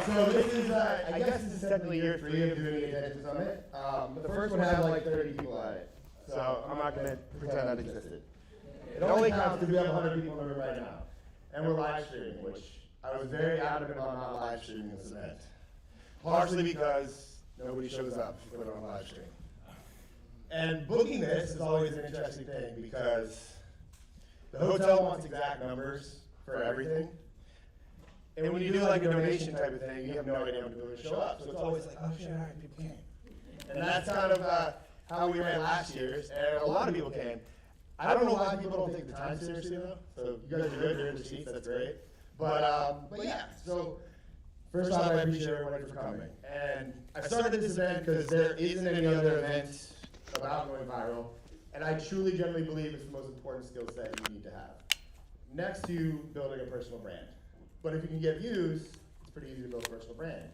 So this is, I guess this is technically year 3 of doing the Attention Summit. The first one had like 30 people at it. So I'm not going to pretend that existed. It only counts because we have 100 people in the room right now. And we're live streaming, which I was very adamant about not live streaming this event. Partially because nobody shows up if you put it on live stream. And booking this is always an interesting thing because the hotel wants exact numbers for everything. And when you do like a donation type of thing, you have no idea when people are going to show up. So it's always like, oh shit, all right, people came. And that's kind of how we ran last year's, and a lot of people came. I don't know why people don't take the time seriously though. So you guys are good, you're in the seats, that's great. But yeah, so first off, I appreciate everybody for coming. And I started this event because there isn't any other event about going viral. And I truly, generally believe it's the most important skill set you need to have. Next to building a personal brand. But if you can get views, it's pretty easy to build a personal brand.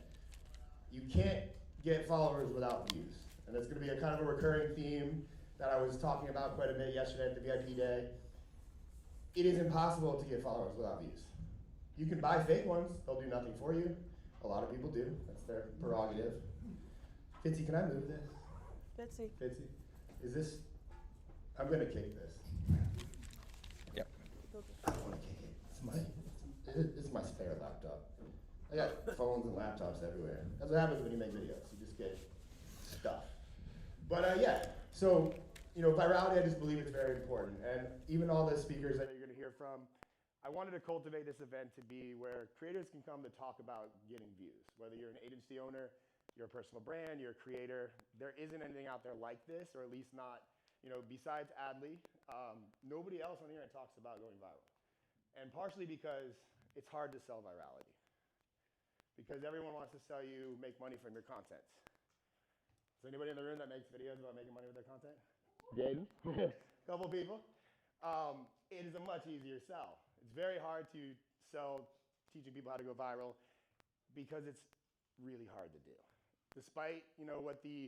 You can't get followers without views. And that's going to be a kind of a recurring theme that I was talking about quite a bit yesterday at the VIP day. It is impossible to get followers without views. You can buy fake ones, they'll do nothing for you. A lot of people do, that's their prerogative. Fitzy, can I move this? Fitzy, is this, I'm going to kick this. Yep. I don't want to kick it. This is my spare laptop. I got phones and laptops everywhere. That's what happens when you make videos. You just get stuff. But yeah, so virality, I just believe it's very important. And even all the speakers that you're going to hear from, I wanted to cultivate this event to be where creators can come to talk about getting views. Whether you're an agency owner, you're a personal brand, you're a creator, there isn't anything out there like this, or at least not, besides Adley, nobody else on the internet talks about going viral. And partially because it's hard to sell virality. Because everyone wants to sell you, make money from your content. Is there anybody in the room that makes videos about making money with their content? Jaden? Couple people. It is a much easier sell. It's very hard to sell teaching people how to go viral because it's really hard to do. Despite what the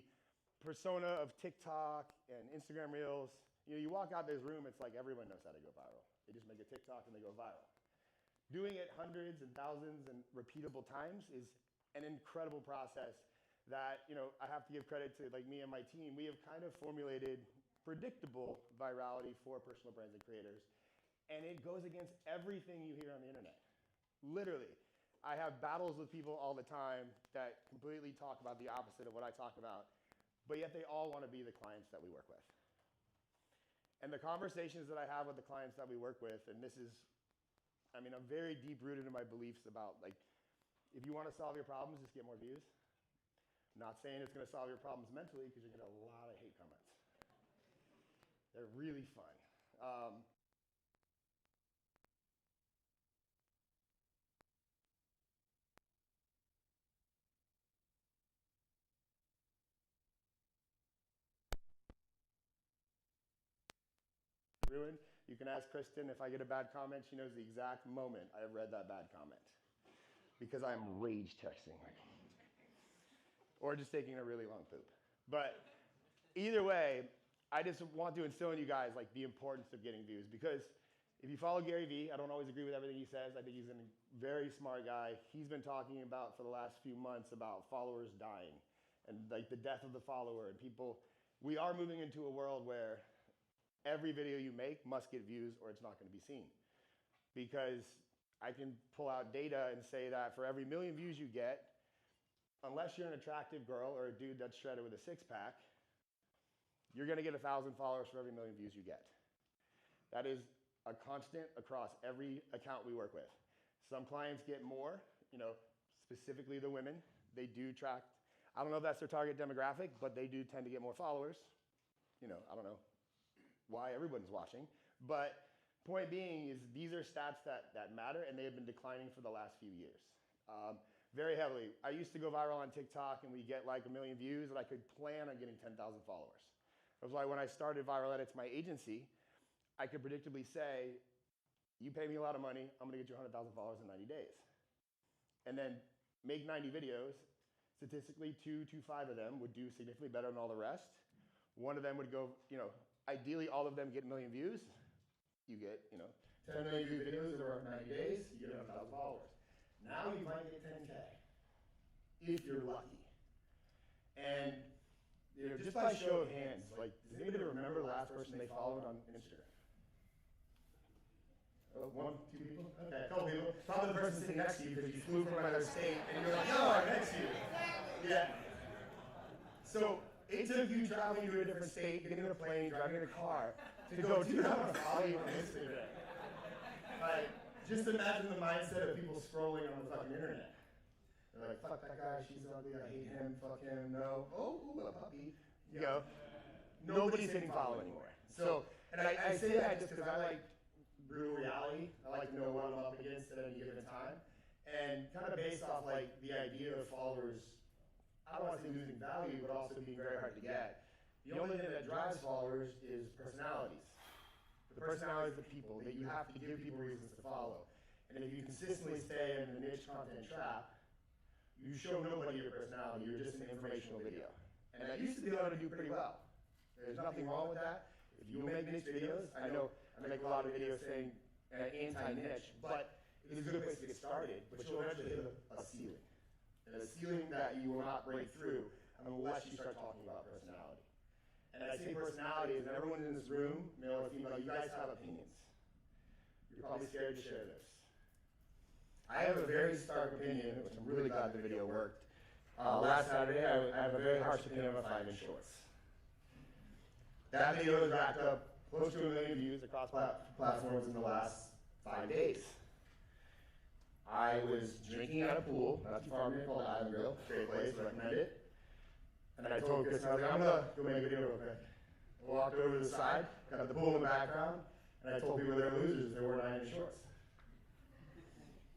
persona of TikTok and Instagram Reels, you walk out this room, it's like everyone knows how to go viral. They just make a TikTok and they go viral. Doing it hundreds and thousands and repeatable times is an incredible process that, I have to give credit to me and my team. We have kind of formulated predictable virality for personal brands and creators. And it goes against everything you hear on the internet. Literally. I have battles with people all the time that completely talk about the opposite of what I talk about, but yet they all want to be the clients that we work with. And the conversations that I have with the clients that we work with, and this is, I'm very deep rooted in my beliefs about if you want to solve your problems, just get more views. I'm not saying it's going to solve your problems mentally because you're going to get a lot of hate comments. They're really fun. Ruined. You can ask Kristen if I get a bad comment. She knows the exact moment I have read that bad comment because I am rage texting or just taking a really long poop. But either way, I just want to instill in you guys the importance of getting views because if you follow Gary Vee, I don't always agree with everything he says. I think he's a very smart guy. He's been talking about for the last few months about followers dying and the death of the follower and people. We are moving into a world where every video you make must get views or it's not going to be seen. Because I can pull out data and say that for every 1 million views you get, unless you're an attractive girl or a dude that's shredded with a six-pack, you're going to get 1,000 followers for every 1 million views you get. That is a constant across every account we work with. Some clients get more, specifically the women. They do track, I don't know if that's their target demographic, but they do tend to get more followers. I don't know why everyone's watching, but point being is these are stats that matter and they have been declining for the last few years very heavily. I used to go viral on TikTok and we get 1 million views and I could plan on getting 10,000 followers. That's why when I started Viral Edits, my agency, I could predictably say, you pay me a lot of money, I'm gonna get you 100,000 followers in 90 days. And then make 90 videos, statistically 2 to 5 of them would do significantly better than all the rest. One of them would go, ideally all of them get 1 million views. You get, 10 million view videos over 90 days, you get 100,000 followers. Now you might get 10K. if you're lucky. And just by show of hands, like, does anybody remember the last person they followed on Instagram? Oh, 1, 2 people? Okay, a couple people. Probably the person sitting next to you because you flew from another state and you're like, yo, I'm next to you. Yeah. So it took you traveling to a different state, getting in a plane, driving in a car to go, dude, I want to follow you on Instagram. Like, just imagine the mindset of people scrolling on the fucking internet. They're like, fuck that guy, she's ugly, I hate him, fuck him, no. Oh, ooh, a puppy. You know, nobody's hitting follow anymore. So, and I say that just because I like brutal reality. I like to know what I'm up against at any given time. And kind of based off like the idea of followers, I don't want to say losing value, but also being very hard to get. The only thing that drives followers is personalities. The personalities of people, that you have to give people reasons to follow. And if you consistently stay in the niche content trap, you show nobody your personality, you're just an informational video. And that used to be able to do pretty well. There's nothing wrong with that. If you make niche videos, I know I make a lot of videos saying anti-niche, but it is a good place to get started, but you'll eventually hit a ceiling. And a ceiling that you will not break through unless you start talking about personality. And I say personality is everyone in this room, male or female, you guys have opinions. You're probably scared to share this. I have a very stark opinion, which I'm really glad the video worked. Last Saturday, I have a very harsh opinion of 5-inch shorts. That video has racked up close to 1 million views across platforms in the last 5 days. I was drinking at a pool, not too far from here, called Island Grill, great place, recommend it. And I told Chris, I was like, I'm gonna go make a video real quick. I walked over to the side, got the pool in the background, and I told people they're losers, they wore 9-inch shorts.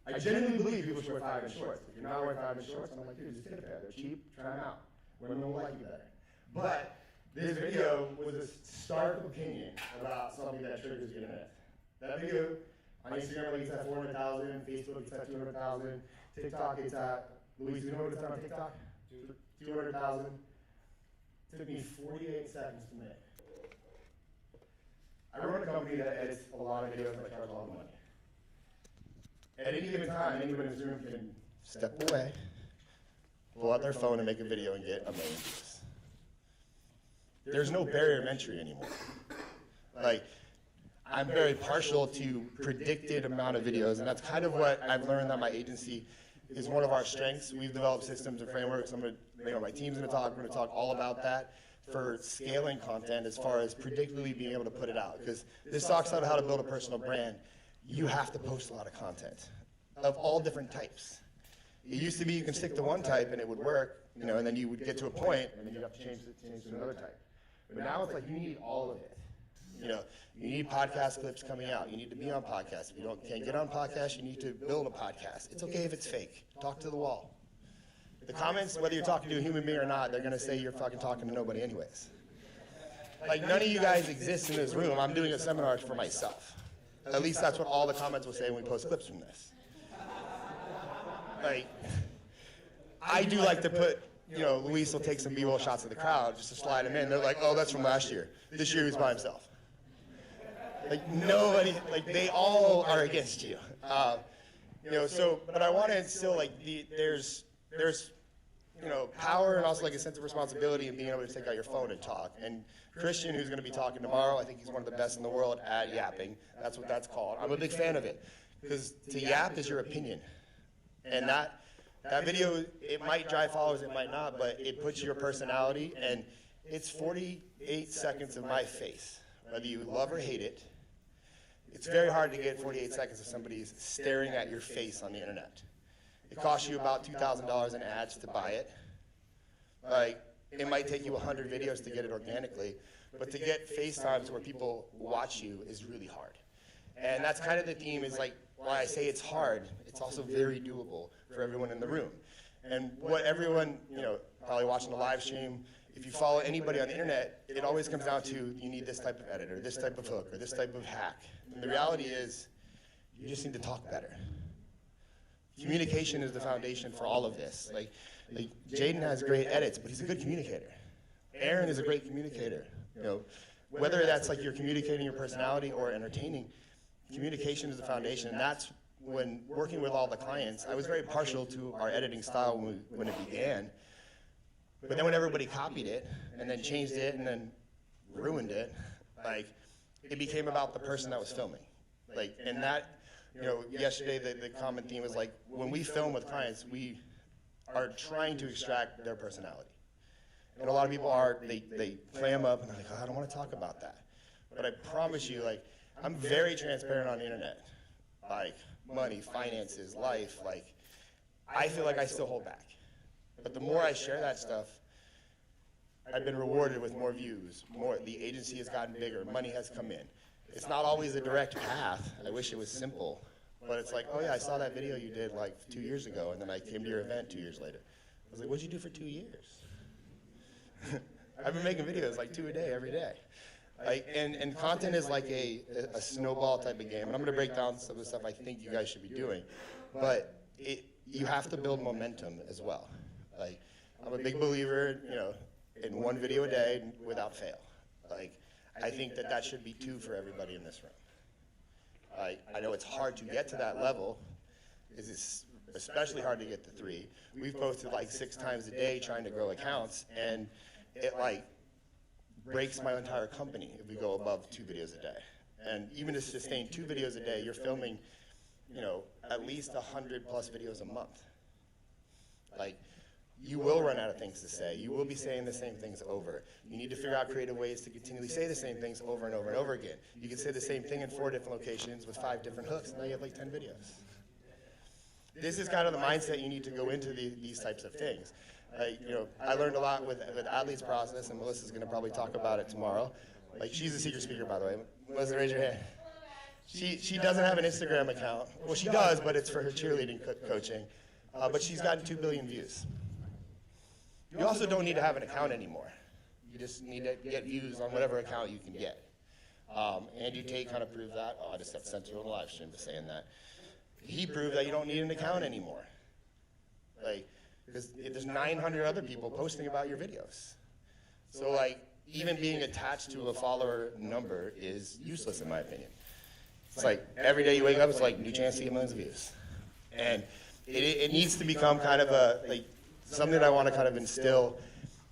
I genuinely believe people should wear 5-inch shorts. If you're not wearing 5-inch shorts, I'm like, dude, just get a pair. They're cheap, try them out. Women will like you better. But this video was a stark opinion about something that triggers the internet. That video on Instagram, like, it's at 400,000, Facebook, it's at 200,000, TikTok, it's at, Luis, you know what it's at on TikTok? 200,000. Took me 48 seconds to make. I run a company that edits a lot of videos and I charge a lot of money. At any given time, anyone in this room can step away, pull out their phone and make a video and get 1 million views. There's no barrier of entry anymore. Like, I'm very partial to predicted amount of videos, and that's kind of what I've learned that my agency is one of our strengths. We've developed systems and frameworks. My team's gonna talk, we're gonna talk all about that for scaling content as far as predictably being able to put it out. Because this talks about how to build a personal brand. You have to post a lot of content of all different types. It used to be you can stick to one type and it would work, you know, and then you would get to a point and then you'd have to change to another type. But now it's like you need all of it. You know, you need podcast clips coming out. You need to be on podcasts. If you can't get on podcasts, you need to build a podcast. It's okay if it's fake. Talk to the wall. The comments, whether you're talking to a human being or not, they're gonna say you're fucking talking to nobody anyways. Like, none of you guys exist in this room. I'm doing a seminar for myself. At least that's what all the comments will say when we post clips from this. Like, I do like to put, you know, Luis will take some B-roll shots of the crowd just to slide him in. They're like, oh, that's from last year. This year he was by himself. Like, nobody, like, they all are against you. You know, so, but I want to instill, like, there's, you know, power and also, like, a sense of responsibility in being able to take out your phone and talk. And Christian, who's going to be talking tomorrow, I think he's one of the best in the world at yapping. That's what that's called. I'm a big fan of it. Because to yap is your opinion. And that video, it might drive followers, it might not, but it puts your personality, and it's 48 seconds of my face. Whether you love or hate it, it's very hard to get 48 seconds of somebody's staring at your face on the internet. It costs you about $2,000 in ads to buy it. Like, it might take you 100 videos to get it organically, but to get FaceTimes where people watch you is really hard. And that's kind of the theme, is like, while I say it's hard, it's also very doable for everyone in the room. And what everyone, you know, probably watching the live stream, if you follow anybody on the internet, it always comes down to, you need this type of editor, this type of hook, or this type of hack. And the reality is, you just need to talk better. Communication is the foundation for all of this. Like Jaden has great edits, but he's a good communicator. Aaron is a great communicator. You know, whether that's like you're communicating your personality or entertaining, communication is the foundation, and that's when working with all the clients, I was very partial to our editing style when it began. But then when everybody copied it and then changed it and then ruined it, like, it became about the person that was filming. Like, and that, yesterday the common theme was like, when we film with clients, we are trying to extract their personality. And a lot of people they clam up and they're like, oh, I don't want to talk about that. But I promise you, like, I'm very transparent on the internet. Like, money, finances, life, like, I feel like I still hold back. But the more I share that stuff, I've been rewarded with more views, the agency has gotten bigger, money has come in. It's not always a direct path. I wish it was simple. But it's like, oh yeah, I saw that video you did like 2 years ago, and then I came to your event 2 years later. I was like, what'd you do for 2 years? I've been making videos like 2 a day, every day. Like, and content is like a snowball type of game. And I'm gonna break down some of the stuff I think you guys should be doing. But you have to build momentum as well. Like, I'm a big believer, in 1 video a day without fail. Like, I think that should be 2 for everybody in this room. I know it's hard to get to that level. It's especially hard to get to 3. We've posted like 6 times a day trying to grow accounts, and it like breaks my entire company if we go above 2 videos a day. And even to sustain 2 videos a day, you're filming, at least 100 plus videos a month. Like, you will run out of things to say. You will be saying the same things over. You need to figure out creative ways to continually say the same things over and over and over again. You can say the same thing in 4 different locations with 5 different hooks, and now you have like 10 videos. This is kind of the mindset you need to go into these types of things. I learned a lot with Adley's process, and Melissa's going to probably talk about it tomorrow. Like, she's a secret speaker, by the way. Melissa, raise your hand. She doesn't have an Instagram account. Well, she does, but it's for her cheerleading coaching. But she's gotten 2 billion views. You also don't need to have an account anymore. You just need to get views on whatever account you can get. Andrew Tate kind of proved that. Oh, I just have sent you on the live stream for saying that. He proved that you don't need an account anymore. Like, because there's 900 other people posting about your videos. So like, even being attached to a follower number is useless in my opinion. It's like, every day you wake up, it's like, new chance to get millions of views. And it needs to become kind of something that I want to kind of instill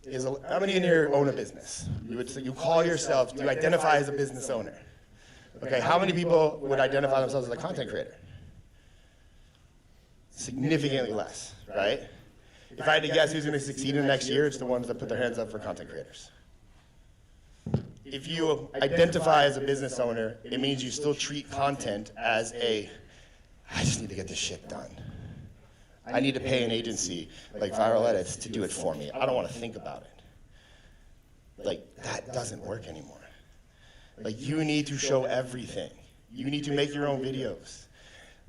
is, how many in here own a business? You call yourself, do you identify as a business owner? Okay, how many people would identify themselves as a content creator? Significantly less, right? If I had to guess who's going to succeed in the next year, it's the ones that put their hands up for content creators. If you identify as a business owner, it means you still treat content as I just need to get this shit done. I need to pay an agency like Viral Edits to do it for me. I don't want to think about it. Like, that doesn't work anymore. Like, you need to show everything. You need to make your own videos.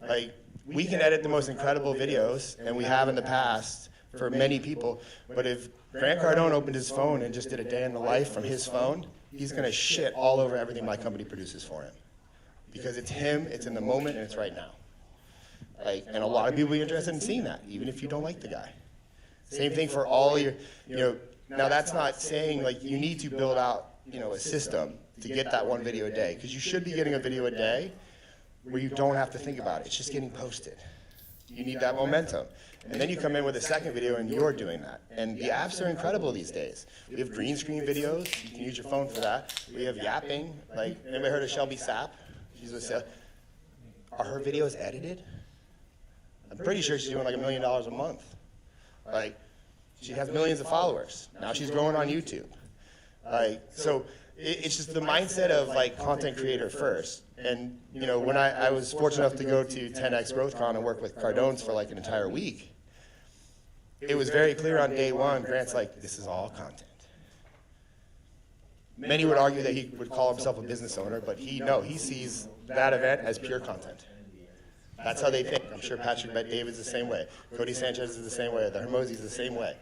Like, we can edit the most incredible videos, and we have in the past for many people, but if Grant Cardone opened his phone and just did a day in the life from his phone, he's going to shit all over everything my company produces for him. Because it's him, it's in the moment, and it's right now. Like, and a lot of people are interested in seeing that, even if you don't like the guy. Same thing for all your, now that's not saying like you need to build out, a system to get that 1 video a day, because you should be getting a video a day where you don't have to think about it. It's just getting posted. You need that momentum. And then you come in with a second video and you're doing that. And the apps are incredible these days. We have green screen videos. You can use your phone for that. We have yapping. Like, anybody heard of Shelby Sapp? Are her videos edited? I'm pretty sure she's doing like $1 million a month. Like, she has millions of followers. Now she's growing on YouTube. Like, so it's just the mindset of like content creator first. And when I was fortunate enough to go to 10X GrowthCon and work with Cardone's for like an entire week, it was very clear on day 1, Grant's like, this is all content. Many would argue that he would call himself a business owner, but he sees that event as pure content. That's how they think. I'm sure Patrick Bet-David's the same way. Cody Sanchez is the same way. The Hermosil's the same way.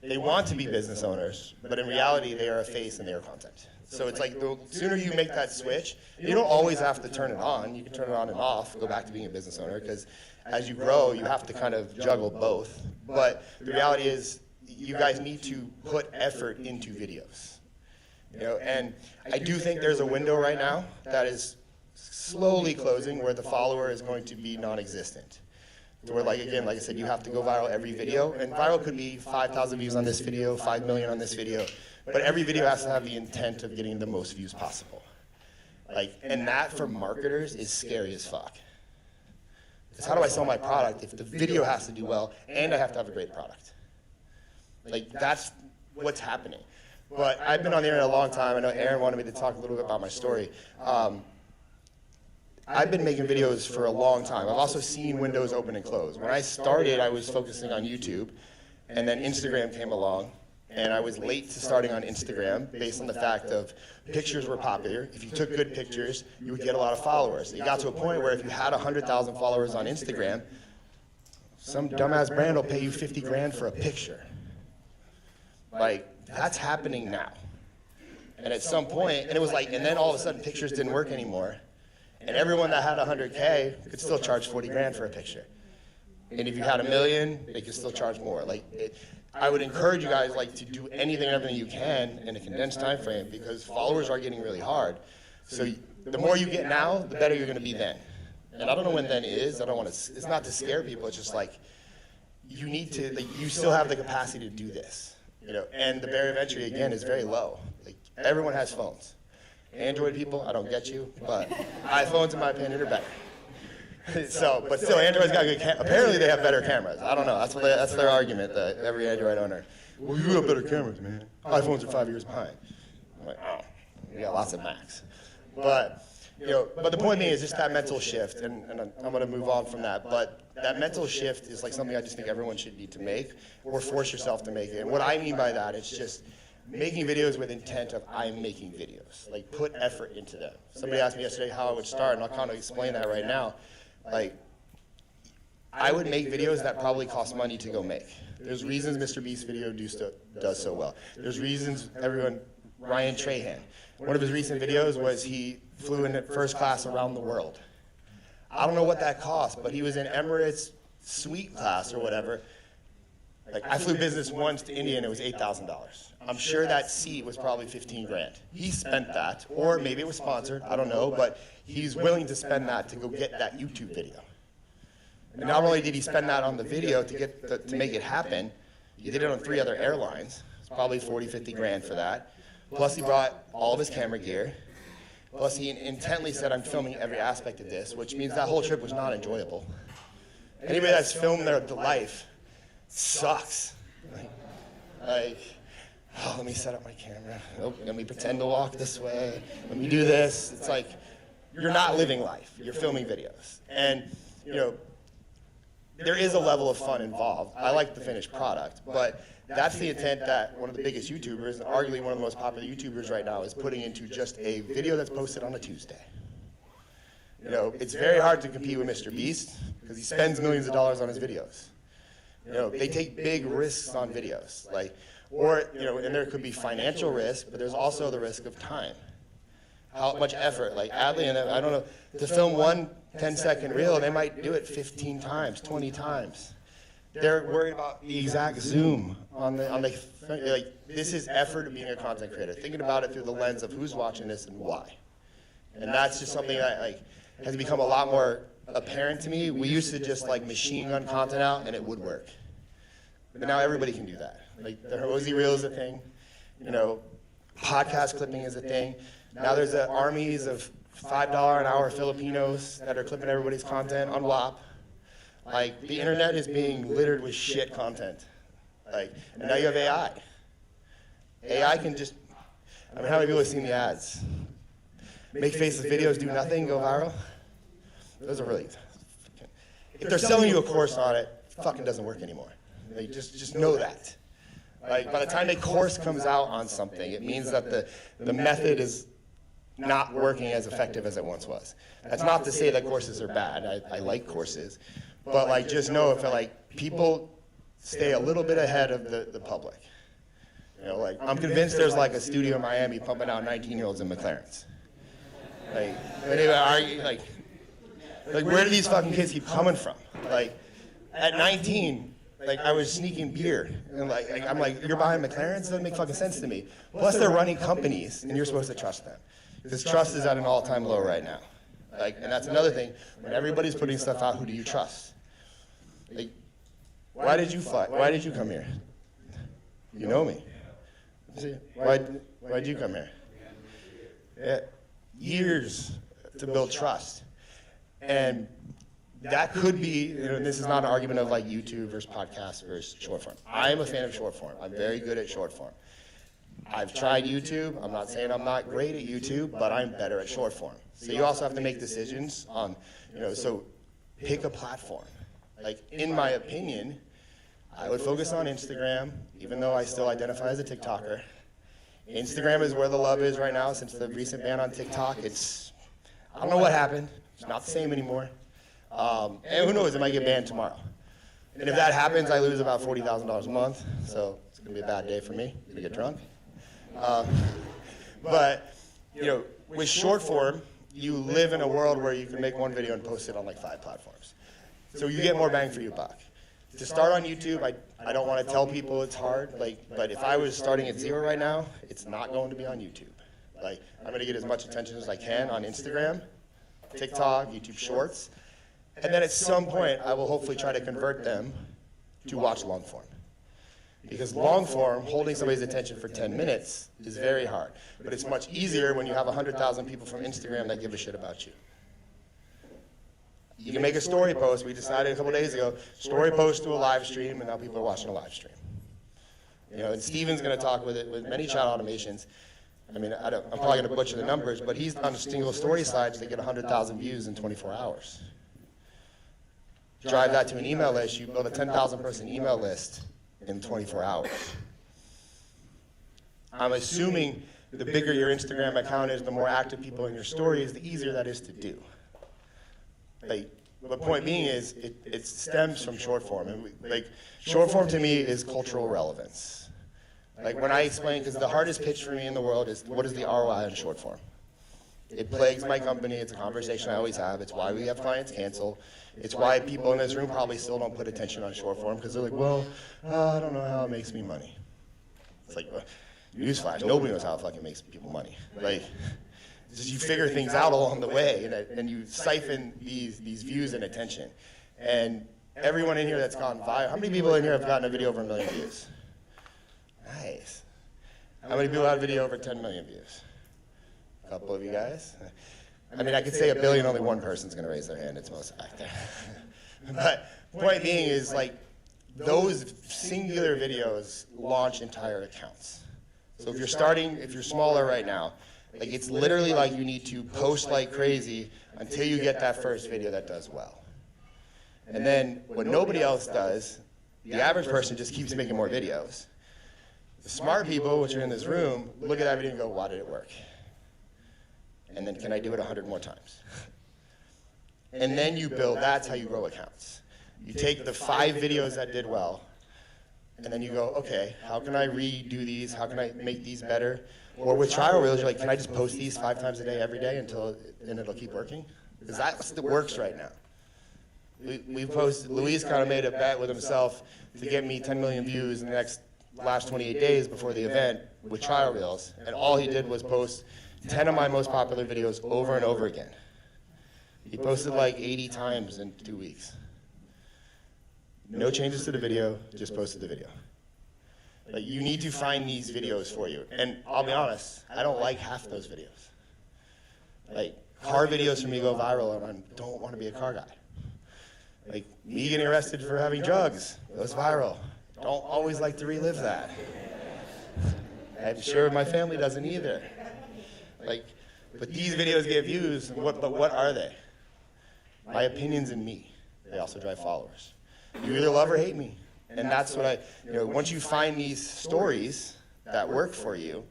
They want to be business owners, but in reality, they are a face and they are content. So it's like the sooner you make that switch, you don't always have to turn it on. You can turn it on and off, go back to being a business owner, because as you grow, you have to kind of juggle both. But the reality is, you guys need to put effort into videos. And I do think there's a window right now that is slowly closing where the follower is going to be non-existent. So where, like, again, like I said, you have to go viral every video, and viral could be 5,000 views on this video, 5 million on this video, but every video has to have the intent of getting the most views possible. Like, and that for marketers is scary as fuck. Because how do I sell my product if the video has to do well and I have to have a great product? Like, that's what's happening. But I've been on the internet a long time. I know Aaron wanted me to talk a little bit about my story. I've been making videos for a long time. I've also seen windows open and close. When I started, I was focusing on YouTube, and then Instagram came along, and I was late to starting on Instagram based on the fact of pictures were popular. If you took good pictures, you would get a lot of followers. It got to a point where if you had 100,000 followers on Instagram, some dumbass brand will pay you 50 grand for a picture. Like, that's happening now. And at some point, and it was like, and then all of a sudden pictures didn't work anymore. And everyone that had 100K could still charge 40 grand for a picture. And if you had 1 million, they could still charge more. Like, I would encourage you guys, like, to do anything and everything you can in a condensed time frame, because followers are getting really hard. So the more you get now, the better you're going to be then. And I don't know when then is. I don't want to. It's not to scare people. It's just like you need to. Like, you still have the capacity to do this. You know. And the barrier of entry again is very low. Like, everyone has phones. Android people, I don't get you, but iPhones, in my opinion, are better. So, but still, Android's got good apparently they have better cameras. I don't know. That's their argument, that every Android owner. Well, you have better cameras, man. iPhones are 5 years behind. I'm like, oh, we got lots of Macs. But, you know, but the point being is just that mental shift, and I'm going to move on from that. But that mental shift is like something I just think everyone should need to make, or force yourself to make it. And what I mean by that is just making videos with intent of I'm making videos. Like, put effort into them. Somebody asked me yesterday how I would start, and I'll kind of explain that right now. Like, I would make videos that probably cost money to go make. There's reasons Mr. Beast's video does so well. There's reasons Ryan Trahan. One of his recent videos was he flew in first class around the world. I don't know what that cost, but he was in Emirates suite class or whatever. Like, I flew business once to India and it was $8,000. I'm sure that seat was probably 15 grand. He spent that, or maybe it was sponsored, I don't know, but he's willing to spend that to go get that YouTube video. And not only did he spend that on the video to make it happen, he did it on 3 other airlines. It's probably 40, 50 grand for that. Plus he brought all of his camera gear. Plus he intently said, I'm filming every aspect of this, which means that whole trip was not enjoyable. Anybody that's filmed their life sucks. Like, oh, let me set up my camera. Oh, let me pretend to walk this way. Let me do this. It's like, you're not living life. You're filming videos. And, you know, there is a level of fun involved. I like the finished product, but that's the intent that one of the biggest YouTubers, and arguably one of the most popular YouTubers right now, is putting into just a video that's posted on a Tuesday. You know, it's very hard to compete with Mr. Beast because he spends millions of dollars on his videos. You know, they take big risks on videos, like, or, you know, and there could be financial risk, but there's also the risk of time. How much effort, like Adley and I don't know, to film one 10-second reel, they might do it 15 times, 20 times. They're worried about the exact zoom on the like, this is effort of being a content creator, thinking about it through the lens of who's watching this and why. And that's just something that, like, has become a lot more apparent to me. We used to just, like, machine gun content out and it would work. But now everybody can do that. Like, the Rosy Reel is a thing. You know, podcast clipping is a thing. Now there's armies of $5 an hour Filipinos that are clipping everybody's content on WAP. Like, the internet is being littered with shit content. Like, and now you have AI. AI can just, I mean, how many people have seen the ads? Make faceless videos, do nothing, go viral? Those are really, if they're selling you a course on it, it fucking doesn't work anymore. Like, just know that. Like, by the time a course comes out on something, it means that the method is not working as effective as it once was. That's not to say that courses are bad. I like courses. But, like, just know if, like, people stay a little bit ahead of the public. You know, like, I'm convinced there's, like, a studio in Miami pumping out 19-year-olds in McLarens. Like, anybody argue, like, where do these fucking kids keep coming from? Like, at 19, like, I was sneaking beer. And, like, I'm like, you're buying McLarens? Doesn't make fucking sense to me. Plus, they're running companies, and you're supposed to trust them. Because trust is at an all-time low right now. Like, and that's another thing. When everybody's putting stuff out, who do you trust? Like, why did you fly? Why did you come here? You know me. Why'd you come here? Yeah, years to build trust. And that could be, this is not an argument of like YouTube versus podcast versus short form. I am a fan of short form. I'm very good at short form. I've tried YouTube. I'm not saying I'm not great at YouTube, but I'm better at short form. So you also have to make decisions on, so pick a platform. Like, in my opinion, I would focus on Instagram, even though I still identify as a TikToker. Instagram is where the love is right now since the recent ban on TikTok. I don't know what happened. It's not the same anymore. And who knows, it might get banned tomorrow. And if that happens, I lose about $40,000 a month. So it's going to be a bad day for me. I'm going to get drunk. But, with short form, you live in a world where you can make one video and post it on like 5 platforms. So you get more bang for your buck. To start on YouTube, I don't want to tell people it's hard, but if I was starting at 0 right now, it's not going to be on YouTube. Like, I'm going to get as much attention as I can on Instagram, TikTok, YouTube Shorts, and then at some point, I will hopefully try to convert them to watch long form. Because long form, holding somebody's attention for 10 minutes is very hard. But it's much easier when you have 100,000 people from Instagram that give a shit about you. You can make a story post. We decided a couple days ago, story post to a live stream, and now people are watching a live stream. And Steven's going to talk with ManyChat automations. I mean, I'm probably going to butcher the numbers, but he's done single story slides that get 100,000 views in 24 hours. Drive that to an email list, you build a 10,000 person email list in 24 hours. I'm assuming the bigger your Instagram account is, the more active people in your stories, the easier that is to do. Like, the point being is, it stems from short form. And short form to me is cultural relevance. Like, when I explain, because the hardest pitch for me in the world is, what is the ROI on short form? It plagues my company. It's a conversation I always have. It's why we have clients cancel. It's why people in this room probably still don't put attention on short form, because they're like, well, I don't know how it makes me money. It's like, newsflash, nobody knows how it fucking makes people money. Like, just you figure things out along the way, and you siphon these views and attention. And everyone in here that's gone viral, how many people in here have gotten a video over 1 million views? Nice. How many people have a video over 10 million views? A couple of you guys. I mean, I could say 1 billion, only one person's going to raise their hand. It's most back there. But point being is, like, those singular videos launch entire accounts. So if you're smaller right now, like, it's literally like you need to post like crazy until you get that first video that does well. And then what nobody else does, the average person just keeps making more videos. The smart people, which are in this room, look at that video and go, why did it work? And then, can I do it 100 more times? And then you build, that's how you grow accounts. You take the 5 videos that did well, and then you go, okay, how can I redo these? How can I make these better? Or with trial reels, you're like, can I just post these 5 times a day, every day, and it'll keep working? Because that's what works right now. We posted, Luis kind of made a bet with himself to get me 10 million views in the last 28 days before the event with trial reels. And all he did was post 10 of my most popular videos over and over again. He posted like 80 times in 2 weeks. No changes to the video, just posted the video. Like, you need to find these videos for you. And I'll be honest, I don't like half those videos. Like, car videos for me go viral, and I don't want to be a car guy. Like, me getting arrested for having drugs goes viral. Don't always like to relive that. I'm sure my family doesn't either. Like, but these videos get views, but what are they? My opinions and me. They also drive followers. You either love or hate me. And that's what once you find these stories that work for you,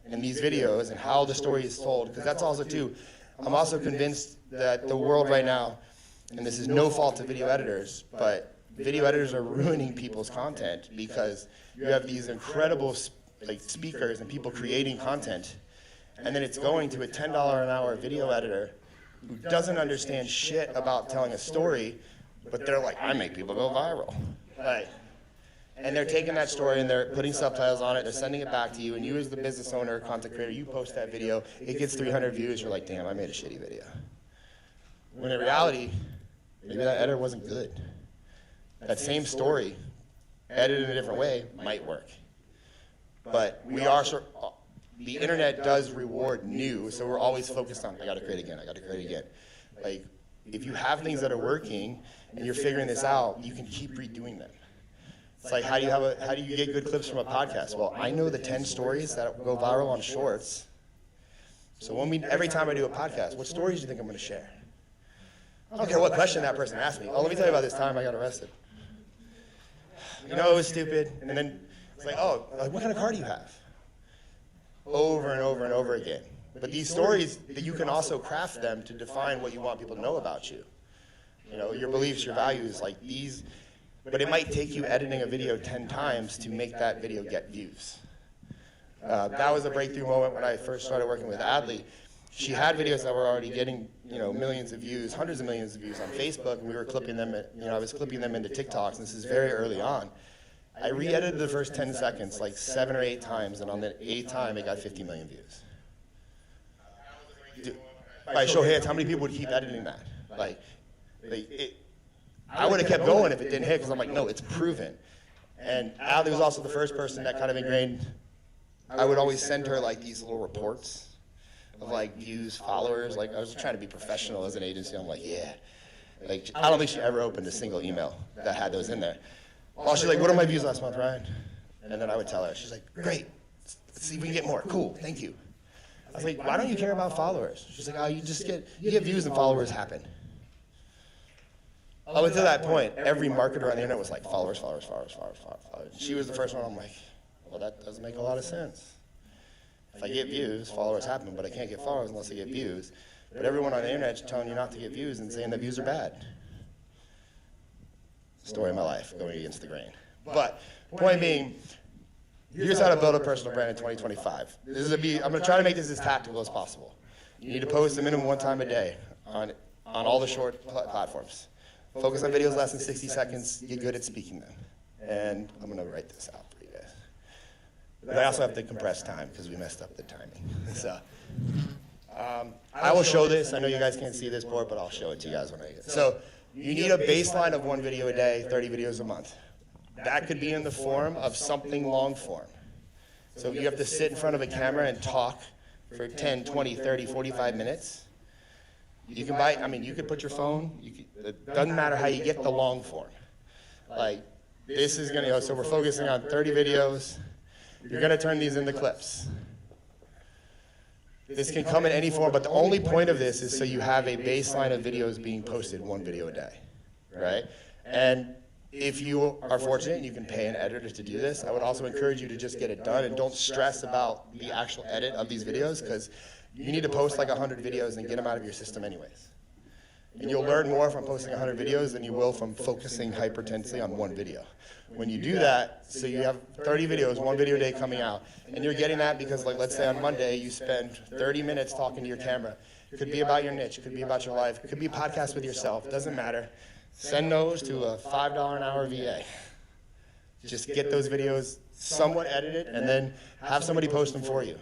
and these videos, and how the story is told, because that's also too, I'm also convinced that the world right now, and this is no fault to video editors, but video editors are ruining people's content because you have these incredible speakers and people creating content, and then it's going to a $10 an hour video editor who doesn't understand shit about telling a story, but they're like, I make people go viral. Right. And they're taking that story and they're putting subtitles on it, they're sending it back to you, and you as the business owner or content creator, you post that video, it gets 300 views, you're like, damn, I made a shitty video. When in reality, maybe that editor wasn't good. That same story, edited in a different way, might work. But the internet does reward new, so we're always focused on, I gotta create again, I gotta create again. Like, if you have things that are working and you're figuring this out, you can keep redoing them. It's like, how do you get good clips from a podcast? Well, I know the 10 stories that go viral on Shorts. So every time I do a podcast, what stories do you think I'm gonna share? I don't care what question that person asked me. Oh, let me tell you about this time I got arrested. You know, it was stupid. And then it's like, oh, what kind of car do you have? Over and over and over again. But these stories, that you can also craft them to define what you want people to know about you. You know, your beliefs, your values, like these. But it might take you editing a video 10 times to make that video get views. That was a breakthrough moment when I first started working with Adley. She had videos that were already getting, millions of views, hundreds of millions of views on Facebook, and we were clipping them, I was clipping them into TikToks, and this is very early on. I re-edited the first 10 seconds like 7 or 8 times, and on the 8th time, it got 50 million views. Dude, by show of hands, how many people would keep editing that? I would have kept going if it didn't hit, because I'm like, no, it's proven. And Adley was also the first person that kind of ingrained, I would always send her like these little reports of like views, followers. Like, I was trying to be professional as an agency. I'm like, yeah. Like, I don't think she ever opened a single email that had those in there. Oh, she's like, what are my views last month, Ryan? And then I would tell her. She's like, great. Let's see if we can get more. Cool, thank you. I was like, why don't you care about followers? She's like, oh, you get views and followers happen. Up until that point, every marketer on the internet was like, followers, followers, followers, followers, followers. She was the first one. I'm like, well, that doesn't make a lot of sense. If I get views, followers happen, but I can't get followers unless I get views. But everyone on the internet is telling you not to get views and saying that views are bad. Story of my life, going against the grain. But point being, here's how to build a personal brand in 2025. I'm going to try to make this as tactical as possible. You need to post a minimum 1 time a day on all the short platforms. Focus on videos less than 60 seconds. Get good at speaking them. And I'm going to write this out for you guys. But I also have to compress time because we messed up the timing. So I will show this. I know you guys can't see this board, but I'll show it to you guys when I get it. So you need a baseline of 1 video a day, 30 videos a month. That could be in the form of something long form. So you have to sit in front of a camera and talk for 10, 20, 30, 45 minutes. You can you could put your phone, it doesn't matter how you get the long form. Like, this is gonna, so we're focusing on 30 videos. You're gonna turn these into clips. This can come in any form, but the only point of this is so you have a baseline of videos being posted 1 video a day, right? And if you are fortunate and you can pay an editor to do this, I would also encourage you to just get it done and don't stress about the actual edit of these videos, because you need to post like 100 videos and get them out of your system anyways. And you'll learn more from posting 100 videos than you will from focusing hyper-intensely on 1 video. When you do that, so you have 30 videos, 1 video a day coming out, and you're getting that because, like, let's say on Monday you spend 30 minutes talking to your camera. It could be about your niche, it could be about your life, it could be a podcast with yourself, it doesn't matter. Send those to a $5 an hour VA. Just get those videos somewhat edited and then have somebody post them for you.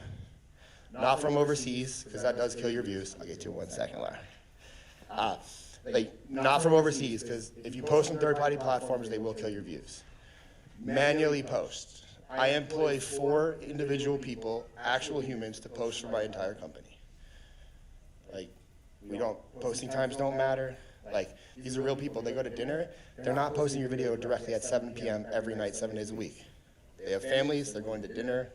Not from overseas, because that does kill your views. I'll get to it 1 second, Larry. Not from overseas, because if you post on third-party platforms, they will kill your views. Manually post. I employ 4 individual people, actual humans, to post for my entire company. Posting times don't matter. These are real people. They go to dinner. They're not posting your video directly at 7 p.m. every night, 7 days a week. They have families. They're going to dinner.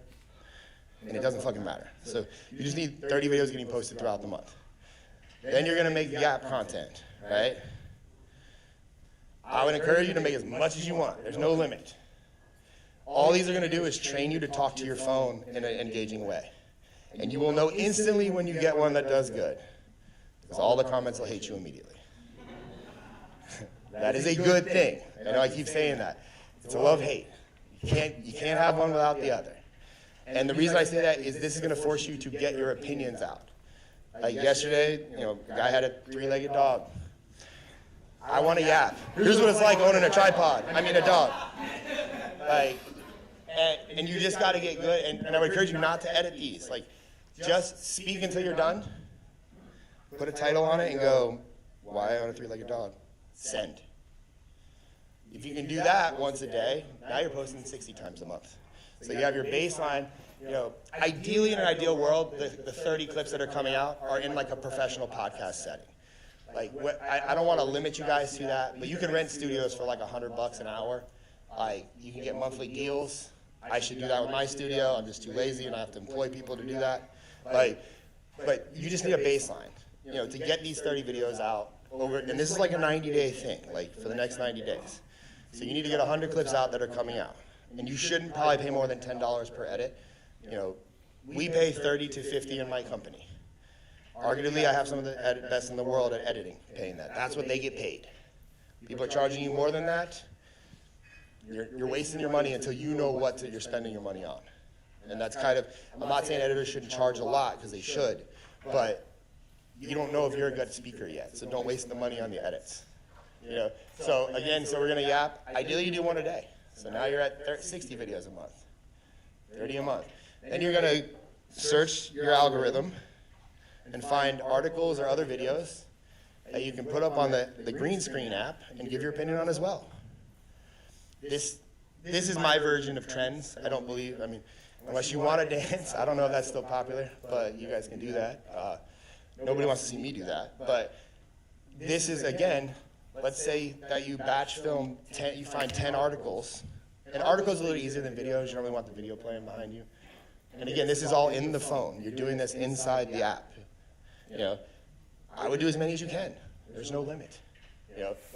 And it doesn't fucking matter. So you just need 30 videos getting posted throughout the month. Then you're going to make gap content, right? I would encourage you to make as much as you want. There's no limit. All these are going to do is train you to talk to your phone in an engaging way. And you will know instantly when you get one that does good, because all the comments will hate you immediately. That is a good thing. I know I keep saying that. It's a love-hate. You can't have one without the other. And the reason I say that is this is going to force you to get your opinions out. Like yesterday, a guy had a 3-legged dog. I want a yap. Here's what it's like owning a dog. And you just got to get good. And I would encourage you not to edit these. Just speak until you're done. Put a title on it and go, Why I own a three-legged dog. Send. If you can do that once a day, now you're posting 60 times a month. So you have your baseline. Ideally in an ideal world, the 30 clips that are coming out are in like a professional podcast setting. Like, I don't want to limit you guys to that, but you can rent studios for like $100 an hour. Like, you can get monthly deals. I should do that with my studio. I'm just too lazy and I have to employ people to do that. Like, but you just need a baseline, to get these 30 videos out over, and this is like a 90-day thing, like for the next 90 days. So you need to get 100 clips out that are coming out. And you shouldn't probably pay more than $10 per edit. We pay 30 to 50 in my company. Arguably, I have some of the best in the world at editing, paying that. That's what they get paid. People are charging you more than that. You're wasting your money until you know what you're spending your money on. And that's kind of, I'm not saying editors shouldn't charge a lot, because they should, but you don't know if you're a good speaker yet, so don't waste the money on the edits. So again, we're gonna yap. Ideally, you do one a day. So now you're at 60 videos a month, 30 a month. Then you're gonna search your algorithm and find articles or other videos that you can put up on the green screen app and give your opinion on as well. This is my version of trends. I don't believe, unless you want to dance, I don't know if that's still popular, but you guys can do that. Nobody wants to see me do that. But this is, again, let's say that you batch film, you find 10 articles. And articles are a little easier than videos. You don't really want the video playing behind you. And again, this is all in the phone. You're doing this inside the app. I would do as many as you can. There's no limit.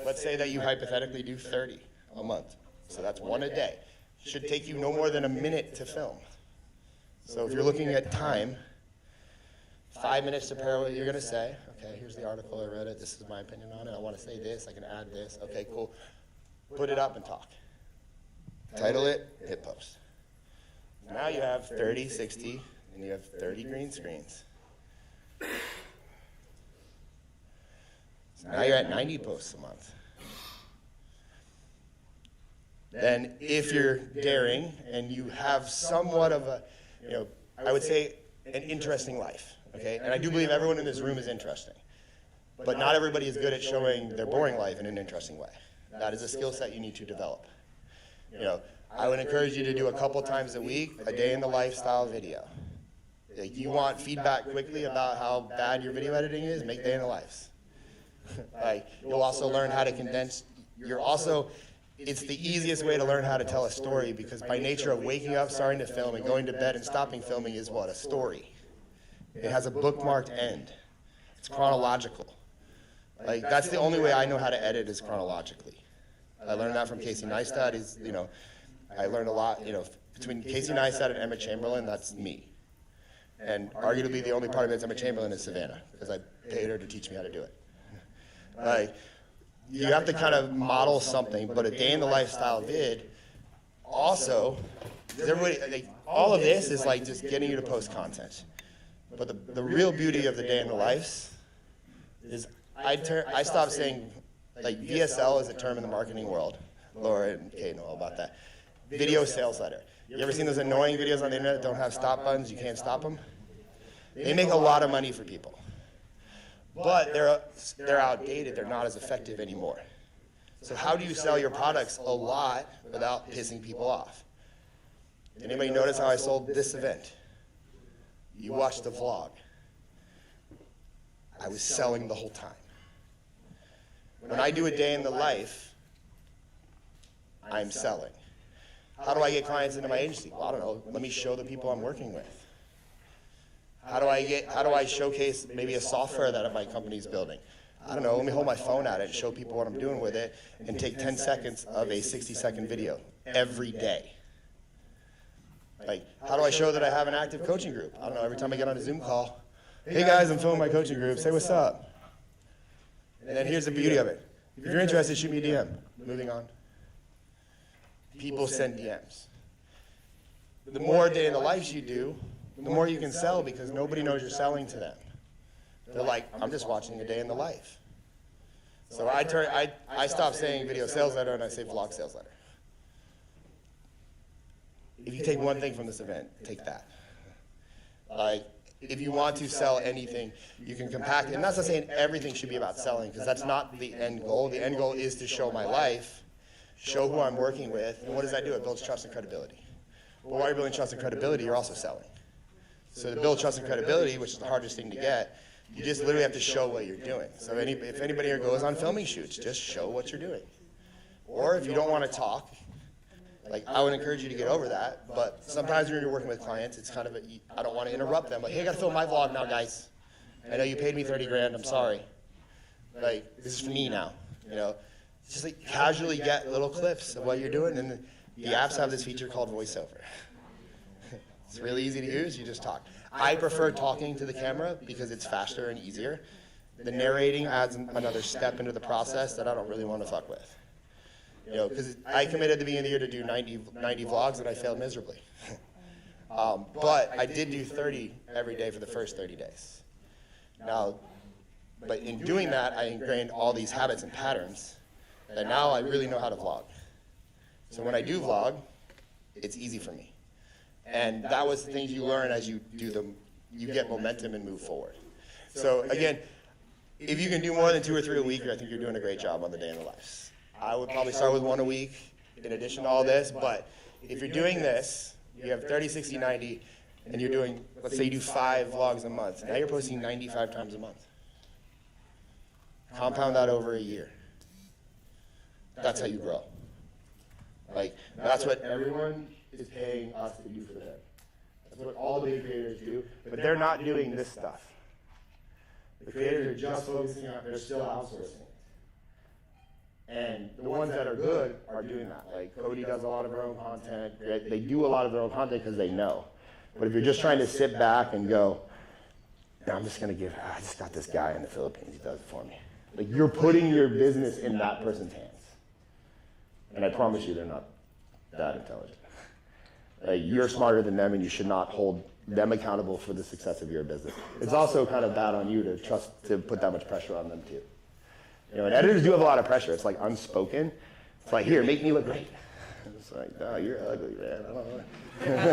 Let's say that you hypothetically do 30 a month. So that's one a day. Should take you no more than a minute to film. So if you're looking at time, 5 minutes to prepare what you're going to say. Okay, here's the article, I read it, this is my opinion on it, I want to say this, I can add this. Okay, cool. Put it up and talk. Title it, hit post. Now you have 30, 60, and you have 30 green screens. So now you're at 90 posts a month. Then if you're daring and you have somewhat of a, I would say an interesting life, okay? And I do believe everyone in this room is interesting. But not everybody is good at showing their boring life in an interesting way. That is a skill set you need to develop. I would encourage you to do a couple times a week, a day in the lifestyle video. Like, you want feedback quickly about how bad your video editing is, make day in the lives. Like, you'll also learn how to condense, it's the easiest way to learn how to tell a story, because by nature of waking up, starting to film, and going to bed and stopping filming is what? A story. It has a bookmarked end. It's chronological. Like, that's the only way I know how to edit, is chronologically. I learned that from Casey Neistat. I learned a lot, between Casey Neistat and Emma Chamberlain, that's me. And arguably the only part of Emma Chamberlain is Savannah, because I paid her to teach me how to do it. Like, you have to kind of model something, but a day in the lifestyle vid, also, all of this is like just getting you to post content. But the real beauty of the day in the lives is I stopped saying, like, VSL is a term in the marketing world. Laura and Kate know all about that. Video sales letter. You ever seen those annoying videos on the internet that don't have stop buttons, you can't stop them? They make a lot of money for people. But they're outdated, they're not as effective anymore. So how do you sell your products a lot without pissing people off? Did anybody notice how I sold this event? You watched the vlog. I was selling the whole time. When I do a day in the life, I'm selling. How do I get clients into my agency? Well, I don't know. Let me show the people I'm working with. How do I showcase maybe a software that my company's building? I don't know. Let me hold my phone at it and show people what I'm doing with it, and take 10 seconds of a 60-second video every day. Like, how do I show that I have an active coaching group? I don't know. Every time I get on a Zoom call, hey guys, I'm filming my coaching group. Say what's up. And then here's the beauty of it. If you're interested, shoot me a DM. Moving on. People send DMs. The more day in the lives you do, the more you can sell, because nobody knows you're selling to them. They're like, I'm just watching a day in the life. So I stopped saying video sales letter and I say vlog sales letter. If you take one thing from this event, take that. Like, if you want to sell anything, you can compact it. And that's not saying everything should be about selling, because that's not the end goal. The end goal is to show my life, show who I'm working with, and what does that do? It builds trust and credibility. But while you're building trust and credibility, you're also selling. So to build trust and credibility, which is the hardest thing to get, you just literally have to show what you're doing. So if anybody here goes on filming shoots, just show what you're doing. Or if you don't want to talk, like, I would encourage you to get over that, but sometimes when you're working with clients, it's kind of I don't want to interrupt them. Like, hey, I got to film my vlog now, guys. I know you paid me 30 grand, I'm sorry. Like, this is for me now, you know. Just like casually get little clips of what you're doing, and the apps have this feature called voiceover. It's really easy to use, you just talk. I prefer talking to the camera because it's faster and easier. The narrating adds another step into the process that I don't really want to fuck with. You know, because I committed at the beginning of the year to do 90 vlogs and I failed miserably. But I did do 30 every day for the first 30 days. Now, but in doing that, I ingrained all these habits and patterns that now I really know how to vlog. So when I do vlog, it's easy for me. And that was the things you learn as you do them. You get momentum and move forward. So again, if you can do more than 2 or 3 a week, I think you're doing a great job on the day in the life. I would probably start with 1 a week in addition to all this, but if you're doing this, you have 30, 60, 90, and you're doing, let's say you do 5 vlogs a month. Now you're posting 95 times a month. Compound that over a year. That's how you grow. Like, that's what everyone is paying us to do for them. That's what all the big creators do, but they're not doing this stuff. The creators are just focusing on, they're still outsourcing. And the ones that are good are doing that. Like Cody does a lot of their own content. They do a lot of their own content because they know. But if you're just trying to sit back and go, no, I just got this guy in the Philippines, he does it for me. Like, you're putting your business in that person's hands. And I promise you they're not that intelligent. Like, you're smarter than them and you should not hold them accountable for the success of your business. It's also kind of bad on you to put that much pressure on them too. You know, and editors do have a lot of pressure. It's like unspoken. It's like, here, make me look great. It's like, no, you're ugly, man. I don't know.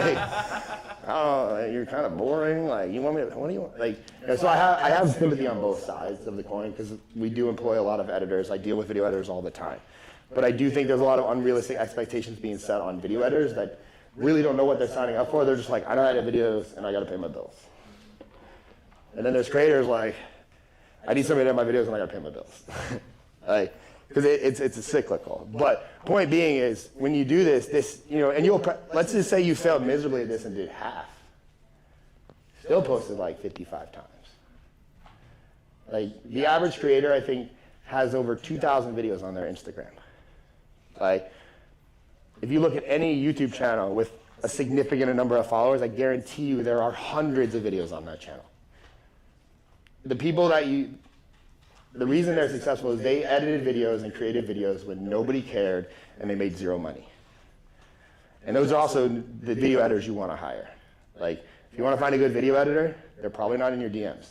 Like, oh, you're kind of boring. Like, you want me to, what do you want? Like, you know, so I have sympathy on both sides of the coin because we do employ a lot of editors. I deal with video editors all the time. But I do think there's a lot of unrealistic expectations being set on video editors that really don't know what they're signing up for. They're just like, I know how to edit videos and I got to pay my bills. And then there's creators like, I need somebody to edit my videos and I got to pay my bills. Like, because it's a cyclical. But point being is, when you do this, you know, and let's just say you failed miserably at this and did half. Still posted like 55 times. Like, the average creator, I think, has over 2,000 videos on their Instagram. Like, if you look at any YouTube channel with a significant number of followers, I guarantee you there are hundreds of videos on that channel. The people the reason they're successful is they edited videos and created videos when nobody cared and they made zero money. And those are also the video editors you want to hire. Like, if you want to find a good video editor, they're probably not in your DMs.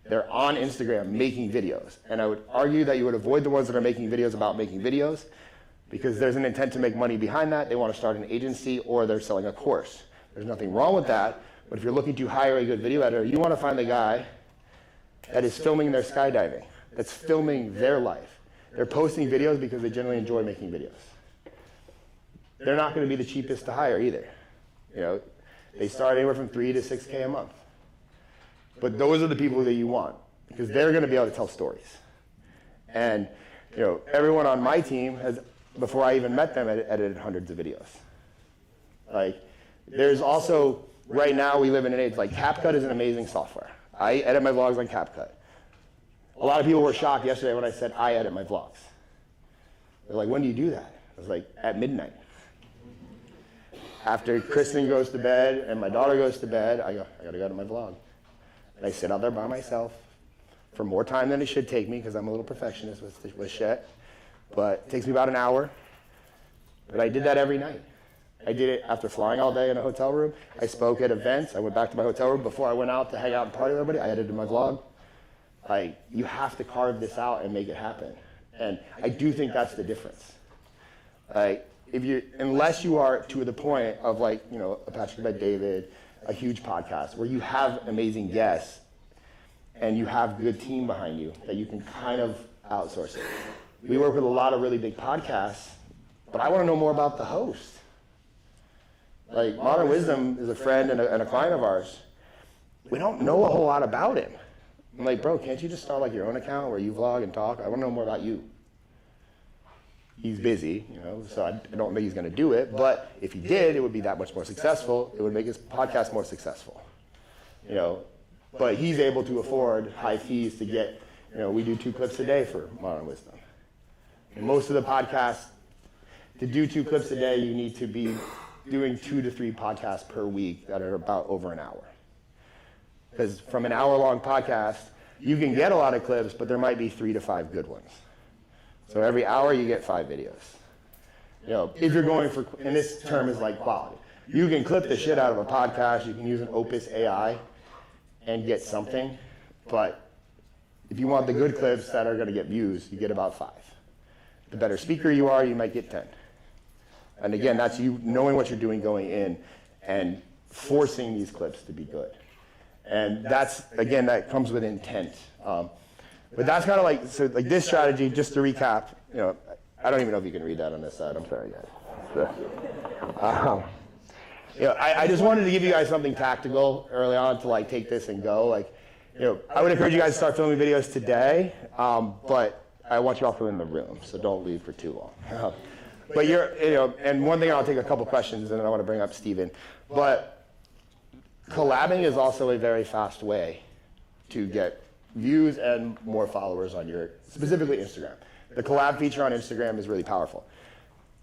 They're on Instagram making videos. And I would argue that you would avoid the ones that are making videos about making videos because there's an intent to make money behind that. They want to start an agency or they're selling a course. There's nothing wrong with that. But if you're looking to hire a good video editor, you want to find the guy that is filming their skydiving, that's filming their life. They're posting videos because they generally enjoy making videos. They're not going to be the cheapest to hire either. You know, they start anywhere from $3,000 to $6,000 a month. But those are the people that you want because they're going to be able to tell stories. And you know, everyone on my team has, before I even met them, edited hundreds of videos. Like, there's also, right now we live in an age, like CapCut is an amazing software. I edit my vlogs on CapCut. A lot of people were shocked yesterday when I said I edit my vlogs. They're like, when do you do that? I was like, at midnight. After Kristen goes to bed and my daughter goes to bed, I gotta go to my vlog. And I sit out there by myself for more time than it should take me because I'm a little perfectionist with shit. But it takes me about an hour. But I did that every night. I did it after flying all day in a hotel room. I spoke at events. I went back to my hotel room. Before I went out to hang out and party with everybody, I edited my vlog. Like, you have to carve this out and make it happen. And I do think that's the difference. Like, unless you are to the point of, like, you know, a Patrick Bet-David, a huge podcast where you have amazing guests and you have good team behind you that you can kind of outsource it. We work with a lot of really big podcasts, but I want to know more about the host. Like Modern Wisdom is a friend and a client of ours. We don't know a whole lot about him. I'm like, bro, can't you just start like your own account where you vlog and talk? I want to know more about you. He's busy, so I don't think he's going to do it. But if he did, it would be that much more successful. It would make his podcast more successful. But he's able to afford high fees to get, we do 2 clips a day for Modern Wisdom. And most of the podcasts, to do 2 clips a day, you need to be doing 2 to 3 podcasts per week that are about over an hour. Because from an hour-long podcast, you can get a lot of clips, but there might be 3 to 5 good ones. So every hour you get 5 videos. If you're going for, and this term is like quality. You can clip the shit out of a podcast, you can use an Opus AI and get something, but if you want the good clips that are going to get views, you get about 5. The better speaker you are, you might get 10. And again, that's you knowing what you're doing going in and forcing these clips to be good. And that's, again, that comes with intent. But that's kind of like, so like this strategy, just to recap, I don't even know if you can read that on this side, I'm sorry guys. I just wanted to give you guys something tactical early on to like take this and go. I would encourage you guys to start filming videos today, but I want you also in the room, so don't leave for too long. But and one thing, I'll take a couple questions and then I want to bring up Steven. But collabing is also a very fast way to get views and more followers on your, specifically Instagram. The collab feature on Instagram is really powerful.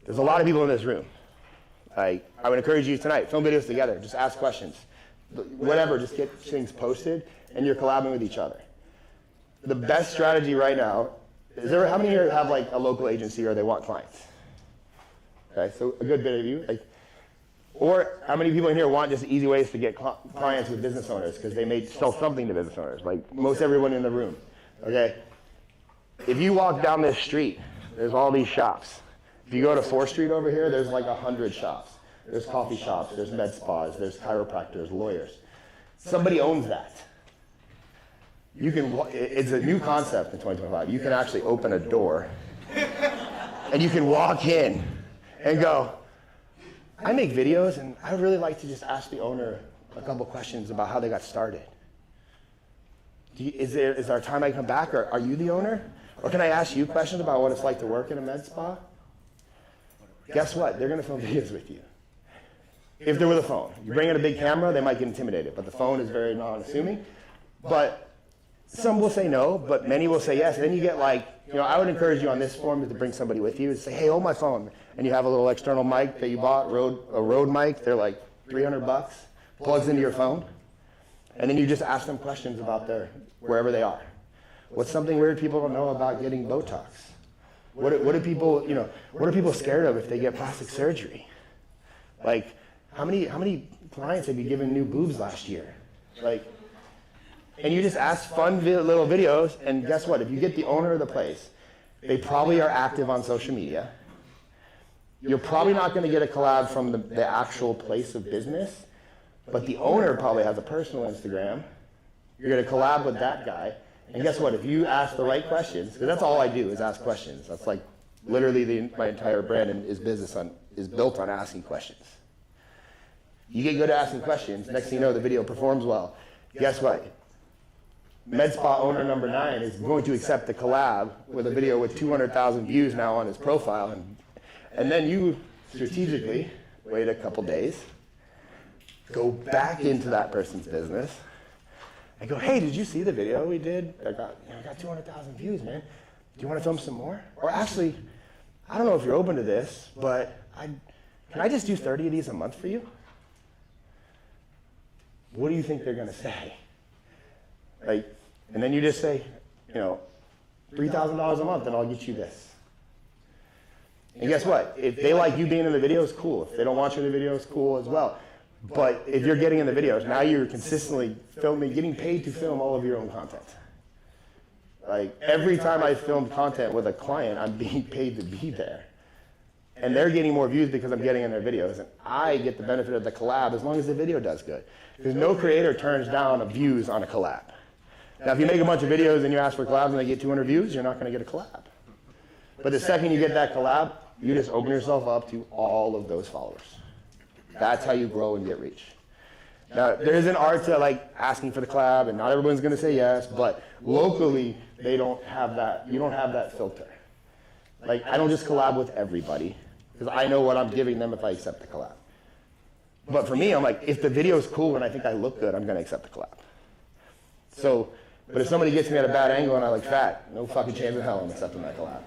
There's a lot of people in this room. I would encourage you tonight, film videos together, just ask questions. Whatever, just get things posted and you're collabing with each other. The best strategy right now, how many here have like a local agency or they want clients? Okay, so a good bit of you. Or how many people in here want just easy ways to get clients with business owners because they may sell something to business owners, like most everyone in the room, okay? If you walk down this street, there's all these shops. If you go to 4th Street over here, there's like 100 shops. There's coffee shops, there's med spas, there's chiropractors, lawyers. Somebody owns that. It's a new concept in 2025. You can actually open a door and you can walk in and go, I make videos and I would really like to just ask the owner a couple questions about how they got started. Is there a time I come back, or are you the owner? Or can I ask you questions about what it's like to work in a med spa? Guess what? They're going to film videos with you. If they're with a phone. You bring in a big camera, they might get intimidated, but the phone is very non-assuming. But some will say no, but many will say yes. And then you get like, I would encourage you on this form to bring somebody with you and say, hey, hold my phone. And you have a little external mic that you bought, a Rode mic. They're like $300, plugs into your phone. And then you just ask them questions about wherever they are. What's something weird people don't know about getting Botox? What are people scared of if they get plastic surgery? Like, how many clients have you given new boobs last year? And you just ask fun little videos, and guess what? If you get the owner of the place, they probably are active on social media. You're probably not going to get a collab from the actual place of business, but the owner probably has a personal Instagram. You're going to collab with that guy. And guess what? If you ask the right questions, because that's all I do is ask questions. That's like literally my entire brand is built on asking questions. You get good at asking questions, next thing you know, the video performs well. Guess what? Med Spa owner number 9 is going to accept the collab with a video with 200,000 views now on his profile. And then you strategically wait a couple days, go back into that person's business, and go, hey, did you see the video we did? I got 200,000 views, man. Do you want to film some more? Or actually, I don't know if you're open to this, but can I just do 30 of these a month for you? What do you think they're going to say? And then you just say, $3,000 a month, and I'll get you this. And guess what? If they like you being in the videos, cool. If they don't want you in the videos, cool as well. But if you're getting in the videos, now you're consistently getting paid to film all of your own content. Like every time I film content with a client, I'm being paid to be there. and they're getting more views because I'm getting in their videos, and I get the benefit of the collab as long as the video does good. Because no creator turns down views on a collab. Now, if you make a bunch of videos and you ask for collabs and they get 200 views, you're not going to get a collab. But the second you get that collab, you just open yourself up to all of those followers. That's how you grow and get reach. Now, there is an art to like asking for the collab, and not everyone's going to say yes, but locally, they don't have that. You don't have that filter. Like, I don't just collab with everybody, because I know what I'm giving them if I accept the collab. But for me, I'm like, if the video is cool and I think I look good, I'm going to accept the collab. So, but if somebody gets me at a bad angle and I look fat, no fucking chance in hell I'm accepting that collab.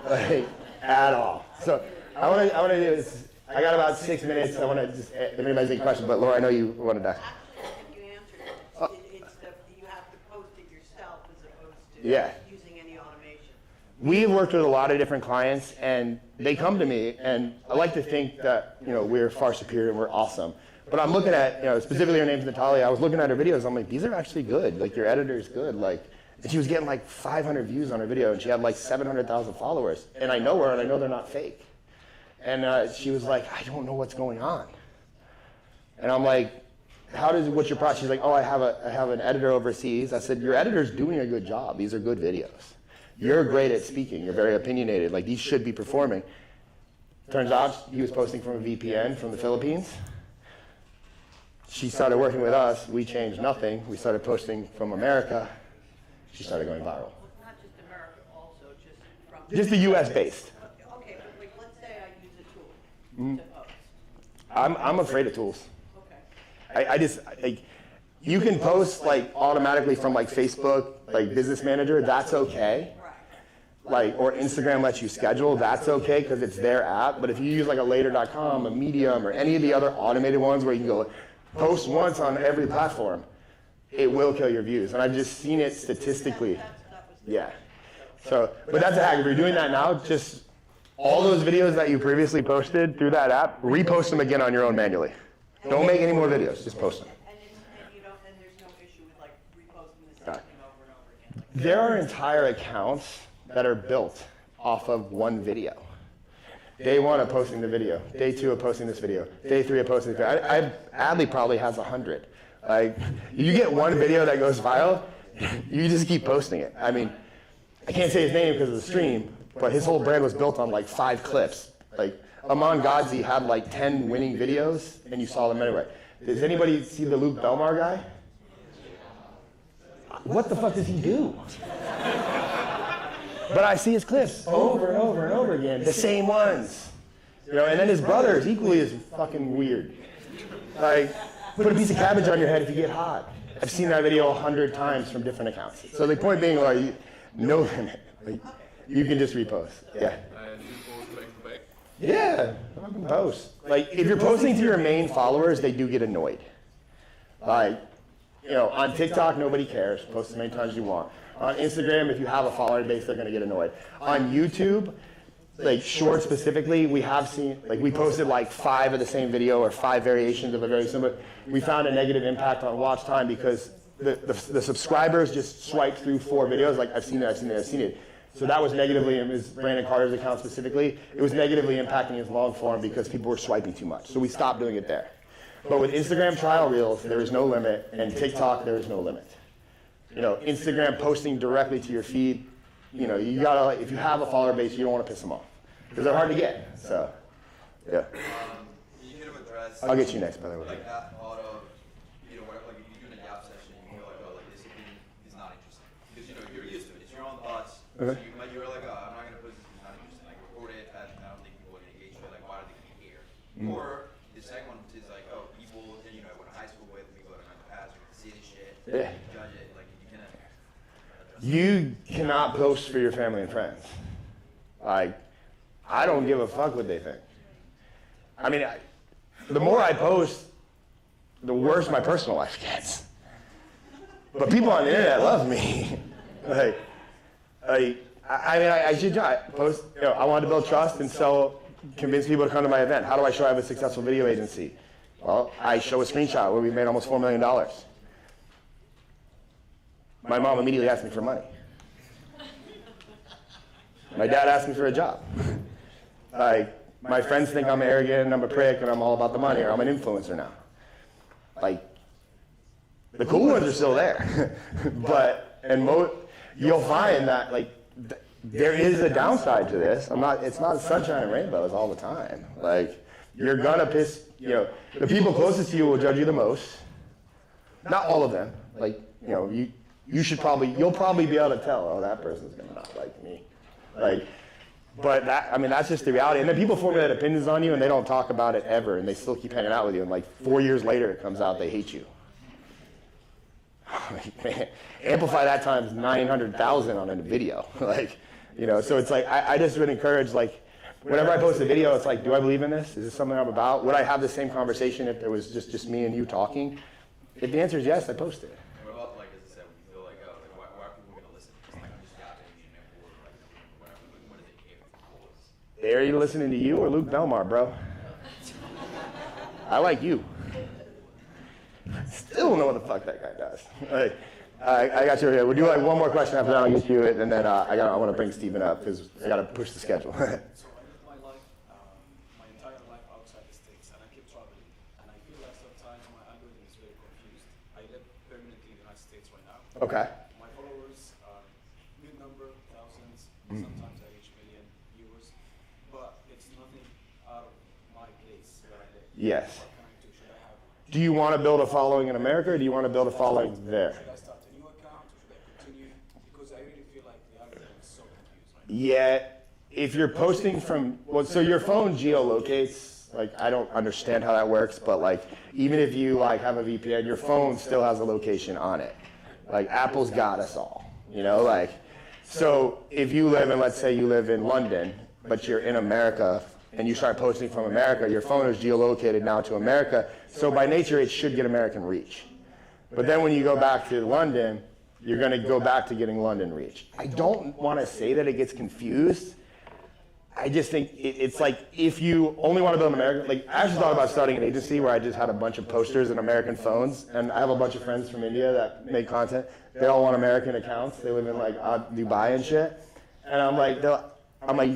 Like, at all. So, I want to do this. I got about 6 minutes. I want to just, if anybody's any questions, but Laura, I know you wanted to. Actually, I think you answered it. It's that you have to post it yourself as opposed to using any automation. We've worked with a lot of different clients, and they come to me, and I like to think that, you know, we're far superior and we're awesome. But I'm looking at, you know, specifically her name's Natalia. I was looking at her videos. I'm like, these are actually good. Like, your editor's good. Like, and she was getting like 500 views on her video, and she had like 700,000 followers. And I know her, and I know they're not fake. And she was like, I don't know what's going on. And I'm like, what's your process? She's like, oh, I have an editor overseas. I said, your editor's doing a good job. These are good videos. You're great at speaking. You're very opinionated. Like, these should be performing. Turns out he was posting from a VPN from the Philippines. She started working with us. We changed nothing. We started posting from America. She started going viral. Not just America, also just from... Just the US based. Okay, but like, let's say I use a tool to post. I'm afraid of tools. Okay. I just, like, you can post like automatically from like Facebook, like Business Manager, that's okay. Right. Like, or Instagram lets you schedule, that's okay because it's their app. But if you use like a later.com, a Medium, or any of the other automated ones where you can go post once on every platform, it will kill your views. And I've just seen it statistically. Yeah. So, but that's a hack. If you're doing that now, just all those videos that you previously posted through that app, repost them again on your own manually. Don't make any more videos, just post them. And there's no issue with like reposting the same thing over and over again. There are entire accounts that are built off of one video. Day 1 of posting the video. Day 2 of posting this video. Day 3 of posting this video. Adley probably has 100. Like, you get one video that goes viral, you just keep posting it. I mean, I can't say his name because of the stream, but his whole brand was built on like 5 clips. Like, Aman Ghazi had like 10 winning videos, and you saw them anyway. Does anybody see the Luke Belmar guy? What the fuck does he do? But I see his clips over and over and over again, the same ones. You know, and then his brother is equally as fucking weird. Like, put a piece of cabbage on your head if you get hot. I've seen that video 100 times from different accounts. So the point being, like, no limit. Like, you can just repost. Yeah. And you post back to back? Yeah, fucking post. Like, if you're posting to your main followers, they do get annoyed. Like, you know, on TikTok, nobody cares. Post as many times as you want. On Instagram, if you have a follower base, they're going to get annoyed. On YouTube, like short specifically, we have seen, like we posted like 5 of the same video or 5 variations of a very similar. We found a negative impact on watch time because the subscribers just swiped through 4 videos like I've seen it. So that was negatively, it was Brandon Carter's account specifically, it was negatively impacting his long form because people were swiping too much. So we stopped doing it there. But with Instagram trial reels, there is no limit, and TikTok, there is no limit. You know, Instagram posting directly to your feed, you know, you gotta, like, if you have a follower base, you don't want to piss them off because they're hard to get. So, yeah. You could have addressed. I'll get you next, by the way. Like that thought of, you know, like you do in a gap session, you feel like, oh, like this opinion is not interesting because you know you're used to it. It's your own thoughts. Okay. So you were like, oh, I'm not gonna put this. It's not interesting. Like record it. I don't think people are gonna engage with it. Like why do they care? Or the second one is like, oh, people, you know, I went to high school with people that are in the past, you can see this shit. Yeah. You can judge it. Like you cannot. You cannot post for your family and friends. Like, I don't give a fuck what they think. I mean, the more I post, the worse my personal life gets. But people on the internet love me. I should post, you know, I want to build trust and convince people to come to my event. How do I show I have a successful video agency? Well, I show a screenshot where we made almost $4 million. My mom immediately asked me for money. My dad asked me for a job. Like, my friends think I'm arrogant and I'm a prick and I'm all about the money, or I'm an influencer now. Like, the cool ones are still there. But, you'll find that, like, there is a downside to this. It's not sunshine and rainbows all the time. Like, you're gonna piss, the people closest to you will judge you the most. Not all of them. Like, you'll probably be able to tell, oh, that person's gonna not like me. Like, but that's just the reality. And then people formulate opinions on you and they don't talk about it ever and they still keep hanging out with you. And like 4 years later, it comes out they hate you. Like, man, amplify that times 900,000 on a video. Like, so it's like, I just would encourage, like, whenever I post a video, it's like, do I believe in this? Is this something I'm about? Would I have the same conversation if there was just me and you talking? If the answer is yes, I post it. What about, like, as I said, when you feel like, oh, like, why are people going to listen? It's like, I'm just yapping and they're bored, like, whatever. Like, what do they care if it's Are you listening to you or Luke Belmar, bro? I like you. Still don't know what the fuck that guy does. Like, I got you over here. We'll do like one more question after that. I'll get to it, and then I want to bring Steven up because I got to push the schedule. So I live my life, my entire life outside the States, and I keep traveling. And I feel like sometimes my algorithm is very confused. I live permanently in the United States right now. Okay. My followers are good number, thousands. Sometimes I reach million viewers, but it's nothing out of my place where I live. Yes. What can I do? Should I have? Do you want to build a following in America, or do you want to build a following there? Should I start a new account, or should I continue? Because I really feel like the algorithm is so confused right now. Yeah. If you're posting from, so your phone geolocates. Like, I don't understand how that works, but like, even if you like have a VPN, your phone still has a location on it. Like, Apple's got us all, like, so if you live in, let's say you live in London, but you're in America, and you start posting from America, your phone is geolocated now to America, so by nature it should get American reach. But then when you go back to London, you're gonna go back to getting London reach. I don't wanna say that it gets confused. I just think it's like, if you only wanna build an American, like, I actually thought about starting an agency where I just had a bunch of posters and American phones, and I have a bunch of friends from India that make content. They all want American accounts. They live in like Dubai and shit. And I'm like,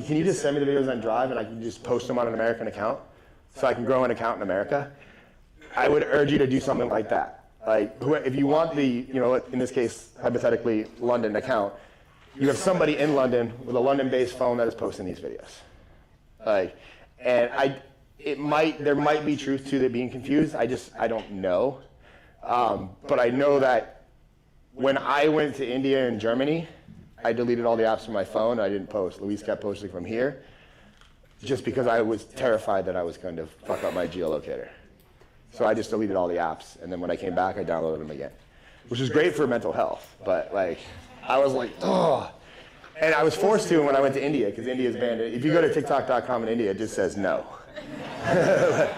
can you just send me the videos on Drive and I can just post them on an American account so I can grow an account in America? I would urge you to do something like that. Like, if you want the, in this case, hypothetically, London account, you have somebody in London with a London-based phone that is posting these videos. Like, and there might be truth to it being confused. I don't know. But I know that when I went to India and Germany, I deleted all the apps from my phone. I didn't post. Luis kept posting from here, just because I was terrified that I was going to fuck up my geolocator. So I just deleted all the apps, and then when I came back, I downloaded them again, which is great for mental health. But like, I was like, oh. And I was forced to when I went to India, because India's banned it. If you go to TikTok.com in India, it just says no. And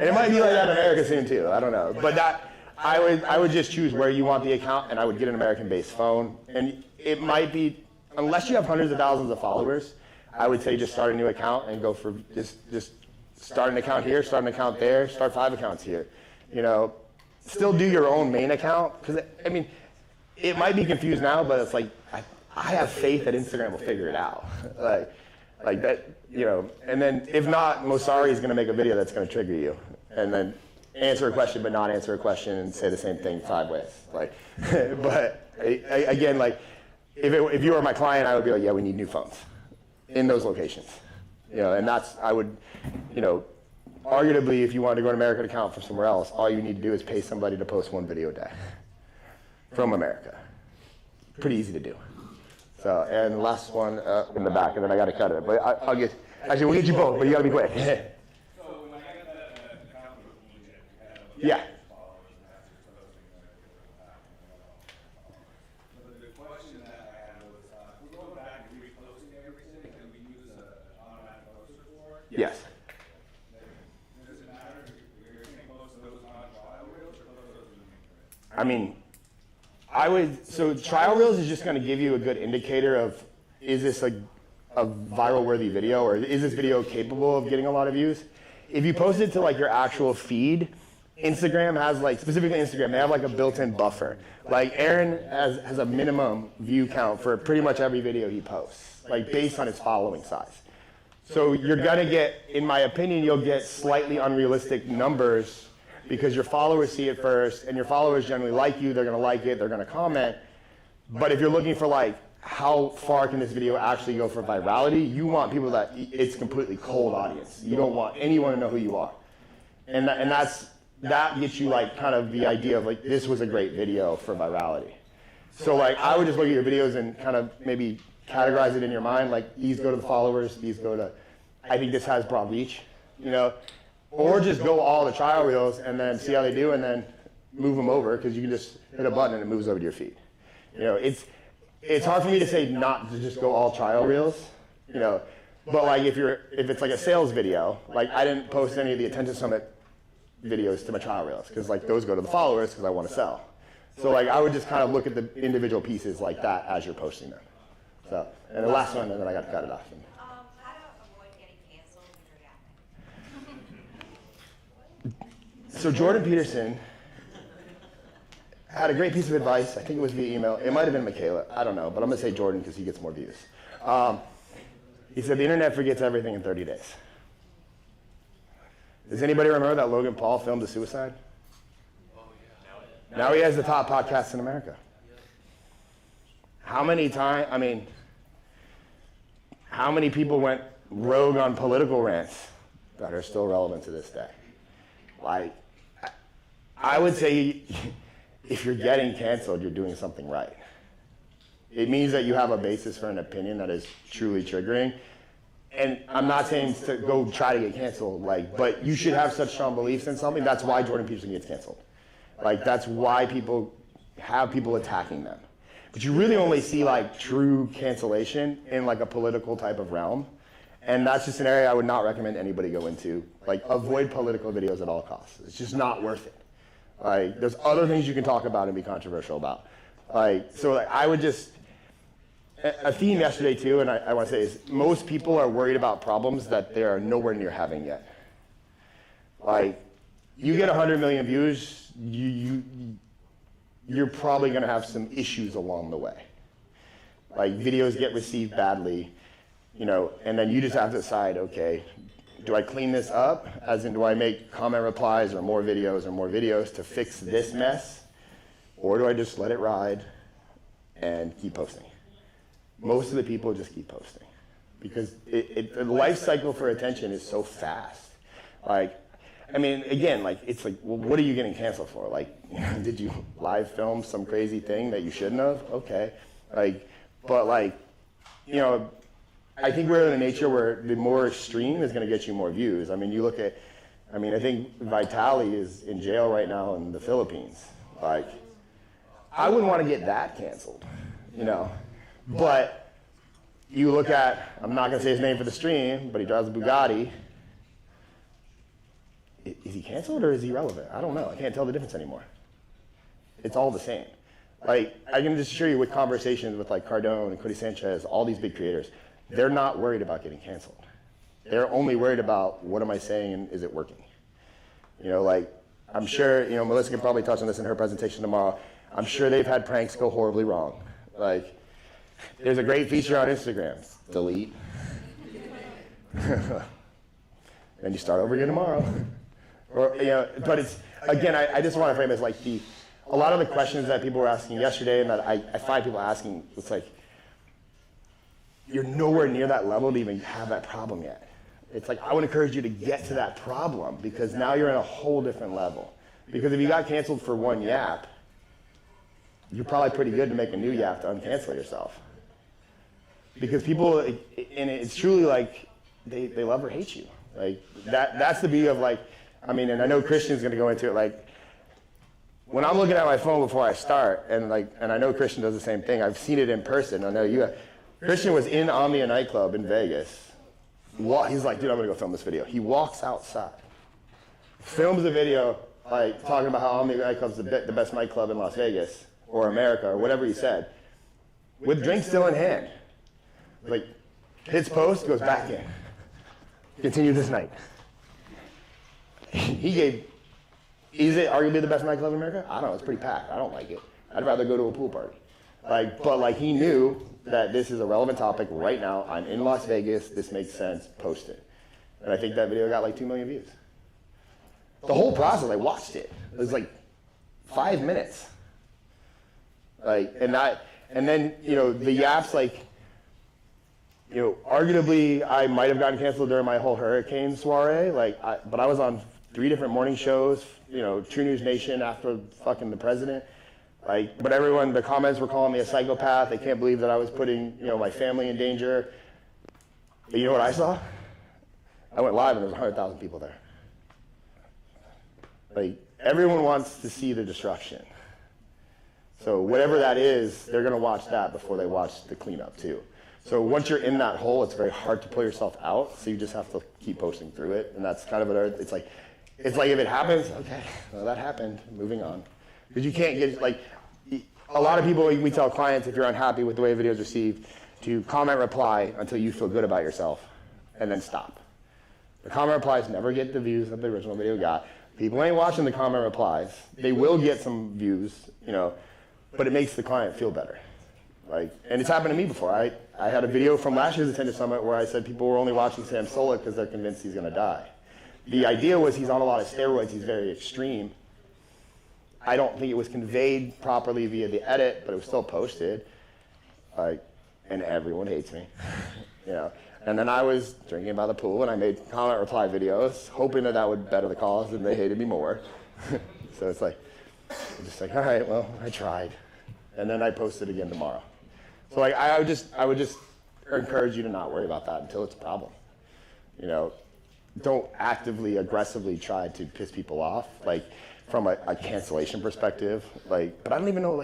it might be like that in America soon too. I don't know. But I would just choose where you want the account, and I would get an American-based phone. And it might be, unless you have hundreds of thousands of followers, I would say just start a new account and go for just start an account here, start an account there, start 5 accounts here. Still do your own main account, because I mean, it might be confused now, but it's like, I have faith that Instagram will figure it out. like that, and then if not, Mosari is going to make a video that's going to trigger you, and then answer a question but not answer a question and say the same thing 5 ways. Like, but again, like, if you were my client, I would be like, yeah, we need new phones in those locations. And I would, arguably, if you wanted to go to an American account from somewhere else, all you need to do is pay somebody to post 1 video a day from America. Pretty easy to do. So, and last one in the back, and then I got to cut it. But I'll get, actually, we'll get you both, but you got to be quick. So when I got that account with ManyChat, Yeah. The question that I had was, we're going back and reposting everything, and we use an automatic poster for it. Yes. Does it matter if we're going to post those on trial reels or post those in the main thread? I mean, so trial reels is just going to give you a good indicator of, is this a viral worthy video, or is this video capable of getting a lot of views? If you post it to like your actual feed, Instagram has, like, specifically Instagram, they have like a built-in buffer. Like, Aaron has a minimum view count for pretty much every video he posts, like based on his following size. So you're gonna get, in my opinion, you'll get slightly unrealistic numbers because your followers see it first, and your followers generally like you, they're gonna like it, they're gonna comment. But if you're looking for like, how far can this video actually go for virality, you want people that it's completely cold audience. You don't want anyone to know who you are. And that gets you like kind of the idea of like, this was a great video for virality. So like, I would just look at your videos and kind of maybe categorize it in your mind, like these go to the followers, these go to, I think this has broad reach, you know, or just go all the trial reels and then see how they do and then move them over, because you can just hit a button and it moves over to your feed. You know, it's hard for me to say not to just go all trial reels, you know, but like if it's like a sales video, like I didn't post any of the Attention Summit videos to my trial reels, because like those go to the followers because I want to sell. So like I would just kind of look at the individual pieces like that as you're posting them. So, and the last one, and then I got to cut it off. How to avoid getting canceled when you're yapping? So Jordan Peterson had a great piece of advice. I think it was via email. It might have been Michaela. I don't know, but I'm going to say Jordan because he gets more views. He said, the internet forgets everything in 30 days. Does anybody remember that Logan Paul filmed a suicide? Now he has the top podcast in America. How many people went rogue on political rants that are still relevant to this day? Like, I would say if you're getting canceled, you're doing something right. It means that you have a basis for an opinion that is truly triggering. And I'm not saying to go try to get canceled, like, but you should have such strong beliefs in something. That's why Jordan Peterson gets canceled. Like, that's why people have people attacking them. But you really only see like true cancellation in like a political type of realm. And that's just an area I would not recommend anybody go into. Like, avoid political videos at all costs. It's just not worth it. Like, there's other things you can talk about and be controversial about. Like, so like, I would just, a theme yesterday too, and I want to say is, most people are worried about problems that they are nowhere near having yet. Like, you get 100 million views, you're probably going to have some issues along the way. Like, videos get received badly, you know, and then you just have to decide, okay, do I clean this up? As in, do I make comment replies or more videos to fix this mess? Or do I just let it ride and keep posting? Most of the people just keep posting because the life cycle for attention is so fast. Like, I mean, again, like, it's like, well, what are you getting canceled for? Like, did you live film some crazy thing that you shouldn't have? Okay. Like, but like, you know, I think we're in a nature where the more extreme is going to get you more views. I mean, you look at, I think Vitali is in jail right now in the Philippines. Like, I wouldn't want to get that canceled, you know. But you look at, I'm not going to say his name for the stream, but he drives a Bugatti. Is he canceled or is he relevant? I don't know. I can't tell the difference anymore. It's all the same. Like, I can just assure you with conversations with like Cardone and Cody Sanchez, all these big creators, they're not worried about getting canceled. They're only worried about, what am I saying and is it working? You know, like, I'm sure, you know, Melissa can probably touch on this in her presentation tomorrow. I'm sure they've had pranks go horribly wrong. Like, there's a great feature on Instagram, delete. Then you start over again tomorrow. Or, you know, but it's, again, I just want to frame it as like a lot of the questions that people were asking yesterday and that I find people asking, it's like, you're nowhere near that level to even have that problem yet. It's like, I would encourage you to get to that problem because now you're in a whole different level. Because if you got canceled for one yap, you're probably pretty good to make a new yap to uncancel yourself. Because people, and it's truly like, they love or hate you. Like, that's the beauty of like, I mean, and I know Christian's gonna go into it, like, when I'm looking at my phone before I start, and I know Christian does the same thing, I've seen it in person, I know you have. Christian was in Omnia nightclub in Vegas. He's like, dude, I'm gonna go film this video. He walks outside, films a video, like, talking about how Omnia nightclub's the best nightclub in Las Vegas, or America, or whatever he said, with drinks still in hand. Like, hits post, goes back in. Continue this night. Is it arguably the best nightclub in America? I don't know, it's pretty packed. I don't like it. I'd rather go to a pool party. But he knew that this is a relevant topic right now. I'm in Las Vegas. This makes sense. Post it. And I think that video got like 2 million views. The whole process, I watched it. It was like 5 minutes. And then, the yaps, arguably I might have gotten canceled during my whole hurricane soiree, but I was on 3 different morning shows, True News Nation after fucking the president. But the comments were calling me a psychopath. They can't believe that I was putting, my family in danger. But you know what I saw? I went live and there was 100,000 people there. Everyone wants to see the destruction. So whatever that is, they're gonna watch that before they watch the cleanup too. So once you're in that hole, it's very hard to pull yourself out. So you just have to keep posting through it. And that's kind of it's like if it happens, okay, well that happened, moving on. Because you can't get, a lot of people, we tell clients if you're unhappy with the way a video is received, to comment reply until you feel good about yourself, and then stop. The comment replies never get the views that the original video got. People ain't watching the comment replies. They will get some views, but it makes the client feel better. And it's happened to me before. I had a video from last year's Attendance Summit where I said people were only watching Sam Solik because they're convinced he's gonna die. The idea was he's on a lot of steroids, he's very extreme. I don't think it was conveyed properly via the edit, but it was still posted. And everyone hates me, And then I was drinking by the pool and I made comment reply videos, hoping that would better the cause, and they hated me more. So it's I'm just all right, well, I tried. And then I posted again tomorrow. So I would just encourage you to not worry about that until it's a problem. Don't actively, aggressively try to piss people off, from a cancellation perspective. But I don't even know,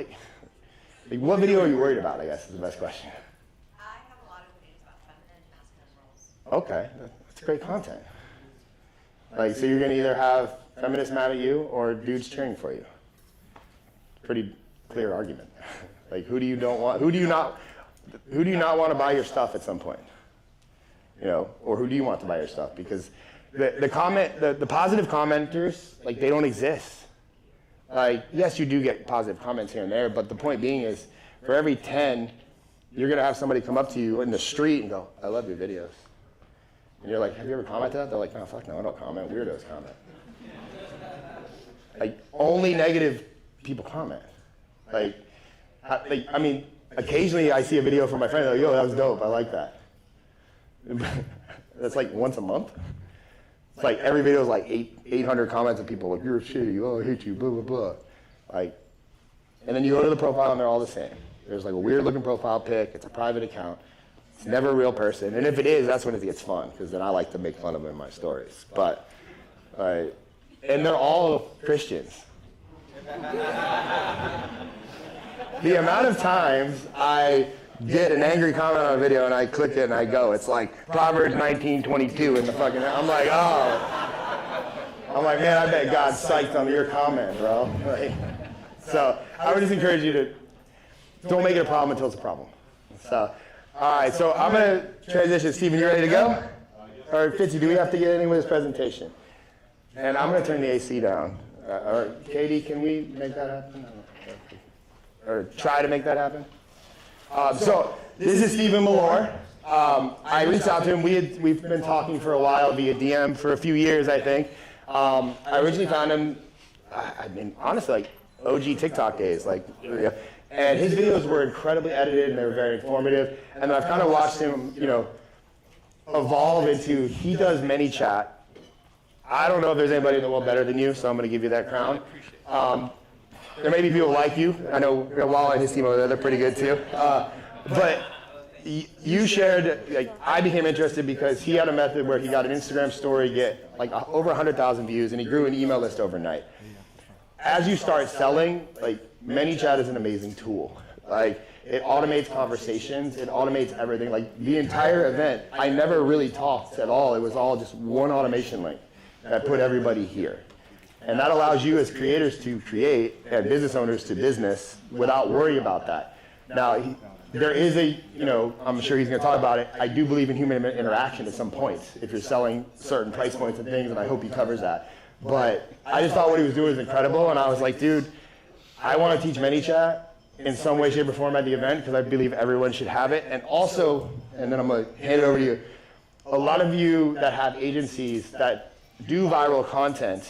what video are you worried about, I guess, is the best question. I have a lot of videos about feminine and masculine roles. Okay, that's great content. So you're gonna either have feminists mad at you or dudes cheering for you. Pretty clear argument. Who do you not want to buy your stuff at some point? Or who do you want to buy your stuff? Because the positive commenters, they don't exist. Yes, you do get positive comments here and there, but the point being is, for every 10, you're gonna have somebody come up to you in the street and go, I love your videos. And you're like, have you ever commented that? They're like, no, fuck no, I don't comment. Weirdos comment. Only negative people comment. Occasionally I see a video from my friend, yo, that was dope, I like that. That's once a month. It's every video is 800 comments of people you're shitty, oh I hate you, blah blah blah. And then you go to the profile and they're all the same. There's a weird looking profile pic, it's a private account, it's never a real person, and if it is, that's when it gets fun, because then I like to make fun of them in my stories. But and they're all Christians. The amount of times I get an angry comment on a video and I click it and I go, it's Proverbs 19:22 in the fucking, I'm like, man, I bet God's psyched on your comment, bro. So I would just encourage you to don't make it a problem until it's a problem. So, all right, so I'm gonna transition. Steven, you ready to go? Or Fitzy, do we have to get anything with this presentation? And I'm gonna turn the AC down. Or Katie, can we make that happen? Or try to make that happen? So this is Stephen Malore. I reached out to him. We've been talking for a while via DM for a few years, I think. I originally found him, honestly, OG TikTok days, and his videos were incredibly edited and they were very informative. And I've kind of watched him, evolve into, he does ManyChat. I don't know if there's anybody in the world better than you, so I'm going to give you that crown. There may be people like you. I know Walla and his team over there, they're pretty good too. But you shared, I became interested because he had a method where he got an Instagram story, get over 100,000 views, and he grew an email list overnight. As you start selling, ManyChat is an amazing tool. It automates conversations, it automates everything. The entire event, I never really talked at all. It was all just one automation link that put everybody here. And that allows you as creators to create and business owners to business without worry about that. Now, there is I'm sure he's going to talk about it. I do believe in human interaction at some points if you're selling certain price points and things, and I hope he covers that. But I just thought what he was doing was incredible, and I was like, dude, I want to teach ManyChat, in some way, shape, or form at the event, because I believe everyone should have it. And also, and then I'm going to hand it over to you, a lot of you that have agencies that do viral content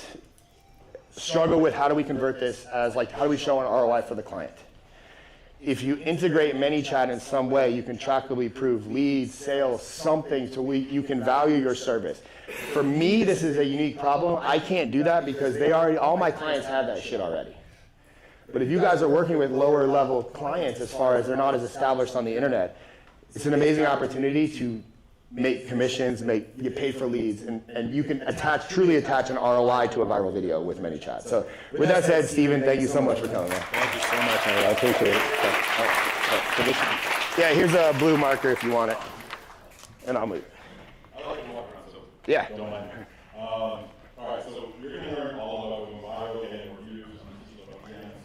struggle with how do we convert this as like, how do we show an ROI for the client? If you integrate ManyChat in some way, you can trackably prove leads, sales, something so you can value your service. For me, this is a unique problem. I can't do that because all my clients have that shit already. But if you guys are working with lower level clients as far as they're not as established on the internet, it's an amazing opportunity to make commissions, get paid for leads, and you can truly attach an ROI to a viral video with ManyChat. So with that said, Steven, thank you so much for coming, man. Thank you so much, man. I appreciate it. Yeah, here's a blue marker if you want it. And I'll move. I like to walk around, so Yeah. don't mind. All right, so you're going to learn all about going viral, getting reviews, and DMs.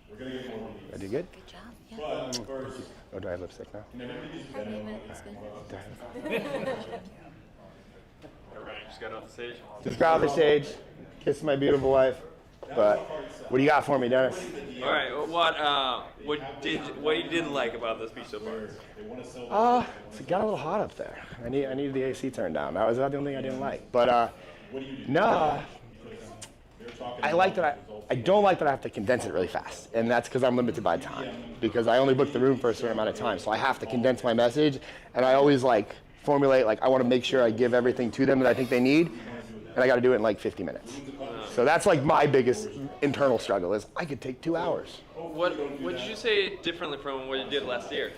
We're going to get more I reviews. do good? Good job. Yeah. But first, Oh, do I have lipstick now? everybody's Hi, been David. It's good. Everybody just got off the stage. Just got off the stage, kissed my beautiful wife. But what do you got for me, Dennis? All right. What you didn't like about the speech so far? It got a little hot up there. I needed the AC turned down. That was the only thing I didn't like. But no, I like that. I don't like that I have to condense it really fast, and that's because I'm limited by time. Because I only book the room for a certain amount of time, so I have to condense my message. And I always formulate I want to make sure I give everything to them that I think they need, and I got to do it in 50 minutes. So that's my biggest internal struggle is I could take 2 hours. What did you say differently from what you did last year?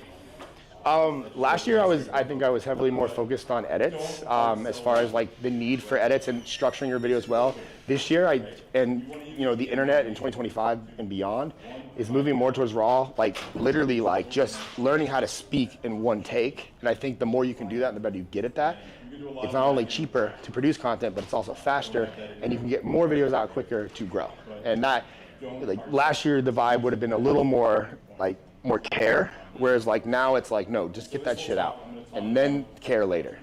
Last year I think I was heavily more focused on edits, as far as the need for edits and structuring your videos well. This year the internet in 2025 and beyond is moving more towards raw, literally just learning how to speak in one take. And I think the more you can do that, the better you get at that. It's not only cheaper to produce content, but it's also faster, and you can get more videos out quicker to grow. And that, last year the vibe would have been a little more more care, whereas now it's no, just get that shit out, and then care later.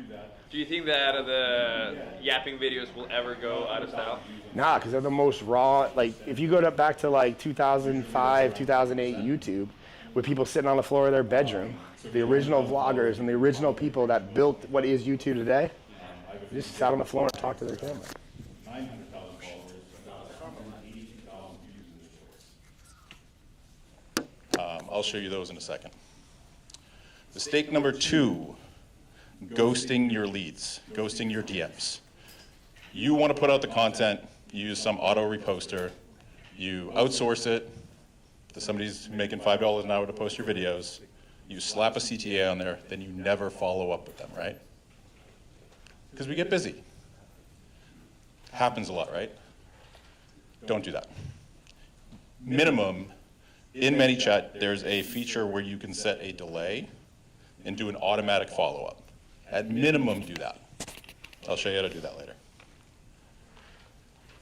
Do you think that the yapping videos will ever go out of style? Nah, because they're the most raw. If you go back to 2005, 2008 YouTube, with people sitting on the floor of their bedroom, the original vloggers and the original people that built what is YouTube today, they just sat on the floor and talked to their camera. 900,000 followers, 82,000 views in the shorts. I'll show you those in a second. Mistake number 2, ghosting your leads, ghosting your DMs. You want to put out the content, you use some auto reposter, you outsource it to somebody's making $5 an hour to post your videos, you slap a CTA on there, then you never follow up with them, right? Because we get busy. Happens a lot, right? Don't do that. Minimum, in ManyChat, there's a feature where you can set a delay and do an automatic follow-up. At minimum, do that. I'll show you how to do that later.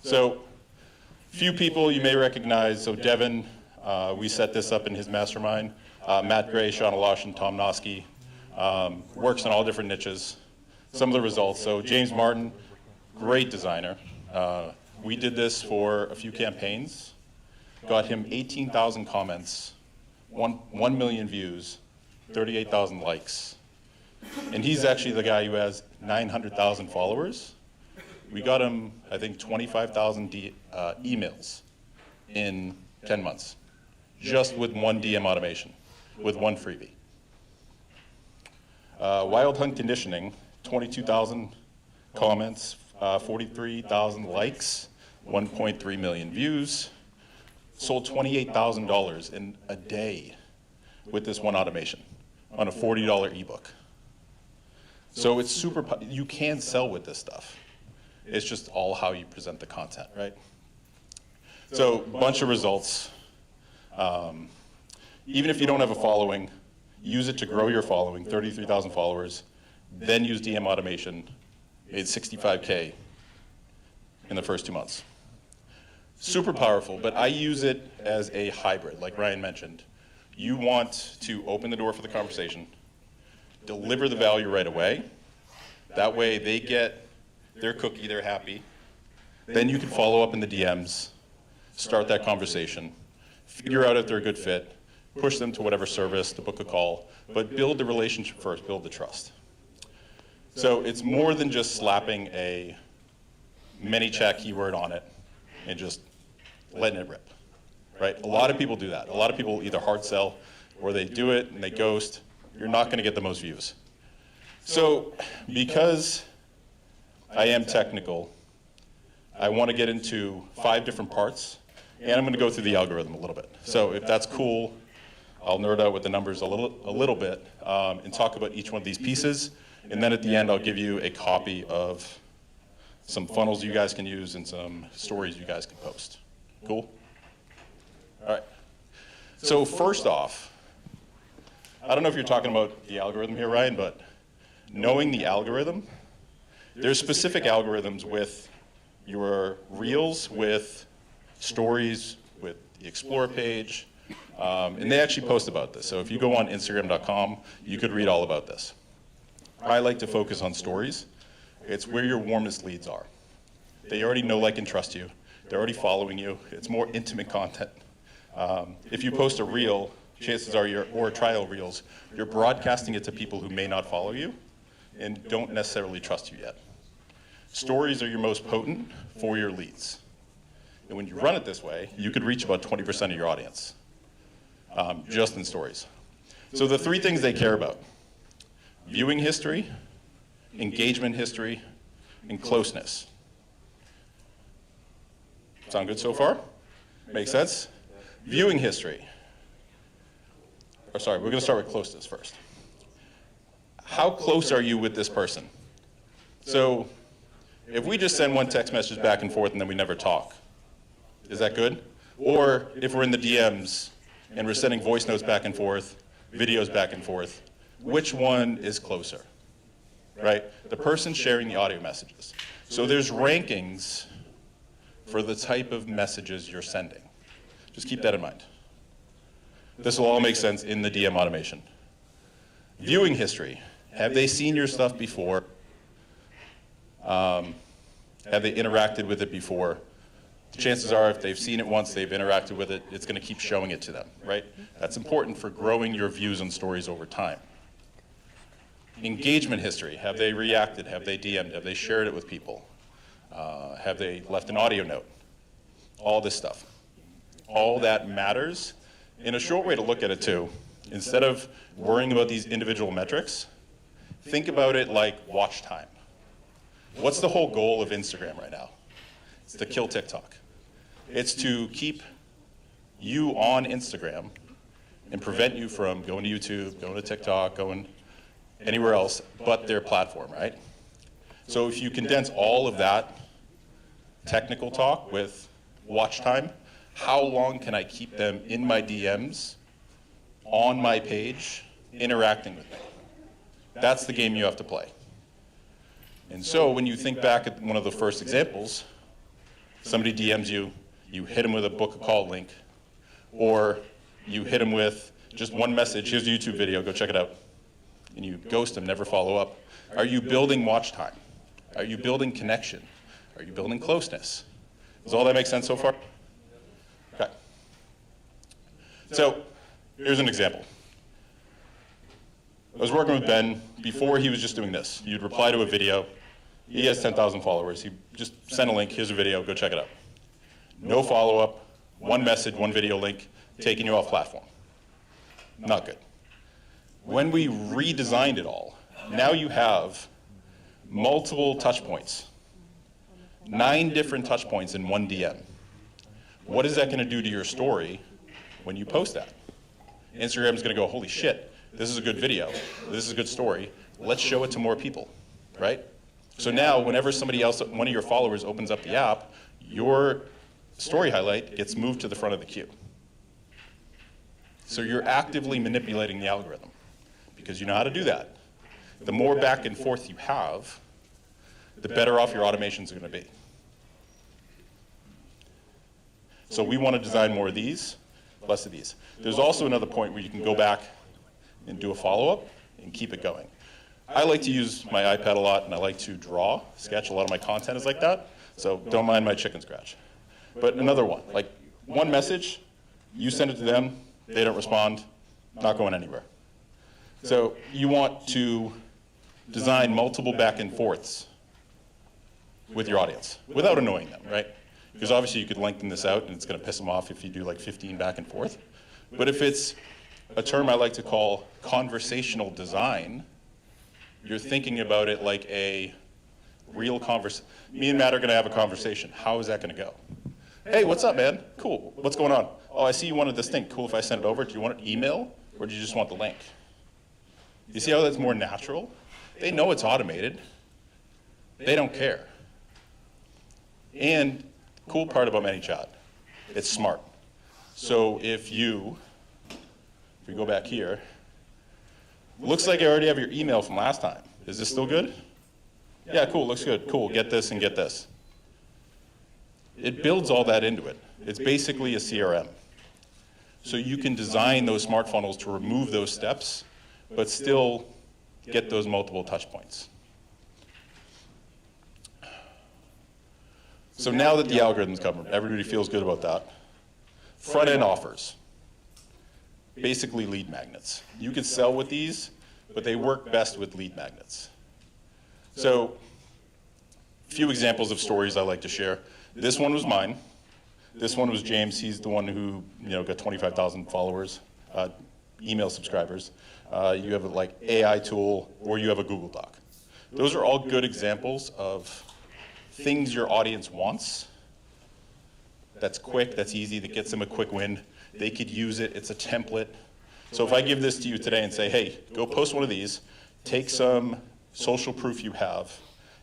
So, few people you may recognize. So Devin, we set this up in his mastermind. Matt Gray, Shauna Losh, and Tom Noski works in all different niches. Some of the results. So James Martin, great designer. We did this for a few campaigns. Got him 18,000 comments, 1 million views, 38,000 likes. And he's actually the guy who has 900,000 followers. We got him, I think, 25,000 emails in 10 months, just with one DM automation, with one freebie. Wild Hunt Conditioning, 22,000 comments, 43,000 likes, 1.3 million views, sold $28,000 in a day with this one automation on a $40 ebook. So it's super, you can sell with this stuff. It's just all how you present the content, right? So bunch of results. Even if you don't have a following, use it to grow your following, 33,000 followers, then use DM automation, made 65K in the first 2 months. Super powerful, but I use it as a hybrid, like Ryan mentioned. You want to open the door for the conversation, deliver the value right away. That way they get their cookie, they're happy. Then you can follow up in the DMs, start that conversation, figure out if they're a good fit, push them to whatever service to book a call, but build the relationship first, build the trust. So it's more than just slapping a ManyChat keyword on it and just letting it rip, right? A lot of people do that. A lot of people either hard sell or they do it and they ghost. You're not going to get the most views. So because I am technical, I want to get into 5 different parts, and I'm going to go through the algorithm a little bit. So if that's cool, I'll nerd out with the numbers a little bit and talk about each one of these pieces. And then at the end, I'll give you a copy of some funnels you guys can use and some stories you guys can post. Cool? All right. So first off, I don't know if you're talking about the algorithm here, Ryan, but knowing the algorithm, there's specific algorithms with your reels, with stories, with the Explore page, and they actually post about this. So if you go on Instagram.com, you could read all about this. I like to focus on stories. It's where your warmest leads are. They already know, like, and trust you. They're already following you. It's more intimate content. If you post a reel, chances are or trial reels, you're broadcasting it to people who may not follow you and don't necessarily trust you yet. Stories are your most potent for your leads. And when you run it this way, you could reach about 20% of your audience, just in stories. So the 3 things they care about: viewing history, engagement history, and closeness. Sound good so far? Make sense? Viewing history. Or sorry, we're going to start with closeness first. How close are you with this person? So if we just send one text message back and forth and then we never talk, is that good? Or if we're in the DMs and we're sending voice notes back and forth, videos back and forth, which one is closer, right? The person sharing the audio messages. So there's rankings for the type of messages you're sending. Just keep that in mind. This will all make sense in the DM automation. Viewing history. Have they seen your stuff before? Have they interacted with it before? The chances are if they've seen it once, they've interacted with it, it's going to keep showing it to them, right? That's important for growing your views and stories over time. Engagement history. Have they reacted? Have they DM'd? Have they shared it with people? Have they left an audio note? All this stuff. All that matters. And a short way to look at it too, instead of worrying about these individual metrics, think about it like watch time. What's the whole goal of Instagram right now? It's to kill TikTok. It's to keep you on Instagram and prevent you from going to YouTube, going to TikTok, going anywhere else but their platform, right? So if you condense all of that technical talk with watch time, how long can I keep them in my DMs, on my page, interacting with me? That's the game you have to play. And so when you think back at one of the first examples, somebody DMs you, you hit them with a book a call link, or you hit them with just one message, here's a YouTube video, go check it out. And you ghost them, never follow up. Are you building watch time? Are you building connection? Are you building closeness? Does all that make sense so far? Okay. So here's an example. I was working with Ben before he was just doing this. You'd reply to a video. He has 10,000 followers. He just sent a link, here's a video, go check it out. No follow-up, one message, one video link, taking you off platform. Not good. When we redesigned it all, now you have multiple touch points. 9 different touch points in one DM. What is that going to do to your story when you post that? Instagram is going to go, holy shit, this is a good video, this is a good story, let's show it to more people, right? So now whenever somebody else, one of your followers opens up the app, your story highlight gets moved to the front of the queue. So you're actively manipulating the algorithm because you know how to do that. The more back and forth you have, the better off your automations are going to be. So we want to design more of these, less of these. There's also another point where you can go back and do a follow-up and keep it going. I like to use my iPad a lot, and I like to draw, sketch. A lot of my content is like that, so don't mind my chicken scratch. But another one, like one message, you send it to them, they don't respond, not going anywhere. So you want to design multiple back and forths with your audience without annoying them, right? Because obviously you could lengthen this out and it's going to piss them off if you do like 15 back and forth. But if it's a term I like to call conversational design, you're thinking about it like a real conversation. Me and Matt are going to have a conversation. How is that going to go? Hey, what's up, man? Cool. What's going on? Oh, I see you wanted this thing. Cool if I send it over. Do you want it email or do you just want the link? You see how that's more natural? They know it's automated. They don't care. And cool part about ManyChat, it's smart. So if we go back here, looks like I already have your email from last time. Is this still good? Yeah, cool, looks good. Cool, get this and get this. It builds all that into it. It's basically a CRM. So you can design those smart funnels to remove those steps, but still get those multiple touch points. So now that the algorithm's covered, everybody feels good about that. Front-end offers. Basically lead magnets. You can sell with these, but they work best with lead magnets. So, a few examples of stories I like to share. This one was mine. This one was James. He's the one who got 25,000 followers, email subscribers. You have a like AI tool, or you have a Google Doc. Those are all good examples of things your audience wants. That's quick, that's easy, that gets them a quick win. They could use it, it's a template. So if I give this to you today and say, hey, go post one of these, take some social proof you have,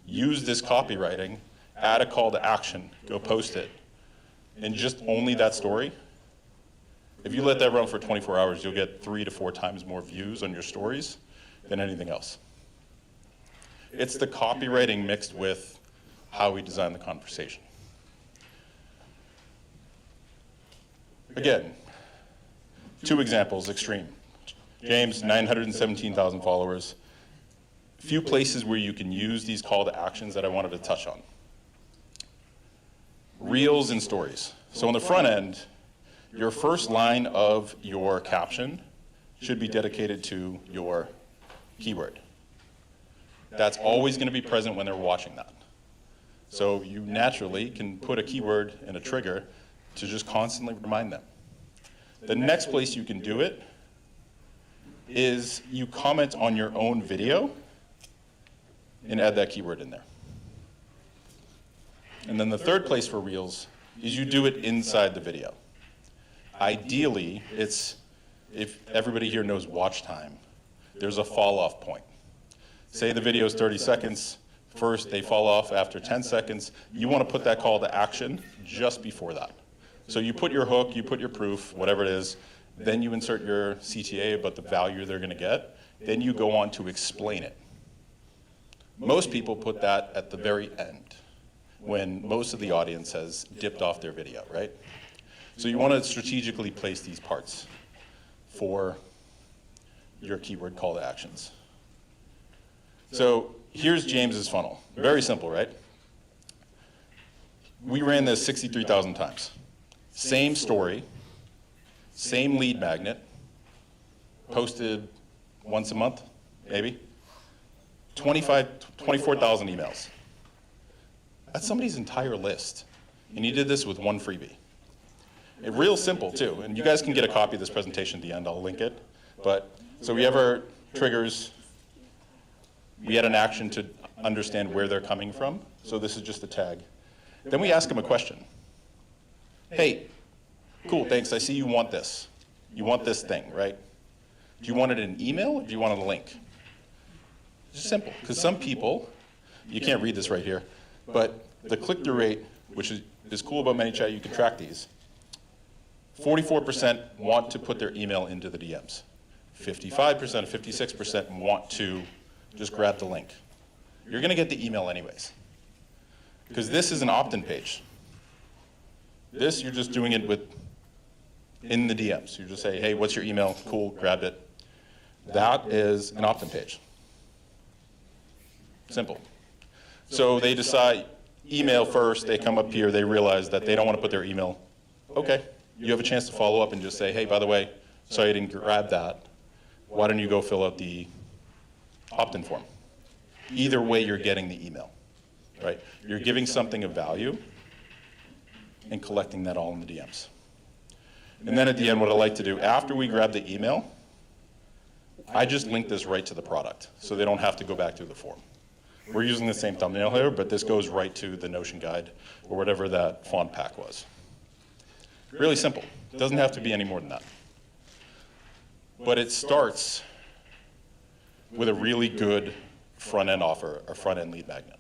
use this copywriting, add a call to action, go post it, and just only that story, if you let that run for 24 hours, you'll get 3 to 4 times more views on your stories than anything else. It's the copywriting mixed with how we design the conversation. Again, 2 examples, extreme. James, 917,000 followers. Few places where you can use these call to actions that I wanted to touch on. Reels and stories. So on the front end, your first line of your caption should be dedicated to your keyword. That's always going to be present when they're watching that. So you naturally can put a keyword and a trigger to just constantly remind them. The next place you can do it is you comment on your own video and add that keyword in there. And then the third place for Reels is you do it inside the video. Ideally, it's, if everybody here knows watch time, there's a fall off point. Say the video is 30 seconds, first they fall off after 10 seconds, you want to put that call to action just before that. So you put your hook, you put your proof, whatever it is, then you insert your CTA about the value they're going to get, then you go on to explain it. Most people put that at the very end, when most of the audience has dipped off their video, right? So you want to strategically place these parts for your keyword call to actions. So here's James's funnel. Very simple, right? We ran this 63,000 times. Same story, same lead magnet, posted once a month, maybe. 24,000 emails. That's somebody's entire list. And you did this with one freebie. It's real simple too, and you guys can get a copy of this presentation at the end, I'll link it. But, so we have our triggers, we had an action to understand where they're coming from, so this is just a tag. Then we ask them a question. Hey, cool, thanks, I see you want this. You want this thing, right? Do you want it in an email, or do you want it in a link? It's just simple, because some people, you can't read this right here, but the click-through rate, which is cool about ManyChat, you can track these. 44% want to put their email into the DMs. 55%, 56% want to just grab the link. You're going to get the email anyways, because this is an opt-in page. This, you're just doing it in the DMs. You just say, hey, what's your email? Cool, grabbed it. That is an opt-in page. Simple. So they decide email first, they come up here, they realize that they don't want to put their email. Okay, you have a chance to follow up and just say, hey, by the way, sorry I didn't grab that. Why don't you go fill out the opt-in form? Either way, you're getting the email, right? You're giving something of value and collecting that all in the DMs. And then at the end, what I like to do, after we grab the email, I just link this right to the product, so they don't have to go back through the form. We're using the same thumbnail here, but this goes right to the Notion guide or whatever that font pack was. Really simple. It doesn't have to be any more than that. But it starts with a really good front-end offer or front-end lead magnet.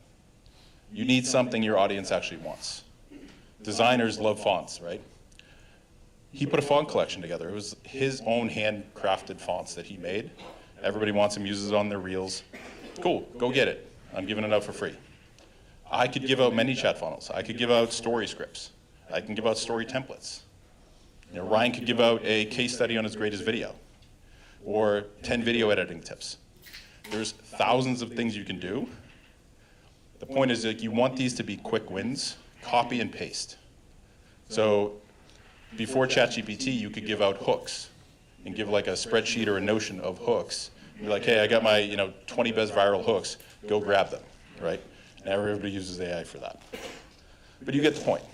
You need something your audience actually wants. Designers love fonts, right? He put a font collection together. It was his own handcrafted fonts that he made. Everybody wants him, uses it on their reels. Cool, go get it. I'm giving it out for free. I could give out ManyChat funnels. I could give out story scripts. I can give out story templates. You know, Ryan could give out a case study on his greatest video or 10 video editing tips. There's thousands of things you can do. The point is that you want these to be quick wins, copy and paste. So before ChatGPT, you could give out hooks and give like a spreadsheet or a Notion of hooks. You're like, hey, I got my 20 best viral hooks, go grab them, right? And everybody uses AI for that. But you get the point.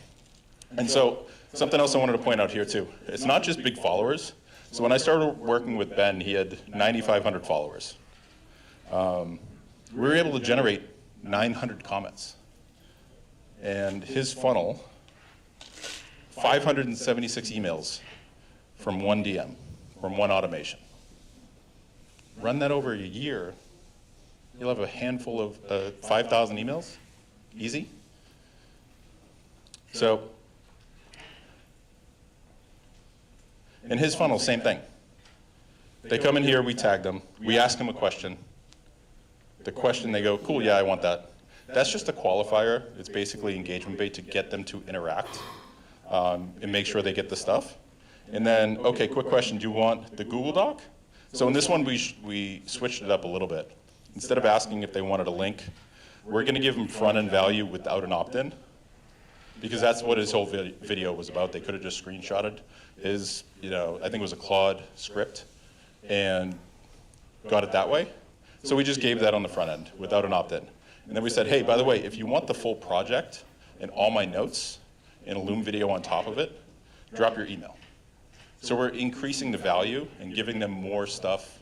And so something else I wanted to point out here too, it's not just big followers. So when I started working with Ben, he had 9,500 followers. We were able to generate 900 comments. And his funnel, 576 emails from one DM, from one automation. Run that over a year, you'll have a handful of 5,000 emails, easy. So, in his funnel, same thing. They come in here, we tag them, we ask them a question. The question, they go, cool, yeah, I want that. That's just a qualifier. It's basically engagement bait to get them to interact and make sure they get the stuff. And then, okay, quick question, do you want the Google Doc? So in this one, we switched it up a little bit. Instead of asking if they wanted a link, we're going to give them front-end value without an opt-in, because that's what his whole video was about. They could have just screenshotted his, I think it was a Claude script, and got it that way. So we just gave that on the front end without an opt-in. And then we said, hey, by the way, if you want the full project and all my notes and a Loom video on top of it, drop your email. So we're increasing the value and giving them more stuff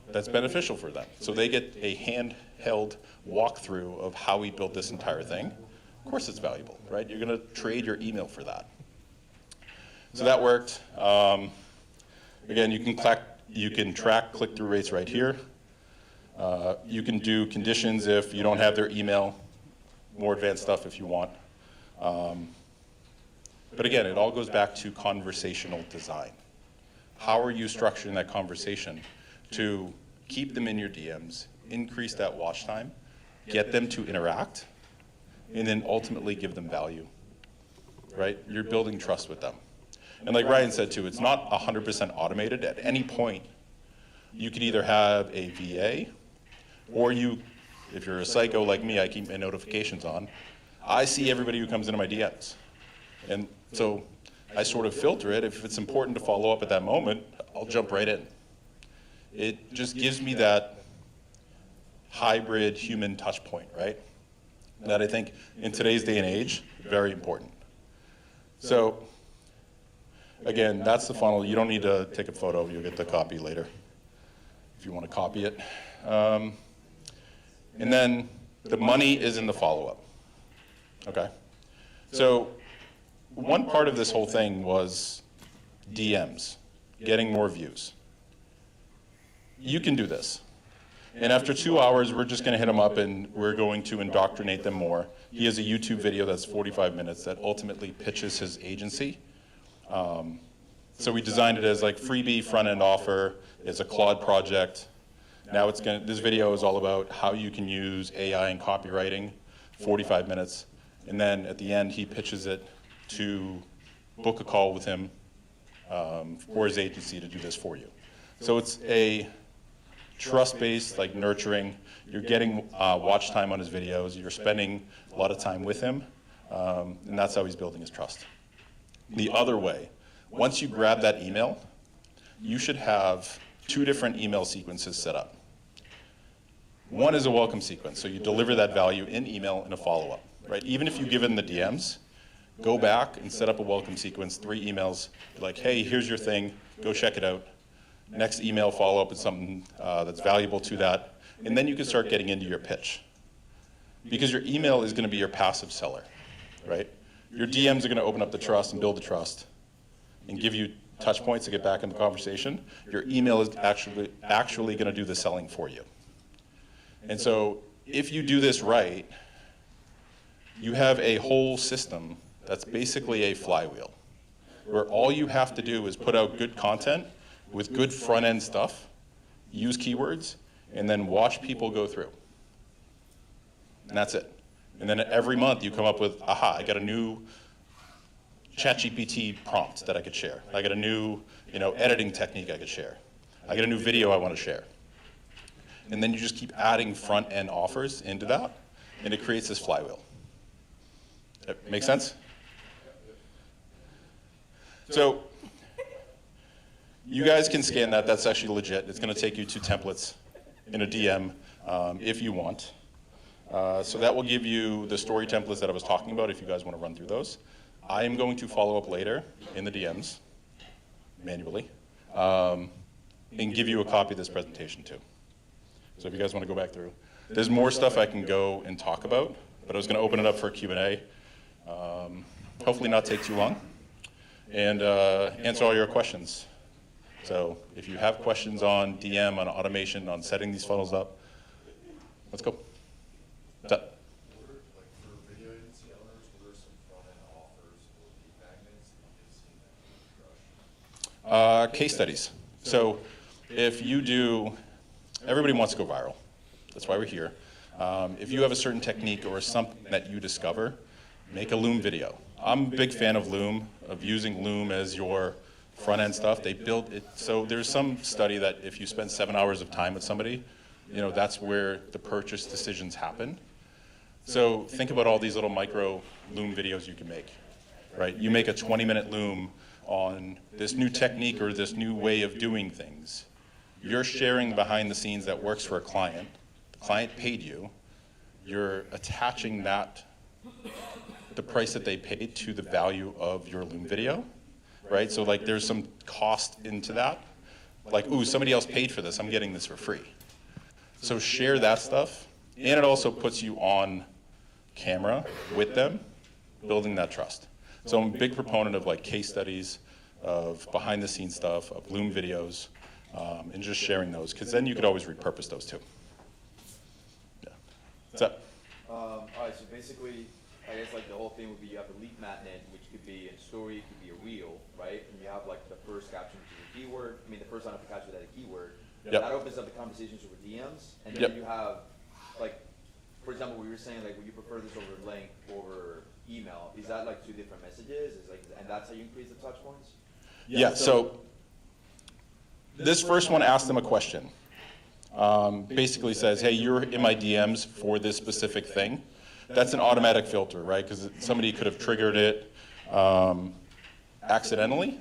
that's beneficial for them. So they get a handheld walkthrough of how we built this entire thing. Of course it's valuable, right? You're gonna trade your email for that. So that worked. Again, you can track click-through rates right here. You can do conditions if you don't have their email, more advanced stuff if you want. But again, it all goes back to conversational design. How are you structuring that conversation to keep them in your DMs, increase that watch time, get them to interact, and then ultimately give them value, right? You're building trust with them. And like Ryan said too, it's not 100% automated. At any point, you could either have a VA, or you, if you're a psycho like me, I keep my notifications on. I see everybody who comes into my DMs. And so I sort of filter it. If it's important to follow up at that moment, I'll jump right in. It just gives me that hybrid human touch point, right? That I think in today's day and age, very important. So again, that's the funnel. You don't need to take a photo. You'll get the copy later if you want to copy it. And then the money is in the follow-up, okay? So one part of this whole thing was DMs, getting more views. You can do this. And after 2 hours, we're just gonna hit them up and we're going to indoctrinate them more. He has a YouTube video that's 45 minutes that ultimately pitches his agency. So we designed it as like freebie front-end offer. It's a Claude project. Now this video is all about how you can use AI in copywriting, 45 minutes. And then at the end, he pitches it to book a call with him or his agency to do this for you. So it's a trust-based, like nurturing. You're getting watch time on his videos. You're spending a lot of time with him. And that's how he's building his trust. The other way, once you grab that email, you should have 2 different email sequences set up. One is a welcome sequence, so you deliver that value in email in a follow-up, right? Even if you give it in the DMs, go back and set up a welcome sequence, 3 emails, like, hey, here's your thing, go check it out. Next email follow-up is something that's valuable to that, and then you can start getting into your pitch. Because your email is gonna be your passive seller, right? Your DMs are gonna open up the trust and build the trust and give you touch points to get back in the conversation. Your email is actually gonna do the selling for you. And so if you do this right, you have a whole system that's basically a flywheel, where all you have to do is put out good content with good front-end stuff, use keywords, and then watch people go through. And that's it. And then every month you come up with, aha, I got a new ChatGPT prompt that I could share. I got a new, editing technique I could share. I got a new video I want to share. And then you just keep adding front-end offers into that, and it creates this flywheel. That make sense? So you guys can scan that. That's actually legit. It's going to take you to templates in a DM if you want. So that will give you the story templates that I was talking about if you guys want to run through those. I am going to follow up later in the DMs, manually, and give you a copy of this presentation too. So if you guys want to go back through. There's more stuff I can go and talk about, but I was going to open it up for a Q&A. Hopefully not take too long, and answer all your questions. So if you have questions on DM, on automation, on setting these funnels up, let's go. What's up? Case studies. So if you do, everybody wants to go viral. That's why we're here. If you have a certain technique or something that you discover, make a Loom video. I'm a big fan of Loom, of using Loom as your front-end stuff. They build it, so there's some study that if you spend 7 hours of time with somebody, that's where the purchase decisions happen. So think about all these little micro Loom videos you can make, right? You make a 20-minute Loom on this new technique or this new way of doing things. You're sharing behind the scenes that works for a client. The client paid you. You're attaching the price that they paid to the value of your Loom video, right? So like there's some cost into that. Like, ooh, somebody else paid for this. I'm getting this for free. So share that stuff. And it also puts you on camera with them, building that trust. So I'm a big proponent of like case studies, of behind the scenes stuff, of Loom videos, and just sharing those, because then you could always repurpose those too. Yeah. What's up? All right, so basically, I guess like the whole thing would be you have a lead magnet, which could be a story, it could be a reel, right? And you have like the first caption, which is a keyword. I mean, the first line of the caption with that keyword. Yep. That opens up the conversations over DMs, and then Yep. you have, like, for example, we were saying like, would you prefer this over link over email? Is that like 2 different messages? And that's how you increase the touch points? Yeah, so this first one asks them a question. Basically says, hey, you're in my DMs for this specific thing. That's an automatic filter, right? Because somebody could have triggered it accidentally,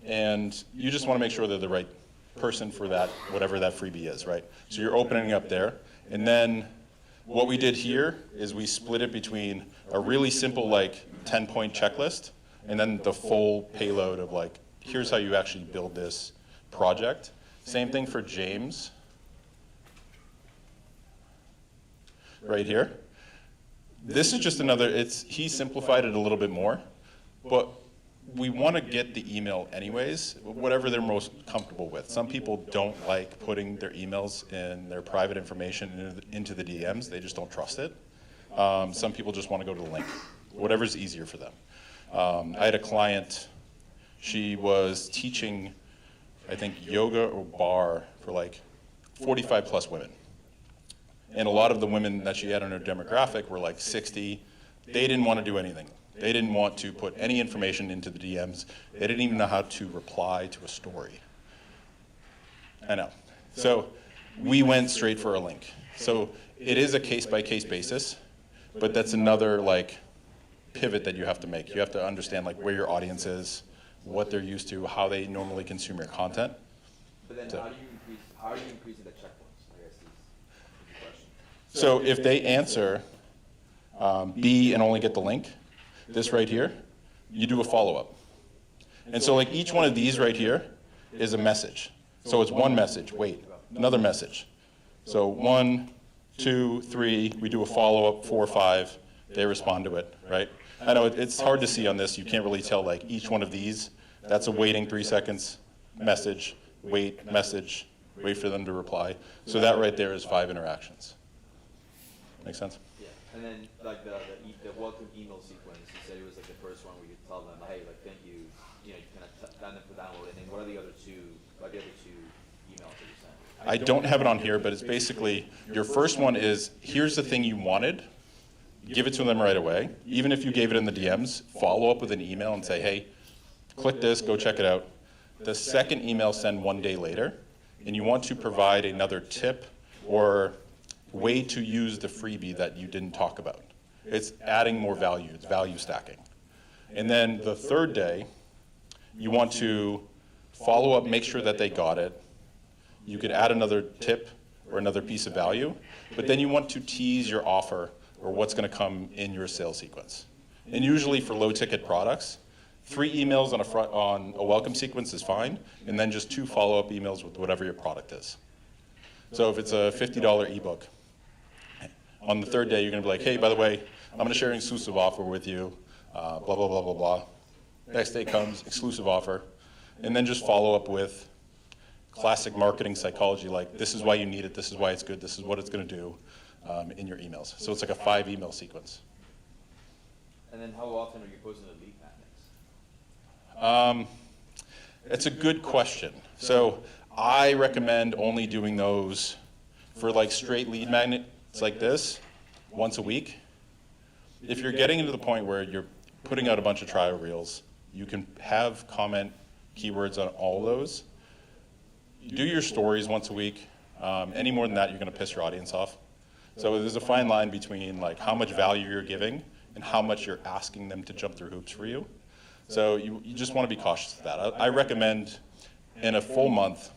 and you just want to make sure they're the right person for that, whatever that freebie is, right? So you're opening up there, and then what we did here is we split it between a really simple like 10-point checklist and then the full payload of like, here's how you actually build this project. Same thing for James, right here. This is just another, he simplified it a little bit more, but we want to get the email anyways, whatever they're most comfortable with. Some people don't like putting their emails and their private information into the DMs. They just don't trust it. Some people just want to go to the link, whatever's easier for them. I had a client, she was teaching, I think, yoga or bar for like 45 plus women. And a lot of the women that she had in her demographic were like 60. They didn't want to do anything. They didn't want to put any information into the DMs. They didn't even know how to reply to a story. I know. So we went straight for a link. So it is a case-by-case basis, but that's another like pivot that you have to make. You have to understand like where your audience is, what they're used to, how they normally consume your content. But then So- how are you increasing the checkpoints? I guess is the question. So if they answer B and only get the link, this right here, you do a follow-up. And so like each one of these right here is a message. So it's one message, wait, another message. So 1, 2, 3, we do a follow-up, 4, 5, they respond to it, right? I know it's hard to see on this, you can't really tell like each one of these, that's a waiting 3 seconds, message, wait, message, wait for them to reply. So that right there is 5 interactions. Make sense? Yeah, and then like the welcome email sequence, you said it was like the first one where you tell them, hey, like thank you, you kind of tell them to download it. And then what are the other two emails that you sent? I don't have it on here, but it's basically, your first one is, here's the thing you wanted, give it to them right away. Even if you gave it in the DMs, follow up with an email and say, hey, click this, go check it out. The second email, send 1 day later, and you want to provide another tip or way to use the freebie that you didn't talk about. It's adding more value, it's value stacking. And then the third day, you want to follow up, make sure that they got it. You could add another tip or another piece of value, but then you want to tease your offer or what's going to come in your sales sequence. And usually for low ticket products, 3 emails on a welcome sequence is fine, and then just 2 follow-up emails with whatever your product is. So if it's a $50 ebook, on the third day you're going to be like, hey, by the way, I'm going to share an exclusive offer with you, blah, blah, blah, blah, blah. Next day comes, exclusive offer, and then just follow up with classic marketing psychology, like this is why you need it, this is why it's good, this is what it's going to do in your emails. So it's like a 5 email sequence. And then how often are you posting the lead magnets? It's a good question. So I recommend only doing those for like straight lead magnets like this once a week. If you're getting into the point where you're putting out a bunch of trial reels, you can have comment keywords on all those. Do your stories once a week. Any more than that, you're going to piss your audience off. So there's a fine line between like how much value you're giving and how much you're asking them to jump through hoops for you. So you just want to be cautious of that. I recommend in a full month,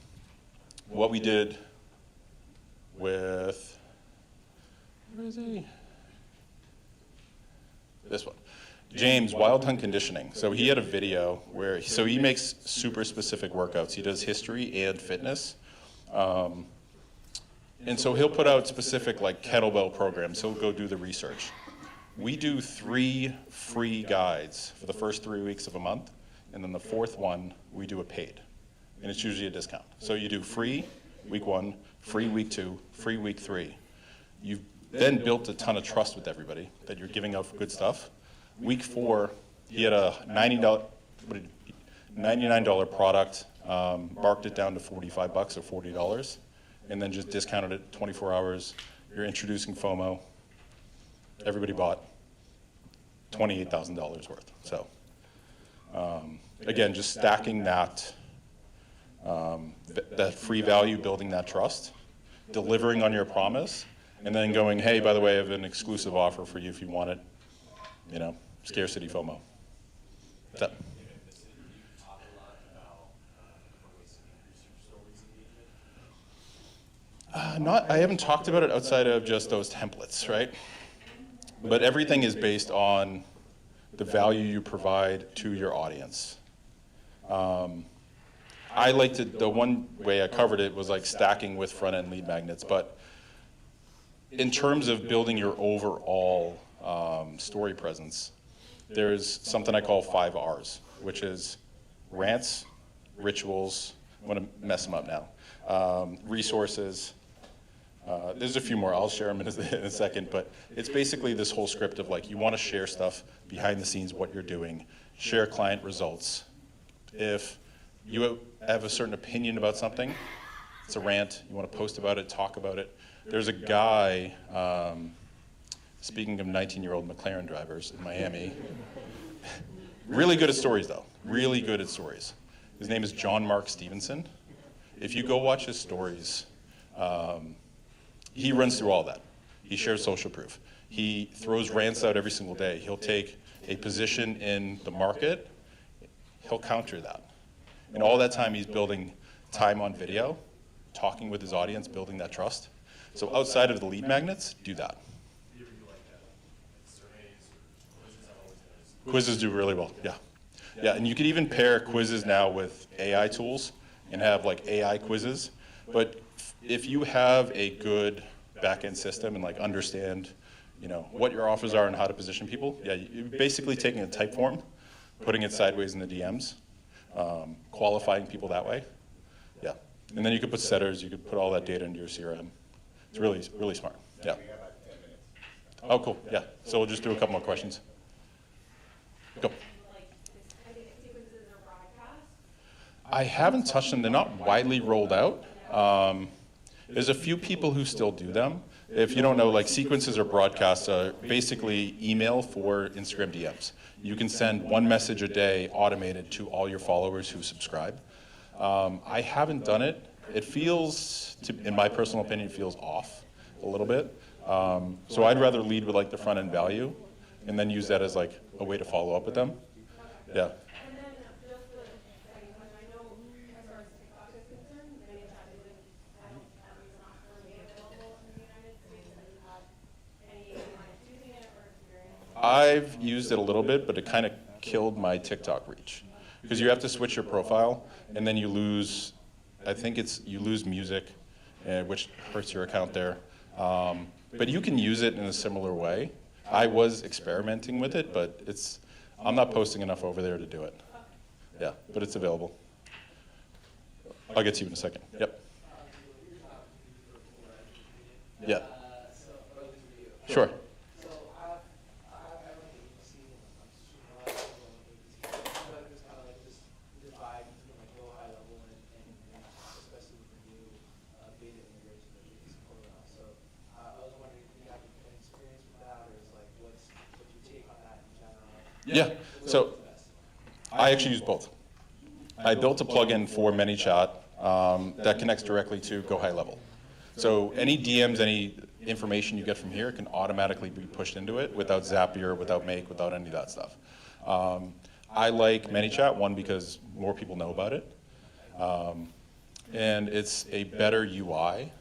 what we did with, where is he? This one. James, Wild Hunt Conditioning. So he had a video where, so he makes super specific workouts. He does history and fitness. And so he'll put out specific like kettlebell programs. He'll go do the research. We do 3 free guides for the first 3 weeks of a month. And then the 4th one, we do a paid. And it's usually a discount. So you do free week 1, free week 2, free week 3. You've then built a ton of trust with everybody that you're giving out good stuff. Week 4, he had a $99 product, marked it down to $45 or $40, and then just discounted it 24 hours. You're introducing FOMO. Everybody bought $28,000 worth. So again, just stacking that free value, building that trust, delivering on your promise, and then going, hey, by the way, I have an exclusive offer for you if you want it. You know, scarcity FOMO. What's up? I haven't talked about it outside of just those templates, right? But everything is based on the value you provide to your audience. I like to, the one way I covered it was like stacking with front-end lead magnets, but in terms of building your overall story presence, there's something I call 5 R's, which is rants, rituals, I'm gonna mess them up now, resources, there's a few more, I'll share them in a second, but it's basically this whole script of like, you wanna share stuff behind the scenes, what you're doing, share client results. If you have a certain opinion about something, it's a rant, you wanna post about it, talk about it. There's a guy, speaking of 19-year-old McLaren drivers in Miami, really good at stories though, really good at stories. His name is John Mark Stevenson. If you go watch his stories, he runs through all that. He shares social proof. He throws rants out every single day. He'll take a position in the market. he'll counter that. And all that time he's building time on video, talking with his audience, building that trust. So outside of the lead magnets, do that. Quizzes do really well, yeah. Yeah, and you could even pair quizzes now with AI tools and have like AI quizzes. But if you have a good back-end system and like understand, you know, what your offers are and how to position people, yeah, you're basically taking a type form, putting it sideways in the DMs, qualifying people that way. Yeah, and then you could put setters, you could put all that data into your CRM. It's really, really smart, yeah. Oh, cool, yeah. So we'll just do a couple more questions. Go. I haven't touched them. They're not widely rolled out. There's a few people who still do them. If you don't know, like sequences or broadcasts are basically email for Instagram DMs. You can send one message a day automated to all your followers who subscribe. I haven't done it. It feels, in my personal opinion, feels off a little bit. So I'd rather lead with like the front end value and then use that as like a way to follow up with them. Yeah. I've used it a little bit, but it kind of killed my TikTok reach. Because you have to switch your profile, and then you lose, I think you lose music, which hurts your account there. But you can use it in a similar way. I was experimenting with it, but I'm not posting enough over there to do it. Yeah, but it's available. I'll get to you in a second. Yep. Yeah. Sure. Yeah, so I actually use both. I built a plugin for ManyChat that connects directly to Go High Level. So any DMs, any information you get from here can automatically be pushed into it without Zapier, without Make, without any of that stuff. I like ManyChat, one, because more people know about it. And it's a better UI,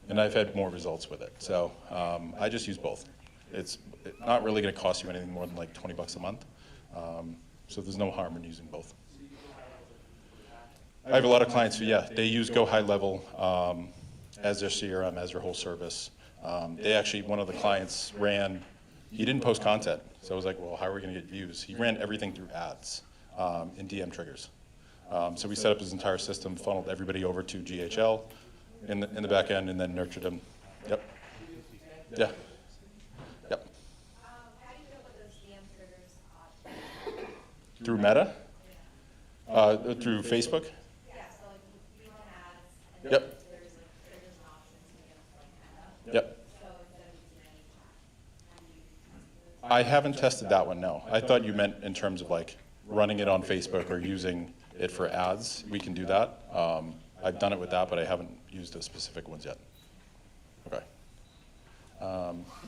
and I've had more results with it. So I just use both. It's not really going to cost you anything more than like 20 bucks a month. So there's no harm in using both. I have a lot of clients who, yeah, they use Go High Level as their CRM, as their whole service. They actually, one of the clients he didn't post content. So I was like, well, how are we going to get views? He ran everything through ads in DM triggers. So we set up his entire system, funneled everybody over to GHL in the back end, and then nurtured them. Yep. Yeah. Yep. How do you feel about those DM triggers? Through Meta? Through Facebook? Yeah, so like you run ads, and Yep. then there's like triggers and options to get like Meta. Yep. So instead of using ManyChat, how do you I haven't tested that one, no. I thought you meant in terms of like running it on Facebook or using it for ads. We can do that. I've done it with that, but I haven't used the specific ones yet. Okay.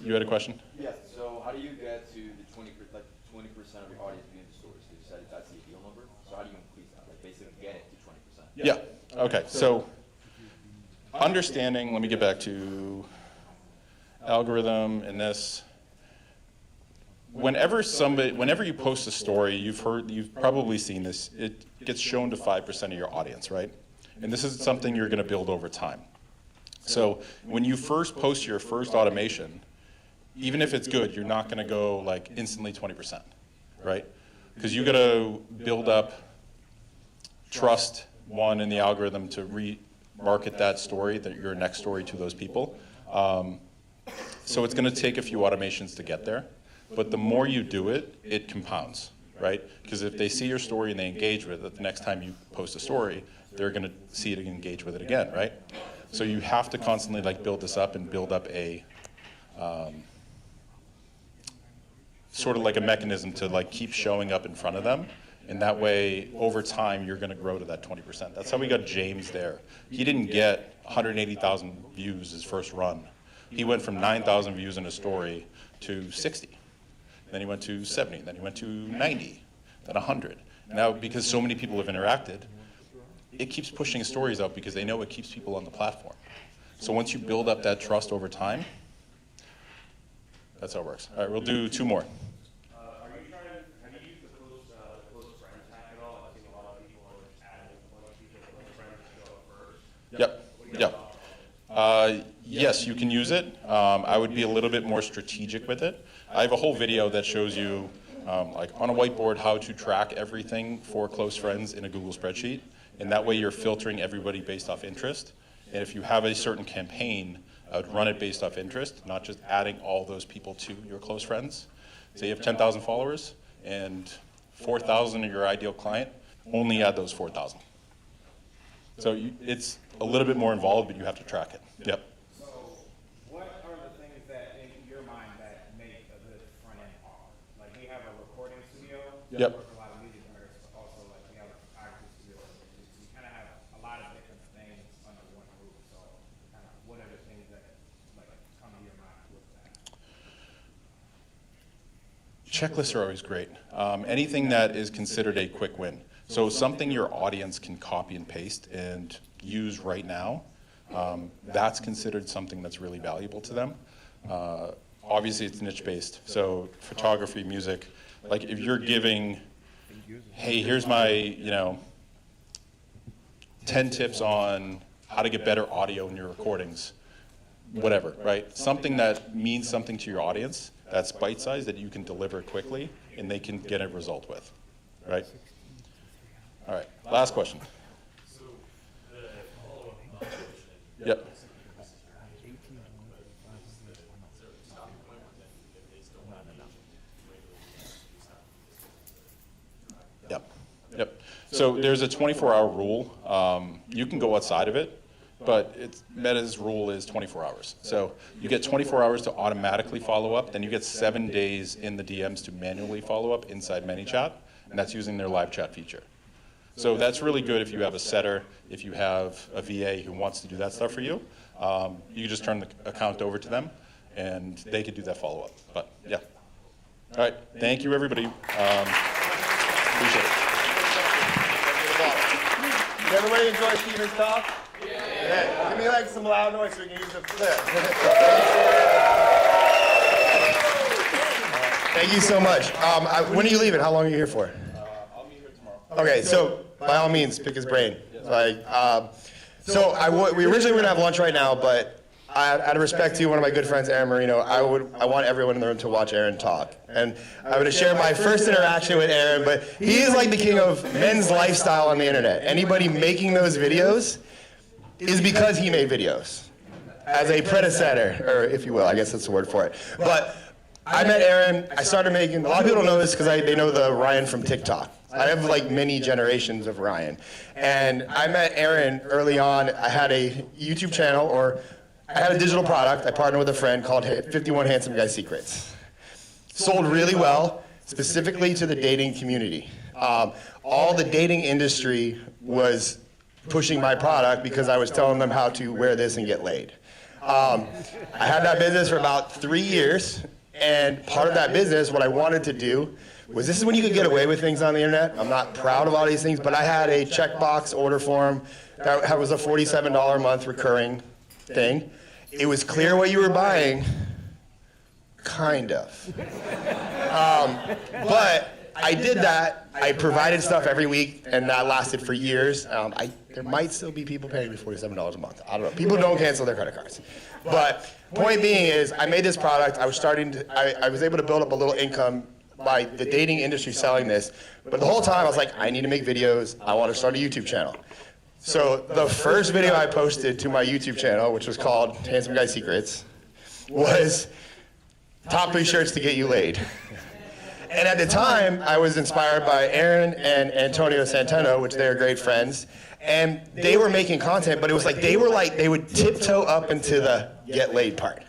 You had a question? Yes. So how do you get to the 20% of your audience being in the stores? You said that's the ideal number. So how do you increase that? Like basically get it to 20%. Yeah. Okay. So understanding. Let me get back to algorithm and this. Whenever you post a story, you've probably seen this. It gets shown to 5% of your audience, right? And this is something you're going to build over time. So when you first post your first automation, even if it's good, you're not going to go like instantly 20%, right? Because you got to build up trust, one, in the algorithm to remarket that story, your next story, to those people. So it's going to take a few automations to get there. But the more you do it, it compounds, right? Because if they see your story and they engage with it, the next time you post a story, they're going to see it and engage with it again, right? So you have to constantly like build this up and build up a sort of like a mechanism to like keep showing up in front of them. And that way, over time, you're going to grow to that 20%. That's how we got James there. He didn't get 180,000 views his first run. He went from 9,000 views in a story to 60. Then he went to 70, then he went to 90, then 100. Now, because so many people have interacted, it keeps pushing stories out because they know it keeps people on the platform. So once you build up that trust over time, that's how it works. All right, we'll do 2 more. Have you used the close friends hack at all? I've seen a lot of people adding a bunch of people, close friends to show up first. Yep. Yes, you can use it. I would be a little bit more strategic with it. I have a whole video that shows you, like on a whiteboard, how to track everything for close friends in a Google spreadsheet. And that way you're filtering everybody based off interest. And if you have a certain campaign, I would run it based off interest, not just adding all those people to your close friends. Say you have 10,000 followers and 4,000 are your ideal client, only add those 4,000. So it's a little bit more involved, but you have to track it. Yep. So what are the things that, in your mind, that make a good front end offer? Like we have a recording studio. Yep. Work with a lot of music artists, but also like we have a photography studio. We kind of have a lot of different things under one roof. So kind of what are the things that like come to your mind with that? Checklists are always great. Anything that is considered a quick win. So something your audience can copy and paste and use right now, that's considered something that's really valuable to them. Obviously it's niche based, so photography, music, like if you're giving, hey, here's my 10 tips on how to get better audio in your recordings, whatever, right? Something that means something to your audience, that's bite-sized, that you can deliver quickly and they can get a result with, right? All right, last question. So the follow-up question. Yep. Yep. So there's a 24-hour rule. You can go outside of it, but Meta's rule is 24 hours. So you get 24 hours to automatically follow up, then you get 7 days in the DMs to manually follow up inside ManyChat, and that's using their live chat feature. So that's really good if you have a setter, if you have a VA who wants to do that stuff for you. You just turn the account over to them, and they could do that follow-up. But yeah. All right. Thank you, everybody. Appreciate it. Did everybody enjoy Steven's talk? Yeah. Give me like some loud noise so we can use the clip. Thank you so much. When are you leaving? How long are you here for? I'll be here tomorrow. Okay, so by all means, pick his brain. Like, we originally were gonna have lunch right now, but out of respect to one of my good friends, Aaron Marino, I want everyone in the room to watch Aaron talk. And I'm gonna share my first interaction with Aaron, but he is like the king of men's lifestyle on the internet. Anybody making those videos is because he made videos as a predecessor, or if you will, I guess that's the word for it. But I met Aaron, I started making, a lot of people don't know this because they know the Ryan from TikTok. I have like many generations of Ryan. And I met Aaron early on. I had a YouTube channel, or I had a digital product. I partnered with a friend called 51 Handsome Guy Secrets. Sold really well, specifically to the dating community. All the dating industry was pushing my product because I was telling them how to wear this and get laid. I had that business for about 3 years, and part of that business, what I wanted to do was, this is when you could get away with things on the internet. I'm not proud of all these things, but I had a checkbox order form that was a $47 a month recurring thing. It was clear what you were buying, kind of. But I did that. I provided stuff every week, and that lasted for years. There might still be people paying me $47 a month. I don't know. People don't cancel their credit cards. But point being is, I made this product. I was able to build up a little income by the dating industry selling this. But the whole time I was like, I need to make videos. I want to start a YouTube channel. So the first video I posted to my YouTube channel, which was called Handsome Guy Secrets, was top 3 shirts to get you laid. And at the time, I was inspired by Aaron and Antonio Centeno, which they are great friends. And they were making content, but it was like they would tiptoe up into the get laid part.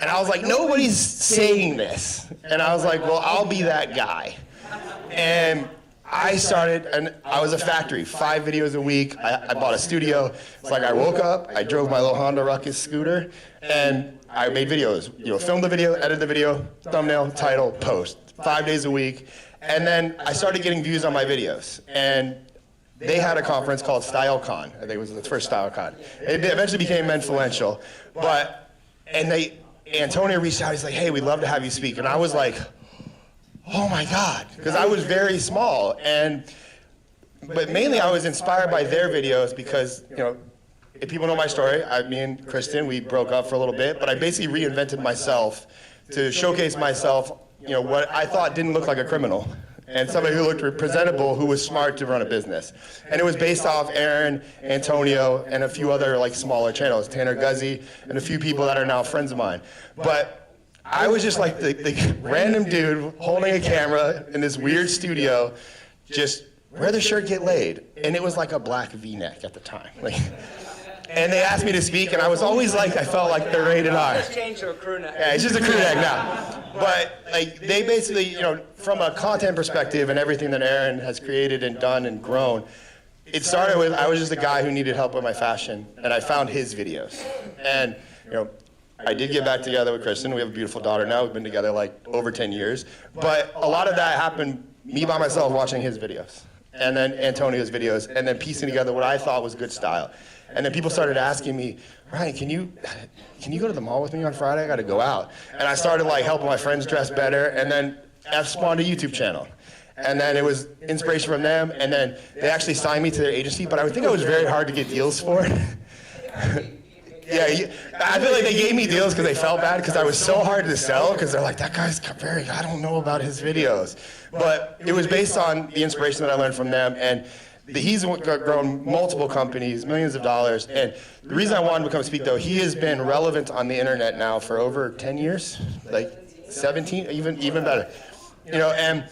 And I was like, nobody's saying this. And I was like, well, I'll be that guy. And I started, and I was a factory, 5 videos a week. I bought a studio. It's like I woke up, I drove my little Honda Ruckus scooter, and I made videos. Filmed the video, edited the video, thumbnail, title, post. 5 days a week. And then I started getting views on my videos. And they had a conference called StyleCon. I think it was the first StyleCon. It eventually became influential. Antonio reached out, he's like, hey, we'd love to have you speak. And I was like, oh my God, because I was very small. But mainly I was inspired by their videos because, you know, if people know my story, me and Kristen, we broke up for a little bit, but I basically reinvented myself to showcase myself, you know, what I thought didn't look like a criminal. And somebody who looked presentable, who was smart to run a business. And it was based off Aaron, Antonio, and a few other like smaller channels, Tanner Guzzi, and a few people that are now friends of mine. But I was just like the random dude holding a camera in this weird studio, just wear the shirt, get laid. And it was like a black V-neck at the time. And they asked me to speak, and I was always like, I felt like they're rated R. Just changed to a crew neck. Yeah, it's just a crew neck now. But like they basically, you know, from a content perspective and everything that Aaron has created and done and grown, it started with I was just a guy who needed help with my fashion, and I found his videos. And you know, I did get back together with Kristen. We have a beautiful daughter now. We've been together like over 10 years. But a lot of that happened me by myself watching his videos, and then Antonio's videos, and then piecing together what I thought was good style. And then people started asking me, Ryan, can you go to the mall with me on Friday? I got to go out. And I started like helping my friends dress better, and then F spawned a YouTube channel. And then it was inspiration from them, and then they actually signed me to their agency, but I think it was very hard to get deals for it. Yeah, I feel like they gave me deals because they felt bad because I was so hard to sell because they're like, that guy's I don't know about his videos. But it was based on the inspiration that I learned from them, and he's grown multiple companies, millions of dollars, and the reason I wanted to come speak, though, he has been relevant on the internet now for over 10 years, like 17, even better. You know, and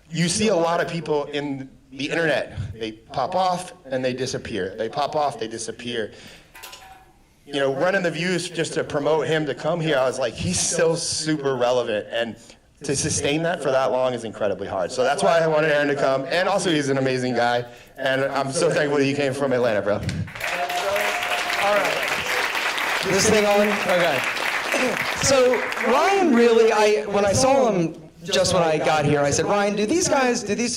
you see a lot of people in the internet, they pop off and they disappear. They pop off, they disappear. You know, running the views just to promote him to come here, I was like, he's still super relevant, and to sustain that for that long is incredibly hard. So that's why I wanted Aaron to come, and also he's an amazing guy, and I'm so thankful that he came from Atlanta, bro. All right. This thing on? Okay. So Ryan really, when I saw him just when I got here, I said, Ryan, do these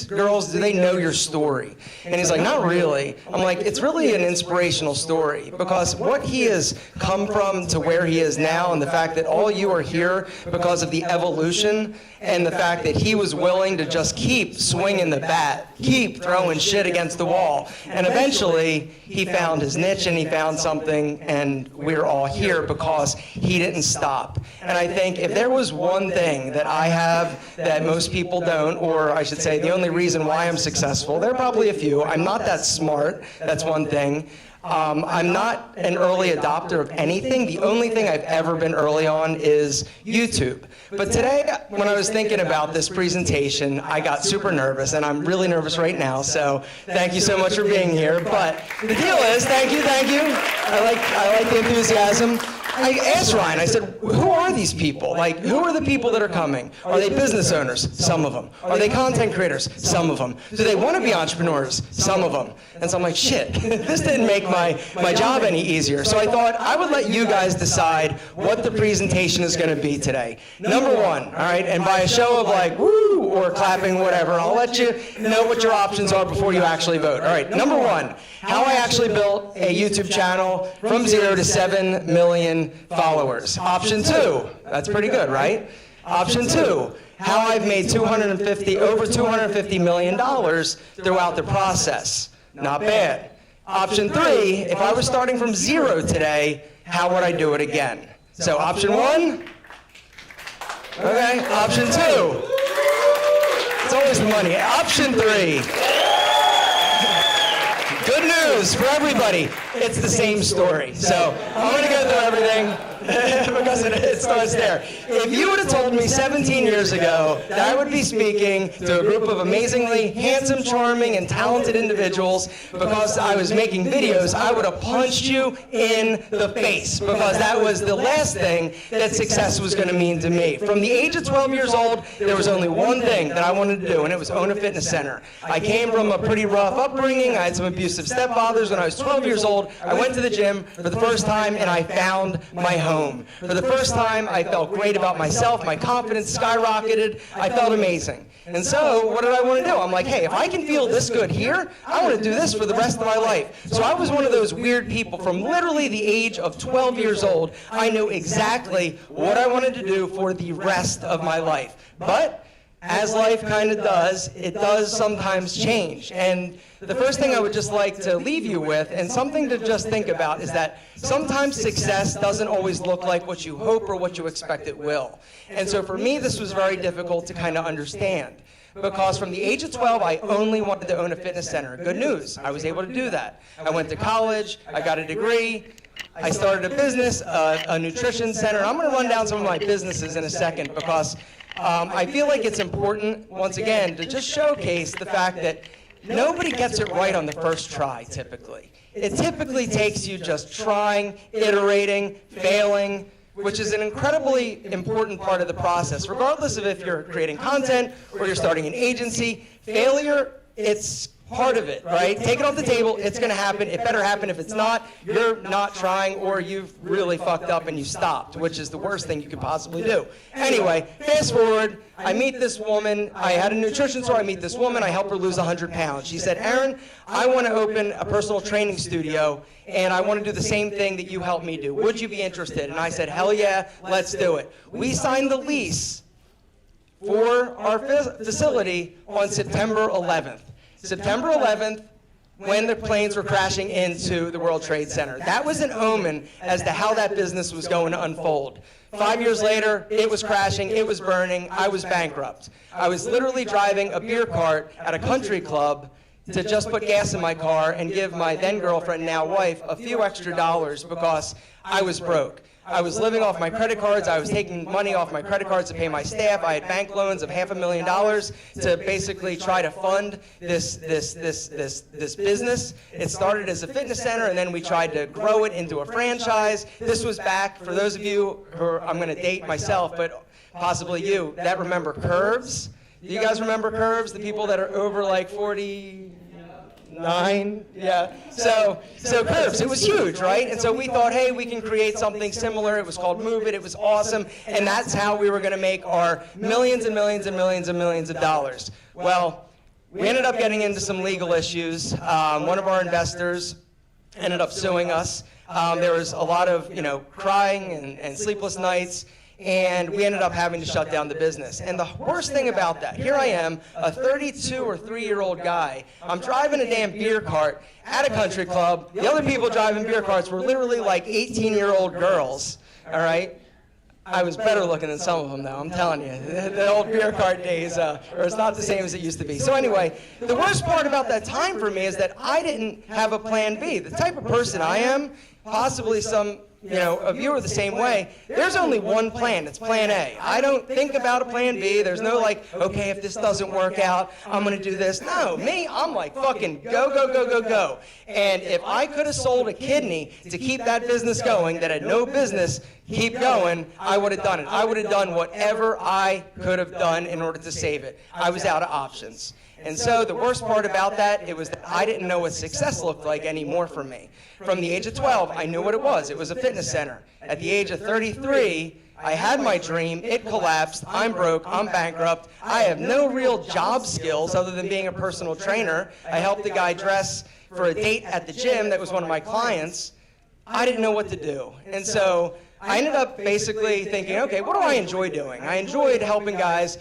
girls, do they know your story? And he's like, not really. I'm like, it's really an inspirational story because what he has come from to where he is now, and the fact that all you are here because of the evolution, and the fact that he was willing to just keep swinging the bat, keep throwing shit against the wall. And eventually, he found his niche and he found something, and we're all here because he didn't stop. And I think if there was one thing that I have that most people don't, or I should say the only reason why I'm successful, there are probably a few. I'm not that smart, that's one thing. I'm not an early adopter of anything. The only thing I've ever been early on is YouTube. But today, when I was thinking about this presentation, I got super nervous, and I'm really nervous right now, so thank you so much for being here. But the deal is, thank you. I like the enthusiasm. I asked Ryan, I said, who are these people? Like, who are the people that are coming? Are they business owners? Some of them. Are they content creators? Some of them. Do they want to be entrepreneurs? Some of them. And so I'm like, shit, this didn't make my job any easier. So I thought I would let you guys decide what the presentation is going to be today. Number one, all right, and by a show of like, woo, or clapping, whatever, I'll let you know what your options are before you actually vote. All right, number one, how I actually built a YouTube channel from 0 to 7 million followers. Option two, that's pretty good, right? Option two, how I've made over $250 million throughout the process. Not bad. Option three, if I was starting from 0 today, how would I do it again? So option one, okay, option two, it's always the money. Option three, good news for everybody, it's the same story. So I'm going to go through everything because it starts there. If you would have told me 17 years ago that I would be speaking to a group of amazingly handsome, charming, and talented individuals because I was making videos, I would have punched you in the face because that was the last thing that success was going to mean to me. From the age of 12 years old, there was only one thing that I wanted to do, and it was own a fitness center. I came from a pretty rough upbringing. I had some abusive abusive stepfathers. When I was 12 years old, I went to the gym for the first time and I found my home. For the first time, I felt great about myself. My confidence skyrocketed. I felt amazing. And so what did I want to do? I'm like, hey, if I can feel this good here, I want to do this for the rest of my life. So I was one of those weird people from literally the age of 12 years old. I knew exactly what I wanted to do for the rest of my life. But as life kind of does, it does sometimes change. And the first thing I would just like to leave you with, and something to just think about, is that sometimes success doesn't always look like what you hope or what you expect it will. And so for me, this was very difficult to kind of understand. Because from the age of 12, I only wanted to own a fitness center. Good news, I was able to do that. I went to college, I got a degree, I started a business, a nutrition center. I'm going to run down some of my businesses in a second because I feel like it's important, once again, to just showcase the fact that nobody gets it right on the first try, typically. It typically takes you just trying, iterating, failing, which is an incredibly important part of the process. Regardless of if you're creating content or you're starting an agency, failure, it's part of it, right? Take it off the table, it's going to happen. It better happen. If it's not, you're not trying or you've really fucked up and you stopped, which is the worst thing you could possibly do. Anyway, fast forward, I meet this woman. I had a nutrition store. I meet this woman. I help her lose 100 pounds. She said, Aaron, I want to open a personal training studio and I want to do the same thing that you helped me do. Would you be interested? And I said, hell yeah, let's do it. We signed the lease for our facility on September 11th. September 11th, when the planes were crashing into the World Trade Center. That was an omen as to how that business was going to unfold. 5 years later, it was crashing, it was burning, I was bankrupt. I was literally driving a beer cart at a country club to just put gas in my car and give my then girlfriend, now wife, a few extra dollars because I was broke. I was living off my credit cards. I was taking money off my credit cards to pay my staff. I had bank loans of $500,000 to basically try to fund this business. It started as a fitness center, and then we tried to grow it into a franchise. This was back, for those of you who are, I'm going to date myself, but possibly you, that remember Curves. Do you guys remember Curves? The people that are over like 49? Yeah. So Curves, it was huge, right? And so we thought, hey, we can create something similar. It was called Move It. It was awesome. And that's how we were going to make our millions and millions and millions and millions of dollars. Well, we ended up getting into some legal issues. One of our investors ended up suing us. There was a lot of, crying and sleepless nights. And we ended up having to shut down the business. And the worst thing about that, here I am, a 32 or 3-year-old guy. I'm driving a damn beer cart at a country club. The other people driving beer carts were literally like 18-year-old girls, all right? I was better looking than some of them, though, I'm telling you. The old beer cart days, or it's not the same as it used to be. So anyway, the worst part about that time for me is that I didn't have a plan B. The type of person I am, possibly some of you are the same way. There's only one plan. It's plan A. I don't think about a plan B. There's no like, okay, if this doesn't work out, I'm going to do this. No, me, I'm like fucking go, go, go, go, go. And if I could have sold a kidney to keep that business going, that had no business keep going, I would have done it. I would have done whatever I could have done in order to save it. I was out of options. And so the worst part about that, it was that I didn't know what success looked like anymore for me. From the age of 12, I knew what it was. It was a fitness center. At the age of 33, I had my dream. It collapsed. I'm broke. I'm bankrupt. I have no real job skills other than being a personal trainer. I helped a guy dress for a date at the gym that was one of my clients. I didn't know what to do. And so I ended up basically thinking, okay, what do I enjoy doing? I enjoyed helping guys,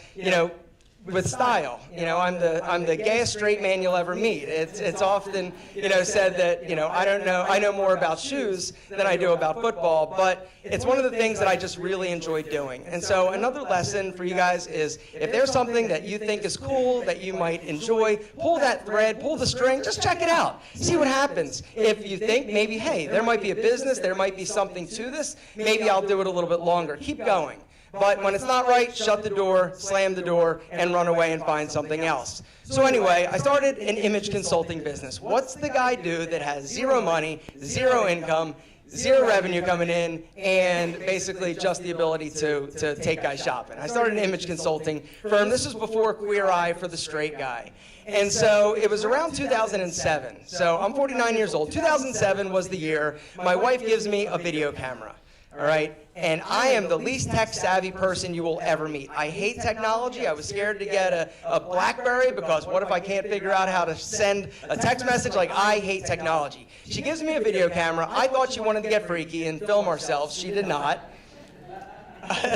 with style. I'm the gayest straight man you'll ever meet. It's often, said that, I know more about shoes than I do about football, but it's one of the things that I just really enjoy doing. And so another lesson for you guys is if there's something that you think is cool, that you might enjoy, pull that thread, pull the string, just check it out. See what happens. If you think maybe, hey, there might be a business, there might be something to this, maybe I'll do it a little bit longer. Keep going. But when it's not right, shut the door, slam the door, and run away and find something else. So anyway, I started an image consulting business. What's the guy do that has zero money, zero income, zero revenue coming in, and basically just the ability to take guys shopping? I started an image consulting firm. This was before Queer Eye for the Straight Guy. And so it was around 2007. So I'm 49 years old. 2007 was the year my wife gives me a video camera. All right, and I am the least tech-savvy person you will ever meet. I hate technology. I was scared to get a BlackBerry because what if I can't figure out how to send a text message? Like, I hate technology. She gives me a video camera. I thought she wanted to get freaky and film ourselves. She did not.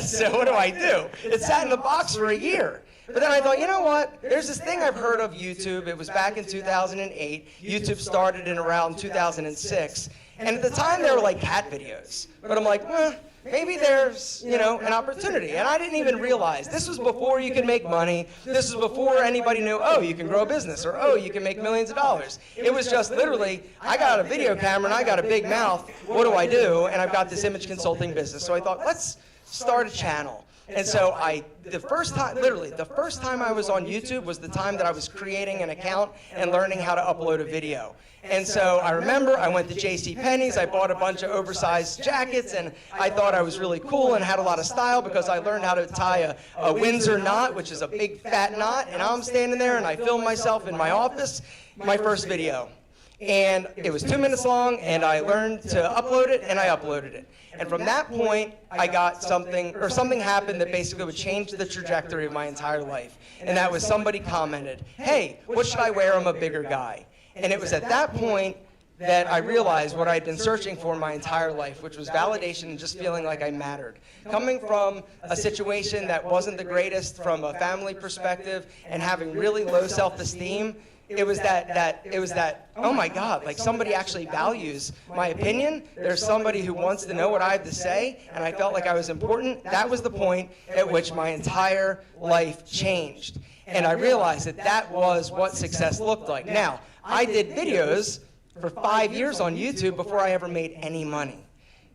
So what do? It sat in the box for a year. But then I thought, you know what? There's this thing I've heard of YouTube. It was back in 2008. YouTube started in around 2006. And at the time, they were like cat videos. But I'm like, maybe there's, an opportunity. And I didn't even realize. This was before you could make money. This was before anybody knew, oh, you can grow a business, or oh, you can make millions of dollars. It was just literally, I got a video camera and I got a big mouth. What do I do? And I've got this image consulting business. So I thought, let's start a channel. And so the first time I was on YouTube was the time that I was creating an account and learning how to upload a video. And so I remember I went to JCPenney's, I bought a bunch of oversized jackets, and I thought I was really cool and had a lot of style because I learned how to tie a Windsor knot, which is a big fat knot, and I'm standing there and I filmed myself in my office, my first video. And it was 2 minutes long, and I learned to upload it, and I uploaded it. And from that point, I got something happened that basically would change the trajectory of my entire life. And that was somebody commented, hey, what should I wear? I'm a bigger guy. And it was at that point that I realized what I'd been searching for my entire life, which was validation and just feeling like I mattered. Coming from a situation that wasn't the greatest from a family perspective and having really low self-esteem, it was that, oh my God, like somebody actually values my opinion. There's somebody who wants to know what I have to say, and I felt like I was important. That was the point at which my entire life changed. And I realized that that was what success looked like. Now, I did videos for 5 years on YouTube before I ever made any money.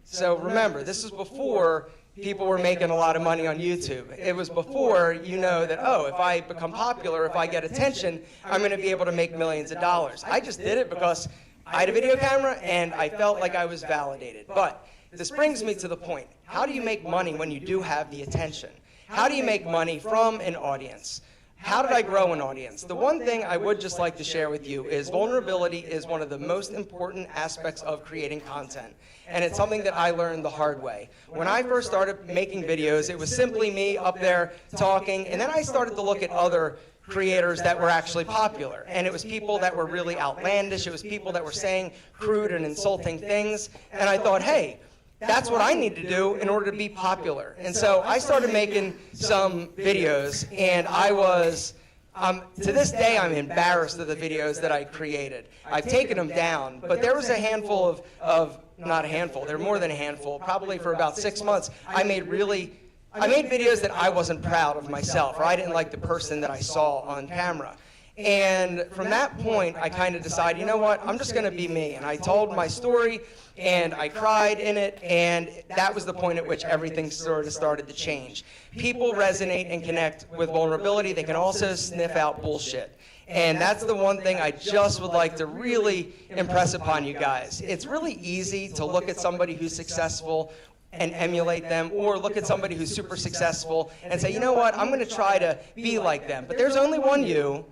So remember, this was before people were making a lot of money on YouTube. It was before you know that, oh, if I become popular, if I get attention, I'm going to be able to make millions of dollars. I just did it because I had a video camera and I felt like I was validated. But this brings me to the point. How do you make money when you do have the attention? How do you make money from an audience? How did I grow an audience? The one thing I would just like to share with you is vulnerability is one of the most important aspects of creating content. And it's something that I learned the hard way. When I first started making videos, it was simply me up there talking, and then I started to look at other creators that were actually popular. And it was people that were really outlandish. It was people that were saying crude and insulting things. And I thought, hey, that's what I need to do in order to be popular. And so I started making some videos, and I was, to this day, I'm embarrassed of the videos that I created. I've taken them down, but there was a handful not a handful, there were more than a handful, probably for about 6 months, I made videos that I wasn't proud of myself, or I didn't like the person that I saw on camera. And from that point, I kind of decided, you know what, I'm just going to be me. And I told my story, and I cried in it, and that was the point at which everything sort of started to change. People resonate and connect with vulnerability. They can also sniff out bullshit. And that's the one thing I just would like to really impress upon you guys. It's really easy to look at somebody who's successful and emulate them, or look at somebody who's super successful and say, you know what, I'm going to try to be like them. But there's only one you.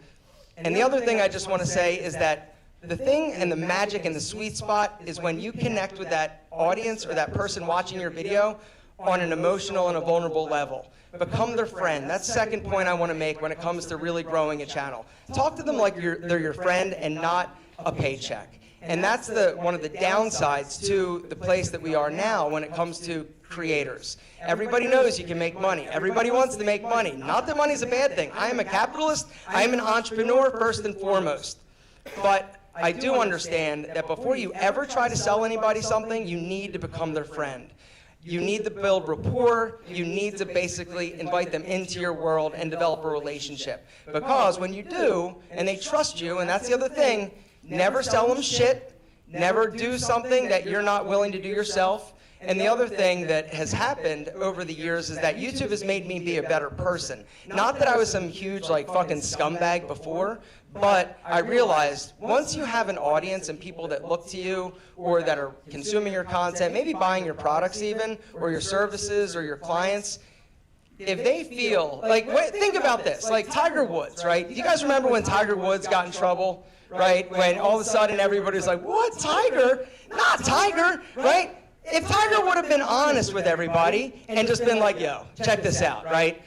And the other thing I just want to say is that the thing and the magic and the sweet spot is when you connect with that audience or that person watching your video on an emotional and a vulnerable level. Become their friend. That's the second point I want to make when it comes to really growing a channel. Talk to them like they're your friend and not a paycheck. And that's one of the downsides to the place that we are now when it comes to creators. Everybody knows you can make money. Everybody wants to make money. Not that money's a bad thing. I am a capitalist. I am an entrepreneur first and foremost. But I do understand that before you ever try to sell anybody something, you need to become their friend. You need to build rapport. You need to basically invite them into your world and develop a relationship. Because when you do, and they trust you, and that's the other thing, never sell them shit. Never do something that you're not willing to do yourself. And the other thing that has happened over the years is that YouTube has made me be a better person. Not that I was some huge like fucking scumbag before, but I realized once you have an audience and people that look to you or that are consuming your content, maybe buying your products even, or your services or your clients, if they feel, like, think about this, like Tiger Woods, right? Do you guys remember when Tiger Woods got in trouble, right? When all of a sudden everybody's like, what, Tiger? Not Tiger, right? If Tiger would have been honest with everybody and just been like, yo, check this out, right?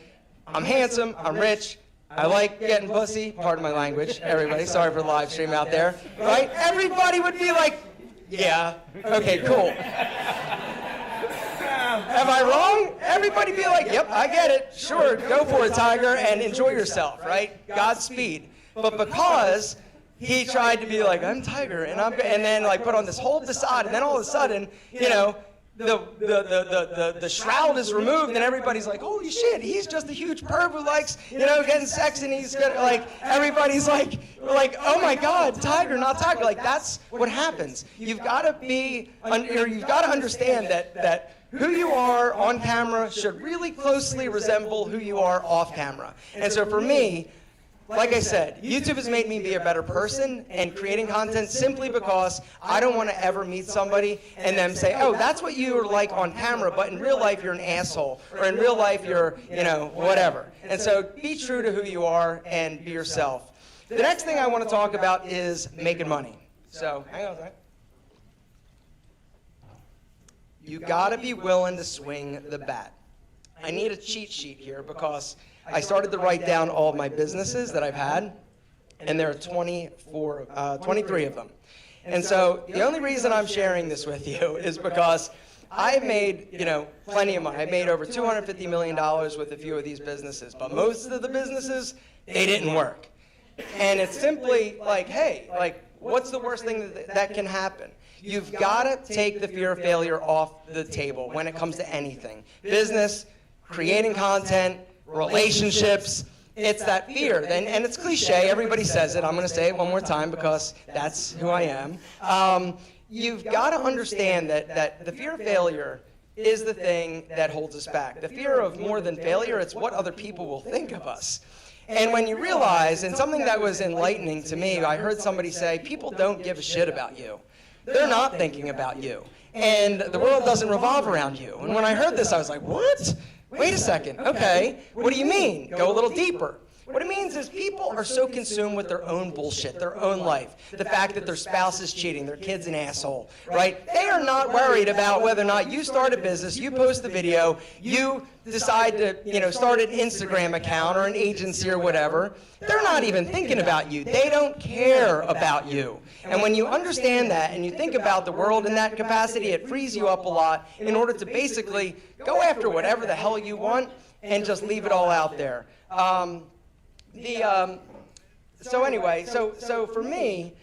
I'm handsome, I'm rich, I like getting pussy, pardon my language, everybody, sorry for the live stream out there, right? Everybody would be like, yeah, okay, cool. Am I wrong? Everybody be like, yep, I get it. Sure, go for it, Tiger, and enjoy yourself, right? Godspeed. But because he tried to be like, I'm Tiger, and then like put on this whole facade, and then all of a sudden, you know, the shroud is removed, and everybody's like, holy shit, he's just a huge perv who likes, you know, getting sex, and he's gonna, like, everybody's like, oh my God, Tiger, not Tiger. Like, that's what happens. You've got to be, you've got to understand that who you are on camera should really closely resemble who you are off camera. And so for me, like I said, YouTube has made me be a better person and creating content simply because I don't want to ever meet somebody and them say, oh, that's what you are like on camera, but in real life you're an asshole, or in real life you're, you know, whatever. And so be true to who you are and be yourself. The next thing I want to talk about is making money. So, hang on a second. You got to be willing to swing the bat. I need a cheat sheet here because I started to write down all of my businesses that I've had, and there are 23 of them. And so the only reason I'm sharing this with you is because I've made, you know, plenty of money. I made over $250 million with a few of these businesses, but most of the businesses, they didn't work. And it's simply like, hey, like, what's the worst thing that can happen? You've got to take the fear of failure off the table when it comes to anything. Business, creating content, relationships, it's that fear. And it's cliche, everybody says it. I'm going to say it one more time because that's who I am. You've got to understand that the fear of failure is the thing that holds us back. The fear of more than failure, it's what other people will think of us. And when you realize, and something that was enlightening to me, I heard somebody say, people don't give a shit about you. They're not thinking about you. And the world doesn't revolve around you. And when I heard this, I was like, what? Wait a second. Okay, what do you mean? Go a little deeper. What it means is people are so consumed with their own bullshit, their own life. The fact that their spouse is cheating, their kid's an asshole, right? They are not worried about whether or not you start a business, you post a video, you decide to, you know, start an Instagram account or an agency or whatever. They're not even thinking about you. They don't care about you. And when you understand that and you think about the world in that capacity, it frees you up a lot in order to basically go after whatever the hell you want and just leave it all out there. So anyway, so for me,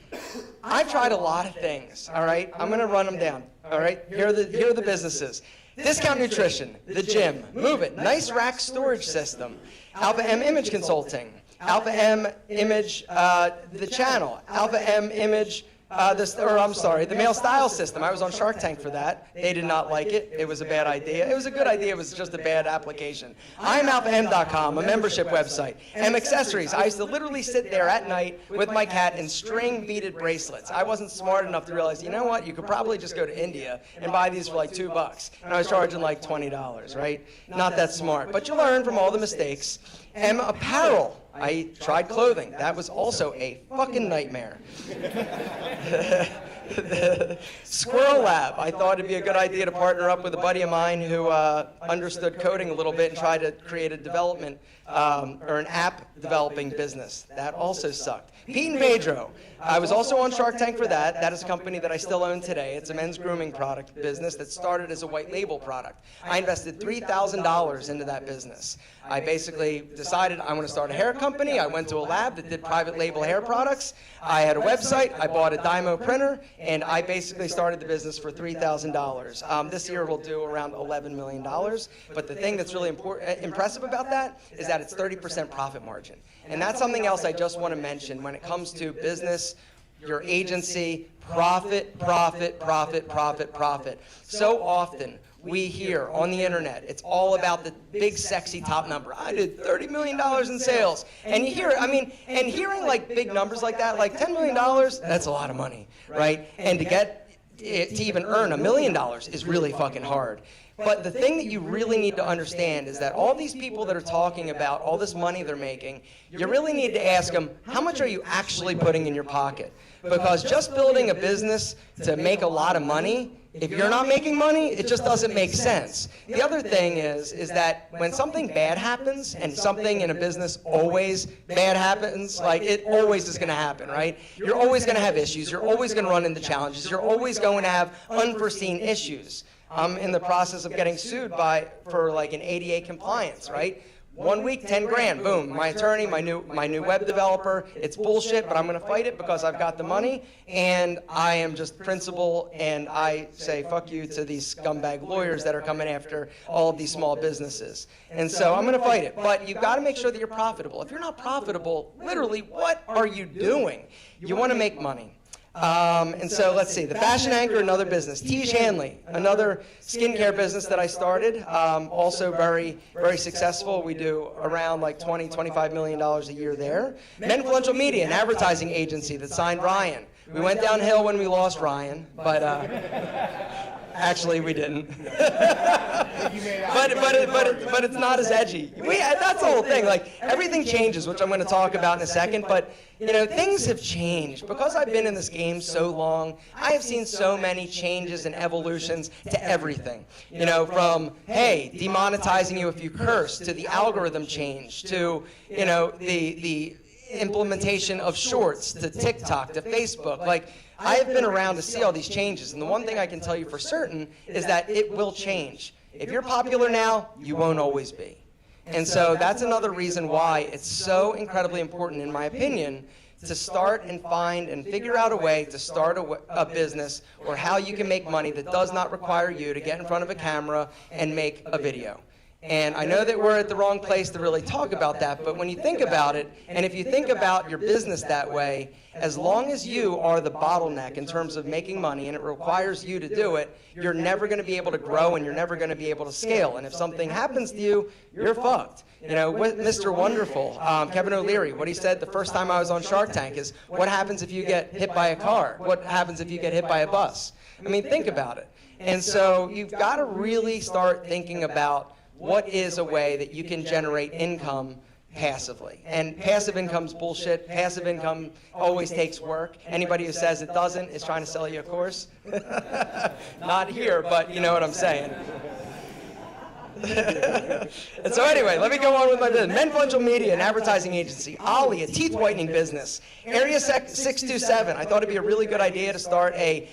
I've tried a lot of things, all right? I'm going to run them down, all right? Here are the businesses. Discount Nutrition, The Gym, Move It, Nice Rack Storage System, Alpha M Image Consulting, Alpha M Image, The Channel, Alpha M Image, the Male Style System. I was on Shark Tank for that. They did not like it. It was a bad idea. It was a good idea. It was just a bad application. IamAlphaM.com, a membership website. M Accessories. I used to literally sit there at night with my cat and string beaded bracelets. I wasn't smart enough to realize, you know what? You could probably just go to India and buy these for like $2. And I was charging like $20, right? Not that smart. But you learn from all the mistakes. M Apparel. I tried clothing. That was also a fucking nightmare. Squirrel Lab. I thought it'd be a good idea to partner up with a buddy of mine who understood coding a little bit and try to create a development or an app developing business. That also sucked. Pete and Pedro. I was also on Shark Tank for that. That is a company that I still own today. It's a men's grooming product business that started as a white label product. I invested $3,000 into that business. I basically decided I'm going to start a hair company. I went to a lab that did private label hair products. I had a website. I bought a Dymo printer, and I basically started the business for $3,000. This year we'll do around $11 million. But the thing that's really impressive about that is that it's 30% profit margin. And that's something else I just want to mention when it comes to business, your agency, profit, profit, profit, profit, profit. So often we hear on the internet, it's all about the big, sexy top number. I did $30 million in sales. And you hear, I mean, and hearing like big numbers like that, like $10 million, that's a lot of money, right? And to even earn $1 million is really fucking hard. But the thing that you really need to understand is that all these people that are talking about all this money they're making, you really need to ask them, how much are you actually putting in your pocket? Because just building a business to make a lot of money, if you're not making money, it just doesn't make sense. The other thing is that when something bad happens, and something in a business always bad happens, like it always is going to happen, right? You're always going to have issues. You're always going to run into challenges. You're always going to have unforeseen issues. I'm in the process of getting sued for like an ADA compliance, right? 1 week, 10 grand, boom. My attorney, my new web developer, it's bullshit, but I'm gonna fight it because I've got the money, and I am just principled, and I say fuck you to these scumbag lawyers that are coming after all of these small businesses. And so I'm gonna fight it, but you've gotta make sure that you're profitable. If you're not profitable, literally, what are you doing? You wanna make money. And so let's see, the Fashion Anchor, another business. Tiege Hanley, another skincare business that I started, also very, very successful. We do around like $20, $25 million a year there. Menfluential Media, an advertising agency that signed Ryan. We went downhill when we lost Ryan, but actually we didn't. but it's not as edgy. That's the whole thing. Like everything changes, which I'm going to talk about in a second. But you know, things have changed because I've been in this game so long. I have seen so many changes and evolutions to everything. You know, from hey, demonetizing you if you curse, to the algorithm change, to you know the implementation of shorts, to TikTok, to Facebook. Like I have been around to see all these changes, and the one thing I can tell you for certain is that it will change. If you're popular now, you won't always be. And so that's another reason why it's so incredibly important, in my opinion, to start and find and figure out a way to start a business or how you can make money that does not require you to get in front of a camera and make a video. And I know that we're at the wrong place to really talk about that, but when you think about it, and if you think about your business that way, as long as you are the bottleneck in terms of making money and it requires you to do it, you're never going to be able to grow and you're never going to be able to scale. And if something happens to you, you're fucked. You know, with Mr. Wonderful, Kevin O'Leary, what he said the first time I was on Shark Tank is, what happens if you get hit by a car? What happens if you get hit by a bus? I mean, think about it. And so you've got to really start thinking about what is a way that you can generate income passively. And passive income's bullshit. Passive income always takes work. Anybody who says it doesn't is trying to sell you a course. Not here, but you know what I'm saying. And so anyway, let me go on with my business. Menfluential Media, an advertising agency. Ollie, a teeth whitening business. Area 627, I thought it'd be a really good idea to start a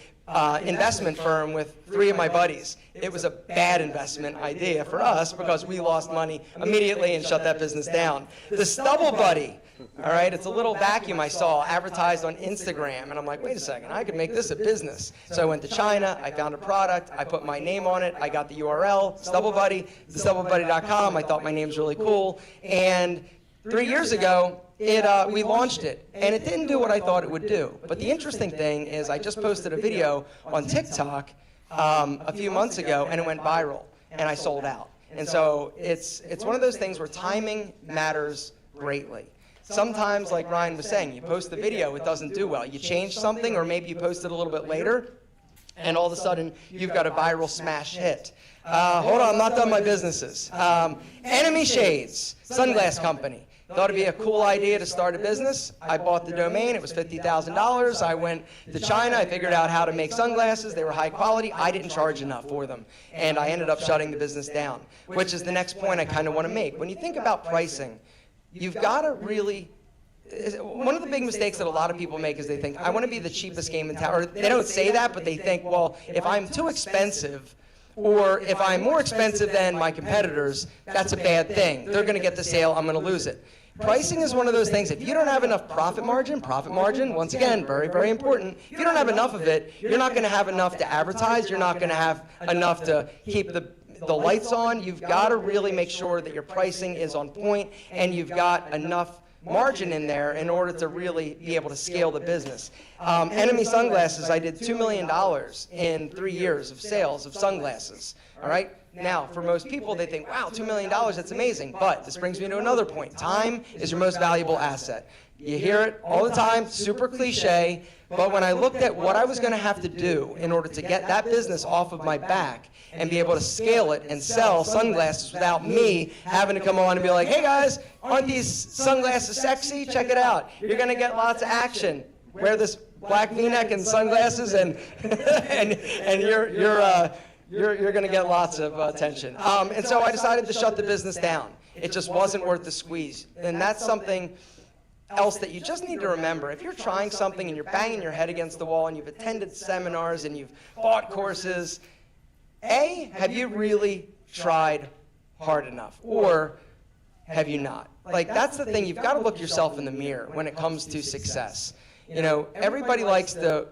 investment firm with 3 of my buddies. It was a bad investment idea for us because we lost money immediately and shut that business down. The Stubble Buddy, all right, it's a little vacuum I saw advertised on Instagram, and I'm like, wait a second, I could make this a business. So I went to China, I found a product, I put my name on it, I got the URL, Stubble Buddy, thestubblebuddy.com, I thought my name's really cool, and 3 years ago, we launched it, and it didn't do what I thought it would do. But the interesting thing is I just posted a video on TikTok a few months ago, and it went viral, and I sold out. And so it's one of those things where timing matters greatly. Sometimes, like Ryan was saying, you post the video, it doesn't do well. You change something, or maybe you post it a little bit later, and all of a sudden, you've got a viral smash hit. Hold on, I'm not done my businesses. Enemy Shades, sunglass company. Thought it'd be a cool idea to start a business. I bought the domain, it was $50,000. I went to China, I figured out how to make sunglasses. They were high quality. I didn't charge enough for them. And I ended up shutting the business down, which is the next point I kind of want to make. When you think about pricing, you've got to really, one of the big mistakes that a lot of people make is they think, I want to be the cheapest game in town. Or they don't say that, but they think, well, if I'm too expensive, or if I'm more expensive than my competitors, that's a bad thing. They're going to get the sale, I'm going to lose it. Pricing is one of those things, if you don't have enough profit margin, once again, very, very important. If you don't have enough of it, you're not going to have enough to advertise, you're not going to have enough to keep the lights on. You've got to really make sure that your pricing is on point and you've got enough margin in there in order to really be able to scale the business. Enemy Sunglasses, I did $2 million in 3 years of sales of sunglasses, all right? Now, for most people, they think, wow, $2 million, that's amazing. But this brings me to another point. Time is your most valuable asset. You hear it all the time, super cliche, but when I looked at what I was going to have to do in order to get that business off of my back and be able to scale it and sell sunglasses without me having to come on and be like, hey guys, aren't these sunglasses sexy? Check it out. You're going to get lots of action. Wear this black V-neck and sunglasses and you're going to get lots of attention. And so I decided to shut the business down. It just wasn't worth the squeeze. And that's something else that you just need to remember. If you're trying something and you're banging your head against the wall and you've attended seminars and you've bought courses, A, have you really tried hard enough? Or have you not? Like, that's the thing. You've got to look yourself in the mirror when it comes to success. You know, everybody likes the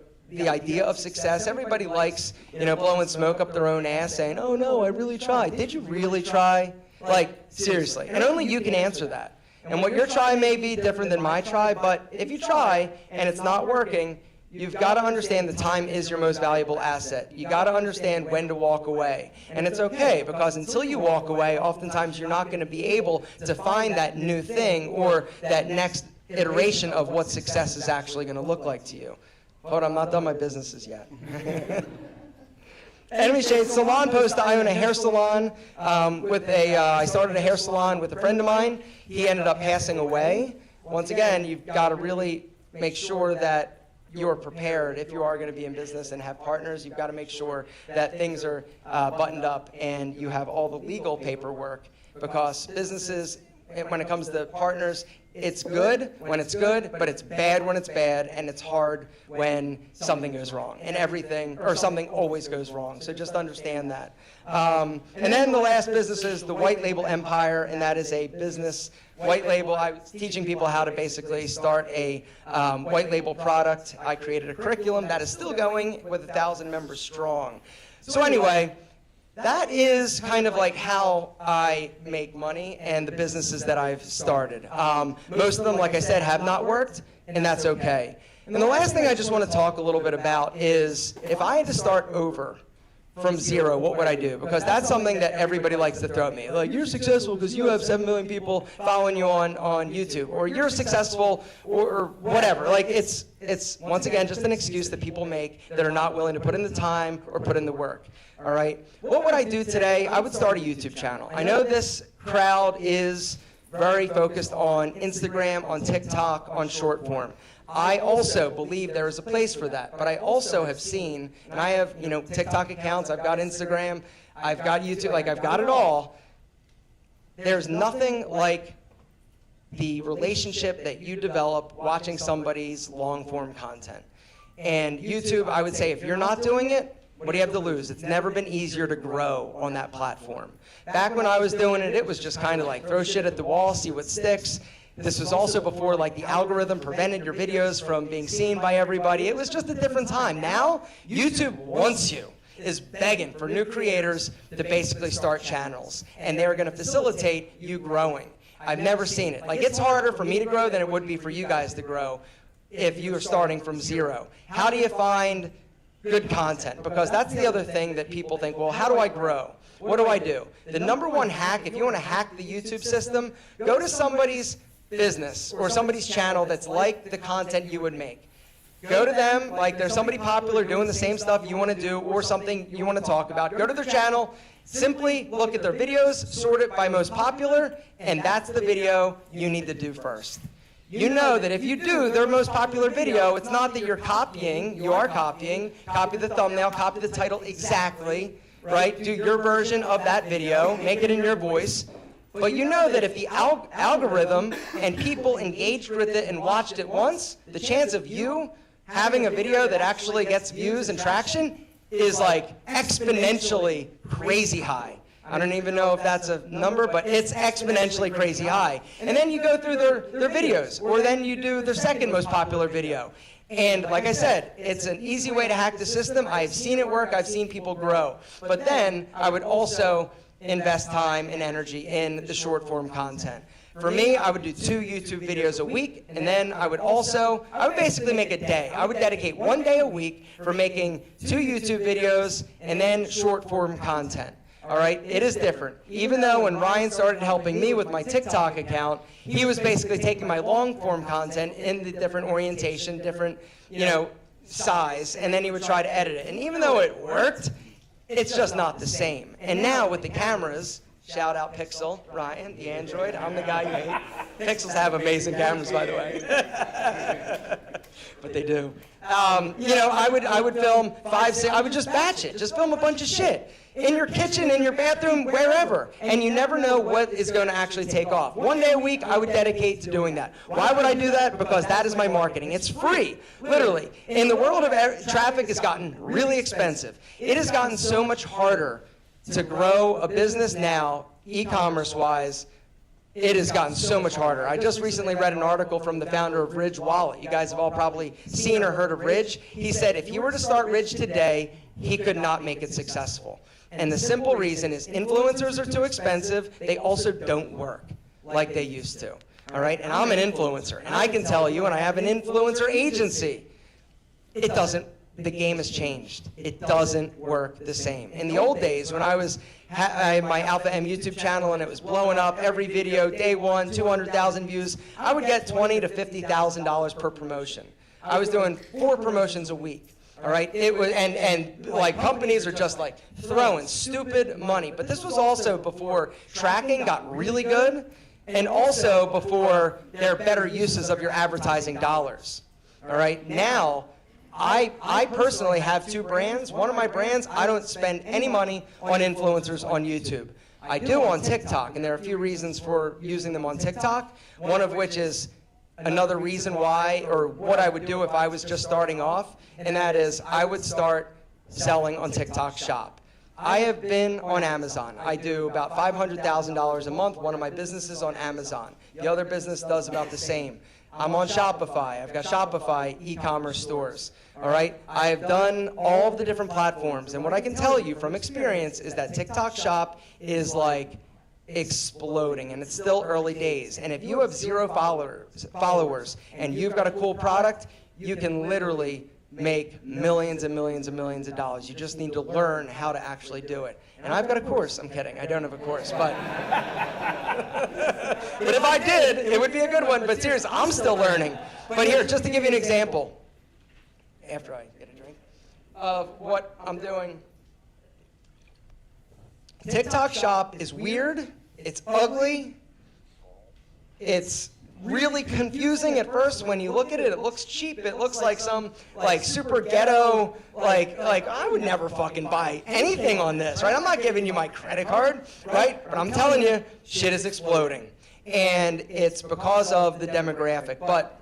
idea of success. Everybody likes, you know, blowing smoke up their own ass saying, oh no, I really tried. Did you really try? Like, seriously. And only you can answer that. And what your try may be different than my try, but if you try and it's not working, you've got to understand that time is your most valuable asset. You got to understand when to walk away. And it's okay, because until you walk away, oftentimes you're not going to be able to find that new thing or that next iteration of what success is actually going to look like to you. Hold on, I'm not done my businesses yet. Enemy Shade Salon Post. I own a hair salon I started a hair salon with a friend of mine. He ended up passing away. Once again, you've got to really make sure that you're prepared if you are going to be in business and have partners. You've got to make sure that things are buttoned up and you have all the legal paperwork, because businesses, when it comes to partners, it's good when it's good, but it's bad when it's bad, and it's hard when something goes wrong. And everything, or something always goes wrong. So just understand that. And then the last business is the White Label Empire, and that is a business. White label, I was teaching people how to basically start a white label product. I created a curriculum that is still going with 1,000 members strong. So anyway, that is kind of like how I make money and the businesses that I've started. Most of them, like I said, have not worked, and that's okay. And the last thing I just want to talk a little bit about is if I had to start over from zero, what would I do? Because that's something that everybody likes to throw at me. Like, you're successful because you have 7 million people following you on YouTube, or you're successful, or whatever. Like, it's once again just an excuse that people make that are not willing to put in the time or put in the work. All right? What would I do today? I would start a YouTube channel. I know this crowd is very focused on Instagram, on TikTok, on short form. I also believe there is a place for that, but I also have seen, and I have, you know, TikTok accounts, I've got Instagram, I've got YouTube, like, I've got it all. There's nothing like the relationship that you develop watching somebody's long-form content. And YouTube, I would say, if you're not doing it, what do you have to lose? It's never been easier to grow on that platform. Back when I was doing it, it was just kind of like throw shit at the wall, see what sticks. This was also before, like, the algorithm prevented your videos from being seen by everybody. It was just a different time. Now, YouTube wants you, is begging for new creators to basically start channels, and they're going to facilitate you growing. I've never seen it. Like, it's harder for me to grow than it would be for you guys to grow if you are starting from zero. How do you find good content? Because that's the other thing that people think, well, how do I grow? What do I do? The number one hack, if you want to hack the YouTube system, go to somebody's business or somebody's channel that's like the content you would make. Go to them, like there's somebody popular doing the same stuff you want to do or something you want to talk about. Go to their channel, simply look at their videos, sort it by most popular, and that's the video you need to do first. You know that if you do their most popular video, it's not that you're copying, you are copying, copy the thumbnail, copy the title exactly, right? Do your version of that video, make it in your voice. But you know that if the algorithm and people engaged with it and watched it once, the chance of you having a video that actually gets views and traction is like exponentially crazy high. I don't even know if that's a number, but it's exponentially crazy high. And then you go through their videos, or then you do their second most popular video. And like I said, it's an easy way to hack the system. I've seen it work. I've seen people grow. But then I would also invest time and energy in the short form content. For me, I would do 2 YouTube videos a week, and then I would basically make a day. I would dedicate 1 day a week for making 2 YouTube videos and then short form content. All right, it is different. Even though when Ryan started helping me with my TikTok account, he was basically taking my long form content in the different orientation, different, size, and then he would try to edit it. And even though it worked, it's just not the same. And now with the cameras, shout out Pixel, Ryan, the Android. I'm the guy you hate. Pixels have amazing cameras, by the way. But they do. I would film 5, 6, I would just batch it. Just film a bunch of shit. In your kitchen, in your bathroom, wherever. And you never know what is going to actually take off. One day a week, I would dedicate to doing that. Why would I do that? Because that is my marketing. It's free, literally. In the world of traffic, it's gotten really expensive. It has gotten so much harder to grow a business now, e-commerce wise. It has gotten so much harder. I just recently read an article from the founder of Ridge Wallet. You guys have all probably seen or heard of Ridge. He said if he were to start Ridge today, he could not make it successful. And the simple reason is influencers are too expensive. They also don't work like they used to. All right? And I'm an influencer. And I can tell you, and I have an influencer agency, the game has changed. It doesn't work the same. In the old days, when I had my Alpha M YouTube channel and it was blowing up, every video, day one, 200,000 views, I would get $20,000 to $50,000 per promotion. I was doing 4 promotions a week. All right, it was, and like companies are just like throwing stupid money. But this was also before tracking got really good, and also before there are better uses of your advertising dollars. All right, now I personally have 2 brands. One of my brands, I don't spend any money on influencers on YouTube. I do on TikTok, and there are a few reasons for using them on TikTok. One of which is another reason why, or what I would do if I was just starting off, and that is I would start selling on TikTok Shop. I have been on Amazon. I do about $500,000 a month. One of my businesses on Amazon. The other business does about the same. I'm on Shopify. I've got Shopify e-commerce stores. All right? I have done all of the different platforms, and what I can tell you from experience is that TikTok Shop is like exploding, and it's still early days. And if you have 0 followers and you've got a cool product, you can literally make millions and millions and millions of dollars. You just need to learn how to actually do it. And I've got a course. I'm kidding. I don't have a course, but but if I did, it would be a good one. But seriously, I'm still learning. But here, just to give you an example, after I get a drink, of what I'm doing. TikTok Shop is weird. It's ugly. It's really confusing at first. When you look at it, it looks cheap. It looks like some super ghetto, like I would never fucking buy anything on this, right? I'm not giving you my credit card, right? But I'm telling you, shit is exploding. And it's because of the demographic. But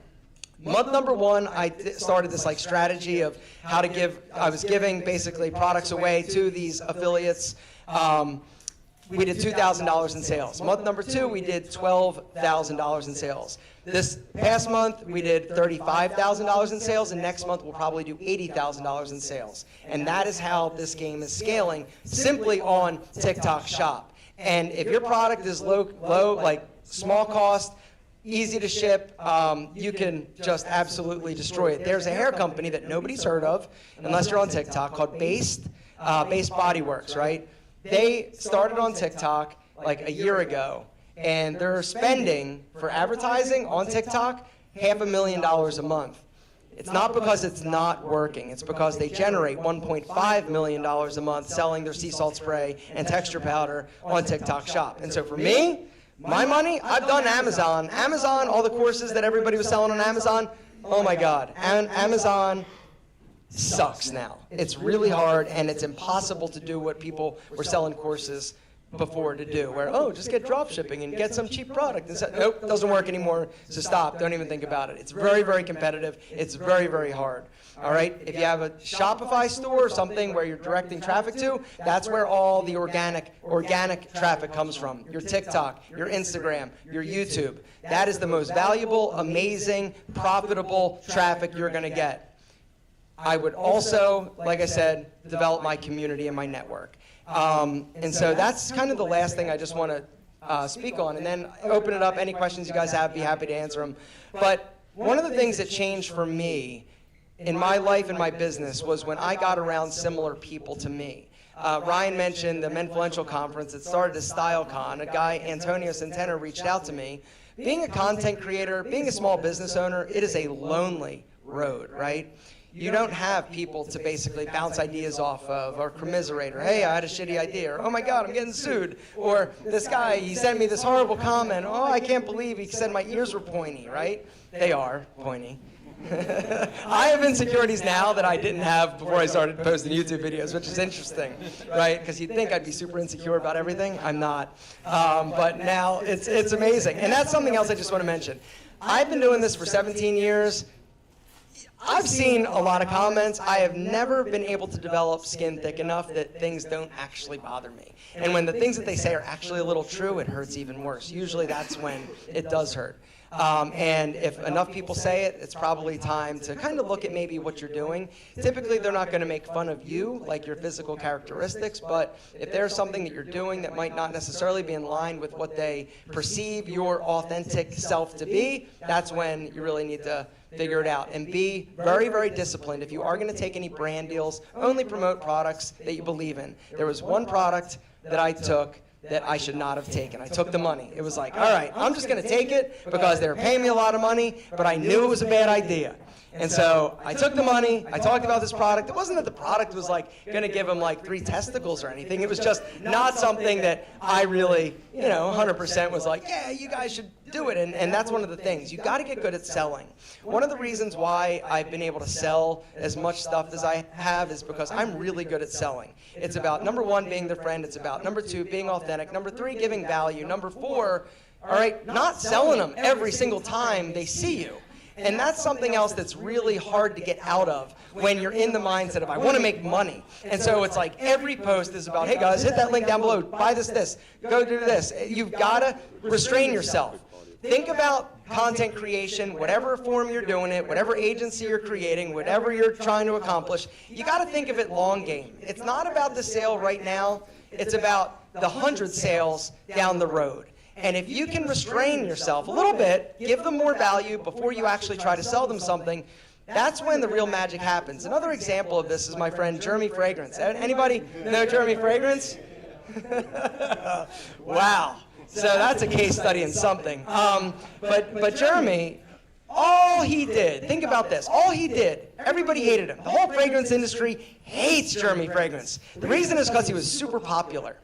month number 1, I started this strategy of how to give, I was giving basically products away to these affiliates. We did $2,000 in sales. Month number 2, we did $12,000 in sales. This past month, we did $35,000 in sales, and next month we'll probably do $80,000 in sales. And that is how this game is scaling, simply on TikTok Shop. And if your product is low, like small cost, easy to ship, you can just absolutely destroy it. There's a hair company that nobody's heard of, unless you're on TikTok, called Based Body Works, right? They started on TikTok like a year ago, and they're spending for advertising on TikTok $500,000 a month. It's not because it's not working. It's because they generate $1.5 million a month selling their sea salt spray and texture powder on TikTok Shop. And so for me, my money, I've done Amazon. Amazon, all the courses that everybody was selling on Amazon, oh my God. And Amazon sucks now. It's really hard, and it's impossible to do what people were selling courses before to do, where, oh, just get drop shipping and get some cheap product. And nope, doesn't work anymore, so stop. Don't even think about it. It's very, very competitive. It's very, very hard. All right? If you have a Shopify store or something where you're directing traffic to, that's where all the organic traffic comes from. Your TikTok, your Instagram, your YouTube. That is the most valuable, amazing, profitable traffic you're going to get. I would also, like I said, develop my community and my network. And so that's kind of the last thing I just want to speak on. And then open it up. Any questions you guys have, be happy to answer them. But one of the things that changed for me in my life and my business was when I got around similar people to me. Ryan mentioned the Menfluential Conference. It started as StyleCon. A guy, Antonio Centeno, reached out to me. Being a content creator, being a small business owner, it is a lonely road, right? You don't have people to basically bounce ideas off of or commiserate, or hey, I had a shitty idea, or oh my God, I'm getting sued, or this guy, he sent me this horrible comment, oh, I can't believe he said my ears were pointy, right? They are pointy. I have insecurities now that I didn't have before I started posting YouTube videos, which is interesting, right? Because you'd think I'd be super insecure about everything. I'm not. But now it's amazing. And that's something else I just want to mention. I've been doing this for 17 years. I've seen a lot of comments. I have never been able to develop skin thick enough that things don't actually bother me. And when the things that they say are actually a little true, it hurts even worse. Usually that's when it does hurt. And if enough people say it, it's probably time to kind of look at maybe what you're doing. Typically, they're not going to make fun of you, like your physical characteristics, but if there's something that you're doing that might not necessarily be in line with what they perceive your authentic self to be, that's when you really need to figure it out. And be very, very disciplined. If you are going to take any brand deals, only promote products that you believe in. There was one product that I took that I should not have taken. I took the money. It was like, all right, I'm just going to take it because they were paying me a lot of money, but I knew it was a bad idea. And so I took the money, I talked about this product. It wasn't that the product was like going to give him like 3 testicles or anything. It was just not something that I really, 100% was like, yeah, you guys should do it. And that's one of the things. You got to get good at selling. One of the reasons why I've been able to sell as much stuff as I have is because I'm really good at selling. It's about, number 1, being their friend. It's about, number 2, being authentic. Number 3, giving value. Number 4, all right, not selling them every single time they see you. And that's something else that's really hard to get out of when you're in the mindset of, I want to make money. And so it's like every post is about, hey guys, hit that link down below, buy this, go do this. You've got to restrain yourself. Think about content creation, whatever form you're doing it, whatever agency you're creating, whatever you're trying to accomplish, you got to think of it long game. It's not about the sale right now, it's about the 100 sales down the road. And if you can restrain yourself a little bit, give them more value before you actually try to sell them something, that's when the real magic happens. Another example of this is my friend Jeremy Fragrance. Anybody know Jeremy Fragrance? Wow. So that's a case study in something. But Jeremy, all he did, think about this, all he did, everybody hated him. The whole fragrance industry hates Jeremy Fragrance. The reason is because he was super popular.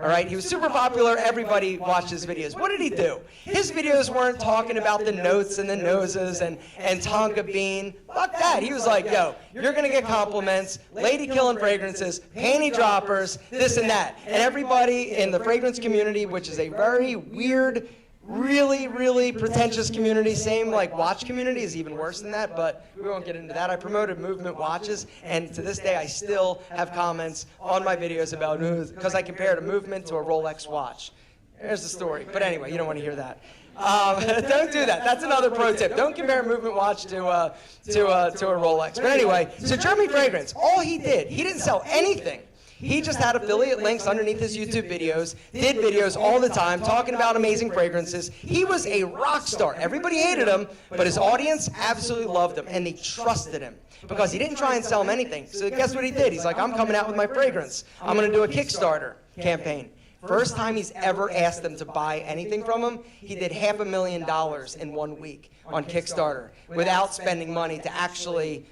All right, he was super popular. Everybody watched his videos. What did he do? His videos weren't talking about the notes and the noses and Tonka Bean. Fuck that. He was like, yo, you're going to get compliments, lady killing fragrances, panty droppers, this and that. And everybody in the fragrance community, which is a very weird, really, really pretentious community, same like watch community is even worse than that, but we won't get into that. I promoted Movement watches, and to this day I still have comments on my videos about, because I compared a Movement to a Rolex watch. There's the story, but anyway, you don't want to hear that. Don't do that. That's another pro tip. Don't compare a Movement watch to a Rolex. But anyway, so Jeremy Fragrance, all he did, he didn't sell anything. He just had affiliate links underneath his YouTube videos, did videos all the time, talking about amazing fragrances. He was a rock star. Everybody hated him, but his audience absolutely loved him, and they trusted him because he didn't try and sell them anything. So guess what he did? He's like, I'm coming out with my fragrance. I'm going to do a Kickstarter campaign. First time he's ever asked them to buy anything from him, he did $500,000 in 1 week on Kickstarter without spending money to actually,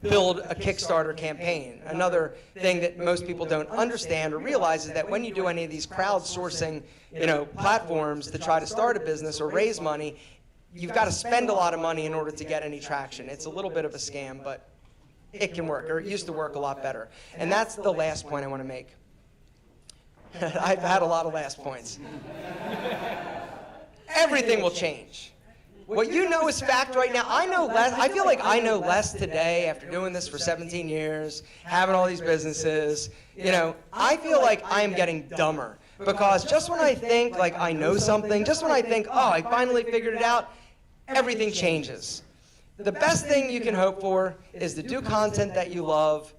build a Kickstarter campaign. Another thing that most people don't understand or realize is that when you do any of these crowdsourcing, platforms to try to start a business or raise money, you've got to spend a lot of money in order to get any traction. It's a little bit of a scam, but it can work, or it used to work a lot better. And that's the last point I want to make. I've had a lot of last points. Everything will change. What you know is fact right now. I know less. I feel like I know less today after doing this for 17 years, having all these businesses. I feel like I am getting dumber because just when I think like I know something, just when I think, oh, I finally figured it out, everything changes. The best thing you can hope for is to do content that you love,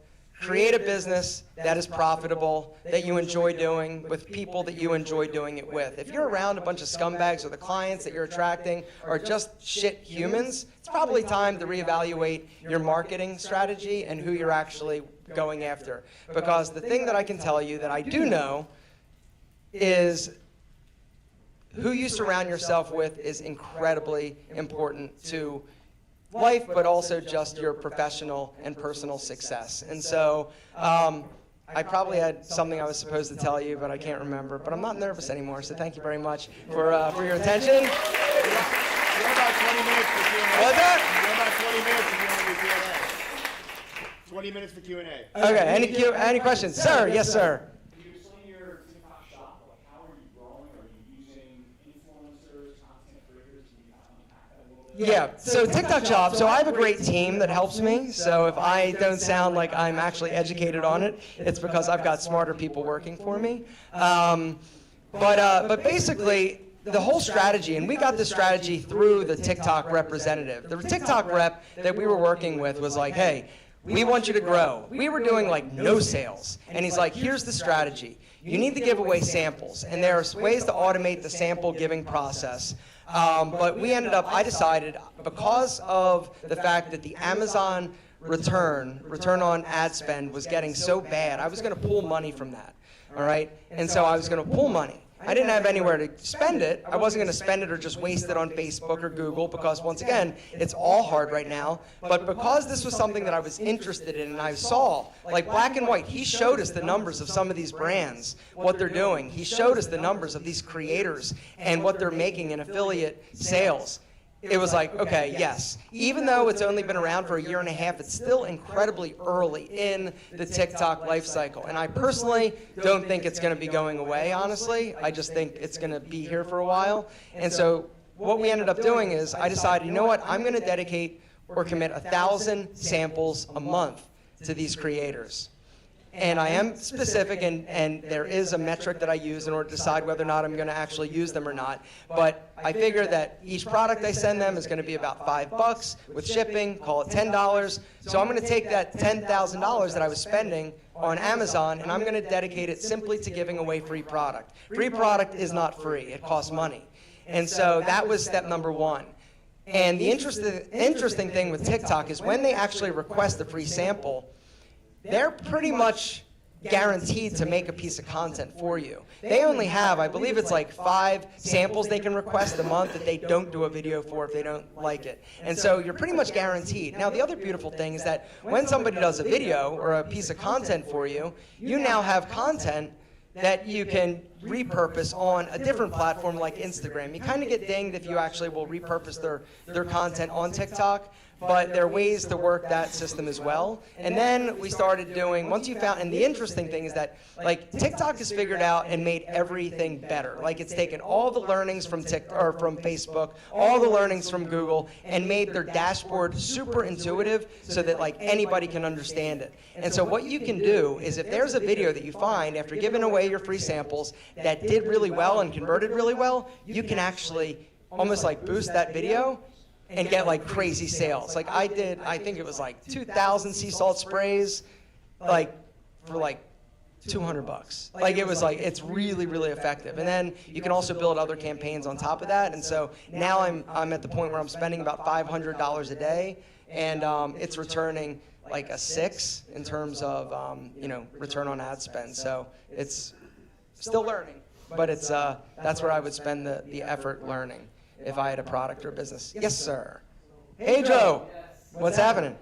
create a business that is profitable, that you enjoy doing, with people that you enjoy doing it with. If you're around a bunch of scumbags or the clients that you're attracting are just shit humans, it's probably time to reevaluate your marketing strategy and who you're actually going after. Because the thing that I can tell you that I do know is who you surround yourself with is incredibly important to life, but also just your professional and personal success. And so I probably had something I was supposed to tell you, but I can't remember. But I'm not nervous anymore, so thank you very much for your attention. We have about 20 minutes for Q&A. What's that? We have about 20 minutes if you want to do Q&A. 20 minutes for Q&A. Okay, any questions? Sir, yes, sir. Can you explain your TikTok shop? Like, how are you growing? Are you using influencers, content creators? Can you unpack that a little bit? Yeah, so TikTok shop, so I have a great team that helps me. So if I don't sound like I'm actually educated on it, it's because I've got smarter people working for me. But basically, the whole strategy, and we got the strategy through the TikTok representative. The TikTok rep that we were working with was like, hey, we want you to grow. We were doing like no sales. And he's like, here's the strategy. You need to give away samples. And there's ways to automate the sample giving process. But I decided, because of the fact that the Amazon return on ad spend was getting so bad, I was going to pull money from that. All right? And so I was going to pull money. I didn't have anywhere to spend it. I wasn't going to spend it or just waste it on Facebook or Google because, once again, it's all hard right now. But because this was something that I was interested in and I saw, like Black and White, he showed us the numbers of some of these brands, what they're doing. He showed us the numbers of these creators and what they're making in affiliate sales. It was like, okay, yes. Even though it's only been around for a year and a half, it's still incredibly early in the TikTok life cycle. And I personally don't think it's going to be going away, honestly. I just think it's going to be here for a while. And so what we ended up doing is I decided, you know what, I'm going to dedicate or commit 1,000 samples a month to these creators. And I am specific, and there is a metric that I use in order to decide whether or not I'm going to actually use them or not. But I figure that each product I send them is going to be about $5 with shipping, call it $10. So I'm going to take that $10,000 that I was spending on Amazon, and I'm going to dedicate it simply to giving away free product. Free product is not free. It costs money. And so that was step number one. And the interesting thing with TikTok is when they actually request a free sample, they're pretty much guaranteed to make a piece of content for you. They only have, I believe it's like 5 samples they can request a month that they don't do a video for if they don't like it. And so you're pretty much guaranteed. Now, the other beautiful thing is that when somebody does a video or a piece of content for you, you now have content that you can repurpose on a different platform like Instagram. You kind of get dinged if you actually will repurpose their content on TikTok. But there are ways to work that system as well. And then we started doing, once you found, and the interesting thing is that, like, TikTok has figured out and made everything better. Like, it's taken all the learnings from from Facebook, all the learnings from Google, and made their dashboard super intuitive so that, like, anybody can understand it. And so what you can do is, if there's a video that you find after giving away your free samples that did really well and converted really well, you can actually almost like boost that video and get like crazy sales. Like I think it was like 2,000 sea salt sprays, like for like $200. Like it was like, it's really, really effective. And then you can also build other campaigns on top of that. And so now I'm at the point where I'm spending about $500 a day, and it's returning like a 6 in terms of return on ad spend. So it's still learning, but it's that's where I would spend the effort learning if I had a product or a business. Yes, sir. Hey, Joe. What's happening?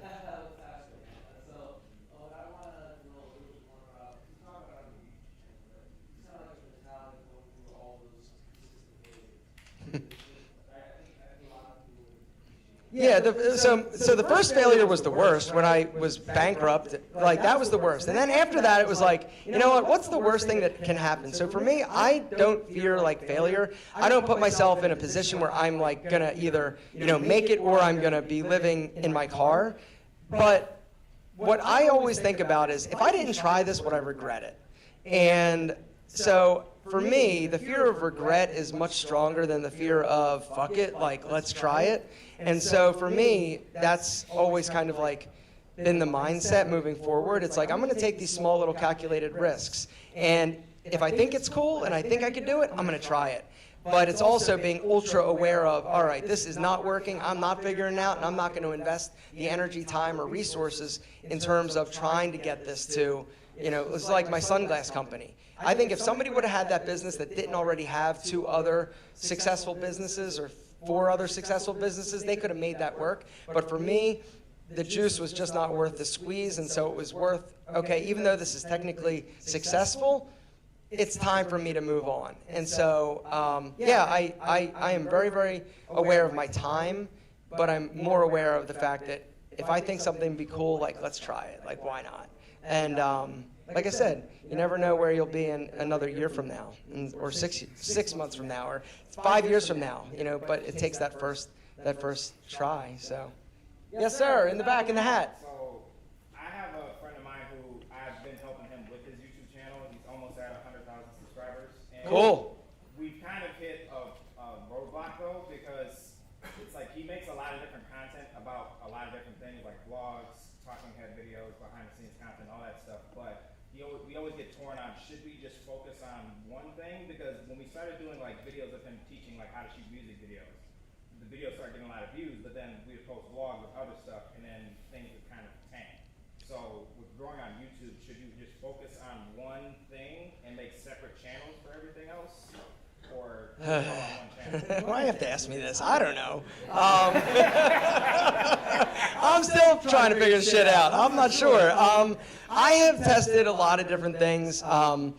Yeah, so the first failure was the worst when I was bankrupt. Like, that was the worst. And then after that, it was like, you know what, what's the worst thing that can happen? So for me, I don't fear, like, failure. I don't put myself in a position where I'm, like, going to either, make it or I'm going to be living in my car. But what I always think about is, if I didn't try this, would I regret it? And so for me, the fear of regret is much stronger than the fear of, fuck it, like, let's try it. And so for me, that's always kind of like been the mindset moving forward. It's like, I'm going to take these small little calculated risks. And if I think it's cool and I think I can do it, I'm going to try it. But it's also being ultra aware of, all right, this is not working, I'm not figuring it out, and I'm not going to invest the energy, time, or resources in terms of trying to get this to, it's like my sunglass company. I think if somebody would have had that business that didn't already have 2 other successful businesses or 4 other successful businesses, they could have made that work. But for me, the juice was just not worth the squeeze, and so it was worth, okay, even though this is technically successful, it's time for me to move on. And so, I am very, very aware of my time, but I'm more aware of the fact that if I think something would be cool, like, let's try it. Like, why not? And like I said, you never know where you'll be in another year from now, or 6 months from now, or 5 years from now, but it takes that first try, so. Yes, sir, in the back, in the hat. So, I have a friend of mine who I've been helping him with his YouTube channel. He's almost at 100,000 subscribers. And cool. We've kind of hit a roadblock, though, because it's like he makes a lot of different content about a lot of different things, like vlogs, talking head videos, behind-the-scenes content, all that stuff. But we always get torn on, should we just focus on one thing? Because when we started doing like videos of him teaching like how to shoot music videos, the videos started getting a lot of views, but then we would post vlogs with other stuff, and then things would kind of tank. So with growing on YouTube, should you just focus on one thing and make separate channels for everything else? Or all on one channel? Why have to ask me this? I don't know. I'm still trying to figure this shit out. I'm not sure. I have tested a lot of different things, and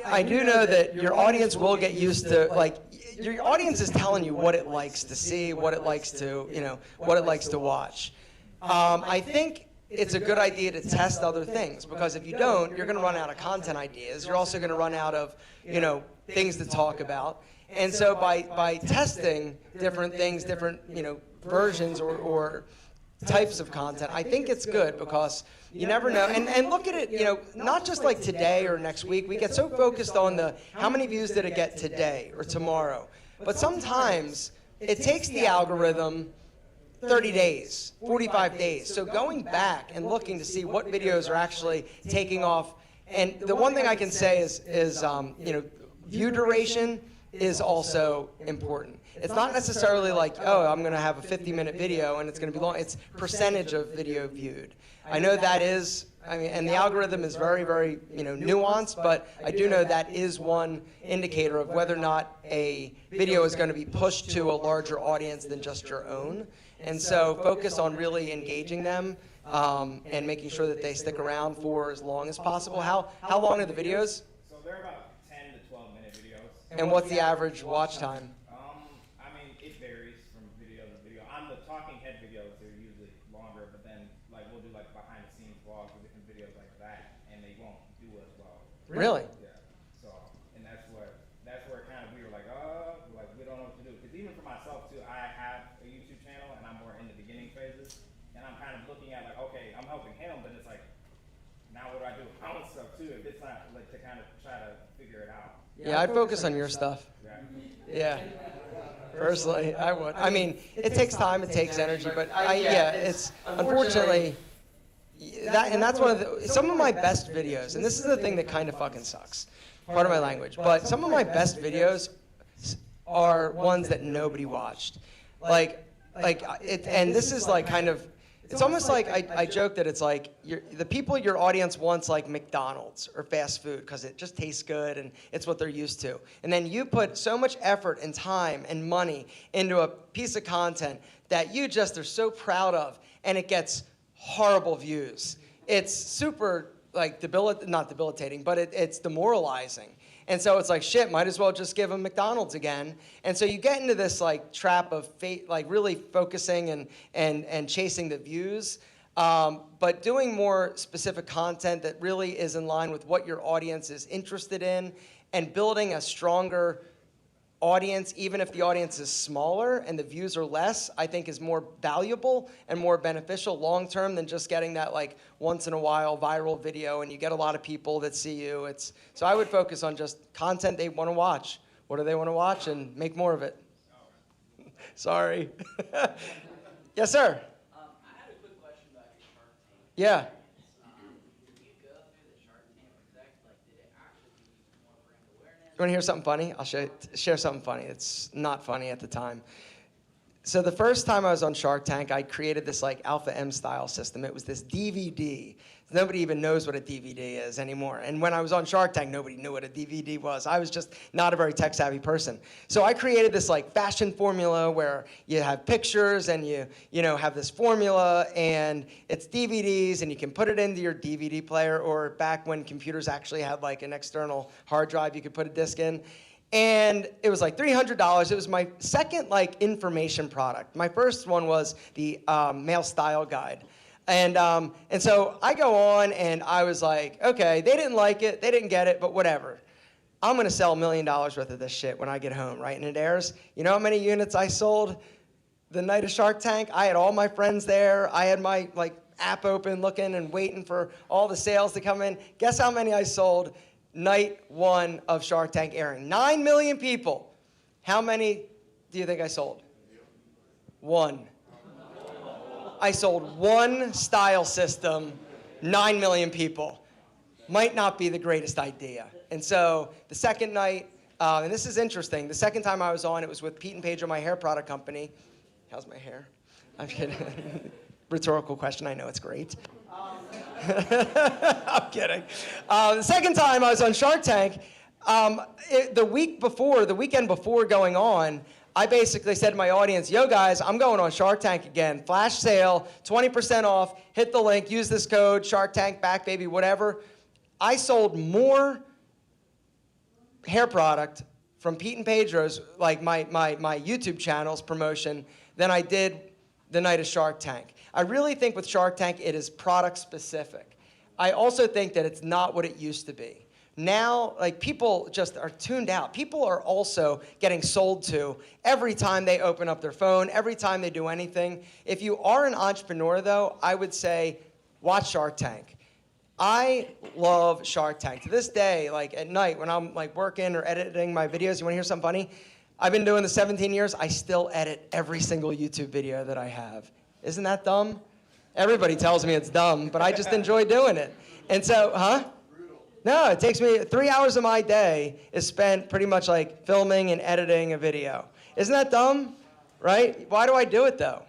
I do know that your audience will get used to, like, your audience is telling you what it likes to see, what it likes to, what it likes to watch. I think it's a good idea to test other things, because if you don't, you're going to run out of content ideas. You're also going to run out of, things to talk about. And so by testing different things, different, versions or types of content, I think it's good, because you never know. And look at it, not just like today or next week. We get so focused on how many views did it get today or tomorrow. But sometimes it takes the algorithm 30 days, 45 days. So going back and looking to see what videos are actually taking off. And the one thing I can say is view duration is also important. It's not necessarily like, oh, I'm going to have a 50-minute video and it's going to be long. It's percentage of video viewed. I know that is, and the algorithm is very, very, nuanced, but I do know that is one indicator of whether or not a video is going to be pushed to a larger audience than just your own. And so focus on really engaging them and making sure that they stick around for as long as possible. How long are the videos? So they're about 10 to 12-minute videos. And what's the average watch time? It varies from video to video. On the talking head videos, they're usually longer, but then like we'll do like behind-the-scenes vlogs or different videos like that, and they won't do as well. Really? Yeah. So, and that's where kind of we were like we don't know what to do. Because even for myself too, I have a YouTube channel, and I'm more in the beginning phases, and I'm kind of looking at like, okay, I'm helping him, but it's like, now what do I do with my own stuff too? If it's not like to kind of try to figure it out. Yeah, I'd focus on your stuff. Yeah. Personally, I would. I mean, it takes time, it takes energy, but it's unfortunately that's one of some of my best videos, and this is the thing that kind of fucking sucks. Part of my language, but some of my best videos are ones that nobody watched. And this is like kind of. It's almost like I joke that it's like the people your audience wants like McDonald's or fast food because it just tastes good and it's what they're used to. And then you put so much effort and time and money into a piece of content that you just are so proud of, and it gets horrible views. It's super like not debilitating, but it's demoralizing. And so it's like, shit, might as well just give them McDonald's again. And so you get into this like trap of like really focusing and chasing the views, but doing more specific content that really is in line with what your audience is interested in, and building a stronger audience, even if the audience is smaller and the views are less, I think is more valuable and more beneficial long term than just getting that like once in a while viral video and you get a lot of people that see you. So I would focus on just content they want to watch. What do they want to watch, and make more of it. Sorry. Yes, sir. I had a quick Yeah. You want to hear something funny? I'll share something funny. It's not funny at the time. So the first time I was on Shark Tank, I created this like Alpha M style system. It was this DVD. Nobody even knows what a DVD is anymore. And when I was on Shark Tank, nobody knew what a DVD was. I was just not a very tech savvy person. So I created this like fashion formula where you have pictures and you have this formula and it's DVDs and you can put it into your DVD player, or back when computers actually had like an external hard drive you could put a disc in. And it was like $300. It was my second like information product. My first one was the male style guide. And so I go on and I was like, okay, they didn't like it, they didn't get it, but whatever. I'm gonna sell $1 million worth of this shit when I get home, right? And it airs. You know how many units I sold the night of Shark Tank? I had all my friends there. I had my like app open looking and waiting for all the sales to come in. Guess how many I sold night one of Shark Tank airing? 9 million people. How many do you think I sold? One. I sold one style system, 9 million people. Might not be the greatest idea. And so the second night, and this is interesting, the second time I was on, it was with Pete and Pedro, my hair product company. How's my hair? I'm kidding. Rhetorical question, I know it's great. I'm kidding. The second time I was on Shark Tank, the weekend before going on, I basically said to my audience, yo guys, I'm going on Shark Tank again. Flash sale, 20% off, hit the link, use this code, Shark Tank, back baby, whatever. I sold more hair product from Pete and Pedro's, like my YouTube channel's promotion, than I did the night of Shark Tank. I really think with Shark Tank, it is product specific. I also think that it's not what it used to be. Now, like, people just are tuned out. People are also getting sold to every time they open up their phone, every time they do anything. If you are an entrepreneur, though, I would say watch Shark Tank. I love Shark Tank. To this day, like at night when I'm like working or editing my videos, you want to hear something funny? I've been doing this 17 years. I still edit every single YouTube video that I have. Isn't that dumb? Everybody tells me it's dumb, but I just enjoy doing it. And so, No, it takes me 3 hours of my day is spent pretty much like filming and editing a video. Isn't that dumb? Right? Why do I do it though?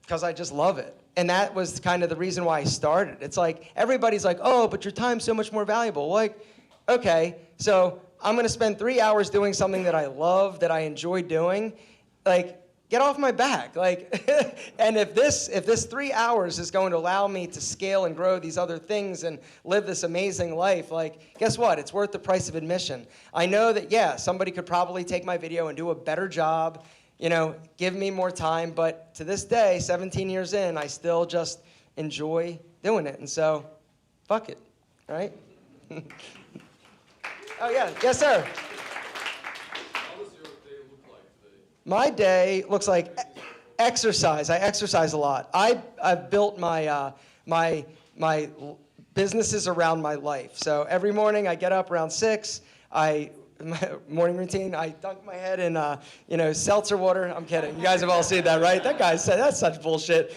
Because I just love it. And that was kind of the reason why I started. It's like, everybody's like, oh, but your time's so much more valuable. Like, okay, so I'm gonna spend 3 hours doing something that I love, that I enjoy doing. Like, get off my back. Like, and if this 3 hours is going to allow me to scale and grow these other things and live this amazing life, like, guess what? It's worth the price of admission. I know that, yeah, somebody could probably take my video and do a better job, give me more time, but to this day, 17 years in, I still just enjoy doing it. And so, fuck it, right? Oh, yeah, yes, sir. My day looks like exercise. I exercise a lot. I've built my my businesses around my life. So every morning I get up around 6. My morning routine, I dunk my head in seltzer water. I'm kidding. You guys have all seen that, right? That guy said that's such bullshit.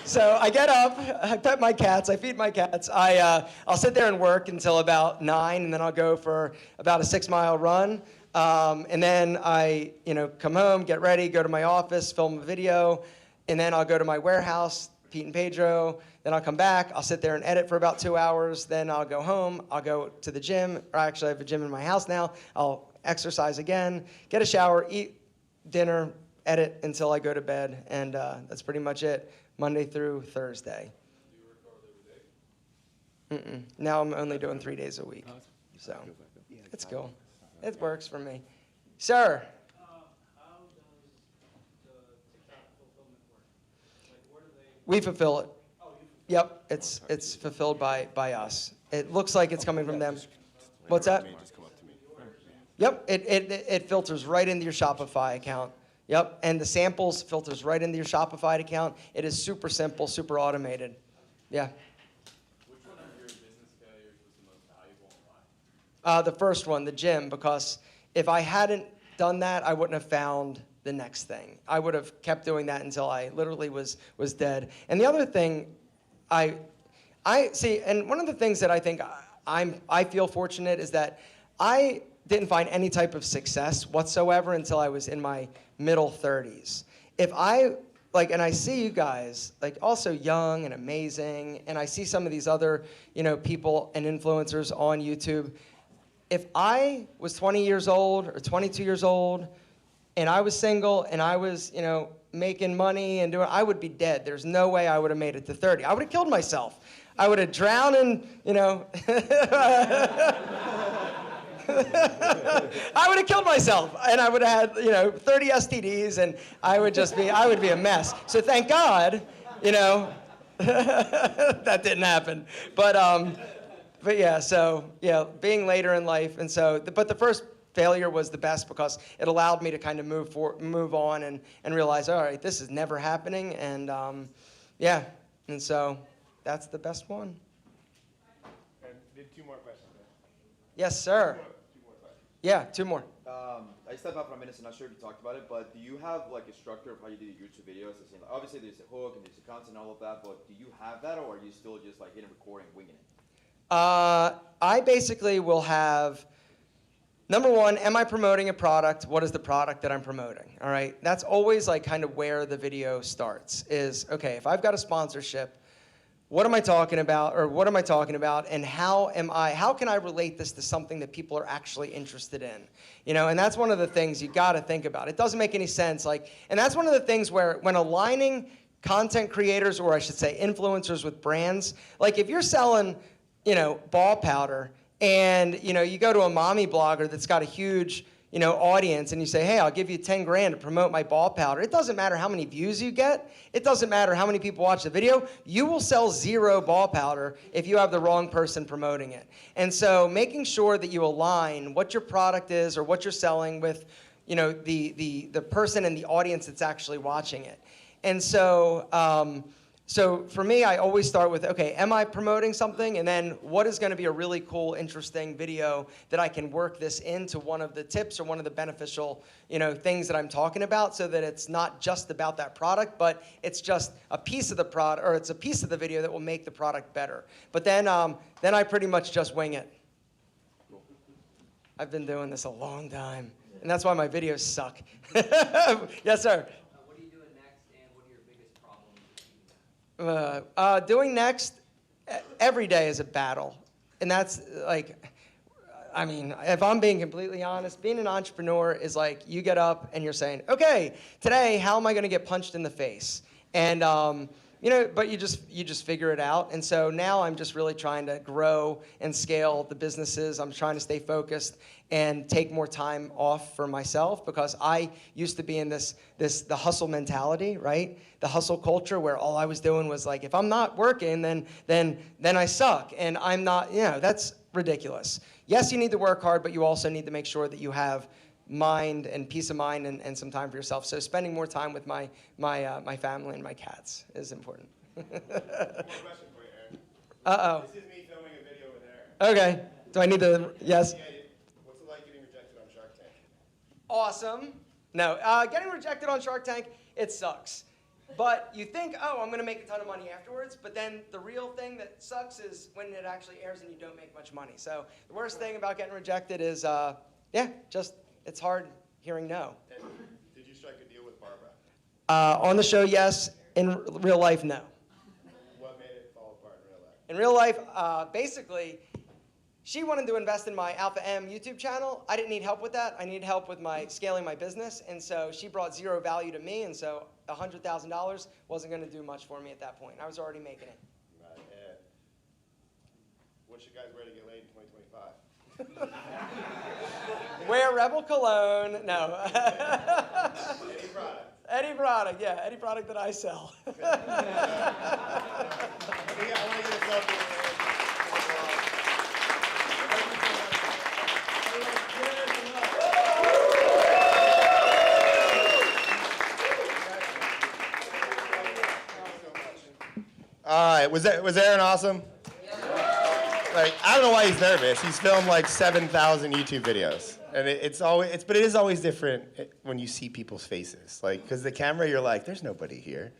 So I get up, I pet my cats, I feed my cats. I'll sit there and work until about 9, and then I'll go for about a 6-mile run. And then I, come home, get ready, go to my office, film a video, and then I'll go to my warehouse, Pete and Pedro. Then I'll come back, I'll sit there and edit for about 2 hours. Then I'll go home, I'll go to the gym, or actually I have a gym in my house now. I'll exercise again, get a shower, eat dinner, edit until I go to bed. And that's pretty much it, Monday through Thursday. Do you record every day? Now I'm only doing 3 days a week. So it's cool. It works for me. Sir? How does the TikTok fulfillment work? Like, where do they... We fulfill it. Oh, you Yep, it's fulfilled by us. It looks like it's coming from them. What's that? Yep, it filters right into your Shopify account. Yep, and the samples filters right into your Shopify account. It is super simple, super automated. Yeah. Which one of your business failures was the most valuable and why? The first one, the gym, because if I hadn't done that, I wouldn't have found the next thing. I would have kept doing that until I literally was dead. And the other thing, I see, and one of the things that I think I feel fortunate is that I didn't find any type of success whatsoever until I was in my middle 30s. If I, like, and I see you guys, like, also young and amazing, and I see some of these other, people and influencers on YouTube. If I was 20 years old or 22 years old, and I was single, and I was, making money and I would be dead. There's no way I would have made it to 30. I would have killed myself. I would have drowned in, I would have killed myself, and I would have had, 30 STDs, and I would be a mess. So thank God, that didn't happen. But yeah, so yeah, being later in life, and so, but the first failure was the best because it allowed me to kind of move on and realize, all right, this is never happening, and yeah, and so that's the best one. And did 2 more questions. Yes, sir. Two more questions. Yeah, 2 more. I stepped out for a minute, so I'm not sure if you talked about it, but do you have like a structure of how you do your YouTube videos? Obviously, there's a hook and there's a content and all of that, but do you have that, or are you still just like hitting record and winging it? I basically will have, number one, am I promoting a product? What is the product that I'm promoting? All right, that's always like kind of where the video starts is, okay, if I've got a sponsorship, what am I talking about, and how can I relate this to something that people are actually interested in? And that's one of the things you got to think about. It doesn't make any sense, and that's one of the things where when aligning content creators, or I should say influencers with brands, like if you're selling, ball powder, and you go to a mommy blogger that's got a huge audience, and you say, hey, I'll give you 10 grand to promote my ball powder. It doesn't matter how many views you get. It doesn't matter how many people watch the video. You will sell 0 ball powder if you have the wrong person promoting it. And so making sure that you align what your product is or what you're selling with the person and the audience that's actually watching it. And so so for me, I always start with, okay, am I promoting something? And then what is going to be a really cool, interesting video that I can work this into one of the tips or one of the beneficial, things that I'm talking about, so that it's not just about that product, but it's just a piece of the product, or it's a piece of the video that will make the product better. But then I pretty much just wing it. I've been doing this a long time, and that's why my videos suck. Yes, sir. Doing next, every day is a battle. And that's like, I mean, if I'm being completely honest, being an entrepreneur is like you get up and you're saying, okay, today, how am I going to get punched in the face? And, but you just figure it out. And so now I'm just really trying to grow and scale the businesses. I'm trying to stay focused and take more time off for myself, because I used to be in the hustle mentality, right? The hustle culture, where all I was doing was like, if I'm not working, then I suck, and I'm not. That's ridiculous. Yes, you need to work hard, but you also need to make sure that you have mind and peace of mind and some time for yourself. So spending more time with my family and my cats is important. One question for you, Aaron. Uh-oh. This is me filming a video with Aaron. Okay. Do I need to? Yes. Yeah, what's it like getting rejected on Shark Tank? Awesome. No, getting rejected on Shark Tank, it sucks. But you think, oh, I'm going to make a ton of money afterwards, but then the real thing that sucks is when it actually airs and you don't make much money. So the worst thing about getting rejected is, it's hard hearing no. And did you strike a deal with Barbara? On the show, yes. In real life, no. What made it fall apart in real life? In real life, basically, she wanted to invest in my Alpha M YouTube channel. I didn't need help with that. I needed help with scaling my business. And so she brought 0 value to me. And so $100,000 wasn't going to do much for me at that point. I was already making it. Right. And what should guys wear to get laid in 2025? Wear Rebel cologne. No. Any product. Any product, yeah. Any product that I sell. I want to get a selfie. All right, was Aaron awesome? Like, I don't know why he's nervous. He's filmed like 7,000 YouTube videos. And but it is always different when you see people's faces. Like, because the camera, you're like, there's nobody here.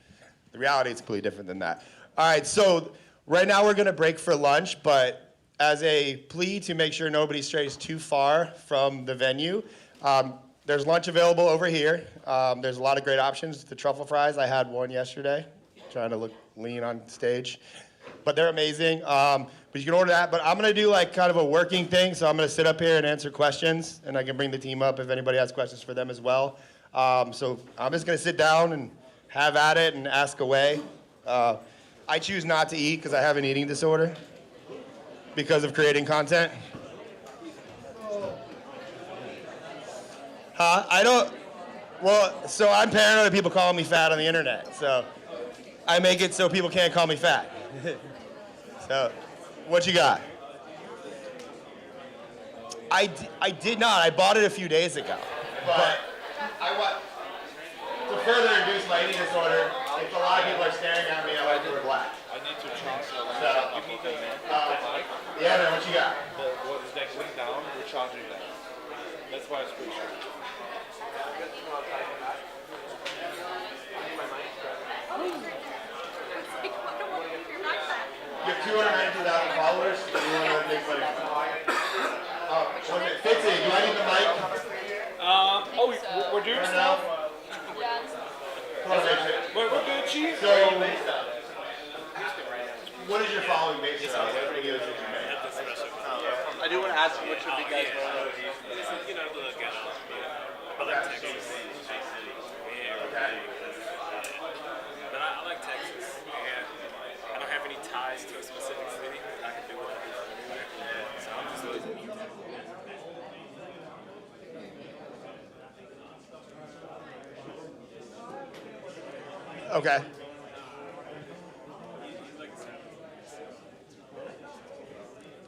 The reality is completely different than that. All right, so right now we're gonna break for lunch, but as a plea to make sure nobody strays too far from the venue, there's lunch available over here. There's a lot of great options. The truffle fries, I had one yesterday, trying to look lean on stage. But they're amazing. But you can order that. But I'm going to do like kind of a working thing. So I'm going to sit up here and answer questions. And I can bring the team up if anybody has questions for them as well. So I'm just going to sit down and have at it and ask away. I choose not to eat because I have an eating disorder because of creating content. So I'm paranoid of people calling me fat on the internet. So I make it so people can't call me fat. So, what you got? I did not. I bought it a few days ago. But to further reduce my eating disorder, if a lot of people are staring at me, I like to wear black. I need to change the light. So, Give me the mic. yeah, man, what you got? What is that going down? We're charging that. That's why it's pretty short. You have 292,000 followers. You want to make money? Fitzy, do I need the mic? We're doing stuff. We're good, Chief. So, what is your following based on? What videos did you make? I do want to ask which of you guys know. I like Texas. But I like Texas. And I don't have any ties to a specific city. I can do whatever anywhere. So I'm just listening. Okay.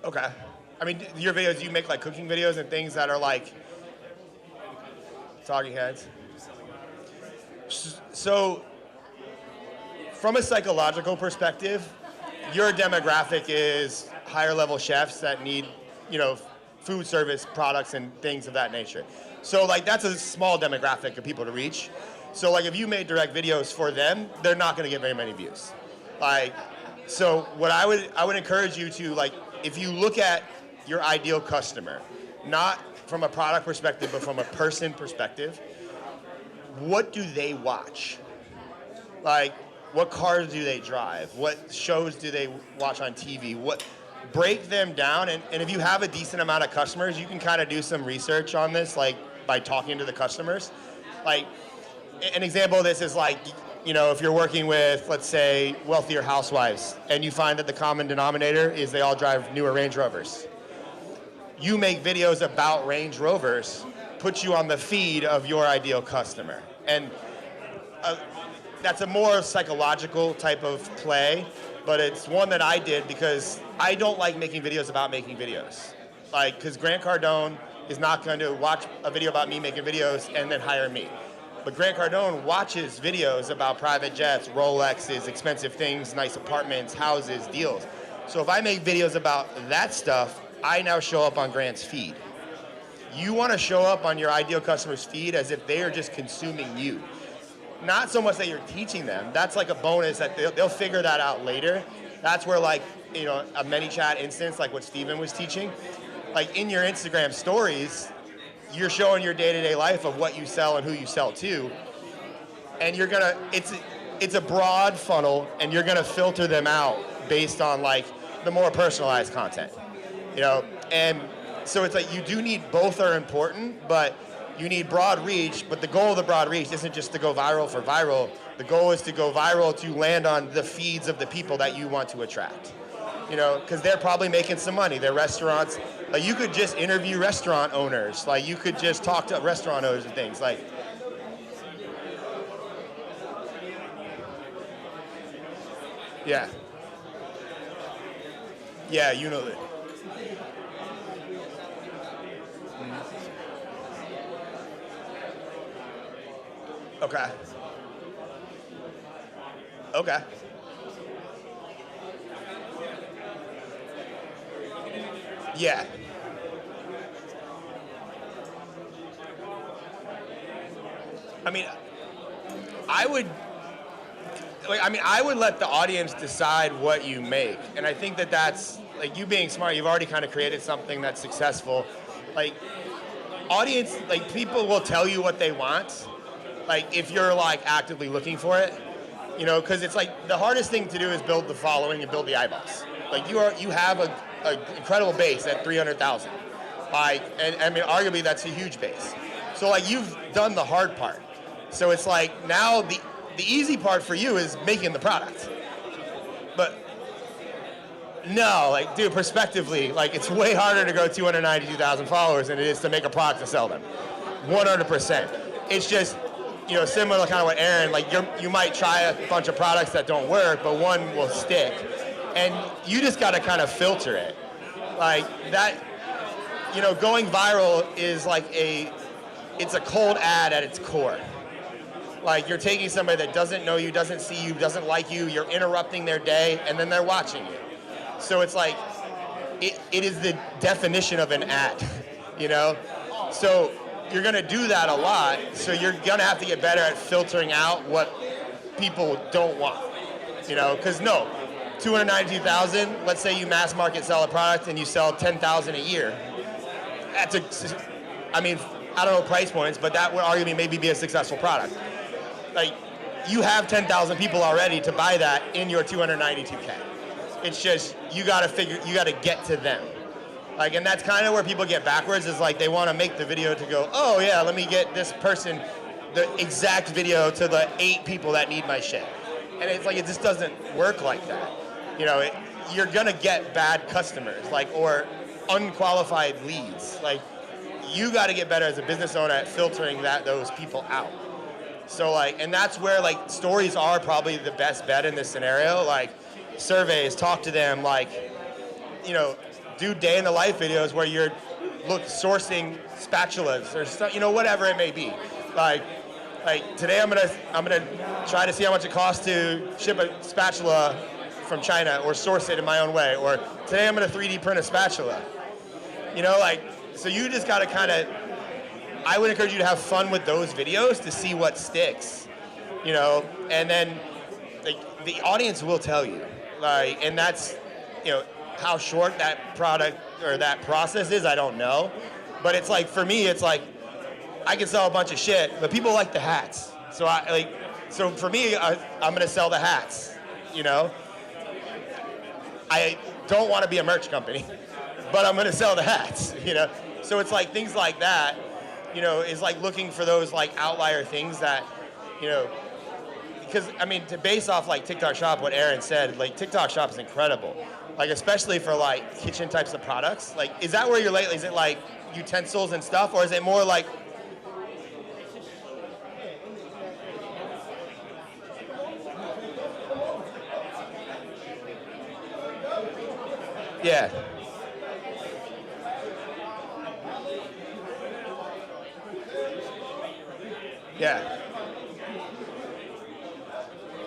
Okay. I mean, your videos, you make like cooking videos and things that are like talking heads. So, from a psychological perspective, your demographic is higher level chefs that need, food service products and things of that nature. So like that's a small demographic of people to reach. So like if you made direct videos for them, they're not gonna get very many views. Like, so what I would encourage you to like, if you look at your ideal customer, not from a product perspective, but from a person perspective, what do they watch? Like, what cars do they drive? What shows do they watch on TV? Break them down, and if you have a decent amount of customers, you can kind of do some research on this, like by talking to the customers. Like, an example of this is like, if you're working with, let's say, wealthier housewives, and you find that the common denominator is they all drive newer Range Rovers. You make videos about Range Rovers, put you on the feed of your ideal customer. And that's a more psychological type of play, but it's one that I did because I don't like making videos about making videos. Like, because Grant Cardone is not going to watch a video about me making videos and then hire me. But Grant Cardone watches videos about private jets, Rolexes, expensive things, nice apartments, houses, deals. So if I make videos about that stuff, I now show up on Grant's feed. You want to show up on your ideal customer's feed as if they are just consuming you. Not so much that you're teaching them. That's like a bonus that they'll figure that out later. That's where like, a ManyChat instance, like what Steven was teaching, like in your Instagram stories, you're showing your day-to-day life of what you sell and who you sell to. And you're gonna, it's a broad funnel, and you're gonna filter them out based on like the more personalized content, and so it's like you do need, both are important, but you need broad reach, but the goal of the broad reach isn't just to go viral for viral. The goal is to go viral to land on the feeds of the people that you want to attract. Because they're probably making some money. They're restaurants. Like, you could just interview restaurant owners. Like, you could just talk to restaurant owners and things. Like, yeah. Yeah, you know that. Okay. Okay. Yeah. I mean, I would let the audience decide what you make. And I think that that's, like, you being smart, you've already kind of created something that's successful. Like, audience, like, people will tell you what they want, like, if you're, like, actively looking for it. You know, because it's like the hardest thing to do is build the following and build the eyeballs. Like you have an incredible base at 300,000. And I mean, arguably that's a huge base. So like you've done the hard part. So it's like now the easy part for you is making the product. But no, like dude, prospectively, like it's way harder to grow 292,000 followers than it is to make a product to sell them. 100%. It's just, you know, similar to kind of what Aaron, like you might try a bunch of products that don't work, but one will stick. And you just got to kind of filter it. Like that, you know, going viral is like it's a cold ad at its core. Like you're taking somebody that doesn't know you, doesn't see you, doesn't like you, you're interrupting their day, and then they're watching you. So it's like, it is the definition of an ad, you know? So you're gonna do that a lot, so you're gonna have to get better at filtering out what people don't want, you know? Because no, 292,000, let's say you mass market sell a product and you sell 10,000 a year. I mean, I don't know price points, but that would arguably maybe be a successful product. Like, you have 10,000 people already to buy that in your 292K. It's just, you gotta get to them. Like, and that's kind of where people get backwards, is like they want to make the video to go, oh yeah, let me get this person the exact video to the 8 people that need my shit. And it's like, it just doesn't work like that. You know, you're gonna get bad customers, like, or unqualified leads. Like, you got to get better as a business owner at filtering those people out. So like, and that's where like stories are probably the best bet in this scenario. Like surveys, talk to them, like, you know, do day in the life videos where you're sourcing spatulas or you know, whatever it may be. Like today I'm gonna try to see how much it costs to ship a spatula from China or source it in my own way. Or today I'm gonna 3D print a spatula. You know, like, so you just gotta kind of, I would encourage you to have fun with those videos to see what sticks, you know, and then like, the audience will tell you, like, and that's, you know, how short that product or that process is, I don't know. But it's like, for me, it's like, I can sell a bunch of shit, but people like the hats. So for me, I'm gonna sell the hats, you know? I don't want to be a merch company, but I'm gonna sell the hats, you know? So it's like things like that, you know, is like looking for those like outlier things that, you know, because I mean, to base off like TikTok Shop, what Aaron said, like TikTok Shop is incredible. Like especially for like kitchen types of products. Like, is that where you're lately? Is it like utensils and stuff, or is it more like? Yeah. Yeah.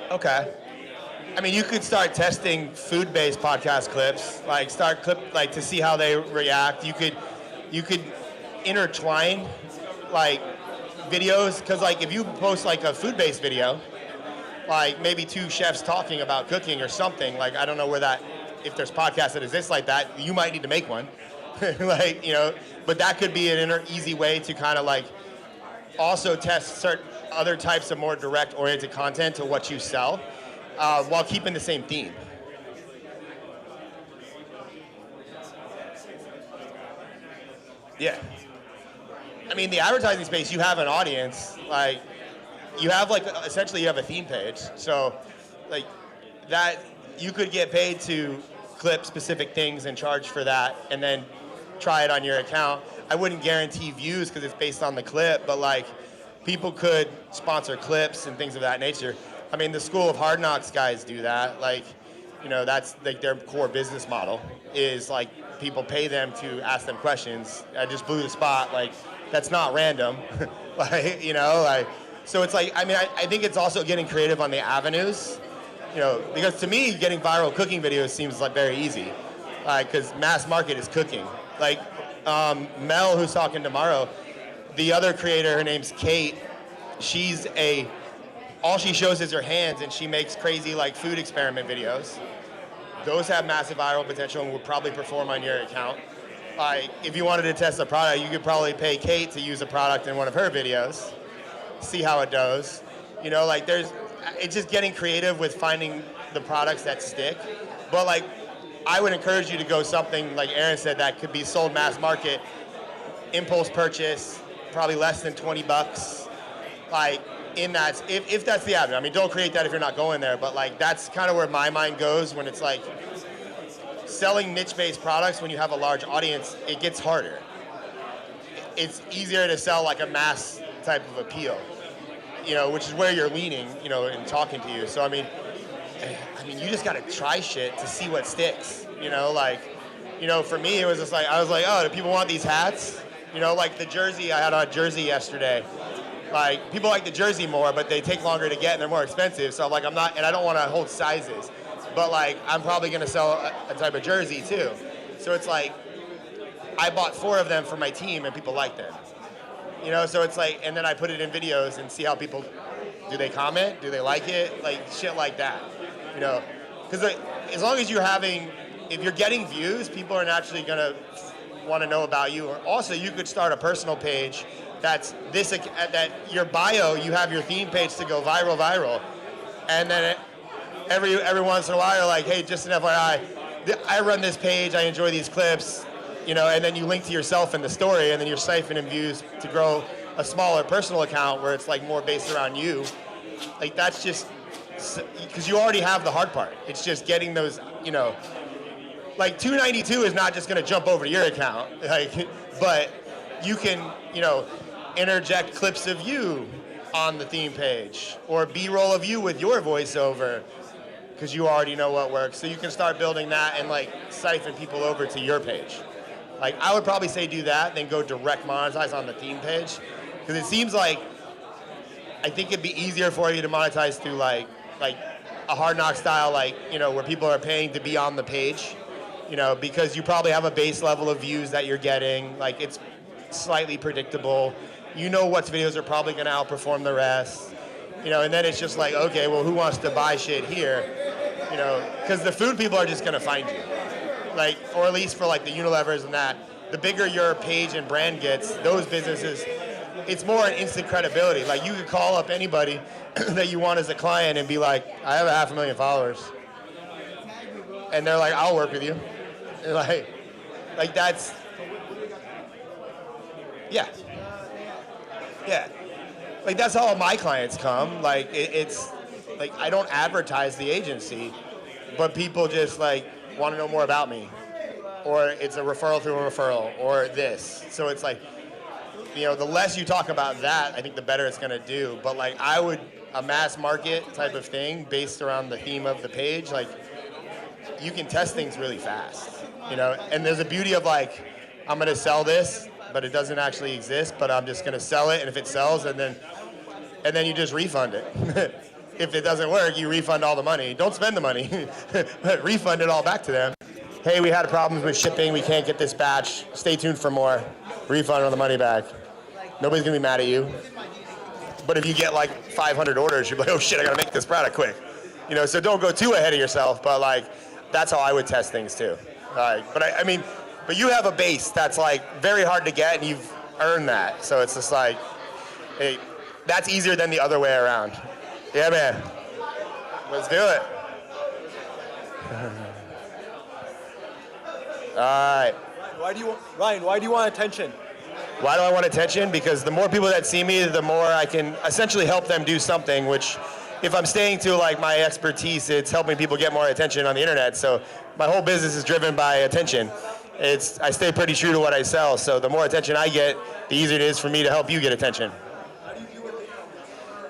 Okay. I mean, you could start testing food-based podcast clips, like to see how they react. You could intertwine like videos, because like if you post like a food-based video, like maybe 2 chefs talking about cooking or something, like I don't know where that, if there's podcasts that exist like that, you might need to make one. Like, you know, but that could be an easy way to kind of like also test certain other types of more direct oriented content to what you sell, while keeping the same theme. Yeah. I mean, the advertising space, you have an audience, like, you have like, essentially you have a theme page. So like that, you could get paid to clip specific things and charge for that and then try it on your account. I wouldn't guarantee views because it's based on the clip, but like people could sponsor clips and things of that nature. I mean, the School of Hard Knocks guys do that. Like, you know, that's like their core business model is like people pay them to ask them questions. I just blew the spot. Like, that's not random. Like, you know, like, so it's like, I mean, I think it's also getting creative on the avenues, you know, because to me, getting viral cooking videos seems like very easy. Like, because mass market is cooking. Like, Mel, who's talking tomorrow, the other creator, her name's Kate, all she shows is her hands, and she makes crazy like food experiment videos. Those have massive viral potential and will probably perform on your account. Like, if you wanted to test a product, you could probably pay Kate to use a product in one of her videos, see how it does. You know, like it's just getting creative with finding the products that stick. But like, I would encourage you to go something like Aaron said that could be sold mass market, impulse purchase, probably less than 20 bucks. Like, in that, if that's the avenue. I mean, don't create that if you're not going there, but like, that's kind of where my mind goes when it's like, selling niche-based products when you have a large audience, it gets harder. It's easier to sell like a mass type of appeal, you know, which is where you're leaning, you know, in talking to you. So, I mean, you just gotta try shit to see what sticks, you know, like, you know, for me, it was just like, I was like, oh, do people want these hats? You know, like the jersey, I had a jersey yesterday. Like, people like the jersey more, but they take longer to get and they're more expensive. So I'm like, and I don't wanna hold sizes. But like, I'm probably gonna sell a type of jersey too. So it's like, I bought 4 of them for my team and people like them. You know, so it's like, and then I put it in videos and see how people, do they comment? Do they like it? Like, shit like that, you know? Because like, as long as if you're getting views, people are naturally gonna wanna know about you. Or also, you could start a personal page that your bio, you have your theme page to go viral. And then every once in a while, you're like, hey, just an FYI, I run this page, I enjoy these clips, you know, and then you link to yourself in the story, and then you're siphoning views to grow a smaller personal account where it's like more based around you. Like, that's just, because you already have the hard part. It's just getting those, you know, like 292 is not just gonna jump over to your account, like, but you can, you know, interject clips of you on the theme page, or B-roll of you with your voiceover, because you already know what works. So you can start building that and like siphon people over to your page. Like, I would probably say do that, then go direct monetize on the theme page. Because it seems like, I think it'd be easier for you to monetize through like a Hard Knock style, like, you know, where people are paying to be on the page, you know, because you probably have a base level of views that you're getting. Like, it's slightly predictable. You know what videos are probably gonna outperform the rest. You know, and then it's just like, okay, well, who wants to buy shit here? You know, because the food people are just gonna find you. Like, or at least for like the Unilevers and that, the bigger your page and brand gets, those businesses, it's more an instant credibility. Like, you could call up anybody that you want as a client and be like, I have 500,000 followers. And they're like, I'll work with you. They're like that's, yeah. Like, that's how all my clients come. Like, it's like, I don't advertise the agency, but people just like want to know more about me, or it's a referral through a referral, or this. So it's like, you know, the less you talk about that, I think the better it's gonna do. But like, a mass market type of thing based around the theme of the page, like, you can test things really fast, you know? And there's a beauty of like, I'm gonna sell this, but it doesn't actually exist, but I'm just gonna sell it, and if it sells, and then you just refund it. If it doesn't work, you refund all the money. Don't spend the money, but refund it all back to them. Hey, we had problems with shipping, we can't get this batch. Stay tuned for more. Refund all the money back. Nobody's gonna be mad at you. But if you get like 500 orders, you're like, oh shit, I gotta make this product quick. You know, so don't go too ahead of yourself, but like, that's how I would test things too. But you have a base that's like very hard to get, and you've earned that. So it's just like, hey, that's easier than the other way around. Yeah, man. Let's do it. All right. Ryan, why do you want attention? Why do I want attention? Because the more people that see me, the more I can essentially help them do something, which, if I'm staying to like my expertise, it's helping people get more attention on the internet. So my whole business is driven by attention. I stay pretty true to what I sell. So the more attention I get, the easier it is for me to help you get attention.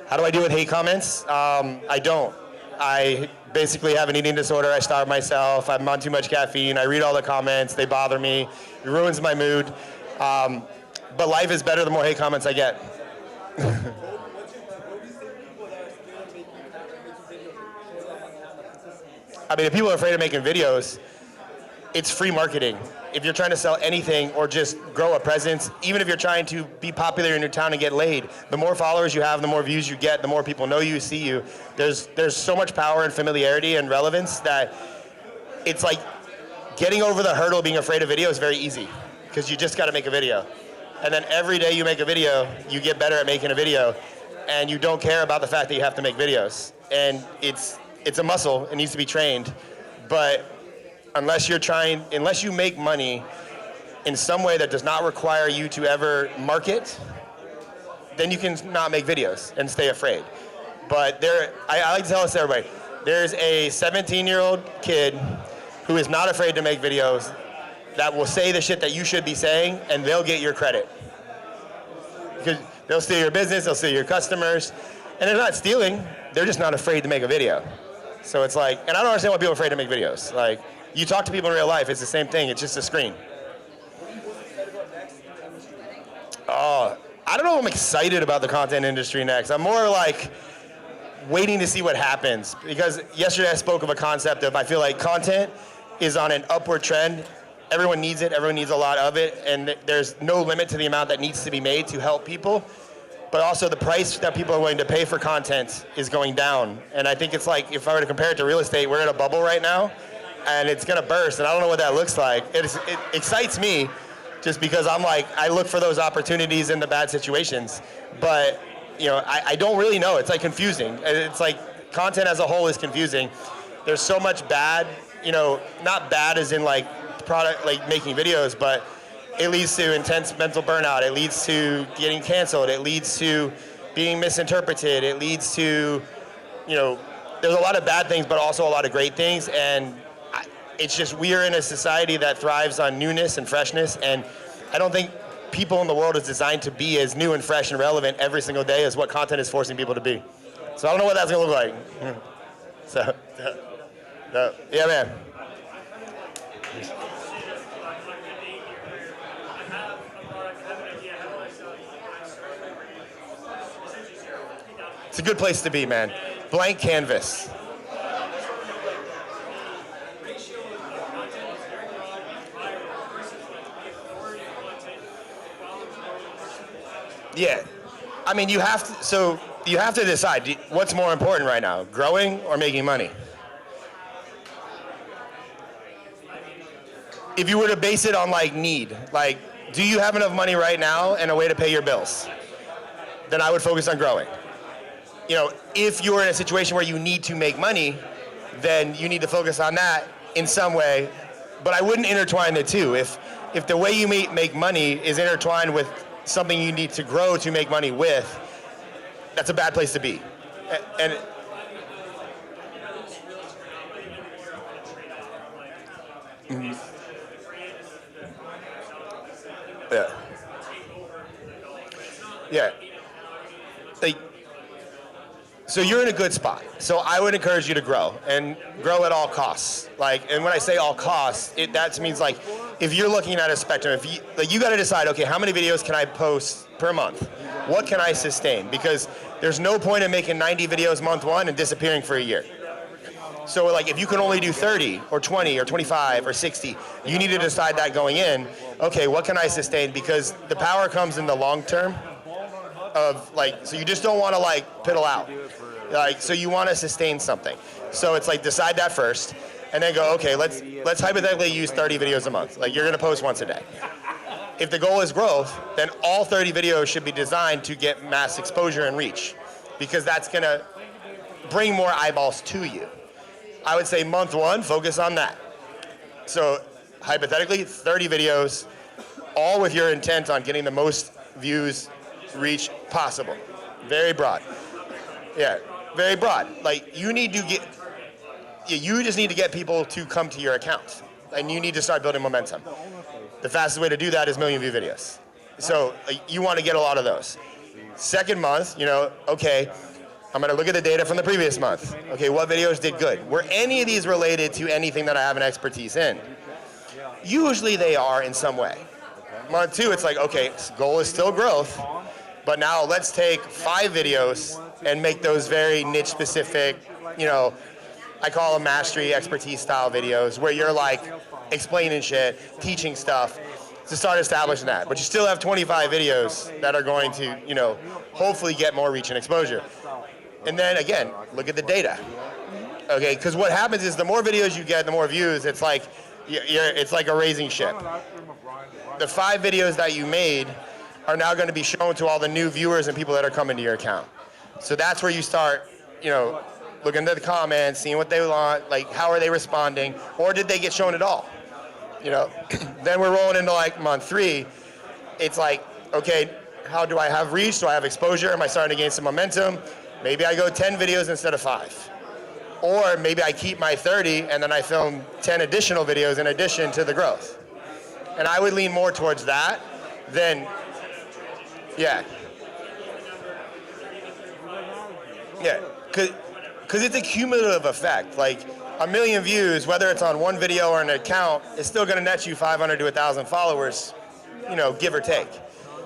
How do I deal with hate comments? I don't. I basically have an eating disorder. I starve myself. I'm on too much caffeine. I read all the comments. They bother me. It ruins my mood. But life is better the more hate comments I get. I mean, if people are afraid of making videos, it's free marketing. If you're trying to sell anything or just grow a presence, even if you're trying to be popular in your town and get laid, the more followers you have, the more views you get, the more people know you, see you. There's so much power and familiarity and relevance that it's like getting over the hurdle of being afraid of video is very easy because you just got to make a video. And then every day you make a video, you get better at making a video, and you don't care about the fact that you have to make videos. And it's a muscle, it needs to be trained. But unless you make money in some way that does not require you to ever market, then you can not make videos and stay afraid. But I like to tell this to everybody, there's a 17-year-old kid who is not afraid to make videos that will say the shit that you should be saying, and they'll get your credit. Because they'll steal your business, they'll steal your customers, and they're not stealing, they're just not afraid to make a video. So it's like, and I don't understand why people are afraid to make videos. Like, you talk to people in real life, it's the same thing, it's just a screen. Oh, I don't know if I'm excited about the content industry next. I'm more like waiting to see what happens. Because yesterday I spoke of a concept of, I feel like content is on an upward trend. Everyone needs it, everyone needs a lot of it, and there's no limit to the amount that needs to be made to help people. But also the price that people are willing to pay for content is going down. And I think it's like, if I were to compare it to real estate, we're in a bubble right now, and it's gonna burst, and I don't know what that looks like. It excites me, just because I'm like, I look for those opportunities in the bad situations. But, you know, I don't really know, it's like confusing. It's like, content as a whole is confusing. There's so much bad, you know, not bad as in like, product, like making videos, but it leads to intense mental burnout. It leads to getting canceled. It leads to being misinterpreted. It leads to, you know, there's a lot of bad things, but also a lot of great things. And it's just, we are in a society that thrives on newness and freshness. And I don't think people in the world is designed to be as new and fresh and relevant every single day as what content is forcing people to be. So I don't know what that's gonna look like. So yeah, man. It's a good place to be, man. Blank canvas. Yeah. I mean, you have to decide what's more important right now, growing or making money. If you were to base it on like need, like, do you have enough money right now and a way to pay your bills? Then I would focus on growing. You know, if you're in a situation where you need to make money, then you need to focus on that in some way. But I wouldn't intertwine the two. If the way you make money is intertwined with something you need to grow to make money with, that's a bad place to be. And yeah. Yeah. Like, so you're in a good spot. So I would encourage you to grow, and grow at all costs. Like, and when I say all costs, that means like, if you're looking at a spectrum, if you got to decide, okay, how many videos can I post per month? What can I sustain? Because there's no point in making 90 videos month one and disappearing for a year. So like, if you can only do 30 or 20 or 25 or 60, you need to decide that going in, okay, what can I sustain? Because the power comes in the long term of like, so you just don't want to like piddle out. Like, so you want to sustain something. So it's like, decide that first, and then go, okay, let's hypothetically use 30 videos a month. Like, you're gonna post once a day. If the goal is growth, then all 30 videos should be designed to get mass exposure and reach, because that's gonna bring more eyeballs to you. I would say month one, focus on that. So hypothetically, 30 videos, all with your intent on getting the most views, reach possible. Very broad. Yeah, very broad. Like, you just need to get people to come to your account, and you need to start building momentum. The fastest way to do that is million view videos. So you want to get a lot of those. Second month, you know, okay, I'm gonna look at the data from the previous month. Okay, what videos did good? Were any of these related to anything that I have an expertise in? Usually they are in some way. Month two, it's like, okay, goal is still growth, but now let's take 5 videos and make those very niche specific, you know, I call them mastery, expertise style videos, where you're like explaining shit, teaching stuff, to start establishing that. But you still have 25 videos that are going to, you know, hopefully get more reach and exposure. And then again, look at the data. Okay, because what happens is the more videos you get, the more views. It's like it's like a raising ship. The 5 videos that you made are now going to be shown to all the new viewers and people that are coming to your account. So that's where you start, you know, looking at the comments, seeing what they want, like how are they responding, or did they get shown at all? You know, then we're rolling into like month 3. It's like, okay, how do I have reach? Do I have exposure? Am I starting to gain some momentum? Maybe I go 10 videos instead of 5. Or maybe I keep my 30 and then I film 10 additional videos in addition to the growth. And I would lean more towards that than, yeah. Yeah, because it's a cumulative effect. Like, 1 million views, whether it's on one video or an account, is still gonna net you 500 to 1,000 followers, you know, give or take.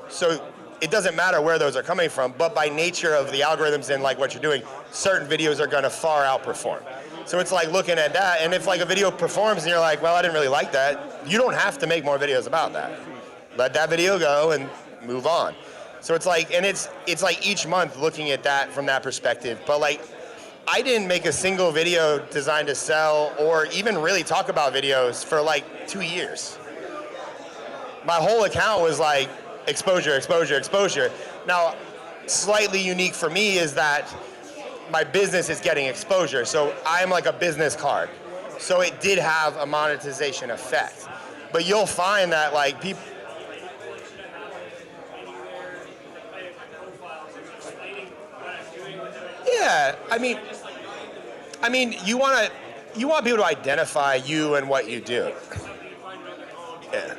So it doesn't matter where those are coming from, but by nature of the algorithms and like what you're doing, certain videos are gonna far outperform. So it's like looking at that, and if like a video performs and you're like, well, I didn't really like that, you don't have to make more videos about that. Let that video go and move on. So it's like, and it's like each month looking at that from that perspective, but like, I didn't make a single video designed to sell or even really talk about videos for like 2 years. My whole account was like exposure, exposure, exposure. Now, slightly unique for me is that my business is getting exposure. So I'm like a business card. So it did have a monetization effect. But you'll find that like people, yeah, I mean, you want people to identify you and what you do. Yeah.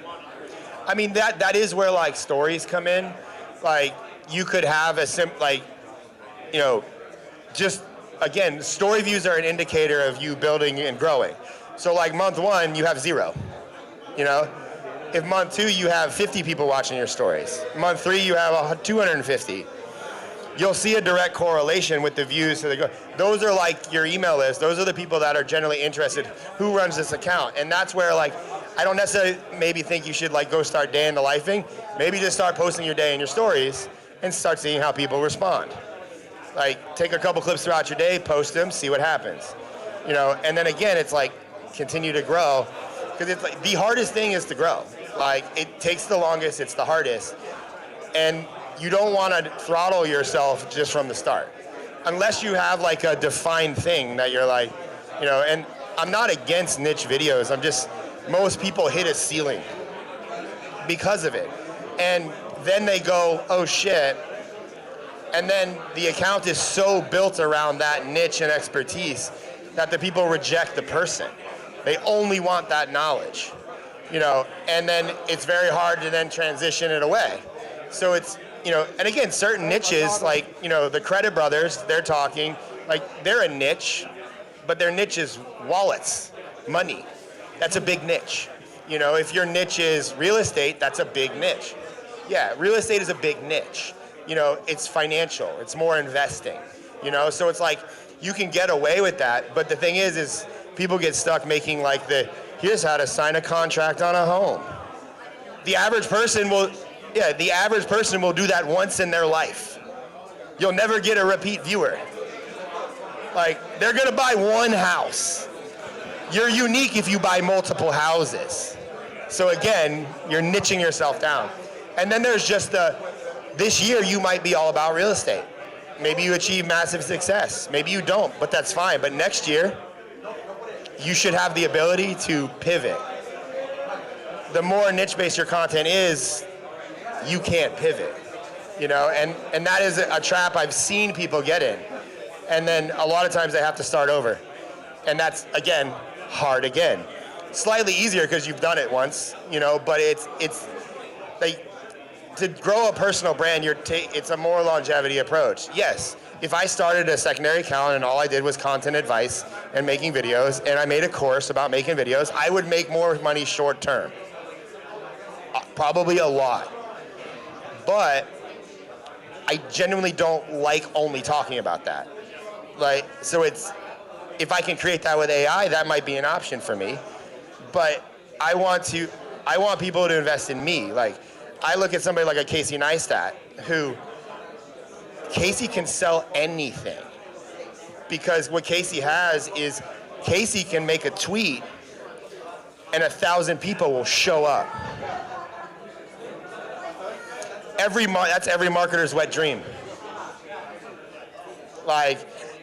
I mean, that is where like stories come in. Like you could have you know, just again, story views are an indicator of you building and growing. So like month 1, you have 0. You know, if month 2 you have 50 people watching your stories, month 3 you have 250. You'll see a direct correlation with the views. So those are like your email list. Those are the people that are generally interested. Who runs this account? And that's where like, I don't necessarily maybe think you should like go start day in the lifing. Maybe just start posting your day in your stories and start seeing how people respond. Like take a couple clips throughout your day, post them, see what happens. You know, and then again, it's like continue to grow. Because it's like the hardest thing is to grow. Like it takes the longest, it's the hardest. And you don't want to throttle yourself just from the start. Unless you have like a defined thing that you're like, you know, and I'm not against niche videos. I'm just, most people hit a ceiling because of it. And then they go, oh shit. And then the account is so built around that niche and expertise that the people reject the person. They only want that knowledge, you know, and then it's very hard to then transition it away. So it's, you know, and again, certain niches, like, you know, the Credit Brothers, they're talking, like, they're a niche, but their niche is wallets, money. That's a big niche. You know, if your niche is real estate, that's a big niche. Yeah, real estate is a big niche. You know, it's financial, it's more investing, you know, so it's like, you can get away with that, but the thing is people get stuck making like here's how to sign a contract on a home. The average person will do that once in their life. You'll never get a repeat viewer. Like, they're gonna buy one house. You're unique if you buy multiple houses. So again, you're niching yourself down. And then there's just this year you might be all about real estate. Maybe you achieve massive success. Maybe you don't, but that's fine. But next year, you should have the ability to pivot. The more niche-based your content is, you can't pivot, you know, and that is a trap I've seen people get in. And then a lot of times they have to start over. And that's, again, hard again. Slightly easier because you've done it once, you know, but it's like, to grow a personal brand, it's a more longevity approach. Yes, if I started a secondary account and all I did was content advice and making videos, and I made a course about making videos, I would make more money short term. Probably a lot. But I genuinely don't like only talking about that. Like, so if I can create that with AI, that might be an option for me. But I want people to invest in me. Like, I look at somebody like a Casey Neistat, who Casey can sell anything. Because what Casey has is Casey can make a tweet and 1,000 people will show up. That's every marketer's wet dream. Like,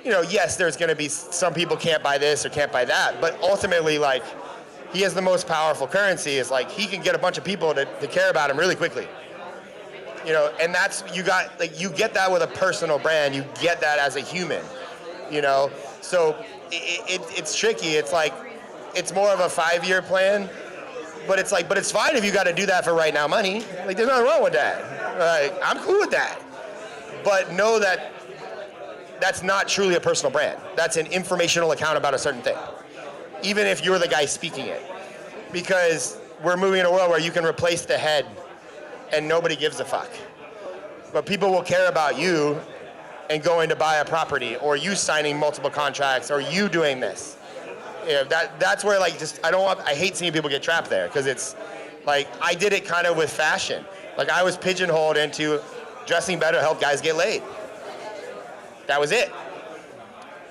you know, yes, there's gonna be some people can't buy this or can't buy that, but ultimately, like, he has the most powerful currency. Is like, he can get a bunch of people to care about him really quickly. You know, and that's, you get that with a personal brand, you get that as a human, you know? So it's tricky. It's like, it's more of a 5-year plan, but it's fine if you got to do that for right now money. Like, there's nothing wrong with that. Like, I'm cool with that. But know that that's not truly a personal brand. That's an informational account about a certain thing, even if you're the guy speaking it. Because we're moving in a world where you can replace the head and nobody gives a fuck. But people will care about you and going to buy a property, or you signing multiple contracts, or you doing this. You know, that's where, like, I hate seeing people get trapped there, because it's like, I did it kind of with fashion. Like, I was pigeonholed into dressing better to help guys get laid. That was it.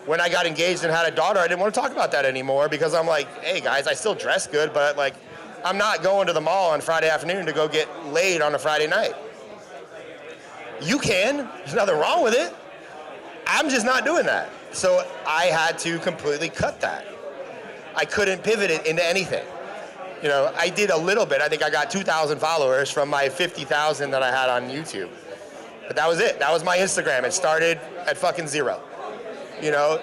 When I got engaged and had a daughter, I didn't want to talk about that anymore, because I'm like, hey guys, I still dress good, but like, I'm not going to the mall on Friday afternoon to go get laid on a Friday night. You can, there's nothing wrong with it. I'm just not doing that. So I had to completely cut that. I couldn't pivot it into anything. You know, I did a little bit. I think I got 2,000 followers from my 50,000 that I had on YouTube. But that was it. That was my Instagram. It started at fucking 0. You know,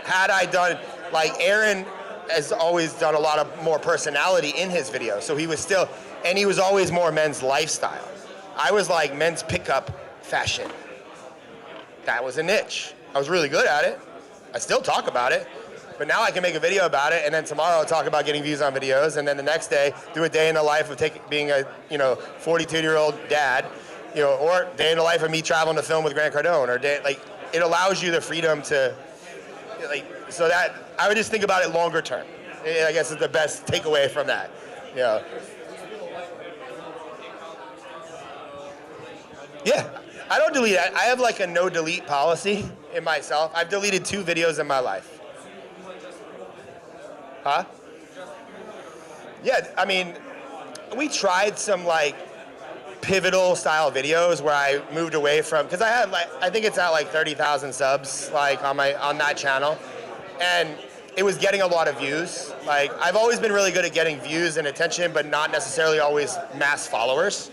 had I done, like, Aaron has always done a lot of more personality in his videos. So he was always more men's lifestyle. I was like men's pickup fashion. That was a niche. I was really good at it. I still talk about it. But now I can make a video about it, and then tomorrow I'll talk about getting views on videos, and then the next day do a day in the life of being a 42-year-old dad, you know, or day in the life of me traveling to film with Grant Cardone, or it allows you the freedom to, like, so that I would just think about it longer term. I guess is the best takeaway from that. You know. Yeah, I don't delete it. I have like a no delete policy in myself. I've deleted 2 videos in my life. Huh? Yeah, I mean, we tried some like pivotal style videos where I moved away from, because I had I think it's at like 30,000 subs like on that channel, and it was getting a lot of views. Like, I've always been really good at getting views and attention, but not necessarily always mass followers.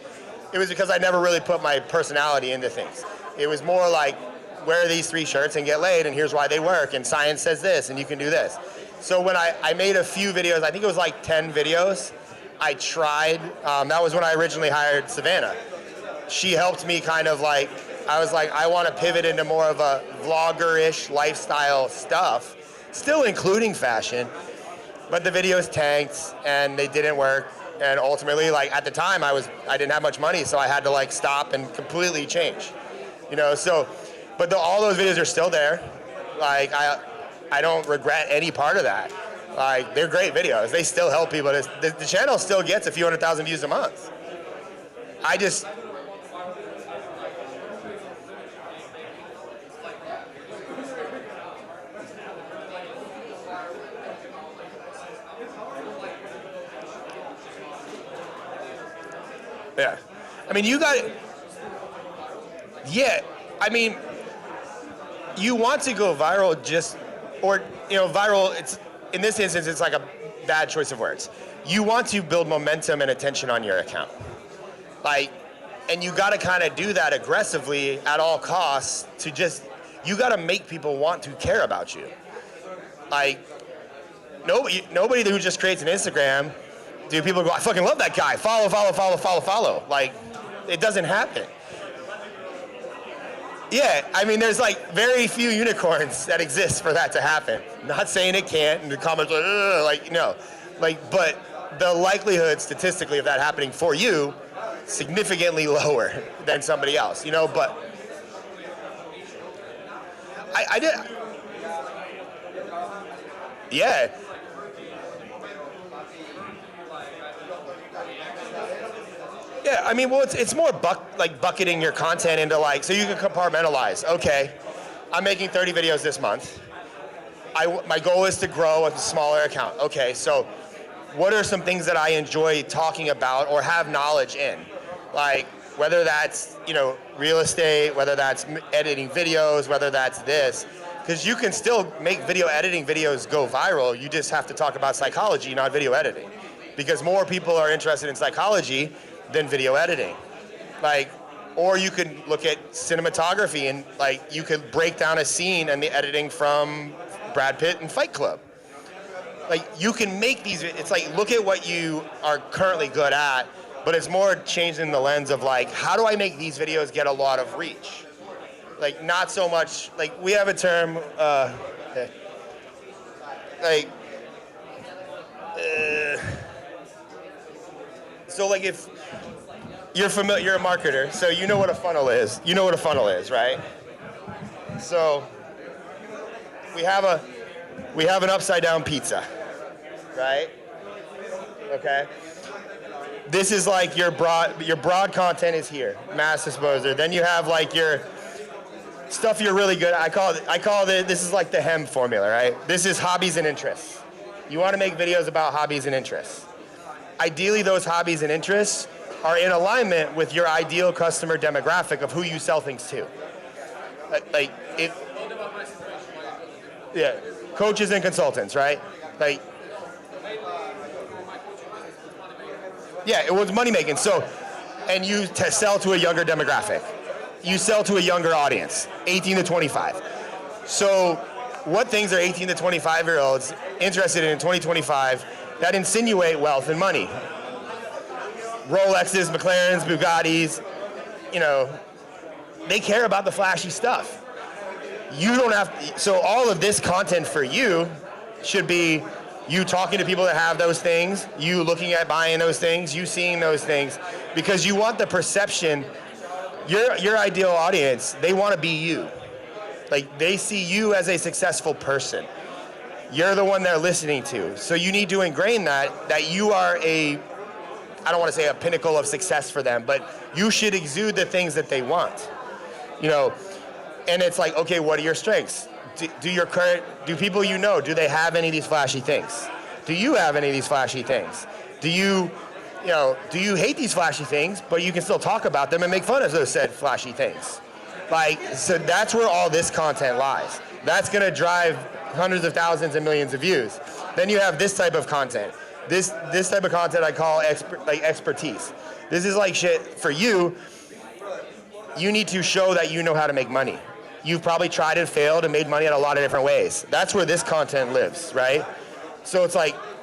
It was because I never really put my personality into things. It was more like, wear these 3 shirts and get laid, and here's why they work, and science says this, and you can do this. So when I made a few videos, I think it was like 10 videos, I tried, that was when I originally hired Savannah. She helped me kind of like, I was like, I want to pivot into more of a vlogger-ish lifestyle stuff, still including fashion, but the videos tanked and they didn't work. And ultimately, like, at the time, I didn't have much money, so I had to like stop and completely change, you know. So, but all those videos are still there. Like, I don't regret any part of that. Like, they're great videos. They still help people. The channel still gets a few 100,000 views a month. I just, yeah. I mean, you got, yeah, I mean, you want to go viral viral, it's, in this instance, it's like a bad choice of words. You want to build momentum and attention on your account. Like, and you gotta kind of do that aggressively at all costs you gotta make people want to care about you. Like, nobody who just creates an Instagram, do people go, I fucking love that guy, follow. Like, it doesn't happen. Yeah, I mean, there's like very few unicorns that exist for that to happen. Not saying it can't, and the comments are like, no. Like, but the likelihood statistically of that happening for you, significantly lower than somebody else, you know, but I did. Yeah. Yeah, I mean, well, it's more bucketing your content into like, so you can compartmentalize. Okay, I'm making 30 videos this month. My goal is to grow a smaller account. Okay, so what are some things that I enjoy talking about or have knowledge in? Like, whether that's, real estate, whether that's editing videos, whether that's this. Because you can still make video editing videos go viral. You just have to talk about psychology, not video editing. Because more people are interested in psychology than video editing. Or you could look at cinematography and you could break down a scene and the editing from Brad Pitt and Fight Club. You can make these, it's look at what you are currently good at, but it's more changing the lens of how do I make these videos get a lot of reach? Not so much, we have a term, so if you're familiar, you're a marketer, so you know what a funnel is. You know what a funnel is, right? So we have an upside down pizza, right? Okay. This is your broad content is here, mass disposer. Then you have your stuff you're really good at. I call it this is the HEM formula, right? This is hobbies and interests. You want to make videos about hobbies and interests. Ideally, those hobbies and interests are in alignment with your ideal customer demographic of who you sell things to. Yeah, coaches and consultants, right? Yeah, it was money making. So, and you sell to a younger demographic. You sell to a younger audience, 18 to 25. So, what things are 18 to 25-year-olds interested in 2025 that insinuate wealth and money? Rolexes, McLarens, Bugattis, they care about the flashy stuff. You don't have, so all of this content for you should be you talking to people that have those things, you looking at buying those things, you seeing those things, because you want the perception, your ideal audience, they want to be you. They see you as a successful person. You're the one they're listening to. So you need to ingrain that you are I don't want to say a pinnacle of success for them, but you should exude the things that they want. And it's okay, what are your strengths? Do people do they have any of these flashy things? Do you have any of these flashy things? Do you hate these flashy things, but you can still talk about them and make fun of those said flashy things? So that's where all this content lies. That's going to drive hundreds of thousands and millions of views. Then you have this type of content. This type of content I call expertise. This is shit for you. You need to show that you know how to make money. You've probably tried and failed and made money in a lot of different ways. That's where this content lives, right? So it's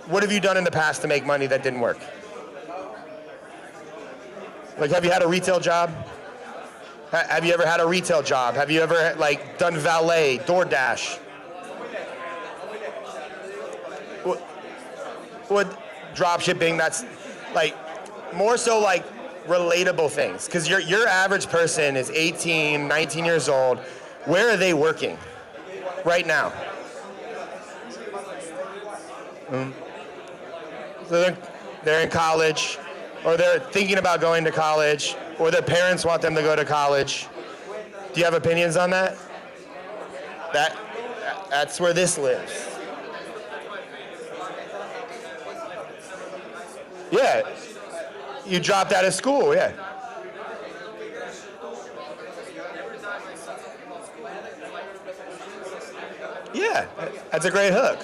what have you done in the past to make money that didn't work? Have you had a retail job? Have you ever had a retail job? Have you ever done valet, DoorDash? What drop shipping? That's more so relatable things, because your average person is 18, 19 years old. Where are they working right now? So they're in college, or they're thinking about going to college, or their parents want them to go to college. Do you have opinions on that? That's where this lives. Yeah, you dropped out of school, yeah. Yeah, that's a great hook.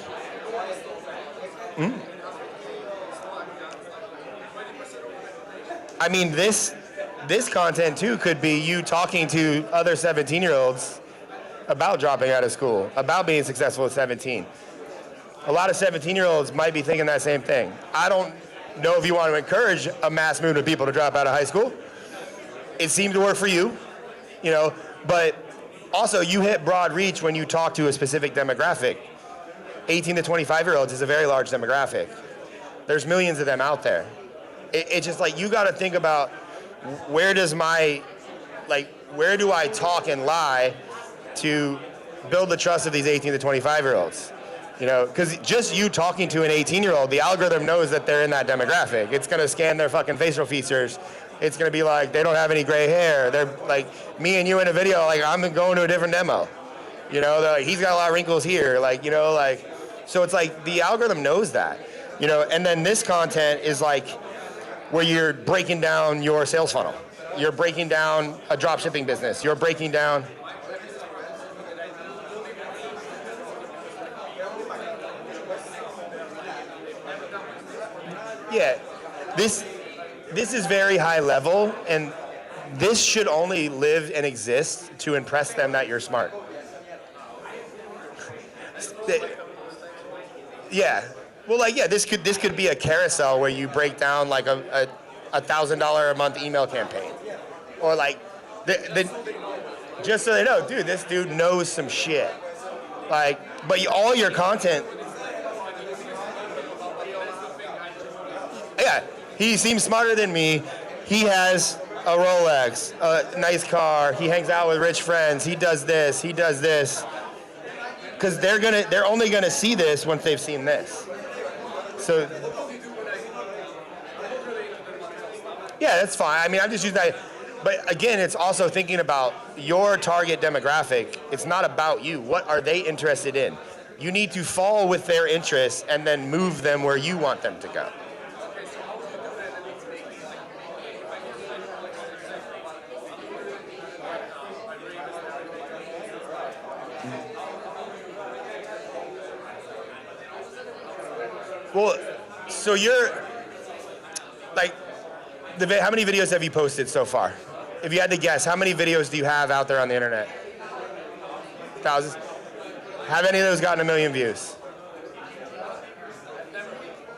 I mean, this content too could be you talking to other 17-year-olds about dropping out of school, about being successful at 17. A lot of 17-year-olds might be thinking that same thing. I don't know if you want to encourage a mass movement of people to drop out of high school. It seemed to work for you, but also you hit broad reach when you talk to a specific demographic. 18 to 25-year-olds is a very large demographic. There's millions of them out there. It's just you got to think about where do I talk and lie to build the trust of these 18 to 25-year-olds? You know, because just you talking to an 18-year-old, the algorithm knows that they're in that demographic. It's gonna scan their fucking facial features. It's gonna be like, they don't have any gray hair. They're like, me and you in a video, like I'm going to a different demo. You know, like, he's got a lot of wrinkles here. Like, you know, like, so it's like the algorithm knows that. You know, and then this content is like where you're breaking down your sales funnel. You're breaking down a drop shipping business. You're breaking down. Yeah, this is very high level, and this should only live and exist to impress them that you're smart. Yeah, well, like, yeah, this could be a carousel where you break down like a $1,000 a month email campaign, or like just so they know, dude, this dude knows some shit. Like, but all your content. Yeah, he seems smarter than me. He has a Rolex, a nice car. He hangs out with rich friends. He does this. He does this. Because they're only gonna see this once they've seen this. So, yeah, that's fine. I mean, I'm just using that. But again, it's also thinking about your target demographic. It's not about you. What are they interested in? You need to fall with their interests and then move them where you want them to go. Well, so you're, like, how many videos have you posted so far? If you had to guess, how many videos do you have out there on the internet? Thousands? Have any of those gotten 1 million views?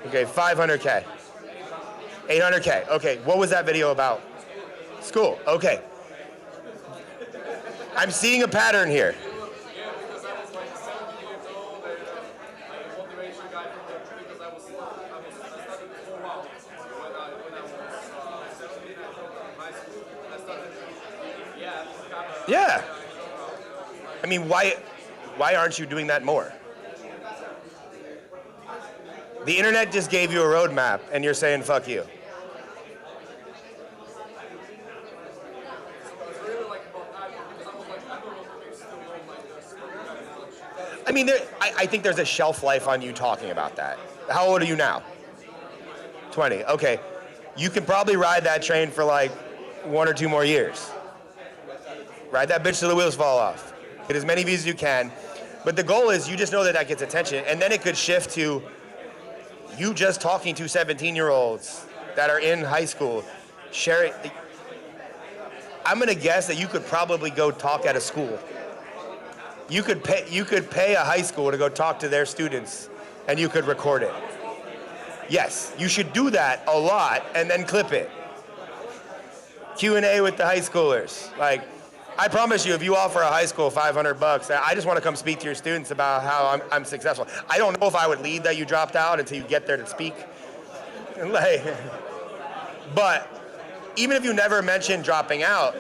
Okay, 500K. 800K, okay. What was that video about? School, okay. I'm seeing a pattern here. Yeah. I mean, why aren't you doing that more? The internet just gave you a roadmap, and you're saying, fuck you. I mean, I think there's a shelf life on you talking about that. How old are you now? 20, okay. You can probably ride that train for like 1 or 2 more years. Ride that bitch till the wheels fall off. Get as many views as you can. But the goal is you just know that that gets attention, and then it could shift to you just talking to 17-year-olds that are in high school, sharing. I'm gonna guess that you could probably go talk at a school. You could pay a high school to go talk to their students, and you could record it. Yes, you should do that a lot, and then clip it. Q&A with the high schoolers, like. I promise you, if you offer a high school $500, I just want to come speak to your students about how I'm successful. I don't know if I would lead that you dropped out until you get there to speak. Like, but even if you never mention dropping out,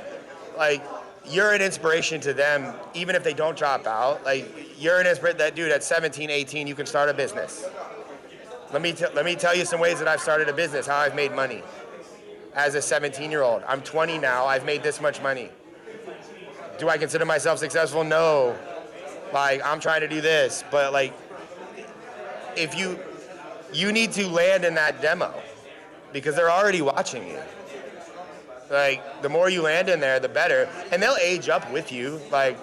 like, you're an inspiration to them, even if they don't drop out. Like, you're an inspiration. That dude at 17, 18, you can start a business. Let me tell you some ways that I've started a business, how I've made money as a 17-year-old. I'm 20 now. I've made this much money. Do I consider myself successful? No. Like, I'm trying to do this, but like, if you need to land in that demo because they're already watching you. Like, the more you land in there, the better. And they'll age up with you. Like,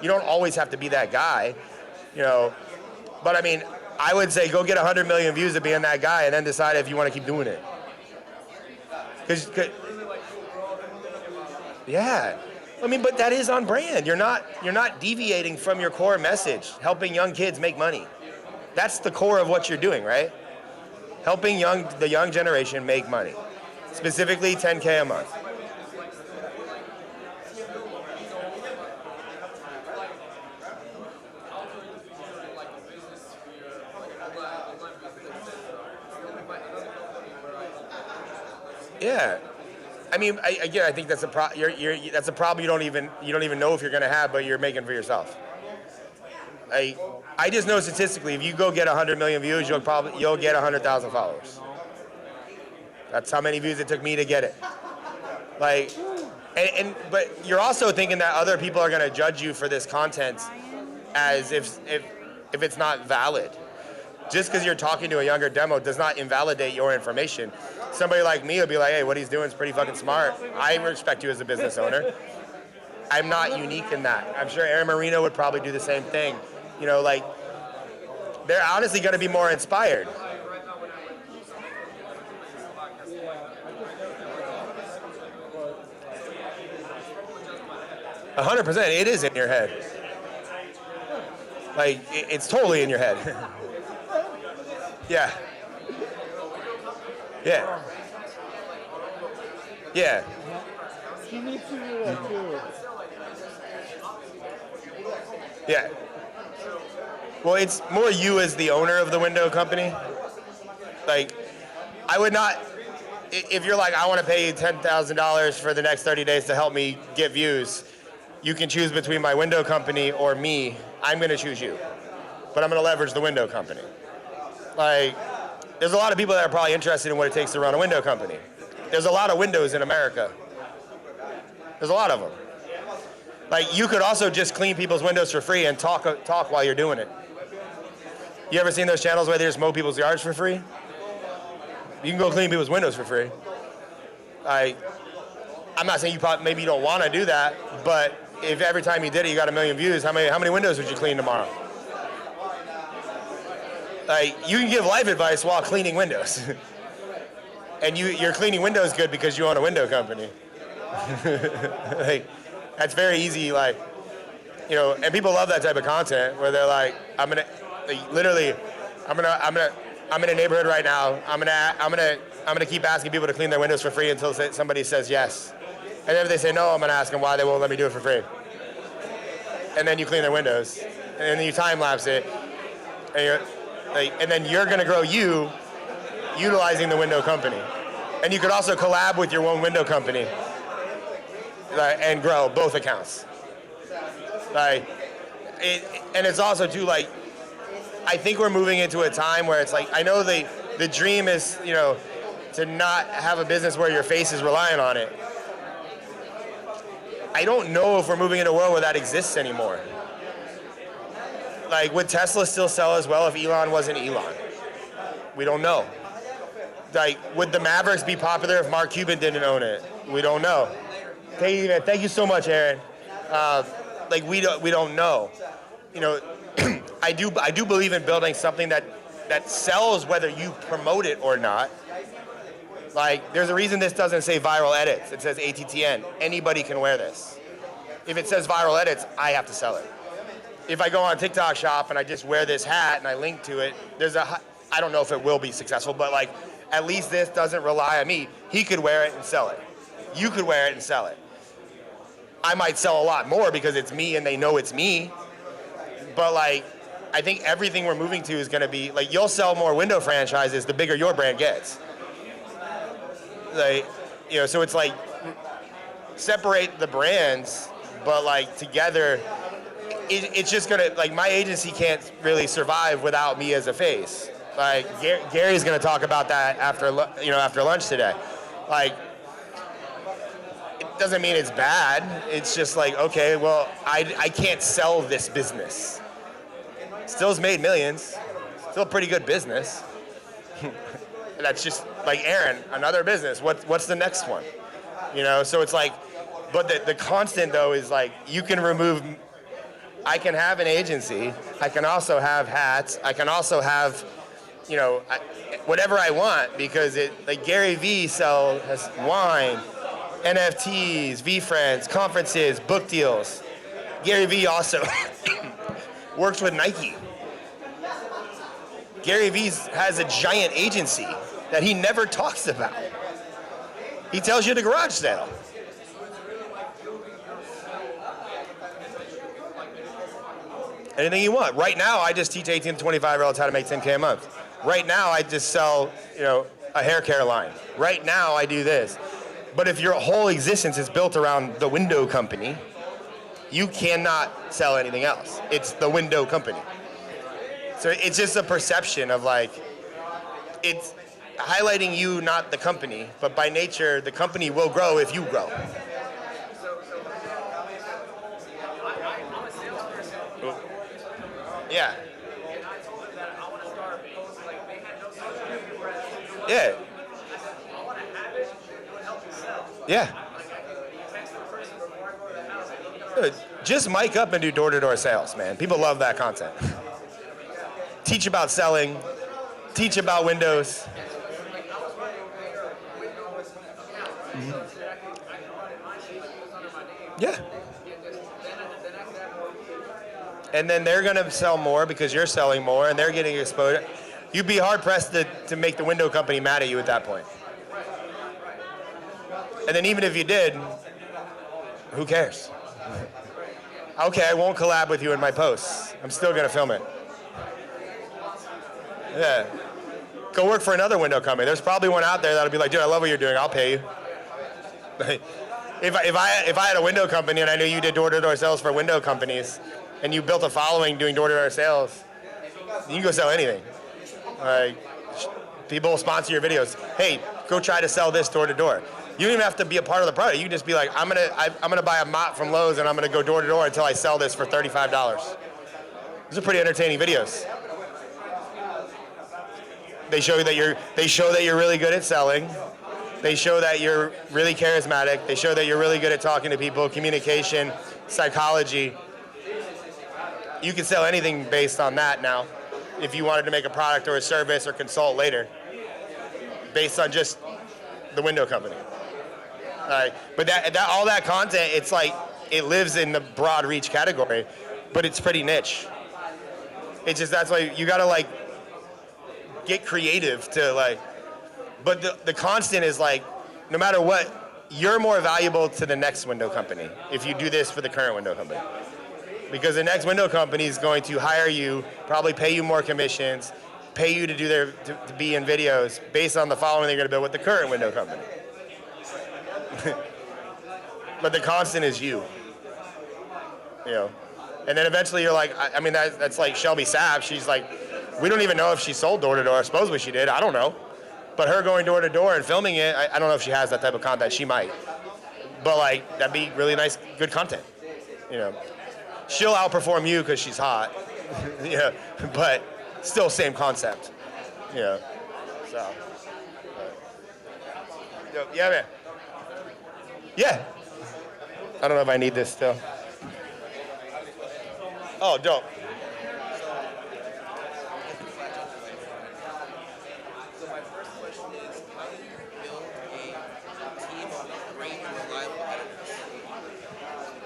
you don't always have to be that guy, you know. But I mean, I would say go get 100 million views of being that guy and then decide if you want to keep doing it. Cause yeah. I mean, but that is on brand. You're not deviating from your core message, helping young kids make money. That's the core of what you're doing, right? Helping the young generation make money. Specifically, 10K a month. Yeah. I mean, I think that's a that's a problem you don't even know if you're going to have, but you're making for yourself. I just know statistically, if you go get 100 million views, you'll get 100,000 followers. That's how many views it took me to get it. Like, but you're also thinking that other people are going to judge you for this content as if it's not valid. Just because you're talking to a younger demo does not invalidate your information. Somebody like me will be like, hey, what he's doing is pretty fucking smart. I respect you as a business owner. I'm not unique in that. I'm sure Aaron Marino would probably do the same thing. You know, like, they're honestly going to be more inspired. A 100%, it is in your head. Like, it's totally in your head. Yeah. Yeah. Yeah. He needs to do that too. Yeah. Well, it's more you as the owner of the window company. Like, I would not, if you're like, I want to pay you $10,000 for the next 30 days to help me get views, you can choose between my window company or me. I'm going to choose you. But I'm going to leverage the window company. Like, there's a lot of people that are probably interested in what it takes to run a window company. There's a lot of windows in America. There's a lot of them. Like, you could also just clean people's windows for free and talk while you're doing it. You ever seen those channels where they just mow people's yards for free? You can go clean people's windows for free. I'm not saying maybe you don't want to do that, but if every time you did it you got 1 million views, how many windows would you clean tomorrow? Like, you can give life advice while cleaning windows. And you're cleaning windows good because you own a window company. Like, that's very easy, like, you know, and people love that type of content where they're like, I'm in a neighborhood right now. I'm gonna keep asking people to clean their windows for free until somebody says yes. And then if they say no, I'm gonna ask them why they won't let me do it for free. And then you clean their windows, and then you time lapse it, and then you're gonna grow you utilizing the window company. And you could also collab with your own window company and grow both accounts. And it's also too, like, I think we're moving into a time where it's like, I know the dream is, you know, to not have a business where your face is relying on it. I don't know if we're moving into a world where that exists anymore. Like, would Tesla still sell as well if Elon wasn't Elon? We don't know. Like, would the Mavericks be popular if Mark Cuban didn't own it? We don't know. Thank you so much, Aaron. Like, we don't know. You know, I do believe in building something that sells whether you promote it or not. Like, there's a reason this doesn't say viral edits. It says ATTN. Anybody can wear this. If it says viral edits, I have to sell it. If I go on TikTok shop and I just wear this hat and I link to it, I don't know if it will be successful, but like, at least this doesn't rely on me. He could wear it and sell it. You could wear it and sell it. I might sell a lot more because it's me and they know it's me. But like, I think everything we're moving to is gonna be, like, you'll sell more window franchises the bigger your brand gets. Like, you know, so it's like, separate the brands, but like together, it's just gonna, like, my agency can't really survive without me as a face. Like, Gary's gonna talk about that after lunch today. Like, it doesn't mean it's bad. It's just like, okay, well, I can't sell this business. Still's made millions. Still a pretty good business. That's just like Aaron, another business. What's the next one? You know, so it's like, but the constant though is like, you can remove, I can have an agency. I can also have hats. I can also have, you know, whatever I want, because like Gary Vee has wine, NFTs, VFriends, conferences, book deals. Gary Vee also works with Nike. Gary Vee has a giant agency that he never talks about. He tells you at a garage sale. Anything you want. Right now, I just teach 18 to 25-year-olds how to make 10K a month. Right now, I just sell, you know, a hair care line. Right now, I do this. But if your whole existence is built around the window company, you cannot sell anything else. It's the window company. So it's just a perception of like, it's highlighting you, not the company, but by nature, the company will grow if you grow. Yeah. Yeah. Yeah. Dude, just mic up and do door-to-door sales, man. People love that content. Teach about selling. Teach about Windows. Yeah. And then they're gonna sell more because you're selling more and they're getting exposure. You'd be hard pressed to make the window company mad at you at that point. And then even if you did, who cares? Okay, I won't collab with you in my posts. I'm still gonna film it. Yeah. Go work for another window company. There's probably one out there that'll be like, dude, I love what you're doing, I'll pay you. If I had a window company and I knew you did door-to-door sales for window companies and you built a following doing door-to-door sales, you can go sell anything. Like, people will sponsor your videos. Hey, go try to sell this door-to-door. You don't even have to be a part of the product. You can just be like, I'm gonna buy a mop from Lowe's and I'm gonna go door-to-door until I sell this for $35. These are pretty entertaining videos. They show that you're really good at selling. They show that you're really charismatic. They show that you're really good at talking to people, communication, psychology. You can sell anything based on that now if you wanted to make a product or a service or consult later based on just the window company. But all that content, it's like, it lives in the broad reach category, but it's pretty niche. It's just, that's why you gotta like, get creative to like, but the constant is like, no matter what, you're more valuable to the next window company if you do this for the current window company. Because the next window company is going to hire you, probably pay you more commissions, pay you to do to be in videos based on the following they're gonna build with the current window company. But the constant is you. You know? And then eventually you're like, I mean, that's like Shelby Sapp. She's like, we don't even know if she sold door-to-door. Supposedly she did, I don't know. But her going door-to-door and filming it, I don't know if she has that type of content. She might. But like, that'd be really nice, good content. You know, she'll outperform you because she's hot. Yeah, but still same concept. You know, so. Yeah, man. Yeah. I don't know if I need this still. Oh, dope.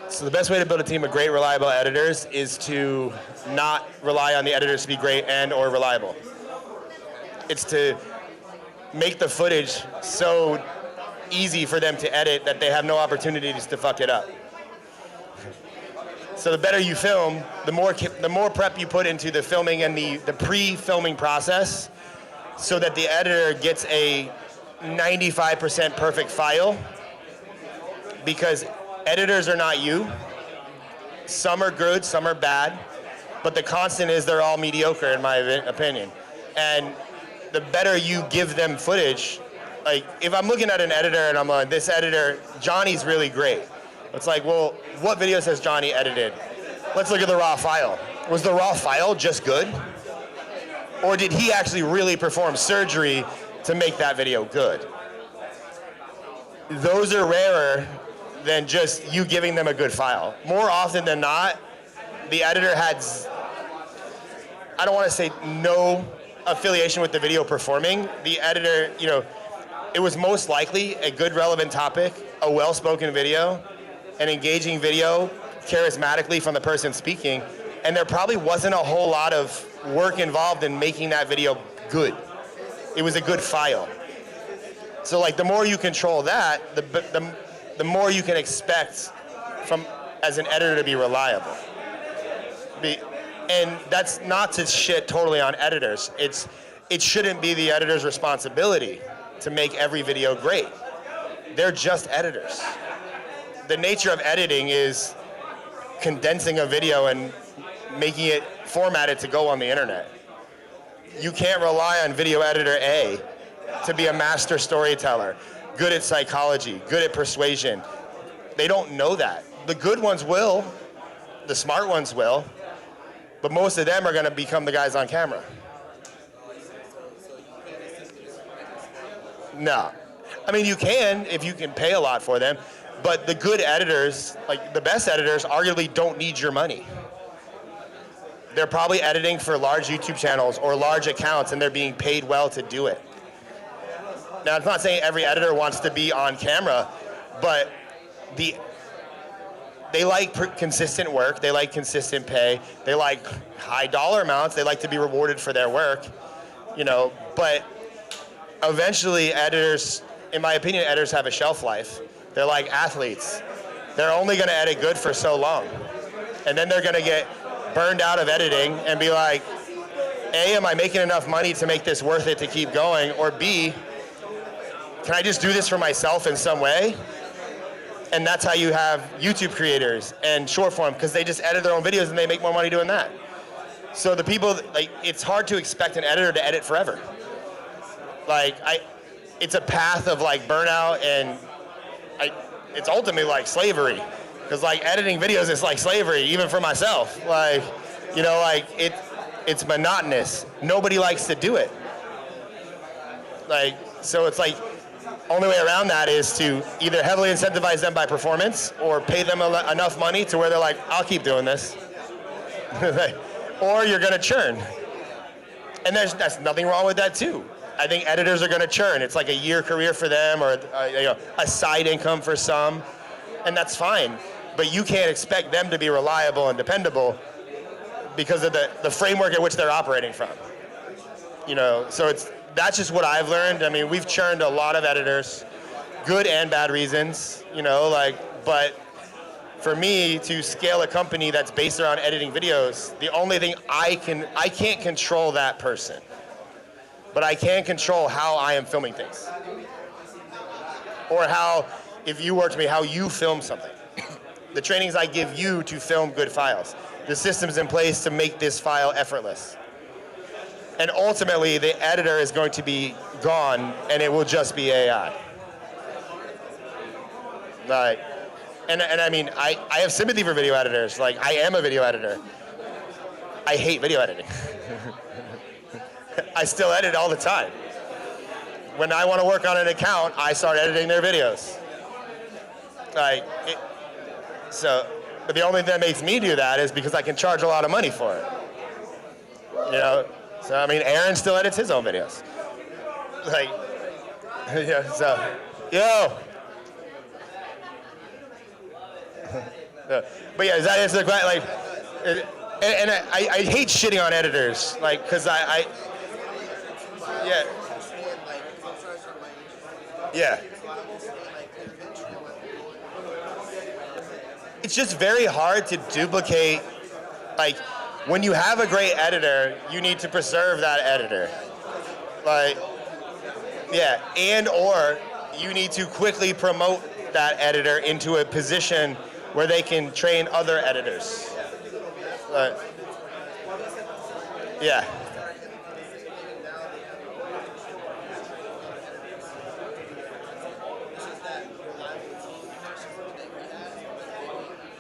So the best way to build a team of great, reliable editors is to not rely on the editors to be great and or reliable. It's to make the footage so easy for them to edit that they have no opportunities to fuck it up. So the better you film, the more prep you put into the filming and the pre-filming process so that the editor gets a 95% perfect file, because editors are not you. Some are good, some are bad, but the constant is they're all mediocre in my opinion. And the better you give them footage, like if I'm looking at an editor and I'm like, this editor, Johnny's really great. It's like, well, what videos has Johnny edited? Let's look at the raw file. Was the raw file just good? Or did he actually really perform surgery to make that video good? Those are rarer than just you giving them a good file. More often than not, the editor had, I don't want to say no affiliation with the video performing. The editor, you know, it was most likely a good relevant topic, a well-spoken video, an engaging video, charismatically from the person speaking, and there probably wasn't a whole lot of work involved in making that video good. It was a good file. So like the more you control that, the more you can expect from as an editor to be reliable. And that's not to shit totally on editors. It shouldn't be the editor's responsibility to make every video great. They're just editors. The nature of editing is condensing a video and making it formatted to go on the internet. you can't rely on video editor A to be a master storyteller, good at psychology, good at persuasion. They don't know that. The good ones will, the smart ones will, but most of them are going to become the guys on camera. No. I mean, you can if you can pay a lot for them, but the good editors, like the best editors, arguably don't need your money. They're probably editing for large YouTube channels or large accounts, and they're being paid well to do it. Now, it's not saying every editor wants to be on camera, but they like consistent work, they like consistent pay, they like high dollar amounts, they like to be rewarded for their work, you know, but eventually editors, in my opinion, editors have a shelf life. They're like athletes. They're only gonna edit good for so long. And then they're gonna get burned out of editing and be like, A, am I making enough money to make this worth it to keep going? Or B, can I just do this for myself in some way? And that's how you have YouTube creators and short form, because they just edit their own videos and they make more money doing that. So the people, like, it's hard to expect an editor to edit forever. Like, it's a path of like burnout, and it's ultimately like slavery. Because like editing videos is like slavery, even for myself. Like, you know, like it's monotonous. Nobody likes to do it. Like, so it's like, only way around that is to either heavily incentivize them by performance or pay them enough money to where they're like, I'll keep doing this. Or you're gonna churn. And that's nothing wrong with that too. I think editors are gonna churn. It's like a year career for them, or you know, a side income for some, and that's fine. But you can't expect them to be reliable and dependable because of the framework at which they're operating from. You know, so that's just what I've learned. I mean, we've churned a lot of editors, good and bad reasons, you know, like, but for me to scale a company that's based around editing videos, the only thing I can't control that person, but I can control how I am filming things. Or how, if you work with me, how you film something. The trainings I give you to film good files. The systems in place to make this file effortless. And ultimately, the editor is going to be gone, and it will just be AI. Like, and I mean, I have sympathy for video editors. Like, I am a video editor. I hate video editing. I still edit all the time. When I want to work on an account, I start editing their videos. Like, but the only thing that makes me do that is because I can charge a lot of money for it. You know? So, I mean, Aaron still edits his own videos. Like, yeah, so, yo. But yeah, does that answer the question? Like, and I hate shitting on editors, like, because yeah. Yeah. It's just very hard to duplicate, like, when you have a great editor, you need to preserve that editor. Like, yeah, and or you need to quickly promote that editor into a position where they can train other editors. Yeah.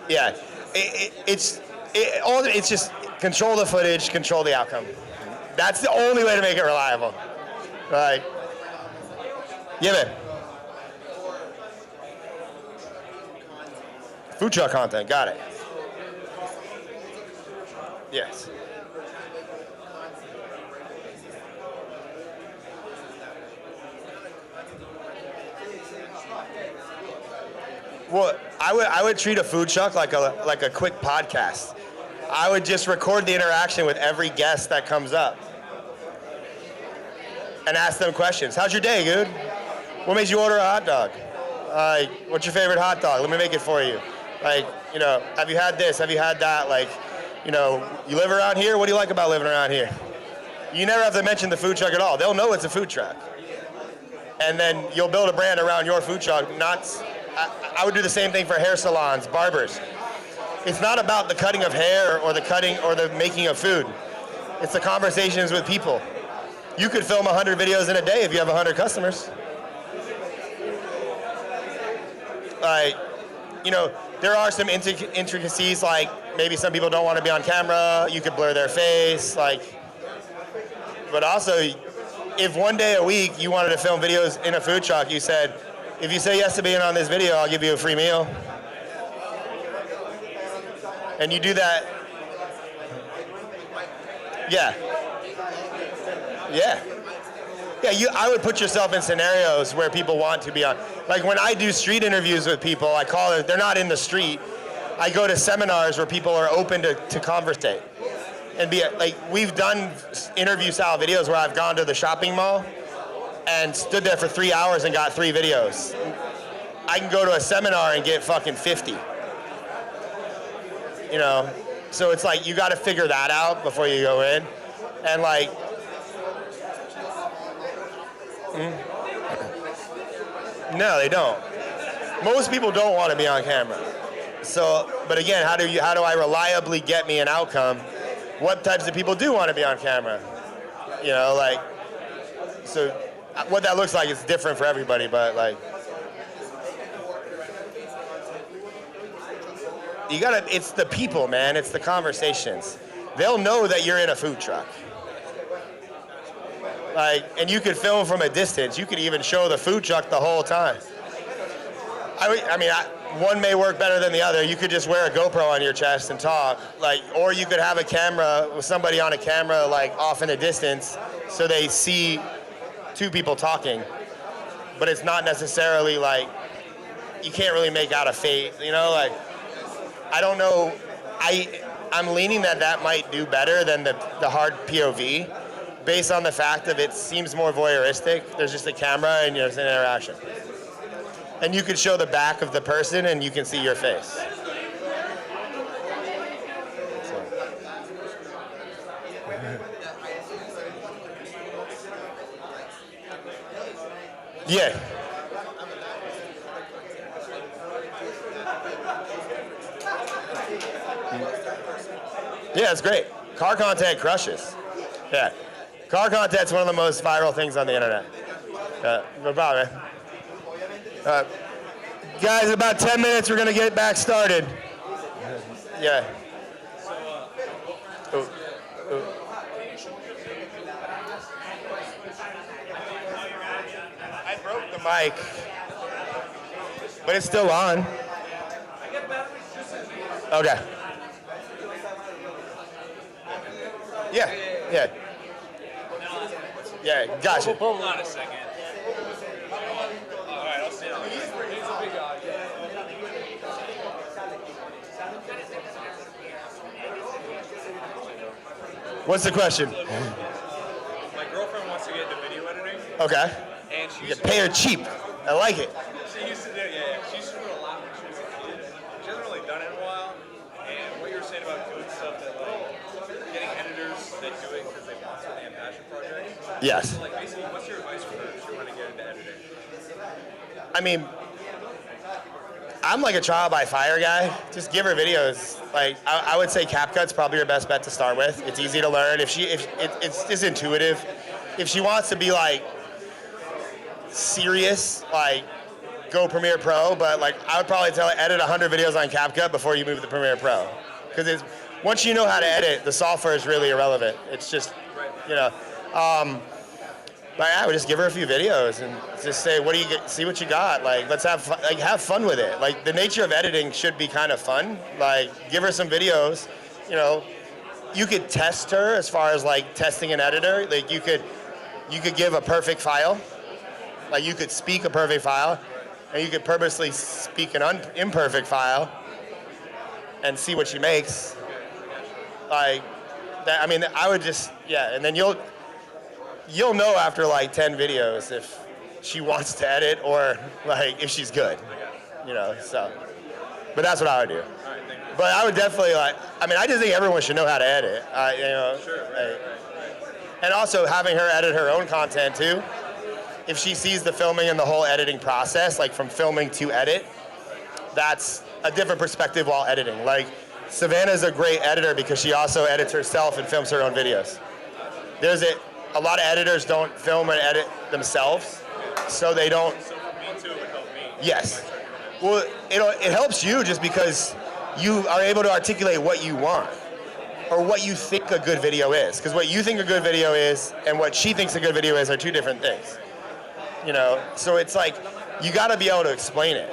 Yeah, it's just control the footage, control the outcome. That's the only way to make it reliable. Right? Yeah, man. Food truck content, got it. Yes. Well, I would treat a food truck like a quick podcast. I would just record the interaction with every guest that comes up and ask them questions. How's your day, dude? What made you order a hot dog? What's your favorite hot dog? Let me make it for you. Like, you know, have you had this? Have you had that? Like, you know, you live around here? What do you like about living around here? You never have to mention the food truck at all. They'll know it's a food truck. And then you'll build a brand around your food truck. I would do the same thing for hair salons, barbers. It's not about the cutting of hair or the cutting or the making of food. It's the conversations with people. You could film 100 videos in a day if you have 100 customers. Like, you know, there are some intricacies, like maybe some people don't want to be on camera. You could blur their face, like. But also, if one day a week you wanted to film videos in a food truck, you said, if you say yes to being on this video, I'll give you a free meal. And you do that. Yeah. Yeah. Yeah, I would put yourself in scenarios where people want to be on. Like when I do street interviews with people, I call it, they're not in the street. I go to seminars where people are open to conversate. And be like, we've done interview style videos where I've gone to the shopping mall and stood there for 3 hours and got 3 videos. I can go to a seminar and get fucking 50. You know, so it's like you got to figure that out before you go in. And like, no, they don't. Most people don't want to be on camera. So, but again, how do I reliably get me an outcome? What types of people do want to be on camera? You know, like, so what that looks like is different for everybody, but like, you gotta, it's the people, man, it's the conversations. They'll know that you're in a food truck. Like, and you could film from a distance. You could even show the food truck the whole time. One may work better than the other. You could just wear a GoPro on your chest and talk, like, or you could have a camera with somebody on a camera, like off in a distance, so they see 2 people talking. But it's not necessarily like you can't really make out a face, you know. Like, I don't know. I'm leaning that might do better than the hard POV, based on the fact that it seems more voyeuristic. There's just a camera and there's an interaction. And you could show the back of the person and you can see your face. So. Yeah. Yeah, it's great. Car content crushes. Yeah. Car content's one of the most viral things on the internet. No problem, man. Guys, in about 10 minutes, we're going to get back started. Yeah. I broke the mic, but it's still on. Okay. Yeah, yeah. Yeah, gotcha. Hold on a second. All right, I'll sit on this. What's the question? My girlfriend wants to get into video editing. Okay. And she You pay her cheap. I like it. She used to do, yeah. She used to do it a lot when she was a kid. She hasn't really done it in a while. And what you were saying about doing stuff that, like, getting editors that do it because they want to, they have passion projects. Yes. So, like, basically, what's your advice for her if she want to get into editing? I mean, I'm like a trial by fire guy. Just give her videos. Like, I would say CapCut's probably your best bet to start with. It's easy to learn. It's just intuitive. If she wants to be like serious, like go Premiere Pro, but like I would probably tell her edit 100 videos on CapCut before you move to Premiere Pro. Because once you know how to edit, the software is really irrelevant. It's just, you know. Like I would just give her a few videos and just say, "What do you get? See what you got? Like, let's have fun, like have fun with it. Like the nature of editing should be kind of fun. Like, give her some videos. You know, you could test her as far as like testing an editor. Like you could give a perfect file. Like you could speak a perfect file, and you could purposely speak an imperfect file, and see what she makes. Like that. I mean, I would just and then you'll know after like 10 videos if she wants to edit or like if she's good, you know, so. But that's what I would do. But I would definitely I just think everyone should know how to edit, you know. Sure, right. And also having her edit her own content too. If she sees the filming and the whole editing process, like from filming to edit, that's a different perspective while editing. Like Savannah's a great editor because she also edits herself and films her own videos. a lot of editors don't film and edit themselves, so they don't. So for me too, it would help me. Yes. Well, it helps you just because you are able to articulate what you want or what you think a good video is. Because what you think a good video is and what she thinks a good video is are two different things. You know, so it's like you got to be able to explain it.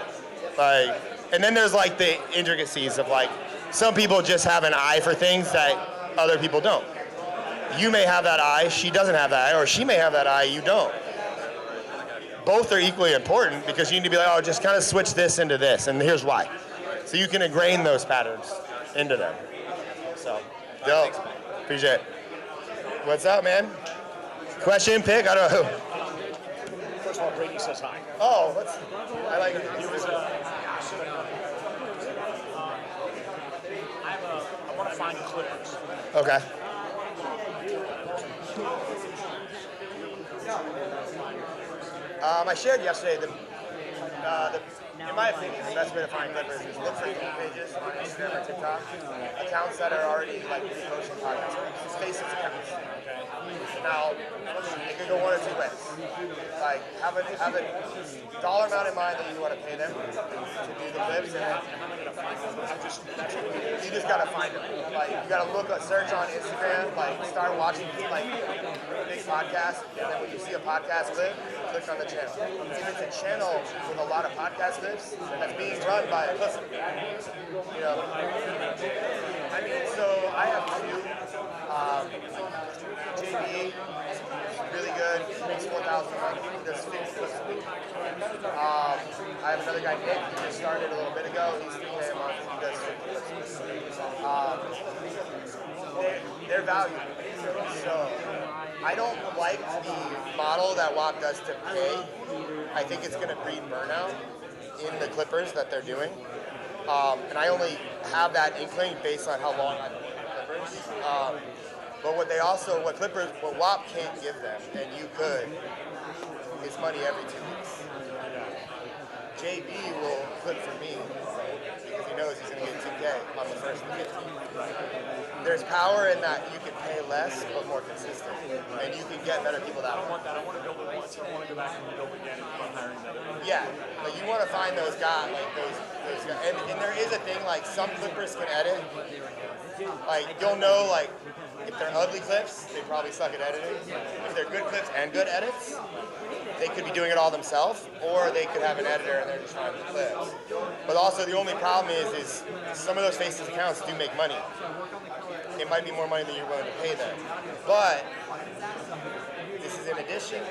Like, and then there's like the intricacies of like some people just have an eye for things that other people don't. You may have that eye, she doesn't have that eye, or she may have that eye, you don't. Both are equally important because you need to be like, oh, just kind of switch this into this, and here's why. So you can ingrain those patterns into them. So, dope. Appreciate it. What's up, man? Question, pick? I don't know. First of all, Brady says hi. Oh, I like it. He was I want to find clippers. Okay. I shared yesterday in my opinion, the best way to find clippers is look for theme pages on Instagram or TikTok, accounts that are already like posting podcasts. Faces accounts. Now, it could go one or two ways. Like have a dollar amount in mind that you want to pay them to do the clips, and then you just gotta find them. Like you gotta search on Instagram, like start watching like big podcasts, and then when you see a podcast clip, click on the channel. If it's a channel with a lot of podcast clips that's being run by a person, you know. I mean, so I have two. JB, really good, makes 4,000 a month, does 50 clips a week. I have another guy, Nick, who just started a little bit ago. He's 3K a month, he does 50 clips a week. They're valuable. So I don't like the model that WAP does to pay. I think it's going to breed burnout in the clippers that they're doing. And I only have that inkling based on how long I've been doing clippers. But what WAP can't give them, and you could, is money every 2 weeks. JB will clip for me because he knows he's going to get 2K on the first 15. There's power in that you can pay less but more consistent, and you can get better people that way. I want that. I want to build it once. I don't want to go back and build it again if I'm hiring better. Yeah, but you want to find those guys, like those guys. And there is a thing, like some clippers can edit. Like you'll know, like if they're ugly clips, they probably suck at editing. If they're good clips and good edits, they could be doing it all themselves, or they could have an editor and they're just trying to clips. But also the only problem is some of those faces accounts do make money. It might be more money than you're willing to pay them. But this is in addition.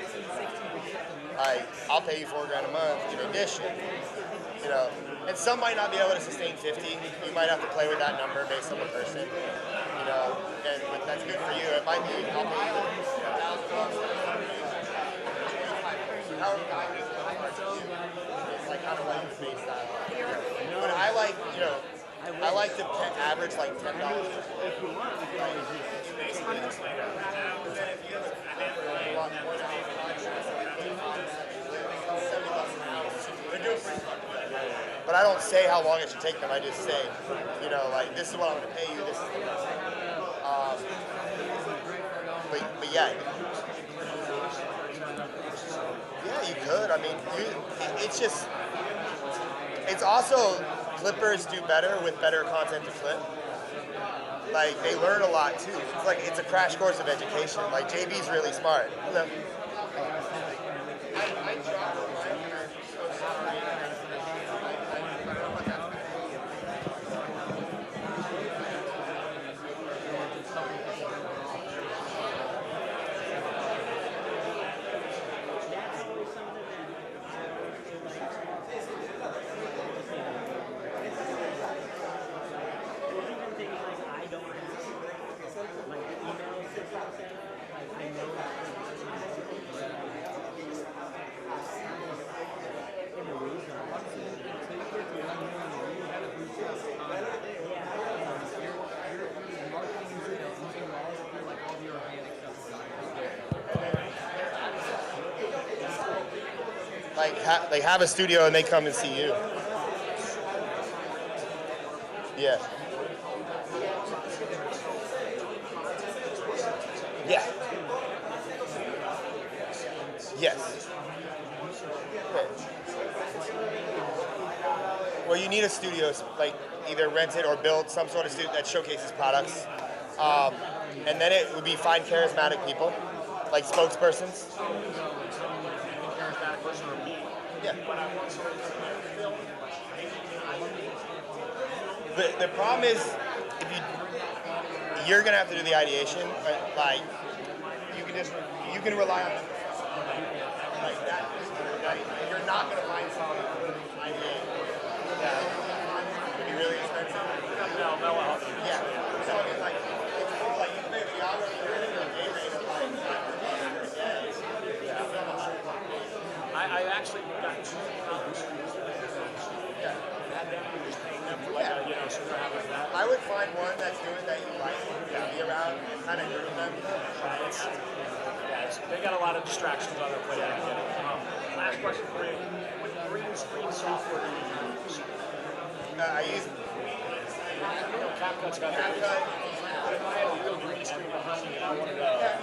I'll pay you $4,000 a month in addition. You know, and some might not be able to sustain 50. You might have to play with that number based on the person. You know, but that's good for you. It might be, I'll pay you it's like kind of what you would base that on. But I like, you know, I like to average like $10. But I don't say how long it should take them. I just say, you know, like this is what I'm going to pay you. This is the but yeah. Yeah, you could. I mean, it's just. It's also clippers do better with better content to clip. Like they learn a lot too. It's like it's a crash course of education. Like JB's really smart. Hello. I dropped the mic and I'm so sorry. Like have a studio and they come and see you. Yeah. Yeah. Yes. Well, you need a studio, like either rent it or build some sort of studio that showcases products. And then it would be find charismatic people, like spokespersons. Yeah. The problem is, if you're gonna have to do the ideation, but like you can rely on like that. Like, you're not gonna find someone ideate that would be really expensive. Yeah. So it's like it's more like you can make the algorithm you're in your day rate of like I actually got two college students that and had them just paying them for like a, so they're having that. I would find one that's doing that you like to be around and kind of group them. They got a lot of distractions on their plate. I get it. Last question for you. What green screen software do you use? I use CapCut's got that. But if I had a real green screen behind me and I wanted to...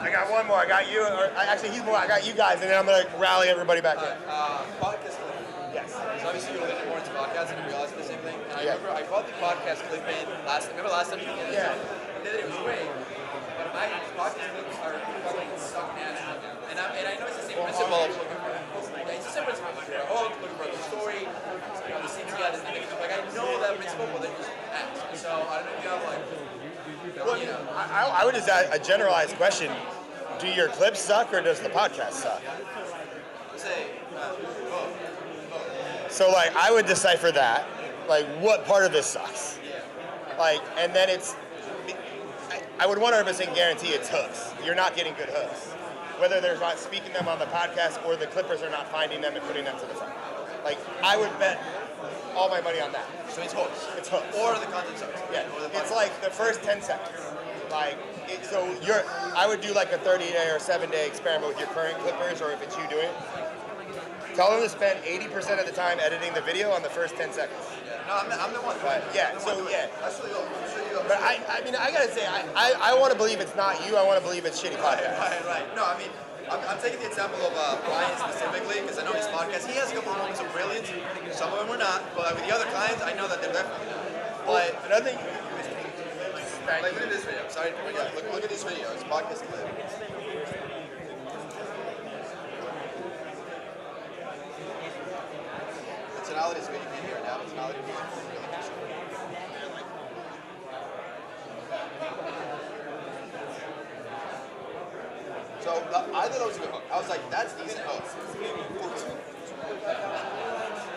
I got one more. I got you. Or actually, he's more. I got you guys, and then I'm gonna rally everybody back in. Podcast clip. Yes. So obviously you're looking more into podcasts and you realize the same thing. And I remember I bought the podcast clip in last time you did it? Yeah. I did it, it was great. But my podcast clips are fucking suck ass. And I know it's the same principle of looking for it's the same principle of looking for a hook, looking for a good story, the CTI, this thing. Like I know that principle, but they're just ass. So I don't know if you have like I would just add a generalized question. Do your clips suck or does the podcast suck? So like I would decipher that. Like what part of this sucks? Like and then it's I would 100% guarantee it's hooks. You're not getting good hooks. Whether they're not speaking them on the podcast or the clippers are not finding them and putting them to the front. Like I would bet all my money on that. So it's hooks. It's hooks. Or the content sucks. Yeah. It's like the first 10 seconds. Like I would do like a 30-day or 7-day experiment with your current clippers, or if it's you doing it. Tell them to spend 80% of the time editing the video on the first 10 seconds. Yeah. No, I'm the one. But yeah, so yeah. I'll show you. But I mean, I gotta say, I want to believe it's not you. I want to believe it's shitty podcast. Right. No, I mean, I'm taking the example of Ryan specifically because I know his podcast. He has a couple of moments of brilliance. Some of them were not, but with the other clients, I know that they're definitely. But another thing. Like, look at this video. Sorry, look at this video. It's podcast clip. Personality is good. You can hear it now. Personality is really So I thought that was a good hook. I was like, that's decent hook.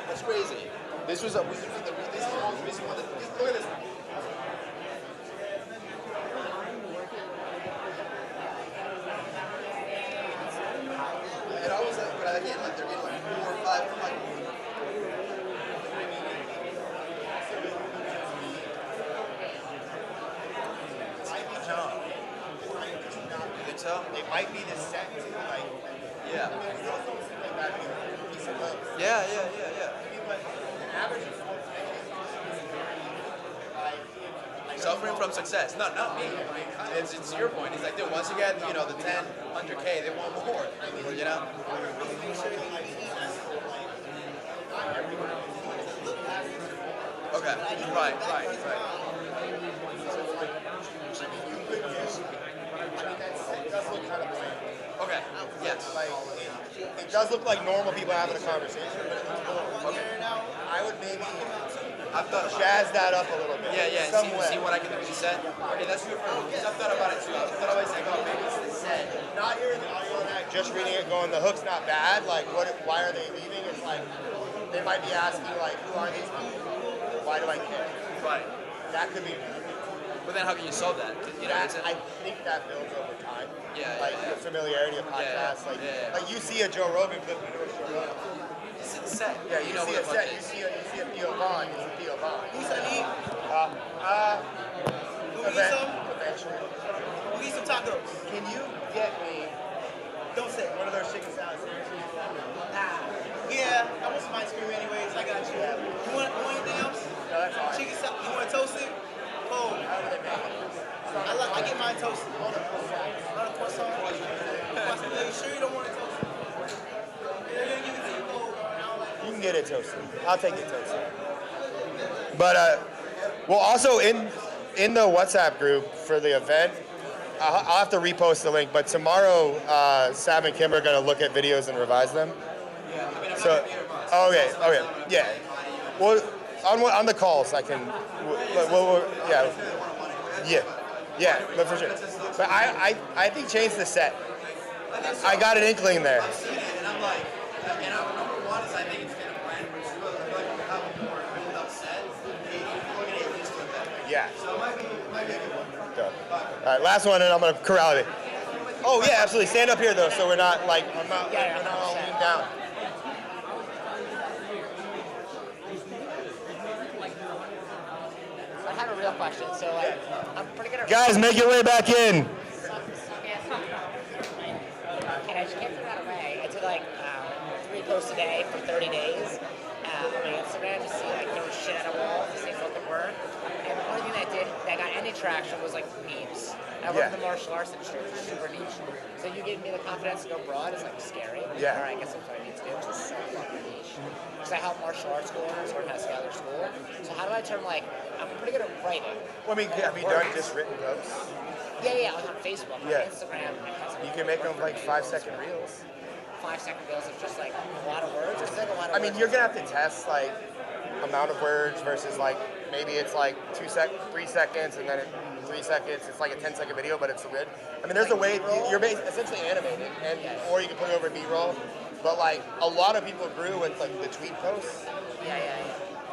That's crazy. This was a this is the most recent one. Look at this. And I was like, but again, like they're getting like 4 or 5 from like. You think so? It might be the set too, like. Yeah. Suffering from success. No, not me. I mean, it's your point. It's like, dude, once you get, the 10, 100K, they want more. You know? Okay. Right. Okay. Yes. Like it does look like normal people having a conversation, but it looks a little weird now. I would maybe I've thought jazz that up a little bit. Yeah. See what I can do with the set. Okay, that's good for me. Because I've thought about it too. I've thought always like, oh, maybe it's the set. Not hearing the audio on that, just reading it, going, the hook's not bad. Like, why are they leaving? It's like they might be asking, like, who are these people? Why do I care? Right. That could be. But then how can you solve that? You know, I think that builds over time. Yeah. Like the familiarity of podcasts. Like you see a Joe Rogan clip, you know it's Joe Rogan. It's the set. Yeah, you know see what a the set. fuck You is. see a Theo Vaughn. It's a Theo Vaughn. Who's that eat? Eventually. Who eats some tacos? Can you get me? Don't say it. One of those chicken salads. Yeah, I want some ice cream anyways. I got you. You want anything else? No, that's all right. Chicken salad. You want to toast it? Oh. I get mine toasted. Not a croissant. Are you sure you don't want it toasted? They're gonna give it to you cold. You can get it toasted. I'll take it toasted. But well, also in the WhatsApp group for the event, I'll have to repost the link. But tomorrow, Sav and Kim are going to look at videos and revise them. So, okay, yeah. Well, on the calls, I can. Yeah, but for sure. But I think change the set. I got an inkling there. And I'm like, number one is I think it's going to brand new. I feel like we have a more built up set. We're going to get used to it better. Yeah. So it might be a good one. All right, last one, and I'm going to corral it. Oh, yeah, absolutely. Stand up here, though, so we're not, like, we're not all leaning down. I have a real question. So, like, I'm pretty good at... Guys, make your way back in. And I just can't figure out a way. I did, like, 3 posts a day for 30 days on my Instagram to see, like, throw shit at a wall to see what could work. And the only thing that got any traction was, like, memes. I work in the martial arts industry, which is super niche. So you gave me the confidence to go broad is, like, scary. Yeah. All right, I guess that's what I need to do, which is so fucking niche. Because I help martial arts school owners learn how to scale their school. So how do I turn, like, I'm pretty good at writing. Well, I mean, have you done just written posts? Yeah, on Facebook, on Instagram. You can make them like 5-second reels. 5-second reels of just like a lot of words. It's like a lot of I mean, you're gonna have to test like amount of words versus like maybe it's like 3 seconds and then 3 seconds. It's like a 10-second video, but it's good. I mean, there's a way you're essentially animated, and or you can put it over B-roll. But like a lot of people grew with like the tweet posts. Yeah.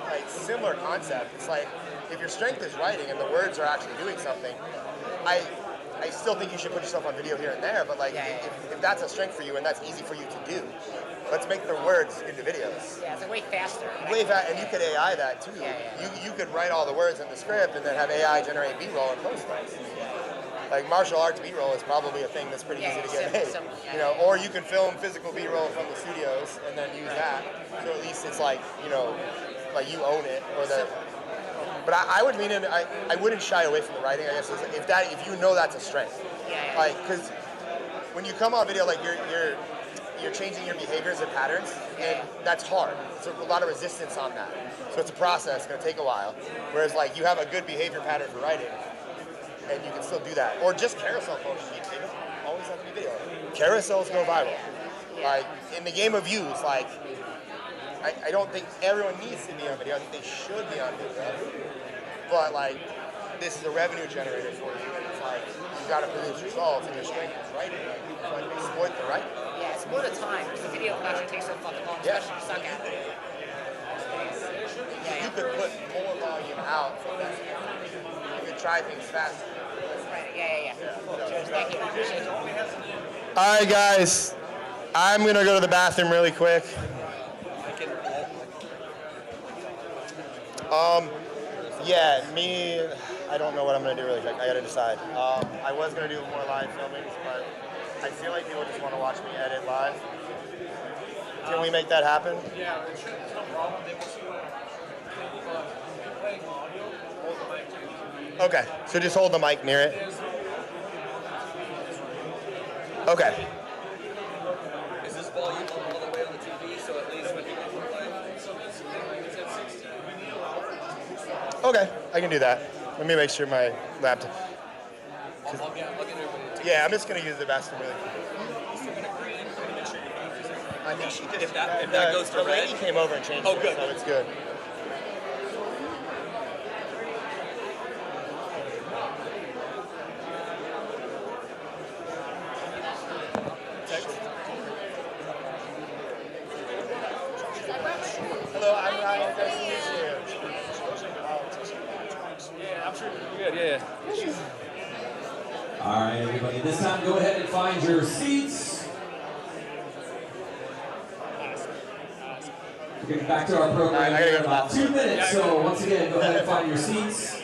Like similar concept. It's like if your strength is writing and the words are actually doing something, I still think you should put yourself on video here and there, but like if that's a strength for you and that's easy for you to do, let's make the words into videos. Yeah, it's like way faster. Way faster, and you could AI that too. You could write all the words in the script and then have AI generate B-roll and post those. Like martial arts B-roll is probably a thing that's pretty easy to get made. You know, or you can film physical B-roll from the studios and then use that. So at least it's like, you know, like you own it or the. But I would lean in. I wouldn't shy away from the writing. I guess if you know that's a strength. Like because when you come on video, like you're changing your behaviors and patterns, and that's hard. It's a lot of resistance on that. So it's a process. It's gonna take a while. Whereas like you have a good behavior pattern for writing, and you can still do that. Or just carousel posts. They don't always have to be video. Carousels go viral. Like in the game of views, like. I don't think everyone needs to be on video. I think they should be on video. But like, this is a revenue generator for you. It's like you got to produce results, and your strength is writing. Like exploit the writing. Yeah, exploit the time because the video actually takes so fucking long, especially if you suck at it. You could put more volume out from that. You could try things faster. Right. Yeah. Cheers. Thank you. Appreciate it. All right, guys. I'm gonna go to the bathroom really quick. Yeah, me, I don't know what I'm going to do really quick. I got to decide. I was going to do more live filmings, but I feel like people just want to watch me edit live. Can we make that happen? Yeah, sure. It's no problem. They will see playing audio, hold the mic. Okay, so just hold the mic near it. Okay. Is this volume all the way on the TV, so at least when people play? Okay, I can do that. Let me make sure my laptop. Yeah, I'm just gonna use the bathroom really quick. I think she did. If that goes to the red, lady came over and changed it, good. so it's good. Hello, I'm Ryan. Nice to meet you. Yeah, I'm sure you're good. Yeah. All right, everybody. This time, go ahead and find your seats. We're getting back to our program in about 2 minutes. So once again, go ahead and find your seats.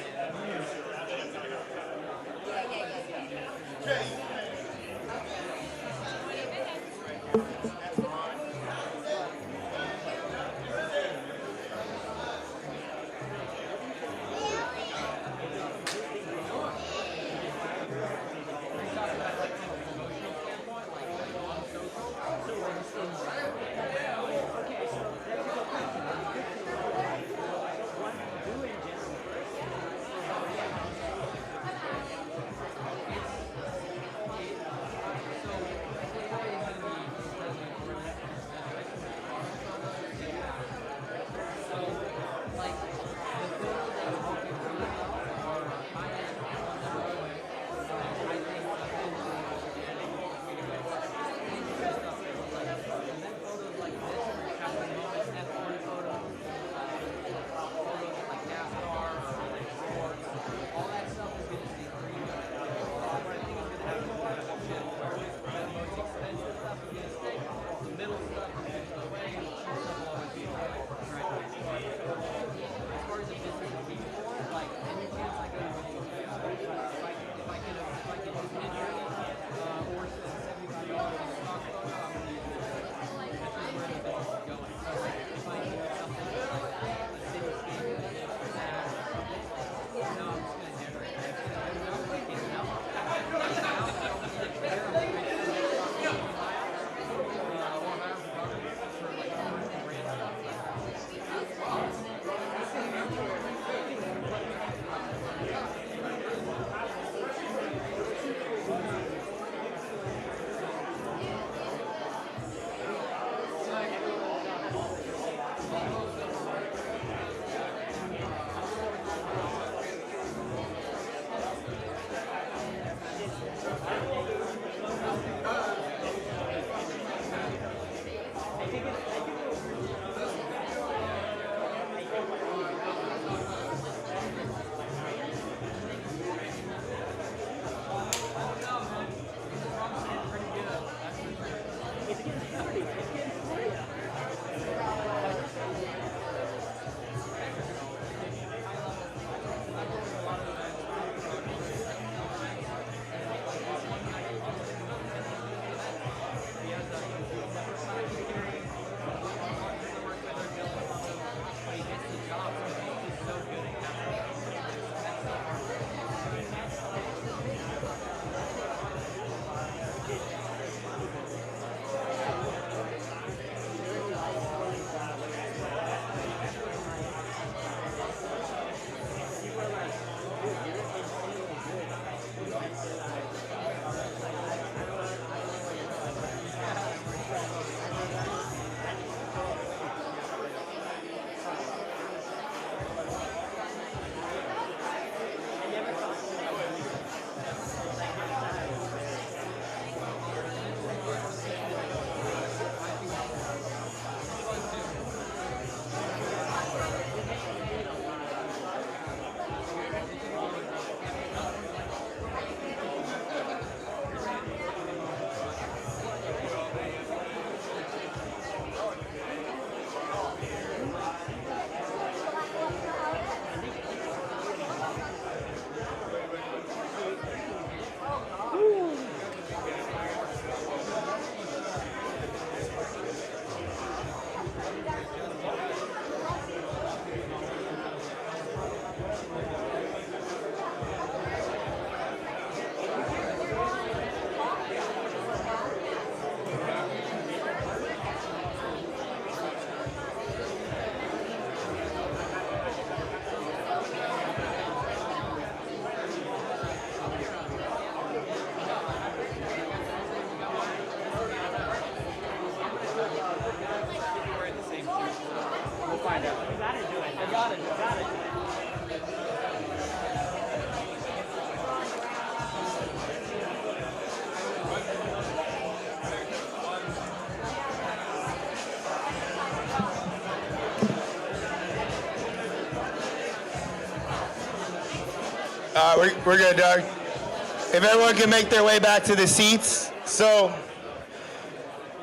We're good, Doug. If everyone can make their way back to the seats. So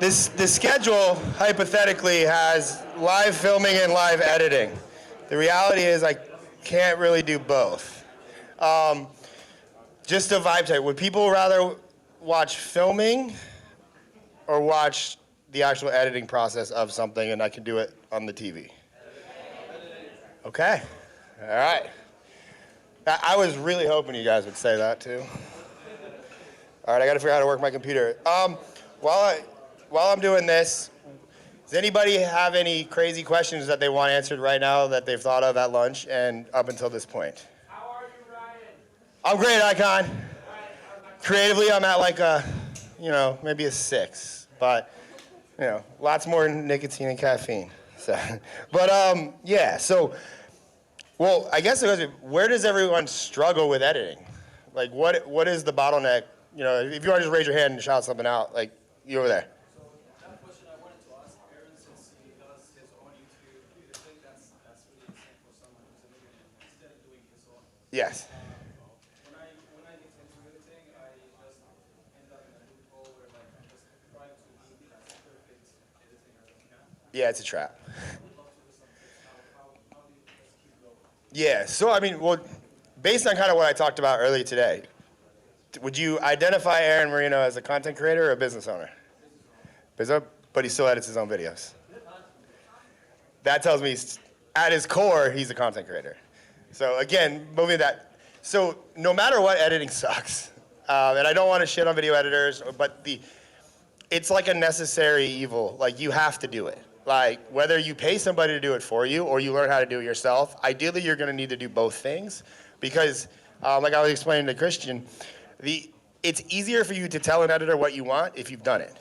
the schedule, hypothetically, has live filming and live editing. The reality is I can't really do both. Just a vibe check. Would people rather watch filming or watch the actual editing process of something and I can do it on the TV? Okay. All right. I was really hoping you guys would say that too. All right, I got to figure out how to work my computer. While I'm doing this, does anybody have any crazy questions that they want answered right now that they've thought of at lunch and up until this point? How are you, Ryan? I'm great, Icon. Creatively, I'm at like a, maybe a 6, but lots more nicotine and caffeine. So, but yeah. So, well, I guess the question, where does everyone struggle with editing? Like, what is the bottleneck? If you want to just raise your hand and shout something out, like you over there. So that question I wanted to ask Aaron, since he does his own YouTube, do you think that's really insane for someone who's a millionaire instead of doing his own? Yes. When I get into editing, I just end up in a loophole where like I'm just trying to be as perfect editing as I can. Yeah, it's a trap. Yeah. So I mean, well, based on kind of what I talked about earlier today. Would you identify Aaron Marino as a content creator or a business owner? But he still edits his own videos. That tells me at his core, he's a content creator. So again, moving that. So no matter what, editing sucks. And I don't want to shit on video editors, but it's like a necessary evil. Like you have to do it. Like whether you pay somebody to do it for you or you learn how to do it yourself, ideally you're going to need to do both things because like I was explaining to Christian, it's easier for you to tell an editor what you want if you've done it,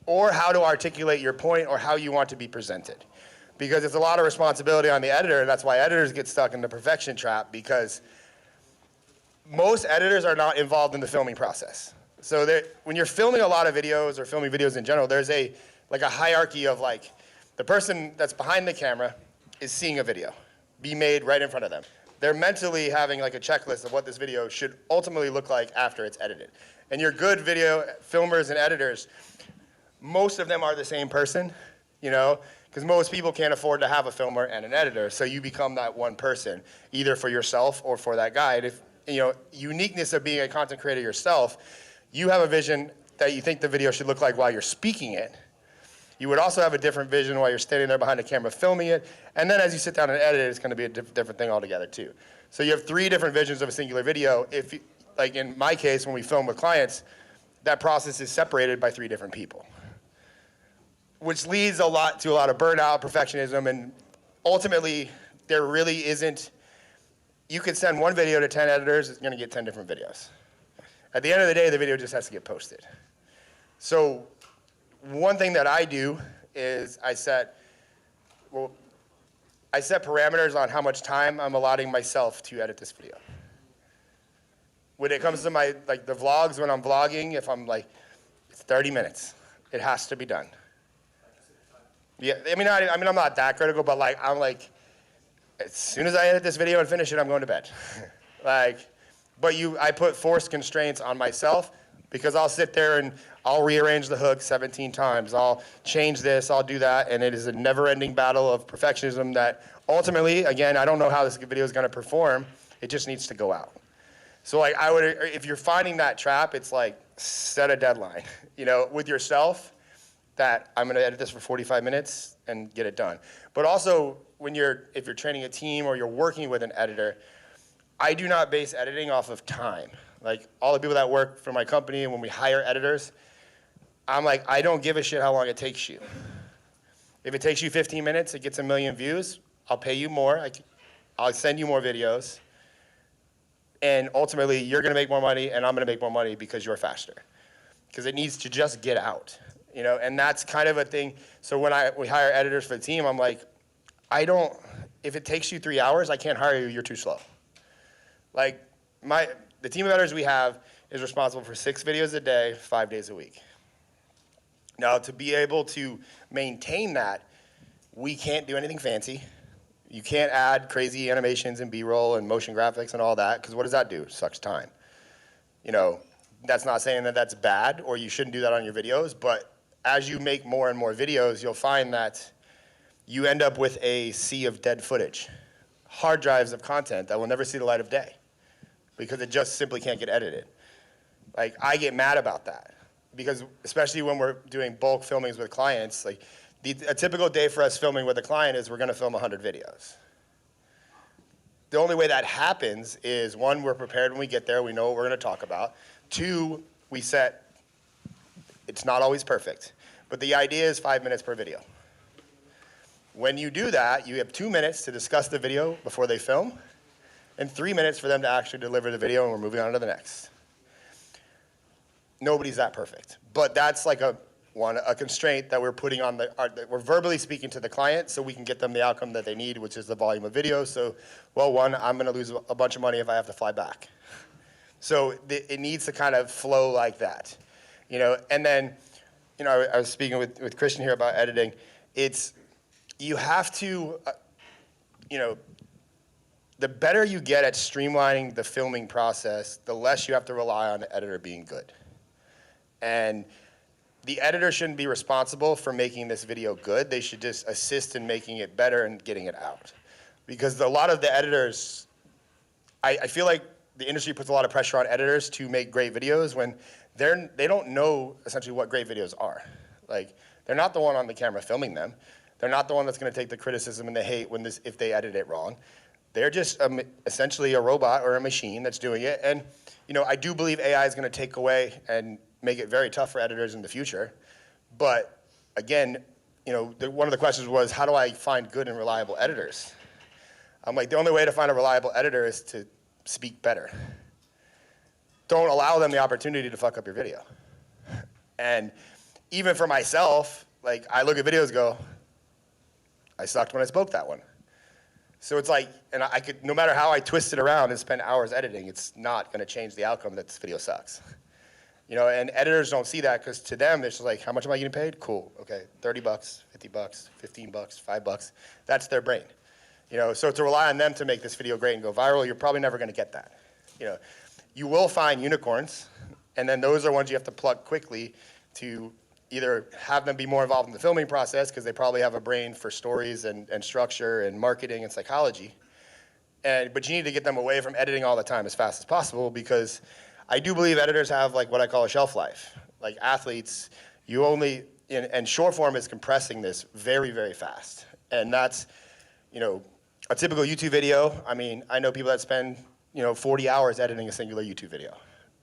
or how to articulate your point or how you want to be presented. Because it's a lot of responsibility on the editor, and that's why editors get stuck in the perfection trap because most editors are not involved in the filming process. So when you're filming a lot of videos or filming videos in general, there's a hierarchy of like the person that's behind the camera is seeing a video be made right in front of them. They're mentally having like a checklist of what this video should ultimately look like after it's edited. And your good video filmers and editors, most of them are the same person, because most people can't afford to have a filmer and an editor. So you become that one person, either for yourself or for that guy. And if, uniqueness of being a content creator yourself, you have a vision that you think the video should look like while you're speaking it. You would also have a different vision while you're standing there behind the camera filming it. And then as you sit down and edit it, it's going to be a different thing altogether too. So you have 3 different visions of a singular video. If, like in my case, when we film with clients, that process is separated by 3 different people, which leads to a lot of burnout, perfectionism, and ultimately there really isn't, you could send one video to 10 editors, it's going to get 10 different videos. At the end of the day, the video just has to get posted. So one thing that I do is I set parameters on how much time I'm allotting myself to edit this video. When it comes to my, the vlogs, when I'm vlogging, if I'm it's 30 minutes. It has to be done. Yeah, I'm not that critical, but as soon as I edit this video and finish it, I'm going to bed. I put forced constraints on myself because I'll sit there and I'll rearrange the hook 17 times. I'll change this, I'll do that, and it is a never-ending battle of perfectionism that ultimately, again, I don't know how this video is going to perform. It just needs to go out. So if you're finding that trap, it's set a deadline, with yourself that I'm going to edit this for 45 minutes and get it done. But also, if you're training a team or you're working with an editor, I do not base editing off of time. All the people that work for my company and when we hire editors, I'm I don't give a shit how long it takes you. If it takes you 15 minutes, it gets 1 million views, I'll pay you more. I'll send you more videos. And ultimately, you're going to make more money, and I'm going to make more money because you're faster. Because it needs to just get out, And that's kind of a thing. So when we hire editors for the team, I'm if it takes you 3 hours, I can't hire you. You're too slow. The team of editors we have is responsible for 6 videos a day, 5 days a week. Now, to be able to maintain that, we can't do anything fancy. You can't add crazy animations and B-roll and motion graphics and all that, because what does that do? It sucks time. You know, that's not saying that that's bad or you shouldn't do that on your videos, but as you make more and more videos, you'll find that you end up with a sea of dead footage, hard drives of content that will never see the light of day because it just simply can't get edited. Like, I get mad about that because especially when we're doing bulk filmings with clients, like a typical day for us filming with a client is we're gonna film 100 videos. The only way that happens is, one, we're prepared when we get there, we know what we're gonna talk about. Two, we set, it's not always perfect, but the idea is 5 minutes per video. When you do that, you have 2 minutes to discuss the video before they film, and 3 minutes for them to actually deliver the video, and we're moving on to the next. Nobody's that perfect, but that's like a constraint that we're putting on we're verbally speaking to the client so we can get them the outcome that they need, which is the volume of videos. So, well, one, I'm gonna lose a bunch of money if I have to fly back. So it needs to kind of flow like that, you know. And then, you know, I was speaking with Christian here about editing. You have to, you know, the better you get at streamlining the filming process, the less you have to rely on the editor being good. And the editor shouldn't be responsible for making this video good. They should just assist in making it better and getting it out. Because a lot of the editors, I feel like the industry puts a lot of pressure on editors to make great videos when they don't know essentially what great videos are. Like, they're not the one on the camera filming them. They're not the one that's gonna take the criticism and the hate if they edit it wrong. They're just essentially a robot or a machine that's doing it. And, you know, I do believe AI is gonna take away and make it very tough for editors in the future. But again, you know, one of the questions was, how do I find good and reliable editors? I'm like, the only way to find a reliable editor is to speak better. Don't allow them the opportunity to fuck up your video. And even for myself, like, I look at videos and go, I sucked when I spoke that one. So it's like, and I could, no matter how I twist it around and spend hours editing, it's not gonna change the outcome that this video sucks. You know, and editors don't see that because to them, it's just like, how much am I getting paid? Cool, okay, 30 bucks, 50 bucks, 15 bucks, 5 bucks. That's their brain. You know, so to rely on them to make this video great and go viral, you're probably never gonna get that. You know, you will find unicorns, and then those are ones you have to pluck quickly to either have them be more involved in the filming process because they probably have a brain for stories and structure and marketing and psychology. But you need to get them away from editing all the time as fast as possible because I do believe editors have like what I call a shelf life. Like athletes, you only, and short form is compressing this very, very fast. And that's, you know, a typical YouTube video. I mean, I know people that spend, you know, 40 hours editing a singular YouTube video.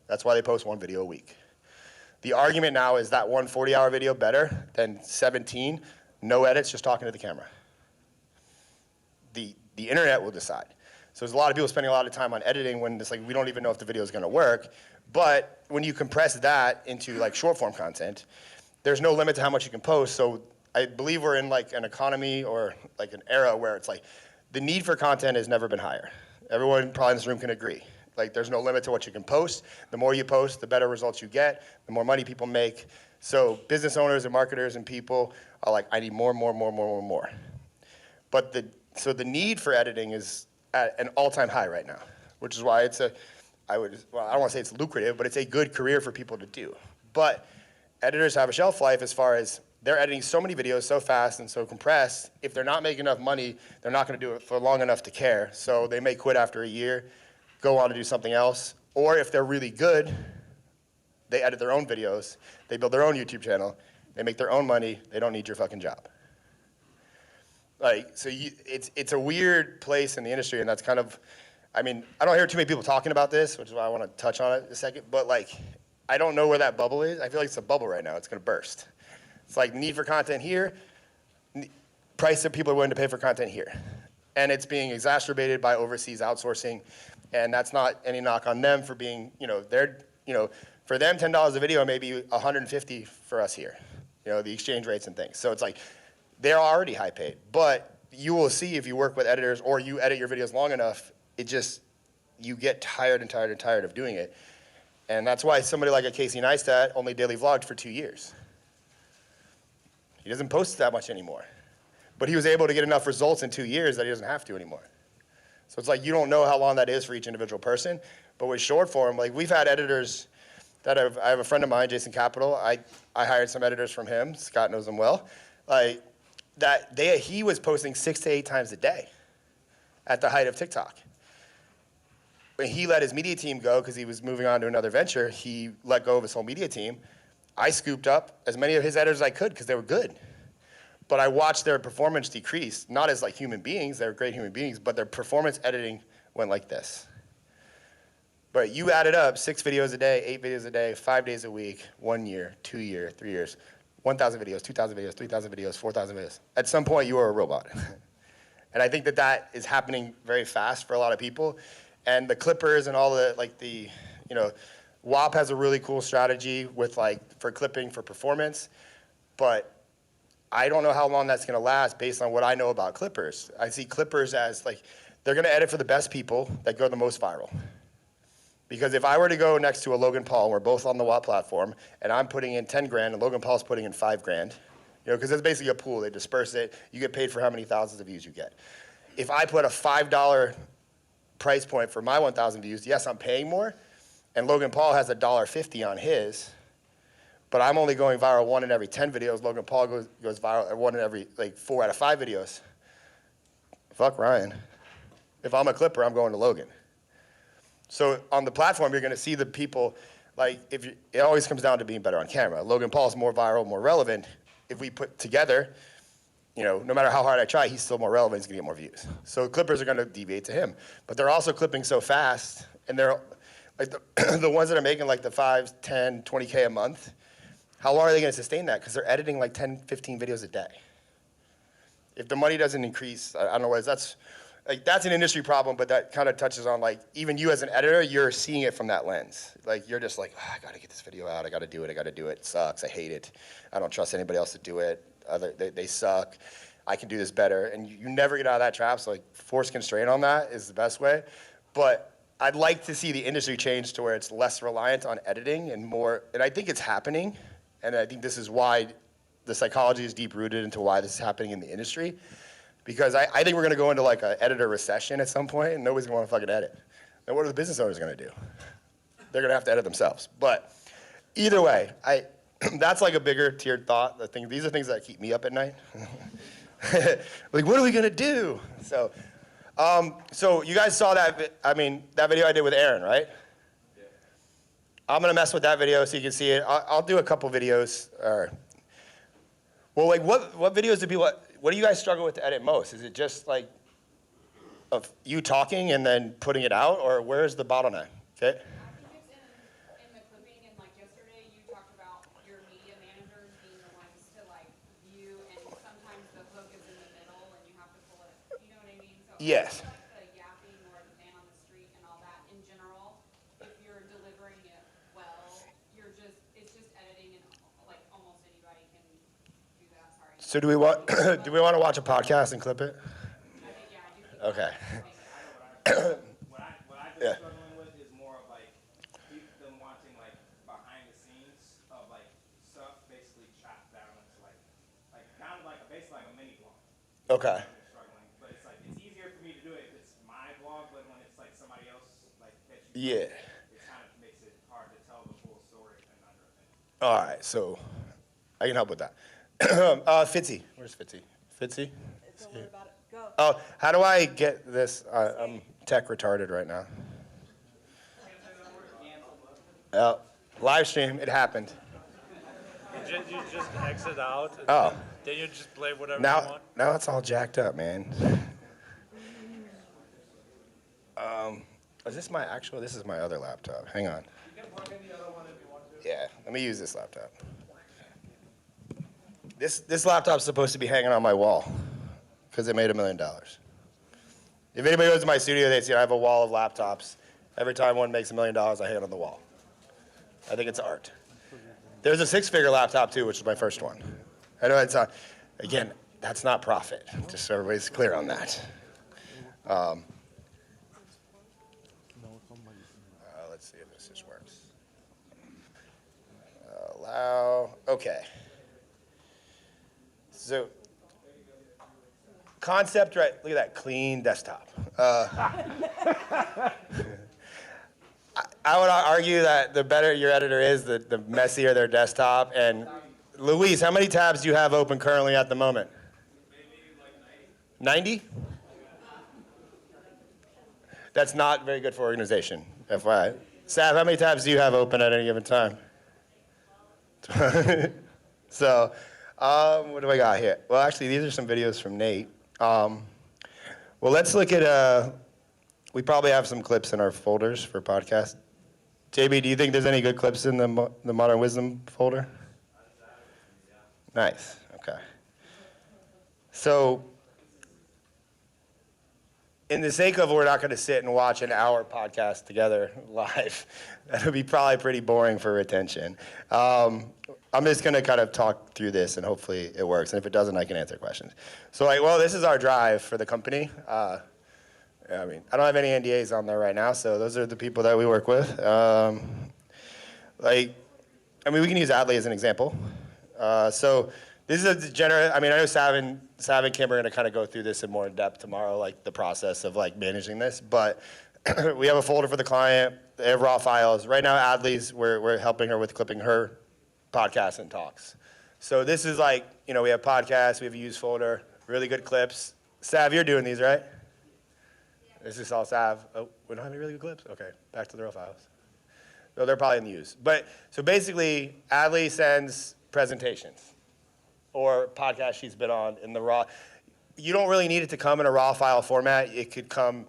That's why they post one video a week. The argument now is that one 40-hour video better than 17, no edits, just talking to the camera. The internet will decide. So there's a lot of people spending a lot of time on editing when it's like we don't even know if the video is gonna work. But when you compress that into like short form content, there's no limit to how much you can post. So I believe we're in like an economy or like an era where it's like the need for content has never been higher. Everyone probably in this room can agree. Like there's no limit to what you can post. The more you post, the better results you get, the more money people make. So business owners and marketers and people are like, I need more. But so the need for editing is at an all-time high right now, which is why it's I don't want to say it's lucrative, but it's a good career for people to do. But editors have a shelf life as far as they're editing so many videos so fast and so compressed. If they're not making enough money, they're not going to do it for long enough to care. So they may quit after a year, go on to do something else. Or if they're really good, they edit their own videos, they build their own YouTube channel, they make their own money, they don't need your fucking job. Like, so it's a weird place in the industry, and that's kind of, I mean, I don't hear too many people talking about this, which is why I want to touch on it in a second, but like, I don't know where that bubble is. I feel like it's a bubble right now, it's gonna burst. It's like need for content here, price that people are willing to pay for content here. And it's being exacerbated by overseas outsourcing, and that's not any knock on them for being, for them, $10 a video may be $150 for us here, the exchange rates and things. So it's like, they're already high paid, but you will see if you work with editors or you edit your videos long enough, you get tired of doing it. And that's why somebody like a Casey Neistat only daily vlogged for 2 years. He doesn't post that much anymore But he was able to get enough results in 2 years that he doesn't have to anymore. So it's like you don't know how long that is for each individual person. But with short form, like we've had editors I have a friend of mine, Jason Capital. I hired some editors from him. Scott knows them well. Like he was posting 6 to 8 times a day at the height of TikTok. When he let his media team go because he was moving on to another venture, he let go of his whole media team. I scooped up as many of his editors as I could because they were good. But I watched their performance decrease, not as like human beings, they're great human beings, but their performance editing went like this. But you added up 6 videos a day, 8 videos a day, 5 days a week, 1 year, 2 years, 3 years, 1,000 videos, 2,000 videos, 3,000 videos, 4,000 videos. At some point, you are a robot. And I think that is happening very fast for a lot of people. And the clippers and all WAP has a really cool strategy with for clipping for performance. But I don't know how long that's gonna last based on what I know about clippers. I see clippers as they're gonna edit for the best people that go the most viral. Because if I were to go next to a Logan Paul, we're both on the WAP platform, and I'm putting in 10 grand and Logan Paul's putting in 5 grand, because it's basically a pool, they disperse it, you get paid for how many thousands of views you get. If I put a $5 price point for my 1,000 views, yes, I'm paying more, and Logan Paul has $1.50 on his, but I'm only going viral 1 in every 10 videos. Logan Paul goes viral 1 in every 4 out of 5 videos. Fuck Ryan. If I'm a clipper, I'm going to Logan. So on the platform, you're going to see the people, it always comes down to being better on camera. Logan Paul's more viral, more relevant. If we put together, no matter how hard I try, he's still more relevant, he's going to get more views. So clippers are going to deviate to him. But they're also clipping so fast, and they're the ones that are making the 5, 10, 20K a month, how long are they going to sustain that? Because they're editing 10, 15 videos a day. If the money doesn't increase, I don't know what that's an industry problem, but that kind of touches on even you as an editor, you're seeing it from that lens. You're just I got to get this video out, I got to do it, it sucks, I hate it, I don't trust anybody else to do it, they suck, I can do this better, and you never get out of that trap, so force constraint on that is the best way. But I'd like to see the industry change to where it's less reliant on editing and more, and I think it's happening, and I think this is why the psychology is deep-rooted into why this is happening in the industry. Because I think we're going to go into an editor recession at some point, and nobody's going to want to fucking edit. And what are the business owners going to do? They're going to have to edit themselves. But either way, that's a bigger tiered thought. These are things that keep me up at night. What are we going to do? So you guys saw that video I did with Aaron, right? Yeah. I'm going to mess with that video so you can see it. I'll do a couple videos. What videos do people... What do you guys struggle with to edit most? Is it just of you talking and then putting it out, or where's the bottleneck? Okay. I think it's in the clipping, and yesterday you talked about your media managers being the ones to view, and sometimes the hook is in the middle and you have to pull it. You know what I mean? So yes. The yapping or the man on the street and all that in general, if you're delivering it well, it's just editing, and almost anybody can do that. Sorry. So do we want to watch a podcast and clip it? Okay. What I've been struggling with is more of them wanting behind the scenes of stuff basically chopped down into kind of basically a mini blog. Okay. I'm struggling, but it's easier for me to do it if it's my blog, but when it's somebody else that you yeah. It kind of makes it hard to tell the full story in under a minute. All right, so I can help with that. Fitzy, where's Fitzy? Fitzy? It's all about it. Go. Oh, how do I get this? I'm tech retarded right now. Live stream, it happened. You just exit out. Oh. Then you just play whatever you want. Now it's all jacked up, man. Is this my actual? This is my other laptop. Hang on. You can plug in the other one if you want to. Yeah, let me use this laptop. This laptop's supposed to be hanging on my wall because it made $1 million. If anybody goes to my studio, they see I have a wall of laptops. Every time one makes $1 million, I hang it on the wall. I think it's art. There's a 6-figure laptop too, which is my first one. I know it's not, again, that's not profit, just so everybody's clear on that. Let's see if this just works. Allow, okay. So, Concept, right? Look at that clean desktop. I would argue that the better your editor is, the messier their desktop. And Luis, how many tabs do you have open currently at the moment? Maybe like 90? That's not very good for organization, FYI. Sav, how many tabs do you have open at any given time? So, what do I got here? Well, actually, these are some videos from Nate. Well, let's look at, we probably have some clips in our folders for podcast. JB, do you think there's any good clips in the Modern Wisdom folder? Nice, okay. So, in the sake of we're not going to sit and watch an hour podcast together live, that would be probably pretty boring for retention. I'm just going to kind of talk through this, and hopefully it works. And if it doesn't, I can answer questions. So, well, this is our drive for the company. I mean, I don't have any NDAs on there right now, so those are the people that we work with. We can use Adley as an example. So this is a general, I know Sav and Kim are going to kind of go through this in more in depth tomorrow, like the process of like managing this. But we have a folder for the client. They have raw files. Right now, Adley's, we're helping her with clipping her podcasts and talks. So this is like, we have podcasts, we have a use folder, really good clips. Sav, you're doing these, right? Yeah. This is all Sav. Oh, we don't have any really good clips? Okay, back to the raw files. So they're probably in the use. But, so basically, Adley sends presentations or podcasts she's been on in the raw. You don't really need it to come in a raw file format. It could come,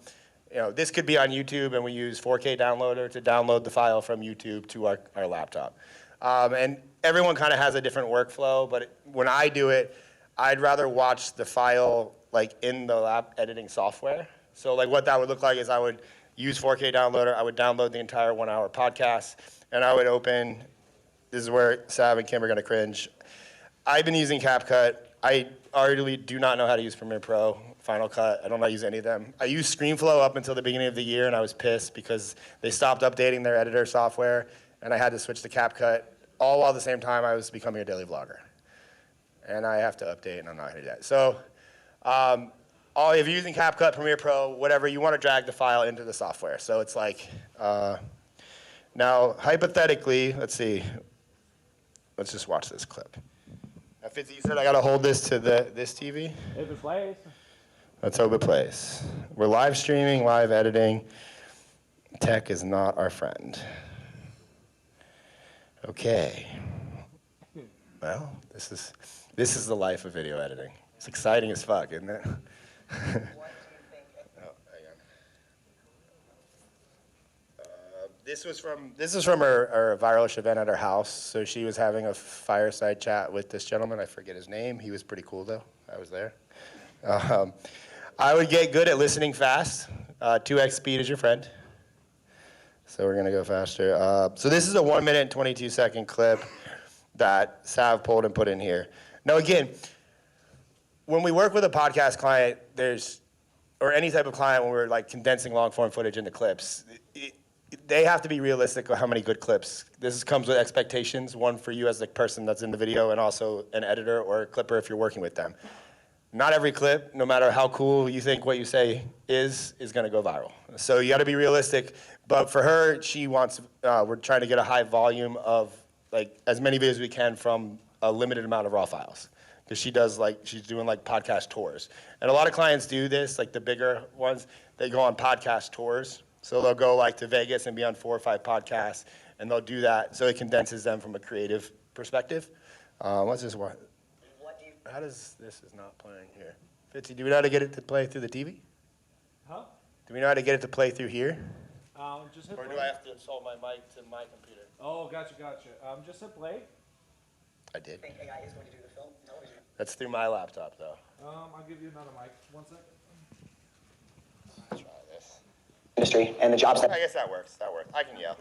this could be on YouTube, and we use 4K downloader to download the file from YouTube to our laptop. And everyone kind of has a different workflow, but when I do it, I'd rather watch the file like in the lab editing software. So like what that would look like is I would use 4K downloader, I would download the entire 1 hour podcast, and I would open, this is where Sav and Kim are gonna cringe. I've been using CapCut. I arguably do not know how to use Premiere Pro, Final Cut. I don't know how to use any of them. I used ScreenFlow up until the beginning of the year, and I was pissed because they stopped updating their editor software, and I had to switch to CapCut, all while at the same time I was becoming a daily vlogger. And I have to update, and I'm not gonna do that. So, if you're using CapCut, Premiere Pro, whatever, you wanna drag the file into the software. So it's like, now hypothetically, let's see, let's just watch this clip. Now, Fitzy, you said I gotta hold this to this TV? If it plays. Let's hope it plays. We're live streaming, live editing. Tech is not our friend. Okay. Well, this is the life of video editing. It's exciting as fuck, isn't it? This was from her viralish event at her house. So she was having a fireside chat with this gentleman. I forget his name. He was pretty cool though. I was there. I would get good at listening fast. 2x speed is your friend. So we're gonna go faster. So this is a 1 minute and 22 second clip that Sav pulled and put in here. Now again, when we work with a podcast client, or any type of client when we're like condensing long form footage into clips, they have to be realistic with how many good clips. This comes with expectations, one for you as the person that's in the video and also an editor or a clipper if you're working with them. Not every clip, no matter how cool you think what you say is gonna go viral. So you gotta be realistic, but for her, she wants, we're trying to get a high volume of like as many videos as we can from a limited amount of raw files. Because she's doing like podcast tours. And a lot of clients do this, like the bigger ones, they go on podcast tours. So they'll go like to Vegas and be on 4 or 5 podcasts, and they'll do that so it condenses them from a creative perspective. Let's just watch. How does this is not playing here? Fitzy, do we know how to get it to play through the TV? Huh? Do we know how to get it to play through here? Just hit Or play. do I have to install my mic to my computer? Oh, gotcha. Just hit play. I did. I think AI is going to do the film and television. That's through my laptop, though. I'll give you another mic. 1 second. Let's try this. Industry and the jobs that. I guess that works. I can yell.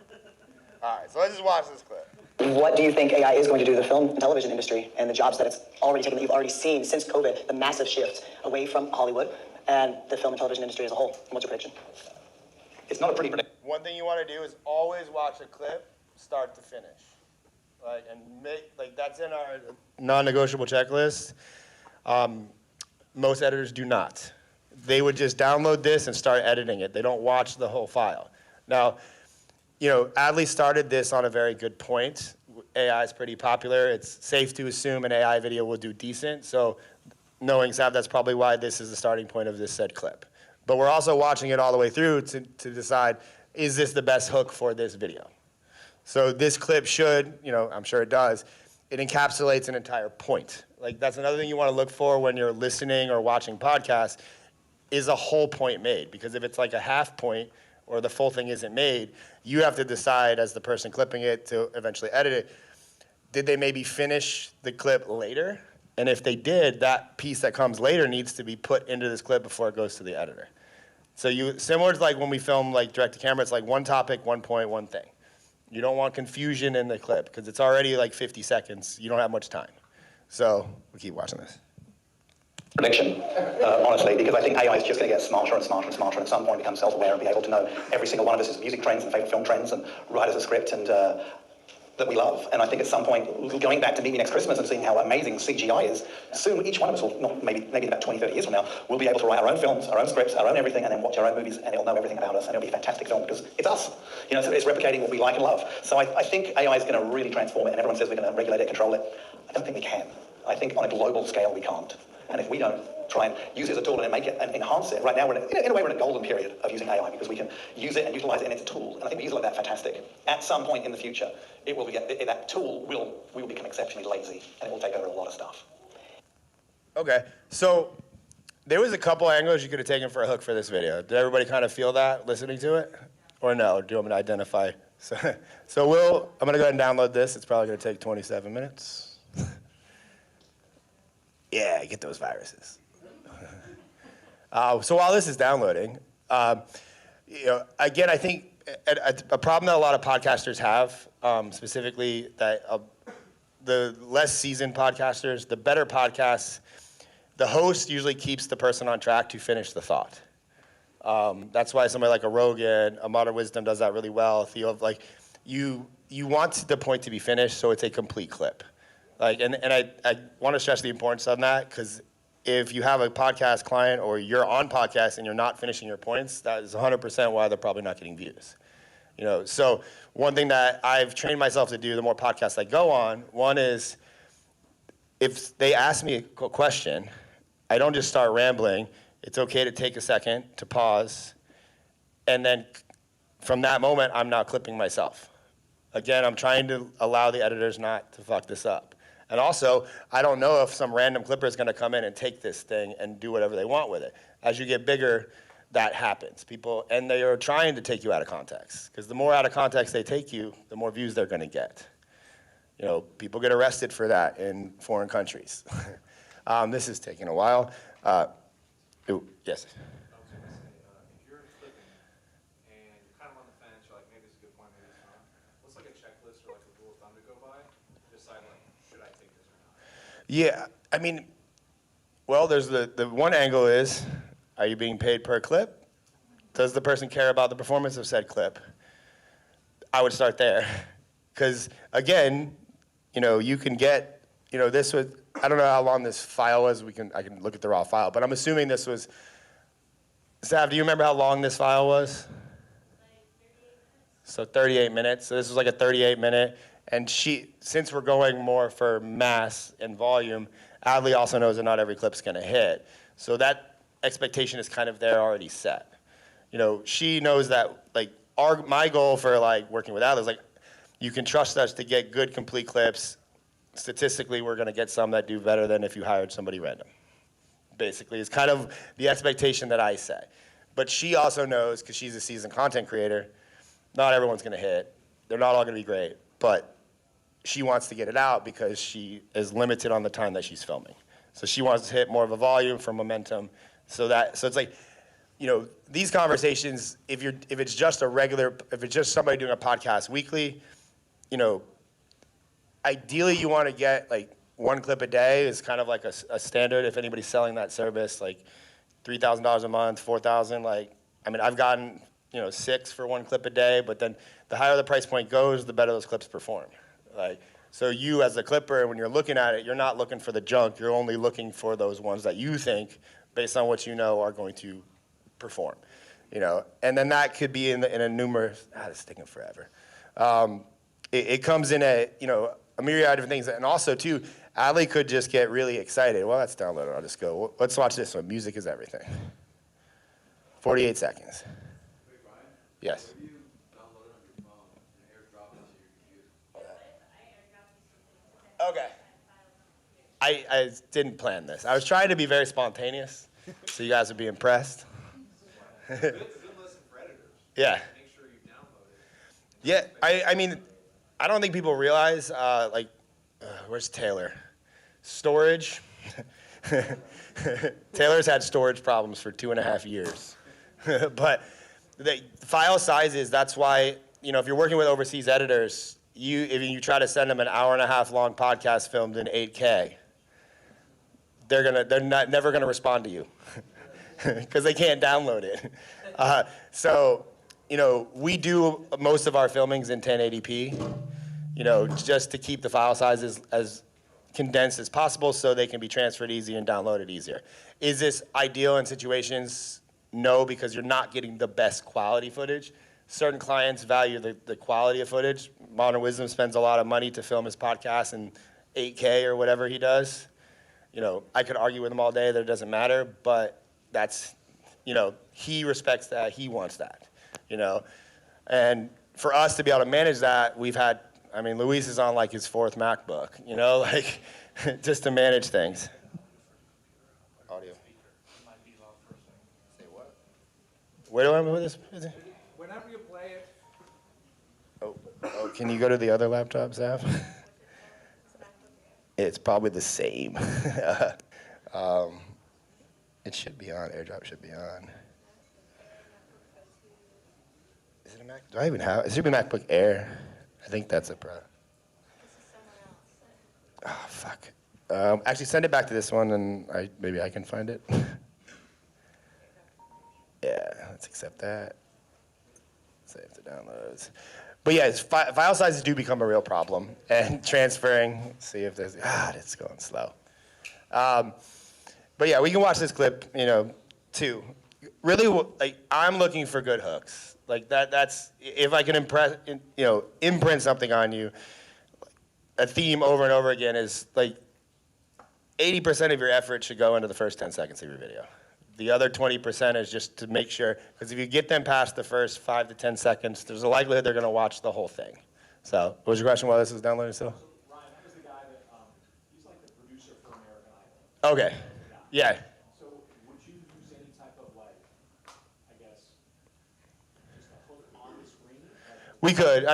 All right, so let's just watch this clip. What do you think AI is going to do to the film and television industry and the jobs that it's already taken, that you've already seen since COVID, the massive shift away from Hollywood and the film and television industry as a whole? And what's your prediction? It's not a pretty prediction. One thing you want to do is always watch a clip start to finish. That's in our non-negotiable checklist. Most editors do not. They would just download this and start editing it. They don't watch the whole file. Now, Adley started this on a very good point. AI is pretty popular. It's safe to assume an AI video will do decent. So knowing Sav, that's probably why this is the starting point of this said clip. But we're also watching it all the way through to decide, is this the best hook for this video? So this clip should, I'm sure it does, it encapsulates an entire point. Like that's another thing you want to look for when you're listening or watching podcasts, is a whole point made? Because if it's like a half point or the full thing isn't made, you have to decide as the person clipping it to eventually edit it, did they maybe finish the clip later? And if they did, that piece that comes later needs to be put into this clip before it goes to the editor. So similar to like when we film like direct to camera, it's like one topic, one point, one thing. You don't want confusion in the clip because it's already like 50 seconds. You don't have much time. So we keep watching this. Prediction, honestly, because I think AI is just going to get smarter and smarter and smarter, and at some point become self-aware and be able to know every single one of us' music trends and favorite film trends and write us a script and that we love. And I think at some point, going back to Meet Me Next Christmas and seeing how amazing CGI is, soon each one of us will, not maybe about 20, 30 years from now, we'll be able to write our own films, our own scripts, our own everything, and then watch our own movies, and it'll know everything about us, and it'll be a fantastic film because it's us. So it's replicating what we like and love. So I think AI is going to really transform it, and everyone says we're going to regulate it, control it. I don't think we can. I think on a global scale we can't. And if we don't try and use it as a tool and make it and enhance it, right now we're in a way we're in a golden period of using AI because we can use it and utilize it and it's a tool. And I think we use it like that fantastic. At some point in the future, that tool will become exceptionally lazy and it will take over a lot of stuff. Okay, so there was a couple angles you could have taken for a hook for this video. Did everybody kind of feel that listening to it? Or no? Or do you want me to identify? So I'm going to go ahead and download this. It's probably going to take 27 minutes. Yeah, get those viruses. So while this is downloading, again, I think a problem that a lot of podcasters have, specifically that the less seasoned podcasters, the better podcasts, the host usually keeps the person on track to finish the thought. That's why somebody like a Rogan, a Modern Wisdom does that really well. You want the point to be finished, so it's a complete clip. And I want to stress the importance of that because if you have a podcast client or you're on podcast and you're not finishing your points, that is 100% why they're probably not getting views. So one thing that I've trained myself to do the more podcasts I go on, one is if they ask me a question, I don't just start rambling. It's okay to take a second to pause, and then from that moment, I'm not clipping myself. Again, I'm trying to allow the editors not to fuck this up. And also, I don't know if some random clipper is going to come in and take this thing and do whatever they want with it. As you get bigger, that happens. And they are trying to take you out of context. Because the more out of context they take you, the more views they're going to get. People get arrested for that in foreign countries. This is taking a while. Yes? Yeah, there's the one angle is, are you being paid per clip? Does the person care about the performance of said clip? I would start there. Because again, you can get, this was, I don't know how long this file was, I can look at the raw file, but I'm assuming this was, Sav, do you remember how long this file was? So 38 minutes, so this was like a 38-minute. And since we're going more for mass and volume, Adley also knows that not every clip's going to hit. So that expectation is kind of there already set. She knows that my goal for working with Adley is you can trust us to get good complete clips. Statistically, we're going to get some that do better than if you hired somebody random. Basically, it's kind of the expectation that I set. But she also knows, because she's a seasoned content creator, not everyone's going to hit. They're not all going to be great, but she wants to get it out because she is limited on the time that she's filming. So she wants to hit more of a volume for momentum. So it's these conversations, if it's just somebody doing a podcast weekly, ideally you want to get one clip a day is kind of like a standard if anybody's selling that service, $3,000 a month, $4,000. I've gotten 6 for one clip a day, but then the higher the price point goes, the better those clips perform. Like, so you as a clipper, when you're looking at it, you're not looking for the junk. You're only looking for those ones that you think, based on what you know, are going to perform. You know, and then that could be in a numerous. It's taking forever. It comes in a myriad of different things, and also too, Adley could just get really excited. Well, that's downloaded. I'll just go. Let's watch this one. Music is everything. 48 seconds. Yes. Okay. I didn't plan this. I was trying to be very spontaneous, so you guys would be impressed. Yeah. Yeah, I mean, I don't think people realize, where's Taylor? Storage. Taylor's had storage problems for 2.5 years. But the file sizes, that's why, if you're working with overseas editors, if you try to send them an 1.5 hour long podcast filmed in 8K, they're never gonna respond to you because they can't download it. So, we do most of our filmings in 1080p, just to keep the file sizes as condensed as possible so they can be transferred easy and downloaded easier. Is this ideal in situations? No, because you're not getting the best quality footage. Certain clients value the quality of footage. Modern Wisdom spends a lot of money to film his podcast in 8K or whatever he does. I could argue with him all day that it doesn't matter, but that's, he respects that, he wants that, And for us to be able to manage that, Luis is on like his 4th MacBook, just to manage things. Audio. Say what? Where do I move this? Whenever you play it. Oh, can you go to the other laptop, Zaf? It's probably the same. It should be on. AirDrop should be on. Is it a Mac? Do I even have? It should be MacBook Air. I think that's a Pro. Oh, fuck. Actually, send it back to this one, and maybe I can find it. Yeah, let's accept that. Save the downloads. But yeah, file sizes do become a real problem. And transferring, see if there's, it's going slow. But yeah, we can watch this clip, too. Really, I'm looking for good hooks. That's, if I can imprint something on you, a theme over and over again is 80% of your effort should go into the first 10 seconds of your video. The other 20% is just to make sure, because if you get them past the first 5 to 10 seconds, there's a likelihood they're going to watch the whole thing. So, what was your question while this was downloading still? Ryan, that was the guy that, he's like the producer for American Idol. Okay. Yeah. So, would you use any type of just a hook on the screen? We could.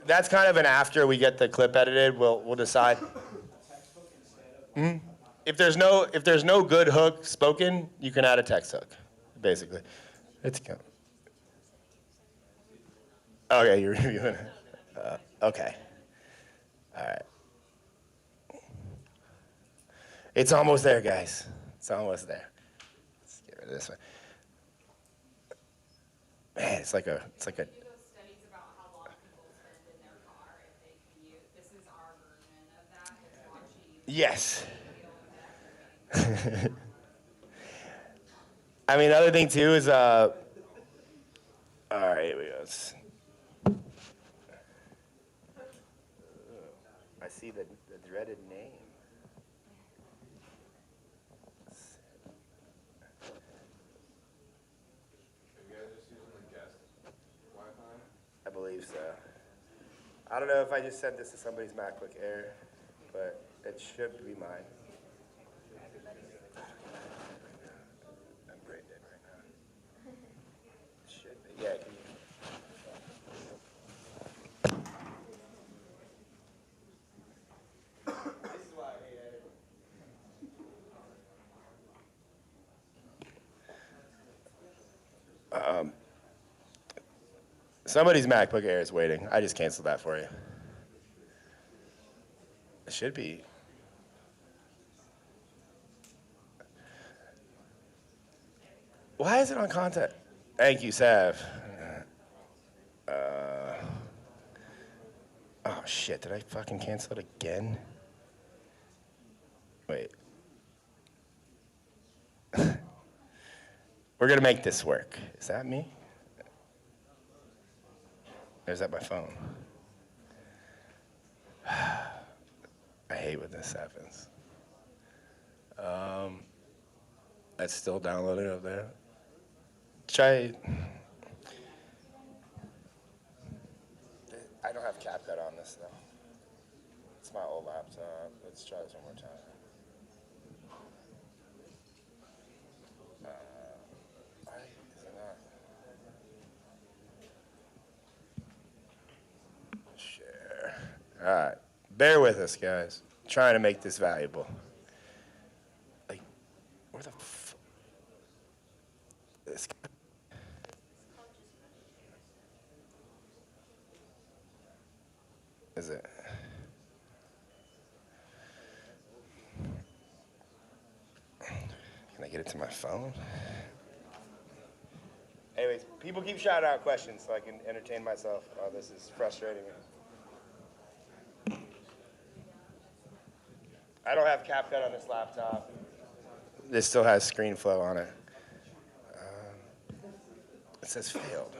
That's kind of an after we get the clip edited, we'll decide. A text hook instead of If there's no good hook spoken, you can add a text hook, basically. It's good. Okay, you're reviewing it. Okay. All right. It's almost there, guys. It's almost there. Let's get rid of this one. Man, it's like a. Yes. Other thing too is, all right, here we go. I see the dreaded name. I believe so. I don't know if I just sent this to somebody's MacBook Air, but it should be mine. I'm brain dead right now. It should be. Yeah, can you? This is why I hate editing. Somebody's MacBook Air is waiting. I just canceled that for you. It should be. Why is it on content? Thank you, Sav. Oh, shit, did I fucking cancel it again? Wait. We're gonna make this work. Is that me? Or is that my phone? I hate when this happens. That's still downloaded up there. Try. I don't have CapCut on this though. It's my old laptop. Let's try this one more time. Why is it not? Share. All right. Bear with us, guys. I'm trying to make this valuable. Like, where the this. Is it? Can I get it to my phone? Anyways, people keep shouting out questions so I can entertain myself. Oh, this is frustrating me. I don't have CapCut on this laptop. This still has ScreenFlow on it. It says failed.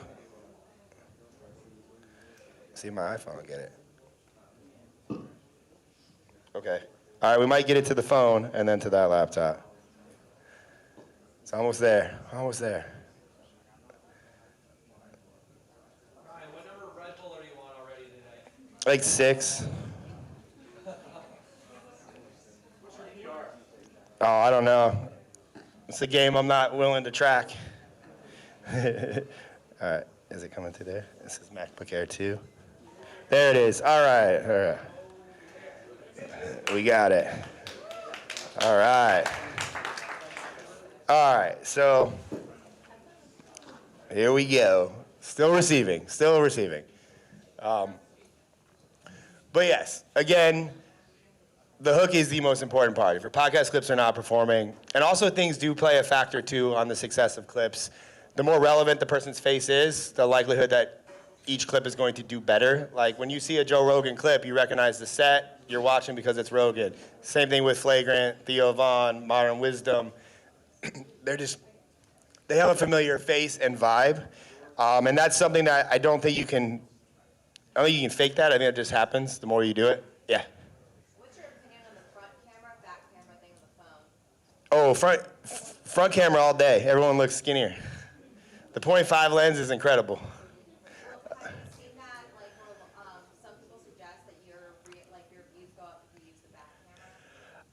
See if my iPhone will get it. Okay. All right, we might get it to the phone and then to that laptop. It's almost there. Almost there. Ryan, what number of Red Bull are you on already today? Like 6. Oh, I don't know. It's a game I'm not willing to track. All right, is it coming through there? This is MacBook Air 2. There it is. All right, all right. We got it. All right. All right, so here we go. Still receiving, still receiving. But yes, again, the hook is the most important part. If your podcast clips are not performing, and also things do play a factor too on the success of clips, the more relevant the person's face is, the likelihood that each clip is going to do better. Like when you see a Joe Rogan clip, you recognize the set, you're watching because it's Rogan. Same thing with Flagrant, Theo Vaughn, Modern Wisdom. They have a familiar face and vibe. And that's something that I don't think you can fake that. I think it just happens the more you do it. Yeah. What's your opinion on the front camera, back camera thing with the phone? Oh, front camera all day. Everyone looks skinnier. The 0.5 lens is incredible. Have you seen that, like, where some people suggest that your views go up if you use the back camera?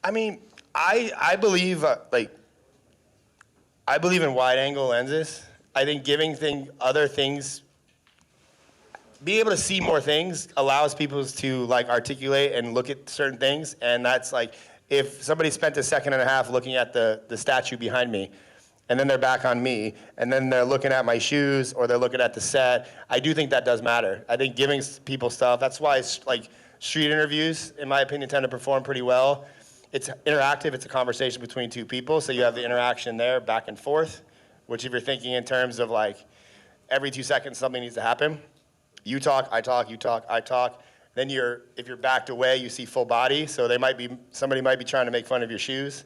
I mean, I believe I believe in wide angle lenses. I think giving other things, being able to see more things allows people to like articulate and look at certain things. And that's like, if somebody spent a second and a half looking at the statue behind me, and then they're back on me, and then they're looking at my shoes or they're looking at the set, I do think that does matter. I think giving people stuff, that's why like street interviews, in my opinion, tend to perform pretty well. It's interactive, it's a conversation between two people, so you have the interaction there back and forth, which if you're thinking in terms of like every 2 seconds something needs to happen, you talk, I talk, you talk, I talk. Then if you're backed away, you see full body, so somebody might be trying to make fun of your shoes,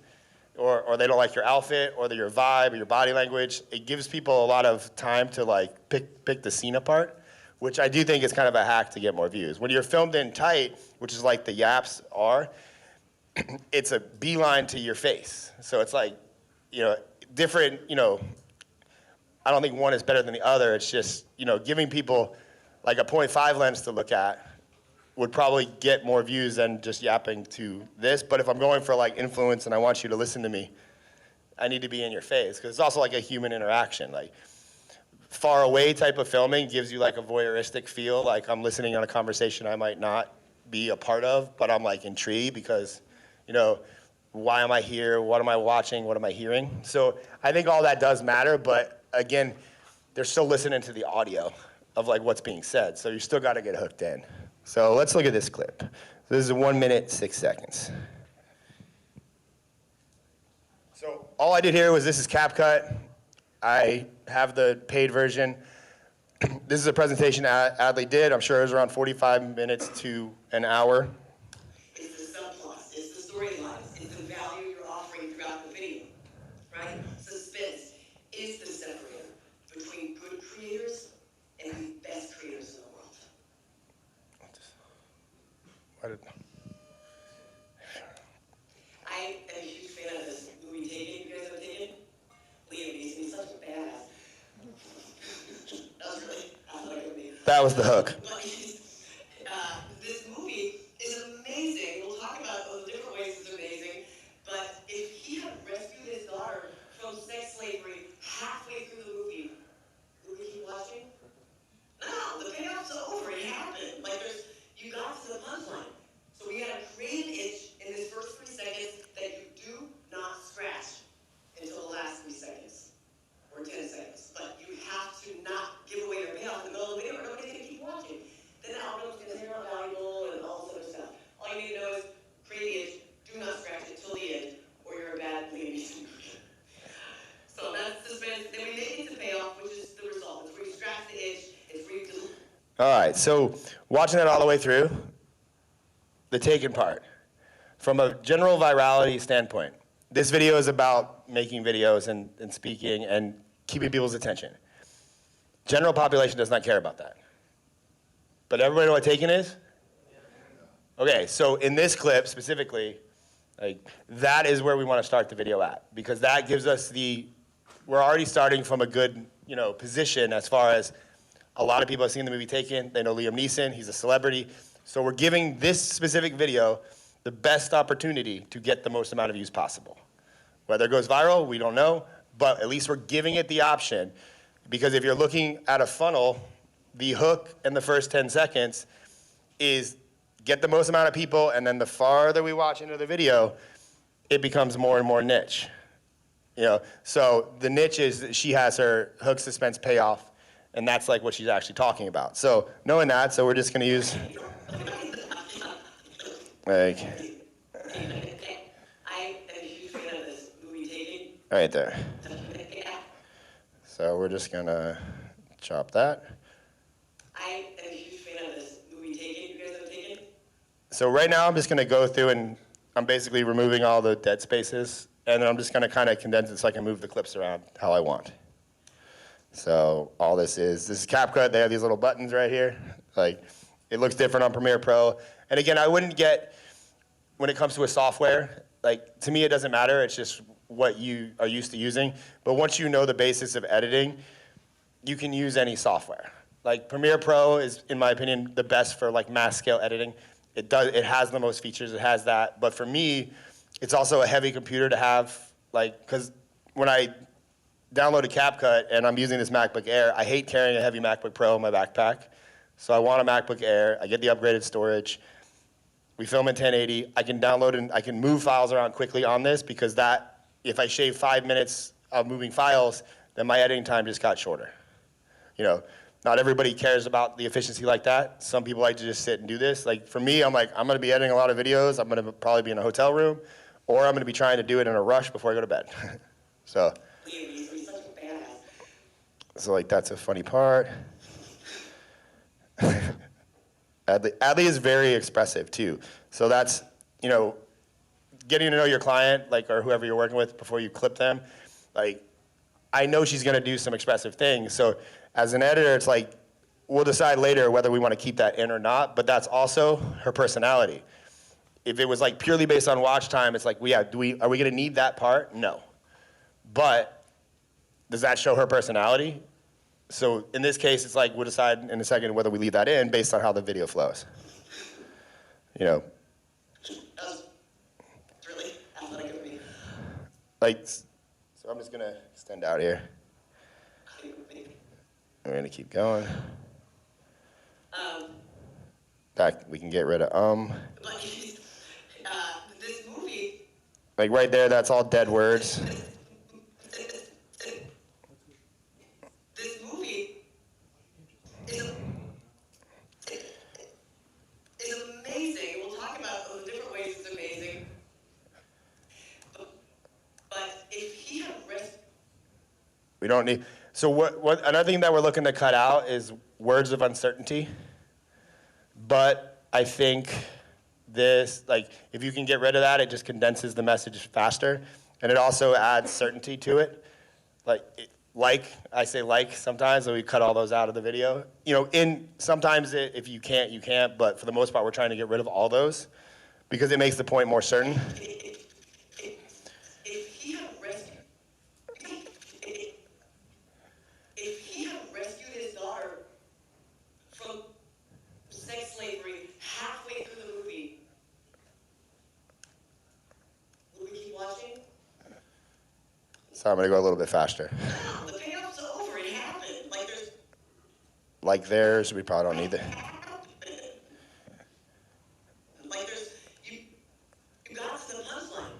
or they don't like your outfit, or your vibe, or your body language. It gives people a lot of time to like pick the scene apart, which I do think is kind of a hack to get more views. When you're filmed in tight, which is like the yaps are, it's a beeline to your face. So it's like, different, I don't think one is better than the other. It's just, giving people like a 0.5 lens to look at would probably get more views than just yapping to this. But if I'm going for like influence and I want you to listen to me, I need to be in your face. Because it's also like a human interaction. Like far away type of filming gives you like a voyeuristic feel. Like I'm listening on a conversation I might not be a part of, but I'm like intrigued because, why am I here? What am I watching? What am I hearing? So I think all that does matter. But again, they're still listening to the audio of like what's being said. So you still got to get hooked in. So let's look at this clip. This is 1 minute, 6 seconds. So all I did here was, this is CapCut. I have the paid version. this is a presentation Adley did. I'm sure it was around 45 minutes to an hour. It's the subplots, it's the storylines, it's the value you're offering throughout the video, right? Suspense is the separator between good creators and the best creators in the world. Why did... I am a huge fan of this movie Taken. You guys have Taken? Liam Neeson, he's such a badass. That was really athletic of me. That was the hook. But this movie is amazing. We'll talk about all the different ways it's amazing. But if he had rescued his daughter from sex slavery halfway through the movie, would we keep watching? No, the payoff's over. It happened. Like you got to the punchline. So we had to create an itch in this first 3 seconds that you do not scratch until the last 3 seconds or 10 seconds. But you have to not give away your payoff in the middle of the video or nobody's going to keep watching. Then the algorithm's going to say you're not valuable and all this other stuff. All you need to know is create the itch, do not scratch it till the end, or you're a bad Liam Neeson movie. So that's suspense. Then we make it to payoff, which is the result. It's where you scratch the itch, it's where you do. All right, so watching that all the way through, the Taken part. From a general virality standpoint, this video is about making videos and speaking and keeping people's attention. General population does not care about that. But everybody know what Taken is? Okay, so in this clip specifically, like that is where we want to start the video at, because that gives us we're already starting from a good, position as far as a lot of people have seen the movie Taken. They know Liam Neeson, he's a celebrity. So we're giving this specific video the best opportunity to get the most amount of views possible. Whether it goes viral, we don't know, but at least we're giving it the option, because if you're looking at a funnel, the hook in the first 10 seconds is get the most amount of people, and then the farther we watch into the video, it becomes more and more niche. So the niche is that she has her hook, suspense, payoff, and that's like what she's actually talking about. So knowing that, so we're just gonna use like right there. So we're just gonna chop that. I am a huge fan of this movie Taken. You guys have Taken? So right now I'm just gonna go through and I'm basically removing all the dead spaces, and then I'm just gonna kind of condense it so I can move the clips around how I want. So all this is CapCut. They have these little buttons right here. Like, it looks different on Premiere Pro. And again, I wouldn't get, when it comes to a software, like, to me it doesn't matter. It's just what you are used to using. But once you know the basics of editing, you can use any software. Like, Premiere Pro is, in my opinion, the best for like mass scale editing. It has the most features, it has that. But for me, it's also a heavy computer to have, like, because when I downloaded CapCut and I'm using this MacBook Air, I hate carrying a heavy MacBook Pro in my backpack. So I want a MacBook Air. I get the upgraded storage. We film in 1080. I can download and I can move files around quickly on this, because that, if I shave 5 minutes of moving files, then my editing time just got shorter. Not everybody cares about the efficiency like that. Some people like to just sit and do this. Like for me, I'm like, I'm gonna be editing a lot of videos. I'm gonna probably be in a hotel room, or I'm gonna be trying to do it in a rush before I go to bed. So like that's a funny part. Adley is very expressive too. So that's, getting to know your client, like, or whoever you're working with before you clip them. Like, I know she's gonna do some expressive things. So as an editor, it's like, we'll decide later whether we wanna keep that in or not, but that's also her personality. If it was like purely based on watch time, it's like, are we gonna need that part? No. But does that show her personality? So in this case, it's like, we'll decide in a second whether we leave that in based on how the video flows. Really athletic of me. Like, so I'm just gonna extend out here. We're gonna keep going. Back, we can get rid of This movie. Like right there, that's all dead words. This movie is amazing. We'll talk about the different ways it's amazing. But if he had risked. We don't need, So what another thing that we're looking to cut out is words of uncertainty. But I think this, like, if you can get rid of that, it just condenses the message faster, and it also adds certainty to it. I say sometimes, so we cut all those out of the video. You know, sometimes if you can't, you can't, but for the most part, we're trying to get rid of all those because it makes the point more certain. If he had rescued his daughter from sex slavery halfway through the movie, would we keep watching? So I'm gonna go a little bit faster. The payoff's over, it happened. Like theirs, we probably don't need that. You got to the punchline.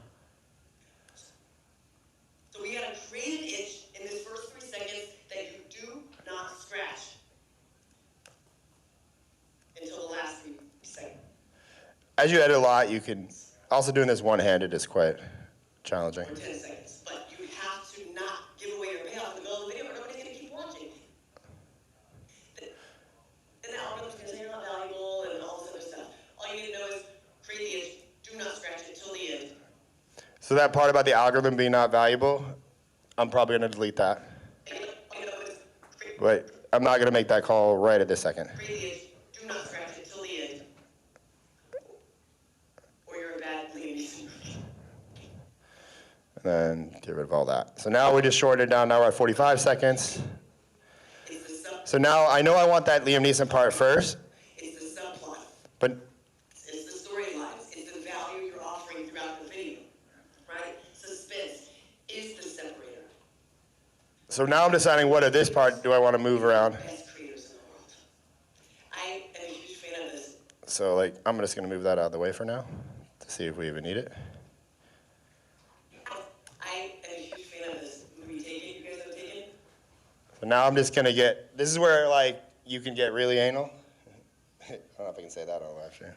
So we gotta create an itch in this first 3 seconds that you do not scratch until the last 3 seconds. As you edit a lot, you can, also doing this one-handed is quite challenging. For 10 seconds, but you have to not give away your payoff in the middle of the video or nobody's gonna keep watching. And the algorithm's gonna say you're not valuable and all this other stuff. All you need to know is create the itch, do not scratch it till the end. So that part about the algorithm being not valuable, I'm probably gonna delete that. Wait, I'm not gonna make that call right at this second. Create the itch, do not scratch it till the end. Or you're a bad Liam Neeson. And then get rid of all that. So now we just shortened it down, now we're at 45 seconds. So now I know I want that Liam Neeson part first. It's the subplot. But it's the storylines. It's the value you're offering throughout the video. Right? Suspense is the separator. so now I'm deciding what of this part do I want to move around. Best creators in the world. I am a huge fan of this. So like I'm just gonna move that out of the way for now to see if we even need it. I am a huge fan of this movie. Take it. You guys have taken it? So now I'm just gonna this is where like you can get really anal. I don't know if I can say that on live stream.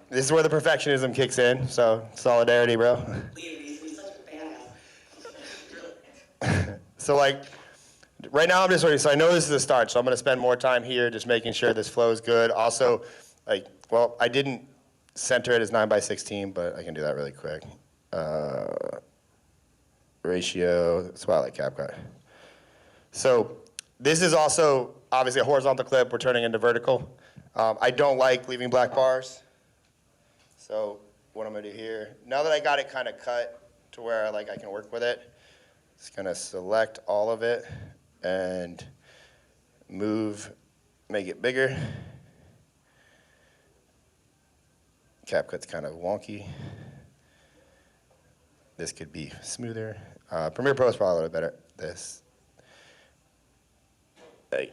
This is where the perfectionism kicks in, so solidarity, bro. So like, right now I'm just waiting, so I know this is a start, so I'm gonna spend more time here just making sure this flows good. Also, like, well, I didn't center it as 9:16, but I can do that really quick. Ratio, that's why I like CapCut. So this is also obviously a horizontal clip we're turning into vertical. I don't like leaving black bars. So what I'm gonna do here, now that I got it kind of cut to where I can work with it, just gonna select all of it and move, make it bigger. CapCut's kind of wonky. This could be smoother. Premiere Pro is probably a little better at this. Hey.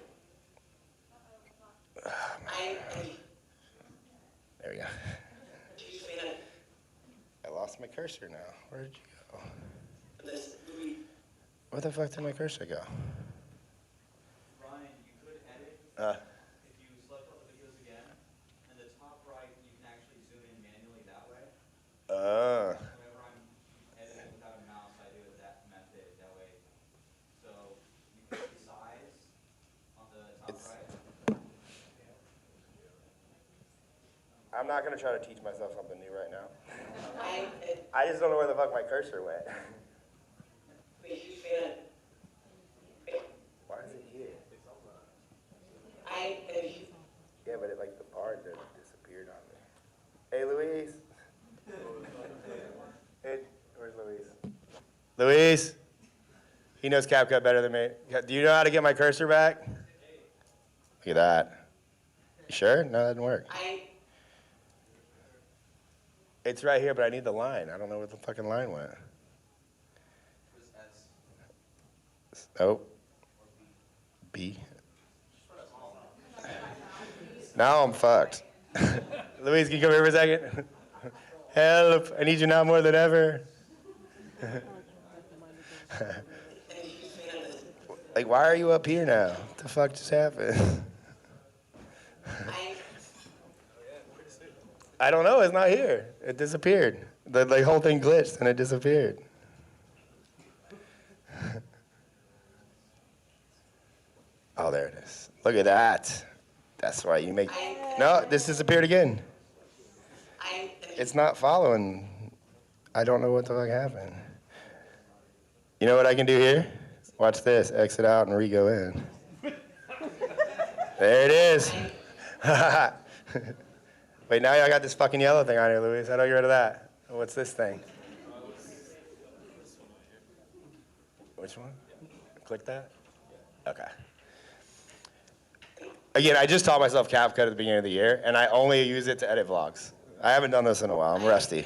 There we go. I lost my cursor now. Where did you go? Where the fuck did my cursor go? Ryan, you could edit if you select all the videos again. In the top right, you can actually zoom in manually that way. Whenever I'm editing without a mouse, I do it that method that way. So you can see size on the top right. I'm not gonna try to teach myself something new right now. I just don't know where the fuck my cursor went. Why is it here? Yeah, but the bar just disappeared on me. Hey, Louise. Hey, where's Louise? Louise? He knows CapCut better than me. Do you know how to get my cursor back? Look at that. You sure? No, that didn't work. It's right here, but I need the line. I don't know where the fucking line went. Oh. B. Now I'm fucked. Louise, can you come here for a second? Help, I need you now more than ever. Like, why are you up here now? What the fuck just happened? I don't know, it's not here. It disappeared. The whole thing glitched and it disappeared. Oh, there it is. Look at that. That's right. You make. No, this disappeared again. It's not following. I don't know what the fuck happened. You know what I can do here? Watch this. Exit out and re-go in. There it is. Wait, now I got this fucking yellow thing on here, Luis. How do I get rid of that? What's this thing? Which one? Click that? Okay. Again, I just taught myself CapCut at the beginning of the year, and I only use it to edit vlogs. I haven't done this in a while. I'm rusty.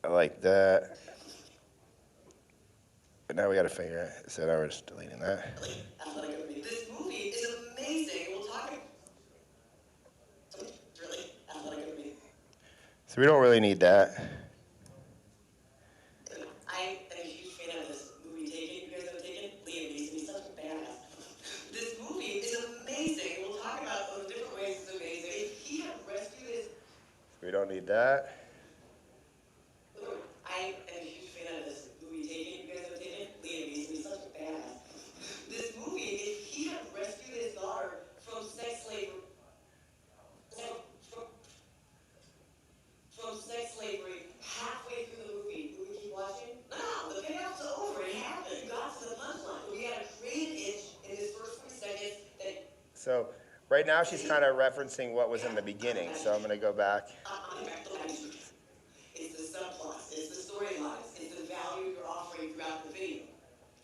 I like that. But now we got to figure it. So now we're just deleting that. This movie is amazing. We'll talk about really athletic of me. So we don't really need that. I am a huge fan of this movie Taken. You guys have Taken? Liam Neeson, he's such a badass. This movie is amazing. We'll talk about the different ways it's amazing. If he had rescued his... We don't need that. I am a huge fan of this movie Taken. You guys have Taken? Liam Neeson, he's such a badass. This movie, if he had rescued his daughter from sex slavery... From sex slavery halfway through the movie, would we keep watching? No, the payoff's over. It happened. You got to the punchline. We had a creative itch in this first 3 seconds that... So right now she's kind of referencing what was in the beginning. So I'm going to go back. It's the subplots, it's the storylines, it's the value you're offering throughout the video,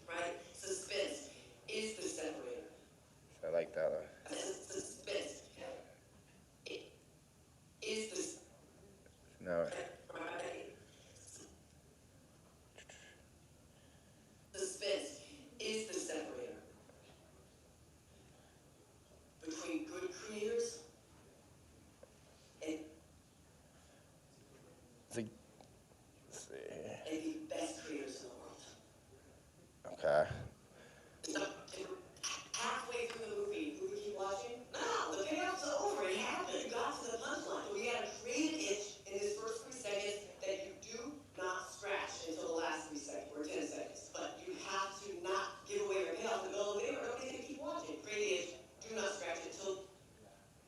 right? Suspense is the separator. I like that one. Suspense is the... No. Suspense is the separator between good creators and Let's see. and the best creators in the world. Okay. Halfway through the movie, would we keep watching? No, the payoff's over. It happened. You got to the punchline. We had a creative itch in this first 3 seconds that you do not scratch until the last 3 seconds, or 10 seconds. But you have to not give away your payoff in the middle of the video, or nobody's going to keep watching. Creative itch, do not scratch it until...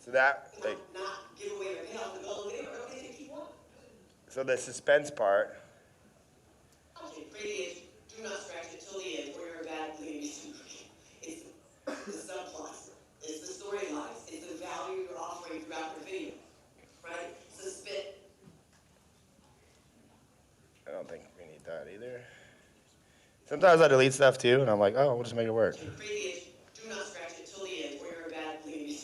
So that, like, not give away your payoff in the middle of the video, or nobody's going to keep watching. so the suspense part. Creative itch, do not scratch it till the end, or you're a bad lead. It's the subplots, it's the storylines, it's the value you're offering throughout the video, right? Suspense. I don't think we need that either. Sometimes I delete stuff too, and I'm like, oh, we'll just make it work. Creative, do not scratch it till the end, or you're a bad lead.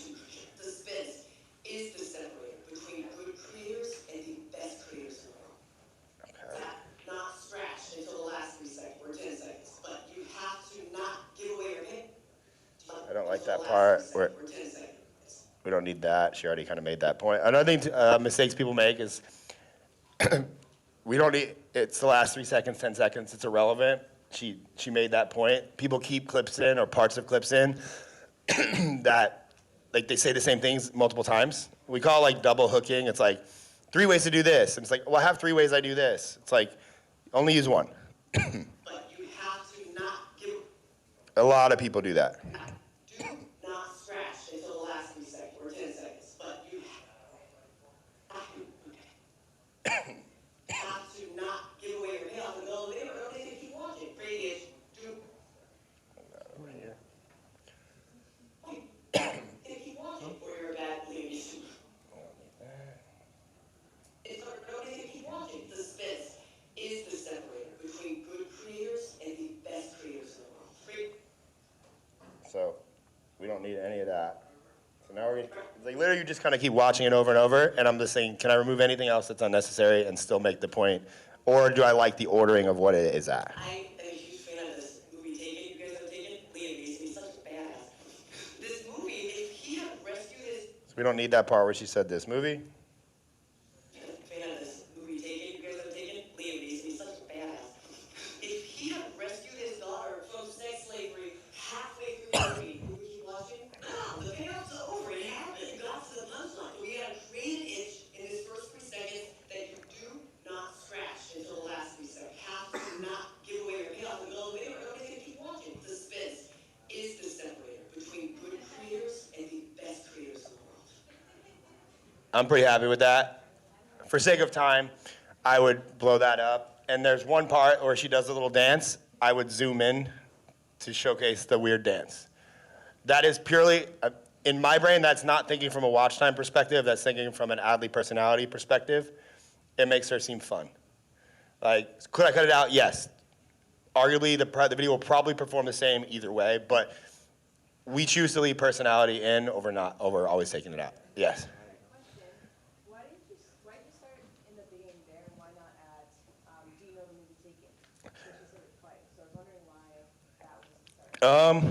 Suspense is the separator between good creators and the best creators in the world. Okay. Not scratch until the last 3 seconds, or 10 seconds, but you have to not give away your pay. I don't like that part. We don't need that. She already kind of made that point. Another thing, mistakes people make is we don't need, it's the last 3 seconds, 10 seconds. It's irrelevant. She made that point. People keep clips in or parts of clips in that, like, they say the same things multiple times. We call it, like, double hooking. It's like 3 ways to do this. And it's like, well, I have 3 ways I do this. It's like, only use one. But you have to not give. A lot of people do that. Do not scratch until the last 3 seconds or 10 seconds. But you have to not give away your payoff in the middle of the video, or nobody's going to keep watching. Creative, do. Over here. Keep watching, or you're a bad lead. It's nobody's going to keep watching. Suspense is the separator between good creators and the best creators in the world. So we don't need any of that. So now we're gonna, like, literally you just kind of keep watching it over and over, and I'm just saying, can I remove anything else that's unnecessary and still make the point? Or do I like the ordering of what it is at? I am a huge fan of this movie Taken. You guys have Taken? Liam Neeson, he's such a badass. This movie, if he had rescued his... So we don't need that part where she said this movie. Fan of this movie Taken. You guys have Taken? Liam Neeson, he's such a badass. If he had rescued his daughter from sex slavery halfway through the movie, would we keep watching? No, the payoff's over. It happened. You got to the punchline. We had a creative itch in this first 3 seconds that you do not scratch until the last 3 seconds. Have to not give away your payoff in the middle of the video. I'm pretty happy with that. For sake of time, I would blow that up. And there's one part where she does a little dance. I would zoom in to showcase the weird dance. That is purely, in my brain, that's not thinking from a watch time perspective. That's thinking from an Adley personality perspective. It makes her seem fun. Like, could I cut it out? Yes. Arguably, the video will probably perform the same either way, but we choose to leave personality in over always taking it out. Yes. Why did you start in the beginning there, and why not add, do you know the movie Taken? Which you said it twice, so I was wondering why that was the start.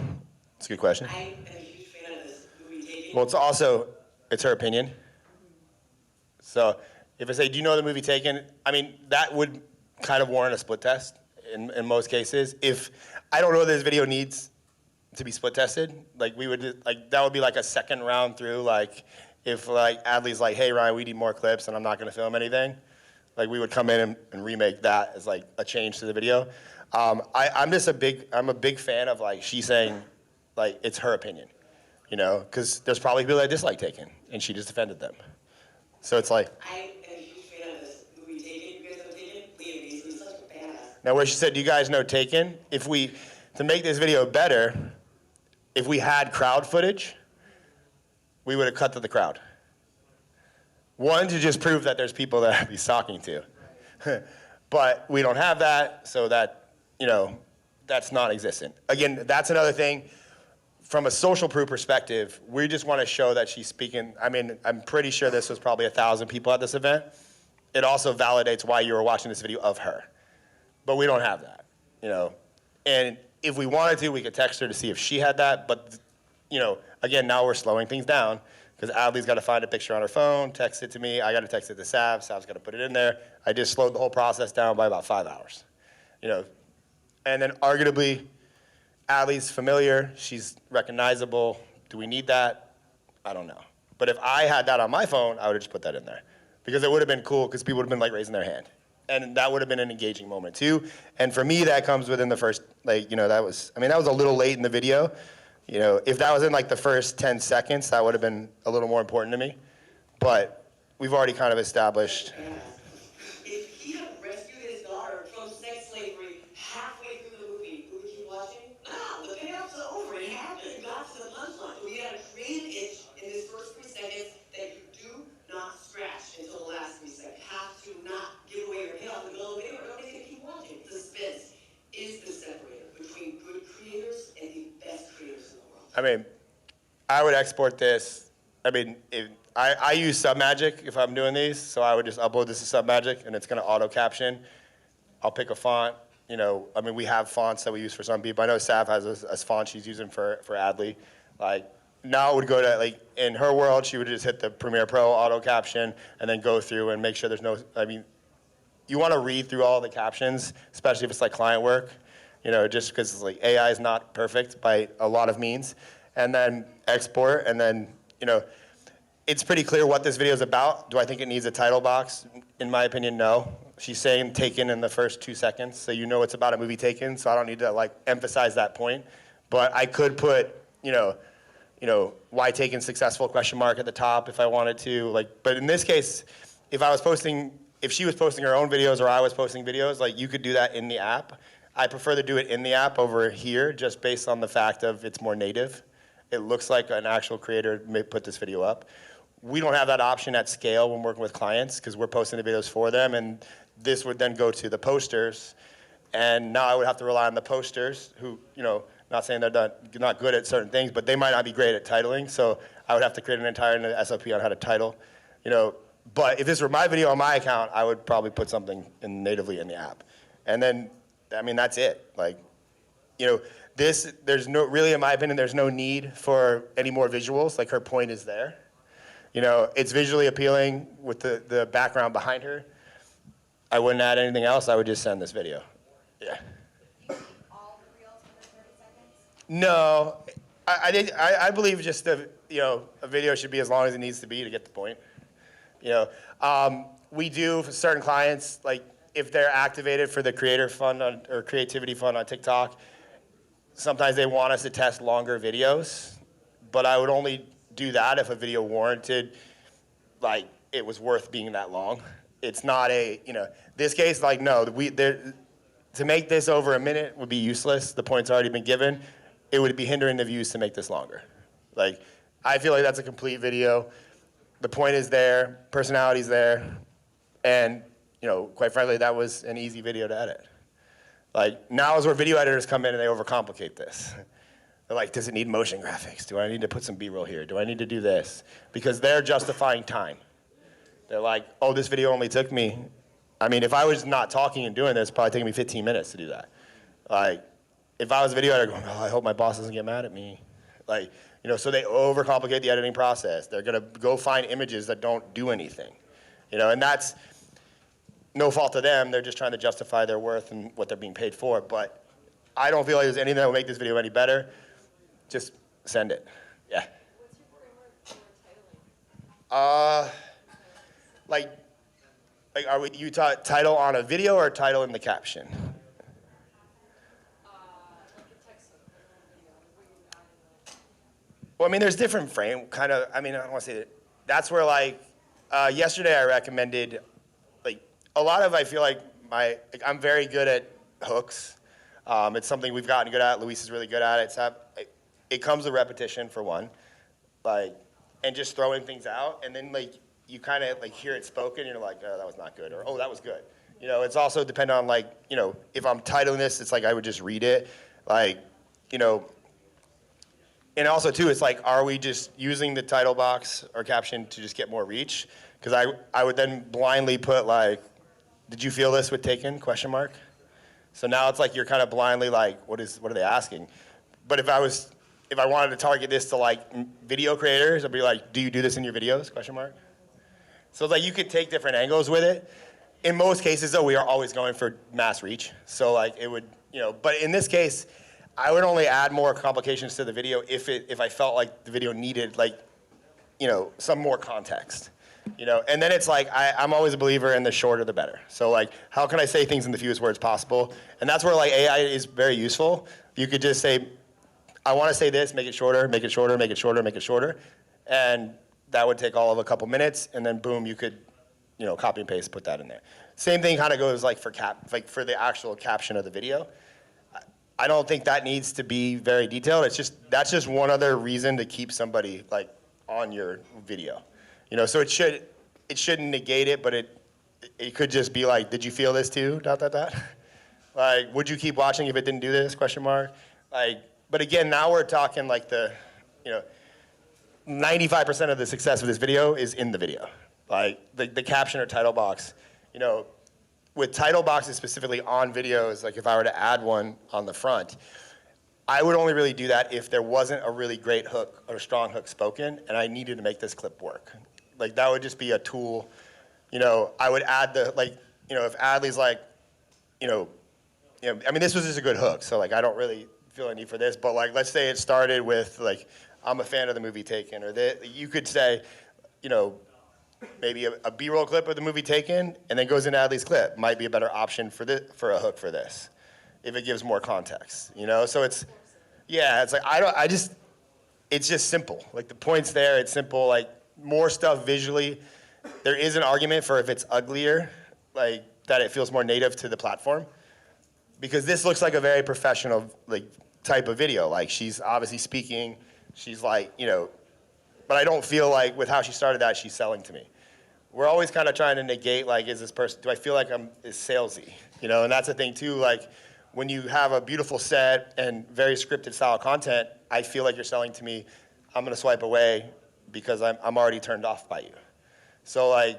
That's a good question. I am a huge fan of this movie Taken. Well, it's her opinion. So if I say, do you know the movie Taken? I mean, that would kind of warrant a split test in most cases. If I don't know this video needs to be split tested, like that would be like a second round through. Like if like Adley's like, hey Ryan, we need more clips and I'm not gonna film anything, like we would come in and remake that as like a change to the video. I'm a big fan of like she saying like it's her opinion, you know, because there's probably people that dislike Taken and she just defended them. So it's like. I am a huge fan of this movie Taken. You guys know Taken? Liam Neeson's such a badass. Now where she said, do you guys know Taken? To make this video better, if we had crowd footage, we would have cut to the crowd. One, to just prove that there's people that he's talking to. But we don't have that, so that, you know, that's non-existent. Again, that's another thing. From a social proof perspective, we just want to show that she's speaking. I mean, I'm pretty sure this was probably 1,000 people at this event. It also validates why you were watching this video of her. But we don't have that, you know. And if we wanted to, we could text her to see if she had that. But, you know, again, now we're slowing things down because Adley's got to find a picture on her phone, text it to me. I got to text it to Sav. Sav's got to put it in there. I just slowed the whole process down by about 5 hours, you know. And then arguably, Adley's familiar. She's recognizable. Do we need that? I don't know. But if I had that on my phone, I would have just put that in there because it would have been cool because people would have been like raising their hand. And that would have been an engaging moment too. And for me, that comes within the first, like, you know, that was a little late in the video. You know, if that was in like the first 10 seconds, that would have been a little more important to me. But we've already kind of established. If he had rescued his daughter from sex slavery halfway through the movie, would we keep watching? The payoff's over. It happened. You got to the punchline. We had a creative itch in this first 3 seconds that you do not scratch until the last 3 seconds. You have to not give away your payoff in the middle of the video. Don't need to keep watching. Suspense is the separator between good creators and the best creators in the world. I mean, I would export this. I mean, I use Submagic if I'm doing these, so I would just upload this to Submagic, and it's going to auto-caption. I'll pick a font. You know, I mean, we have fonts that we use for some people. I know Sav has a font she's using for Adley. Like, now it would go to, like, in her world, she would just hit the Premiere Pro auto-caption and then go through and make sure there's no, I mean, you want to read through all the captions, especially if it's like client work, you know, just because like AI is not perfect by a lot of means. And then export, and then, you know, it's pretty clear what this video is about. Do I think it needs a title box? In my opinion, no. She's saying Taken in the first 2 seconds, so you know it's about a movie Taken, so I don't need to like emphasize that point. But I could put, you know, why Taken successful ? At the top if I wanted to. Like, but in this case, if she was posting her own videos or I was posting videos, like you could do that in the app. I prefer to do it in the app over here, just based on the fact of it's more native. It looks like an actual creator may put this video up. We don't have that option at scale when working with clients because we're posting the videos for them, and this would then go to the posters. And now I would have to rely on the posters who, you know, not saying they're not good at certain things, but they might not be great at titling. So I would have to create an entire SOP on how to title, you know. But if this were my video on my account, I would probably put something natively in the app. And then, I mean, that's it. Like, you know, really, in my opinion, there's no need for any more visuals. Like, her point is there. You know, it's visually appealing with the background behind her. I wouldn't add anything else. I would just send this video. Yeah. No, I believe just a video should be as long as it needs to be to get the point. You know, we do for certain clients, like if they're activated for the creator fund or creativity fund on TikTok, sometimes they want us to test longer videos, but I would only do that if a video warranted like it was worth being that long. It's not a, this case, like, no, to make this over a minute would be useless. The point's already been given. It would be hindering the views to make this longer. Like, I feel like that's a complete video. The point is there, personality's there, and, quite frankly, that was an easy video to edit. Like, now is where video editors come in and they overcomplicate this. They're like, does it need motion graphics? Do I need to put some B-roll here? Do I need to do this? Because they're justifying time. They're like, oh, this video only took me, if I was not talking and doing this, it'd probably take me 15 minutes to do that. Like, if I was a video editor going, oh, I hope my boss doesn't get mad at me. Like, so they overcomplicate the editing process. They're gonna go find images that don't do anything. And that's no fault to them. They're just trying to justify their worth and what they're being paid for. But I don't feel like there's anything that will make this video any better. Just send it. Yeah. Like are you title on a video or title in the caption? Well, there's different frame, I don't want to say that. That's where, yesterday I recommended, a lot of, I feel like I'm very good at hooks. It's something we've gotten good at. Luis is really good at it. It comes with repetition, for one, and just throwing things out, and then, you kind of, hear it spoken, and you're like, oh, that was not good, or, oh, that was good. It's also dependent on, if I'm titling this, it's I would just read it, and also, too, it's are we just using the title box or caption to just get more reach? Because I would then blindly put, did you feel this with Taken, ? So now it's you're kind of blindly what are they asking? But if I wanted to target this to, video creators, I'd be do you do this in your videos, ? So it's you could take different angles with it. In most cases, though, we are always going for mass reach. So, it would, but in this case, I would only add more complications to the video if I felt like the video needed some more context, and then it's I'm always a believer in the shorter the better. So how can I say things in the fewest words possible? And that's where AI is very useful. You could just say, I want to say this, make it shorter, make it shorter, make it shorter, make it shorter, and that would take all of a couple minutes, and then boom, you could copy and paste, put that in there. Same thing kind of goes for the actual caption of the video. I don't think that needs to be very detailed. That's just one other reason to keep somebody on your video. So it shouldn't negate it, but it could just be did you feel this too? ... would you keep watching if it didn't do this? ? But again, now we're talking the 95% of the success of this video is in the video. The caption or title box, with title boxes specifically on videos, if I were to add one on the front, I would only really do that if there wasn't a really great hook or a strong hook spoken, and I needed to make this clip work. That would just be a tool. I would add if Adley's this was just a good hook, so I don't really feel a need for this, but let's say it started with I'm a fan of the movie Taken, or you could say, maybe a B-roll clip of the movie Taken, and then goes into Adley's clip. Might be a better option for a hook for this, if it gives more context. So it's it's just simple. The point's there. It's simple. More stuff visually. There is an argument for if it's uglier, that it feels more native to the platform, because this looks like a very professional type of video. She's obviously speaking. She's but I don't feel with how she started that, she's selling to me. We're always kind of trying to negate, is this person, do I feel like is salesy? And that's the thing too, when you have a beautiful set and very scripted style content, I feel like you're selling to me, I'm gonna swipe away because I'm already turned off by you. So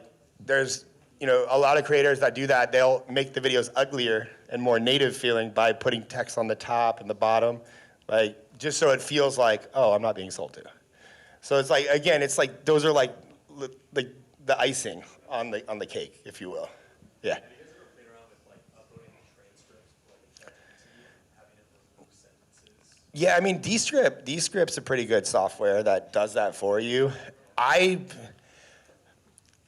there's, a lot of creators that do that, they'll make the videos uglier and more native feeling by putting text on the top and the bottom, just so it feels oh, I'm not being sold to. So it's again, it's those are the icing on the cake, if you will. Yeah. Yeah, Descript's a pretty good software that does that for you.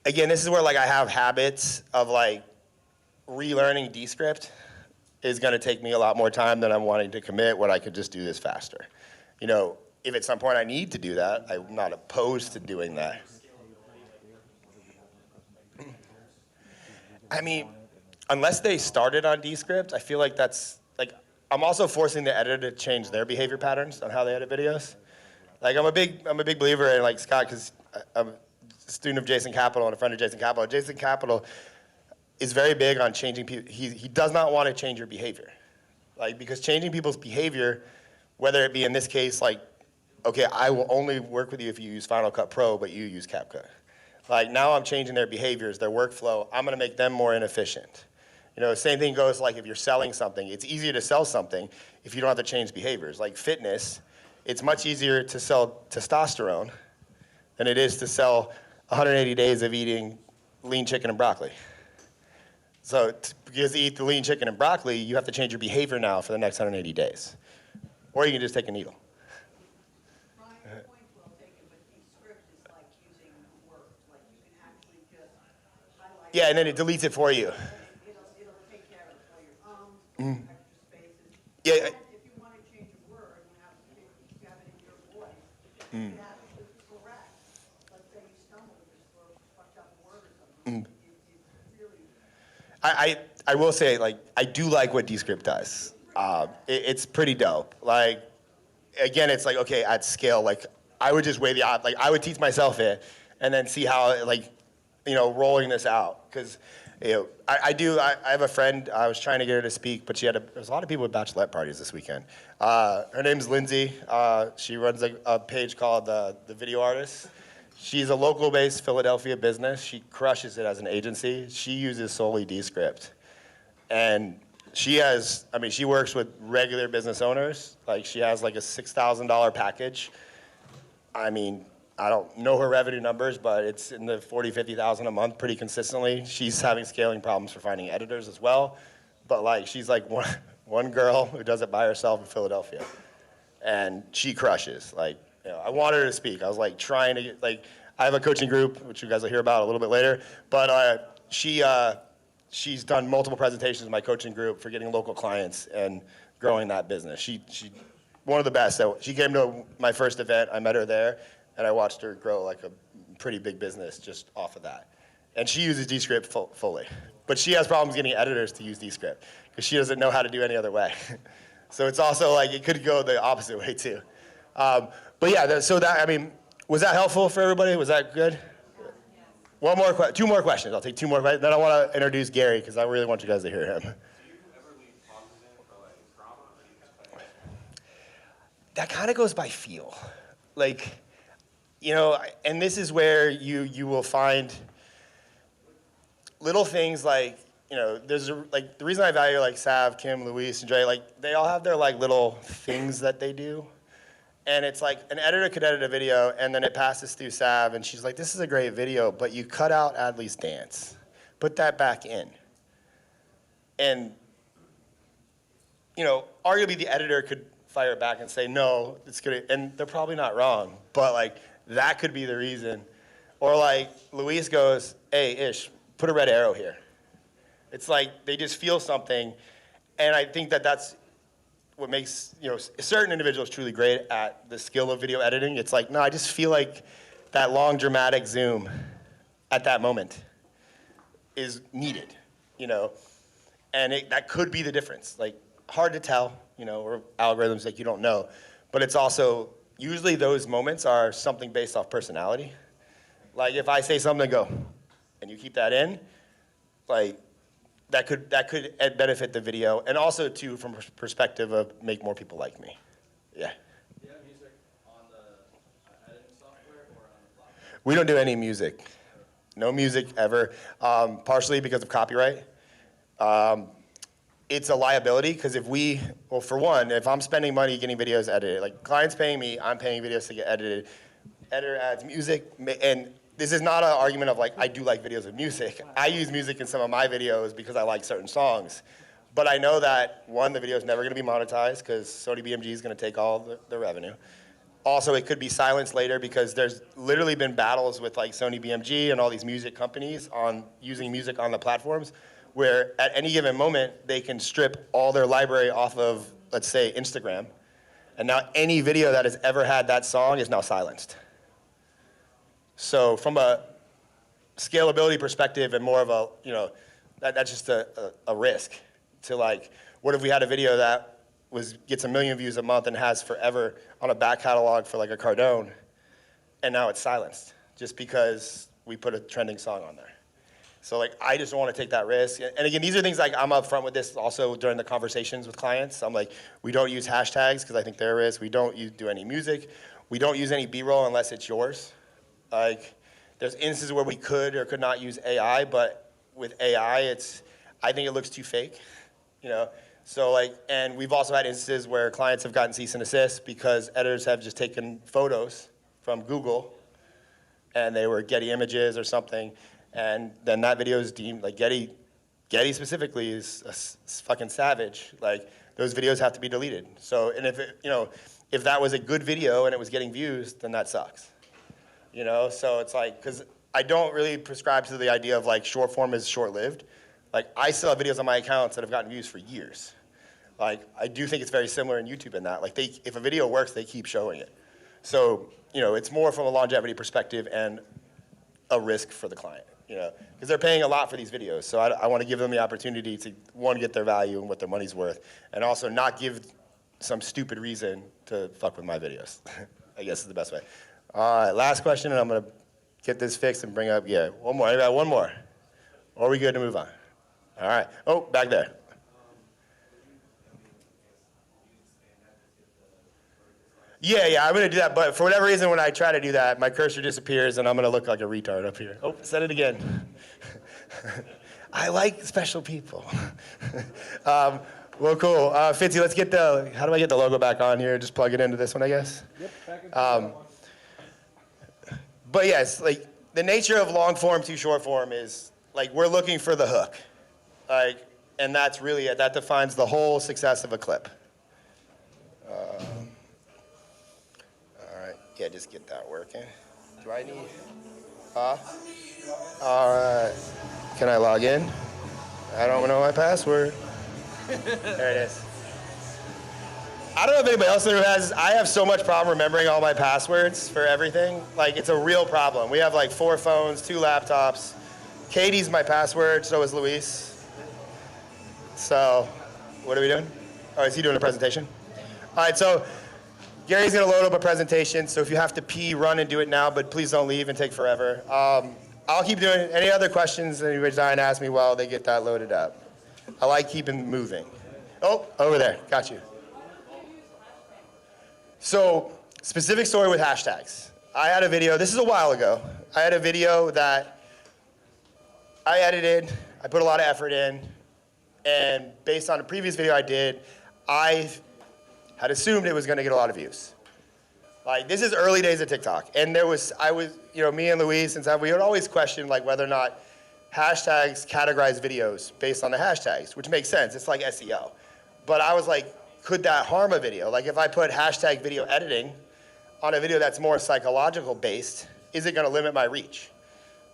Again, this is where I have habits of relearning Descript is going to take me a lot more time than I'm wanting to commit, when I could just do this faster. If at some point I need to do that, I'm not opposed to doing that. I mean, unless they started on Descript, I feel like that's, like, I'm also forcing the editor to change their behavior patterns on how they edit videos. Like, I'm a big believer in, like, Scott, because I'm a student of Jason Capital and a friend of Jason Capital. Jason Capital is very big on changing people. He does not want to change your behavior. Like, because changing people's behavior, whether it be in this case, like, okay, I will only work with you if you use Final Cut Pro, but you use CapCut. Like, now I'm changing their behaviors, their workflow. I'm going to make them more inefficient. You know, same thing goes like if you're selling something. It's easier to sell something if you don't have to change behaviors. Like fitness, it's much easier to sell testosterone than it is to sell 180 days of eating lean chicken and broccoli. So because you eat the lean chicken and broccoli, you have to change your behavior now for the next 180 days. Or you can just take a needle. Yeah, and then it deletes it for you. It'll take care of it for your extra spaces. Yeah. And if you want to change a word and you have it in your voice, you have to correct. Let's say you stumbled and just fucked up a word or something. It's really. I will say, like, I do like what Descript does. It's pretty dope. Like, again, it's like, okay, at scale, like, I would just weigh the odds. Like, I would teach myself it and then see how, like, you know, rolling this out. Because, you know, I have a friend, I was trying to get her to speak, but there's a lot of people at bachelorette parties this weekend. Her name's Lindsay. She runs a page called The Video Artist. She's a local-based Philadelphia business. She crushes it as an agency. She uses solely Descript. And she has, I mean, she works with regular business owners. Like, she has like a $6,000 package. I mean, I don't know her revenue numbers, but it's in the 40, 50,000 a month pretty consistently. She's having scaling problems for finding editors as well. But like, she's like one girl who does it by herself in Philadelphia. And she crushes. Like, you know, I wanted her to speak. I was like trying to get, like, I have a coaching group, which you guys will hear about a little bit later. But she's done multiple presentations in my coaching group for getting local clients and growing that business. She one of the best. So she came to my first event. I met her there. And I watched her grow like a pretty big business just off of that. And she uses Descript fully. But she has problems getting editors to use Descript because she doesn't know how to do any other way. So it's also like, it could go the opposite way too. But yeah, I mean, was that helpful for everybody? Was that good? Two more questions. I'll take two more questions. Then I want to introduce Gary because I really want you guys to hear him. That kind of goes by feel. Like, you know, and this is where you will find little things like, you know, like the reason I value like Sav, Kim, Luis, and Dre, like they all have their like little things that they do. And it's like an editor could edit a video and then it passes through Sav and she's like, this is a great video, but you cut out Adley's dance. Put that back in. And, you know, arguably the editor could fire back and say, no, it's good. And they're probably not wrong, but like, that could be the reason. Or like Luis goes, hey, Ish, put a red arrow here. It's like they just feel something. And I think that that's what makes, you know, certain individuals truly great at the skill of video editing. It's like, no, I just feel like that long dramatic zoom at that moment is needed, you know. And that could be the difference. Like, hard to tell, you know, or algorithms like you don't know. But it's also, usually those moments are something based off personality. Like if I say something, go, and you keep that in, like that could benefit the video, and also too from a perspective of make more people like me. Yeah. Do you have music on the editing software or on the platform? We don't do any music. No music ever, partially because of copyright. It's a liability because for one, if I'm spending money getting videos edited, like clients paying me, I'm paying videos to get edited. Editor adds music, and this is not an argument of like, I do like videos of music. I use music in some of my videos because I like certain songs. But I know that, one, the video is never gonna be monetized because Sony BMG is gonna take all the revenue. Also, it could be silenced later because there's literally been battles with like Sony BMG and all these music companies on using music on the platforms, where at any given moment, they can strip all their library off of, let's say, Instagram. And now any video that has ever had that song is now silenced. So from a scalability perspective and more of a, you know, That's just a risk to like, what if we had a video that gets 1 million views a month and has forever on a back catalog for like a Cardone, and now it's silenced just because we put a trending song on there. So like, I just don't want to take that risk. And again, these are things like I'm upfront with this also during the conversations with clients. I'm like, we don't use hashtags because I think they're a risk. We don't do any music. We don't use any B-roll unless it's yours. Like, there's instances where we could or could not use AI, but with AI, I think it looks too fake, you know? So like, and we've also had instances where clients have gotten cease and desist because editors have just taken photos from Google and they were Getty images or something, and then that video is deemed, like Getty specifically is fucking savage. Like, those videos have to be deleted. So, and if that was a good video and it was getting views, then that sucks. You know, so it's like, because I don't really prescribe to the idea of like short form is short-lived. Like, I still have videos on my accounts that have gotten views for years. Like, I do think it's very similar in YouTube in that. Like, if a video works, they keep showing it. So, you know, it's more from a longevity perspective and a risk for the client, you know, because they're paying a lot for these videos. So I want to give them the opportunity to, one, get their value and what their money's worth, and also not give some stupid reason to fuck with my videos, I guess is the best way. All right, last question, and I'm going to get this fixed and bring up, one more. I got one more. Or are we good to move on? All right. Oh, back there. Yeah, I'm going to do that, but for whatever reason, when I try to do that, my cursor disappears, and I'm going to look like a retard up here. Oh, said it again. I like special people. Well, cool. Fitzy, let's get how do I get the logo back on here? Just plug it into this one, I guess? Yep, back into But yes, like, the nature of long form to short form is, like, we're looking for the hook. Like, and that's really it. That defines the whole success of a clip. All right, yeah, just get that working. Do I need, all right, can I log in? I don't know my password. There it is. I don't know if anybody else there has, I have so much problem remembering all my passwords for everything. Like, it's a real problem. We have like 4 phones, 2 laptops. Katie's my password, so is Luis. So, what are we doing? Oh, is he doing a presentation? All right, so Gary's gonna load up a presentation, so if you have to pee, run and do it now, but please don't leave and take forever. I'll keep doing it. Any other questions anybody's dying to ask me while they get that loaded up? I like keeping moving. Oh, over there, got you. So, specific story with hashtags. I had a video, this is a while ago. I had a video that I edited, I put a lot of effort in, and based on a previous video I did, I had assumed it was gonna get a lot of views. Like, this is early days of TikTok, and me and Luis, we would always question like whether or not hashtags categorize videos based on the hashtags, which makes sense, it's like SEO. But I was like, could that harm a video? Like, if I put hashtag video editing on a video that's more psychological based, is it gonna limit my reach?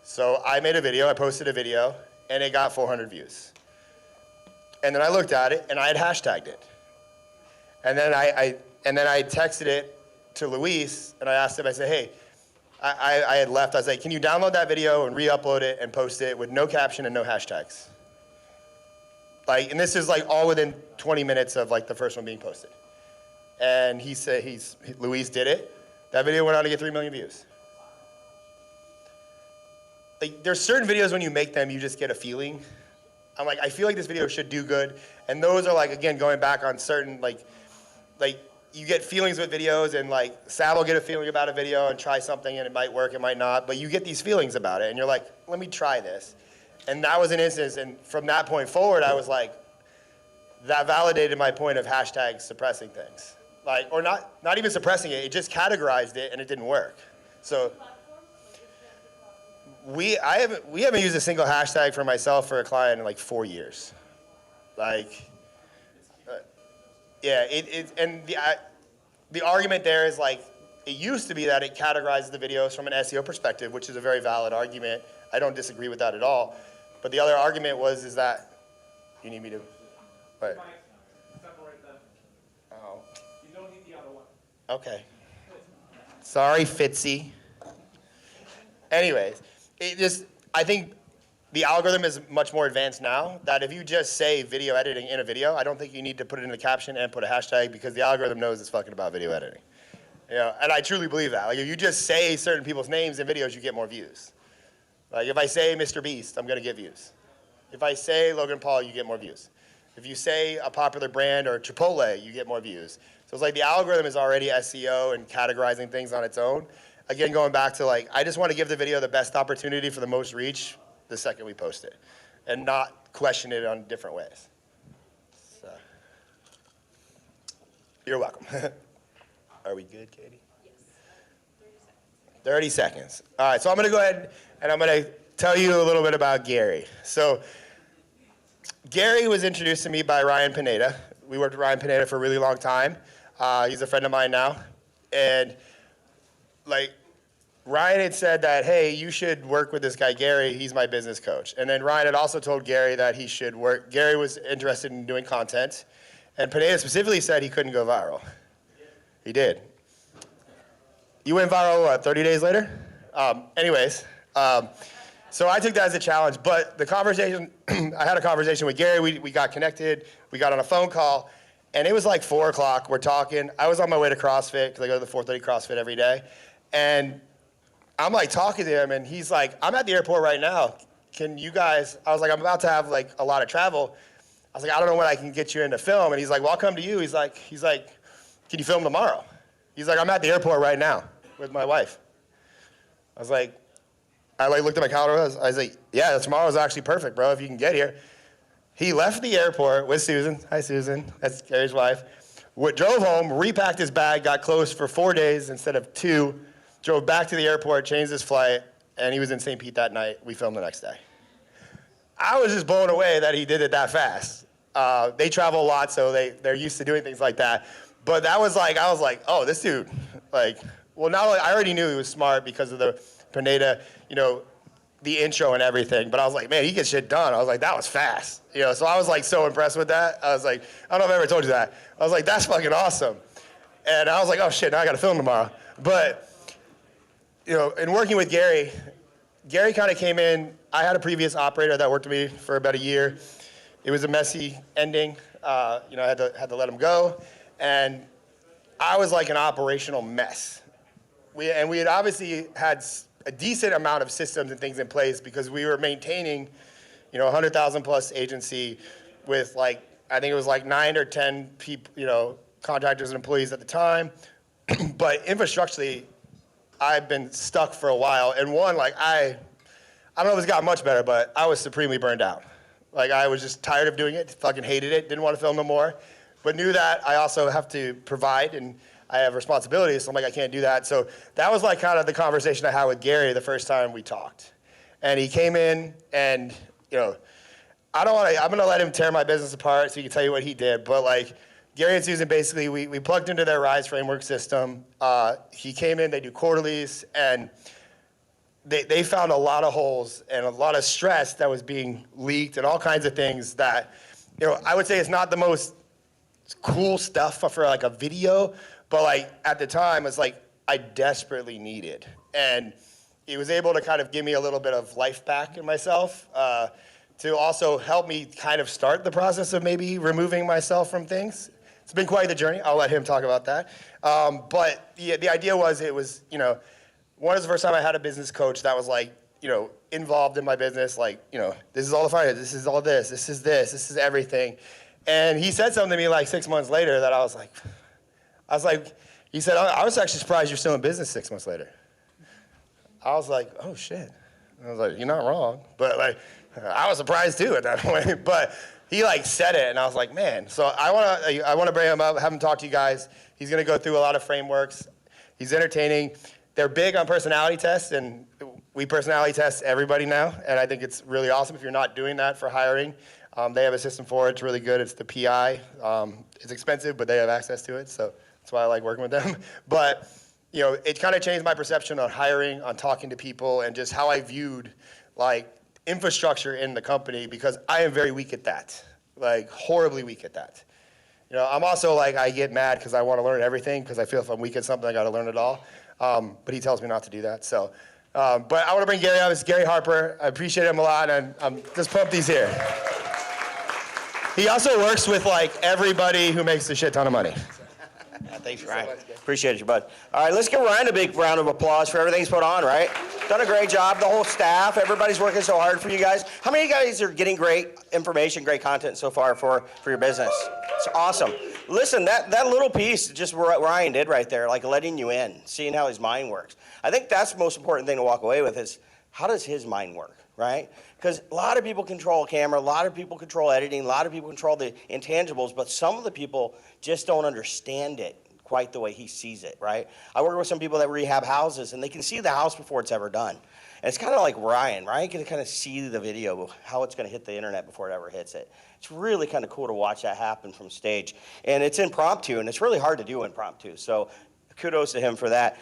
So I made a video, I posted a video, and it got 400 views. And then I looked at it, and I had hashtagged it. And then I texted it to Luis, and I asked him, I said, hey, I had left, I was like, can you download that video and re-upload it and post it with no caption and no hashtags? Like, and this is like all within 20 minutes of like the first one being posted. And he said, Luis did it. That video went on to get 3 million views. Like, there's certain videos when you make them, you just get a feeling. I'm like, I feel like this video should do good. And those are like, again, going back on certain, like you get feelings with videos, and like Sab will get a feeling about a video and try something and it might work, it might not, but you get these feelings about it and you're like, let me try this. And that was an instance, and from that point forward, I was like, that validated my point of hashtags suppressing things. Like, or not even suppressing it, it just categorized it and it didn't work. So we haven't used a single hashtag for myself for a client in like 4 years. Like, yeah, and the argument there is like, it used to be that it categorizes the videos from an SEO perspective, which is a very valid argument. I don't disagree with that at all. But the other argument is that, you need me to, what? Separate them. Oh. You don't need the other one. Okay. Sorry, Fitzy. Anyways, I think the algorithm is much more advanced now, that if you just say video editing in a video, I don't think you need to put it in the caption and put a hashtag, because the algorithm knows it's fucking about video editing. You know, and I truly believe that. Like, if you just say certain people's names in videos, you get more views. Like, if I say Mr. Beast, I'm gonna get views. If I say Logan Paul, you get more views. If you say a popular brand or Chipotle, you get more views. So it's like the algorithm is already SEO and categorizing things on its own. Again, going back to like, I just want to give the video the best opportunity for the most reach the second we post it, and not question it on different ways. So, you're welcome. Are we good, Katie? Yes. 30 seconds. All right, so I'm gonna go ahead and I'm gonna tell you a little bit about Gary. So Gary was introduced to me by Ryan Pineda. We worked with Ryan Pineda for a really long time. He's a friend of mine now. And like, Ryan had said that, hey, you should work with this guy, Gary. He's my business coach. And then Ryan had also told Gary that he should work. Gary was interested in doing content. And Pineda specifically said he couldn't go viral. He did. You went viral, what, 30 days later? So I took that as a challenge. But the conversation, I had a conversation with Gary. We got connected. We got on a phone call. And it was like 4 o'clock. We're talking. I was on my way to CrossFit, because I go to the 4:30 CrossFit every day. And I'm like talking to him, and he's like, I'm at the airport right now. Can you guys, I was like, I'm about to have like a lot of travel. I was like, I don't know when I can get you into film. And he's like, well, I'll come to you. He's like, can you film tomorrow? He's like, I'm at the airport right now with my wife. I was like, I looked at my calendar. I was like, yeah, tomorrow's actually perfect, bro, if you can get here. He left the airport with Susan. Hi, Susan. That's Gary's wife. Drove home, repacked his bag, got closed for 4 days instead of 2, drove back to the airport, changed his flight, and he was in St. Pete that night. We filmed the next day. I was just blown away that he did it that fast. They travel a lot, so they're used to doing things like that. But that was like, I was like, oh, this dude, like, well, not only, I already knew he was smart because of the Pineda, you know, the intro and everything, but I was like, man, he gets shit done. I was like, that was fast. You know, so I was like so impressed with that. I was like, I don't know if I ever told you that. I was like, that's fucking awesome. And I was like, oh shit, now I gotta film tomorrow. But, you know, in working with Gary, Gary kind of came in. I had a previous operator that worked with me for about a year. It was a messy ending. You know, I had to let him go. And I was like an operational mess. We had obviously had a decent amount of systems and things in place, because we were maintaining, you know, 100,000 plus agency with like, I think it was like 9 or 10 people, you know, contractors and employees at the time. But infrastructurally, I've been stuck for a while. And one, like I don't know if it's got much better, but I was supremely burned out. Like I was just tired of doing it, fucking hated it, didn't want to film no more, but knew that I also have to provide and I have responsibilities, so I'm like, I can't do that. So that was like kind of the conversation I had with Gary the first time we talked. And he came in and, you know, I'm gonna let him tear my business apart so he can tell you what he did. But like, Gary and Susan, basically, we plugged into their RISE framework system. He came in, they do quarterlies, and they found a lot of holes and a lot of stress that was being leaked and all kinds of things that, you know, I would say it's not the most cool stuff for like a video, but like at the time, it's like I desperately needed. And he was able to kind of give me a little bit of life back in myself, to also help me kind of start the process of maybe removing myself from things. It's been quite the journey. I'll let him talk about that. But the idea was, it was, you know, one is the first time I had a business coach that was like, you know, involved in my business, like, you know, this is all the finance, this is all this is everything. And he said something to me like 6 months later that I was like, he said, I was actually surprised you're still in business 6 months later. I was like, oh shit. I was like, you're not wrong. But like, I was surprised too at that point. But he like said it, and I was like, man. So I wanna bring him up, have him talk to you guys. He's gonna go through a lot of frameworks. He's entertaining. They're big on personality tests, and we personality test everybody now. And I think it's really awesome if you're not doing that for hiring. They have a system for it. It's really good. It's the PI. It's expensive, but they have access to it. So that's why I like working with them. But you know, it kind of changed my perception on hiring, on talking to people, and just how I viewed like infrastructure in the company, because I am very weak at that, like horribly weak at that. You know, I'm also like, I get mad because I want to learn everything, because I feel if I'm weak at something, I got to learn it all. But he tells me not to do that. So But I want to bring Gary on. This is Gary Harper. I appreciate him a lot, and I'm just pumped he's here. He also works with like everybody who makes a shit ton of money. Thanks, Ryan. Appreciate you, bud. All right, let's give Ryan a big round of applause for everything he's put on, right? Done a great job, the whole staff. Everybody's working so hard for you guys. How many of you guys are getting great information, great content so far for your business? It's awesome. Listen, that little piece, just what Ryan did right there, like letting you in, seeing how his mind works. I think that's the most important thing to walk away with is how does his mind work, right? Because a lot of people control a camera, a lot of people control editing, a lot of people control the intangibles, but some of the people just don't understand it quite the way he sees it, right? I work with some people that rehab houses, and they can see the house before it's ever done. And it's kind of like Ryan. Ryan can kind of see the video of how it's going to hit the internet before it ever hits it. It's really kind of cool to watch that happen from stage. And it's impromptu, and it's really hard to do impromptu. So kudos to him for that.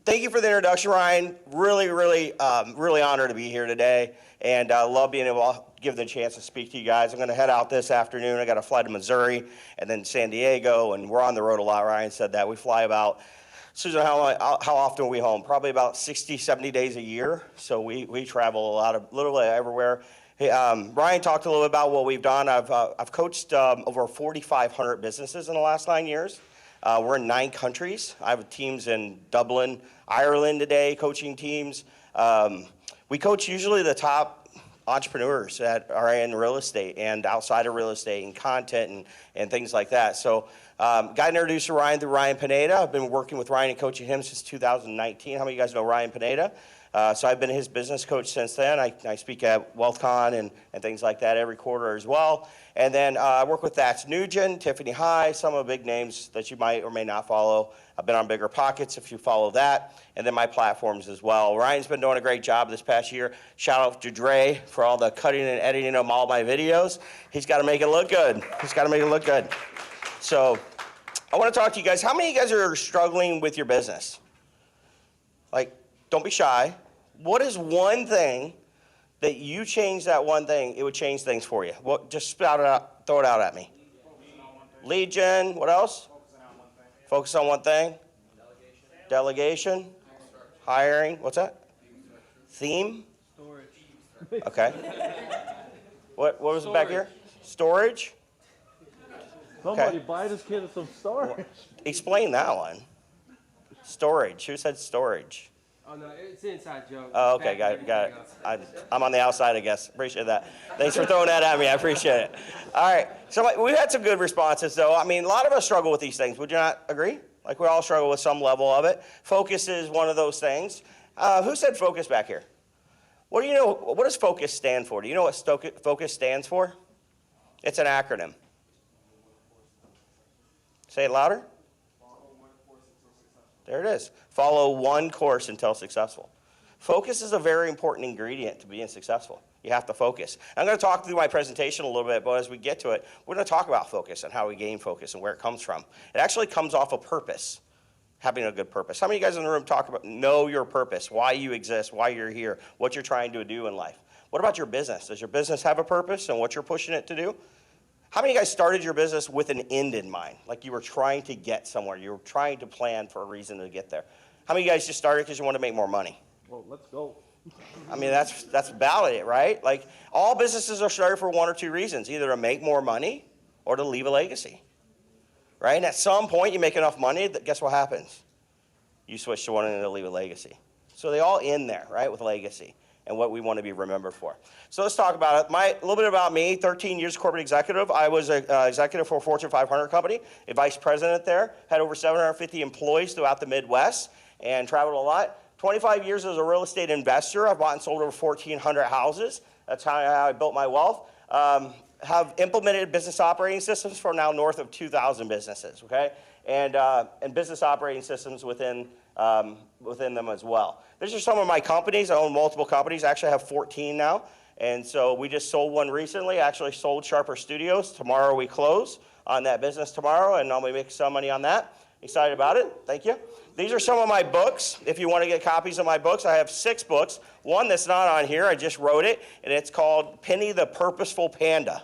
Thank you for the introduction, Ryan. Really, really, really honored to be here today. And I love being able to give the chance to speak to you guys. I'm going to head out this afternoon. I got to fly to Missouri and then San Diego, and we're on the road a lot. Ryan said that. We fly about, Susan, how often are we home? Probably about 60, 70 days a year. So we travel a lot, literally everywhere. Hey, Ryan talked a little bit about what we've done. I've coached over 4,500 businesses in the last 9 years. We're in 9 countries. I have teams in Dublin, Ireland today, coaching teams. We coach usually the top entrepreneurs that are in real estate and outside of real estate and content and things like that. So got introduced to Ryan through Ryan Pineda. I've been working with Ryan and coaching him since 2019. How many of you guys know Ryan Pineda? So I've been his business coach since then. I speak at WealthCon and things like that every quarter as well. And then I work with That's Nugent, Tiffany High, some of the big names that you might or may not follow. I've been on Bigger Pockets if you follow that. And then my platforms as well. Ryan's been doing a great job this past year. Shout out to Dre for all the cutting and editing of all my videos. He's got to make it look good. He's got to make it look good. So I want to talk to you guys. How many of you guys are struggling with your business? Like, don't be shy. What is one thing that you change that one thing, it would change things for you? What, just spout it out, throw it out at me. Lead gen, what else? Focus on one thing. Delegation. Hiring, what's that? Theme? Storage. Okay. What was it back here? Storage? Somebody buy this kid some storage. Explain that one. Storage, who said storage? Oh, no, it's an inside joke. Oh, okay, got it. I'm on the outside, I guess. Appreciate that. Thanks for throwing that at me. I appreciate it. All right, so we've had some good responses, though. I mean, a lot of us struggle with these things. Would you not agree? Like, we all struggle with some level of it. Focus is one of those things. Who said focus back here? What do you know? What does focus stand for? Do you know what focus stands for? It's an acronym. Say it louder. There it is. Follow one course until successful. Focus is a very important ingredient to being successful. You have to focus. I'm going to talk through my presentation a little bit, but as we get to it, we're going to talk about focus and how we gain focus and where it comes from. It actually comes off of purpose, having a good purpose. How many of you guys in the room talk about know your purpose, why you exist, why you're here, what you're trying to do in life? What about your business? Does your business have a purpose and what you're pushing it to do? How many of you guys started your business with an end in mind? Like you were trying to get somewhere. You were trying to plan for a reason to get there. How many of you guys just started because you want to make more money? Well, let's go. I mean, that's about it, right? Like all businesses are started for one or two reasons, either to make more money or to leave a legacy, right? And at some point you make enough money that guess what happens? You switch to wanting to leave a legacy. So they all end there, right, with legacy and what we want to be remembered for. So let's talk about it. A little bit about me, 13 years corporate executive. I was an executive for a Fortune 500 company, a vice president there, had over 750 employees throughout the Midwest and traveled a lot. 25 years as a real estate investor. I've bought and sold over 1,400 houses. That's how I built my wealth. Have implemented business operating systems for now north of 2,000 businesses, okay? And business operating systems within them as well. These are some of my companies. I own multiple companies. I actually have 14 now. And so we just sold one recently. Actually sold Sharper Studios. Tomorrow we close on that business tomorrow, and I'll make some money on that. Excited about it. Thank you. These are some of my books. If you want to get copies of my books, I have 6 books. One that's not on here, I just wrote it, and it's called Penny the Purposeful Panda.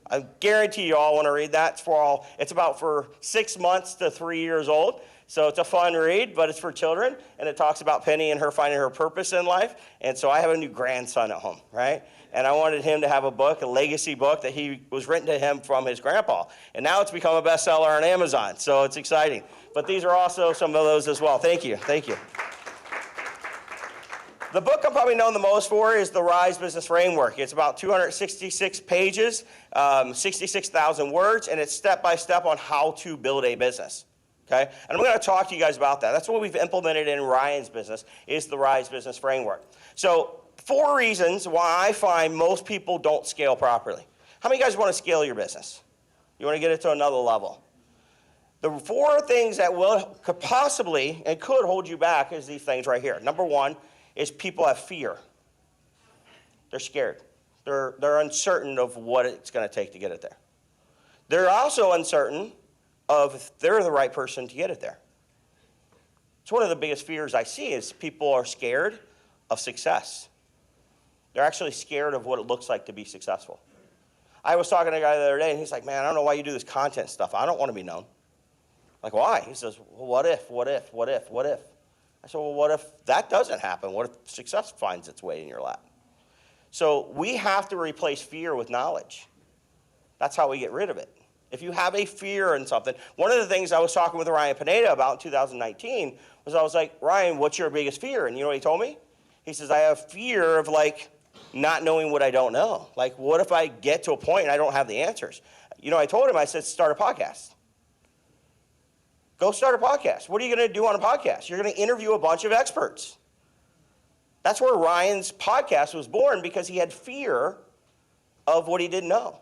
I guarantee you all want to read that. It's about for 6 months to 3 years old. So it's a fun read, but it's for children, and it talks about Penny and her finding her purpose in life. And so I have a new grandson at home, right? And I wanted him to have a book, a legacy book that he was written to him from his grandpa. And now it's become a bestseller on Amazon, so it's exciting. But these are also some of those as well. Thank you, thank you. The book I'm probably known the most for is the RISE Business Framework. It's about 266 pages, 66,000 words, and it's step-by-step on how to build a business. Okay? And I'm going to talk to you guys about that. That's what we've implemented in Ryan's business, is the RISE Business Framework. So 4 reasons why I find most people don't scale properly. How many of you guys want to scale your business? You want to get it to another level? The 4 things that could possibly and could hold you back is these things right here. Number 1 is people have fear. They're scared. They're uncertain of what it's going to take to get it there. They're also uncertain of if they're the right person to get it there. It's one of the biggest fears I see is people are scared of success. They're actually scared of what it looks like to be successful. I was talking to a guy the other day, and he's like, man, I don't know why you do this content stuff. I don't want to be known. Like, why? He says, well, what if? I said, well, what if that doesn't happen? What if success finds its way in your lap? So we have to replace fear with knowledge. That's how we get rid of it. If you have a fear in something, one of the things I was talking with Ryan Pineda about in 2019 was I was like, Ryan, what's your biggest fear? And you know what he told me? He says, I have fear of not knowing what I don't know. Like, what if I get to a point and I don't have the answers? You know, I told him, I said, start a podcast. Go start a podcast. What are you going to do on a podcast? You're going to interview a bunch of experts. That's where Ryan's podcast was born, because he had fear of what he didn't know.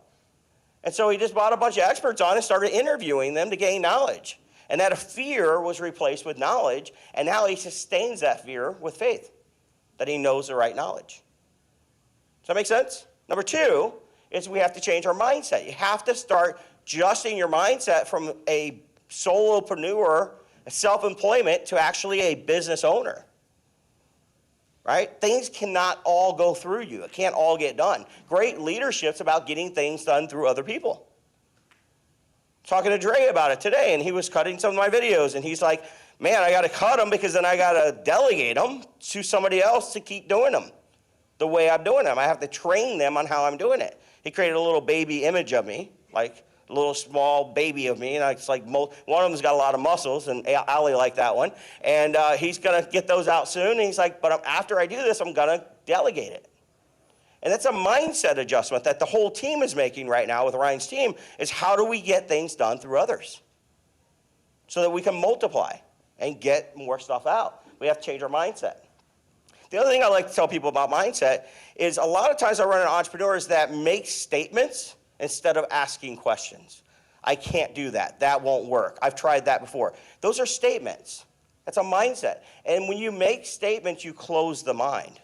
And so he just brought a bunch of experts on and started interviewing them to gain knowledge. And that fear was replaced with knowledge, and now he sustains that fear with faith, that he knows the right knowledge. Does that make sense? Number 2 is we have to change our mindset. You have to start adjusting your mindset from a solopreneur, a self-employment, to actually a business owner. Right? Things cannot all go through you. It can't all get done. Great leadership's about getting things done through other people. Talking to Dre about it today, and he was cutting some of my videos, and he's like, man, I got to cut them because then I got to delegate them to somebody else to keep doing them the way I'm doing them. I have to train them on how I'm doing it. He created a little baby image of me, like a little small baby of me, and it's like one of them's got a lot of muscles, and Adley liked that one, and he's going to get those out soon, and he's like, but after I do this, I'm going to delegate it. And that's a mindset adjustment that the whole team is making right now with Ryan's team, is how do we get things done through others so that we can multiply and get more stuff out. We have to change our mindset. The other thing I like to tell people about mindset is a lot of times I run into entrepreneurs that make statements instead of asking questions. I can't do that. That won't work. I've tried that before. Those are statements. That's a mindset. And when you make statements, you close the mind.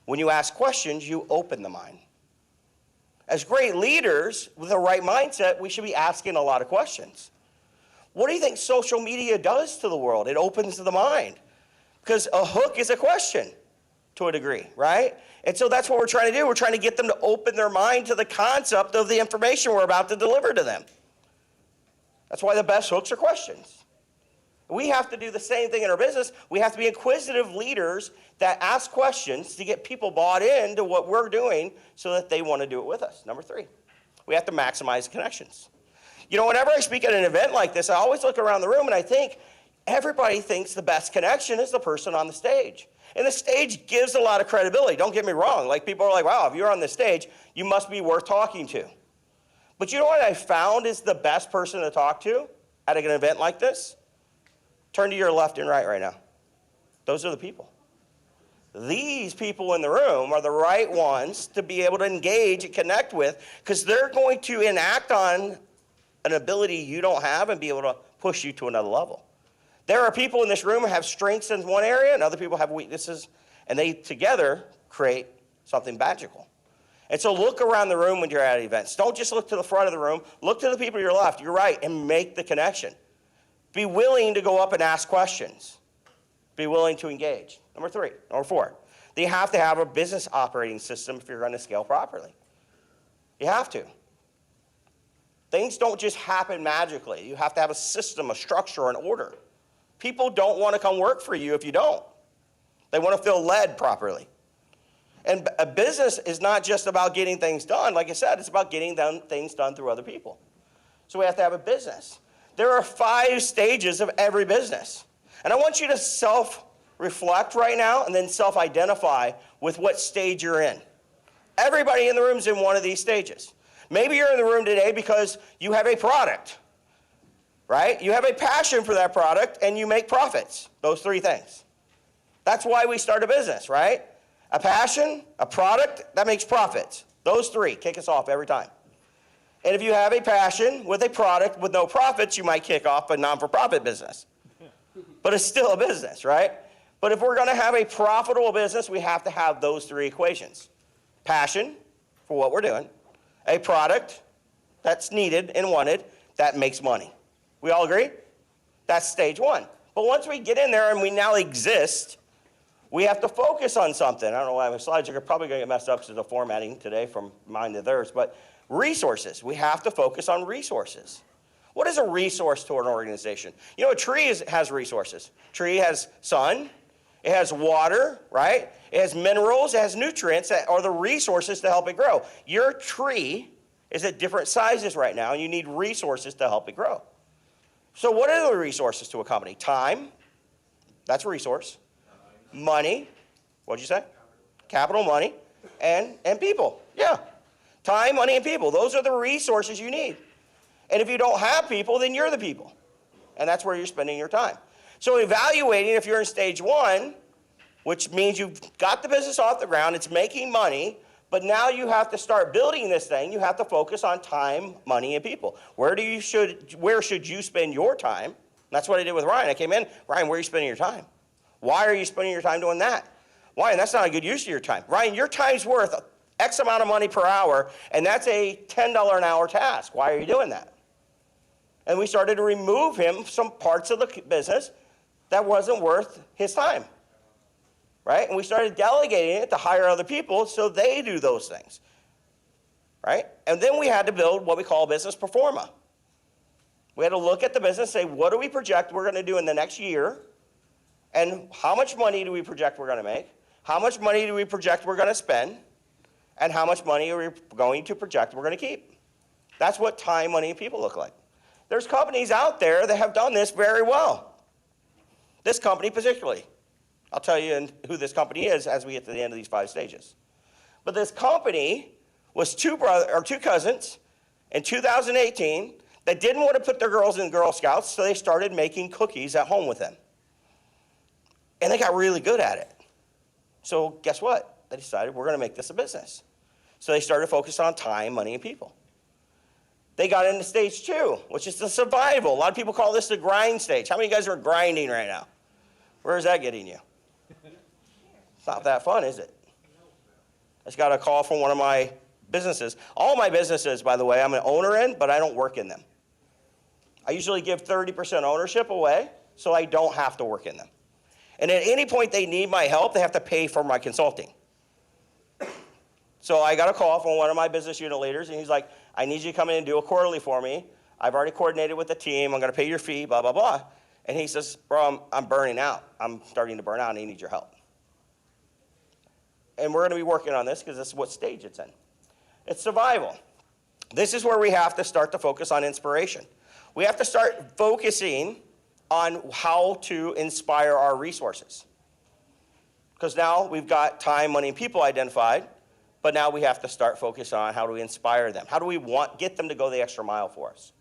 When you ask questions, you open the mind. As great leaders with the right mindset, we should be asking a lot of questions. What do you think social media does to the world? It opens the mind. Because a hook is a question to a degree, right? And so that's what we're trying to do. We're trying to get them to open their mind to the concept of the information we're about to deliver to them. That's why the best hooks are questions. We have to do the same thing in our business. We have to be inquisitive leaders that ask questions to get people bought into what we're doing so that they want to do it with us. Number 3, we have to maximize connections. You know, whenever I speak at an event like this, I always look around the room and I think everybody thinks the best connection is the person on the stage. And the stage gives a lot of credibility. Don't get me wrong. Like, people are like, wow, if you're on the stage, you must be worth talking to. But you know what I found is the best person to talk to at an event like this? Turn to your left and right now. Those are the people. These people in the room are the right ones to be able to engage and connect with, because they're going to enact on an ability you don't have and be able to push you to another level. There are people in this room who have strengths in one area and other people have weaknesses, and they together create something magical. And so look around the room when you're at events. Don't just look to the front of the room. Look to the people to your left, your right, and make the connection. Be willing to go up and ask questions. Be willing to engage. Number 4, you have to have a business operating system if you're going to scale properly. You have to. Things don't just happen magically. You have to have a system, a structure, an order. People don't want to come work for you if you don't. They want to feel led properly. And a business is not just about getting things done. Like I said, it's about getting things done through other people. So we have to have a business. There are 5 stages of every business. And I want you to self-reflect right now and then self-identify with what stage you're in. Everybody in the room is in one of these stages. Maybe you're in the room today because you have a product, right? You have a passion for that product and you make profits, those 3 things. That's why we start a business, right? A passion, a product that makes profits. Those 3 kick us off every time. And if you have a passion with a product with no profits, you might kick off a non-for-profit business. But it's still a business, right? But if we're going to have a profitable business, we have to have those 3 equations. Passion for what we're doing, a product that's needed and wanted that makes money. We all agree? That's stage 1. But once we get in there and we now exist, we have to focus on something. I don't know why my slides are probably going to get messed up because of the formatting today from mine to theirs, but resources. We have to focus on resources. What is a resource to an organization? You know, a tree has resources. A tree has sun, it has water, right? It has minerals, it has nutrients that are the resources to help it grow. Your tree is at different sizes right now, and you need resources to help it grow. So what are the resources to a company? Time, that's a resource. Money, what'd you say? Capital, money, and people. Yeah. Time, money, and people. Those are the resources you need. And if you don't have people, then you're the people. And that's where you're spending your time. So evaluating if you're in stage 1, which means you've got the business off the ground, it's making money, but now you have to start building this thing. You have to focus on time, money, and people. Where should you spend your time? That's what I did with Ryan. I came in, Ryan, where are you spending your time? Why are you spending your time doing that? Ryan, that's not a good use of your time. Ryan, your time's worth X amount of money per hour, and that's a $10 an hour task. Why are you doing that? And we started to remove him some parts of the business that wasn't worth his time, right? And we started delegating it to hire other people so they do those things, right? And then we had to build what we call business pro forma. We had to look at the business and say, what do we project we're going to do in the next year? And how much money do we project we're going to make? How much money do we project we're going to spend? And how much money are we going to project we're going to keep? That's what time, money, and people look like. There's companies out there that have done this very well. This company particularly. I'll tell you who this company is as we get to the end of these 5 stages. But this company was 2 cousins in 2018 that didn't want to put their girls in Girl Scouts, so they started making cookies at home with them. And they got really good at it. So guess what? They decided we're going to make this a business. So they started to focus on time, money, and people. They got into stage 2, which is the survival. A lot of people call this the grind stage. How many of you guys are grinding right now? Where is that getting you? It's not that fun, is it? I just got a call from one of my businesses. All my businesses, by the way, I'm an owner in, but I don't work in them. I usually give 30% ownership away, so I don't have to work in them. And at any point they need my help, they have to pay for my consulting. So I got a call from one of my business unit leaders, and he's like, I need you to come in and do a quarterly for me. I've already coordinated with the team. I'm going to pay your fee, blah, blah, blah. And he says, bro, I'm burning out. I'm starting to burn out, and I need your help. And we're going to be working on this because this is what stage it's in. It's survival. This is where we have to start to focus on inspiration. We have to start focusing on how to inspire our resources. Because now we've got time, money, and people identified, but now we have to start focusing on how do we inspire them? How do we get them to go the extra mile for us?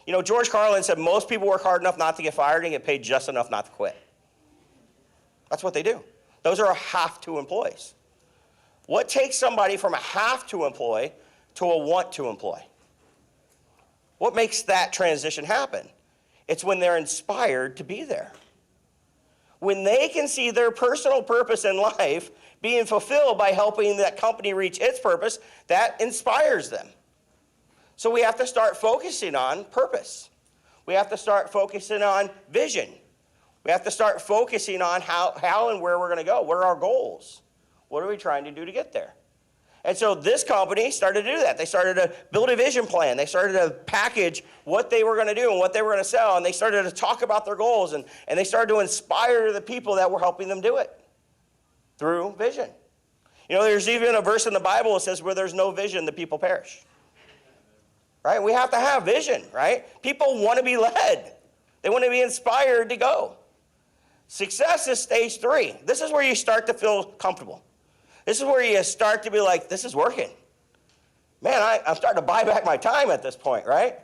You know, George Carlin said most people work hard enough not to get fired and get paid just enough not to quit. That's what they do. Those are have-to employees. What takes somebody from a have-to employee to a want-to employee? What makes that transition happen? It's when they're inspired to be there. When they can see their personal purpose in life being fulfilled by helping that company reach its purpose, that inspires them. So we have to start focusing on purpose. We have to start focusing on vision. We have to start focusing on how and where we're going to go. What are our goals? What are we trying to do to get there? And so this company started to do that. They started to build a vision plan. They started to package what they were going to do and what they were going to sell. And they started to talk about their goals. And they started to inspire the people that were helping them do it through vision. You know, there's even a verse in the Bible that says, where there's no vision, the people perish. Right? We have to have vision, right? People want to be led. They want to be inspired to go. Success is stage 3. This is where you start to feel comfortable. This is where you start to be like, this is working. Man, I'm starting to buy back my time at this point, right?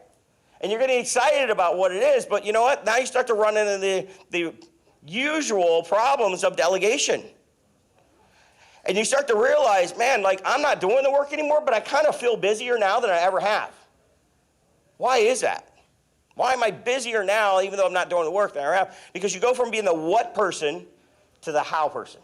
And you're getting excited about what it is, but you know what? Now you start to run into the usual problems of delegation. And you start to realize, man, like I'm not doing the work anymore, but I kind of feel busier now than I ever have. Why is that? Why am I busier now even though I'm not doing the work that I ever have? Because you go from being the what person to the how person.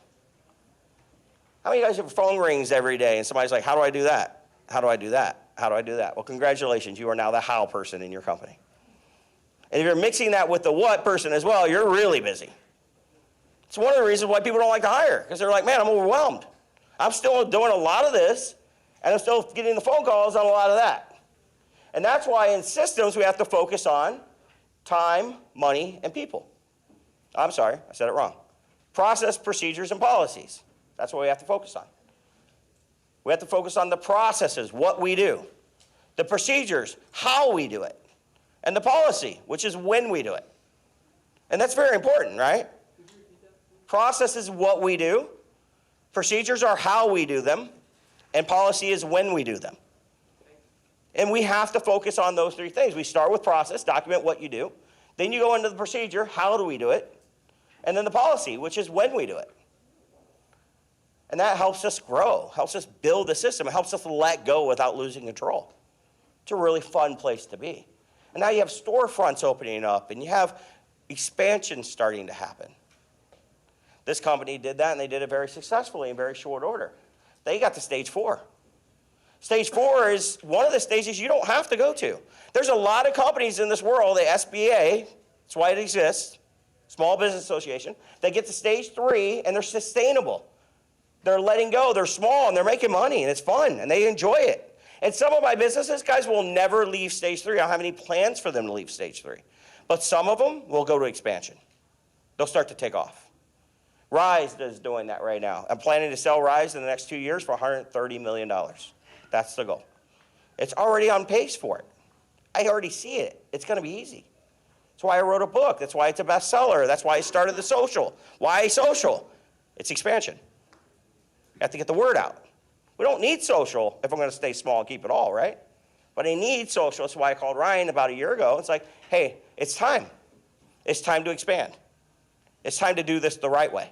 How many of you guys have phone rings every day and somebody's like, how do I do that? How do I do that? How do I do that? Well, congratulations, you are now the how person in your company. And if you're mixing that with the what person as well, you're really busy. It's one of the reasons why people don't like to hire, because they're like, man, I'm overwhelmed. I'm still doing a lot of this, and I'm still getting the phone calls on a lot of that. And that's why in systems we have to focus on time, money, and people. I'm sorry, I said it wrong. Process, procedures, and policies. That's what we have to focus on. We have to focus on the processes, what we do. The procedures, how we do it. And the policy, which is when we do it. And that's very important, right? Process is what we do. Procedures are how we do them. And policy is when we do them. And we have to focus on those 3 things. We start with process, document what you do. Then you go into the procedure, how do we do it? And then the policy, which is when we do it. And that helps us grow, helps us build the system. It helps us let go without losing control. It's a really fun place to be. And now you have storefronts opening up, and you have expansion starting to happen. This company did that, and they did it very successfully in very short order. They got to stage 4. Stage 4 is one of the stages you don't have to go to. There's a lot of companies in this world, the SBA, that's why it exists, Small Business Association, they get to stage 3, and they're sustainable. They're letting go, they're small, and they're making money, and it's fun, and they enjoy it. And some of my businesses, guys, will never leave stage 3. I don't have any plans for them to leave stage 3. But some of them will go to expansion. They'll start to take off. Rise is doing that right now. I'm planning to sell Rise in the next 2 years for $130 million. That's the goal. It's already on pace for it. I already see it. It's going to be easy. That's why I wrote a book. That's why it's a bestseller. That's why I started the social. Why social? It's expansion. You have to get the word out. We don't need social if we're going to stay small and keep it all, right? But I need social. That's why I called Ryan about a year ago. It's like, hey, it's time. It's time to expand. It's time to do this the right way.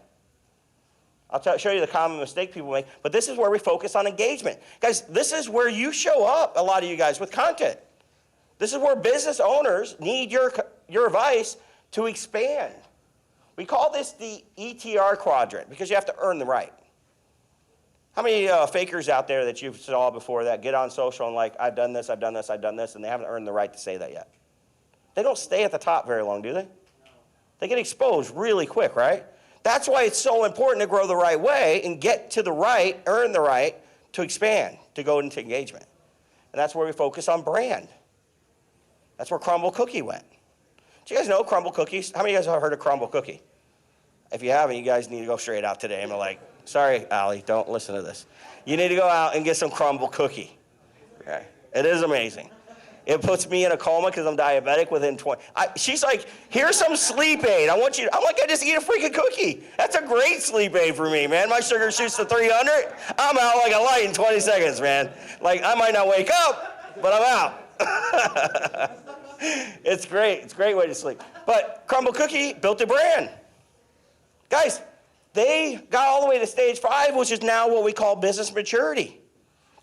I'll show you the common mistake people make, but this is where we focus on engagement. Guys, this is where you show up, a lot of you guys, with content. This is where business owners need your advice to expand. We call this the ETR quadrant because you have to earn the right. How many fakers out there that you saw before that get on social and like, I've done this, I've done this, I've done this, and they haven't earned the right to say that yet? They don't stay at the top very long, do they? They get exposed really quick, right? That's why it's so important to grow the right way and get to the right, earn the right to expand, to go into engagement. And that's where we focus on brand. That's where Crumble Cookie went. Do you guys know Crumble Cookies? How many of you guys have heard of Crumble Cookie? If you haven't, you guys need to go straight out today. I'm like, sorry, Allie, don't listen to this. You need to go out and get some Crumble Cookie. Okay? It is amazing. It puts me in a coma because I'm diabetic within 20. She's like, here's some sleep aid. I'm like, I just eat a freaking cookie. That's a great sleep aid for me, man. My sugar shoots to 300. I'm out like a light in 20 seconds, man. Like, I might not wake up, but I'm out. It's great. It's a great way to sleep. But Crumble Cookie built a brand. Guys, they got all the way to stage 5, which is now what we call business maturity.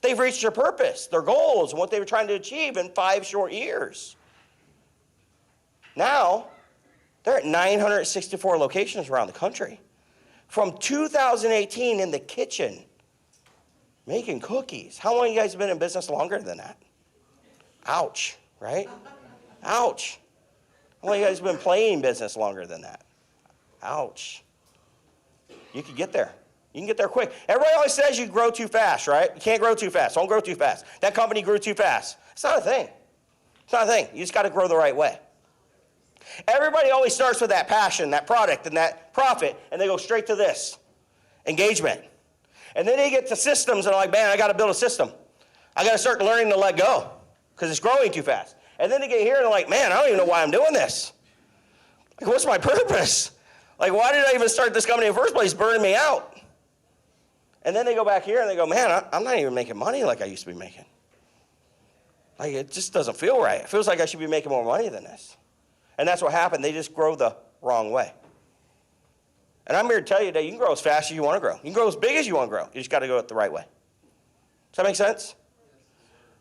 They've reached their purpose, their goals, and what they were trying to achieve in 5 short years. Now, they're at 964 locations around the country. From 2018 in the kitchen, making cookies. How long have you guys been in business longer than that? Ouch, right? Ouch. How long have you guys been playing business longer than that? Ouch. You could get there. You can get there quick. Everybody always says you grow too fast, right? You can't grow too fast. Don't grow too fast. That company grew too fast. It's not a thing. It's not a thing. You just got to grow the right way. Everybody always starts with that passion, that product, and that profit, and they go straight to this, engagement. And then they get to systems, and they're like, man, I got to build a system. I got to start learning to let go because it's growing too fast. And then they get here, and they're like, man, I don't even know why I'm doing this. Like, what's my purpose? Like, why did I even start this company in the first place? It's burning me out. And then they go back here, and they go, man, I'm not even making money like I used to be making. Like, it just doesn't feel right. It feels like I should be making more money than this. And that's what happened. They just grow the wrong way. And I'm here to tell you that you can grow as fast as you want to grow. You can grow as big as you want to grow. You just got to go it the right way. Does that make sense?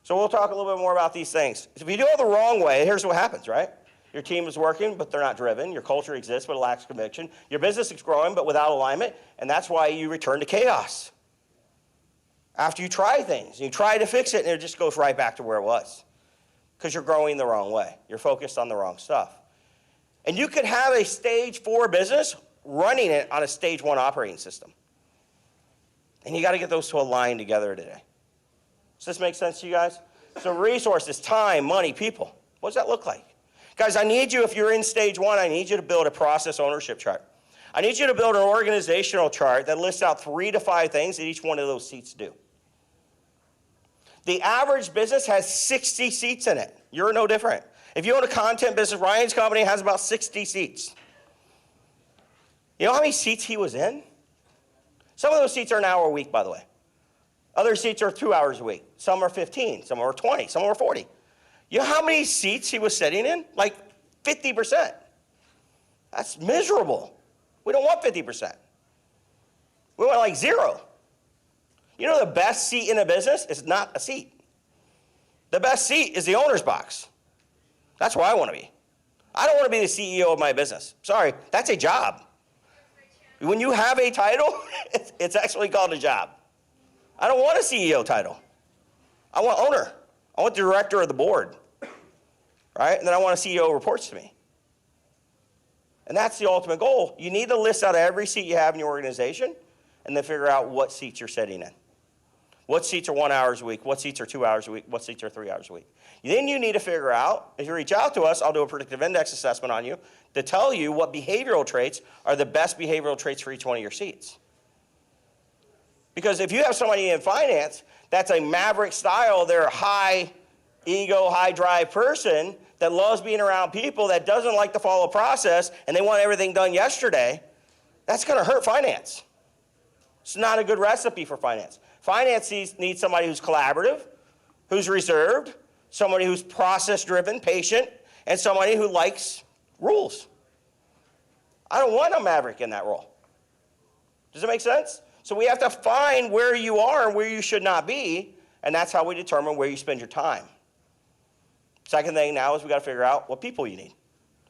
So we'll talk a little bit more about these things. If you do it the wrong way, here's what happens, right? Your team is working, but they're not driven. Your culture exists, but it lacks conviction. Your business is growing, but without alignment. And that's why you return to chaos. After you try things, you try to fix it, and it just goes right back to where it was. Because you're growing the wrong way. You're focused on the wrong stuff. And you could have a stage 4 business running it on a stage 1 operating system. And you got to get those two aligned together today. Does this make sense to you guys? So resources, time, money, people. What does that look like? Guys, I need you, if you're in stage 1, I need you to build a process ownership chart. I need you to build an organizational chart that lists out 3 to 5 things that each one of those seats do. The average business has 60 seats in it. You're no different. If you own a content business, Ryan's company has about 60 seats. You know how many seats he was in? Some of those seats are an hour a week, by the way. Other seats are 2 hours a week. Some are 15, some are 20, some are 40. You know how many seats he was sitting in? Like 50%. That's miserable. We don't want 50%. We want like 0. You know the best seat in a business is not a seat. The best seat is the owner's box. That's where I want to be. I don't want to be the CEO of my business. Sorry, that's a job. When you have a title, it's actually called a job. I don't want a CEO title. I want owner. I want the director of the board. Right? And then I want a CEO who reports to me. And that's the ultimate goal. You need to list out every seat you have in your organization and then figure out what seats you're sitting in. What seats are 1 hour a week? What seats are 2 hours a week? What seats are 3 hours a week? Then you need to figure out, if you reach out to us, I'll do a predictive index assessment on you to tell you what behavioral traits are the best behavioral traits for each one of your seats. Because if you have somebody in finance that's a maverick style, they're a high ego, high drive person that loves being around people, that doesn't like to follow a process, and they want everything done yesterday, that's going to hurt finance. It's not a good recipe for finance. Finance needs somebody who's collaborative, who's reserved, somebody who's process-driven, patient, and somebody who likes rules. I don't want a maverick in that role. Does it make sense? So we have to find where you are and where you should not be, and that's how we determine where you spend your time. Second thing now is we got to figure out what people you need.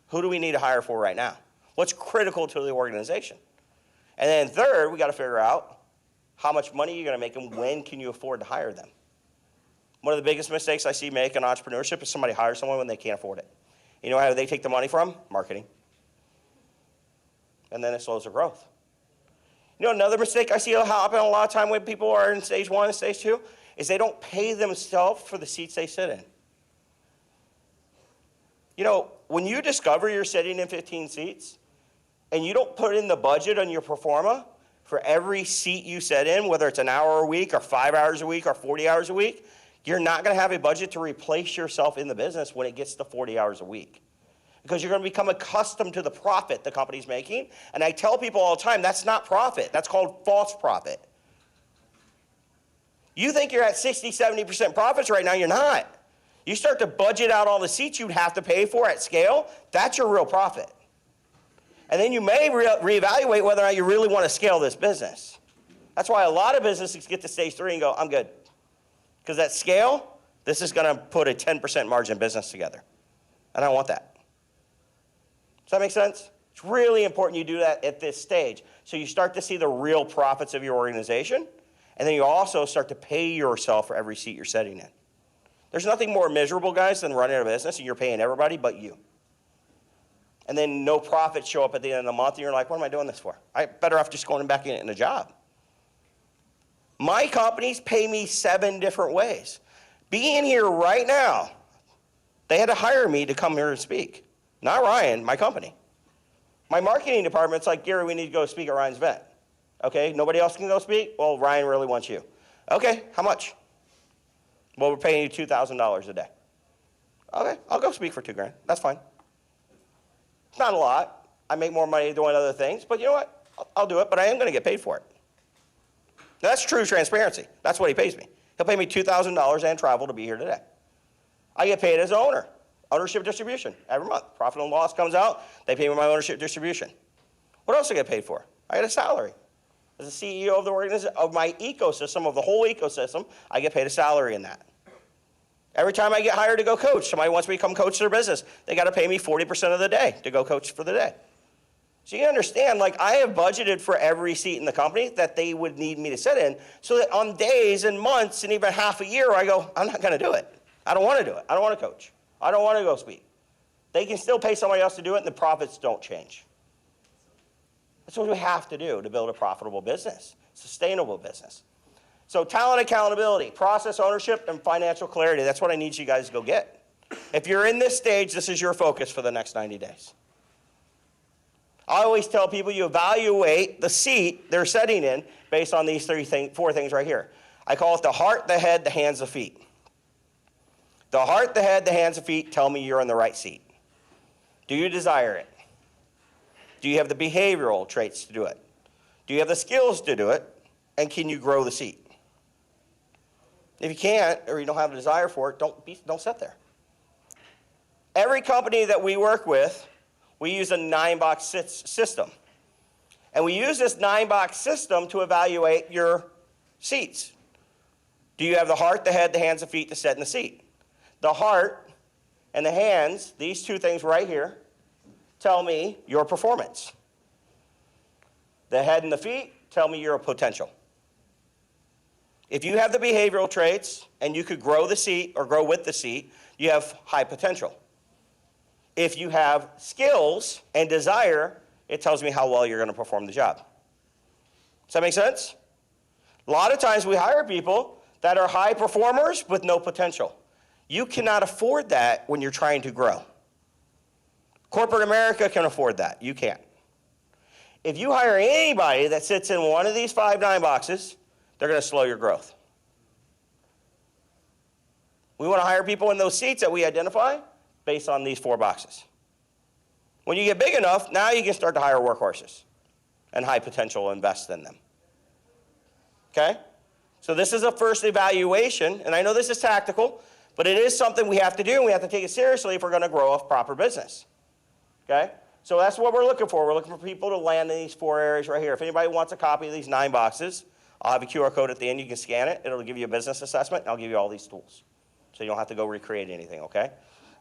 Who do we need to hire for right now? What's critical to the organization? And then third, we got to figure out how much money you're going to make and when can you afford to hire them. One of the biggest mistakes I see make in entrepreneurship is somebody hires someone when they can't afford it. You know how they take the money from? Marketing. And then it slows their growth. You know another mistake I see happen a lot of time when people are in stage 1 and stage 2 is they don't pay themselves for the seats they sit in. You know, when you discover you're sitting in 15 seats and you don't put in the budget on your pro forma for every seat you sit in, whether it's an hour a week or 5 hours a week or 40 hours a week, you're not going to have a budget to replace yourself in the business when it gets to 40 hours a week. Because you're going to become accustomed to the profit the company's making. And I tell people all the time, that's not profit. That's called false profit. You think you're at 60, 70% profits right now, you're not. You start to budget out all the seats you'd have to pay for at scale, that's your real profit. And then you may reevaluate whether or not you really want to scale this business. That's why a lot of businesses get to stage 3 and go, I'm good. Because at scale, this is going to put a 10% margin business together. And I don't want that. Does that make sense? It's really important you do that at this stage. So you start to see the real profits of your organization, and then you also start to pay yourself for every seat you're sitting in. There's nothing more miserable, guys, than running a business and you're paying everybody but you. And then no profits show up at the end of the month, and you're like, what am I doing this for? I'm better off just going back in a job. My companies pay me 7 different ways. Being here right now, they had to hire me to come here and speak. Not Ryan, my company. My marketing department's like, Gary, we need to go speak at Ryan's event. Okay, nobody else can go speak? Well, Ryan really wants you. Okay, how much? Well, we're paying you $2,000 a day. Okay, I'll go speak for $2,000. That's fine. It's not a lot. I make more money doing other things, but you know what? I'll do it, but I am going to get paid for it. Now, that's true transparency. That's what he pays me. He'll pay me $2,000 and travel to be here today. I get paid as an owner, ownership distribution every month. Profit and loss comes out, they pay me my ownership distribution. What else do I get paid for? I get a salary. As a CEO of the organization, of my ecosystem, of the whole ecosystem, I get paid a salary in that. Every time I get hired to go coach, somebody wants me to come coach their business, they got to pay me 40% of the day to go coach for the day. So you understand, like, I have budgeted for every seat in the company that they would need me to sit in, so that on days and months and even half a year, I go, I'm not going to do it. I don't want to do it. I don't want to coach. I don't want to go speak. They can still pay somebody else to do it, and the profits don't change. That's what we have to do to build a profitable business, sustainable business. So talent accountability, process ownership, and financial clarity. That's what I need you guys to go get. If you're in this stage, this is your focus for the next 90 days. I always tell people you evaluate the seat they're sitting in based on these 4 things right here. I call it the heart, the head, the hands, the feet. The heart, the head, the hands, the feet tell me you're in the right seat. Do you desire it? Do you have the behavioral traits to do it? Do you have the skills to do it? And can you grow the seat? If you can't, or you don't have a desire for it, don't sit there. Every company that we work with, we use a 9-box system. And we use this 9-box system to evaluate your seats. Do you have the heart, the head, the hands, the feet to sit in the seat? The heart and the hands, these 2 things right here, tell me your performance. The head and the feet tell me your potential. If you have the behavioral traits and you could grow the seat or grow with the seat, you have high potential. If you have skills and desire, it tells me how well you're going to perform the job. Does that make sense? A lot of times we hire people that are high performers with no potential. You cannot afford that when you're trying to grow. Corporate America can afford that. You can't. If you hire anybody that sits in one of these 5 9 boxes, they're going to slow your growth. We want to hire people in those seats that we identify based on these 4 boxes. When you get big enough, now you can start to hire workhorses and high potential invest in them. Okay? So this is a first evaluation, and I know this is tactical, but it is something we have to do, and we have to take it seriously if we're going to grow a proper business. Okay? So that's what we're looking for. We're looking for people to land in these 4 areas right here. If anybody wants a copy of these 9 boxes, I'll have a QR code at the end. You can scan it. It'll give you a business assessment, and I'll give you all these tools. So you don't have to go recreate anything, okay?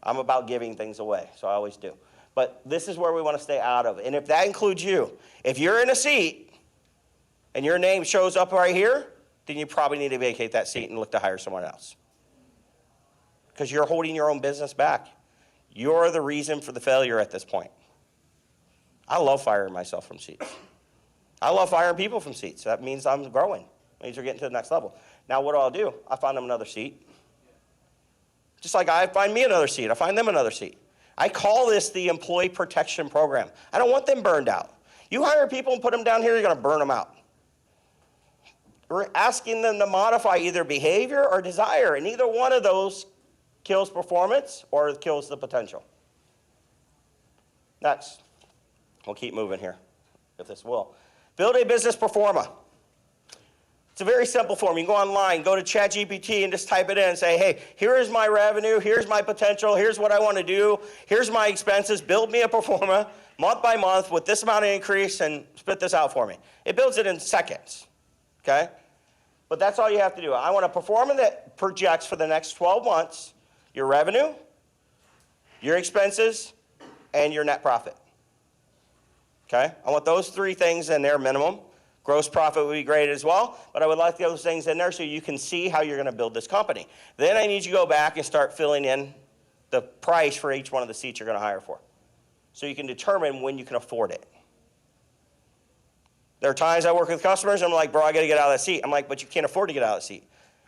I'm about giving things away, so I always do. But this is where we want to stay out of. And if that includes you, if you're in a seat and your name shows up right here, then you probably need to vacate that seat and look to hire someone else. Because you're holding your own business back. You're the reason for the failure at this point. I love firing myself from seats. I love firing people from seats. That means I'm growing. It means we're getting to the next level. Now what do I do? I find them another seat. Just like I find me another seat. I find them another seat. I call this the employee protection program. I don't want them burned out. You hire people and put them down here, you're going to burn them out. We're asking them to modify either behavior or desire, and either one of those kills performance or kills the potential. Next. We'll keep moving here, if this will. Build a business performa. It's a very simple form. You can go online, go to ChatGPT and just type it in and say, hey, here is my revenue, here's my potential, here's what I want to do, here's my expenses, build me a performa month by month with this amount of increase and spit this out for me. It builds it in seconds, okay? But that's all you have to do. I want a performa that projects for the next 12 months your revenue, your expenses, and your net profit. Okay? I want those 3 things in there minimum. Gross profit would be great as well, but I would like those things in there so you can see how you're going to build this company. Then I need you to go back and start filling in the price for each one of the seats you're going to hire for, so you can determine when you can afford it. There are times I work with customers, and I'm like, bro, I got to get out of that seat. I'm like, but you can't afford to get out of the seat.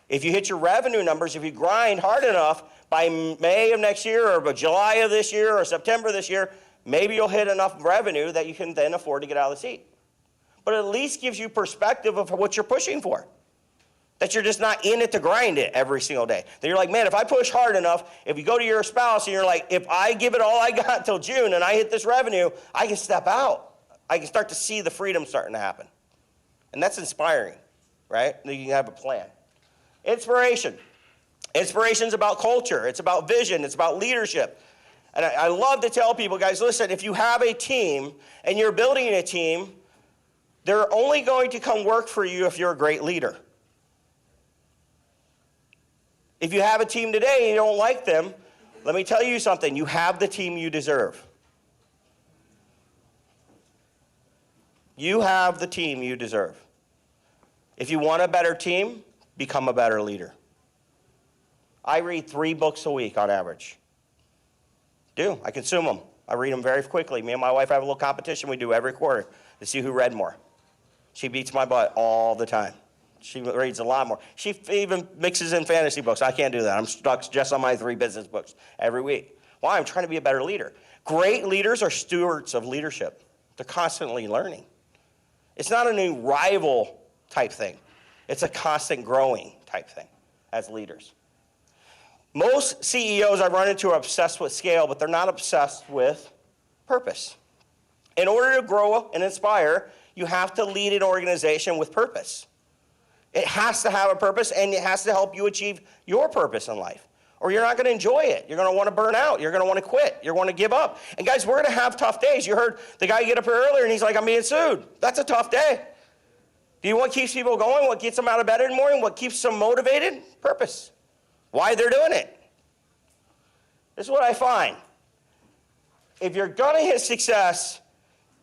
If you hit your revenue numbers, if you grind hard enough, by May of next year or by July of this year or September this year, maybe you'll hit enough revenue that you can then afford to get out of the seat. But it at least gives you perspective of what you're pushing for. That you're just not in it to grind it every single day. That you're like, man, if I push hard enough, if you go to your spouse and you're like, if I give it all I got until June and I hit this revenue, I can step out. I can start to see the freedom starting to happen. And that's inspiring, right? That you can have a plan. Inspiration. Inspiration's about culture. It's about vision. It's about leadership. And I love to tell people, guys, listen, if you have a team and you're building a team, they're only going to come work for you if you're a great leader. If you have a team today and you don't like them, let me tell you something. You have the team you deserve. You have the team you deserve. If you want a better team, become a better leader. I read 3 books a week on average. I consume them. I read them very quickly. Me and my wife have a little competition we do every quarter to see who read more. She beats my butt all the time. She reads a lot more. She even mixes in fantasy books. I can't do that. I'm stuck just on my 3 business books every week. Why? I'm trying to be a better leader. Great leaders are stewards of leadership. They're constantly learning. It's not a new rival type thing. It's a constant growing type thing as leaders. Most CEOs I've run into are obsessed with scale, but they're not obsessed with purpose. In order to grow and inspire, you have to lead an organization with purpose. It has to have a purpose, and it has to help you achieve your purpose in life, or you're not going to enjoy it. You're going to want to burn out. You're going to want to quit. You're going to give up. And guys, we're going to have tough days. You heard the guy get up here earlier, and he's like, I'm being sued. That's a tough day. Do you know what keeps people going? What gets them out of bed in the morning? What keeps them motivated? Purpose. Why they're doing it. This is what I find. If you're going to hit success,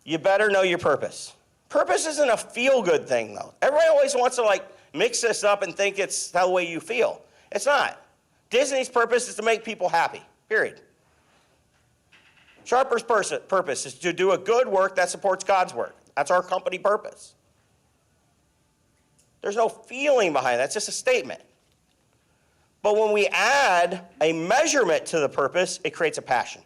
you better know your purpose. Purpose isn't a feel-good thing, though. Everybody always wants to mix this up and think it's the way you feel. It's not. Disney's purpose is to make people happy, period. Sharper's purpose is to do a good work that supports God's work. That's our company purpose. There's no feeling behind that. It's just a statement. But when we add a measurement to the purpose, it creates a passion.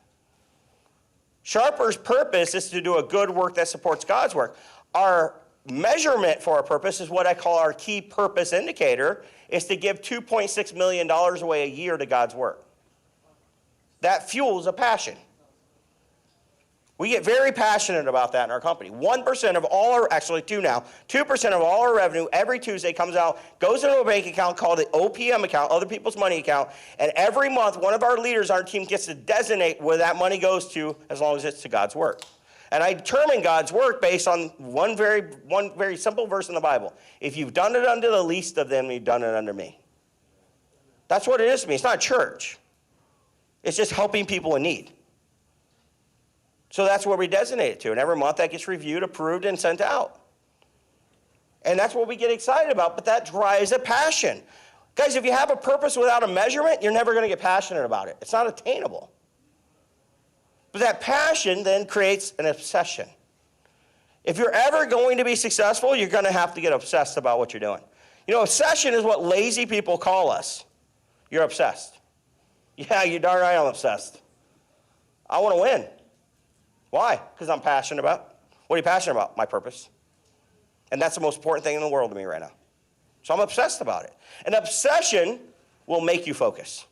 Sharper's purpose is to do a good work that supports God's work. Our measurement for our purpose is what I call our key purpose indicator, is to give $2.6 million away a year to God's work. That fuels a passion. We get very passionate about that in our company. 1% of all our, actually 2 now, 2% of all our revenue every Tuesday comes out, goes into a bank account called the OPM account, other people's money account, and every month one of our leaders on our team gets to designate where that money goes to as long as it's to God's work. And I determine God's work based on one very simple verse in the Bible. If you've done it unto the least of them, you've done it unto me. That's what it is to me. It's not church. It's just helping people in need. So that's where we designate it to. And every month that gets reviewed, approved, and sent out. And that's what we get excited about, but that drives a passion. Guys, if you have a purpose without a measurement, you're never going to get passionate about it. It's not attainable. But that passion then creates an obsession. If you're ever going to be successful, you're going to have to get obsessed about what you're doing. You know, obsession is what lazy people call us. You're obsessed. Yeah, you're darn right I'm obsessed. I want to win. Why? Because I'm passionate about. What are you passionate about? My purpose. And that's the most important thing in the world to me right now. So I'm obsessed about it. An obsession will make you focus.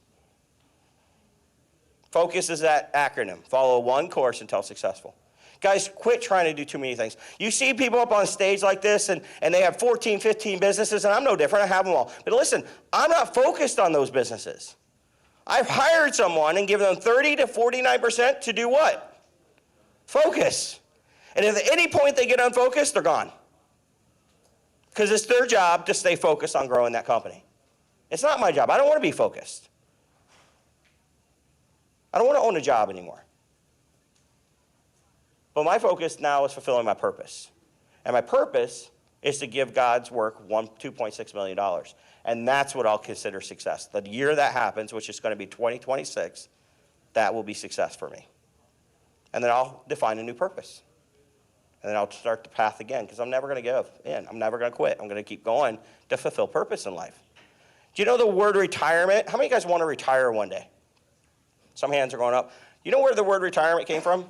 Focus is that acronym. Follow one course until successful. Guys, quit trying to do too many things. You see people up on stage like this, and they have 14, 15 businesses, and I'm no different. I have them all. But listen, I'm not focused on those businesses. I've hired someone and given them 30 to 49% to do what? Focus. And if at any point they get unfocused, they're gone. Because it's their job to stay focused on growing that company. It's not my job. I don't want to be focused. I don't want to own a job anymore. But my focus now is fulfilling my purpose. And my purpose is to give God's work $2.6 million. And that's what I'll consider success. The year that happens, which is going to be 2026, that will be success for me. And then I'll define a new purpose. And then I'll start the path again because I'm never going to give in. I'm never going to quit. I'm going to keep going to fulfill purpose in life. Do you know the word retirement? How many of you guys want to retire one day? Some hands are going up. You know where the word retirement came from?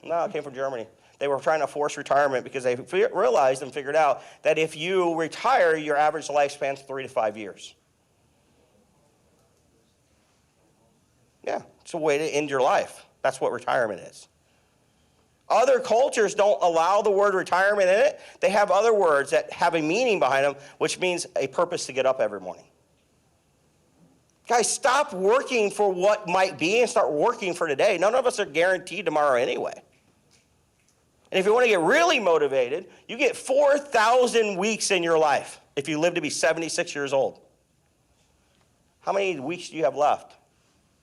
No, it came from Germany. They were trying to force retirement because they realized and figured out that if you retire, your average lifespan is 3 to 5 years. Yeah, it's a way to end your life. That's what retirement is. Other cultures don't allow the word retirement in it. They have other words that have a meaning behind them, which means a purpose to get up every morning. Guys, stop working for what might be and start working for today. None of us are guaranteed tomorrow anyway. And if you want to get really motivated, you get 4,000 weeks in your life if you live to be 76 years old. How many weeks do you have left?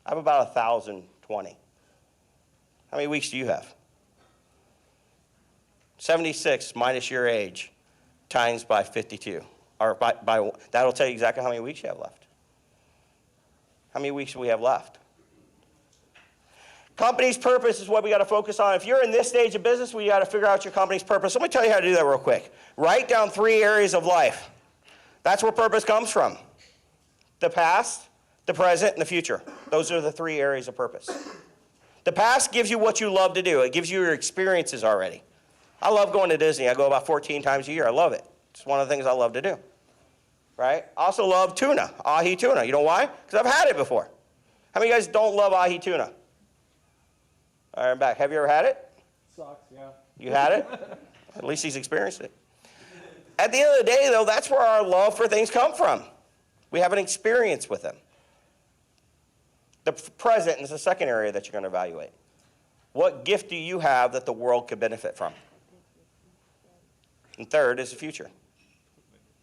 I have about 1,020. How many weeks do you have? 76 minus your age times by 52. Or by that'll tell you exactly how many weeks you have left. How many weeks do we have left? Company's purpose is what we got to focus on. If you're in this stage of business, we got to figure out your company's purpose. Let me tell you how to do that real quick. Write down 3 areas of life. That's where purpose comes from. The past, the present, and the future. Those are the 3 areas of purpose. The past gives you what you love to do. It gives you your experiences already. I love going to Disney. I go about 14 times a year. I love it. It's one of the things I love to do. Right? I also love tuna, ahi tuna. You know why? Because I've had it before. How many of you guys don't love ahi tuna? All right, I'm back. Have you ever had it? Sucks, yeah. You had it? At least he's experienced it. At the end of the day, though, that's where our love for things come from. We have an experience with them. The present is the second area that you're going to evaluate. What gift do you have that the world could benefit from? And third is the future.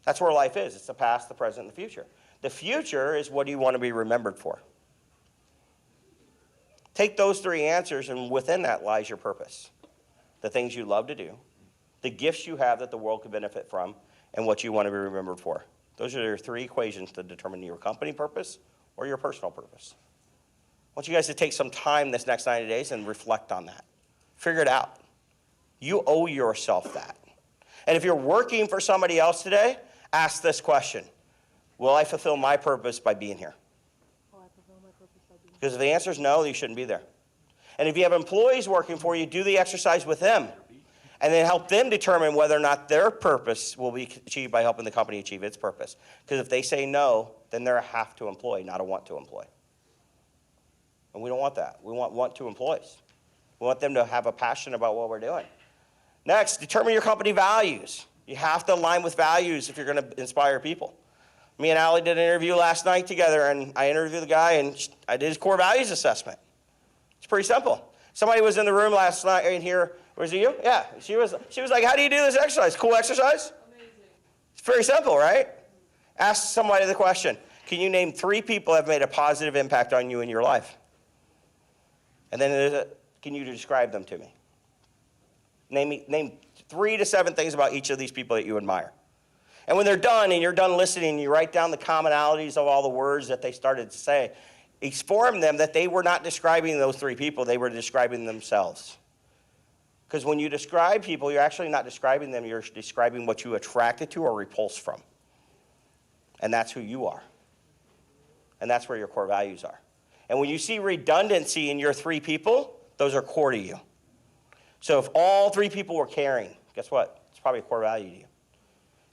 That's where life is. It's the past, the present, and the future. The future is what do you want to be remembered for? Take those 3 answers, and within that lies your purpose. The things you love to do, the gifts you have that the world could benefit from, and what you want to be remembered for. Those are your 3 equations to determine your company purpose or your personal purpose. I want you guys to take some time this next 90 days and reflect on that. Figure it out. You owe yourself that. And if you're working for somebody else today, ask this question. Will I fulfill my purpose by being here? Because if the answer is no, you shouldn't be there. And if you have employees working for you, do the exercise with them. And then help them determine whether or not their purpose will be achieved by helping the company achieve its purpose. Because if they say no, then they're a have to employee, not a want to employee. And we don't want that. We want to employees. We want them to have a passion about what we're doing. Next, determine your company values. You have to align with values if you're going to inspire people. Me and Adley did an interview last night together, and I interviewed the guy, and I did his core values assessment. It's pretty simple. Somebody was in the room last night in here. Was it you? Yeah. She was like, how do you do this exercise? Cool exercise? Amazing. It's very simple, right? Ask somebody the question. Can you name 3 people that have made a positive impact on you in your life? And then can you describe them to me? Name 3 to 7 things about each of these people that you admire. And when they're done and you're done listening, you write down the commonalities of all the words that they started to say. Inform them that they were not describing those 3 people, they were describing themselves. Because when you describe people, you're actually not describing them, you're describing what you attracted to or repulsed from. And that's who you are. And that's where your core values are. And when you see redundancy in your 3 people, those are core to you. So if all 3 people were caring, guess what? It's probably a core value to you.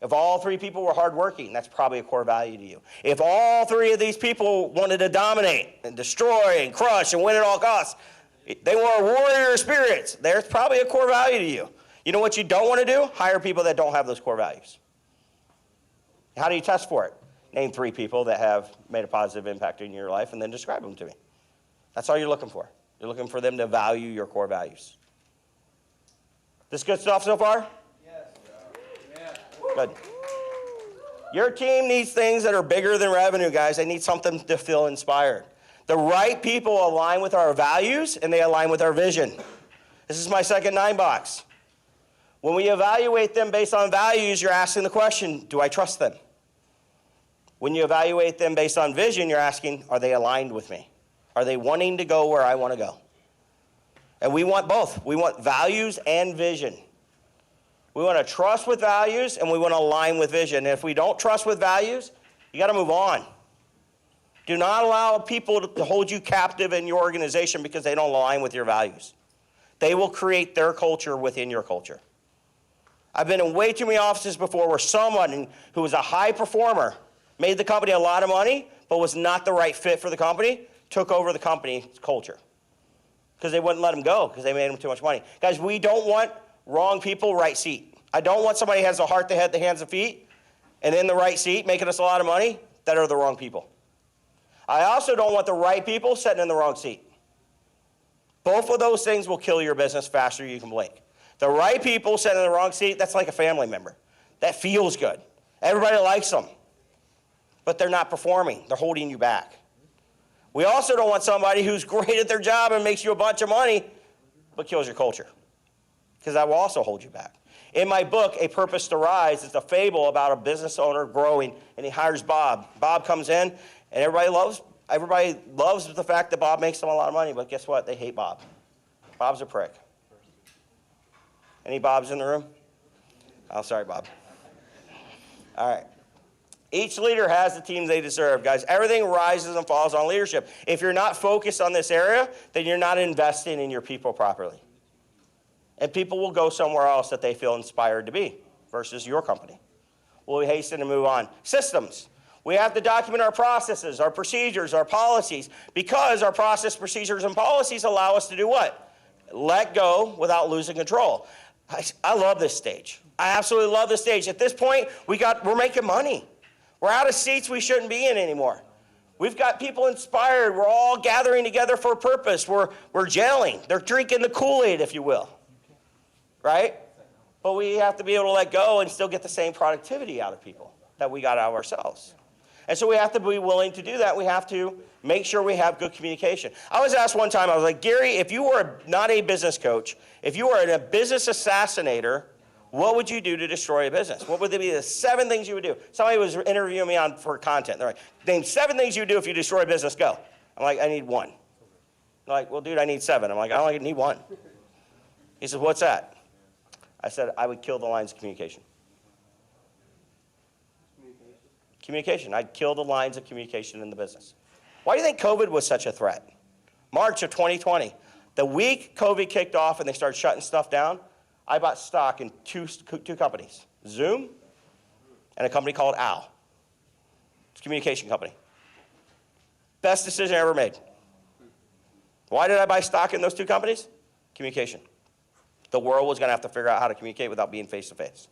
If all 3 people were hardworking, that's probably a core value to you. If all 3 of these people wanted to dominate and destroy and crush and win at all costs, they were warrior spirits, there's probably a core value to you. You know what you don't want to do? Hire people that don't have those core values. How do you test for it? Name 3 people that have made a positive impact in your life and then describe them to me. That's all you're looking for. You're looking for them to value your core values. This good stuff so far? Yes. Good. Your team needs things that are bigger than revenue, guys. They need something to feel inspired. The right people align with our values and they align with our vision. This is my second 9 box. When we evaluate them based on values, you're asking the question, do I trust them? When you evaluate them based on vision, you're asking, are they aligned with me? Are they wanting to go where I want to go? And we want both. We want values and vision. We want to trust with values, and we want to align with vision. And if we don't trust with values, you got to move on. Do not allow people to hold you captive in your organization because they don't align with your values. They will create their culture within your culture. I've been in way too many offices before where someone who was a high performer made the company a lot of money, but was not the right fit for the company, took over the company's culture. Because they wouldn't let them go because they made them too much money. Guys, we don't want wrong people, right seat. I don't want somebody who has the heart, the head, the hands, the feet, and in the right seat, making us a lot of money, that are the wrong people. I also don't want the right people sitting in the wrong seat. Both of those things will kill your business faster than you can blink. The right people sitting in the wrong seat, that's like a family member. That feels good. Everybody likes them. But they're not performing. They're holding you back. We also don't want somebody who's great at their job and makes you a bunch of money, but kills your culture. Because that will also hold you back. In my book, A Purpose to Rise, it's a fable about a business owner growing, and he hires Bob. Bob comes in, and everybody loves the fact that Bob makes them a lot of money, but guess what? They hate Bob. Bob's a prick. Any Bobs in the room? Oh, sorry, Bob. All right. Each leader has the team they deserve, guys. Everything rises and falls on leadership. If you're not focused on this area, then you're not investing in your people properly. And people will go somewhere else that they feel inspired to be versus your company. We'll hasten to move on. Systems. We have to document our processes, our procedures, our policies, because our process, procedures, and policies allow us to do what? Let go without losing control. I love this stage. I absolutely love this stage. At this point, we're making money. We're out of seats we shouldn't be in anymore. We've got people inspired. We're all gathering together for a purpose. We're gelling. They're drinking the Kool-Aid, if you will. Right? But we have to be able to let go and still get the same productivity out of people that we got out of ourselves. And so we have to be willing to do that. We have to make sure we have good communication. I was asked one time, I was like, Gary, if you were not a business coach, if you were a business assassinator, what would you do to destroy a business? What would be the 7 things you would do? Somebody was interviewing me for content. They're like, name 7 things you would do if you destroy a business, go. I'm like, I need 1. They're like, well, dude, I need 7. I'm like, I only need 1. He says, what's that? I said, I would kill the lines of communication. Communication. I'd kill the lines of communication in the business. Why do you think COVID was such a threat? March of 2020. The week COVID kicked off and they started shutting stuff down, I bought stock in two companies, Zoom and a company called OWL. It's a communication company. Best decision I ever made. Why did I buy stock in those 2 companies? Communication. The world was going to have to figure out how to communicate without being face-to-face.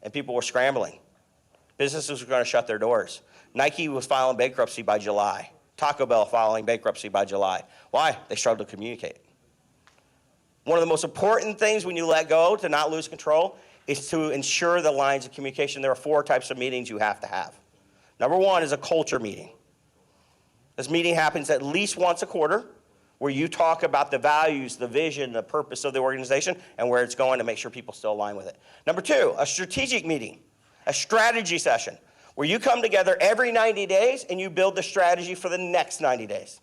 And people were scrambling. Businesses were going to shut their doors. Nike was filing bankruptcy by July. Taco Bell filing bankruptcy by July. Why? They struggled to communicate. One of the most important things when you let go to not lose control is to ensure the lines of communication. There are 4 types of meetings you have to have. Number 1 is a culture meeting. This meeting happens at least once a quarter where you talk about the values, the vision, the purpose of the organization, and where it's going to make sure people still align with it. Number 2, a strategic meeting, a strategy session where you come together every 90 days and you build the strategy for the next 90 days.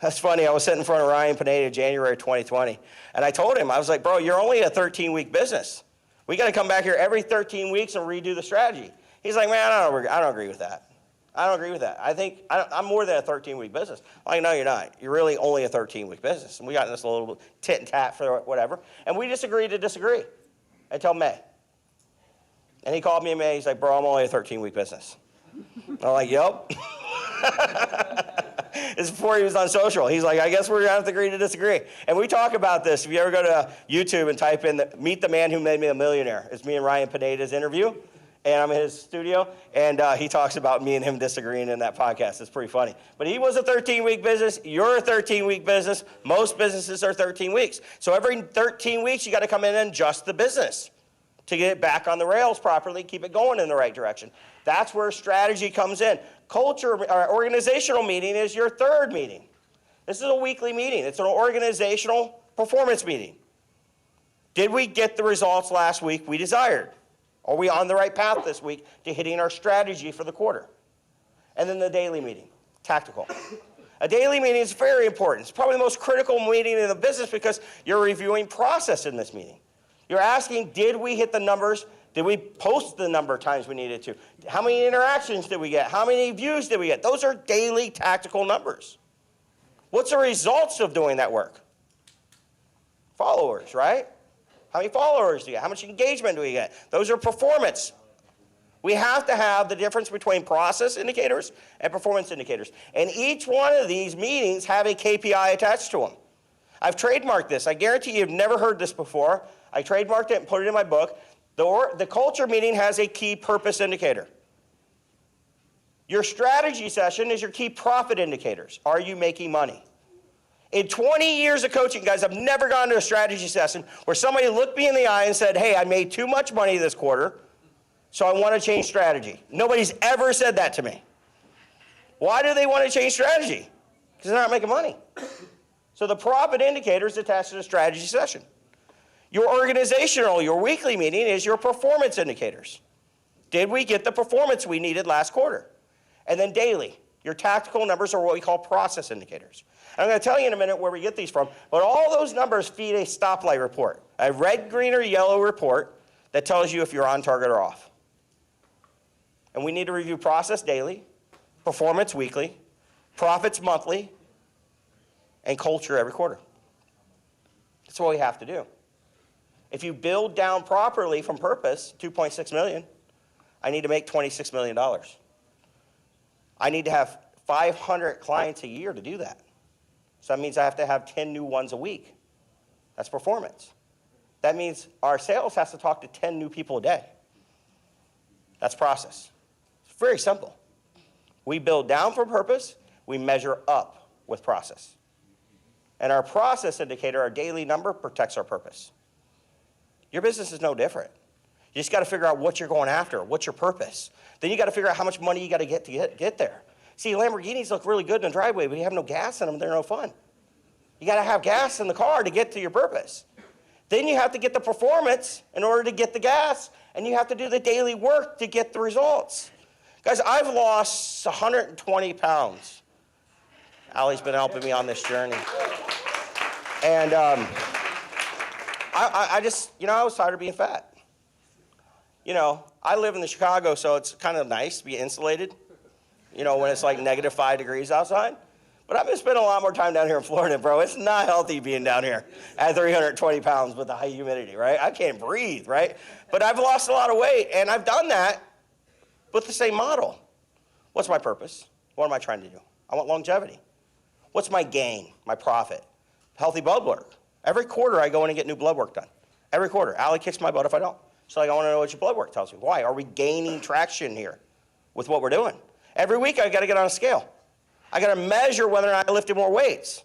That's funny. I was sitting in front of Ryan Pineda January 2020, and I told him, I was like, bro, you're only a 13-week business. We got to come back here every 13 weeks and redo the strategy. He's like, man, I don't agree with that. I don't agree with that. I think I'm more than a 13-week business. I'm like, no, you're not. You're really only a 13-week business. And we got in this little tit and tat for whatever, and we disagreed to disagree until May. And he called me in May. He's like, bro, I'm only a 13-week business. I'm like, yep. It's before he was on social. He's like, I guess we're going to have to agree to disagree. And we talk about this. If you ever go to YouTube and type in, Meet the Man Who Made Me a Millionaire, it's me and Ryan Pineda's interview. And I'm in his studio, and he talks about me and him disagreeing in that podcast. It's pretty funny. But he was a 13-week business. You're a 13-week business. Most businesses are 13 weeks. So every 13 weeks, you got to come in and adjust the business to get it back on the rails properly, keep it going in the right direction. That's where strategy comes in. Culture, or organizational meeting is your 3rd meeting. This is a weekly meeting. It's an organizational performance meeting. Did we get the results last week we desired? Are we on the right path this week to hitting our strategy for the quarter? And then the daily meeting, tactical. A daily meeting is very important. It's probably the most critical meeting in the business because you're reviewing process in this meeting. You're asking, did we hit the numbers? Did we post the number of times we needed to? How many interactions did we get? How many views did we get? Those are daily tactical numbers. What's the results of doing that work? Followers, right? How many followers do you get? How much engagement do we get? Those are performance. We have to have the difference between process indicators and performance indicators. And each one of these meetings have a KPI attached to them. I've trademarked this. I guarantee you've never heard this before. I trademarked it and put it in my book. The culture meeting has a key purpose indicator. Your strategy session is your key profit indicators. Are you making money? In 20 years of coaching, guys, I've never gone to a strategy session where somebody looked me in the eye and said, hey, I made too much money this quarter, so I want to change strategy. Nobody's ever said that to me. Why do they want to change strategy? Because they're not making money. So the profit indicator is attached to the strategy session. Your organizational, your weekly meeting is your performance indicators. Did we get the performance we needed last quarter? And then daily, your tactical numbers are what we call process indicators. And I'm going to tell you in a minute where we get these from, but all those numbers feed a stoplight report, a red, green, or yellow report that tells you if you're on target or off. And we need to review process daily, performance weekly, profits monthly, and culture every quarter. That's what we have to do. If you build down properly from purpose, 2.6 million, I need to make $26 million. I need to have 500 clients a year to do that. So that means I have to have 10 new ones a week. That's performance. That means our sales has to talk to 10 new people a day. That's process. It's very simple. We build down from purpose, we measure up with process. And our process indicator, our daily number, protects our purpose. Your business is no different. You just got to figure out what you're going after. What's your purpose? Then you got to figure out how much money you got to get there. See, Lamborghinis look really good in the driveway, but you have no gas in them, they're no fun. You got to have gas in the car to get to your purpose. Then you have to get the performance in order to get the gas, and you have to do the daily work to get the results. Guys, I've lost 120 pounds. Allie's been helping me on this journey. And I just, I was tired of being fat. I live in the Chicago, so it's kind of nice to be insulated, when it's like -5 degrees outside. But I've been spending a lot more time down here in Florida, bro. It's not healthy being down here at 320 pounds with the high humidity, right? I can't breathe, right? But I've lost a lot of weight, and I've done that with the same model. What's my purpose? What am I trying to do? I want longevity. What's my gain, my profit? Healthy blood work. Every quarter, I go in and get new blood work done. Every quarter. Allie kicks my butt if I don't. She's like, I want to know what your blood work tells me. Why? Are we gaining traction here with what we're doing? Every week, I got to get on a scale. I got to measure whether or not I lifted more weights.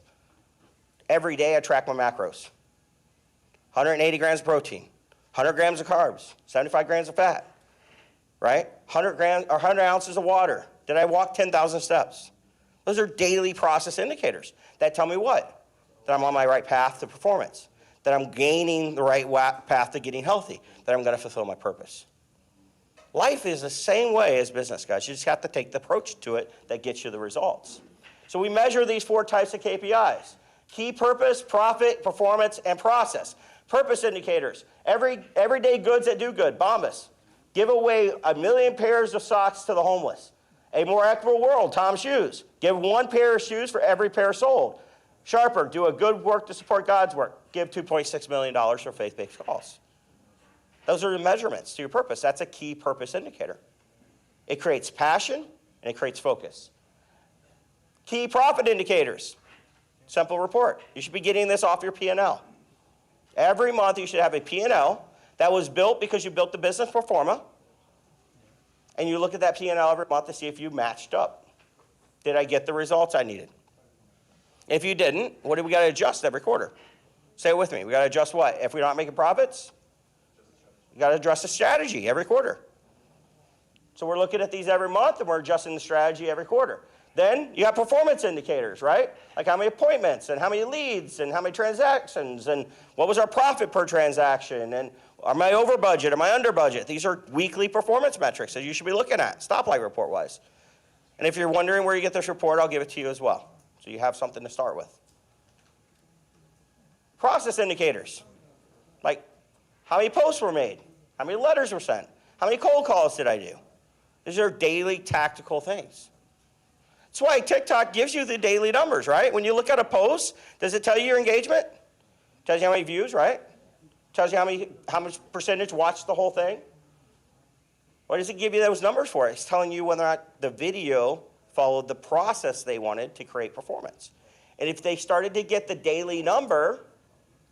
Every day, I track my macros. 180 grams of protein, 100 grams of carbs, 75 grams of fat, right? 100 ounces of water. Did I walk 10,000 steps? Those are daily process indicators that tell me what? That I'm on my right path to performance, that I'm gaining the right path to getting healthy, that I'm going to fulfill my purpose. Life is the same way as business, guys. You just have to take the approach to it that gets you the results. So we measure these 4 types of KPIs: key purpose, profit, performance, and process. Purpose indicators: everyday goods that do good. Bombas. Give away 1 million pairs of socks to the homeless. A more equitable world. Tom Shoes. Give 1 pair of shoes for every pair sold. Sharper. Do a good work to support God's work. Give $2.6 million for faith-based cause. Those are the measurements to your purpose. That's a key purpose indicator. It creates passion and it creates focus. Key profit indicators. Simple report. You should be getting this off your P&L. Every month you should have a P&L that was built because you built the business pro forma, and you look at that P&L every month to see if you matched up. Did I get the results I needed? If you didn't, what do we got to adjust every quarter? Say it with me. We got to adjust what? If we're not making profits, you got to address the strategy every quarter. So we're looking at these every month, and we're adjusting the strategy every quarter. Then you have performance indicators, right? Like how many appointments, and how many leads, and how many transactions, and what was our profit per transaction, and am I over budget, am I under budget? These are weekly performance metrics that you should be looking at, stoplight report-wise. And if you're wondering where you get this report, I'll give it to you as well. So you have something to start with. Process indicators, like how many posts were made, how many letters were sent, how many cold calls did I do? These are daily tactical things. That's why TikTok gives you the daily numbers, right? When you look at a post, does it tell you your engagement? Tells you how many views, right? Tells you how much percentage watched the whole thing. What does it give you those numbers for? It's telling you whether or not the video followed the process they wanted to create performance. And if they started to get the daily number,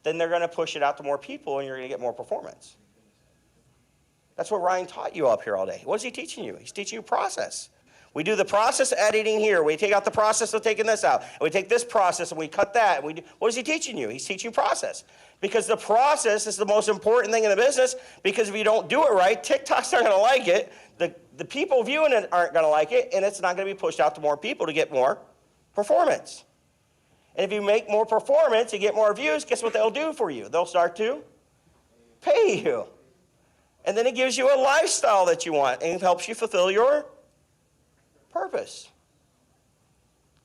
then they're going to push it out to more people and you're going to get more performance. That's what Ryan taught you up here all day. What is he teaching you? He's teaching you process. We do the process editing here. We take out the process of taking this out. And we take this process and we cut that. And what is he teaching you? He's teaching you process. Because the process is the most important thing in the business, because if you don't do it right, TikTok's not going to like it. The people viewing it aren't going to like it, and it's not going to be pushed out to more people to get more performance. And if you make more performance, you get more views, guess what they'll do for you? They'll start to pay you. And then it gives you a lifestyle that you want and it helps you fulfill your purpose.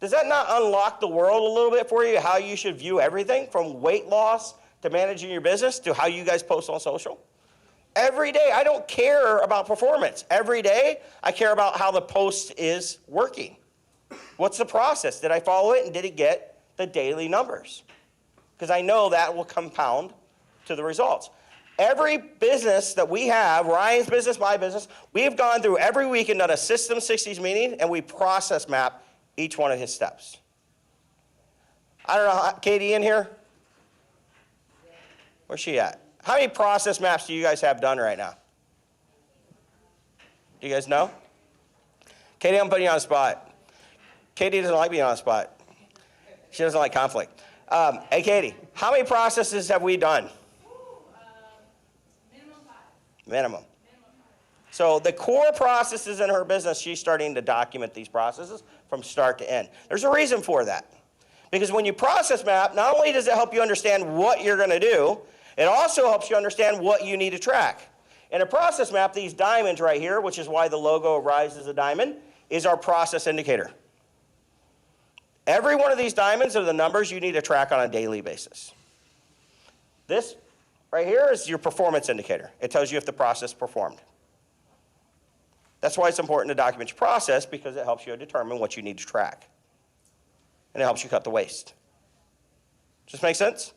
Does that not unlock the world a little bit for you, how you should view everything, from weight loss to managing your business to how you guys post on social? Every day, I don't care about performance. Every day, I care about how the post is working. What's the process? Did I follow it, and did it get the daily numbers? Because I know that will compound to the results. Every business that we have, Ryan's business, my business, we have gone through every week and done a System 60s meeting, and we process map each one of his steps. I don't know, Katie in here? Where's she at? How many process maps do you guys have done right now? Do you guys know? Katie, I'm putting you on the spot. Katie doesn't like being on the spot. She doesn't like conflict. Hey, Katie, how many processes have we done? Minimum. So the core processes in her business, she's starting to document these processes from start to end. There's a reason for that. Because when you process map, not only does it help you understand what you're going to do, it also helps you understand what you need to track. In a process map, these diamonds right here, which is why the logo of Rise is a diamond, is our process indicator. Every one of these diamonds are the numbers you need to track on a daily basis. This right here is your performance indicator. It tells you if the process performed. That's why it's important to document your process, because it helps you determine what you need to track. And it helps you cut the waste. Does this make sense?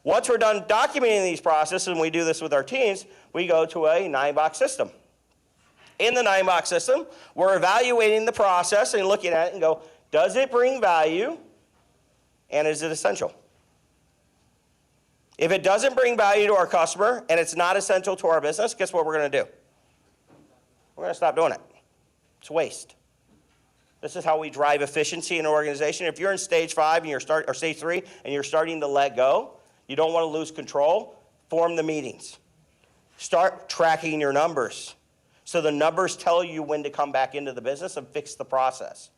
Once we're done documenting these processes, and we do this with our teams, we go to a 9-box system. In the 9-box system, we're evaluating the process and looking at it and go, does it bring value, and is it essential? If it doesn't bring value to our customer and it's not essential to our business, guess what we're going to do? We're going to stop doing it. It's waste. This is how we drive efficiency in an organization. If you're in stage 5 and or stage 3 and you're starting to let go, you don't want to lose control, form the meetings. Start tracking your numbers so the numbers tell you when to come back into the business and fix the process.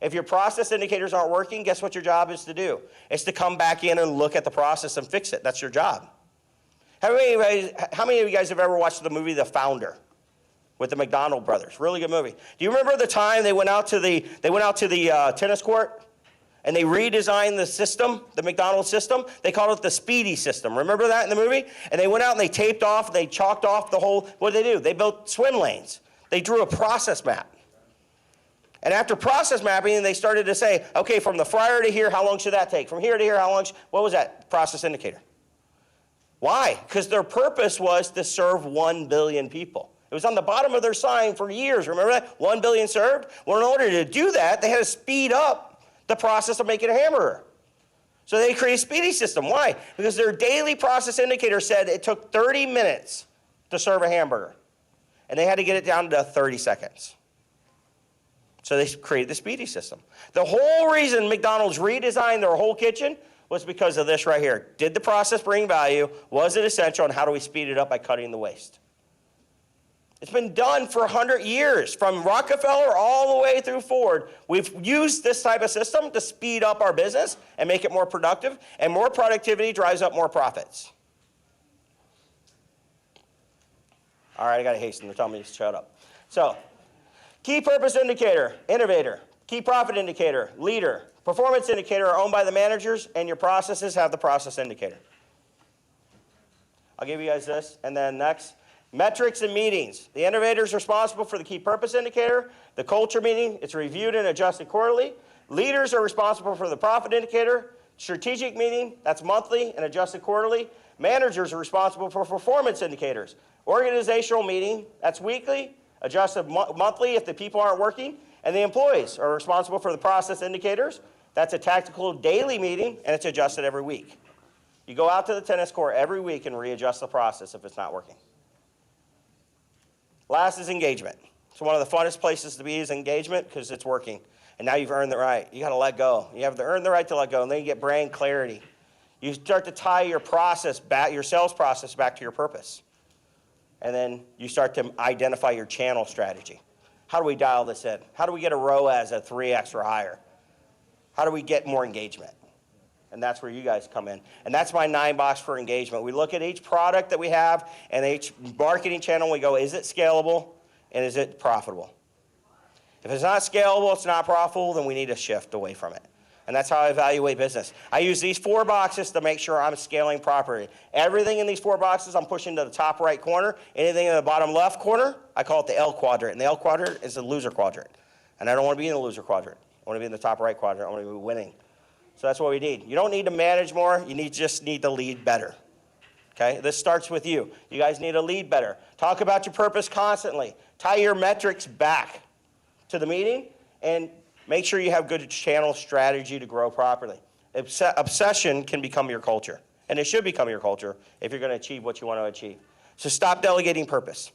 If your process indicators aren't working, guess what your job is to do? It's to come back in and look at the process and fix it. That's your job. How many of you guys have ever watched the movie The Founder with the McDonald brothers? Really good movie. Do you remember the time they went out to the tennis court and they redesigned the system, the McDonald's system? They called it the Speedy system. Remember that in the movie? And they went out and they taped off, they chalked off the whole, what did they do? They built swim lanes. They drew a process map. And after process mapping, they started to say, okay, from the fryer to here, how long should that take? From here to here, how long, what was that process indicator? Why? Because their purpose was to serve 1 billion people. It was on the bottom of their sign for years. Remember that? 1 billion served? Well, in order to do that, they had to speed up the process of making a hamburger. So they created a speedy system. Why? Because their daily process indicator said it took 30 minutes to serve a hamburger. And they had to get it down to 30 seconds. So they created the Speedy system. The whole reason McDonald's redesigned their whole kitchen was because of this right here. Did the process bring value? Was it essential? And how do we speed it up by cutting the waste? It's been done for 100 years, from Rockefeller all the way through Ford. We've used this type of system to speed up our business and make it more productive, and more productivity drives up more profits. All right, I got to hasten. They're telling me to shut up. So, key purpose indicator, innovator. Key profit indicator, leader. Performance indicator are owned by the managers, and your processes have the process indicator. I'll give you guys this, and then next. Metrics and meetings. The innovator is responsible for the key purpose indicator. The culture meeting, it's reviewed and adjusted quarterly. Leaders are responsible for the profit indicator. Strategic meeting, that's monthly and adjusted quarterly. Managers are responsible for performance indicators. Organizational meeting, that's weekly, adjusted monthly if the people aren't working. And the employees are responsible for the process indicators. That's a tactical daily meeting, and it's adjusted every week. You go out to the tennis court every week and readjust the process if it's not working. Last is engagement. So one of the funnest places to be is engagement because it's working. And now you've earned the right. You got to let go. You have to earn the right to let go, and then you get brand clarity. You start to tie your process back, your sales process back to your purpose. And then you start to identify your channel strategy. How do we dial this in? How do we get a ROAS at 3x or higher? How do we get more engagement? And that's where you guys come in. And that's my 9-box for engagement. We look at each product that we have and each marketing channel, and we go, is it scalable and is it profitable? If it's not scalable, it's not profitable, then we need to shift away from it. And that's how I evaluate business. I use these 4 boxes to make sure I'm scaling properly. Everything in these 4 boxes, I'm pushing to the top right corner. Anything in the bottom left corner, I call it the L quadrant. And the L quadrant is the loser quadrant. And I don't want to be in the loser quadrant. I want to be in the top right quadrant. I want to be winning. So that's what we need. You don't need to manage more. You just need to lead better. Okay? This starts with you. You guys need to lead better. Talk about your purpose constantly. Tie your metrics back to the meeting and make sure you have good channel strategy to grow properly. Obsession can become your culture, and it should become your culture if you're going to achieve what you want to achieve. So stop delegating purpose.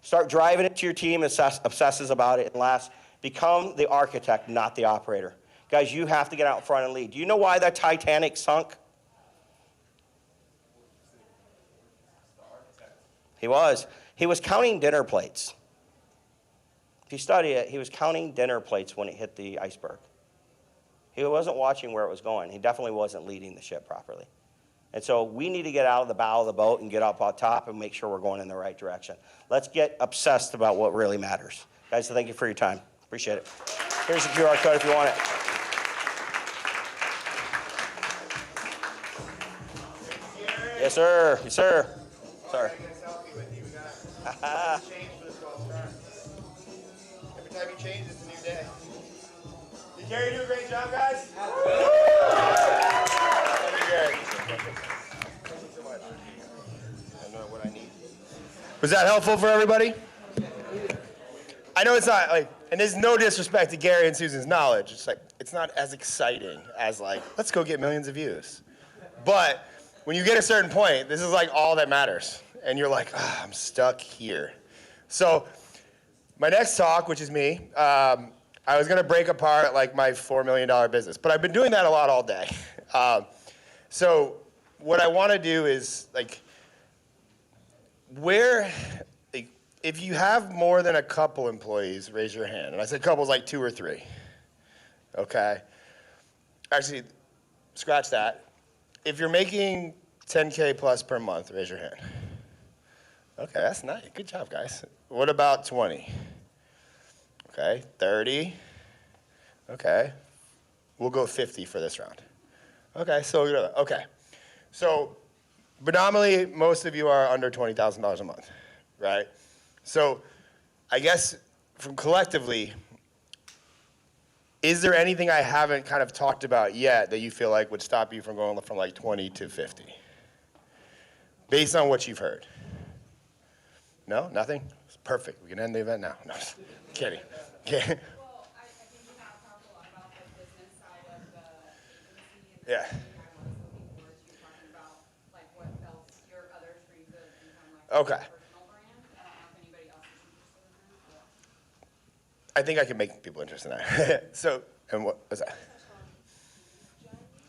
Start driving it to your team and obsesses about it. And last, become the architect, not the operator. Guys, you have to get out in front and lead. Do you know why that Titanic sunk? He was counting dinner plates. If you study it, he was counting dinner plates when it hit the iceberg. He wasn't watching where it was going. He definitely wasn't leading the ship properly. And so we need to get out of the bow of the boat and get up on top and make sure we're going in the right direction. Let's get obsessed about what really matters. Guys, so thank you for your time. Appreciate it. Here's the QR code if you want it. Yes, sir. Yes, sir. Sorry. Every time you change, it's a new day. Did Gary do a great job, guys? Thank you, Gary. Thank you so much. I know what I need. Was that helpful for everybody? I know it's not like, and there's no disrespect to Gary and Susan's knowledge. It's like, it's not as exciting as like, let's go get millions of views. But when you get a certain point, this is like all that matters. And you're like, I'm stuck here. So my next talk, which is me, I was going to break apart like my $4 million business. But I've been doing that a lot all day. So what I want to do is like, if you have more than a couple employees, raise your hand. And I said couples like 2 or 3. Okay. Actually, scratch that. If you're making 10K plus per month, raise your hand. Okay, that's nice. Good job, guys. What about 20? Okay, 30. Okay. We'll go 50 for this round. Okay, so predominantly most of you are under $20,000 a month, right? So I guess from collectively, is there anything I haven't kind of talked about yet that you feel like would stop you from going from like 20 to 50? Based on what you've heard. No, nothing? It's perfect. We can end the event now. No, just kidding. Okay. Well, I think you have talked a lot about the business side of the agency. And Yeah. I was looking forward to talking about like what else your other streams of income, like Okay. your personal brand. I don't know if anybody else is interested in that. I think I can make people interested in that. So, and what was that?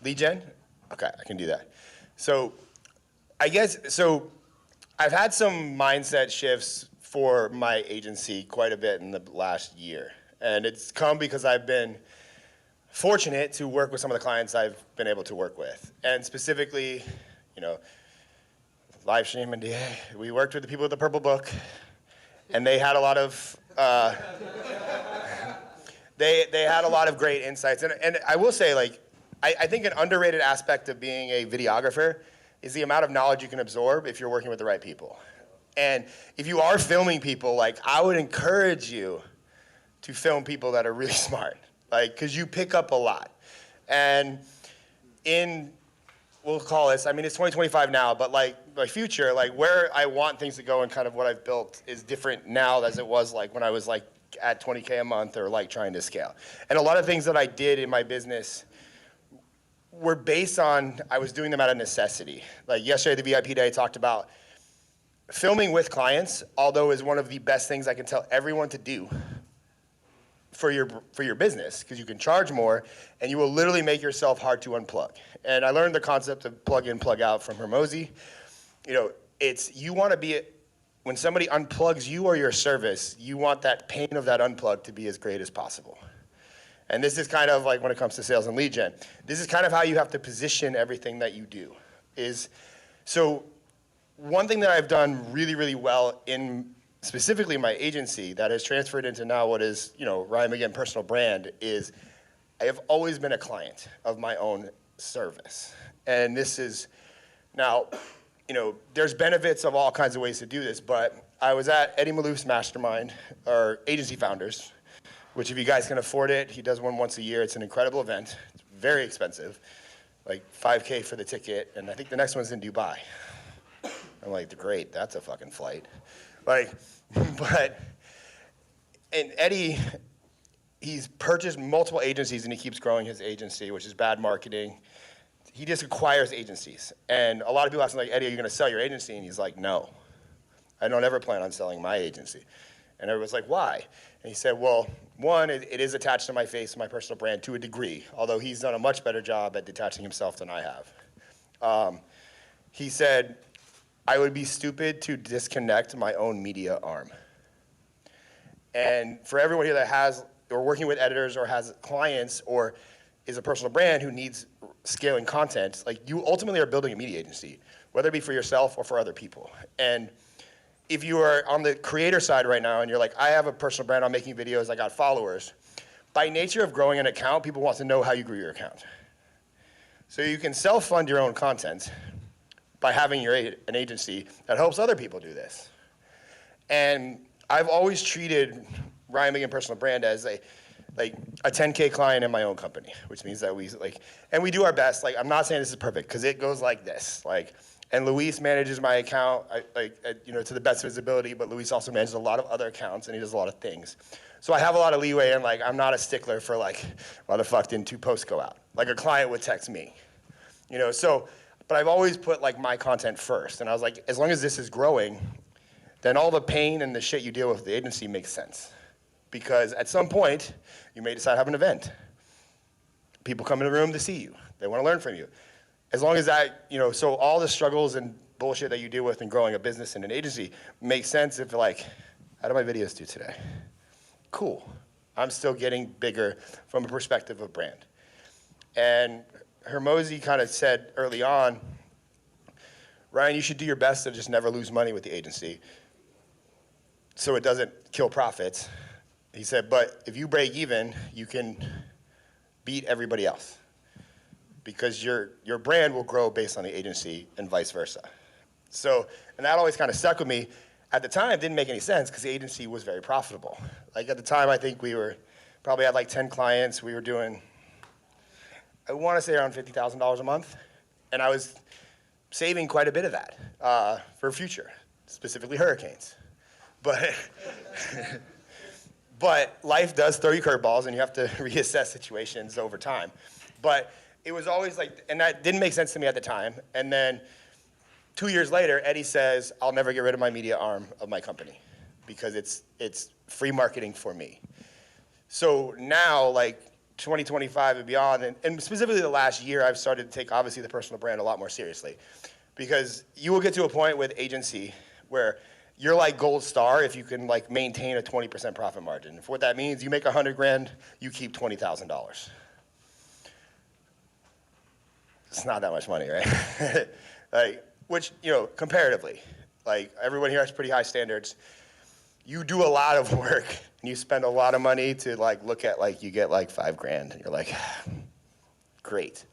Lead gen? Okay, I can do that. So, I guess, I've had some mindset shifts for my agency quite a bit in the last year. And it's come because I've been fortunate to work with some of the clients I've been able to work with. And specifically, live stream and DA, we worked with the people with the purple book, and they had a lot of, They had a lot of great insights. And I will say, like, I think an underrated aspect of being a videographer is the amount of knowledge you can absorb if you're working with the right people. And if you are filming people, like, I would encourage you to film people that are really smart, like, because you pick up a lot. And we'll call this, I mean, it's 2025 now, but like my future, like where I want things to go and kind of what I've built is different now as it was like when I was like at 20K a month or like trying to scale. And a lot of things that I did in my business were based on, I was doing them out of necessity. Like yesterday, the VIP day, I talked about filming with clients, although is one of the best things I can tell everyone to do for your business, because you can charge more and you will literally make yourself hard to unplug. And I learned the concept of plug in, plug out from Hermosi. You know, it's, you want to be, when somebody unplugs you or your service, you want that pain of that unplug to be as great as possible. And this is kind of like when it comes to sales and lead gen, this is kind of how you have to position everything that you do. So one thing that I've done really, really well in specifically my agency that has transferred into now what is, you know, Ryan Magin personal brand is I have always been a client of my own service. And this is now, you know, there's benefits of all kinds of ways to do this, but I was at Eddie Malouf's mastermind, or Agency Founders, which if you guys can afford it, he does one once a year. It's an incredible event. It's very expensive, like $5K for the ticket, and I think the next one's in Dubai. I'm like, great, that's a fucking flight. Like, but, and Eddie, he's purchased multiple agencies and he keeps growing his agency, which is bad marketing. He just acquires agencies. And a lot of people ask him, like, Eddie, are you gonna sell your agency? And he's like, no, I don't ever plan on selling my agency. And everyone's like, why? And he said, well, one, it is attached to my face, my personal brand to a degree, although he's done a much better job at detaching himself than I have. He said, I would be stupid to disconnect my own media arm. And for everyone here that has, or working with editors or has clients or is a personal brand who needs scaling content, like you ultimately are building a media agency, whether it be for yourself or for other people. And if you are on the creator side right now and you're like, I have a personal brand, I'm making videos, I got followers, by nature of growing an account, people want to know how you grew your account. So you can self-fund your own content by having an agency that helps other people do this. And I've always treated Ryan Magin personal brand as a 10K client in my own company, which means that and we do our best. Like, I'm not saying this is perfect, because it goes like this. And Luis manages my account, to the best of his ability, but Luis also manages a lot of other accounts and he does a lot of things. So I have a lot of leeway and I'm not a stickler for why the fuck didn't 2 posts go out? Like a client would text me, but I've always put my content first. And I was like, as long as this is growing, then all the pain and the shit you deal with the agency makes sense. Because at some point, you may decide to have an event. People come in the room to see you. They want to learn from you. As long as that, so all the struggles and bullshit that you deal with in growing a business and an agency makes sense if how do my videos do today? Cool. I'm still getting bigger from a perspective of brand. And Hermosi kind of said early on, Ryan, you should do your best to just never lose money with the agency so it doesn't kill profits. He said, but if you break even, you can beat everybody else because your brand will grow based on the agency and vice versa. So, and that always kind of stuck with me. At the time, it didn't make any sense because the agency was very profitable. At the time, I think we were probably had 10 clients. We were doing, I want to say around $50,000 a month. And I was saving quite a bit of that for future, specifically hurricanes. But life does throw you curveballs and you have to reassess situations over time. But it was always and that didn't make sense to me at the time. And then 2 years later, Eddie says, I'll never get rid of my media arm of my company because it's free marketing for me. So now, 2025 and beyond, and specifically the last year, I've started to take, obviously, the personal brand a lot more seriously. Because you will get to a point with agency where you're gold star if you can maintain a 20% profit margin. If what that means, you make 100 grand, you keep $20,000. It's not that much money, right? Which, comparatively, everyone here has pretty high standards. you do a lot of work and you spend a lot of money to like look at like you get like $5,000 and you're like, great.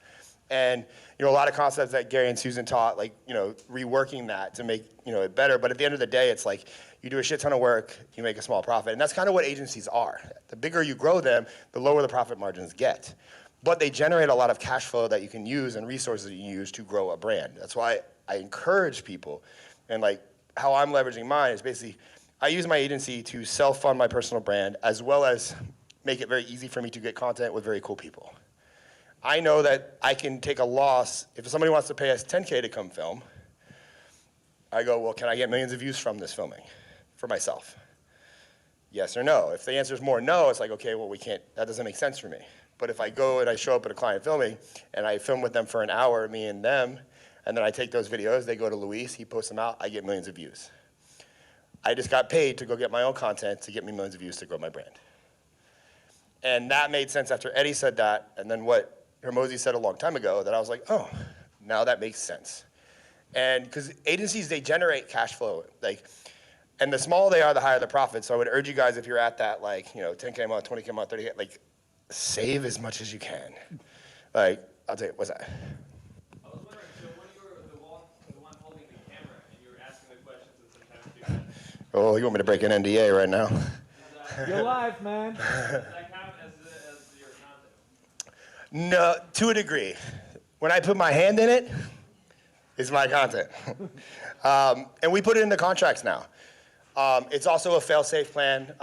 And a lot of concepts that Gary and Susan taught, like reworking that to make it better. But at the end of the day, it's like you do a shit ton of work, you make a small profit, and that's kind of what agencies are. The bigger you grow them, the lower the profit margins get. But they generate a lot of cash flow that you can use and resources that you can use to grow a brand. That's why I encourage people, and like how I'm leveraging mine is basically I use my agency to self-fund my personal brand as well as make it very easy for me to get content with very cool people. I know that I can take a loss. If somebody wants to pay us $10K to come film, I go, well, can I get millions of views from this filming for myself? Yes or no. If the answer is more no, it's like, okay, well, we can't, that doesn't make sense for me. But if I go and I show up at a client filming and I film with them for an hour, me and them, and then I take those videos, they go to Luis, he posts them out, I get millions of views. I just got paid to go get my own content to get me millions of views to grow my brand. And that made sense after Eddie said that, and then what Hermosi said a long time ago, that I was like, oh, now that makes sense. And because agencies, they generate cash flow, and the smaller they are, the higher the profit. So I would urge you guys, if you're at that, 10K a month, 20K a month, 30K, save as much as you can. I'll tell you, what's that? I was wondering, so when you were the one holding the camera and you were asking the questions and sometimes you Oh, you want me to break an NDA right now? You're live, man. Does that count as your content? No, to a degree. When I put my hand in it, it's my content. And we put it in the contracts now. It's also a fail-safe plan.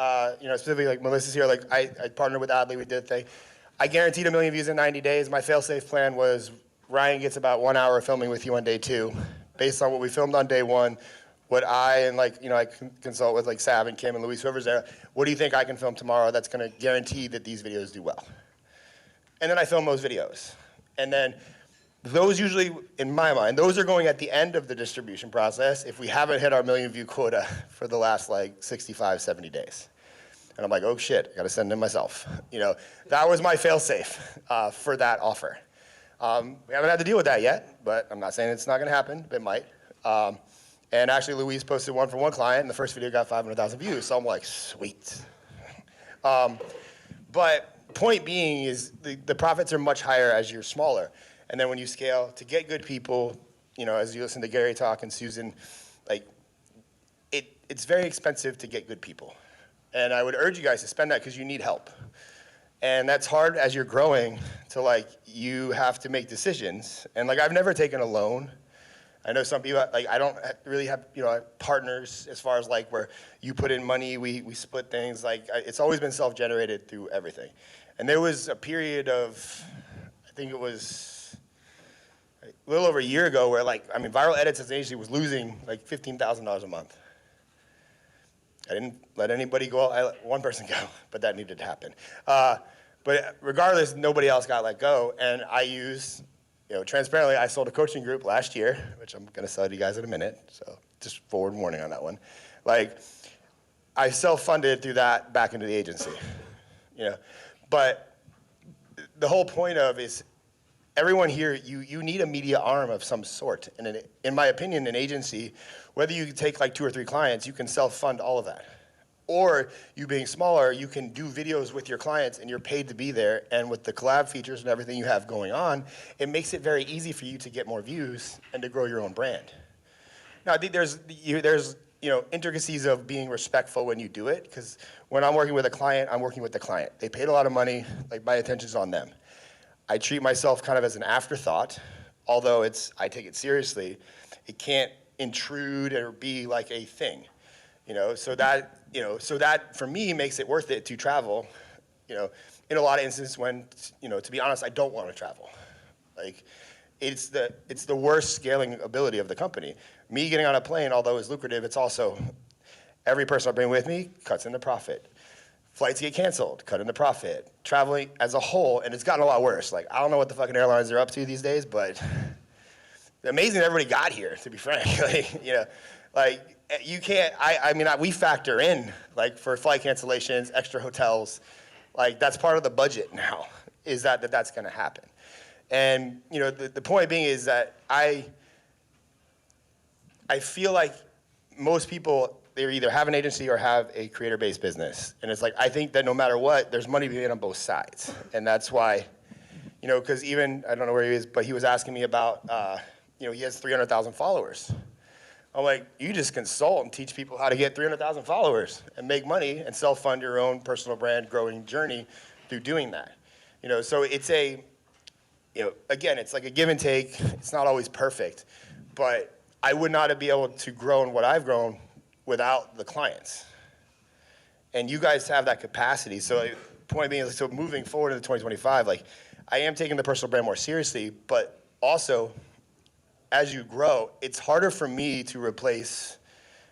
Specifically like Melissa's here, I partnered with Adley, we did a thing. I guaranteed 1 million views in 90 days. My fail-safe plan was Ryan gets about 1 hour of filming with you on day 2. Based on what we filmed on day 1, what I and I consult with Sav and Kim and Luis, whoever's there, what do you think I can film tomorrow that's gonna guarantee that these videos do well? And then I film those videos. And then those usually, in my mind, those are going at the end of the distribution process if we haven't hit our 1 million view quota for the last 65, 70 days. And I'm like, oh shit, I gotta send them myself. That was my fail-safe for that offer. We haven't had to deal with that yet, but I'm not saying it's not gonna happen, it might. And actually Luis posted one for one client and the first video got 500,000 views, so I'm like, sweet. But point being is the profits are much higher as you're smaller. And then when you scale, to get good people, as you listen to Gary talk and Susan, it's very expensive to get good people. And I would urge you guys to spend that because you need help. And that's hard as you're growing to you have to make decisions. And I've never taken a loan. I know some people, I don't really have, partners as far as where you put in money, we split things. It's always been self-generated through everything. And there was a period of, I think it was a little over a year ago where Viral Edits as an agency was losing $15,000 a month. I didn't let anybody go, I let one person go, but that needed to happen. But regardless, nobody else got let go, and I use, transparently, I sold a coaching group last year, which I'm gonna sell to you guys in a minute, so just forward warning on that one. I self-funded through that back into the agency, But the whole point of is, everyone here, you need a media arm of some sort. And in my opinion, an agency, whether you take 2 or 3 clients, you can self-fund all of that. Or you being smaller, you can do videos with your clients and you're paid to be there. And with the collab features and everything you have going on, it makes it very easy for you to get more views and to grow your own brand. Now, I think there's intricacies of being respectful when you do it, because when I'm working with a client, I'm working with the client. They paid a lot of money, my attention's on them. I treat myself kind of as an afterthought, although I take it seriously. It can't intrude or be a thing, So that for me makes it worth it to travel, in a lot of instances when, to be honest, I don't want to travel. It's the worst scaling ability of the company. Me getting on a plane, although it's lucrative, it's also every person I bring with me cuts in the profit. Flights get canceled, cut in the profit. Traveling as a whole, and it's gotten a lot worse. I don't know what the fucking airlines are up to these days, but amazing that everybody got here, to be frank. You can't, we factor in, for flight cancellations, extra hotels, that's part of the budget now, is that's gonna happen. And, the point being is that I feel like most people they either have an agency or have a creator-based business. And it's like, I think that no matter what, there's money to be made on both sides. And that's why, you know, because even, I don't know where he is, but he was asking me about, you know, he has 300,000 followers. I'm like, you just consult and teach people how to get 300,000 followers and make money and self-fund your own personal brand growing journey through doing that. You know, so it's a, you know, again, it's like a give and take. It's not always perfect, but I would not have been able to grow in what I've grown without the clients. And you guys have that capacity. So like, point being, so moving forward into 2025, like I am taking the personal brand more seriously, but also as you grow, it's harder for me to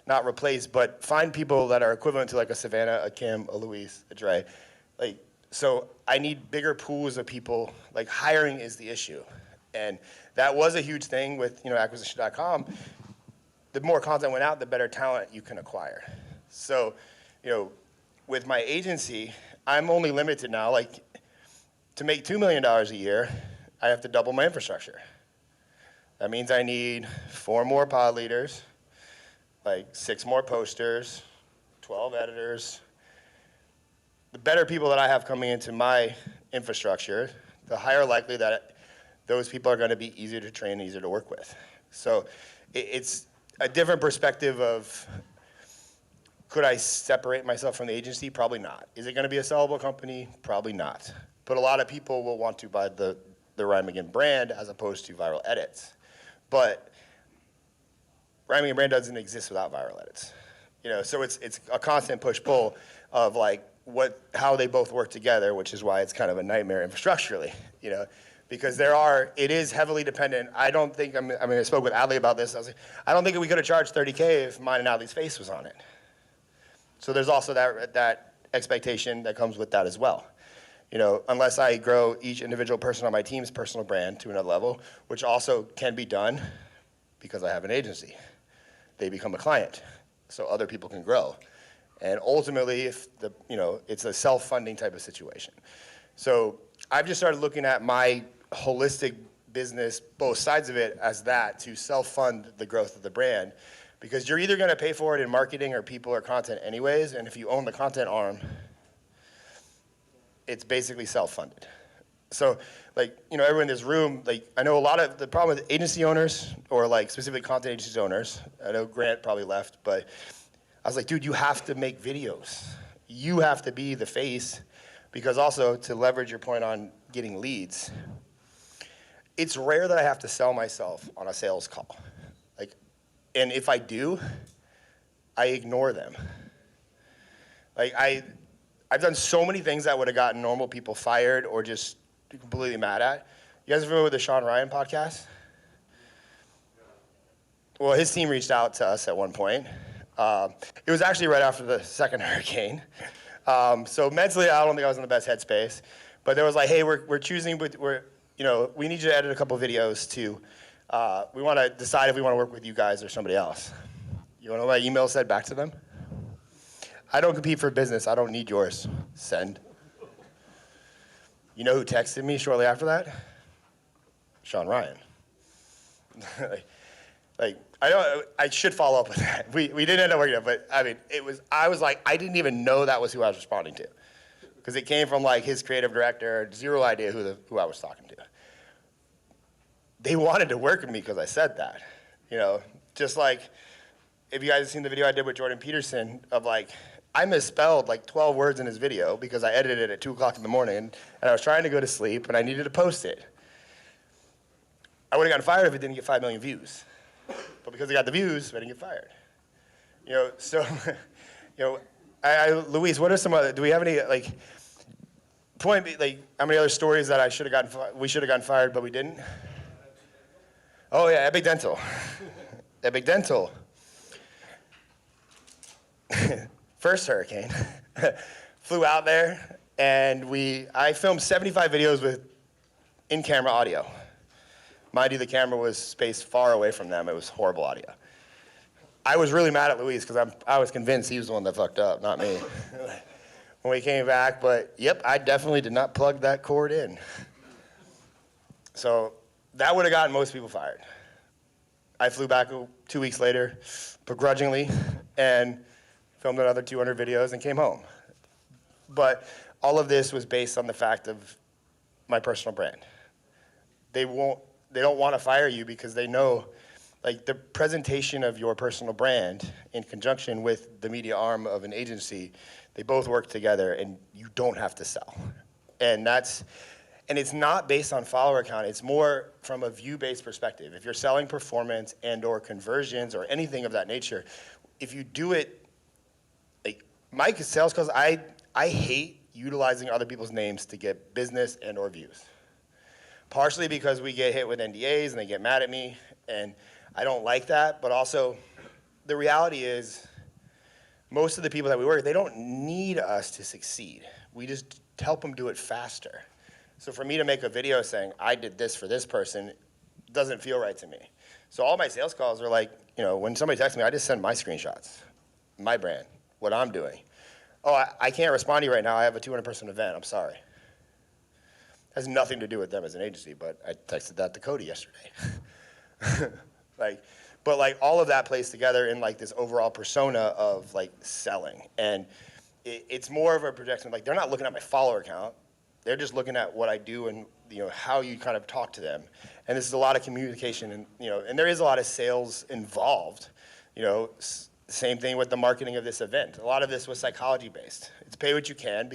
not replace, but find people that are equivalent to like a Savannah, a Kim, a Louise, a Dre. Like, so I need bigger pools of people. Like hiring is the issue. And that was a huge thing with, you know, acquisition.com. The more content went out, the better talent you can acquire. So, you know, with my agency, I'm only limited now. Like, to make $2 million a year, I have to double my infrastructure. That means I need 4 more pod leaders, like 6 more posters, 12 editors. The better people that I have coming into my infrastructure, the higher likely that those people are going to be easier to train and easier to work with. So it's a different perspective of, could I separate myself from the agency? Probably not. Is it going to be a sellable company? Probably not. But a lot of people will want to buy the Ryan Magin brand as opposed to viral edits. But Ryan Magin brand doesn't exist without viral edits. You know, so it's a constant push-pull of like how they both work together, which is why it's kind of a nightmare infrastructurally, you know. Because it is heavily dependent. I don't think, I spoke with Adley about this. I was like, I don't think we could have charged $30K if mine and Adley's face was on it. So there's also that expectation that comes with that as well. You know, unless I grow each individual person on my team's personal brand to another level, which also can be done because I have an agency. They become a client, so other people can grow. And ultimately, it's a self-funding type of situation. So I've just started looking at my holistic business, both sides of it, as that to self-fund the growth of the brand, because you're either going to pay for it in marketing or people or content anyways, and if you own the content arm, it's basically self-funded. So, like, you know, everyone in this room, like, I know a lot of the problem with agency owners or like specifically content agency owners, I know Grant probably left, but I was like, dude, you have to make videos. You have to be the face, because also to leverage your point on getting leads, it's rare that I have to sell myself on a sales call. Like, and if I do, I ignore them. Like I've done so many things that would have gotten normal people fired or just completely mad at. You guys familiar with the Sean Ryan podcast? Well, his team reached out to us at one point. It was actually right after the second hurricane. So mentally, I don't think I was in the best headspace. But there was like, hey, we're choosing, we need you to edit a couple videos to, we want to decide if we want to work with you guys or somebody else. You want to know what my email said back to them? I don't compete for business. I don't need yours. Send. You know who texted me shortly after that? Sean Ryan. I should follow up with that. We didn't end up working out, but I mean, I was like, I didn't even know that was who I was responding to. Because it came from like his creative director, zero idea who I was talking to. They wanted to work with me because I said that. You know, just like, if you guys have seen the video I did with Jordan Peterson of like, I misspelled like 12 words in his video because I edited it at 2 o'clock in the morning and I was trying to go to sleep and I needed to post it. I would have gotten fired if it didn't get 5 million views. But because I got the views, I didn't get fired. You know, so, you know, Luis, what are some other, do we have any, like, how many other stories that we should have gotten fired, but we didn't? Oh yeah, Epic Dental. Epic Dental. First hurricane, flew out there, and I filmed 75 videos with in-camera audio. Mind you, the camera was spaced far away from them. It was horrible audio. I was really mad at Luis because I was convinced he was the one that fucked up, not me. When we came back, but yep, I definitely did not plug that cord in. So that would have gotten most people fired. I flew back 2 weeks later, begrudgingly, and filmed another 200 videos, and came home. But all of this was based on the fact of my personal brand. They don't want to fire you because they know, like, the presentation of your personal brand in conjunction with the media arm of an agency, they both work together, and you don't have to sell. And it's not based on follower count. It's more from a view-based perspective. If you're selling performance and or conversions or anything of that nature, if you do it, like my sales calls, I hate utilizing other people's names to get business and or views. Partially because we get hit with NDAs and they get mad at me, and I don't like that, but also the reality is most of the people that we work with, they don't need us to succeed. We just help them do it faster. So for me to make a video saying, I did this for this person, doesn't feel right to me. So all my sales calls are like, when somebody texts me, I just send my screenshots, my brand, what I'm doing. Oh, I can't respond to you right now. I have a 200-person event. I'm sorry. Has nothing to do with them as an agency, but I texted that to Cody yesterday. But all of that plays together in like this overall persona of like selling. And it's more of a projection, like they're not looking at my follower count. They're just looking at what I do and how you kind of talk to them. And this is a lot of communication and and there is a lot of sales involved. Same thing with the marketing of this event. A lot of this was psychology based. It's pay what you can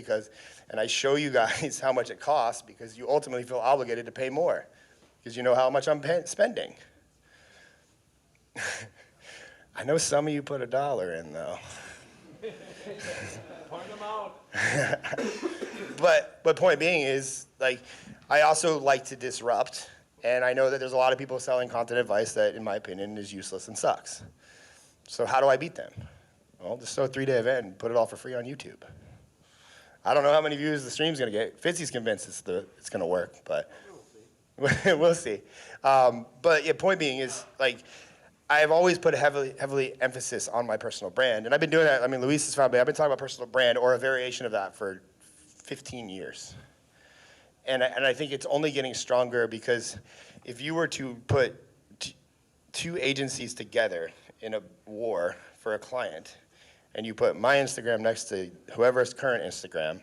and I show you guys how much it costs because you ultimately feel obligated to pay more because you know how much I'm spending. I know some of you put $1 in though. Point them out. But point being is, like, I also like to disrupt, and I know that there's a lot of people selling content advice that, in my opinion, is useless and sucks. So how do I beat them? Well, just throw a 3-day event and put it all for free on YouTube. I don't know how many views the stream's gonna get. Fitzy's convinced it's gonna work, but we'll see. But yeah, point being is, like, I've always put a heavily emphasis on my personal brand, and I've been doing that. I mean, Luis has found me. I've been talking about personal brand or a variation of that for 15 years, and I think it's only getting stronger because if you were to put two agencies together in a war for a client, and you put my Instagram next to whoever's current Instagram,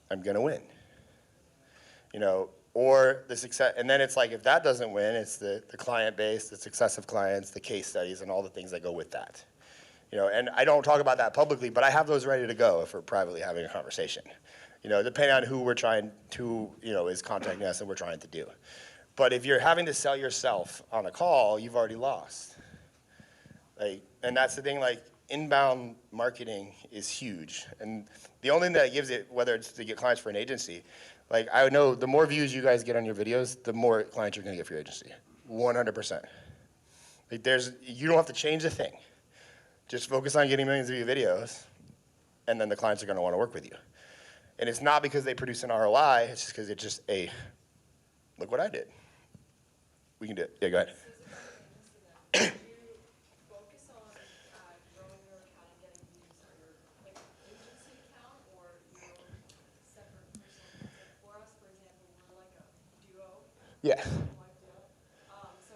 I'm gonna win. Or the success, and then it's like, if that doesn't win, it's the client base, the success of clients, the case studies, and all the things that go with that. And I don't talk about that publicly, but I have those ready to go if we're privately having a conversation. Depending on who we're trying to, is contacting us and we're trying to do. But if you're having to sell yourself on a call, you've already lost. And that's the thing, like, inbound marketing is huge. And the only thing that gives it, whether it's to get clients for an agency, like, I know the more views you guys get on your videos, the more clients you're gonna get for your agency, 100%. Like, you don't have to change a thing. Just focus on getting millions of view videos, and then the clients are gonna wanna work with you. And it's not because they produce an ROI, it's just because it's just look what I did. We can do it. Yeah, go ahead. Yeah. So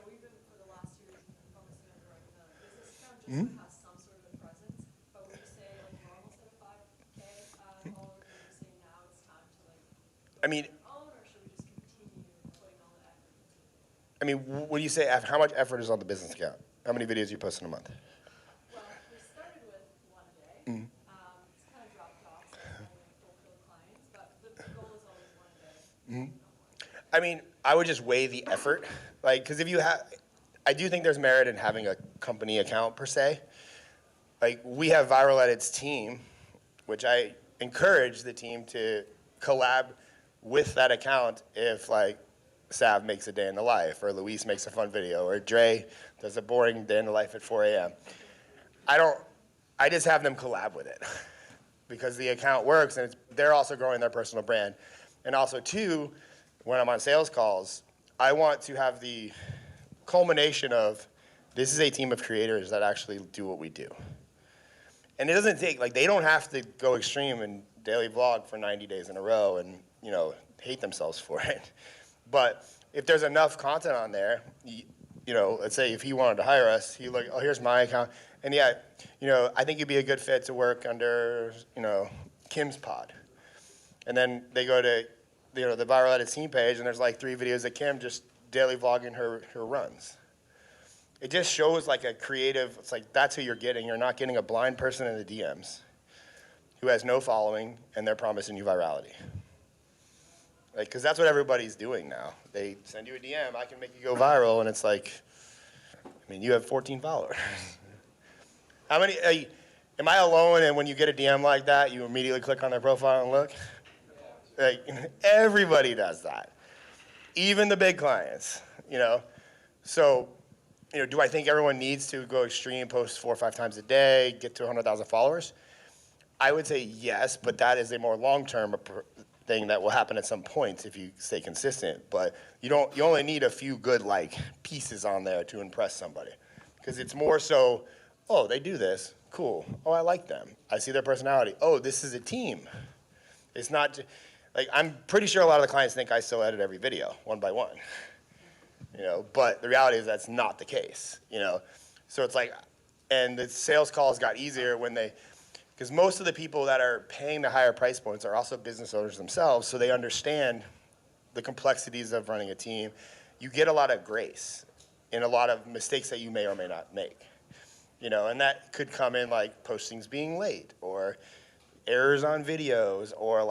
we've been, for the last 2 years, focusing on growing the business account just to have some sort of presence. But would you say, like, you're almost at a 5K follower, would you say now it's time to, like, I mean, own, or should we just continue putting all the effort into it? I mean, what do you say, how much effort is on the business account? How many videos you post in a month? Well, we started with 1 a day. Mm-hmm. It's kind of dropped off, so it's only fulfilled clients, but the goal is always 1 a day. Mm-hmm. I mean, I would just weigh the effort, because if you I do think there's merit in having a company account per se. Like, we have Viral Edit's team, which I encourage the team to collab with that account if, like, Sav makes a day in the life, or Luis makes a fun video, or Dre does a boring day in the life at 4 a.m. I just have them collab with it because the account works, and they're also growing their personal brand. And also, too, when I'm on sales calls, I want to have the culmination of, this is a team of creators that actually do what we do. And it doesn't take, like, they don't have to go extreme and daily vlog for 90 days in a row and, hate themselves for it. But if there's enough content on there, let's say if he wanted to hire us, he's like, oh, here's my account. And yeah, I think you'd be a good fit to work under, Kim's pod. And then they go to, the Viral Edit Scene page, and there's like 3 videos of Kim just daily vlogging her runs. It just shows like a creative, it's like that's who you're getting. You're not getting a blind person in the DMs who has no following and they're promising you virality. Like, because that's what everybody's doing now. They send you a DM, I can make you go viral, and it's like, you have 14 followers. How many, am I alone and when you get a DM like that, you immediately click on their profile and look? Like, everybody does that. Even the big clients, So, do I think everyone needs to go extreme, post 4 or 5 times a day, get to 100,000 followers? I would say yes, but that is a more long-term thing that will happen at some point if you stay consistent. But you only need a few good pieces on there to impress somebody, because it's more so, oh, they do this, cool. Oh, I like them. I see their personality. Oh, this is a team. It's not I'm pretty sure a lot of the clients think I still edit every video one by one. But the reality is that's not the case, So it's and the sales calls got easier because most of the people that are paying the higher price points are also business owners themselves, so they understand the complexities of running a team. You get a lot of grace in a lot of mistakes that you may or may not make, and that could come in postings being late or errors on videos or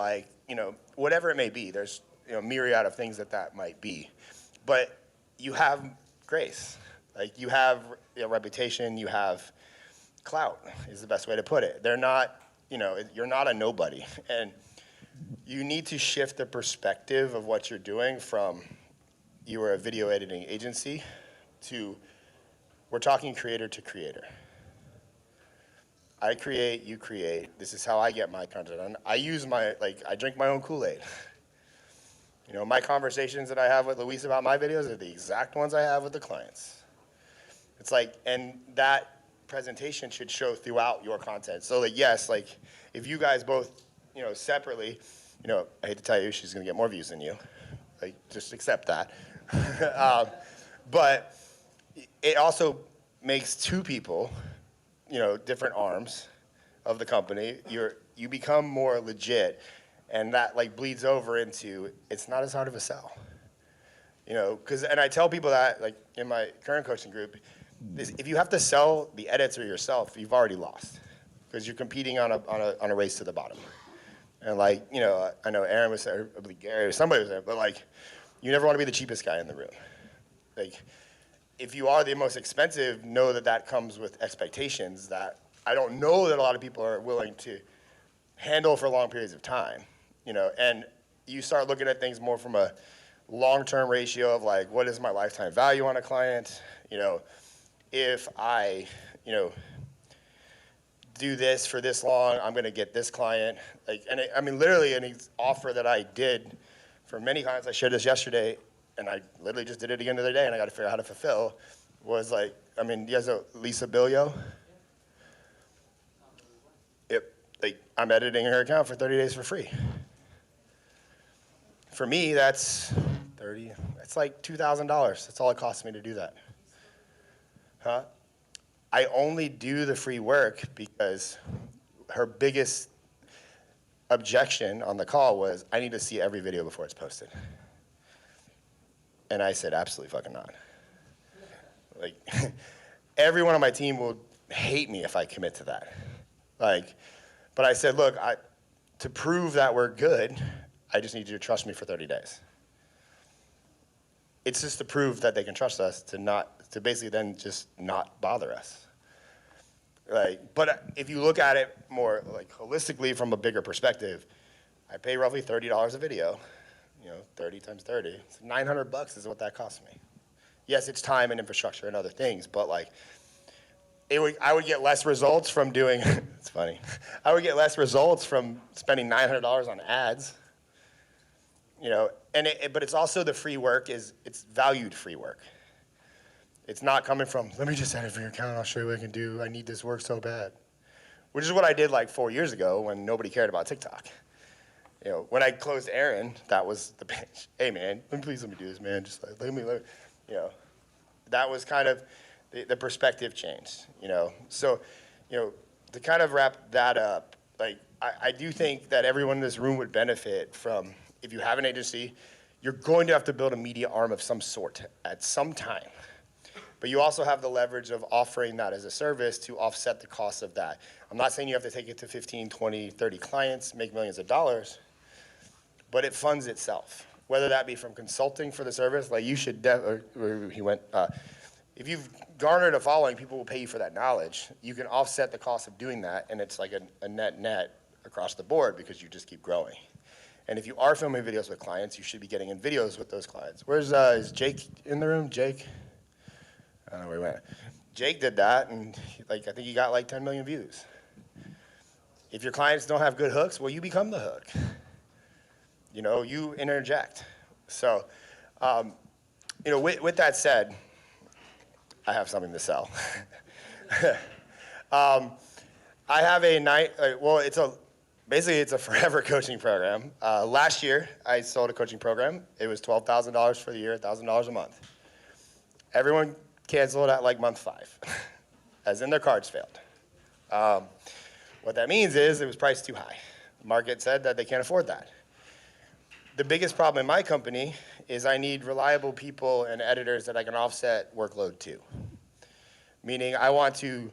whatever it may be. There's a myriad of things that might be. But you have grace. You have a reputation, you have clout is the best way to put it. They're not, you're not a nobody. And you need to shift the perspective of what you're doing from you are a video editing agency to we're talking creator to creator. I create, you create. This is how I get my content done. I use I drink my own Kool-Aid. My conversations that I have with Luis about my videos are the exact ones I have with the clients. It's and that presentation should show throughout your content. So yes, if you guys both, separately, I hate to tell you, she's gonna get more views than you. Just accept that. But it also makes 2 people, different arms of the company. You become more legit. And that bleeds over into it's not as hard of a sell, and I tell people that in my current coaching group, if you have to sell the edits or yourself, you've already lost because you're competing on a race to the bottom. And I know Aaron was there, I believe Gary or somebody was there, but you never want to be the cheapest guy in the room. If you are the most expensive, know that comes with expectations that I don't know that a lot of people are willing to handle for long periods of time. And you start looking at things more from a long-term ratio of what is my lifetime value on a client? If I, do this for this long, I'm gonna get this client. Literally any offer that I did for many clients, I shared this yesterday, and I literally just did it again the other day, and I gotta figure out how to fulfill, was you guys know Lisa Bilio? Yep, I'm editing her account for 30 days for free. For me, that's that's $2,000. That's all it costs me to do that. I only do the free work because her biggest objection on the call was, I need to see every video before it's posted. And I said, absolutely fucking not. Everyone on my team will hate me if I commit to that. But I said, look, to prove that we're good, I just need you to trust me for 30 days. It's just to prove that they can trust us to basically then just not bother us. But if you look at it more holistically from a bigger perspective, I pay roughly $30 a video, 30 times 30. It's $900 is what that costs me. Yes, it's time and infrastructure and other things, but I would get less results from doing, it's funny, I would get less results from spending $900 on ads. But it's also the free work it's valued free work. It's not coming from, let me just edit for your account, I'll show you what I can do, I need this work so bad. Which is what I did 4 years ago when nobody cared about TikTok. When I closed Aaron, that was the pitch. Hey man, please let me do this, man, just let me, that was kind of the perspective changed, you know? So, you know, to kind of wrap that up, like, I do think that everyone in this room would benefit from, if you have an agency, you're going to have to build a media arm of some sort at some time. But you also have the leverage of offering that as a service to offset the cost of that. I'm not saying you have to take it to 15, 20, 30 clients, make millions of dollars, but it funds itself. Whether that be from consulting for the service, like you should, if you've garnered a following, people will pay you for that knowledge. You can offset the cost of doing that, and it's like a net across the board because you just keep growing. And if you are filming videos with clients, you should be getting in videos with those clients. Where's, is Jake in the room? Jake? I don't know where he went. Jake did that, and like I think he got like 10 million views. If your clients don't have good hooks, well, you become the hook. You know, you interject. So, you know, with that said, I have something to sell. I have a basically it's a forever coaching program. Last year, I sold a coaching program. It was $12,000 for the year, $1,000 a month. Everyone canceled at like month 5, as in their cards failed. What that means is it was priced too high. The market said that they can't afford that. The biggest problem in my company is I need reliable people and editors that I can offset workload to. Meaning I want to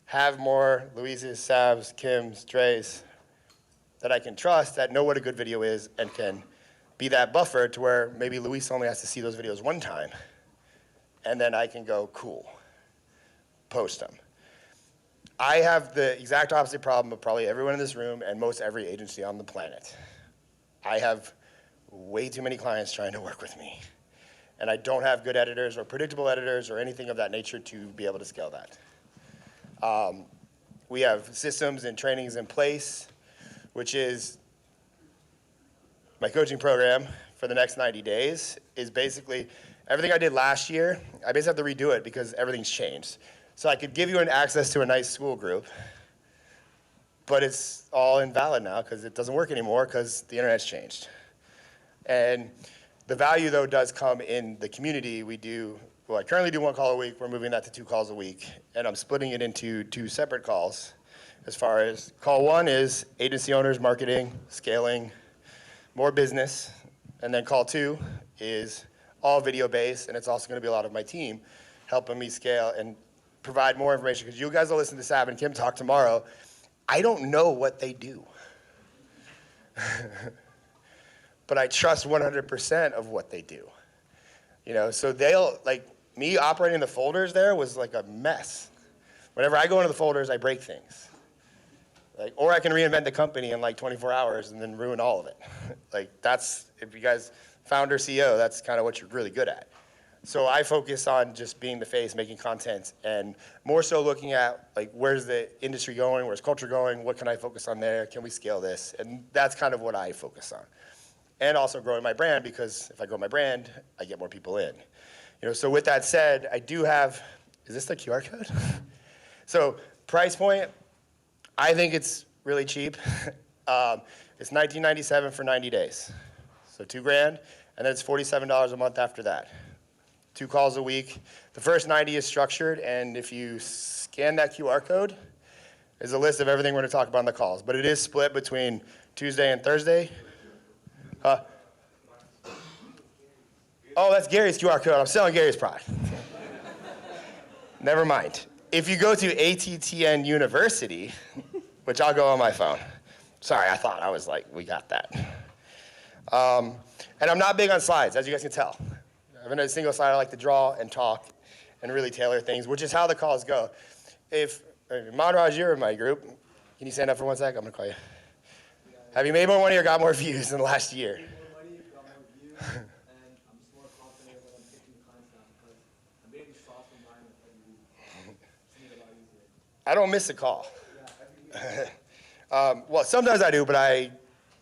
have more Louises, Savs, Kims, Dre's that I can trust that know what a good video is and can be that buffer to where maybe Luis only has to see those videos one time and then I can go, cool, post them. I have the exact opposite problem of probably everyone in this room and most every agency on the planet. I have way too many clients trying to work with me. And I don't have good editors or predictable editors or anything of that nature to be able to scale that. We have systems and trainings in place, which is my coaching program for the next 90 days is basically everything I did last year, I basically have to redo it because everything's changed. So I could give you an access to a nice school group, but it's all invalid now because it doesn't work anymore because the internet's changed. And the value, though, does come in the community. I currently do 1 call a week. We're moving that to 2 calls a week. And I'm splitting it into 2 separate calls. As far as call 1 is agency owners, marketing, scaling, more business. And then call 2 is all video-based, and it's also going to be a lot of my team helping me scale and provide more information. Because you guys will listen to Sav and Kim talk tomorrow. I don't know what they do. But I trust 100% of what they do. You know, so me operating the folders there was like a mess. Whenever I go into the folders, I break things. Or I can reinvent the company in like 24 hours and then ruin all of it. If you guys, founder, CEO, that's kind of what you're really good at. So I focus on just being the face, making content, and more so looking at where's the industry going, where's culture going, what can I focus on there, can we scale this? And that's kind of what I focus on. And also growing my brand, because if I grow my brand, I get more people in. You know, so with that said, I do have, is this the QR code? So price point, I think it's really cheap. It's $19.97 for 90 days. So $2,000, and then it's $47 a month after that. 2 calls a week. The first 90 is structured, and if you scan that QR code, there's a list of everything we're going to talk about in the calls. But it is split between Tuesday and Thursday. Oh, that's Gary's QR code. I'm selling Gary's product. Never mind. If you go to ATTN University, which I'll go on my phone. Sorry, I thought I was we got that. And I'm not big on slides, as you guys can tell. I have a single slide I like to draw and talk and really tailor things, which is how the calls go. If Monraj, you're in my group, can you stand up for 1 sec? I'm going to call you. Have you made more money or got more views in the last year? I don't miss a call. Well, sometimes I do, but I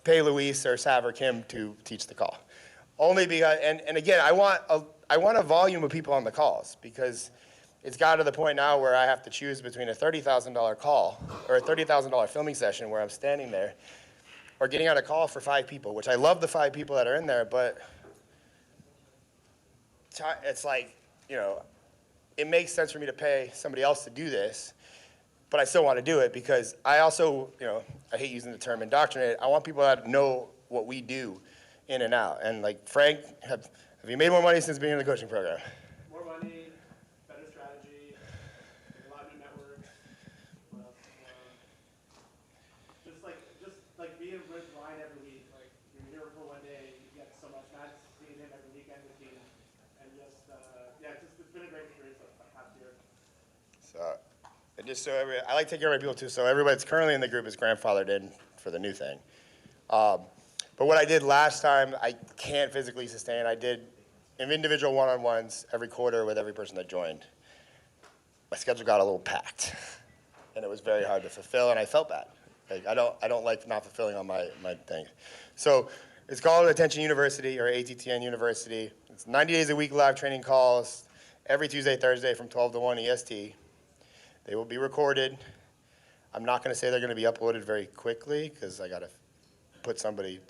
pay Luis or Sav or Kim to teach the call. Only because, and again, I want a volume of people on the calls because it's got to the point now where I have to choose between a $30,000 call or a $30,000 filming session where I'm standing there or getting on a call for 5 people, which I love the 5 people that are in there, but it's like, you know, it makes sense for me to pay somebody else to do this, but I still want to do it because I also, I hate using the term indoctrinate. I want people to know what we do in and out. And like Frank, have you made more money since being in the coaching program? More money, better strategy, a lot of new networks. What else? Just like being with Ryan every week. Like you're here for one day, you get so much. Not seeing him every weekend with you, and just it's been a great experience the past year. So, and just so I like taking care of my people too. So everybody that's currently in the group is grandfathered in for the new thing. But what I did last time, I can't physically sustain. I did individual one-on-ones every quarter with every person that joined. My schedule got a little packed, and it was very hard to fulfill, and I felt bad. Like I don't like not fulfilling on my thing. So it's called Attention University or ATTN University. It's 90 days a week live training calls every Tuesday, Thursday from 12 to 1 EST. They will be recorded. I'm not going to say they're going to be uploaded very quickly because I got to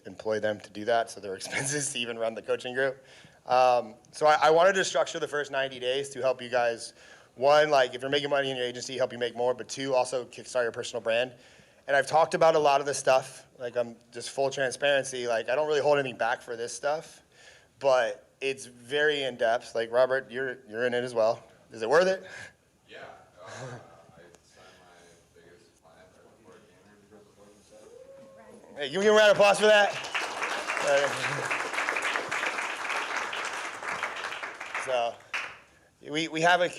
employ them to do that, so their expenses to even run the coaching group. So I wanted to structure the first 90 days to help you guys, one, like if you're making money in your agency, help you make more, but two, also kickstart your personal brand. And I've talked about a lot of this stuff, like I'm just full transparency, like I don't really hold anything back for this stuff, but it's very in-depth. Like Robert, you're in it as well. Is it worth it? Yeah. I signed my biggest client for a gamer to grow the board himself. Hey, give me a round of applause for that. So we have a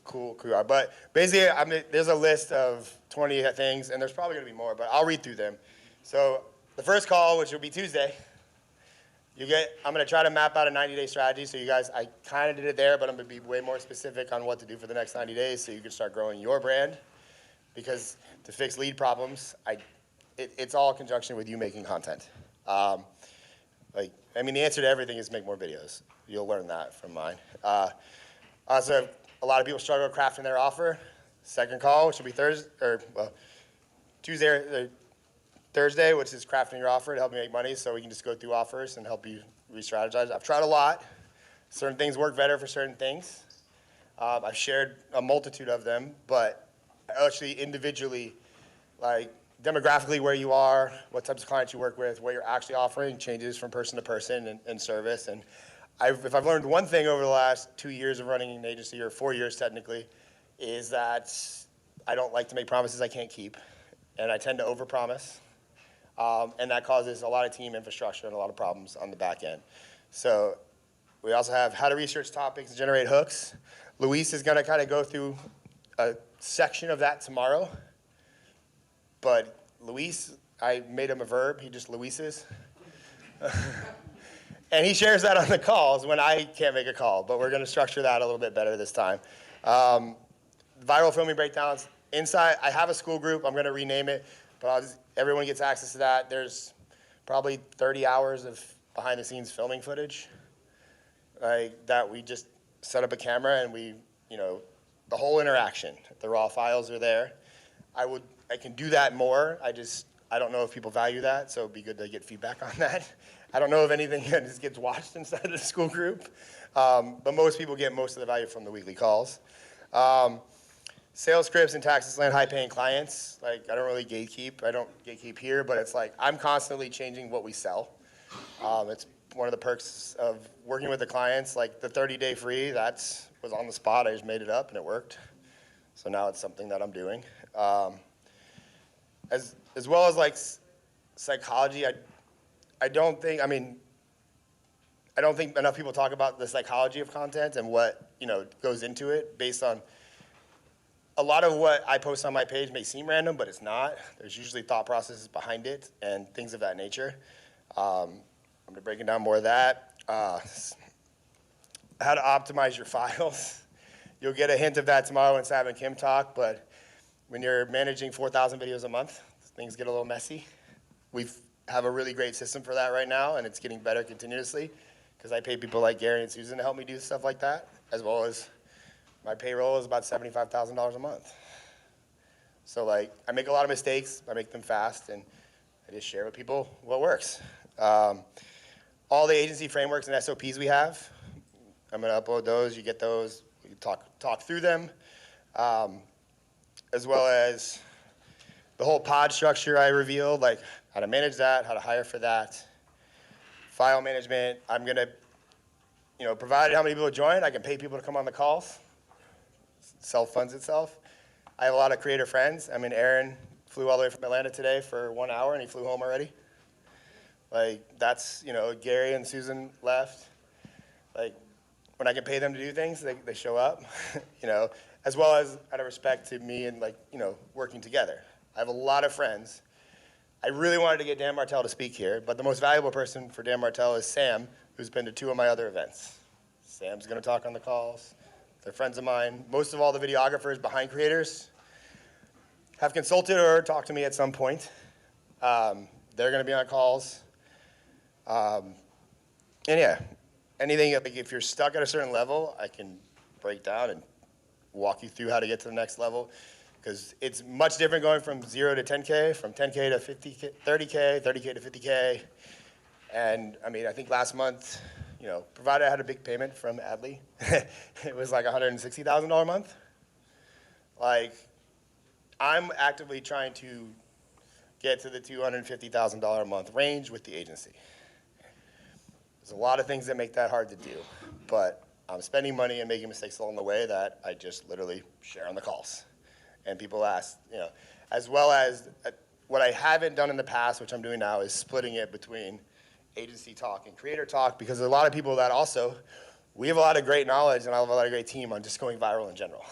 cool QR, but basically there's a list of 20 things, and there's probably going to be more, but I'll read through them. So the first call, which will be Tuesday, I'm going to try to map out a 90-day strategy. So you guys, I kind of did it there, but I'm going to be way more specific on what to do for the next 90 days so you can start growing your brand. Because to fix lead problems, it's all in conjunction with you making content. The answer to everything is make more videos. You'll learn that from mine. Also, a lot of people struggle crafting their offer. Second call, which will be Tuesday or Thursday, which is crafting your offer to help you make money so we can just go through offers and help you re-strategize. I've tried a lot. Certain things work better for certain things. I've shared a multitude of them, but actually individually, like demographically where you are, what types of clients you work with, what you're actually offering changes from person to person and service. And if I've learned one thing over the last 2 years of running an agency, or 4 years technically, is that I don't like to make promises I can't keep, and I tend to overpromise. And that causes a lot of team infrastructure and a lot of problems on the back end. So we also have how to research topics and generate hooks. Luis is going to kind of go through a section of that tomorrow. But Luis, I made him a verb. He just Luises. And he shares that on the calls when I can't make a call. But we're going to structure that a little bit better this time. Viral filming breakdowns. Inside, I have a school group. I'm going to rename it. But everyone gets access to that. There's probably 30 hours of behind-the-scenes filming footage that we just set up a camera and the whole interaction. The raw files are there. I can do that more. I don't know if people value that, so it'd be good to get feedback on that. I don't know if anything just gets watched inside of the school group, but most people get most of the value from the weekly calls. Sales scripts and taxes land high-paying clients. I don't really gatekeep. I don't gatekeep here, but it's like I'm constantly changing what we sell. It's one of the perks of working with the clients. Like the 30-day free, that was on the spot. I just made it up and it worked. So now it's something that I'm doing. As well as like psychology, I don't think enough people talk about the psychology of content and what goes into it based on a lot of what I post on my page may seem random, but it's not. There's usually thought processes behind it and things of that nature. I'm going to break down more of that. How to optimize your files. You'll get a hint of that tomorrow when Sav and Kim talk, but when you're managing 4,000 videos a month, things get a little messy. We have a really great system for that right now, and it's getting better continuously because I pay people like Gary and Susan to help me do stuff like that, as well as my payroll is about $75,000 a month. So I make a lot of mistakes, I make them fast, and I just share with people what works. All the agency frameworks and SOPs we have, I'm gonna upload those, you get those. We can talk through them, as well as the whole pod structure I revealed, like how to manage that, how to hire for that. File management, I'm gonna, provided how many people join, I can pay people to come on the calls. Self-funds itself. I have a lot of creator friends. I mean, Aaron flew all the way from Atlanta today for 1 hour and he flew home already. Like, that's, Gary and Susan left. Like, when I can pay them to do things, they show up, as well as out of respect to me and working together. I have a lot of friends. I really wanted to get Dan Martell to speak here, but the most valuable person for Dan Martell is Sam, who's been to 2 of my other events. Sam's gonna talk on the calls. They're friends of mine. Most of all the videographers behind creators have consulted or talked to me at some point. They're gonna be on calls. And yeah, anything, like if you're stuck at a certain level, I can break down and walk you through how to get to the next level. Because it's much different going from 0 to 10K, from 10K to 50K, 30K, 30K to 50K. And I mean, I think last month, provided I had a big payment from Adley, it was like $160,000 a month. Like, I'm actively trying to get to the $250,000 a month range with the agency. There's a lot of things that make that hard to do, but I'm spending money and making mistakes along the way that I just literally share on the calls. And people ask, as well as what I haven't done in the past, which I'm doing now, is splitting it between agency talk and creator talk, because there's a lot of people that also, we have a lot of great knowledge and I have a lot of great team on just going viral in general.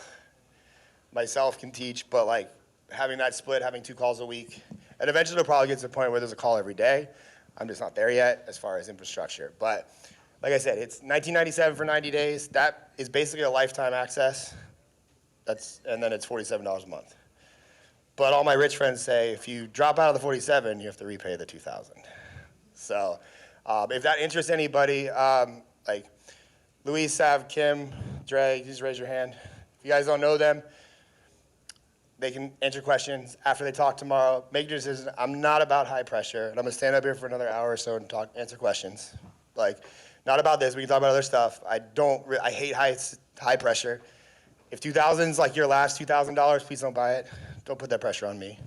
Myself can teach, but like having that split, having 2 calls a week, and eventually it'll probably get to the point where there's a call every day. I'm just not there yet as far as infrastructure. But like I said, it's $19.97 for 90 days. That is basically a lifetime access. And then it's $47 a month. But all my rich friends say, if you drop out of the 47, you have to repay the 2,000. So if that interests anybody, like Luis, Sav, Kim, Dre, just raise your hand. If you guys don't know them, they can answer questions after they talk tomorrow. Make your decision. I'm not about high pressure, and I'm gonna stand up here for another hour or so and answer questions. Like, not about this. We can talk about other stuff. I hate high pressure. If 2,000's like your last $2,000, please don't buy it. Don't put that pressure on me.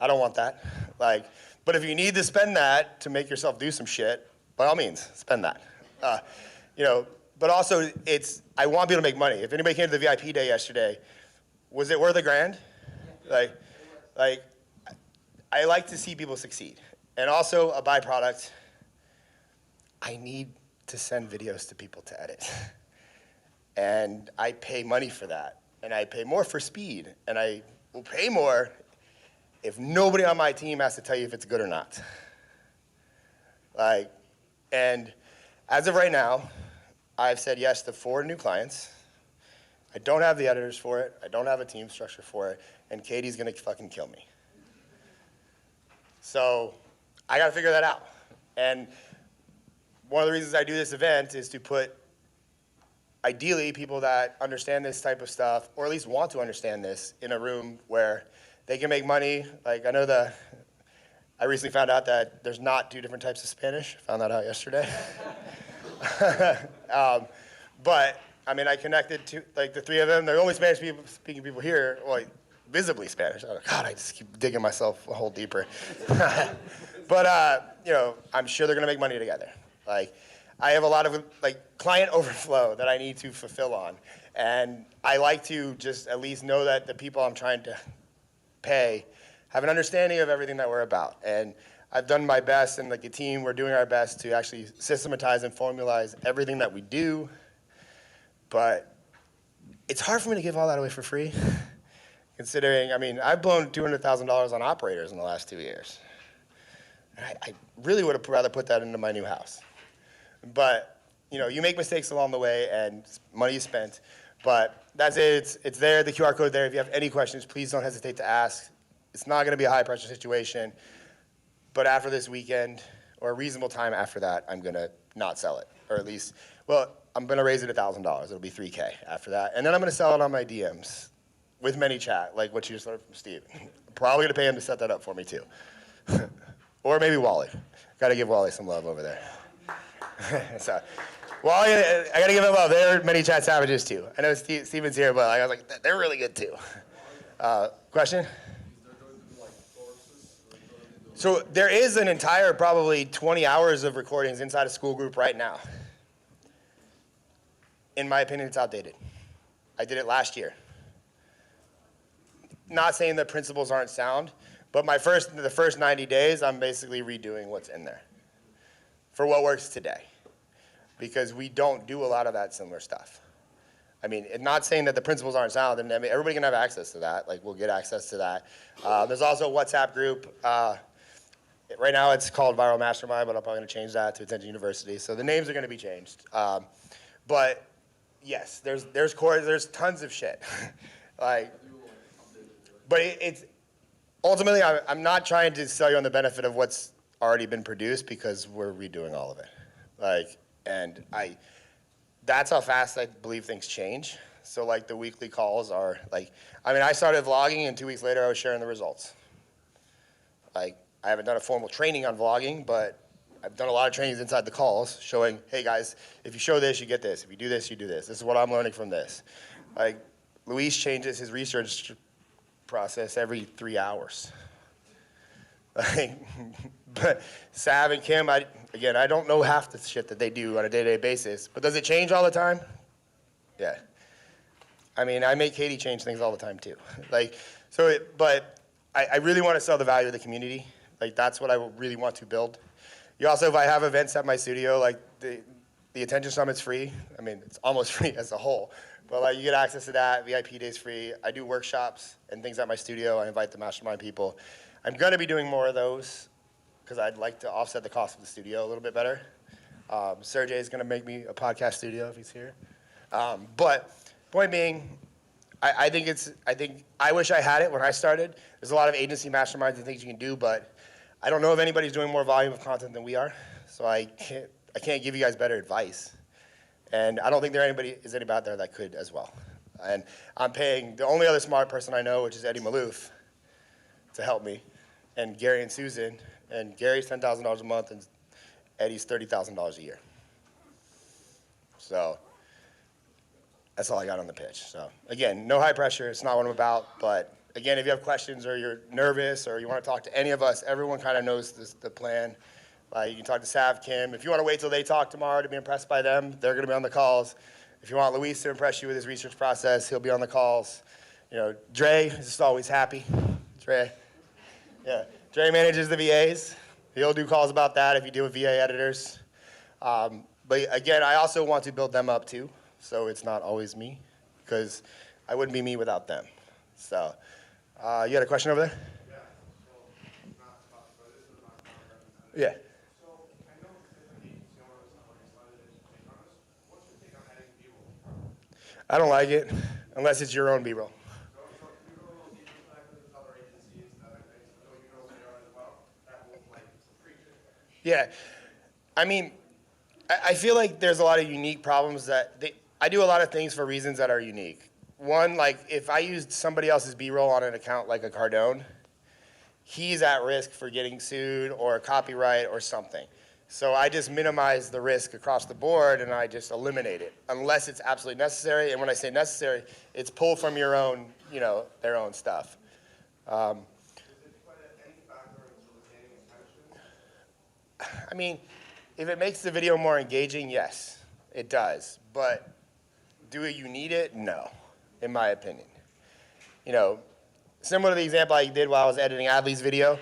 I don't want that. Like, but if you need to spend that to make yourself do some shit, by all means, spend that. But also I want people to make money. If anybody came to the VIP day yesterday, was it worth $1,000? Like, I like to see people succeed. And also a byproduct, I need to send videos to people to edit. And I pay money for that. And I pay more for speed. And I will pay more if nobody on my team has to tell you if it's good or not. Like, and as of right now, I've said yes to 4 new clients. I don't have the editors for it. I don't have a team structure for it. And Katie's gonna fucking kill me. So I gotta figure that out. And one of the reasons I do this event is to put, ideally, people that understand this type of stuff, or at least want to understand this, in a room where they can make money. Like, I recently found out that there's not 2 different types of Spanish. Found that out yesterday. But, I mean, I connected to, like, the 3 of them. They're the only Spanish-speaking people here, like, visibly Spanish. God, I just keep digging myself a hole deeper. But, I'm sure they're gonna make money together. Like, I have a lot of client overflow that I need to fulfill on. And I like to just at least know that the people I'm trying to pay have an understanding of everything that we're about. And I've done my best, and like the team, we're doing our best to actually systematize and formalize everything that we do. But it's hard for me to give all that away for free, considering, I mean, I've blown $200,000 on operators in the last 2 years. I really would have rather put that into my new house. But, you make mistakes along the way and money is spent. But that's it. It's there, the QR code there. If you have any questions, please don't hesitate to ask. It's not going to be a high-pressure situation. But after this weekend, or a reasonable time after that, I'm going to not sell it. Or at least, I'm going to raise it $1,000. It'll be $3K after that. And then I'm going to sell it on my DMs with ManyChat, like what you just learned from Steve. I'm probably going to pay him to set that up for me, too. Or maybe Wally. Got to give Wally some love over there. So, Well, I gotta give them love. They're ManyChat savages too. I know Steven's here, but I was like, they're really good too. Question? So there is an entire probably 20 hours of recordings inside a school group right now. In my opinion, it's outdated. I did it last year. Not saying the principles aren't sound, but the first 90 days, I'm basically redoing what's in there for what works today. Because we don't do a lot of that similar stuff. I mean, not saying that the principles aren't sound, and I mean, everybody can have access to that. Like, we'll get access to that. There's also a WhatsApp group. Right now, it's called Viral Mastermind, but I'm probably going to change that to Attention University. So the names are going to be changed. But yes, there's tons of shit. Like, but it's ultimately, I'm not trying to sell you on the benefit of what's already been produced because we're redoing all of it. Like, and that's how fast I believe things change. So like the weekly calls are like, I mean, I started vlogging and 2 weeks later I was sharing the results. Like, I haven't done a formal training on vlogging, but I've done a lot of trainings inside the calls showing, hey guys, if you show this, you get this. If you do this, you do this. This is what I'm learning from this. Like, Luis changes his research process every 3 hours. Like, but Sav and Kim, I don't know half the shit that they do on a day-to-day basis, but does it change all the time? Yeah. I mean, I make Katie change things all the time too. Like, so, but I really want to sell the value of the community. Like, that's what I really want to build. You also, if I have events at my studio, like the Attention Summit's free. I mean, it's almost free as a whole. But like, you get access to that. VIP day's free. I do workshops and things at my studio. I invite the mastermind people. I'm going to be doing more of those because I'd like to offset the cost of the studio a little bit better. Sergey is going to make me a podcast studio if he's here. But point being, I think I wish I had it when I started. There's a lot of agency masterminds and things you can do, but I don't know if anybody's doing more volume of content than we are. So I can't give you guys better advice. And I don't think there is anybody out there that could as well. And I'm paying the only other smart person I know, which is Eddie Malouf, to help me, and Gary and Susan. And Gary's $10,000 a month, and Eddie's $30,000 a year. So that's all I got on the pitch. So again, no high pressure. It's not what I'm about. But again, if you have questions or you're nervous or you want to talk to any of us, everyone kind of knows the plan. You can talk to Sav, Kim. If you want to wait till they talk tomorrow to be impressed by them, they're going to be on the calls. If you want Luis to impress you with his research process, he'll be on the calls. You know, Dre is just always happy. Dre manages the VAs. He'll do calls about that if you deal with VA editors. But again, I also want to build them up too, so it's not always me, because I wouldn't be me without them. So, you had a question over there? Yeah. I don't like it, unless it's your own B-roll. Yeah, I mean, I feel like there's a lot of unique problems I do a lot of things for reasons that are unique. One, like if I used somebody else's B-roll on an account like a Cardone, he's at risk for getting sued or copyright or something. So I just minimize the risk across the board and I just eliminate it unless it's absolutely necessary. And when I say necessary, it's pulled from your own, their own stuff. I mean, if it makes the video more engaging, yes, it does. But do you need it? No, in my opinion. Similar to the example I did while I was editing Adley's video,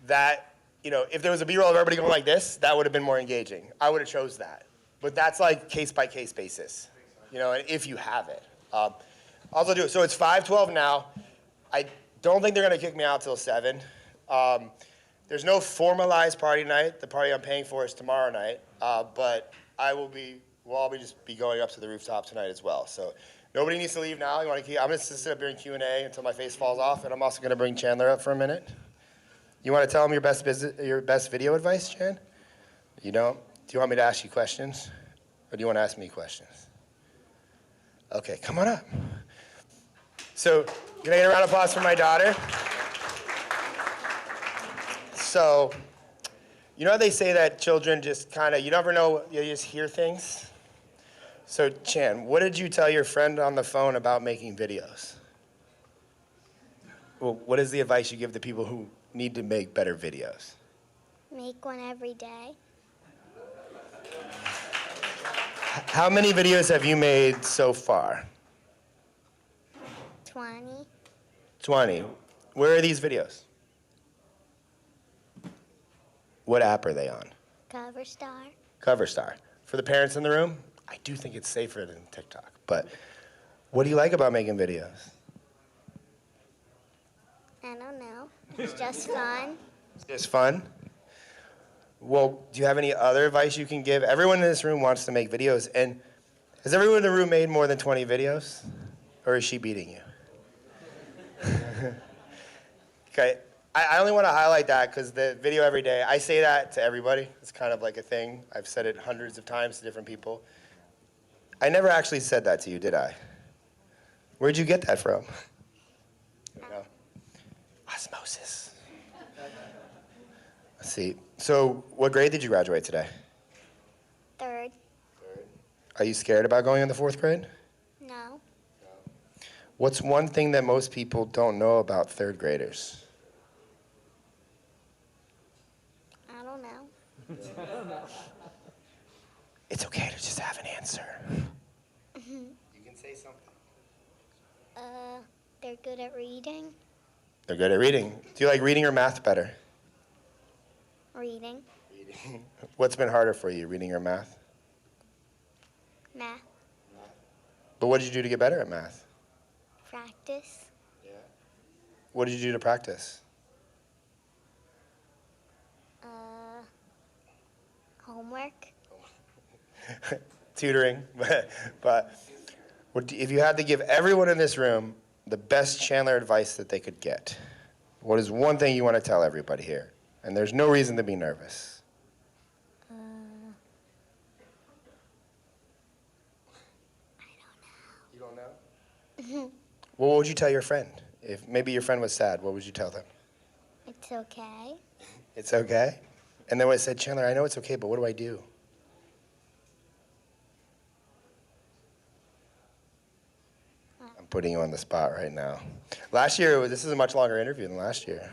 that, if there was a B-roll of everybody going like this, that would have been more engaging. I would have chose that. But that's like case-by-case basis, and if you have it. Also do it. So it's 5:12 now. I don't think they're going to kick me out till 7. There's no formalized party night. The party I'm paying for is tomorrow night. But we'll all just be going up to the rooftop tonight as well. So nobody needs to leave now. I'm going to sit up here in Q&A until my face falls off, and I'm also going to bring Chandler up for a minute. You want to tell him your best video advice, Chan? You don't? Do you want me to ask you questions? Or do you want to ask me questions? Okay, come on up. So, can I get a round of applause for my daughter? So, how they say that children just you never know, you just hear things? So, Chan, what did you tell your friend on the phone about making videos? Well, what is the advice you give to people who need to make better videos? Make one every day. How many videos have you made so far? 20. 20. Where are these videos? What app are they on? Cover star. CoverStar. For the parents in the room, I do think it's safer than TikTok. But what do you like about making videos? I don't know. It's just fun. It's just fun? Well, do you have any other advice you can give? Everyone in this room wants to make videos. And has everyone in the room made more than 20 videos? Or is she beating you? Okay. I only want to highlight that because the video every day, I say that to everybody. It's kind of like a thing. I've said it hundreds of times to different people. I never actually said that to you, did I? Where'd you get that from? You know? Osmosis. Let's see. So what grade did you graduate today? Third. Are you scared about going in the fourth grade? No. What's one thing that most people don't know about third graders? I don't know. It's okay to just have an answer. You can say something. They're good at reading. They're good at reading. Do you like reading or math better? Reading. What's been harder for you, reading or math? Math. But what did you do to get better at math? Practice. What did you do to practice? Homework. Tutoring. But if you had to give everyone in this room the best Chandler advice that they could get, what is one thing you want to tell everybody here? And there's no reason to be nervous. You don't know? Well, what would you tell your friend? If maybe your friend was sad, what would you tell them? It's okay. It's okay? And then when I said, Chandler, I know it's okay, but what do I do? I'm putting you on the spot right now. Last year, this is a much longer interview than last year.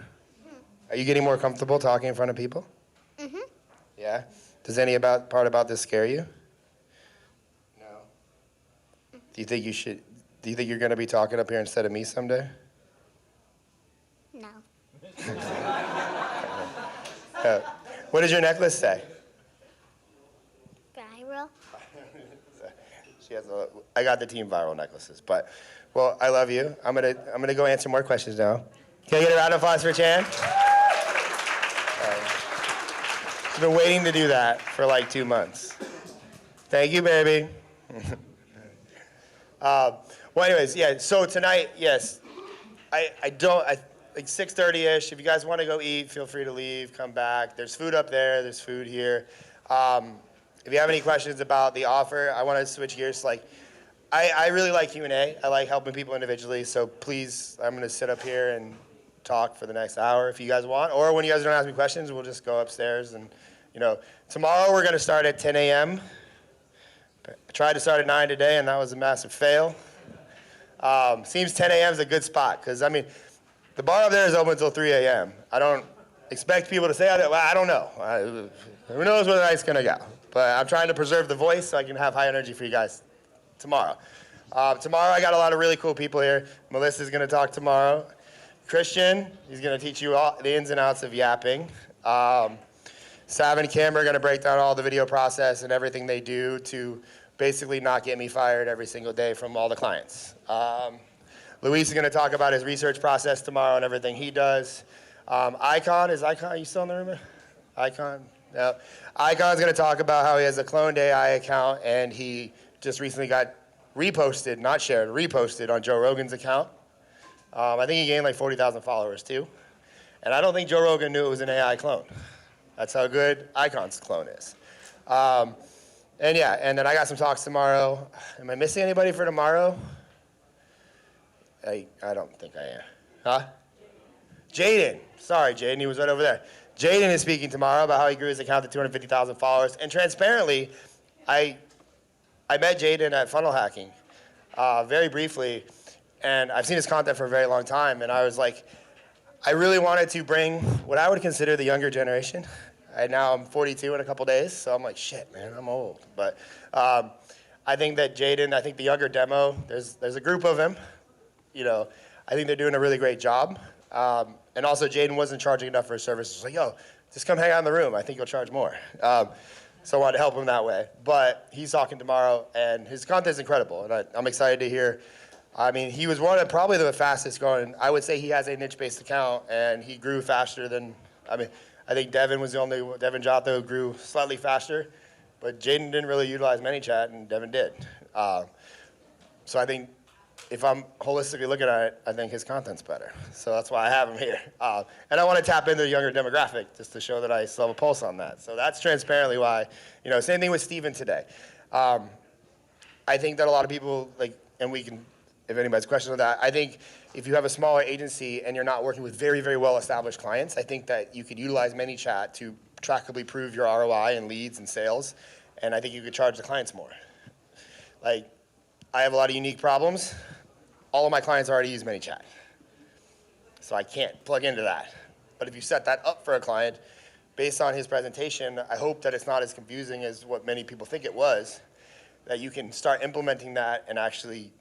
Are you getting more comfortable talking in front of people? Mm-hmm. Yeah? Does any part about this scare you? No. Do you think you're going to be talking up here instead of me someday? No. What does your necklace say? Viral. I got the team viral necklaces, but well, I love you. I'm gonna go answer more questions now. Can I get a round of applause for Chan? She's been waiting to do that for like 2 months. Thank you, baby. Well, anyways, yeah. So tonight, yes, I like 6:30ish. If you guys want to go eat, feel free to leave. Come back. There's food up there. There's food here. If you have any questions about the offer, I want to switch gears. I really like Q&A. I like helping people individually. So please, I'm going to sit up here and talk for the next hour if you guys want. Or when you guys don't ask me questions, we'll just go upstairs. And, tomorrow we're going to start at 10 a.m. I tried to start at 9 today, and that was a massive fail. Seems 10 a.m. is a good spot because, the bar up there is open until 3 a.m. I don't expect people to say, well, I don't know. Who knows where the night's going to go. But I'm trying to preserve the voice so I can have high energy for you guys tomorrow. Tomorrow I got a lot of really cool people here. Melissa's going to talk tomorrow. Christian, he's going to teach you all the ins and outs of yapping. Sav and Kim are going to break down all the video process and everything they do to basically not get me fired every single day from all the clients. Luis is going to talk about his research process tomorrow and everything he does. Icon, are you still in the room? Icon? Yeah. Icon's going to talk about how he has a cloned AI account and he just recently got reposted, not shared, reposted on Joe Rogan's account. I think he gained like 40,000 followers too. And I don't think Joe Rogan knew it was an AI clone. That's how good Icon's clone is. And then I got some talks tomorrow. Am I missing anybody for tomorrow? I don't think I am. Huh? Jaden. Sorry, Jaden. He was right over there. Jaden is speaking tomorrow about how he grew his account to 250,000 followers. And transparently, I I met Jaden at Funnel Hacking very briefly, and I've seen his content for a very long time, and I was like, I really wanted to bring what I would consider the younger generation. Now I'm 42 in a couple days, so I'm like, shit, man, I'm old. But I think that Jaden, I think the younger demo, there's a group of them. You know, I think they're doing a really great job. And also, Jaden wasn't charging enough for his service. He's like, yo, just come hang out in the room. I think you'll charge more. So I wanted to help him that way. But he's talking tomorrow, and his content's incredible. And I'm excited to hear. I mean, he was one of probably the fastest growing. I would say he has a niche-based account, and he grew faster than, I think Devin was the only, Devin Jotho who grew slightly faster. But Jaden didn't really utilize ManyChat, and Devin did. So I think if I'm holistically looking at it, I think his content's better. So that's why I have him here. And I want to tap into the younger demographic just to show that I still have a pulse on that. So that's transparently why, same thing with Steven today. I think that a lot of people, and we can, if anybody's questions on that, I think if you have a smaller agency and you're not working with very, very well-established clients, I think that you could utilize ManyChat to trackably prove your ROI and leads and sales, and I think you could charge the clients more. I have a lot of unique problems. All of my clients already use ManyChat, so I can't plug into that. But if you set that up for a client, based on his presentation, I hope that it's not as confusing as what many people think it was, that you can start implementing that and actually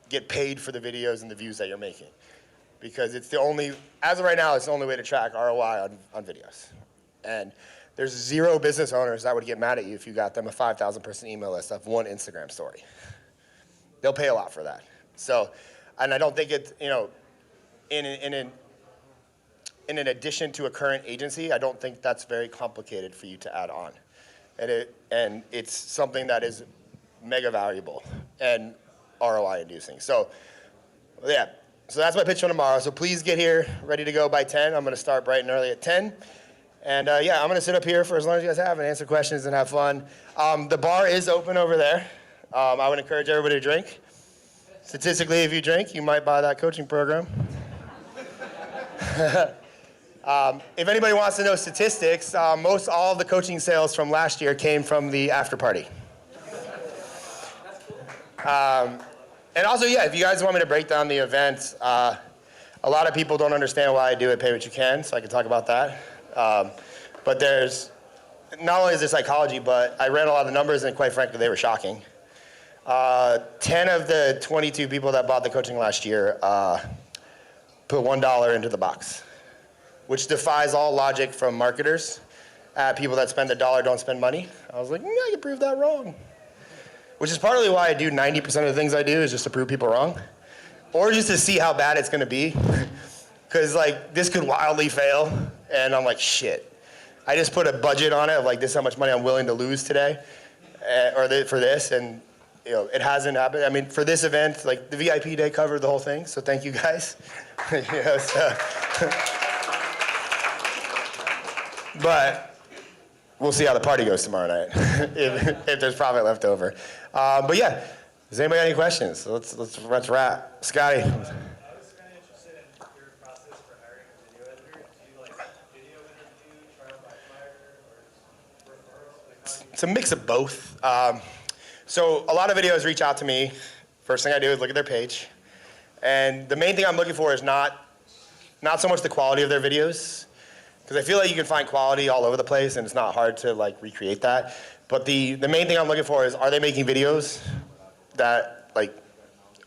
get paid for the videos and the views that you're making. Because it's the only, as of right now, it's the only way to track ROI on videos. And there's 0 business owners that would get mad at you if you got them a 5,000 person email list of 1 Instagram story. They'll pay a lot for that. So, and I don't think it's, in an addition to a current agency, I don't think that's very complicated for you to add on. And it's something that is mega valuable and ROI inducing. So, yeah. So that's my pitch for tomorrow. So please get here ready to go by 10. I'm going to start bright and early at 10. And yeah, I'm going to sit up here for as long as you guys have and answer questions and have fun. The bar is open over there. I would encourage everybody to drink. Statistically, if you drink, you might buy that coaching program. If anybody wants to know statistics, most all of the coaching sales from last year came from the after party. And also, yeah, if you guys want me to break down the event, a lot of people don't understand why I do it, pay what you can, so I can talk about that. But there's, not only is there psychology, but I ran a lot of the numbers, and quite frankly, they were shocking. 10 of the 22 people that bought the coaching last year put $1 into the box, which defies all logic from marketers. People that spend $1 don't spend money. I was like, I can prove that wrong. Which is partly why I do 90% of the things I do is just to prove people wrong. Or just to see how bad it's gonna be. Because this could wildly fail, and I'm like, shit. I just put a budget on it of this is how much money I'm willing to lose today, for this, and it hasn't happened. I mean, for this event, the VIP day covered the whole thing, so thank you guys. But we'll see how the party goes tomorrow night, if there's profit left over. But yeah, does anybody have any questions? So let's wrap. Scotty. It's a mix of both. So a lot of videos reach out to me. First thing I do is look at their page. And the main thing I'm looking for is not so much the quality of their videos, because I feel like you can find quality all over the place and it's not hard to recreate that. But the main thing I'm looking for is, are they making videos that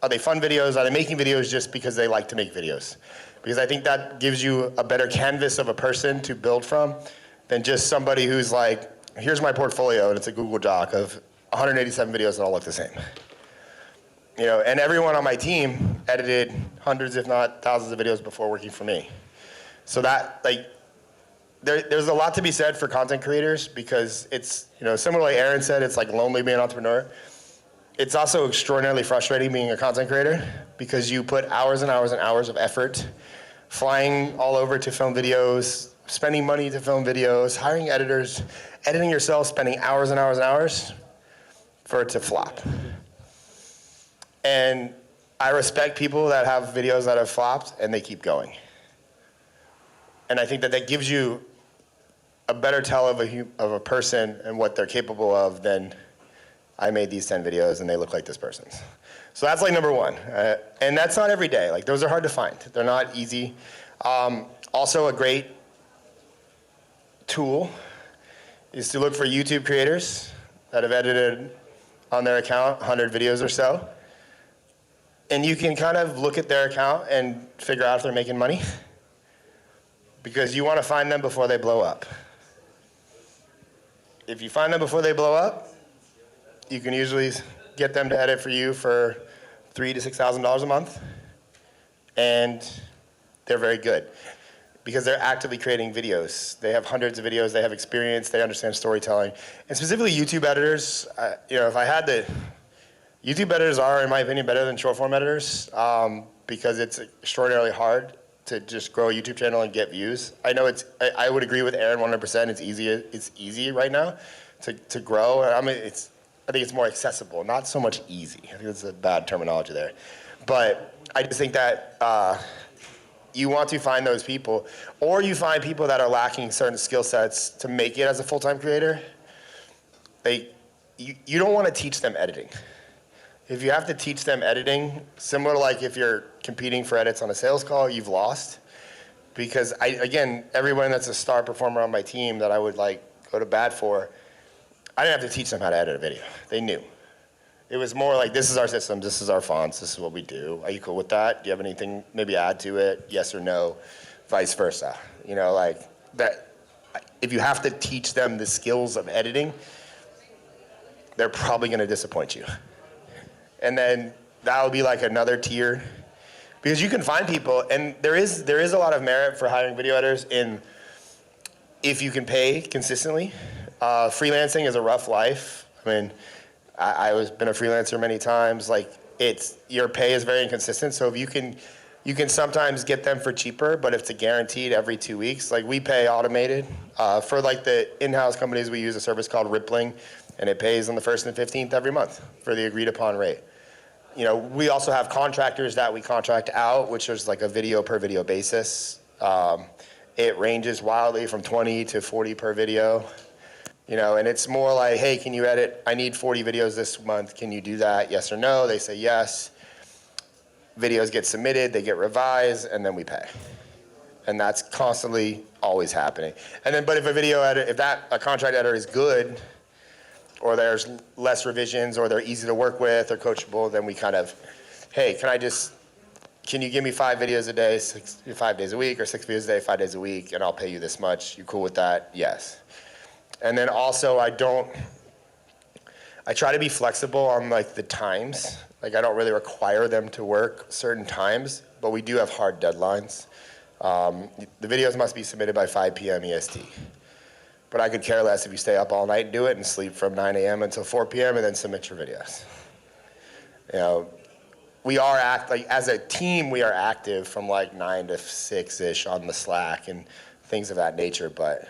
are they fun videos? Are they making videos just because they like to make videos? Because I think that gives you a better canvas of a person to build from than just somebody who's here's my portfolio, and it's a Google Doc of 187 videos that all look the same. And everyone on my team edited hundreds, if not thousands of videos before working for me. So that, there's a lot to be said for content creators, because it's, similar to what Aaron said, it's lonely being an entrepreneur. It's also extraordinarily frustrating being a content creator, because you put hours and hours and hours of effort flying all over to film videos, spending money to film videos, hiring editors, editing yourself, spending hours and hours and hours for it to flop. And I respect people that have videos that have flopped and they keep going. And I think that gives you a better tell of a person and what they're capable of than I made these 10 videos and they look like this person's. So that's like number one. And that's not every day. Like those are hard to find. They're not easy. Also a great tool is to look for YouTube creators that have edited on their account 100 videos or so. And you can kind of look at their account and figure out if they're making money. Because you want to find them before they blow up. If you find them before they blow up, you can usually get them to edit for you for $3,000 to $6,000 a month. And they're very good because they're actively creating videos. They have hundreds of videos, they have experience, they understand storytelling. And specifically YouTube editors, if I had to, YouTube editors are, in my opinion, better than short form editors because it's extraordinarily hard to just grow a YouTube channel and get views. I know I would agree with Aaron 100%. It's easy right now to grow. I think it's more accessible, not so much easy. I think that's a bad terminology there. But I just think that you want to find those people, or you find people that are lacking certain skill sets to make it as a full-time creator. You don't want to teach them editing. If you have to teach them editing, similar to like if you're competing for edits on a sales call, you've lost. Because again, everyone that's a star performer on my team that I would like go to bat for, I didn't have to teach them how to edit a video. They knew. It was more like, this is our system, this is our fonts, this is what we do. Are you cool with that? Do you have anything maybe add to it? Yes or no, vice versa. Like that. If you have to teach them the skills of editing, they're probably gonna disappoint you. And then that would be like another tier. Because you can find people, and there is a lot of merit for hiring video editors if you can pay consistently. Freelancing is a rough life. I mean, I've been a freelancer many times. Like your pay is very inconsistent. So if you can sometimes get them for cheaper, but if it's guaranteed every 2 weeks, like we pay automated. For like the in-house companies, we use a service called Rippling, and it pays on the 1st and 15th every month for the agreed upon rate. We also have contractors that we contract out, which is like a video per video basis. It ranges wildly from 20 to 40 per video. And it's more like, hey, can you edit? I need 40 videos this month. Can you do that? Yes or no? They say yes. Videos get submitted, they get revised, and then we pay. And that's constantly always happening. And then, but if a contract editor is good, or there's less revisions, or they're easy to work with, or coachable, then we kind of, hey, can you give me 5 videos a day, 5 days a week, or 6 videos a day, 5 days a week, and I'll pay you this much. You cool with that? Yes. And then also, I try to be flexible on like the times. Like I don't really require them to work certain times, but we do have hard deadlines. The videos must be submitted by 5 p.m. EST. But I could care less if you stay up all night and do it and sleep from 9 a.m. until 4 p.m. and then submit your videos. We are as a team, we are active from like 9 to 6-ish on the Slack and things of that nature, but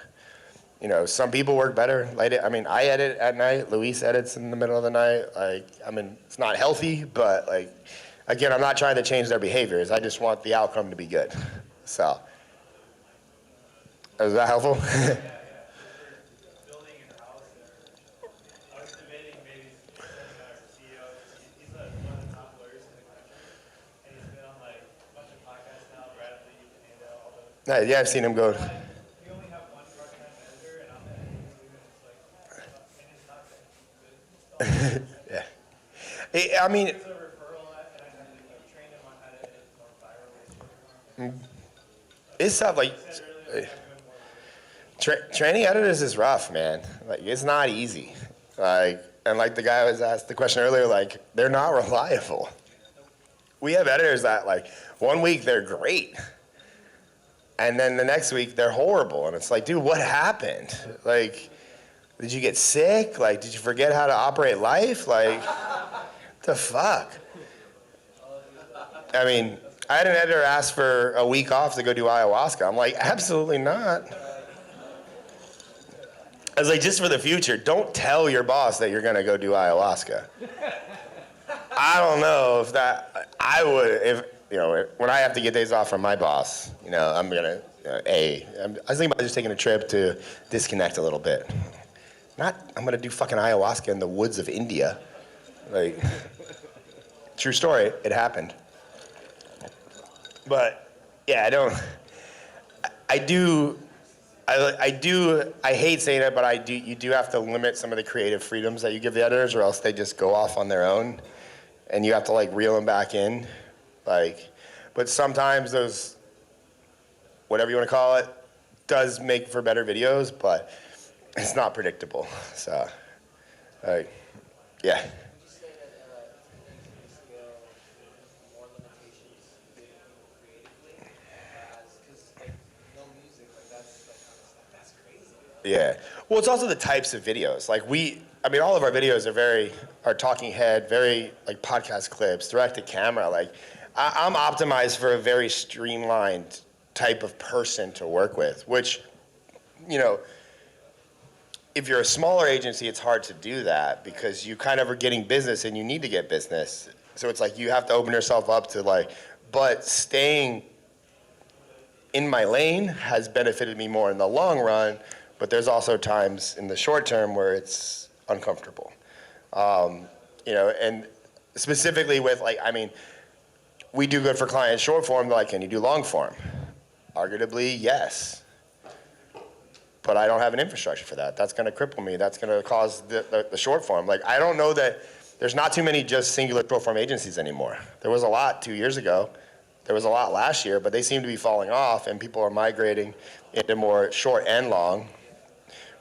some people work better. I edit at night. Luis edits in the middle of the night. It's not healthy, but again, I'm not trying to change their behaviors. I just want the outcome to be good. So, is that helpful? Yeah, I've seen him go. Yeah. It's tough. Training editors is rough, man. It's not easy. And like the guy was asked the question earlier, they're not reliable. We have editors that 1 week they're great, and then the next week they're horrible. And it's like, dude, what happened? Did you get sick? Did you forget how to operate life? What the fuck? I had an editor ask for a week off to go do ayahuasca. I'm like, absolutely not. I was like, just for the future, don't tell your boss that you're gonna go do ayahuasca. I don't know if I would, when I have to get days off from my boss, I'm gonna, I was thinking about just taking a trip to disconnect a little bit. I'm gonna do fucking ayahuasca in the woods of India. Like, true story, it happened. But yeah, I hate saying it, but you do have to limit some of the creative freedoms that you give the editors, or else they just go off on their own, and you have to like reel them back in. Like, but sometimes those, whatever you want to call it, does make for better videos, but it's not predictable. So, like, yeah. Yeah. Well, it's also the types of videos. Like all of our videos are talking head, very like podcast clips, direct to camera. Like I'm optimized for a very streamlined type of person to work with, which, if you're a smaller agency, it's hard to do that because you kind of are getting business and you need to get business. So it's like you have to open yourself up to but staying in my lane has benefited me more in the long run. But there's also times in the short term where it's uncomfortable. And specifically with we do good for clients short form, they're like, can you do long form? Arguably, yes. But I don't have an infrastructure for that. That's gonna cripple me. That's gonna cause the short form. Like, I don't know that there's not too many just singular short form agencies anymore. There was a lot 2 years ago. There was a lot last year, but they seem to be falling off and people are migrating into more short and long,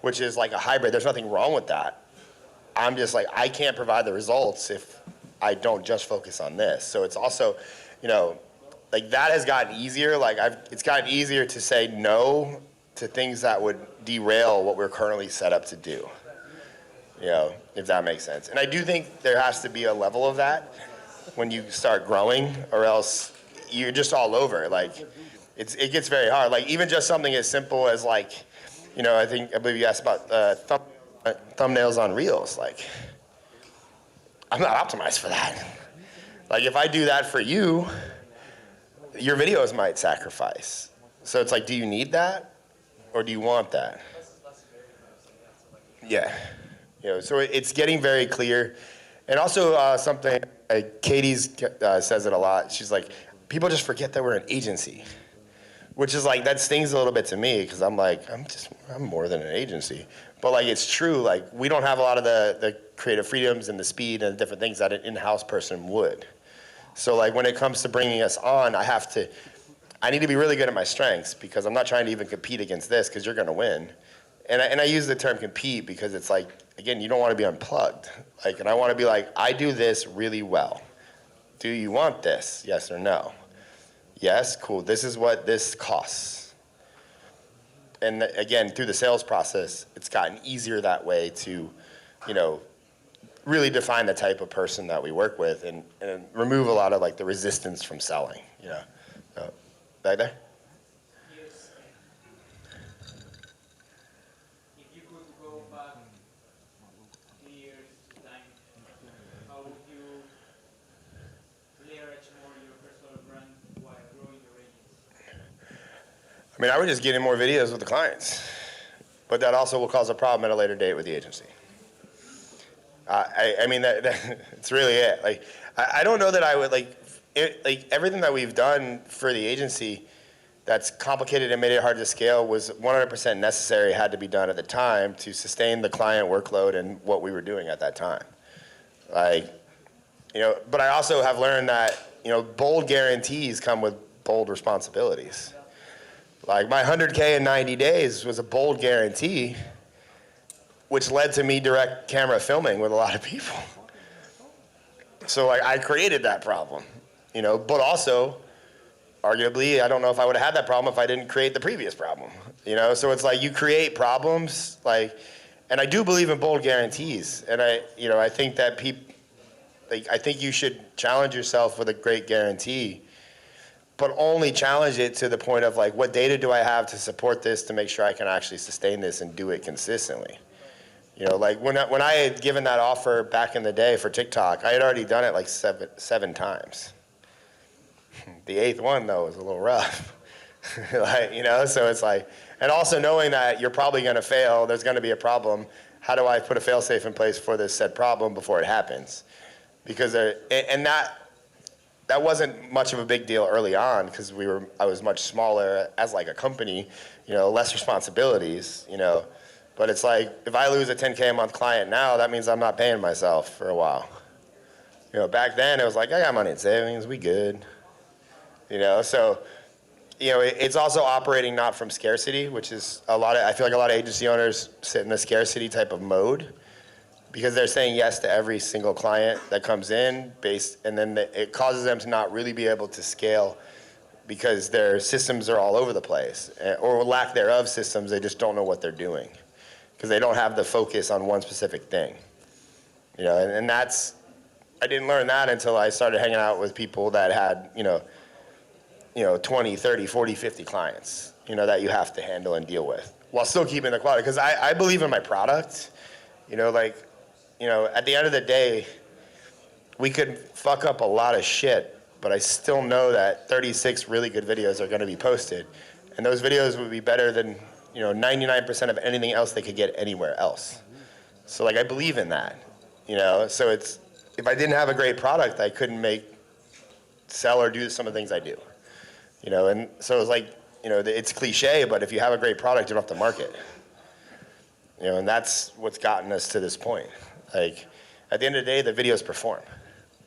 which is like a hybrid. There's nothing wrong with that. I'm just like, I can't provide the results if I don't just focus on this. So it's also, that has gotten easier. It's gotten easier to say no to things that would derail what we're currently set up to do. If that makes sense. And I do think there has to be a level of that when you start growing, or else you're just all over. It gets very hard. Even just something as simple as I believe you asked about thumbnails on Reels. I'm not optimized for that. If I do that for you, your videos might sacrifice. So it's do you need that, or do you want that? Yeah. So it's getting very clear. And also something, Katie's says it a lot. She's like, people just forget that we're an agency. Which is that stings a little bit to me because I'm more than an agency. But it's true, we don't have a lot of the creative freedoms and the speed and the different things that an in-house person would. So when it comes to bringing us on, I need to be really good at my strengths because I'm not trying to even compete against this because you're gonna win. And I use the term compete because it's again, you don't wanna be unplugged. And I wanna be I do this really well. Do you want this, yes or no? Yes, cool, this is what this costs. And again, through the sales process, it's gotten easier that way to, really define the type of person that we work with and remove a lot of the resistance from selling, So, back there? Yes. If you could go back 3 years time, how would you leverage more your personal brand while growing your agency? I would just get in more videos with the clients, but that also will cause a problem at a later date with the agency. It's really it. I don't know that I would everything that we've done for the agency that's complicated and made it hard to scale was 100% necessary, had to be done at the time to sustain the client workload and what we were doing at that time. But I also have learned that, bold guarantees come with bold responsibilities. My 100K in 90 days was a bold guarantee, which led to me direct camera filming with a lot of people. So I created that problem, but also, arguably, I don't know if I would have had that problem if I didn't create the previous problem, So it's you create problems, and I do believe in bold guarantees, and I think that I think you should challenge yourself with a great guarantee, but only challenge it to the point of what data do I have to support this to make sure I can actually sustain this and do it consistently. When I had given that offer back in the day for TikTok, I had already done it seven times. The 8th one though was a little rough. So it's and also knowing that you're probably gonna fail, there's gonna be a problem, how do I put a fail-safe in place for this said problem before it happens? Because that wasn't much of a big deal early on because I was much smaller as like a company, less responsibilities, But it's like, if I lose a 10K a month client now, that means I'm not paying myself for a while. Back then it was like, I got money in savings, we good. So, it's also operating not from scarcity, which is I feel like a lot of agency owners sit in the scarcity type of mode because they're saying yes to every single client that comes in and then it causes them to not really be able to scale because their systems are all over the place, or lack thereof systems, they just don't know what they're doing because they don't have the focus on one specific thing. And that's, I didn't learn that until I started hanging out with people that had, 20, 30, 40, 50 clients, that you have to handle and deal with while still keeping the quality. Because I believe in my product, at the end of the day, we could fuck up a lot of shit, but I still know that 36 really good videos are going to be posted. And those videos would be better than, 99% of anything else they could get anywhere else. So I believe in that, so if I didn't have a great product, I couldn't sell or do some of the things I do, and so it's it's cliche, but if you have a great product, you don't have to market, and that's what's gotten us to this point. At the end of the day, the videos perform.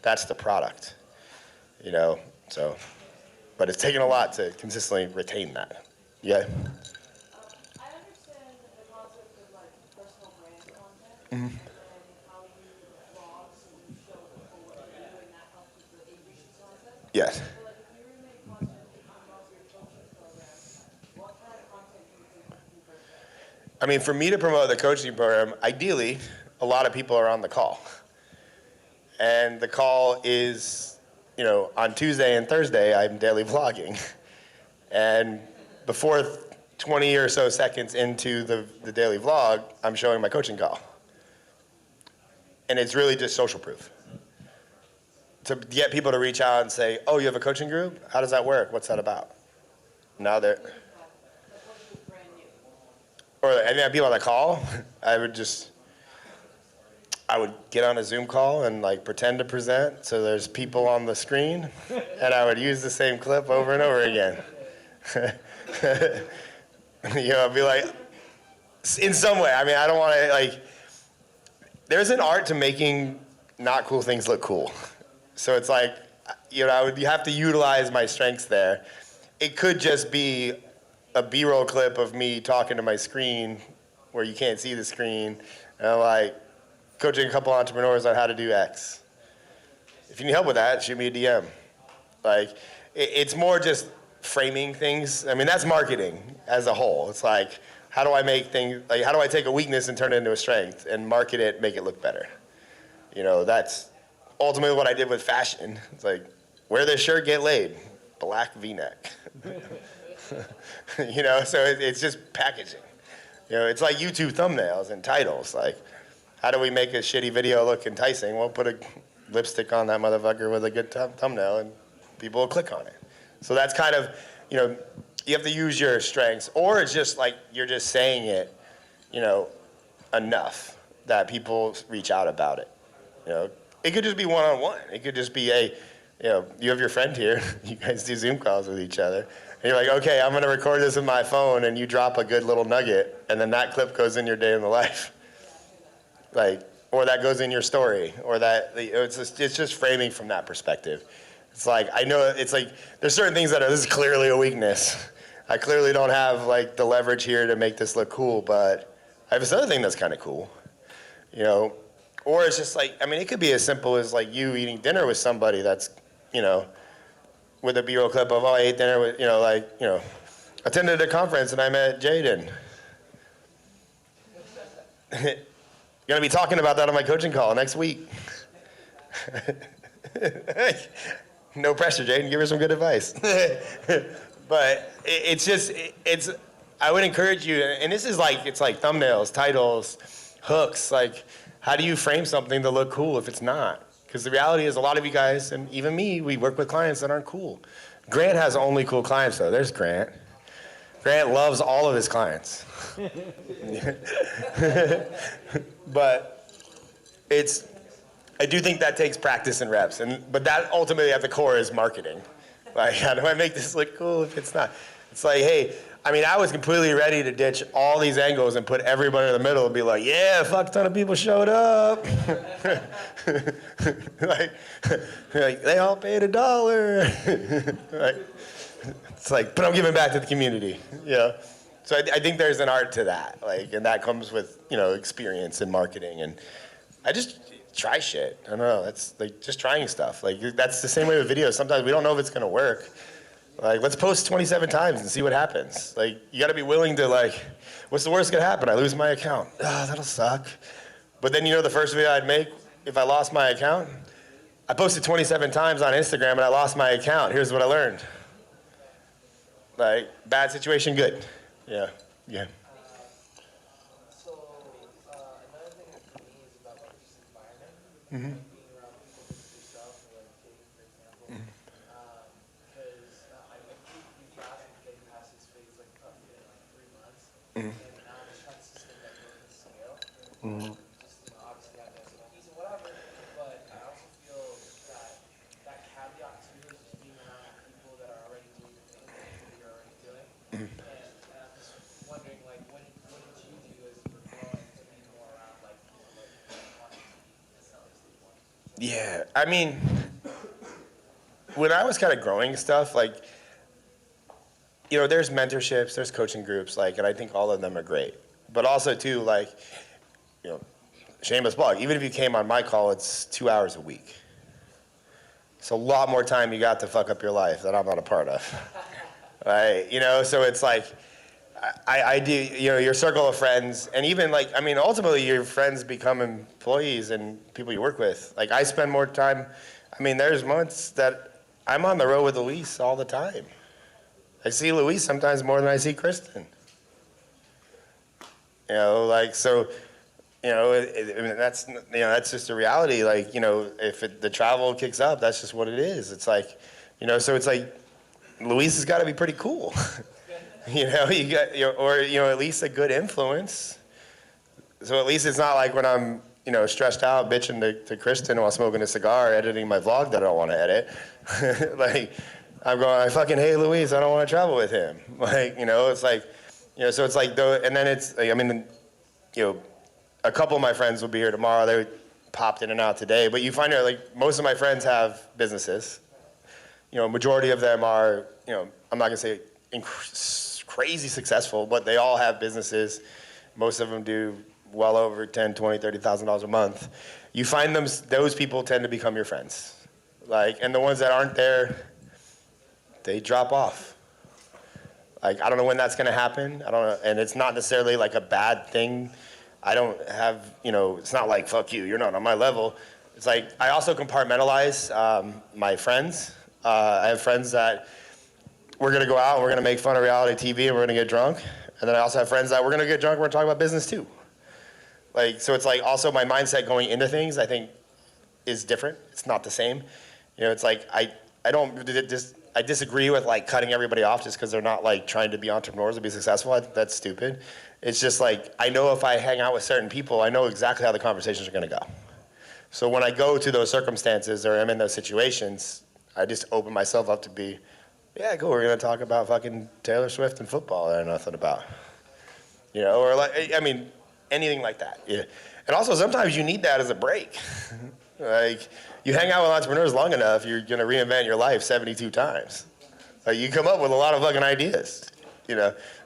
That's the product, so, but it's taken a lot to consistently retain that. Yeah. I understand the concept of personal brand content. Mm-hmm. And then how you vlog, so you show people what you do, and that helps with the agency concept. Yes. But if you were to make content to promote your coaching program, what kind of content do you think would be perfect? I mean, for me to promote the coaching program, ideally, a lot of people are on the call. And the call is, on Tuesday and Thursday, I'm daily vlogging. And before 20 or so seconds into the daily vlog, I'm showing my coaching call. And it's really just social proof. To get people to reach out and say, oh, you have a coaching group? How does that work? What's that about? Now they're... And then people on the call, I would get on a Zoom call and pretend to present so there's people on the screen, and I would use the same clip over and over again. I'd be like, in some way, I mean, I don't want to, there's an art to making not cool things look cool. So it's you have to utilize my strengths there. It could just be a B-roll clip of me talking to my screen where you can't see the screen, and I'm coaching a couple entrepreneurs on how to do X. If you need help with that, shoot me a DM. It's more just framing things. I mean, that's marketing as a whole. It's how do I make things, how do I take a weakness and turn it into a strength and market it, make it look better? That's ultimately what I did with fashion. It's wear this shirt, get laid. Black V-neck. So it's just packaging. It's like YouTube thumbnails and titles. How do we make a shitty video look enticing? Well, put a lipstick on that motherfucker with a good thumbnail and people will click on it. So that's kind of, you have to use your strengths, or it's just you're just saying it, enough that people reach out about it. It could just be one-on-one. It could just be you have your friend here, you guys do Zoom calls with each other. And you're okay, I'm gonna record this with my phone, and you drop a good little nugget, and then that clip goes in your day in the life. Or that goes in your story, or that, it's just framing from that perspective. It's I know, there's certain things this is clearly a weakness. I clearly don't have the leverage here to make this look cool, but I have this other thing that's kind of cool, Or it's just it could be as simple as you eating dinner with somebody that's, with a B-roll clip of, oh, I ate dinner with, attended a conference and I met Jaden. Gonna be talking about that on my coaching call next week. No pressure, Jaden, give her some good advice. But I would encourage you, and this is it's thumbnails, titles, hooks, how do you frame something to look cool if it's not? Because the reality is a lot of you guys, and even me, we work with clients that aren't cool. Grant has only cool clients though. There's Grant. Grant loves all of his clients. But I do think that takes practice and reps, but that ultimately at the core is marketing. Like, how do I make this look cool if it's not? It's like, hey, I was completely ready to ditch all these angles and put everybody in the middle and be like, yeah, a fuck ton of people showed up. like, they all paid $1. It's like, but I'm giving back to the community, So I think there's an art to that, and that comes with, experience in marketing. And I just try shit. I don't know, that's just trying stuff. That's the same way with videos. Sometimes we don't know if it's gonna work. Let's post 27 times and see what happens. You gotta be willing to what's the worst gonna happen? I lose my account. Oh, that'll suck. But then the first video I'd make if I lost my account? I posted 27 times on Instagram and I lost my account. Here's what I learned. Bad situation, good. Yeah. So, another thing for me is about just environment. Mm-hmm. Being around people that do yourself, dating, for example. Because I think you've gotten getting past this phase tough in 3 months. And now I'm just trying to sustain that growth and scale. Just obviously have SOPs and whatever. But I also feel that caveat too is just being around people that are already doing the things that you're already doing. And I'm just wondering, what did you do as you were growing to be more around people wanting to be the sellers that you want? Yeah, when I was kind of growing stuff, there's mentorships, there's coaching groups, and I think all of them are great. But also too, shameless plug, even if you came on my call, it's 2 hours a week. It's a lot more time you got to fuck up your life that I'm not a part of. Right? So it's I do, your circle of friends, and even ultimately your friends become employees and people you work with. I spend more time, there's months that I'm on the road with Luis all the time. I see Luis sometimes more than I see Kristen. So, that's just a reality. If the travel kicks up, that's just what it is. It's so it's Luis has got to be pretty cool. You got, or at least a good influence. So at least it's not when I'm, stressed out bitching to Kristen while smoking a cigar, editing my vlog that I don't want to edit. I'm going, I fucking hate Luis. I don't want to travel with him. It's so it's and then it's, a couple of my friends will be here tomorrow. They popped in and out today, but you find out most of my friends have businesses. Majority of them are, I'm not gonna say crazy successful, but they all have businesses. Most of them do well over $10,000, $20,000, $30,000 a month. You find those people tend to become your friends. And the ones that aren't there, they drop off. I don't know when that's gonna happen. I don't know, and it's not necessarily a bad thing. I don't have, it's not fuck you, you're not on my level. It's I also compartmentalize my friends. I have friends that we're gonna go out and we're gonna make fun of reality TV and we're gonna get drunk. And then I also have friends that we're gonna get drunk and we're gonna talk about business too. So it's also my mindset going into things, I think, is different. It's not the same. It's I disagree with cutting everybody off just because they're not trying to be entrepreneurs and be successful. I think that's stupid. It's just I know if I hang out with certain people, I know exactly how the conversations are gonna go. So when I go to those circumstances or I'm in those situations, I just open myself up to be, yeah, cool, we're gonna talk about fucking Taylor Swift and football that I know nothing about. Or anything like that. Yeah. And also sometimes you need that as a break. You hang out with entrepreneurs long enough, you're gonna reinvent your life 72 times. You come up with a lot of fucking ideas,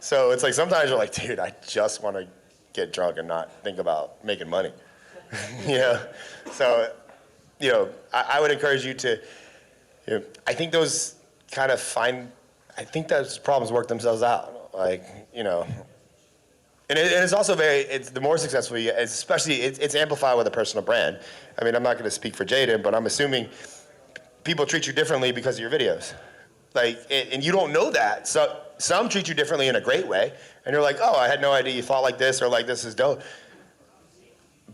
So it's sometimes you're dude, I just wanna get drunk and not think about making money. So, I would encourage you to, I think those problems work themselves out. And it's also it's the more successful you get, especially it's amplified with a personal brand. I'm not going to speak for Jaden, but I'm assuming people treat you differently because of your videos. And you don't know that. So some treat you differently in a great way, and you're like, oh, I had no idea you thought like this, or this is dope.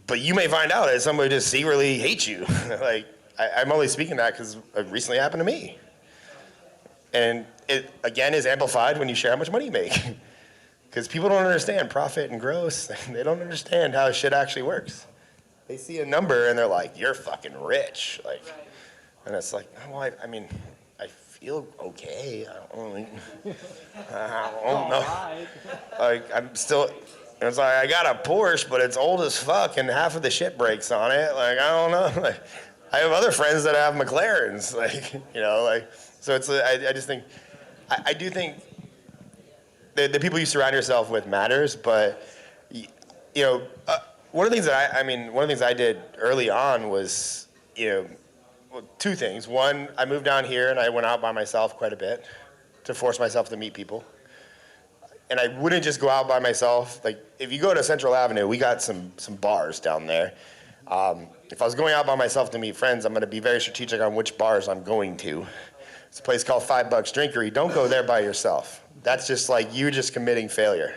But you may find out that somebody just secretly hates you. I'm only speaking that because it recently happened to me. And it, again, is amplified when you share how much money you make. Because people don't understand profit and gross. They don't understand how shit actually works. They see a number and they're like, you're fucking rich. Like, and it's like, oh, well, I mean, I feel okay. I don't know. Like, I'm still, it's like, I got a Porsche, but it's old as fuck and half of the shit breaks on it. Like, I don't know. Like, I have other friends that have McLarens. Like, you know, like, so it's, I just think, I do think the people you surround yourself with matters, but, you know, one of the things that one of the things I did early on was, you know, well, two things. One, I moved down here and I went out by myself quite a bit to force myself to meet people. And I wouldn't just go out by myself. Like, if you go to Central Avenue, we got some bars down there. If I was going out by myself to meet friends, I'm gonna be very strategic on which bars I'm going to. It's a place called $5 Drinkery. Don't go there by yourself. That's just like, you just committing failure.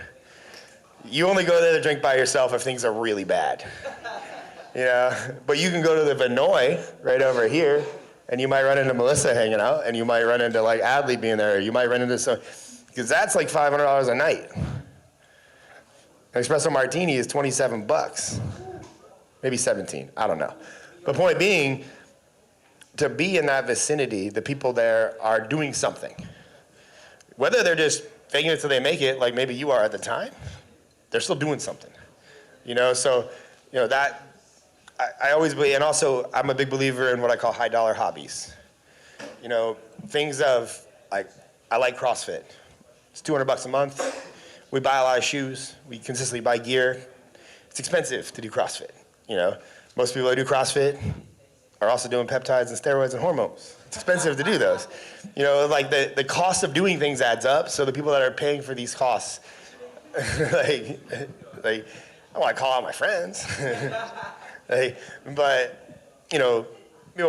You only go there to drink by yourself if things are really bad. Yeah, but you can go to the Vinoy right over here, and you might run into Melissa hanging out, and you might run into like Adley being there, or you might run into some, because that's like $500 a night. An espresso martini is 27 bucks, maybe 17, I don't know. But point being, to be in that vicinity, the people there are doing something. Whether they're just faking it till they make it, like maybe you are at the time, they're still doing something. You know, so, you know, that, I always believe, and also I'm a big believer in what I call high dollar hobbies. You know, things of, like, I like CrossFit. It's $200 a month. We buy a lot of shoes. We consistently buy gear. It's expensive to do CrossFit, you know. Most people that do CrossFit are also doing peptides and steroids and hormones. It's expensive to do those. You know, like the cost of doing things adds up, so the people that are paying for these costs, like I want to call out my friends. But, you know,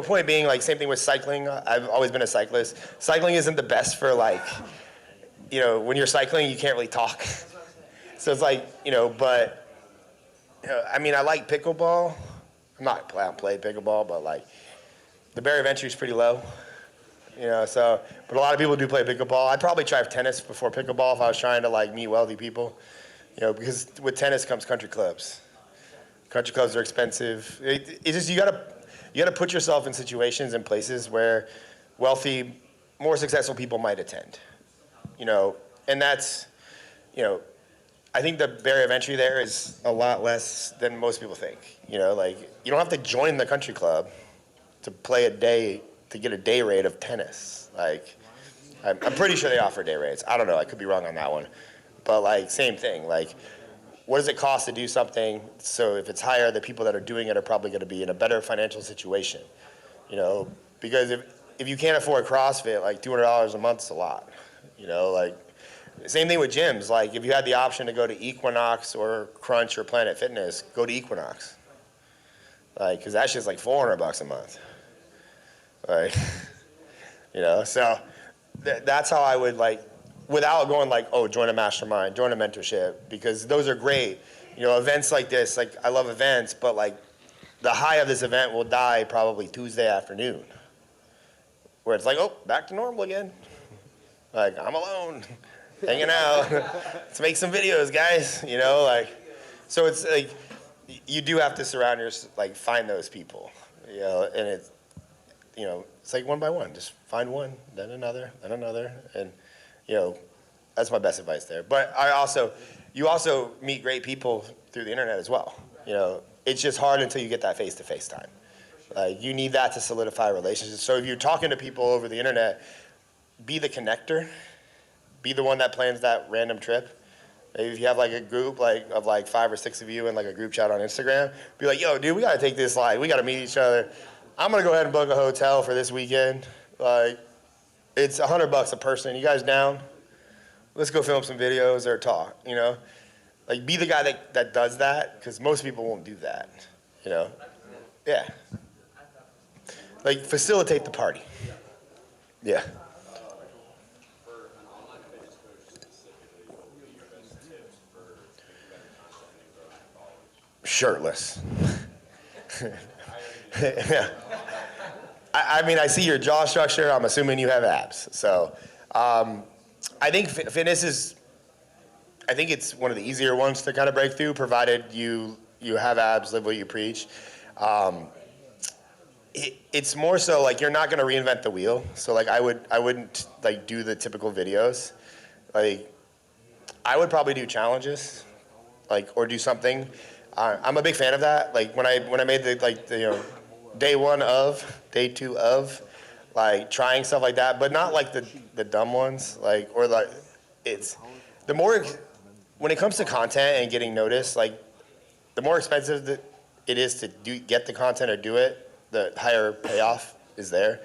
point being, like, same thing with cycling. I've always been a cyclist. Cycling isn't the best for, like, you know, when you're cycling, you can't really talk. So it's like, you know, but, you know, I mean, I like pickleball. I don't play pickleball, but, like, the barrier of entry is pretty low. You know, so, but a lot of people do play pickleball. I'd probably try tennis before pickleball if I was trying to, like, meet wealthy people. You know, because with tennis comes country clubs. Country clubs are expensive. It's just, you gotta put yourself in situations and places where wealthy, more successful people might attend. You know, and that's, you know, I think the barrier of entry there is a lot less than most people think. You know, like, you don't have to join the country club to play a day, to get a day rate of tennis. Like, I'm pretty sure they offer day rates. I don't know, I could be wrong on that one. But, like, same thing, like, what does it cost to do something? So if it's higher, the people that are doing it are probably gonna be in a better financial situation. You know, because if you can't afford CrossFit, like $200 a month is a lot. You know, like, same thing with gyms. Like, if you had the option to go to Equinox or Crunch or Planet Fitness, go to Equinox. Like, cause that shit's like $400 a month. Like, you know, so that's how I would, like, without going like, oh, join a mastermind, join a mentorship, because those are great. You know, events like this, like, I love events, but, like, the high of this event will die probably Tuesday afternoon, where it's like, oh, back to normal again. Like, I'm alone, hanging out. Let's make some videos, guys. You know, like, so it's like, you do have to surround yourself, like, find those people. You know, and it's, you know, it's like one by one. Just find one, then another, and, you know, that's my best advice there. But you also meet great people through the internet as well. You know, it's just hard until you get that face-to-face time. Like, you need that to solidify relationships. So if you're talking to people over the internet, be the connector. Be the one that plans that random trip. Maybe if you have, like, a group, like, of, like, 5 or 6 of you in, like, a group chat on Instagram, be like, yo, dude, we gotta take this, like, we gotta meet each other. I'm gonna go ahead and book a hotel for this weekend. Like, it's $100 a person. You guys down? Let's go film some videos or talk, you know? Like, be the guy that does that, because most people won't do that, you know? Yeah. Like, facilitate the party. Yeah. Shirtless. Yeah. I mean, I see your jaw structure. I'm assuming you have abs. So I think fitness is, I think it's one of the easier ones to kind of break through, provided you have abs, live what you preach. It's more so like you're not going to reinvent the wheel. So like I wouldn't like do the typical videos. Like I would probably do challenges, like or do something. I'm a big fan of that. Like when I made the day 1 of, day 2 of, like trying stuff like that, but not like the dumb ones. Like or like it's the more when it comes to content and getting noticed, like the more expensive that it is to get the content or do it, the higher payoff is there,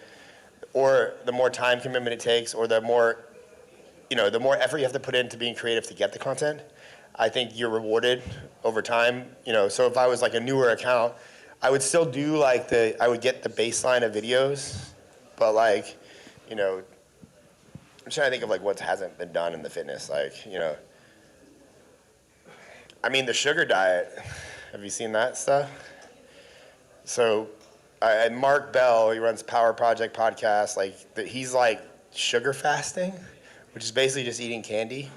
or the more time commitment it takes, or the more effort you have to put into being creative to get the content. I think you're rewarded over time. So if I was like a newer account, I would still do I would get the baseline of videos, but I'm trying to think of like what hasn't been done in the fitness, I mean the sugar diet. Have you seen that stuff? So. Mark Bell, he runs Power Project podcast. He's like sugar fasting, which is basically just eating candy.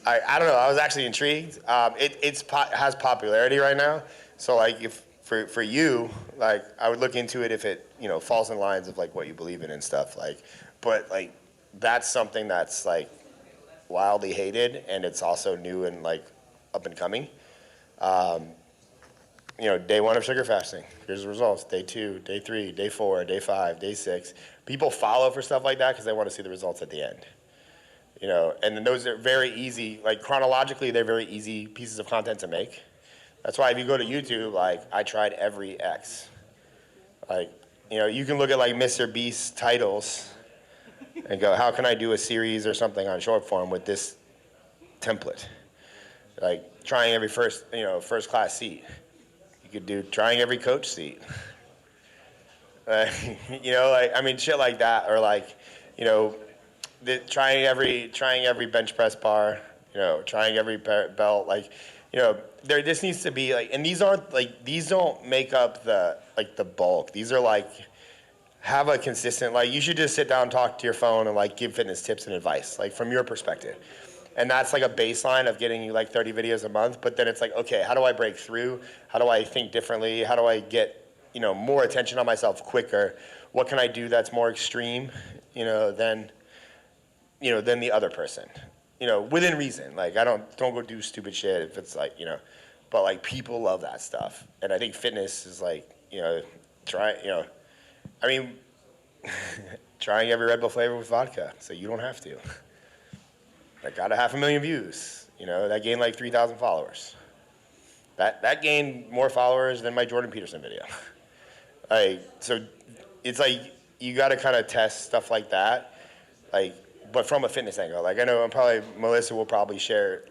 I don't know. I was actually intrigued. It has popularity right now. So if for you, I would look into it if it falls in lines of what you believe in and stuff. But that's something that's wildly hated, and it's also new and up and coming. Day 1 of sugar fasting, here's the results. Day 2, day 3, day 4, day 5, day 6. People follow for stuff like that because they want to see the results at the end. And then those are very easy, chronologically, they're very easy pieces of content to make. That's why if you go to YouTube, I tried every X. You can look at Mr. Beast's titles and go, how can I do a series or something on short form with this template? Trying every first class seat. You could do trying every coach seat. Shit like that, or trying every bench press bar, trying every belt, there just needs to be and these don't make up the bulk. These are have a consistent, you should just sit down and talk to your phone and give fitness tips and advice, from your perspective. And that's a baseline of getting you 30 videos a month, but then it's okay, how do I break through? How do I think differently? How do I get, more attention on myself quicker? What can I do that's more extreme, than the other person? Within reason. I don't go do stupid shit if it's but people love that stuff. And I think fitness is trying every Red Bull flavor with vodka, so you don't have to. That got 500,000 views. That gained 3,000 followers. That gained more followers than my Jordan Peterson video. So it's you got to kind of test stuff like that, but from a fitness angle. I know Melissa will probably share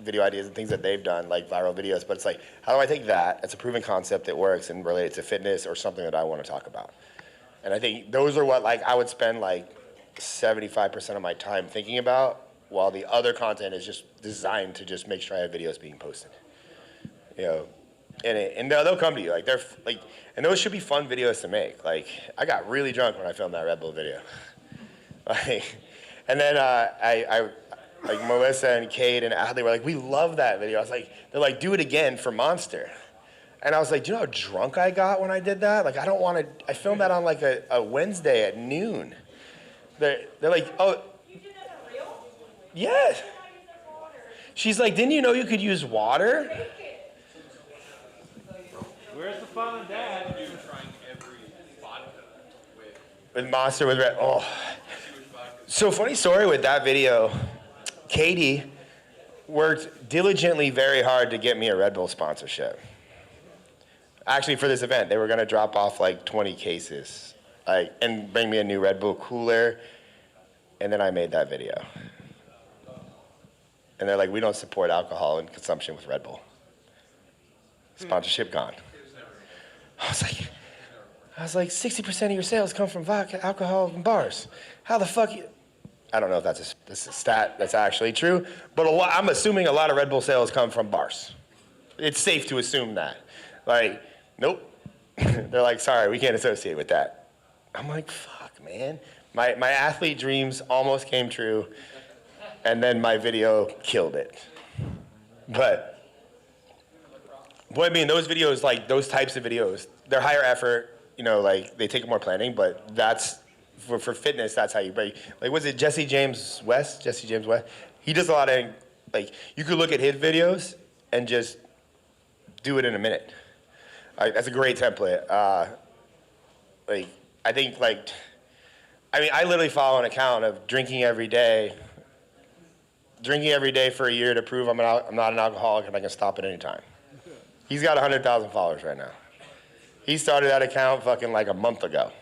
video ideas and things that they've done, viral videos. But it's how do I take that? It's a proven concept that works and relate it to fitness or something that I want to talk about. And I think those are what I would spend 75% of my time thinking about, while the other content is just designed to just make sure I have videos being posted. And they'll come to you. And those should be fun videos to make. I got really drunk when I filmed that Red Bull video. And then I Melissa and Kate and Adley were we love that video. I was they're do it again for Monster. And I was do you know how drunk I got when I did that? I don't want to, I filmed that on a Wednesday at noon. They're oh, yes. She's didn't you know you could use water? Where's the fun in that? You're trying every vodka with Monster with Red. Oh. So funny story with that video. Katie worked diligently very hard to get me a Red Bull sponsorship. Actually, for this event, they were going to drop off 20 cases and bring me a new Red Bull cooler. And then I made that video. And they're we don't support alcohol and consumption with Red Bull. Sponsorship gone. I was 60% of your sales come from vodka, alcohol, and bars. How the fuck you? I don't know if that's a stat that's actually true, but I'm assuming a lot of Red Bull sales come from bars. It's safe to assume that. Nope. They're sorry, we can't associate with that. I'm fuck, man. My athlete dreams almost came true, and then my video killed it. But point being, those videos, like those types of videos, they're higher effort, you know, like they take more planning, but that's, for fitness, that's how you break. Like, was it Jesse James West? He does a lot of, like, you could look at his videos and just do it in a minute. That's a great template. Like, I think, like, I mean, I literally follow an account of drinking every day for a year to prove I'm not an alcoholic and I can stop at any time. He's got 100,000 followers right now. He started that account fucking like a month ago.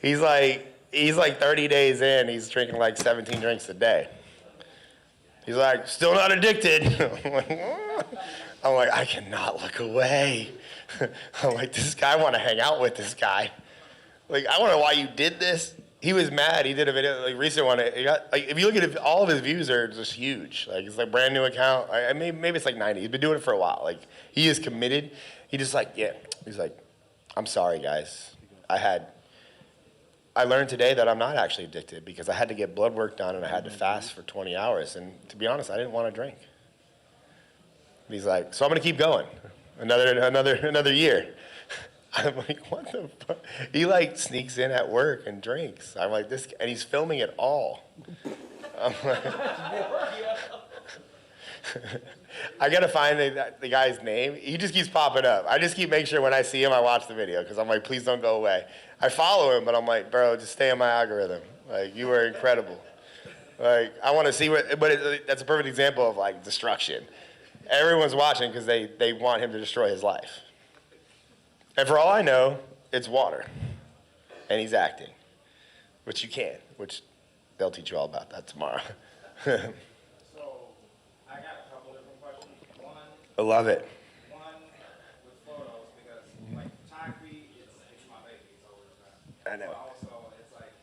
He's like 30 days in, he's drinking like 17 drinks a day. He's like, still not addicted. I'm like, I cannot look away. I'm like, I want to hang out with this guy. Like, I want to know why you did this. He was mad. He did a video, like recent one. It got, like, if you look at it, all of his views are just huge. Like, it's like brand new account. Maybe it's like 90. He's been doing it for a while. Like, he is committed. He just like, yeah. He's like, I'm sorry, guys. I learned today that I'm not actually addicted because I had to get blood work done and I had to fast for 20 hours. And to be honest, I didn't want to drink. And he's like, so I'm gonna keep going. Another year. I'm like, what the fuck? He like sneaks in at work and drinks. I'm like, this, and he's filming it all. I'm like, I gotta find the guy's name. He just keeps popping up. I just keep making sure when I see him, I watch the video because I'm like, please don't go away. I follow him, but I'm like, bro, just stay in my algorithm. Like, you were incredible. Like, I want to see that's a perfect example of like destruction. Everyone's watching because they want him to destroy his life. And for all I know, it's water. And he's acting, which you can, which they'll teach you all about that tomorrow. So, I got a couple different questions. One, I love it. One with photos, because like photography, it's my baby. It's always been. I know. But also, it's like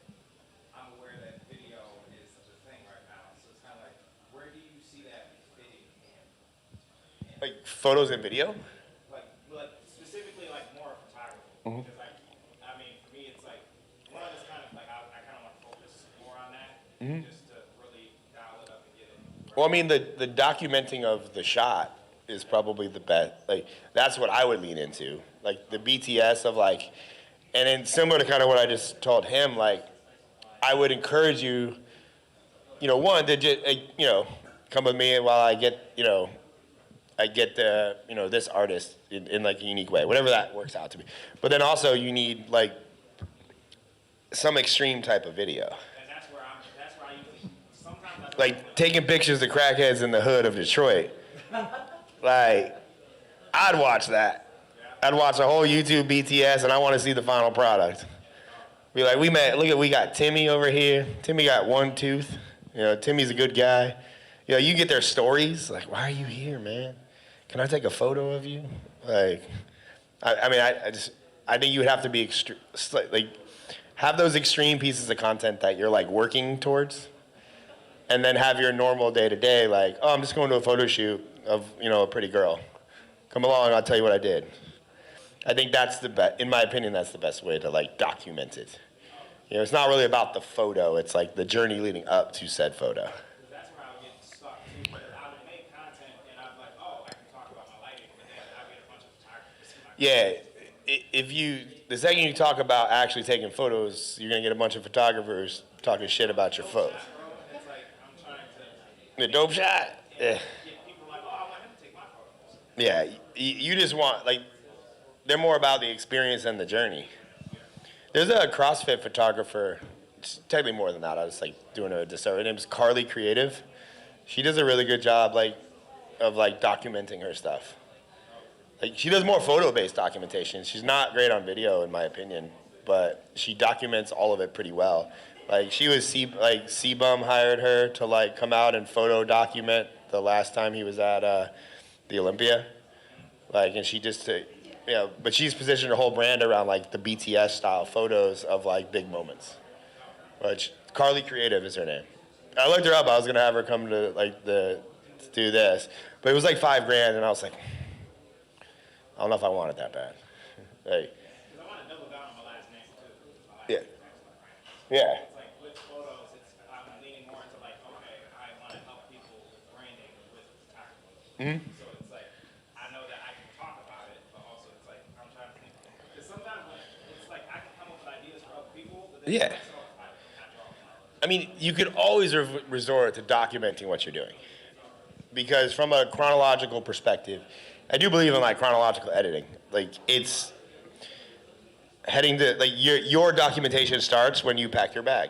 I'm aware that video is the thing right now. So it's kind of like, where do you see that fitting in? Like photos and video? Like specifically like more photography. Mm-hmm. Because like, I mean, for me, it's like one is kind of like I kind of want to focus more on that, Mm-hmm. just to really dial it up and get it. Well, I mean, the documenting of the shot is probably the best. Like, that's what I would lean into. Like, the BTS of, like, and then similar to kind of what I just told him, like, I would encourage you, you know, one, to just, you know, come with me while I get, you know, this artist in like a unique way, whatever that works out to be. But then also you need, like, some extreme type of video. Like taking pictures of crackheads in the hood of Detroit. Like, I'd watch that. I'd watch a whole YouTube BTS and I want to see the final product. Be like, we got Timmy over here. Timmy got one tooth. You know, Timmy's a good guy. You know, you get their stories. Like, why are you here, man? Can I take a photo of you? Like, I think you would have to be like, have those extreme pieces of content that you're like working towards. And then have your normal day-to-day, like, oh, I'm just going to a photo shoot of, you know, a pretty girl. Come along, I'll tell you what I did. I think that's in my opinion, that's the best way to, like, document it. You know, it's not really about the photo, it's like the journey leading up to said photo. That's where I would get stuck too, because I would make content and I'd be like, oh, I can talk about my lighting, but then I'd get a bunch of photographers. Yeah, the second you talk about actually taking photos, you're gonna get a bunch of photographers talking shit about your photos. The dope shot? Yeah. Yeah, you just want, like, they're more about the experience than the journey. There's a CrossFit photographer, it's technically more than that, I was like doing a disservice. Her name's Carly Creative. She does a really good job, like, of like documenting her stuff. Like, she does more photo-based documentation. She's not great on video, in my opinion, but she documents all of it pretty well. Like, she was, C-Bum hired her to, like, come out and photo document the last time he was at the Olympia. Like, and she just, you know, but she's positioned her whole brand around, like, the BTS style photos of, like, big moments. Which, Carly Creative is her name. I looked her up. I was going to have her come to, like, to do this. But it was, like, $5,000, and I was like, I don't know if I want it that bad. Like, Yeah. Yeah. It's like with photos, I'm leaning more into like, okay, I want to help people with branding with photography. Mhm. So it's like, I know that I can talk about it, but also it's like, I'm trying to think. Because sometimes when it's like, I can come up with ideas for other people, but then Yeah. myself, I draw them out. I mean, you could always resort to documenting what you're doing. Because from a chronological perspective, I do believe in like chronological editing. Like it's heading to like your documentation starts when you pack your bag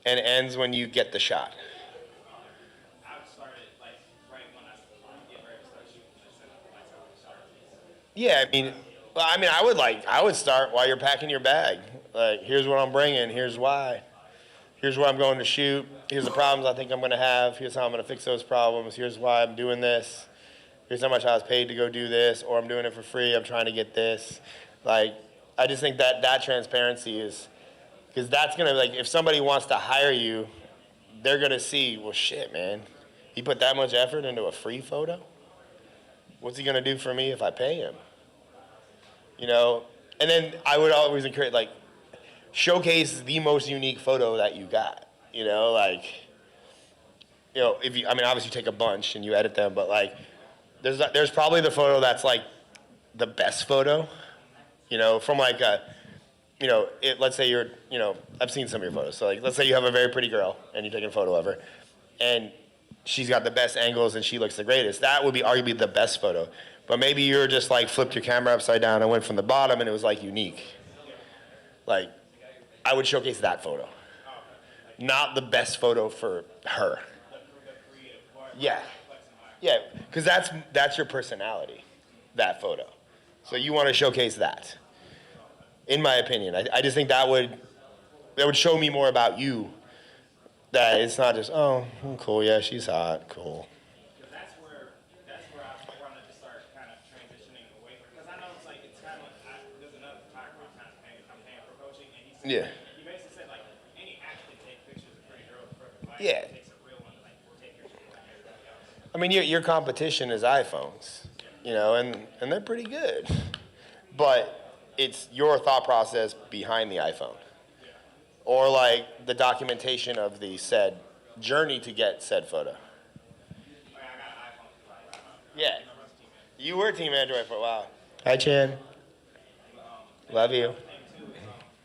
and ends when you get the shot. I would start it like right when I get ready to start shooting. That's how I start. Yeah, I would start while you're packing your bag. Like, here's what I'm bringing. Here's why. Here's where I'm going to shoot. Here's the problems I think I'm going to have. Here's how I'm going to fix those problems. Here's why I'm doing this. Here's how much I was paid to go do this, or I'm doing it for free. I'm trying to get this. Like, I just think that transparency is, because that's going to, like, if somebody wants to hire you, they're going to see, well, shit, man. He put that much effort into a free photo? What's he going to do for me if I pay him? You know? And then I would always encourage, like, showcase the most unique photo that you got. You know, like, you know, if you, I mean, obviously you take a bunch and you edit them, but like, there's probably the photo that's like the best photo, you know, from like a, you know, let's say you're, you know, I've seen some of your photos. So like, let's say you have a very pretty girl and you're taking a photo of her, and she's got the best angles and she looks the greatest. That would be arguably the best photo. But maybe you're just like flipped your camera upside down and went from the bottom and it was like unique. Like, I would showcase that photo, not the best photo for her. Yeah, yeah, because that's your personality, that photo. So you want to showcase that. In my opinion, I just think that would show me more about you. That it's not just, oh, cool, yeah, she's hot, cool. That's where I wanted to start kind of transitioning away from, because I know it's kind of like, there's another photographer I'm paying for coaching, and Yeah. He basically said like, any act can take pictures of pretty girls, like, Yeah. it takes a real one, like, we'll take pictures of everybody else. I mean, your competition is iPhones, you know, and they're pretty good. But it's your thought process behind the iPhone. Or like the documentation of the said journey to get said photo. Yeah. You were Team Android for a while. Hi, Chan. Love you.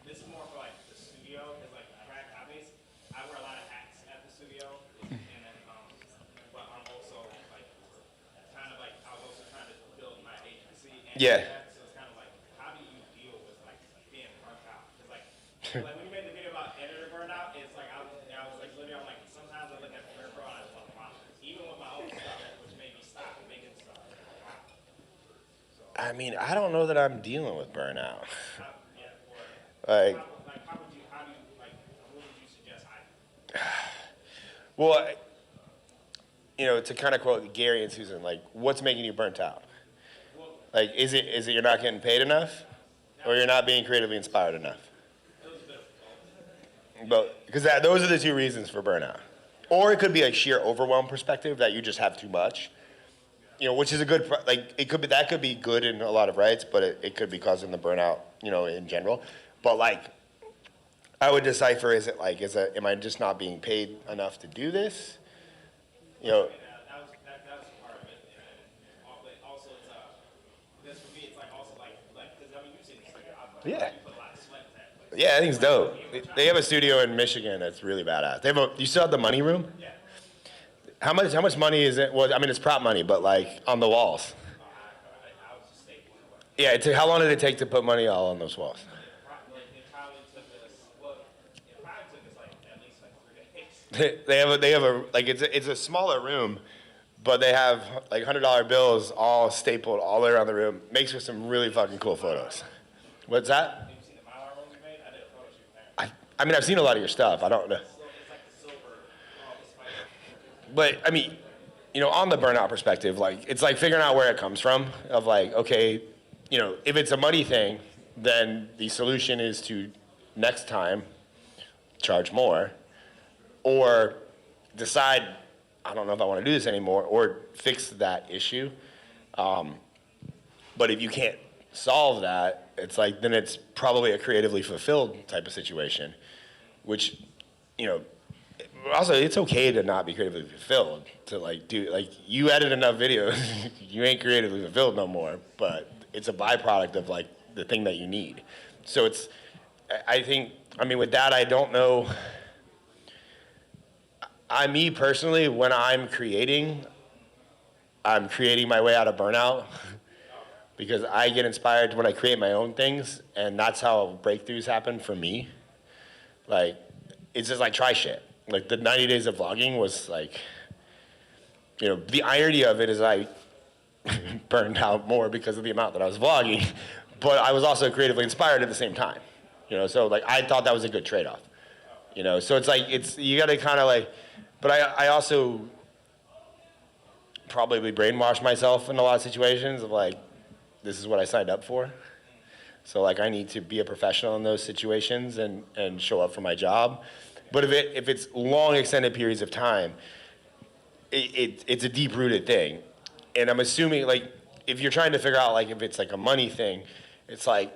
This is more for like the studio, because like I wear a lot of hats at the studio, and then but I'm also like kind of like I was also trying to build my agency. And Yeah. So it's kind of like, how do you deal with like being burnt out? Because like when you made the video about editor burnout, it's like I was like literally I'm like sometimes I look at the Pro and I just like wow, even with my own stuff, which made me stop making stuff. I mean, I don't know that I'm dealing with burnout. Like, How do you like, what would you suggest I do? well, you know, to kind of quote Gary and Susan, like, what's making you burnt out? Like, is it you're not getting paid enough, or you're not being creatively inspired enough? But because those are the two reasons for burnout. Or it could be a sheer overwhelm perspective that you just have too much. You know, which is a good, like, that could be good in a lot of rights, but it could be causing the burnout, you know, in general. But like, I would decipher, am I just not being paid enough to do this? You know. That was part of it. And also it's for me, it's like also like, because I mean, you've seen the studio. Yeah. You put a lot of sweat in that place. Yeah, I think it's dope. They have a studio in Michigan that's really badass. You still have the money room? Yeah. How much money is it? Well, I mean, it's prop money, but like on the walls. Yeah, how long did it take to put money all on those walls? They have a like it's a smaller room, but they have like $100 bills all stapled all the way around the room. Makes for some really fucking cool photos. What's that? I mean, I've seen a lot of your stuff. I don't know. But I mean, you know, on the burnout perspective, like it's like figuring out where it comes from. Of like, okay, you know, if it's a money thing, then the solution is to next time charge more, or decide I don't know if I want to do this anymore, or fix that issue. But if you can't solve that, it's like, then it's probably a creatively fulfilled type of situation, which, you know, also it's okay to not be creatively fulfilled, to like do, like you edit enough videos, you ain't creatively fulfilled no more, but it's a byproduct of like the thing that you need. So it's, I think, I mean, with that, I don't know. Me personally, when I'm creating my way out of burnout because I get inspired when I create my own things, and that's how breakthroughs happen for me. Like, it's just like try shit. Like the 90 days of vlogging was like, you know, the irony of it is I burned out more because of the amount that I was vlogging, but I was also creatively inspired at the same time. You know, so like I thought that was a good trade-off. You know, so it's like, you gotta kind of like, but I also probably brainwash myself in a lot of situations of like, this is what I signed up for. So like I need to be a professional in those situations and show up for my job. But if it's long extended periods of time, it's a deep rooted thing. And I'm assuming like, if you're trying to figure out like if it's like a money thing, it's like,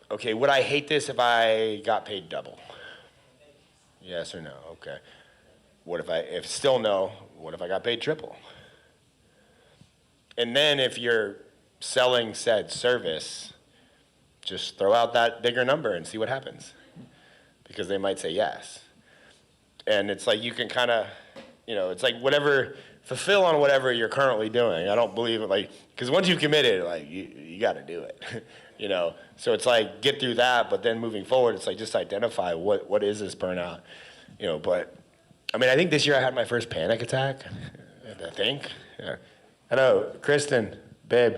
okay, would I hate this if I got paid double? Yes or no? Okay. If still no, what if I got paid triple? And then if you're selling said service, just throw out that bigger number and see what happens. Because they might say yes. And it's like you can kind of, you know, it's like whatever, fulfill on whatever you're currently doing. I don't believe it, like, because once you've committed, like, you got to do it. You know, so it's like get through that, but then moving forward, it's like just identify what is this burnout, you know. But I mean, I think this year I had my first panic attack. I think. Yeah. I know, Kristen, babe,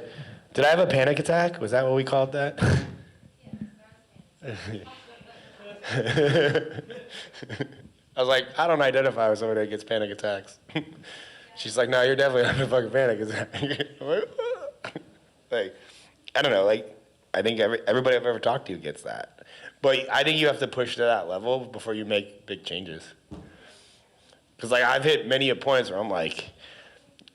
did I have a panic attack? Was that what we called that? I was like, I don't identify with somebody that gets panic attacks. She's like, no, you're definitely having a fucking panic attack. Like, I don't know, like, I think everybody I've ever talked to gets that. But I think you have to push to that level before you make big changes. Because, like, I've hit many points where I'm like,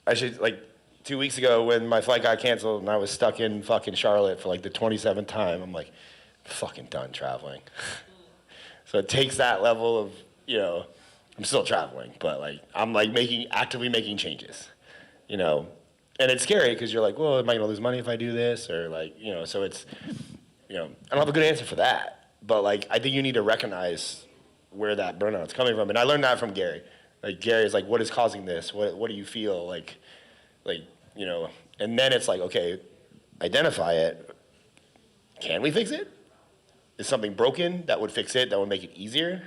I should, like, 2 weeks ago when my flight got canceled and I was stuck in fucking Charlotte for, like, the 27th time, I'm like, fucking done traveling. So it takes that level of, you know, I'm still traveling, but, like, I'm, like, actively making changes, you know. And it's scary because you're like, well, am I going to lose money if I do this? Or like, you know, so it's, you know, I don't have a good answer for that. But like, I think you need to recognize where that burnout's coming from. And I learned that from Gary. Like Gary's like, what is causing this? What do you feel? Like, you know, and then it's like, okay, identify it. Can we fix it? Is something broken that would fix it, that would make it easier?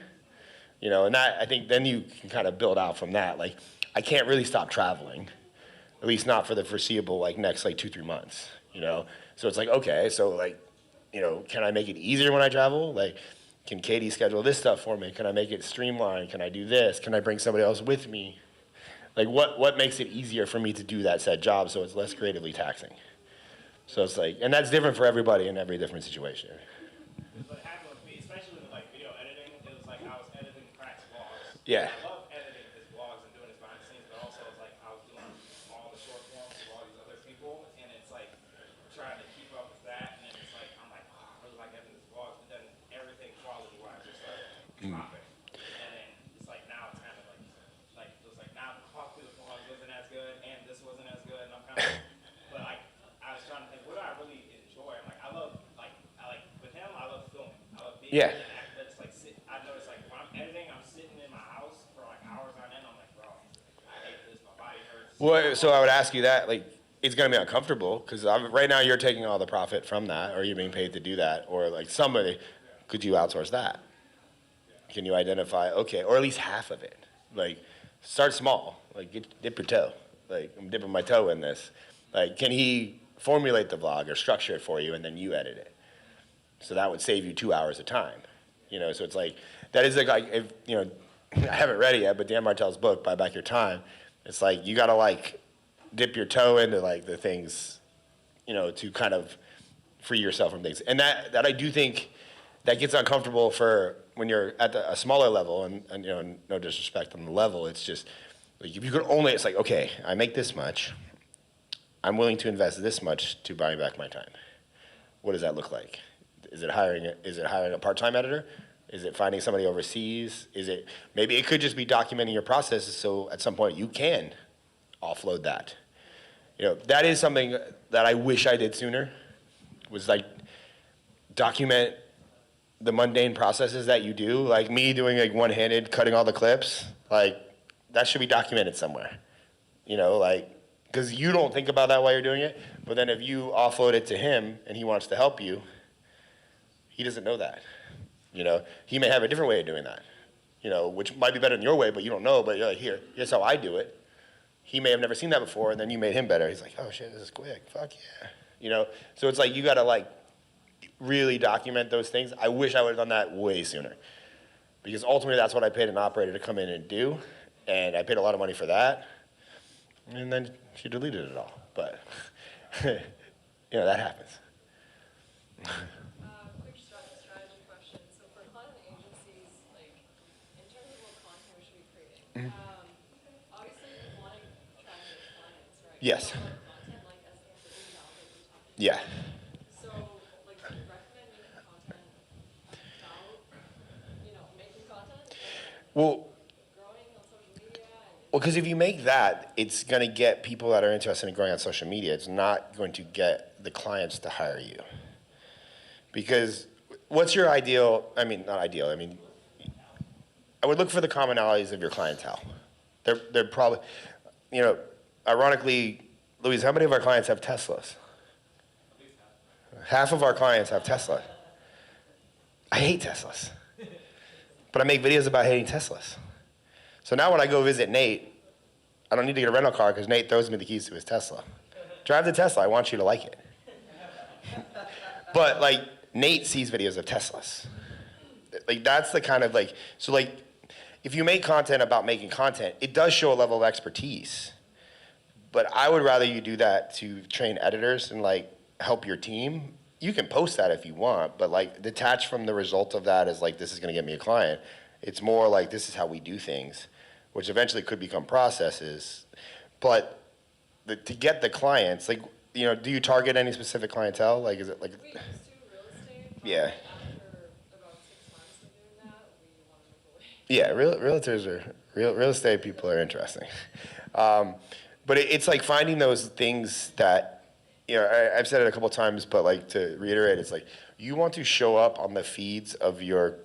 You know, and that, I think then you can kind of build out from that. Like, I can't really stop traveling. At least not for the foreseeable, like, next, like, 2-3 months, you know? So it's like, okay, so, like, you know, can I make it easier when I travel? Like, can Katie schedule this stuff for me? Can I make it streamlined? Can I do this? Can I bring somebody else with me? Like, what makes it easier for me to do that said job so it's less creatively taxing? So it's like, and that's different for everybody in every different situation. What happened with me, especially with, like, video editing, it was like I was editing Crack's vlogs. Yeah. I love editing his vlogs and doing his behind the scenes, but also it's like I was doing all the short forms of all these other people, and it's like trying to keep up with that, and then it's like I'm like, oh, I really like editing his vlogs, but then everything quality-wise just like dropping, and then it's like now it's kind of like it was like now the quality of the vlogs wasn't as good, and this wasn't as good, and I'm kind of, but like I was trying to think, what do I really enjoy? I'm like, I love with him, I love filming, I love being. Yeah. But it's like I noticed like when I'm editing, I'm sitting in my house for like hours on end. I'm like, bro, I hate this. My body hurts. Well, so I would ask you that, like, it's going to be uncomfortable because right now you're taking all the profit from that, or you're being paid to do that, or like somebody, could you outsource that? Can you identify, okay, or at least half of it? Like, start small. Like, dip your toe. Like, I'm dipping my toe in this. Like, can he formulate the vlog or structure it for you, and then you edit it? So that would save you 2 hours of time. You know, so it's like, that is like if, you know, I haven't read it yet, but Dan Martell's book, Buy Back Your Time, it's like, you gotta like dip your toe into like the things, you know, to kind of free yourself from things. And that I do think that gets uncomfortable for when you're at a smaller level, and you know, no disrespect on the level, it's just, like if you could only, it's like, okay, I make this much, I'm willing to invest this much to buy back my time. what does that look like? Is it hiring a part-time editor? Is it finding somebody overseas? Maybe it could just be documenting your processes so at some point you can offload that. That is something that I wish I did sooner, was like document the mundane processes that you do, like me doing like one-handed cutting all the clips, like that should be documented somewhere, because you don't think about that while you're doing it, but then if you offload it to him and he wants to help you, he doesn't know that. He may have a different way of doing that, which might be better than your way, but you don't know, but you're like, here's how I do it. He may have never seen that before, and then you made him better. He's like, oh shit, this is quick, fuck yeah. So it's like, you gotta like really document those things. I wish I would've done that way sooner, because ultimately that's what I paid an operator to come in and do, and I paid a lot of money for that, and then she deleted it all, but that happens. Quick strategy question. So for content agencies, like in terms of what content we should be creating, obviously we want to try and get clients, right? Yes. But content, like as the email that we talked about. Yeah. So like, do you recommend making content about, making content? Well, Growing on social media? because if you make that, it's going to get people that are interested in growing on social media. It's not going to get the clients to hire you. Because what's your ideal, not ideal, I would look for the commonalities of your clientele. They're probably, ironically, Louise, how many of our clients have Teslas? Half of our clients have Tesla. I hate Teslas. But I make videos about hating Teslas. So now when I go visit Nate, I don't need to get a rental car because Nate throws me the keys to his Tesla. Drive the Tesla, I want you to like it. But like, Nate sees videos of Teslas. Like, that's the kind of like, so like, if you make content about making content, it does show a level of expertise. But I would rather you do that to train editors and like help your team. You can post that if you want, but like detached from the result of that is like, this is gonna get me a client. It's more like, this is how we do things, which eventually could become processes. But to get the clients, like, do you target any specific clientele? Like, is it like? We used to real estate, but Yeah. after about 6 months of doing that, we want to move away. Yeah, realtors are, real estate people are interesting. But it's like finding those things that, I've said it a couple times, but like to reiterate, it's like, you want to show up on the feeds of your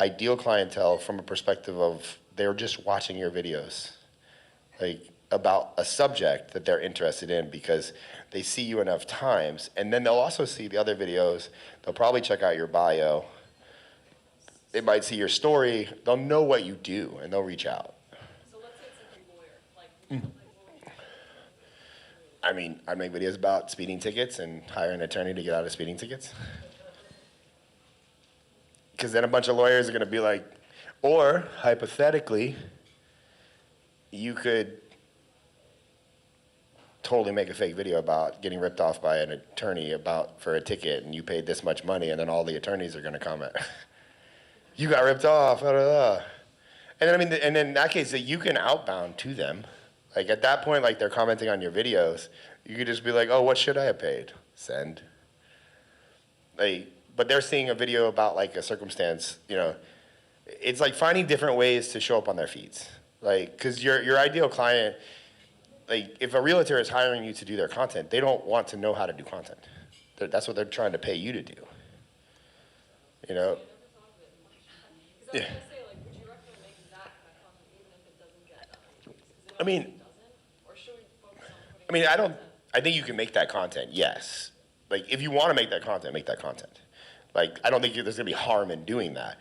ideal clientele from a perspective of they're just watching your videos, like about a subject that they're interested in because they see you enough times, and then they'll also see the other videos. They'll probably check out your bio. They might see your story. They'll know what you do, and they'll reach out. So let's say it's like a lawyer. Like, I make videos about speeding tickets and hire an attorney to get out of speeding tickets. Because then a bunch of lawyers are going to be like, or hypothetically, you could totally make a fake video about getting ripped off by an attorney for a ticket, and you paid this much money, and then all the attorneys are going to comment, you got ripped off, blah, blah, blah. And then, and then in that case, you can outbound to them. Like at that point, like they're commenting on your videos, you could just be like, oh, what should I have paid? Send. But they're seeing a video about like a circumstance, it's like finding different ways to show up on their feeds. Like, cause your ideal client, like if a realtor is hiring you to do their content, they don't want to know how to do content. That's what they're trying to pay you to do. Yeah. I think you can make that content, yes. Like, if you want to make that content, make that content. Like, I don't think there's going to be harm in doing that.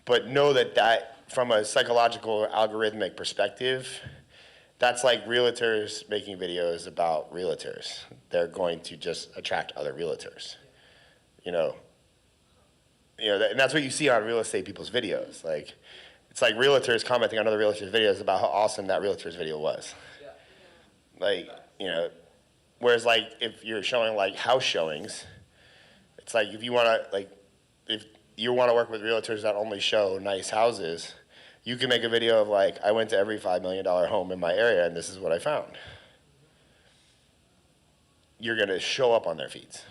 But know that from a psychological, algorithmic perspective, that's like realtors making videos about realtors. They're going to just attract other realtors. And that's what you see on real estate people's videos. Like, it's like realtors commenting on other realtors' videos about how awesome that realtor's video was. Like, whereas like if you're showing like house showings, it's like if you want to work with realtors that only show nice houses, you can make a video of like, I went to every $5 million home in my area and this is what I found. You're going to show up on their feeds.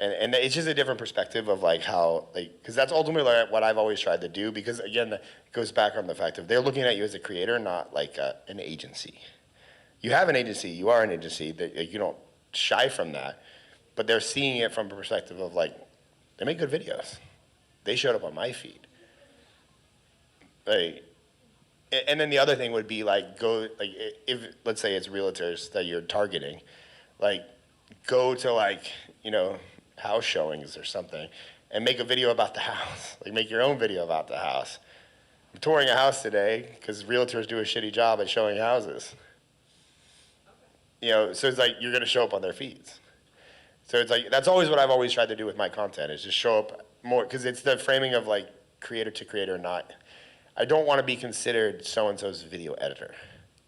And it's just a different perspective of like how, like, because that's ultimately like what I've always tried to do, because again, it goes back on the fact of they're looking at you as a creator, not like an agency. You have an agency, you are an agency, that you don't shy from that, but they're seeing it from a perspective of like, they make good videos. They showed up on my feed. Like, and then the other thing would be like, go, like, if, let's say it's realtors that you're targeting, like, go to like, you know, house showings or something and make a video about the house. Like, make your own video about the house. I'm touring a house today because realtors do a shitty job at showing houses. You know, so it's like you're gonna show up on their feeds. So it's like, that's always what I've always tried to do with my content, is just show up more, because it's the framing of like creator to creator, not, I don't want to be considered so-and-so's video editor,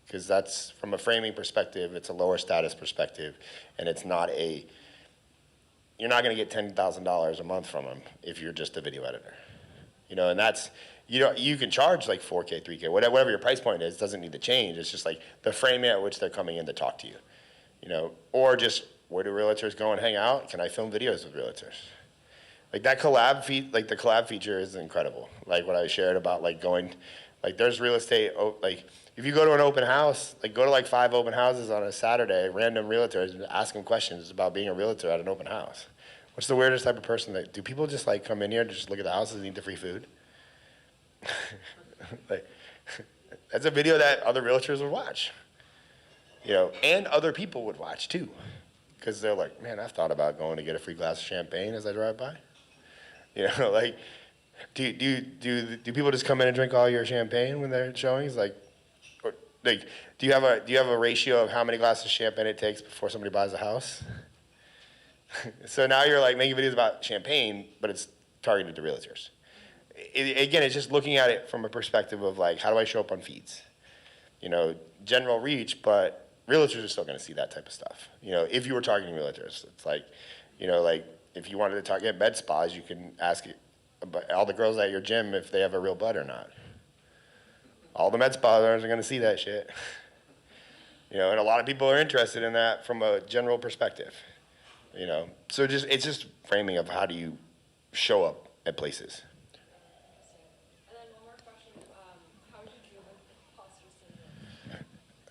because that's, from a framing perspective, it's a lower status perspective, and it's not a, you're not going to get $10,000 a month from them if you're just a video editor. You know, and that's, you know, you can charge like 4K, 3K, whatever your price point is, doesn't need to change. It's just like the framing at which they're coming in to talk to you. You know, or just, where do realtors go and hang out? Can I film videos with realtors? Like that collab like the collab feature is incredible. Like what I shared about like going, like there's real estate, like if you go to an open house, like go to like 5 open houses on a Saturday, random realtors, and ask them questions about being a realtor at an open house. What's the weirdest type of person that, do people just like come in here to just look at the houses and eat the free food? Like, that's a video that other realtors would watch. You know, and other people would watch too. Because they're like, man, I've thought about going to get a free glass of champagne as I drive by. You know, like, do people just come in and drink all your champagne when they're showings? Like, or, like, do you have a ratio of how many glasses of champagne it takes before somebody buys a house? So now you're like making videos about champagne, but it's targeted to realtors. Again, it's just looking at it from a perspective of like, how do I show up on feeds? You know, general reach, but realtors are still going to see that type of stuff. You know, if you were targeting realtors, it's like, you know, like if you wanted to target med spas, you can ask all the girls at your gym if they have a real butt or not. All the med spa owners are going to see that shit. You know, and a lot of people are interested in that from a general perspective. You know, so it's just framing of how do you show up at places. And then one more question, how would you deal with imposter syndrome?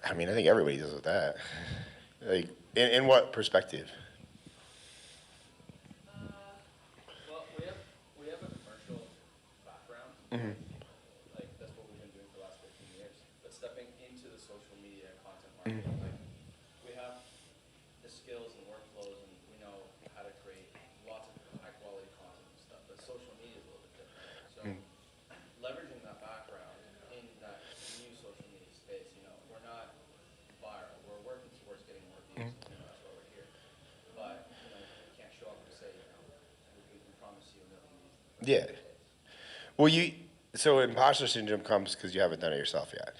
I mean, I think everybody deals with that. Like, in what perspective? Well, we have a commercial background. Mm-hmm. Like, that's what we've been doing for the last 15 years. But stepping into the social media content market, like, we have the skills and workflows, and we know how to create lots of high-quality content and stuff. But social media is a little bit different. So, leveraging that background in that new social media space, you know, we're not viral. We're working towards getting more views. You know, that's why we're here. But, you know, we can't show up and say, you know, we promise you a million views. Yeah. Well, so imposter syndrome comes because you haven't done it yourself yet.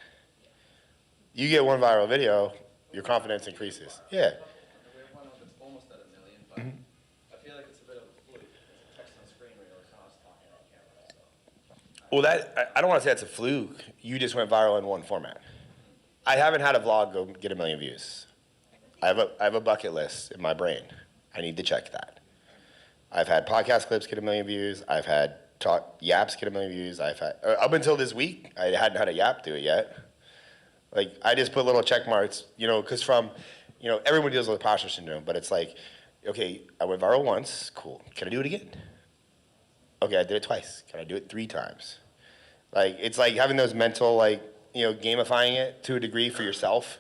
You get one viral video, your confidence increases. Yeah. We have one that's almost at 1 million, but I feel like it's a bit of a fluke. It's a text on screen reader. It's not us talking on camera. So. Well, I don't want to say it's a fluke. You just went viral in one format. I haven't had a vlog go get 1 million views. I have a bucket list in my brain. I need to check that. I've had podcast clips get 1 million views. I've had yaps get 1 million views. I've had, up until this week, I hadn't had a yap do it yet. Like, I just put little check marks, you know, because you know, everyone deals with imposter syndrome, but it's like, okay, I went viral once, cool. Can I do it again? Okay, I did it twice. Can I do it 3 times? Like, it's like having those mental, like, you know, gamifying it to a degree for yourself,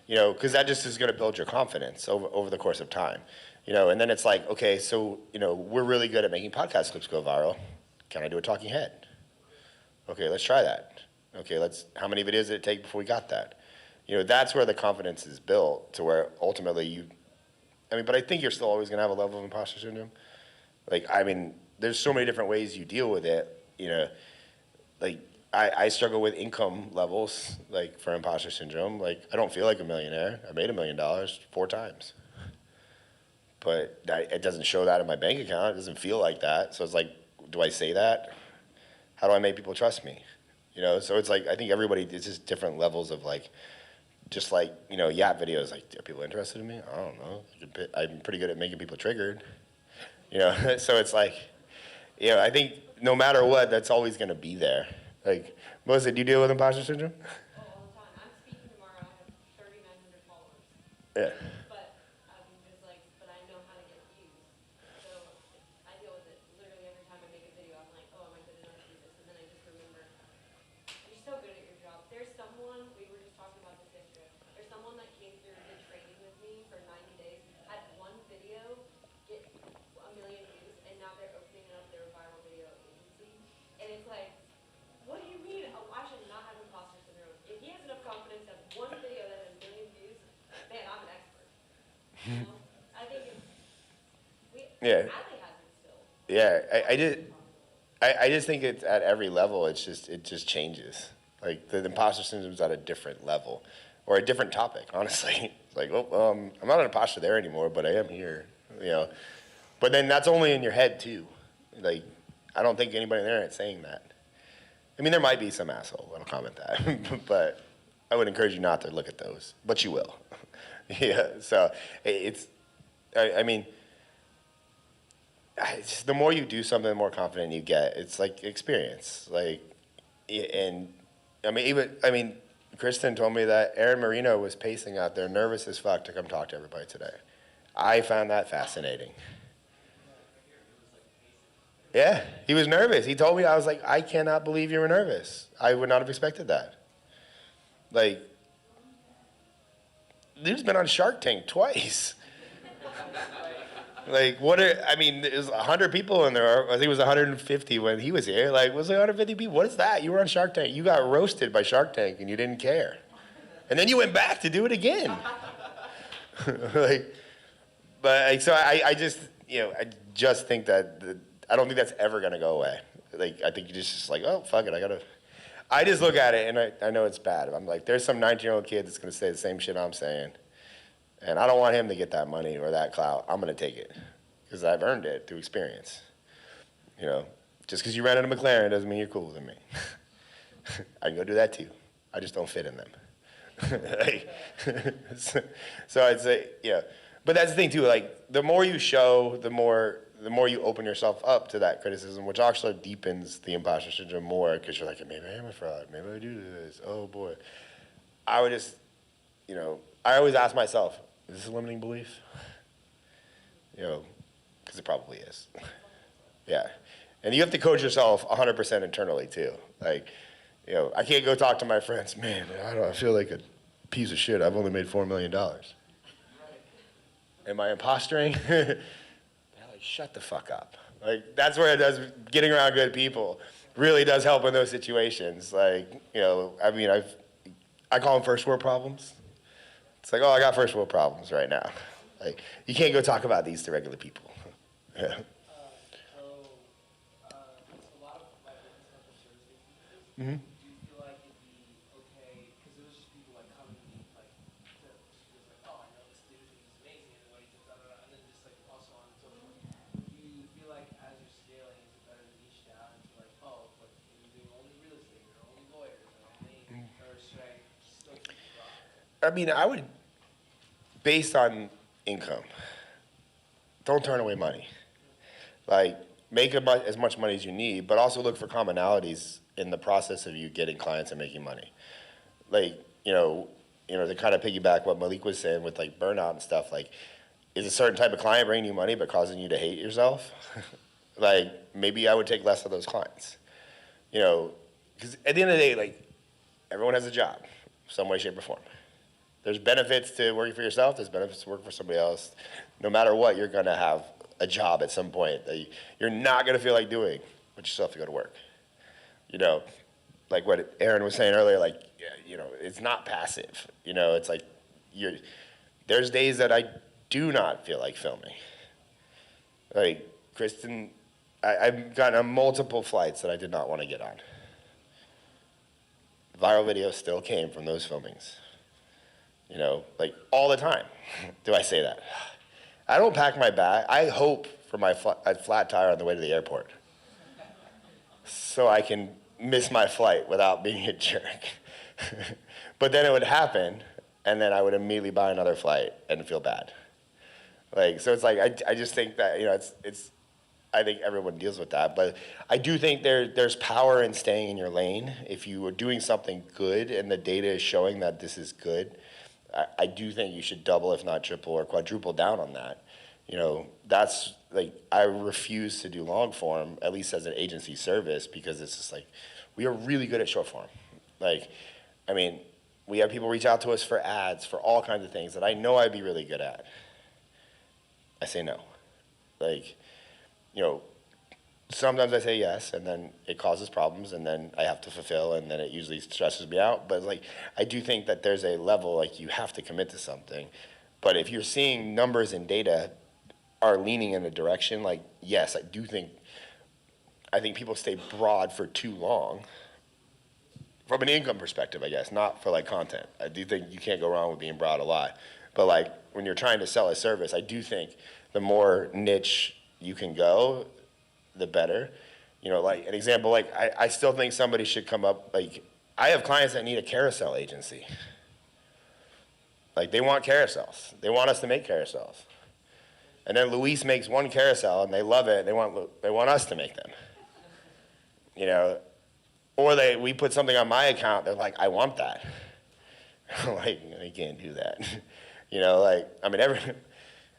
you know, because that just is going to build your confidence over the course of time, you know, and then it's like, okay, so, you know, we're really good at making podcast clips go viral. Can I do a talking head? Okay, let's try that. Okay, how many videos did it take before we got that? You know, that's where the confidence is built to where ultimately but I think you're still always going to have a level of imposter syndrome. Like, I mean, there's so many different ways you deal with it, you know, like, I struggle with income levels, like, for imposter syndrome. Like, I don't feel like a millionaire. I made $1 million 4 times. But it doesn't show that in my bank account. It doesn't feel like that. So it's like, do I say that? How do I make people trust me? You know, so it's like, I think everybody, it's just different levels of like, just like, you know, yap videos. Like, are people interested in me? I don't know. I'm pretty good at making people triggered. You know, so it's like, you know, I think no matter what, that's always going to be there. Like, Melissa, do you deal with imposter syndrome? Oh, all the time. I'm speaking tomorrow. I have 3,900 followers. Yeah. But I'm just like, but I know how to get views. So I deal with it literally every time I make a video. I'm like, oh, am I good enough to do this? And then I just remember, you're so good at your job. There's someone, we were just talking about this yesterday. There's someone that came through and did training with me for 90 days, had one video get 1,000,000 views, and now they're opening up their viral video agency. And it's like, what do you mean? Oh, I should not have imposter syndrome. If he has enough confidence to have one video that has 1,000,000 views, man, I'm an expert. You know? I think it's, Yeah. Adley has it still. Yeah, I just think it's at every level. It just changes. Like the imposter syndrome is at a different level, or a different topic. Honestly, it's like, I'm not an imposter there anymore, but I am here. You know, but then that's only in your head too. Like, I don't think anybody there is saying that. I mean, there might be some asshole that'll comment that, but I would encourage you not to look at those. But you will. Yeah. So I mean. The more you do something, the more confident you get. It's like experience. Like, and I mean, Kristen told me that Aaron Marino was pacing out there, nervous as fuck, to come talk to everybody today. I found that fascinating. Yeah, he was nervous. He told me, I was like, I cannot believe you were nervous. I would not have expected that. Like, dude's been on Shark Tank twice. Like, there's 100 people in there. I think it was 150 when he was here. Like, was it 150 people? What is that? You were on Shark Tank. You got roasted by Shark Tank and you didn't care. And then you went back to do it again. So I just think that, I don't think that's ever going to go away. Like, I think you just like, oh, fuck it. I just look at it and I know it's bad. I'm like, there's some 19-year-old kid that's going to say the same shit I'm saying. And I don't want him to get that money or that clout. I'm going to take it because I've earned it through experience. You know, just because you ran in a McLaren doesn't mean you're cooler than me. I can go do that too. I just don't fit in them. So I'd say, yeah. But that's the thing too. Like, the more you show, the more you open yourself up to that criticism, which actually deepens the imposter syndrome more because you're like, maybe I am a fraud. Maybe I do this. Oh boy. I would just, I always ask myself, is this a limiting belief? Because it probably is. Yeah. And you have to coach yourself 100% internally too. Like, I can't go talk to my friends, man, I feel like a piece of shit. I've only made $4 million. Am I imposturing? Like, shut the fuck up. Like, that's where it does, getting around good people really does help in those situations. Like, I call them first world problems. It's like, oh, I got first world problems right now. Like, you can't go talk about these to regular people. Yeah. Mm-hmm. Do you feel like it'd be okay, because it was just people like coming to me, like, just like, oh, I know this dude, he's amazing, and what he did, and then just like also on and so forth. Do you feel like as you're scaling, is it better to niche down into like, oh, but you're doing only real estate, or only lawyers, or should I still keep it broad? I mean, I would, based on income, don't turn away money. Like, make as much money as you need, but also look for commonalities in the process of you getting clients and making money. Like, to kind of piggyback what Malik was saying with like burnout and stuff, like, is a certain type of client bringing you money but causing you to hate yourself? Like, maybe I would take less of those clients. Because at the end of the day, like, everyone has a job, some way, shape, or form. There's benefits to working for yourself, there's benefits to working for somebody else. No matter what, you're gonna have a job at some point that you're not gonna feel like doing, but you still have to go to work. Like what Aaron was saying earlier, like, it's not passive. It's like, there's days that I do not feel like filming. Like, Kristen, I've gotten on multiple flights that I did not want to get on. Viral videos still came from those filmings. Like, all the time. Do I say that? I don't pack my bag. I hope for my flat tire on the way to the airport so I can miss my flight without being a jerk. But then it would happen, and then I would immediately buy another flight and feel bad. Like, so it's like, I just think that, I think everyone deals with that, but I do think there's power in staying in your lane. If you are doing something good and the data is showing that this is good, I do think you should double, if not triple or quadruple down on that. That's like, I refuse to do long form, at least as an agency service, because it's just like, we are really good at short form. Like, I mean, we have people reach out to us for ads, for all kinds of things that I know I'd be really good at. I say no. Like, sometimes I say yes, and then it causes problems, and then I have to fulfill, and then it usually stresses me out. But like, I do think that there's a level, like, you have to commit to something. But if you're seeing numbers and data are leaning in a direction, like, yes, I think people stay broad for too long. From an income perspective, I guess, not for like content. I do think you can't go wrong with being broad a lot. But like, when you're trying to sell a service, I do think the more niche you can go, the better. Like an example, like I still think somebody should come up, like, I have clients that need a carousel agency. Like, they want carousels. They want us to make carousels. And then Luis makes one carousel and they love it, and they want us to make them. Or we put something on my account, they're like, I want that. Like, you can't do that.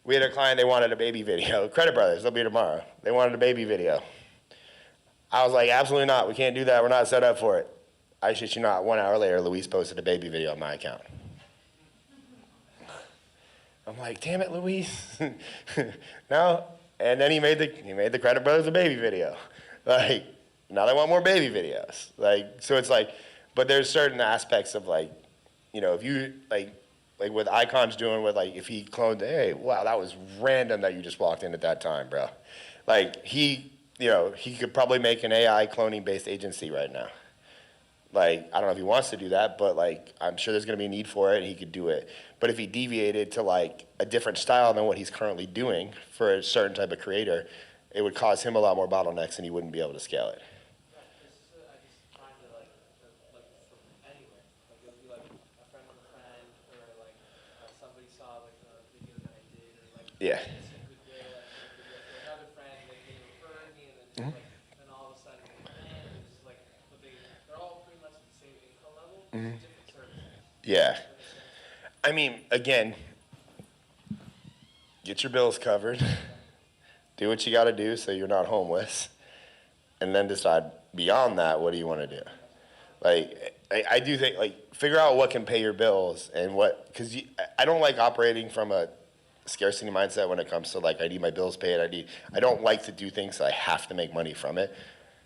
We had a client, they wanted a baby video. Credit Brothers, they'll be tomorrow. They wanted a baby video. I was like, absolutely not, we can't do that, we're not set up for it. I shit you not, 1 hour later, Luis posted a baby video on my account. I'm like, damn it, Luis. No, and then he made the Credit Brothers a baby video. Like, now they want more baby videos. Like, so it's like, but there's certain aspects of like, if you, like with Icon's doing with, like, if he cloned, hey, wow, that was random that you just walked in at that time, bro. Like, he could probably make an AI cloning based agency right now. Like, I don't know if he wants to do that, but like, I'm sure there's gonna be a need for it and he could do it. But if he deviated to like a different style than what he's currently doing for a certain type of creator, it would cause him a lot more bottlenecks and he wouldn't be able to scale it. Yeah. Yeah. I mean, again, get your bills covered, do what you got to do so you're not homeless, and then decide beyond that, what do you want to do? Like, I do think, like, figure out what can pay your bills and what, because I don't like operating from a scarcity mindset when it comes to like, I need my bills paid. I don't like to do things so I have to make money from it,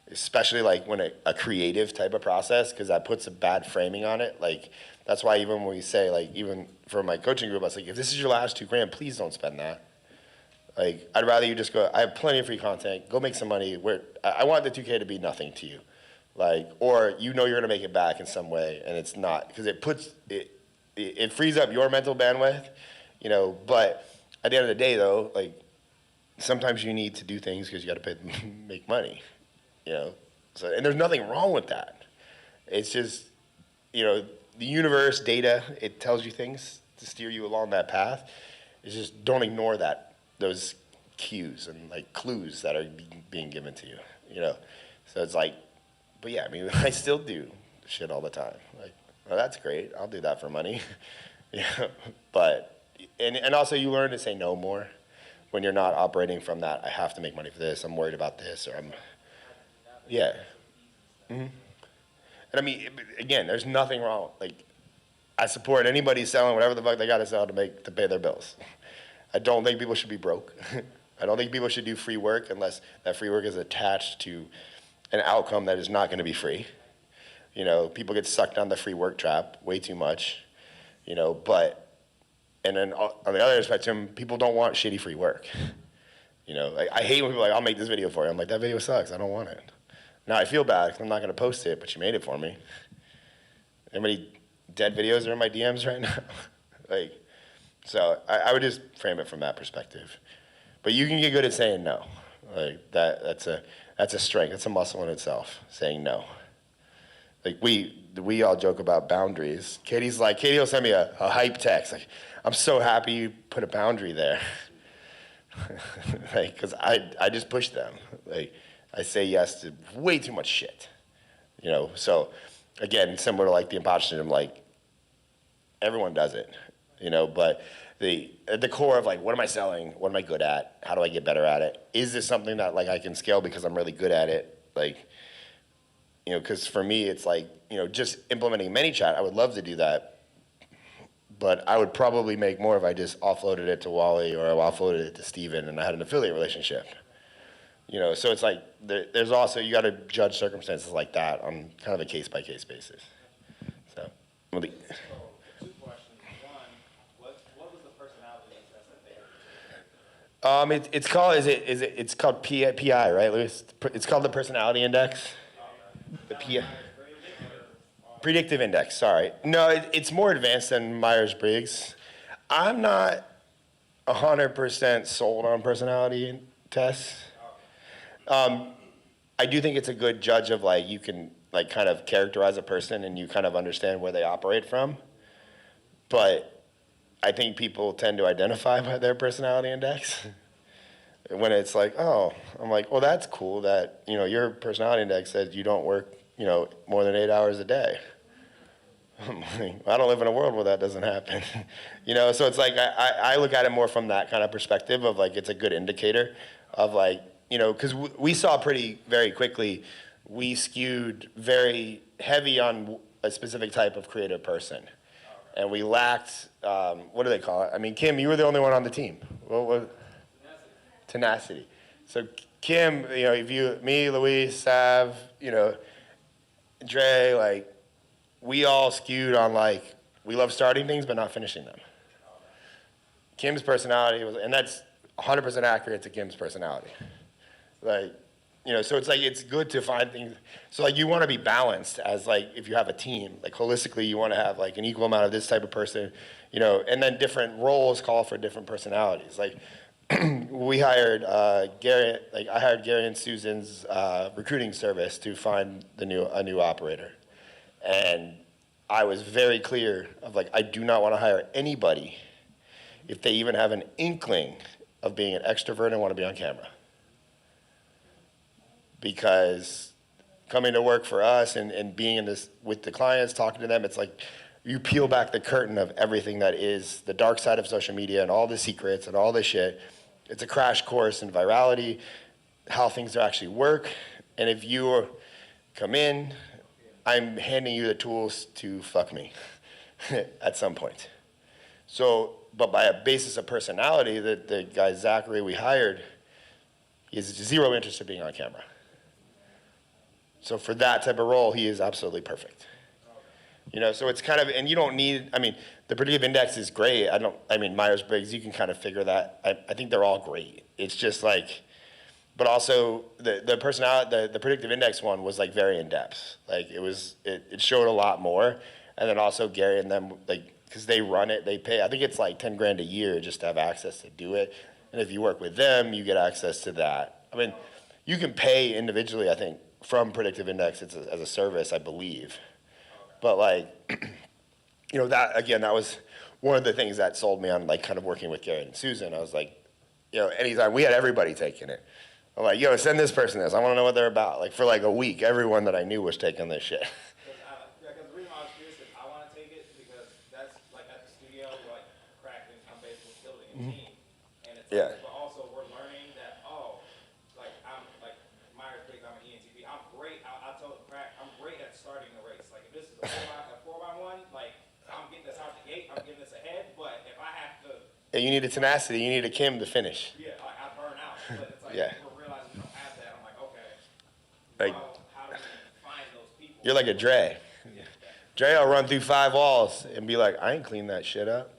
especially like when a creative type of process, because that puts a bad framing on it. Like, that's why even when we say, like, even for my coaching group, I was like, if this is your last $2,000, please don't spend that. Like, I'd rather you just go, I have plenty of free content, go make some money. I want the $2K to be nothing to you. Like, or you're gonna make it back in some way, and it's not, because it frees up your mental bandwidth, but at the end of the day, though, like, sometimes you need to do things because you got to make money, So, and there's nothing wrong with that. It's just, the universe, data, it tells you things to steer you along that path. It's just don't ignore those cues and like clues that are being given to you, So it's like, but yeah, I mean, I still do shit all the time. Like, well, that's great. I'll do that for money, but. And also you learn to say no more when you're not operating from that, I have to make money for this, I'm worried about this, or yeah. Mm-hmm. And I mean, again, there's nothing wrong. Like, I support anybody selling whatever the fuck they gotta sell to pay their bills. I don't think people should be broke. I don't think people should do free work unless that free work is attached to an outcome that is not gonna be free. People get sucked down the free work trap way too much, but. And then on the other spectrum, people don't want shitty free work. I hate when people are like, I'll make this video for you. I'm like, that video sucks, I don't want it. Now I feel bad because I'm not gonna post it, but you made it for me. Anybody dead videos are in my DMs right now? So I would just frame it from that perspective. But you can get good at saying no. Like that's a strength, that's a muscle in itself, saying no. Like we all joke about boundaries. Katie will send me a hype text, like, I'm so happy you put a boundary there. like, because I just push them. Like, I say yes to way too much shit, you know? So, again, similar to like the imposter syndrome, like, everyone does it, you know? But at the core of like, what am I selling? What am I good at? How do I get better at it? Is this something that like I can scale because I'm really good at it? Like, you know, because for me, it's like, you know, just implementing ManyChat, I would love to do that. But I would probably make more if I just offloaded it to Wally or I offloaded it to Steven and I had an affiliate relationship. You know, so it's like, there's also, you got to judge circumstances like that on kind of a case-by-case basis. So, So, 2 questions. One, what was the personality test that they had? it's called, it's called PI, right, Louis? It's called the Personality Index. The PI. Predictive Index, sorry. No, it's more advanced than Myers-Briggs. I'm not 100% sold on personality tests. I do think it's a good judge of like, you can like kind of characterize a person and you kind of understand where they operate from. But I think people tend to identify by their personality index. When it's like, oh, I'm like, well, that's cool that, you know, your personality index says you don't work, you know, more than 8 hours a day. I'm like, I don't live in a world where that doesn't happen. You know, so it's like, I look at it more from that kind of perspective of like, it's a good indicator of like, you know, because we saw very quickly, we skewed very heavy on a specific type of creative person. And we lacked, what do they call it? I mean, Kim, you were the only one on the team. Tenacity. So Kim, you know, me, Luis, Sav, you know, Dre, like, we all skewed on like, we love starting things but not finishing them. Kim's personality was, and that's 100% accurate to Kim's personality. Like, you know, so it's like, it's good to find things. So like, you want to be balanced as like, if you have a team, like holistically, you want to have like an equal amount of this type of person, you know, and then different roles call for different personalities. Like, we hired Gary, like I hired Gary and Susan's recruiting service to find a new operator. And I was very clear of like, I do not want to hire anybody if they even have an inkling of being an extrovert and want to be on camera. Because coming to work for us and being in this with the clients, talking to them, it's like you peel back the curtain of everything that is the dark side of social media and all the secrets and all this shit. It's a crash course in virality, how things actually work. And if you come in, I'm handing you the tools to fuck me at some point. So, but by a basis of personality, the guy Zachary we hired, he has zero interest in being on camera. So for that type of role, he is absolutely perfect. You know, so it's kind of, and you don't need, I mean, the predictive index is great. Myers-Briggs, you can kind of figure that. I think they're all great. It's just like, but also the personality, the predictive index one was like very in depth. Like it showed a lot more. And then also Gary and them, like, because they run it, they pay, I think it's like 10 grand a year just to have access to do it. And if you work with them, you get access to that. I mean, you can pay individually, I think, from predictive index as a service, I believe. But like, you know, that was one of the things that sold me on like kind of working with Gary and Susan. I was like, you know, anytime, we had everybody taking it. I'm like, yo, send this person this. I want to know what they're about. Like for like a week, everyone that I knew was taking this shit. Because the reason I was curious is I want to take it because that's like at the studio, we're like cracking, I'm basically building a team. And it's Yeah. but also we're learning that, like I'm like Myers-Briggs, I'm an ENTP. I'm great, I told Crack, I'm great at starting a race. Like if this is a 4x1, like I'm getting this out the gate, I'm getting this ahead, but if I have to. Yeah, you need a tenacity, you need a Kim to finish. Yeah, like I burn out, but it's like Yeah. we're realizing we don't have that. I'm like, okay, Like, how do we find those people? you're like a Dre. Dre will run through 5 walls and be like, I ain't cleaned that shit up.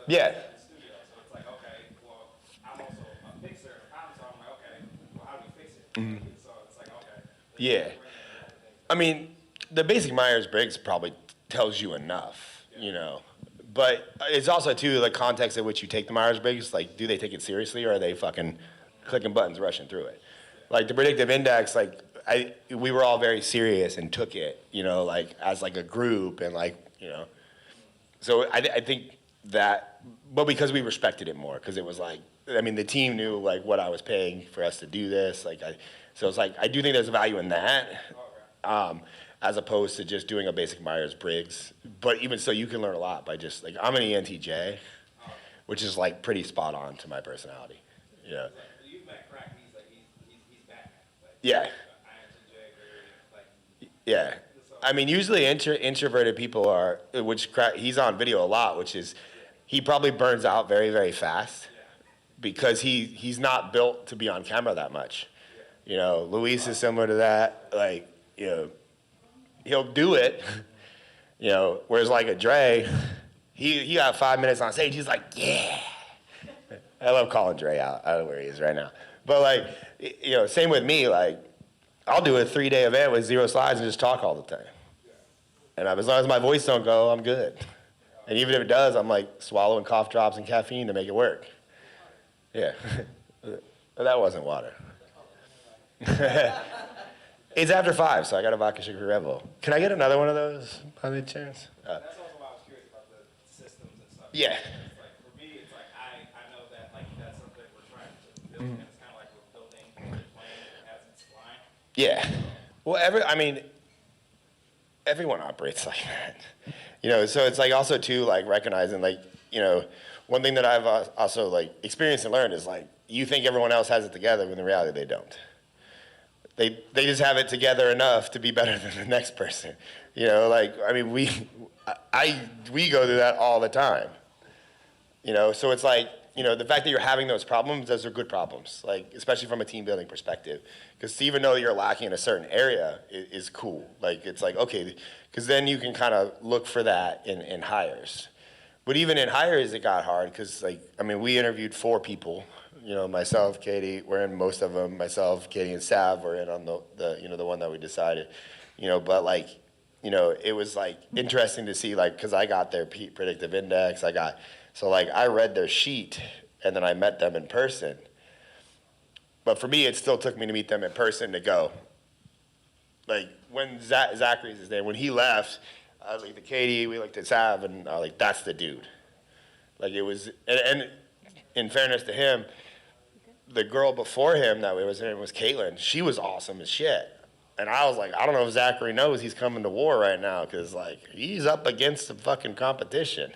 Yeah. Yeah. I mean, the basic Myers-Briggs probably tells you enough, you know. But it's also, too, the context in which you take the Myers-Briggs. Like, do they take it seriously or are they fucking clicking buttons, rushing through it? Like, the predictive index, like, we were all very serious and took it, you know, like, as, like, a group and, like, you know. so I think that, but because we respected it more, because it was like, I mean, the team knew like what I was paying for us to do this. So it's like, I do think there's a value in that, as opposed to just doing a basic Myers-Briggs. But even so, you can learn a lot by just, like, I'm an ENTJ, which is like pretty spot on to my personality. Yeah. You've met Crack, he's Batman. Yeah. Yeah. I mean, usually introverted people are, he's on video a lot, which is, he probably burns out very, very fast because he's not built to be on camera that much. You know, Luis is similar to that. Like, you know, he'll do it, you know, whereas like a Dre, he got 5 minutes on stage, he's like, yeah. I love calling Dre out. I don't know where he is right now. But like, you know, same with me, like, I'll do a 3-day event with 0 slides and just talk all the time. And as long as my voice don't go, I'm good. And even if it does, I'm like swallowing cough drops and caffeine to make it work. Yeah. That wasn't water. It's after 5, so I got a vodka sugar Red Bull. Can I get another one of those by the chance? That's also why I was curious about the systems and stuff. Yeah. It's like, for me, it's like, I know that like that's something we're trying to build, and it's kind of like we're building the plane as it's flying. Yeah. Well, everyone operates like that. You know, so it's like also too, like recognizing like, you know, one thing that I've also like experienced and learned is like, you think everyone else has it together when in reality they don't. They just have it together enough to be better than the next person. You know, like, I mean, we go through that all the time. You know, so it's like, you know, the fact that you're having those problems, those are good problems, like, especially from a team building perspective. Because even though you're lacking in a certain area is cool. Like, it's like, okay, because then you can kind of look for that in hires. But even in hires, it got hard because, like, I mean, we interviewed 4 people. You know, myself, Katie, we're in most of them. Myself, Katie, and Sav were in on the you know, the one that we decided. You know, but like, you know, it was like interesting to see, like, because I got their predictive index. So like I read their sheet and then I met them in person. But for me, it still took me to meet them in person to go. Like when Zachary's his name, when he left, I looked at Katie, we looked at Sav, and I was like, that's the dude. Like it was, and in fairness to him, the girl before him that was in was Caitlin. She was awesome as shit. And I was like, I don't know if Zachary knows he's coming to war right now because, like, he's up against some fucking competition,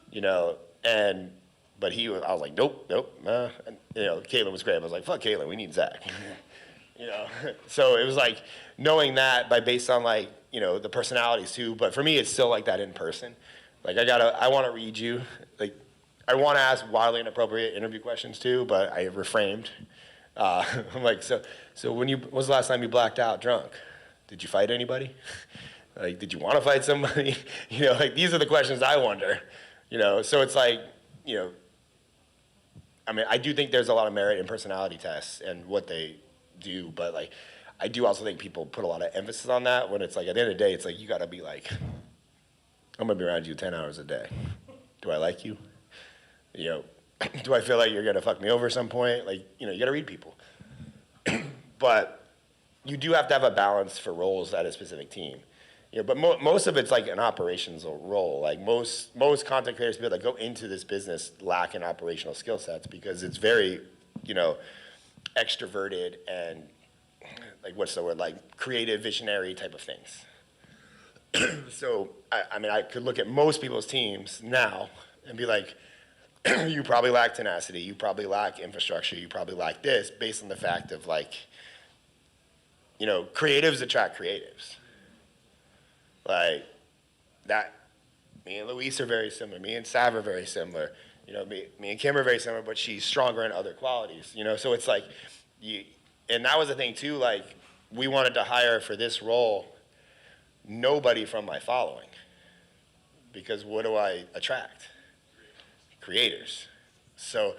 you know. But I was like, nope. And, you know, Caitlin was great. I was like, fuck Caitlin, we need Zach. You know. So it was like knowing that based on like, you know, the personalities too. But for me, it's still like that in person. Like I want to read you. Like I want to ask wildly inappropriate interview questions too, but I reframed. I'm like, so when was the last time you blacked out drunk? Did you fight anybody? Like, did you want to fight somebody? You know, like these are the questions I wonder. You know, so it's like, you know, I mean, I do think there's a lot of merit in personality tests and what they do, but like, I do also think people put a lot of emphasis on that when it's like, at the end of the day, it's like, you got to be like, I'm going to be around you 10 hours a day. Do I like you? You know, do I feel like you're going to fuck me over at some point? Like, you know, you got to read people. But you do have to have a balance for roles at a specific team. You know, but most of it's like an operations role. Like most content creators, people that go into this business lack in operational skill sets because it's very, you know, extroverted and like, what's the word? Like creative, visionary type of things. So, I mean, I could look at most people's teams now and be like, you probably lack tenacity, you probably lack infrastructure, you probably lack this, based on the fact of like, you know, creatives attract creatives. Like that, me and Luis are very similar, me and Sav are very similar. You know, me and Kim are very similar, but she's stronger in other qualities, you know? So it's like, and that was the thing too, like, we wanted to hire for this role nobody from my following. Because what do I attract? Creators. So,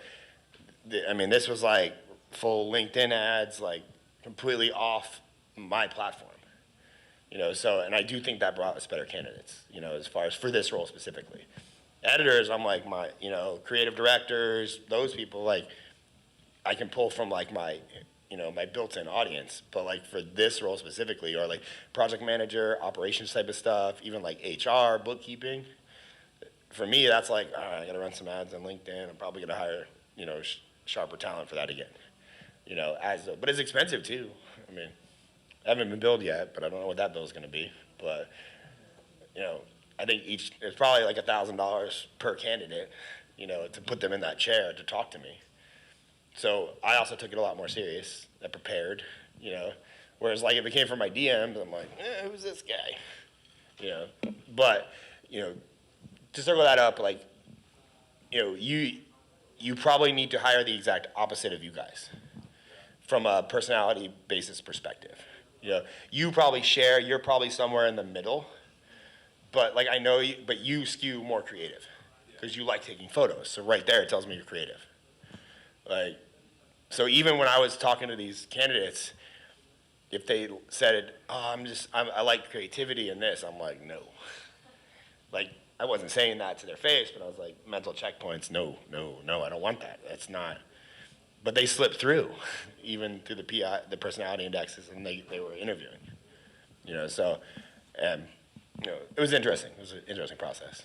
I mean, this was like full LinkedIn ads, like completely off my platform. You know, so, and I do think that brought us better candidates, you know, as far as for this role specifically. Editors, I'm like my, you know, creative directors, those people, like, I can pull from like my, you know, my built-in audience, but like for this role specifically, or like project manager, operations type of stuff, even like HR, bookkeeping, for me, that's like, all right, I gotta run some ads on LinkedIn. I'm probably gonna hire, sharper talent for that again. But it's expensive too. I mean, I haven't been billed yet, but I don't know what that bill is gonna be. But, I think it's probably like $1,000 per candidate, to put them in that chair to talk to me. So I also took it a lot more serious. I prepared, whereas like if it came from my DMs, I'm like, who's this guy? But, to circle that up, like, you probably need to hire the exact opposite of you guys from a personality basis perspective. You probably share, you're probably somewhere in the middle, but like I know you, but you skew more creative because you like taking photos. So right there, it tells me you're creative. Like, so even when I was talking to these candidates, if they said, oh, I like creativity in this, I'm like, no. Like, I wasn't saying that to their face, but I was like, mental checkpoints, no, I don't want that. That's not. But they slipped through, even through the personality indexes, and they were interviewing. So, it was interesting. It was an interesting process.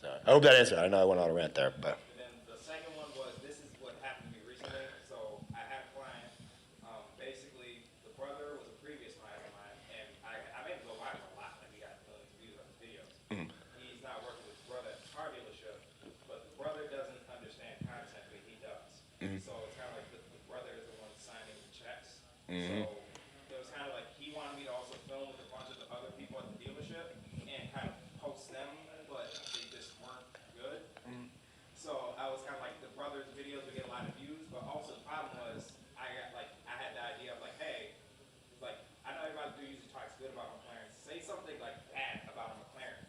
So I hope that answered. I know I went on a rant there, but. And then the second one was, this is what happened to me recently. So I had a client, basically the brother was a previous client of mine, and I made him go live a lot, like he got millions of views on his videos. Mm-hmm. He's not working with his brother at the car dealership, but the brother doesn't understand content, but he does. Mm-hmm. So it's kind of like the brother is the one signing the checks. Mm-hmm. So it was kind of like he wanted me to also film with a bunch of the other people at the dealership and kind of post them, but they just weren't good. Mm-hmm. So I was kind of like, the brother's videos would get a lot of views, but also the problem was I had the idea of like, hey, like I know everybody usually talks good about McLaren. Say something like bad about a McLaren.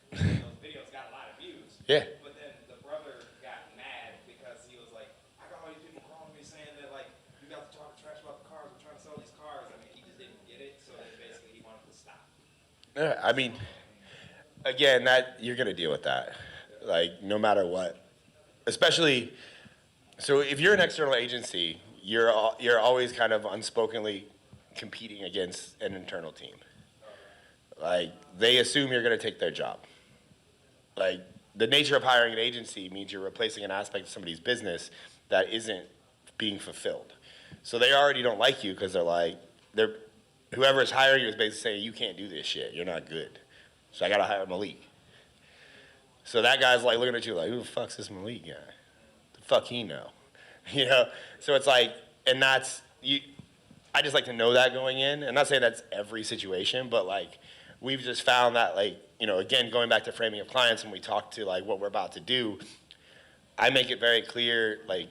Those videos got a lot of views. Yeah. But then the brother got mad because he was like, I got all these people calling me saying that like you got to talk trash about the cars. We're trying to sell these cars. I mean, he just didn't get it. So then basically he wanted to stop. Yeah, I mean, again, that you're gonna deal with that, like no matter what. Especially, so if you're an external agency, you're always kind of unspokenly competing against an internal team. Like they assume you're gonna take their job. Like the nature of hiring an agency means you're replacing an aspect of somebody's business that isn't being fulfilled. So they already don't like you because whoever is hiring you is basically saying you can't do this shit. You're not good. So I gotta hire Malik. So that guy's like looking at you like, who the fuck's this Malik guy? The fuck he know? So it's like, and that's, I just like to know that going in. I'm not saying that's every situation, but like, we've just found that like, again, going back to framing of clients when we talk to like what we're about to do, I make it very clear, like,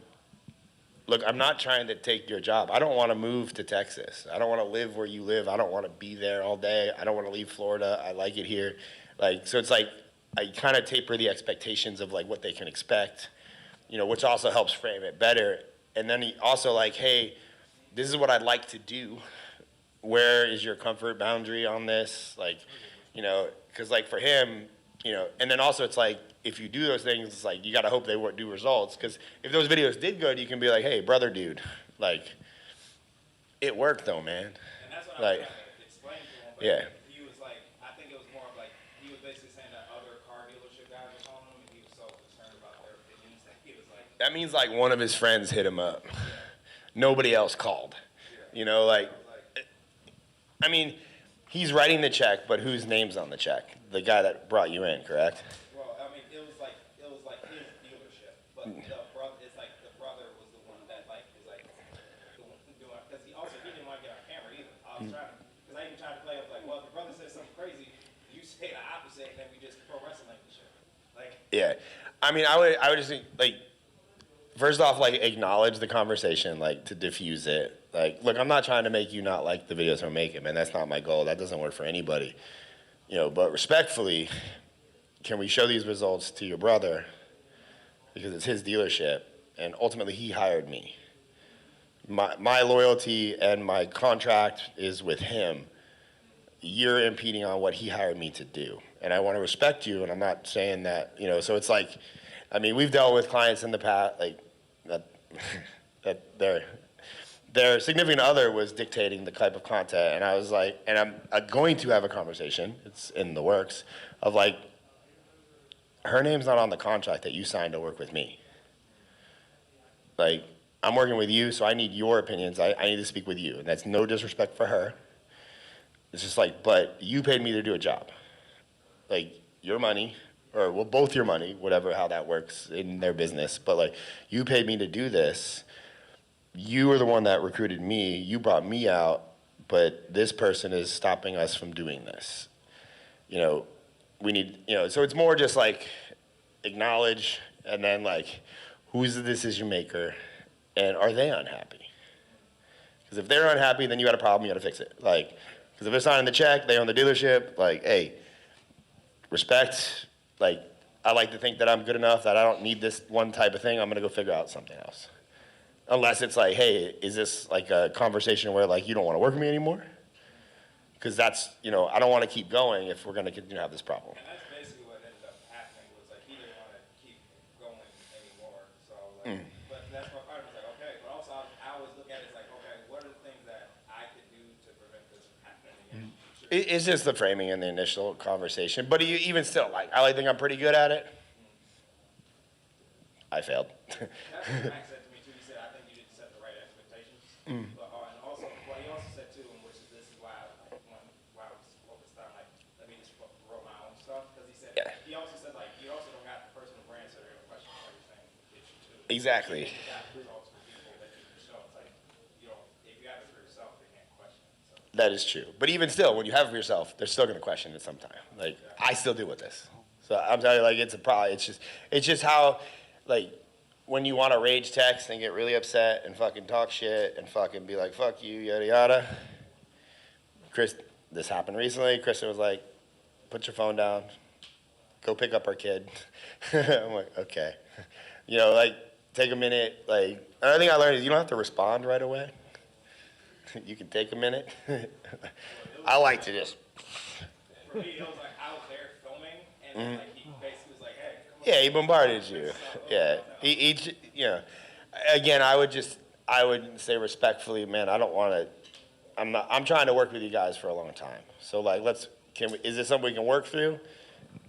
look, I'm not trying to take your job. I don't want to move to Texas. I don't want to live where you live. I don't want to be there all day. I don't want to leave Florida. I like it here. Like, so it's like, I kind of taper the expectations of like what they can expect, which also helps frame it better. And then he also like, hey, this is what I'd like to do. Where is your comfort boundary on this? Like, because like for him, and then also it's like, if you do those things, it's like, you got to hope they do results. Because if those videos did good, you can be like, hey, brother dude, like, it worked though, man. And that's what like, I was trying to explain to him. But yeah. He was like, I think it was more of like, he was basically saying that other car dealership guys were calling him, and he was so concerned about their opinions that he was like. That means like one of his friends hit him up. Nobody else called. Like, I mean, he's writing the check, but whose name's on the check? The guy that brought you in, correct? Well, I mean, it was like his dealership, but the brother, it's like the brother was the one that like was like the one doing, because he didn't want to get on camera either. I was trying, because I even tried to play up like, well, if the brother says something crazy, you say the opposite, and then we just pro wrestling like this shit. Like. Yeah, I mean, I would just think like, first off, like acknowledge the conversation, like to diffuse it. Like, look, I'm not trying to make you not like the videos I'm making, man. That's not my goal. That doesn't work for anybody. But respectfully, can we show these results to your brother? Because it's his dealership, and ultimately he hired me. My loyalty and my contract is with him. You're impeding on what he hired me to do. And I want to respect you, and I'm not saying that, so it's like, I mean, we've dealt with clients in the past, like, that their significant other was dictating the type of content, and I was like, and I'm going to have a conversation, it's in the works, of like, her name's not on the contract that you signed to work with me. Like, I'm working with you, so I need your opinions. I need to speak with you. And that's no disrespect for her. It's just like, but you paid me to do a job. Like, your money, or well, both your money, whatever, how that works in their business. But like, you paid me to do this. You were the one that recruited me. You brought me out, but this person is stopping us from doing this. You know, we need, you know, so it's more just like acknowledge, and then like, who's the decision maker, and are they unhappy? Because if they're unhappy, then you got a problem, you got to fix it. Like, because if they're signing the check, they own the dealership, like, hey, respect, like, I like to think that I'm good enough that I don't need this one type of thing, I'm going to go figure out something else. Unless it's like, hey, is this like a conversation where like you don't want to work with me anymore? Because that's, you know, I don't want to keep going if we're going to continue to have this problem. And that's basically what ended up happening, was like he didn't want to keep going anymore. So like, but that's what I was like, okay. But also I always look at it as like, okay, what are the things that I could do to prevent this from happening again? It's just the framing and the initial conversation. But even still, like, I like think I'm pretty good at it. I failed. That's what Max said to me too. He said, I think you didn't set the right expectations. But, and also, what he also said too, and which is this is why I was focused on like, let me just wrote my own stuff, because he said, he also said like, you also don't got the personal brand, so they're gonna question what you're saying. Exactly. You got results for people that you can show. It's like, you know, if you have it for yourself, they can't question it. So. That is true. But even still, when you have it for yourself, they're still going to question it sometime. Like, I still deal with this. So I'm telling you, like, it's a problem. It's just how, like, when you want to rage text and get really upset and fucking talk shit and fucking be like, fuck you, yada, yada. This happened recently. Kristen was like, put your phone down. Go pick up our kid. I'm like, okay. You know, like, take a minute. Like, another thing I learned is you don't have to respond right away. You can take a minute. I like to just. For me, it was like I was there filming, and like he basically was like, "Hey, come on." Yeah, he bombarded you. Yeah, you know. Again, I would say respectfully, man, I don't want to. I'm trying to work with you guys for a long time. So like, is this something we can work through?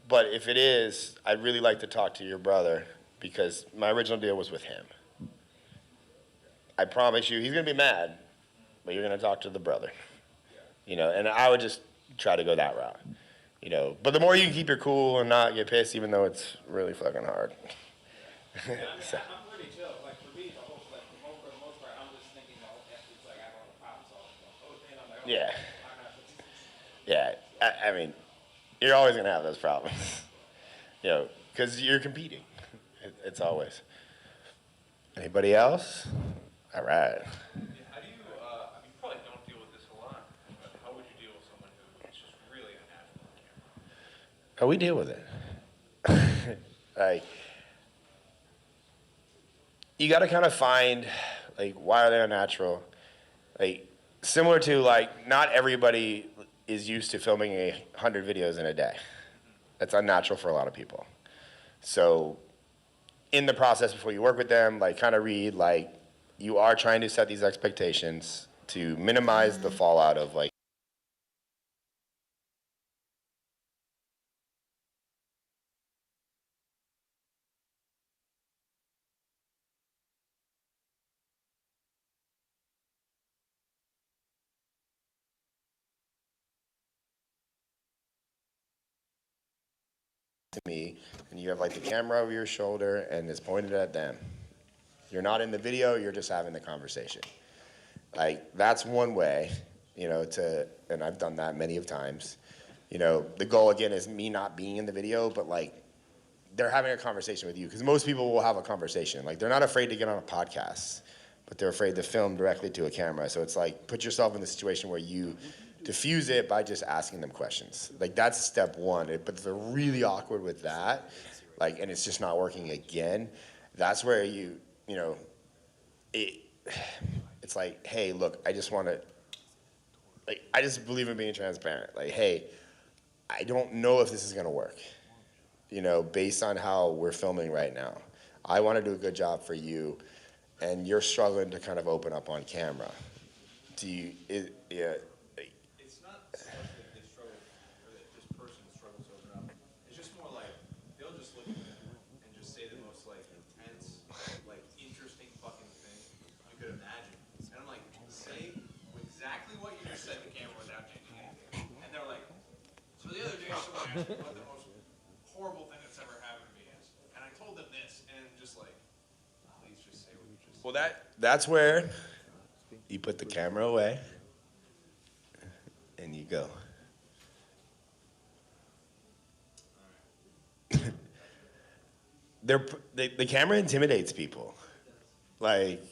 But if it is, I'd really like to talk to your brother, because my original deal was with him. I promise you, he's gonna be mad, but you're gonna talk to the brother. You know, and I would just try to go that route. You know, but the more you can keep your cool and not get pissed, even though it's really fucking hard. Yeah, I mean, so. I'm pretty chill. Like for me, for the most part, I'm just thinking, it's like I don't want to problem solve. I'm like, Yeah. Yeah. I mean, you're always gonna have those problems. You know, because you're competing. It's always. Anybody else? All right. How do you, I mean, you probably don't deal with this a lot, but how would you deal with someone who is just really unnatural on camera? How we deal with it? Like, you got to kind of find, like, why are they unnatural? Like, similar to, like, not everybody is used to filming 100 videos in a day. That's unnatural for a lot of people. So, in the process before you work with them, like, kind of read, like, you are trying to set these expectations to minimize the fallout of, like, to me, and you have like the camera over your shoulder and it's pointed at them. You're not in the video, you're just having the conversation. Like, that's one way, you know, and I've done that many of times. You know, the goal again is me not being in the video, but like, they're having a conversation with you, because most people will have a conversation. Like, they're not afraid to get on a podcast, but they're afraid to film directly to a camera. So it's like, put yourself in the situation where you diffuse it by just asking them questions. Like, that's step one. But if they're really awkward with that, like, and it's just not working again, that's where you know, it's like, hey, look, I just want to, like, I just believe in being transparent. Like, hey, I don't know if this is going to work, you know, based on how we're filming right now. I want to do a good job for you, and you're struggling to kind of open up on camera. Yeah. It's not so much that they struggle, or that this person struggles to open up. It's just more like they'll just look at actually what the most horrible thing that's ever happened to me is. And I told them this, and just like, please just say what you just said. Well, that's where you put the camera away and you go. The camera intimidates people, like,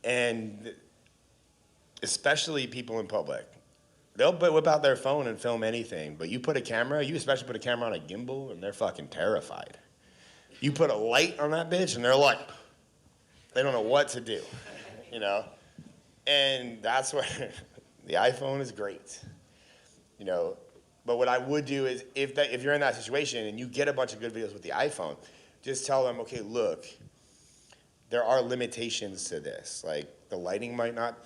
and especially people in public. They'll whip out their phone and film anything, but you especially put a camera on a gimbal, and they're fucking terrified. You put a light on that bitch, and they're like, they don't know what to do, you know? And that's where the iPhone is great, you know? But what I would do is, if you're in that situation and you get a bunch of good videos with the iPhone, just tell them, okay, look, there are limitations to this. Like, the lighting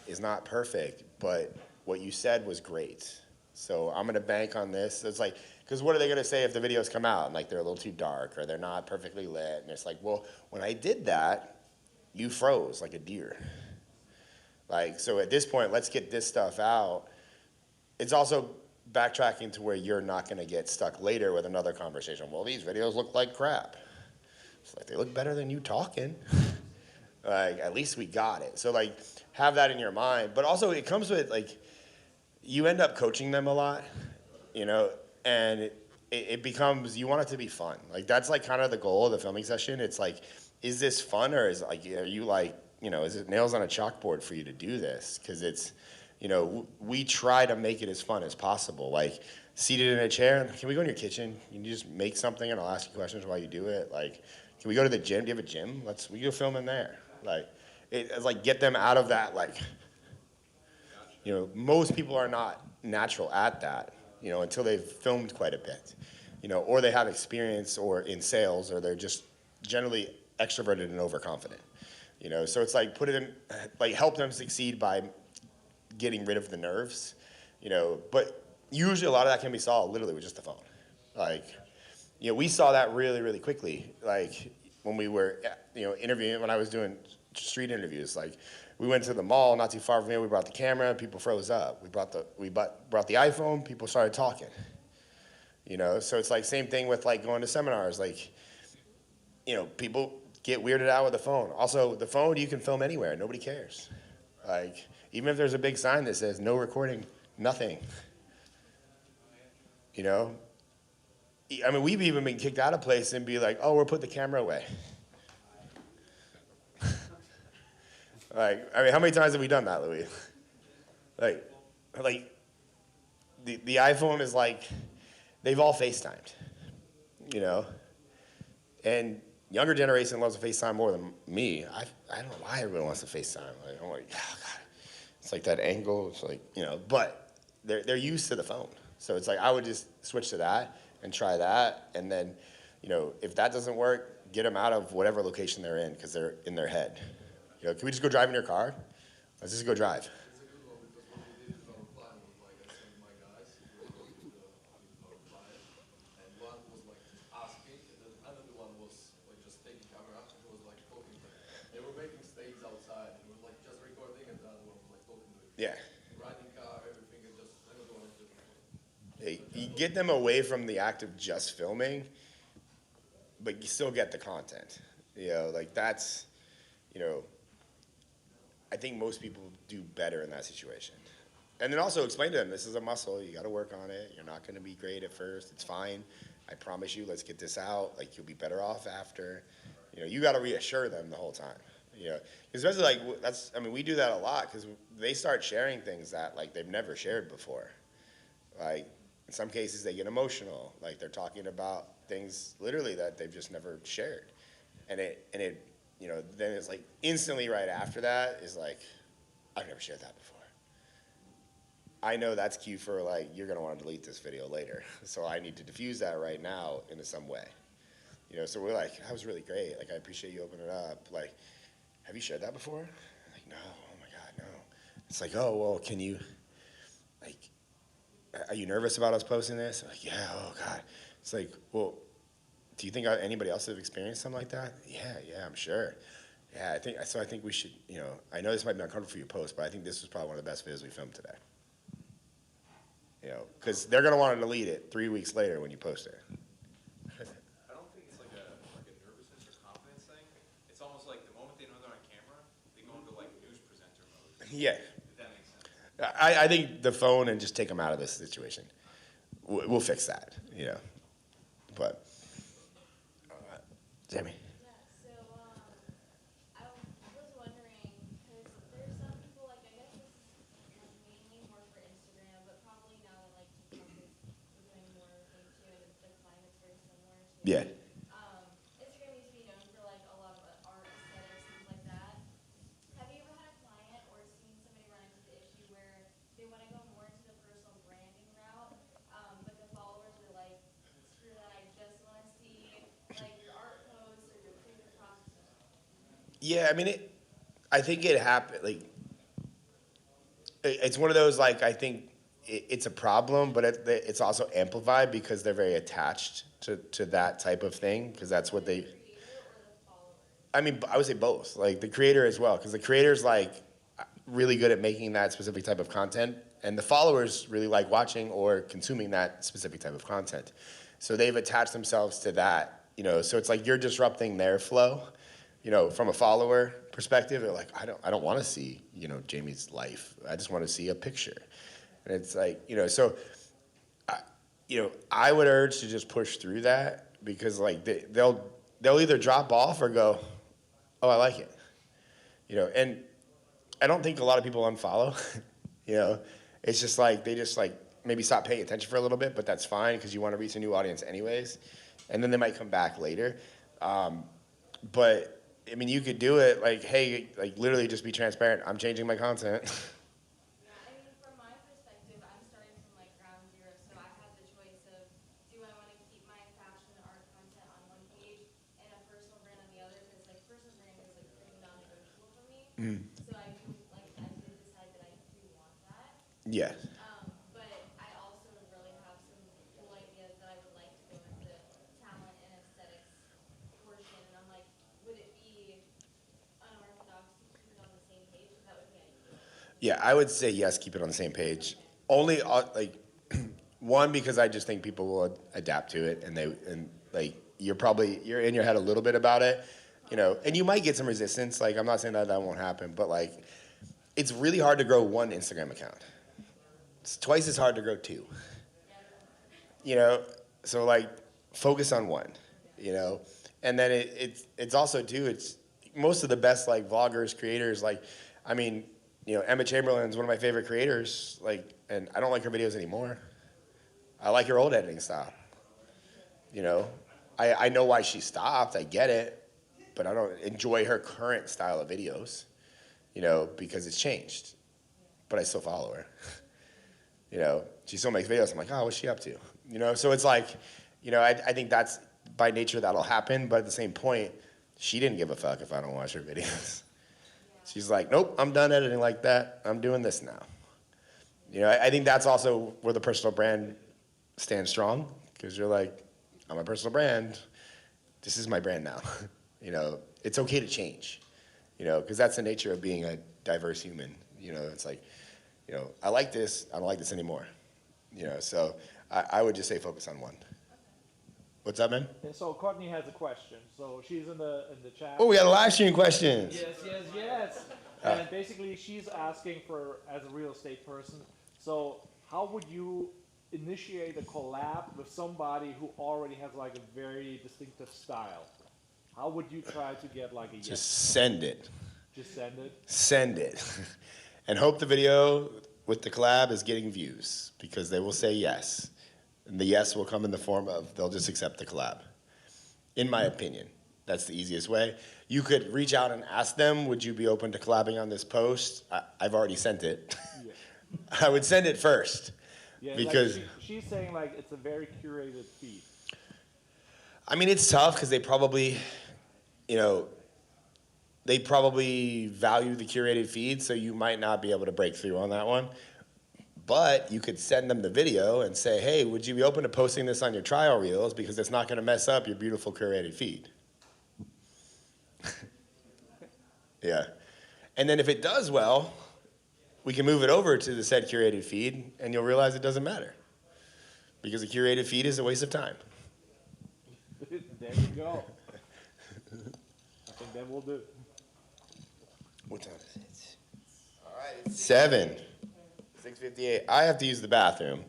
is not perfect, but what you said was great. So I'm gonna bank on this. It's like, because what are they gonna say if the videos come out and like they're a little too dark or they're not perfectly lit? And it's like, well, when I did that, you froze like a deer. Like, so at this point, let's get this stuff out. It's also backtracking to where you're not gonna get stuck later with another conversation. Well, these videos look like crap. It's like, they look better than you talking. Like, at least we got it. So like, have that in your mind. But also it comes with like, you end up coaching them a lot, you know, and it becomes, you want it to be fun. Like, that's like kind of the goal of the filming session. It's like, is this fun, or is like, are you like, you know, is it nails on a chalkboard for you to do this? Because it's, you know, we try to make it as fun as possible. Like, seated in a chair, can we go in your kitchen? You just make something and I'll ask you questions while you do it. Like, can we go to the gym? Do you have a gym? We go film in there. Like, it's like, get them out of that, like, you know, most people are not natural at that, you know, until they've filmed quite a bit, you know, or they have experience or in sales, or they're just generally extroverted and overconfident, you know. So it's like, help them succeed by getting rid of the nerves, you know. But usually a lot of that can be solved literally with just the phone. Like, you know, we saw that really, really quickly. Like, when we were, you know, interviewing, when I was doing street interviews, like, we went to the mall not too far from here, we brought the camera, people froze up. We brought the iPhone, people started talking. You know, so it's like, same thing with like going to seminars, like, you know, people get weirded out with the phone. Also, the phone, you can film anywhere, nobody cares. Like, even if there's a big sign that says no recording, nothing. You know? I mean, we've even been kicked out of place and be like, oh, we'll put the camera away. Like, I mean, how many times have we done that, Louis? Like the iPhone is like, they've all FaceTimed, you know? And younger generation loves to FaceTime more than me. I don't know why everyone wants to FaceTime. Like, I'm like, oh, God. It's like that angle, it's like, you know, but they're used to the phone. So it's like, I would just switch to that and try that. And then, you know, if that doesn't work, get them out of whatever location they're in, because they're in their head. You know, can we just go drive in your car? Let's just go drive. Yeah. Riding car, everything, and just another one is just. You get them away from the act of just filming, but you still get the content. You know, like, that's, you know, I think most people do better in that situation. And then also explain to them, this is a muscle, you gotta work on it, you're not gonna be great at first, it's fine. I promise you, let's get this out, like, you'll be better off after. You know, you gotta reassure them the whole time. You know, especially like, I mean, we do that a lot, because they start sharing things that like they've never shared before. Like, in some cases they get emotional, like they're talking about things literally that they've just never shared. And it, you know, then it's like instantly right after that is like, I've never shared that before. I know that's cue for like, you're gonna wanna delete this video later. So I need to diffuse that right now into some way. You know, so we're like, that was really great. Like, I appreciate you opening it up. Like, have you shared that before? Like, no, oh my God, no. It's like, oh, well, can you, like, are you nervous about us posting this? I'm like, yeah, oh God. It's like, well, do you think anybody else have experienced something like that? Yeah, I'm sure. Yeah, I think we should, you know, I know this might be uncomfortable for you to post, but I think this was probably one of the best videos we filmed today. because they're gonna want to delete it 3 weeks later when you post it. I don't think it's like a nervousness or confidence thing. It's almost like the moment they know they're on camera, they go into like news presenter mode. Yeah. If that makes sense. I think the phone and just take them out of this situation. We'll fix that, But, Jamie. Yeah. Instagram used to be known for like a lot of art, aesthetics, things like that. Have you ever had a client or seen somebody run into the issue where they want to go more into the personal branding route, but the followers are like, screw that, I just want to see like your art posts or your creative process? Yeah, I mean, I think it happened, like, it's one of those, like, I think it's a problem, but it's also amplified because they're very attached to that type of thing, because that's what they, I mean, I would say both, like the creator as well, because the creator's like really good at making that specific type of content, and the followers really like watching or consuming that specific type of content. So they've attached themselves to that, so it's like you're disrupting their flow, from a follower perspective. They're like, I don't want to see, Jamie's life. I just want to see a picture. And it's like, so, I would urge to just push through that, because like they'll either drop off or go, oh, I like it, and I don't think a lot of people unfollow, it's just like, they just like maybe stop paying attention for a little bit, but that's fine because you want to reach a new audience anyways, and then they might come back later. But I mean, you could do it like, hey, like literally just be transparent. I'm changing my content. So I did decide that I do want that. Yeah. But I also really have some cool ideas that I would like to go into talent and aesthetics portion. And I'm like, would it be unorthodox to keep it on the same page? That would be ideal. Yeah, I would say yes, keep it on the same page. Only like one, because I just think people will adapt to it, and like you're in your head a little bit about it, and you might get some resistance. Like, I'm not saying that won't happen, but like it's really hard to grow one Instagram account. It's twice as hard to grow two. So like focus on one, and then it's also too, it's most of the best like vloggers, creators, like, I mean, Emma Chamberlain's one of my favorite creators, like, and I don't like her videos anymore. I like her old editing style. I know why she stopped, I get it, but I don't enjoy her current style of videos, because it's changed. But I still follow her. She still makes videos. I'm like, oh, what's she up to? So it's like, I think that's by nature that'll happen. But at the same point, she didn't give a fuck if I don't watch her videos. She's like, nope, I'm done editing like that. I'm doing this now. I think that's also where the personal brand stands strong, because you're like, I'm a personal brand. This is my brand now. It's okay to change, because that's the nature of being a diverse human. It's like, I like this, I don't like this anymore. So I would just say focus on one. What's up, man? And so Courtney has a question. So she's in the chat. Oh, we got a live stream questions. Yes. And basically she's asking for, as a real estate person, so how would you initiate a collab with somebody who already has like a very distinctive style? How would you try to get like a yes? Just send it. Just send it? Send it. And hope the video with the collab is getting views, because they will say yes. And the yes will come in the form of they'll just accept the collab. In my opinion, that's the easiest way. You could reach out and ask them, would you be open to collabing on this post? I've already sent it. Yeah. I would send it first. Yeah, because like she's saying like it's a very curated feed. I mean, it's tough because they probably, they probably value the curated feed, so you might not be able to break through on that one. But you could send them the video and say, hey, would you be open to posting this on your trial reels, because it's not going to mess up your beautiful curated feed. Yeah. And then if it does well, we can move it over to the said curated feed, and you'll realize it doesn't matter. Because a curated feed is a waste of time. There you go. I think that will do. What time is it? All right, it's 6:58. I have to use the bathroom.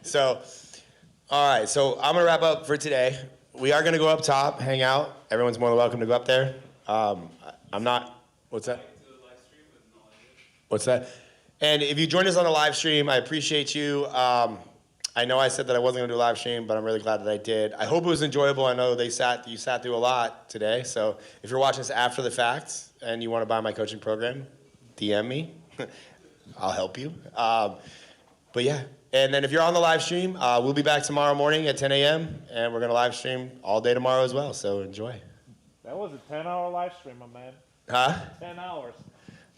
So, all right, so I'm going to wrap up for today. We are going to go up top, hang out. Everyone's more than welcome to go up there. I'm not, what's that? What's that? And if you joined us on the live stream, I appreciate you. I know I said that I wasn't going to do a live stream, but I'm really glad that I did. I hope it was enjoyable. I know you sat through a lot today. So if you're watching this after the fact and you want to buy my coaching program, DM me. I'll help you. But yeah. And then if you're on the live stream, we'll be back tomorrow morning at 10 a.m. And we're going to live stream all day tomorrow as well. So enjoy. That was a 10-hour live stream, my man. Huh? 10 hours.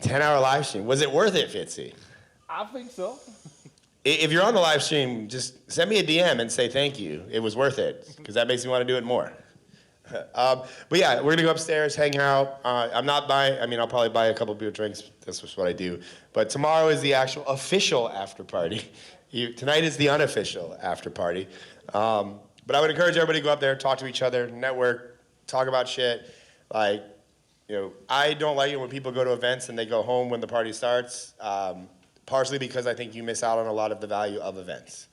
10-hour live stream. Was it worth it, Fitzy? I think so. If you're on the live stream, just send me a DM and say thank you. It was worth it, because that makes me want to do it more. But yeah, we're going to go upstairs, hang out. I'll probably buy a couple beer drinks. That's just what I do. But tomorrow is the actual official after party. Tonight is the unofficial after party. But I would encourage everybody to go up there, talk to each other, network, talk about shit. Like, I don't like it when people go to events and they go home when the party starts. Partially because I think you miss out on a lot of the value of events.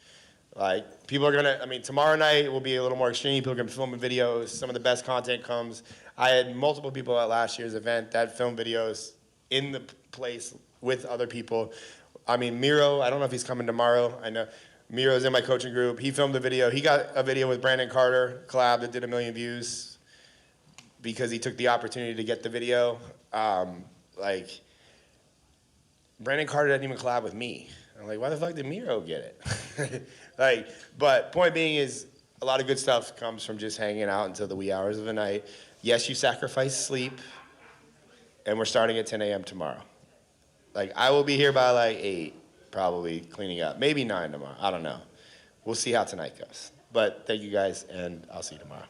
Like, people are gonna, tomorrow night will be a little more extreme. People are gonna be filming videos. Some of the best content comes. I had multiple people at last year's event that filmed videos in the place with other people. Miro, I don't know if he's coming tomorrow. I know Miro's in my coaching group. He filmed a video. He got a video with Brandon Carter, Collab, that did 1 million views because he took the opportunity to get the video. Brandon Carter didn't even collab with me. I'm like, why the fuck did Miro get it? But point being is, a lot of good stuff comes from just hanging out until the wee hours of the night. Yes, you sacrifice sleep, and we're starting at 10 a.m. tomorrow. I will be here by 8, probably cleaning up. Maybe 9 tomorrow, I don't know. We'll see how tonight goes. But thank you guys, and I'll see you tomorrow.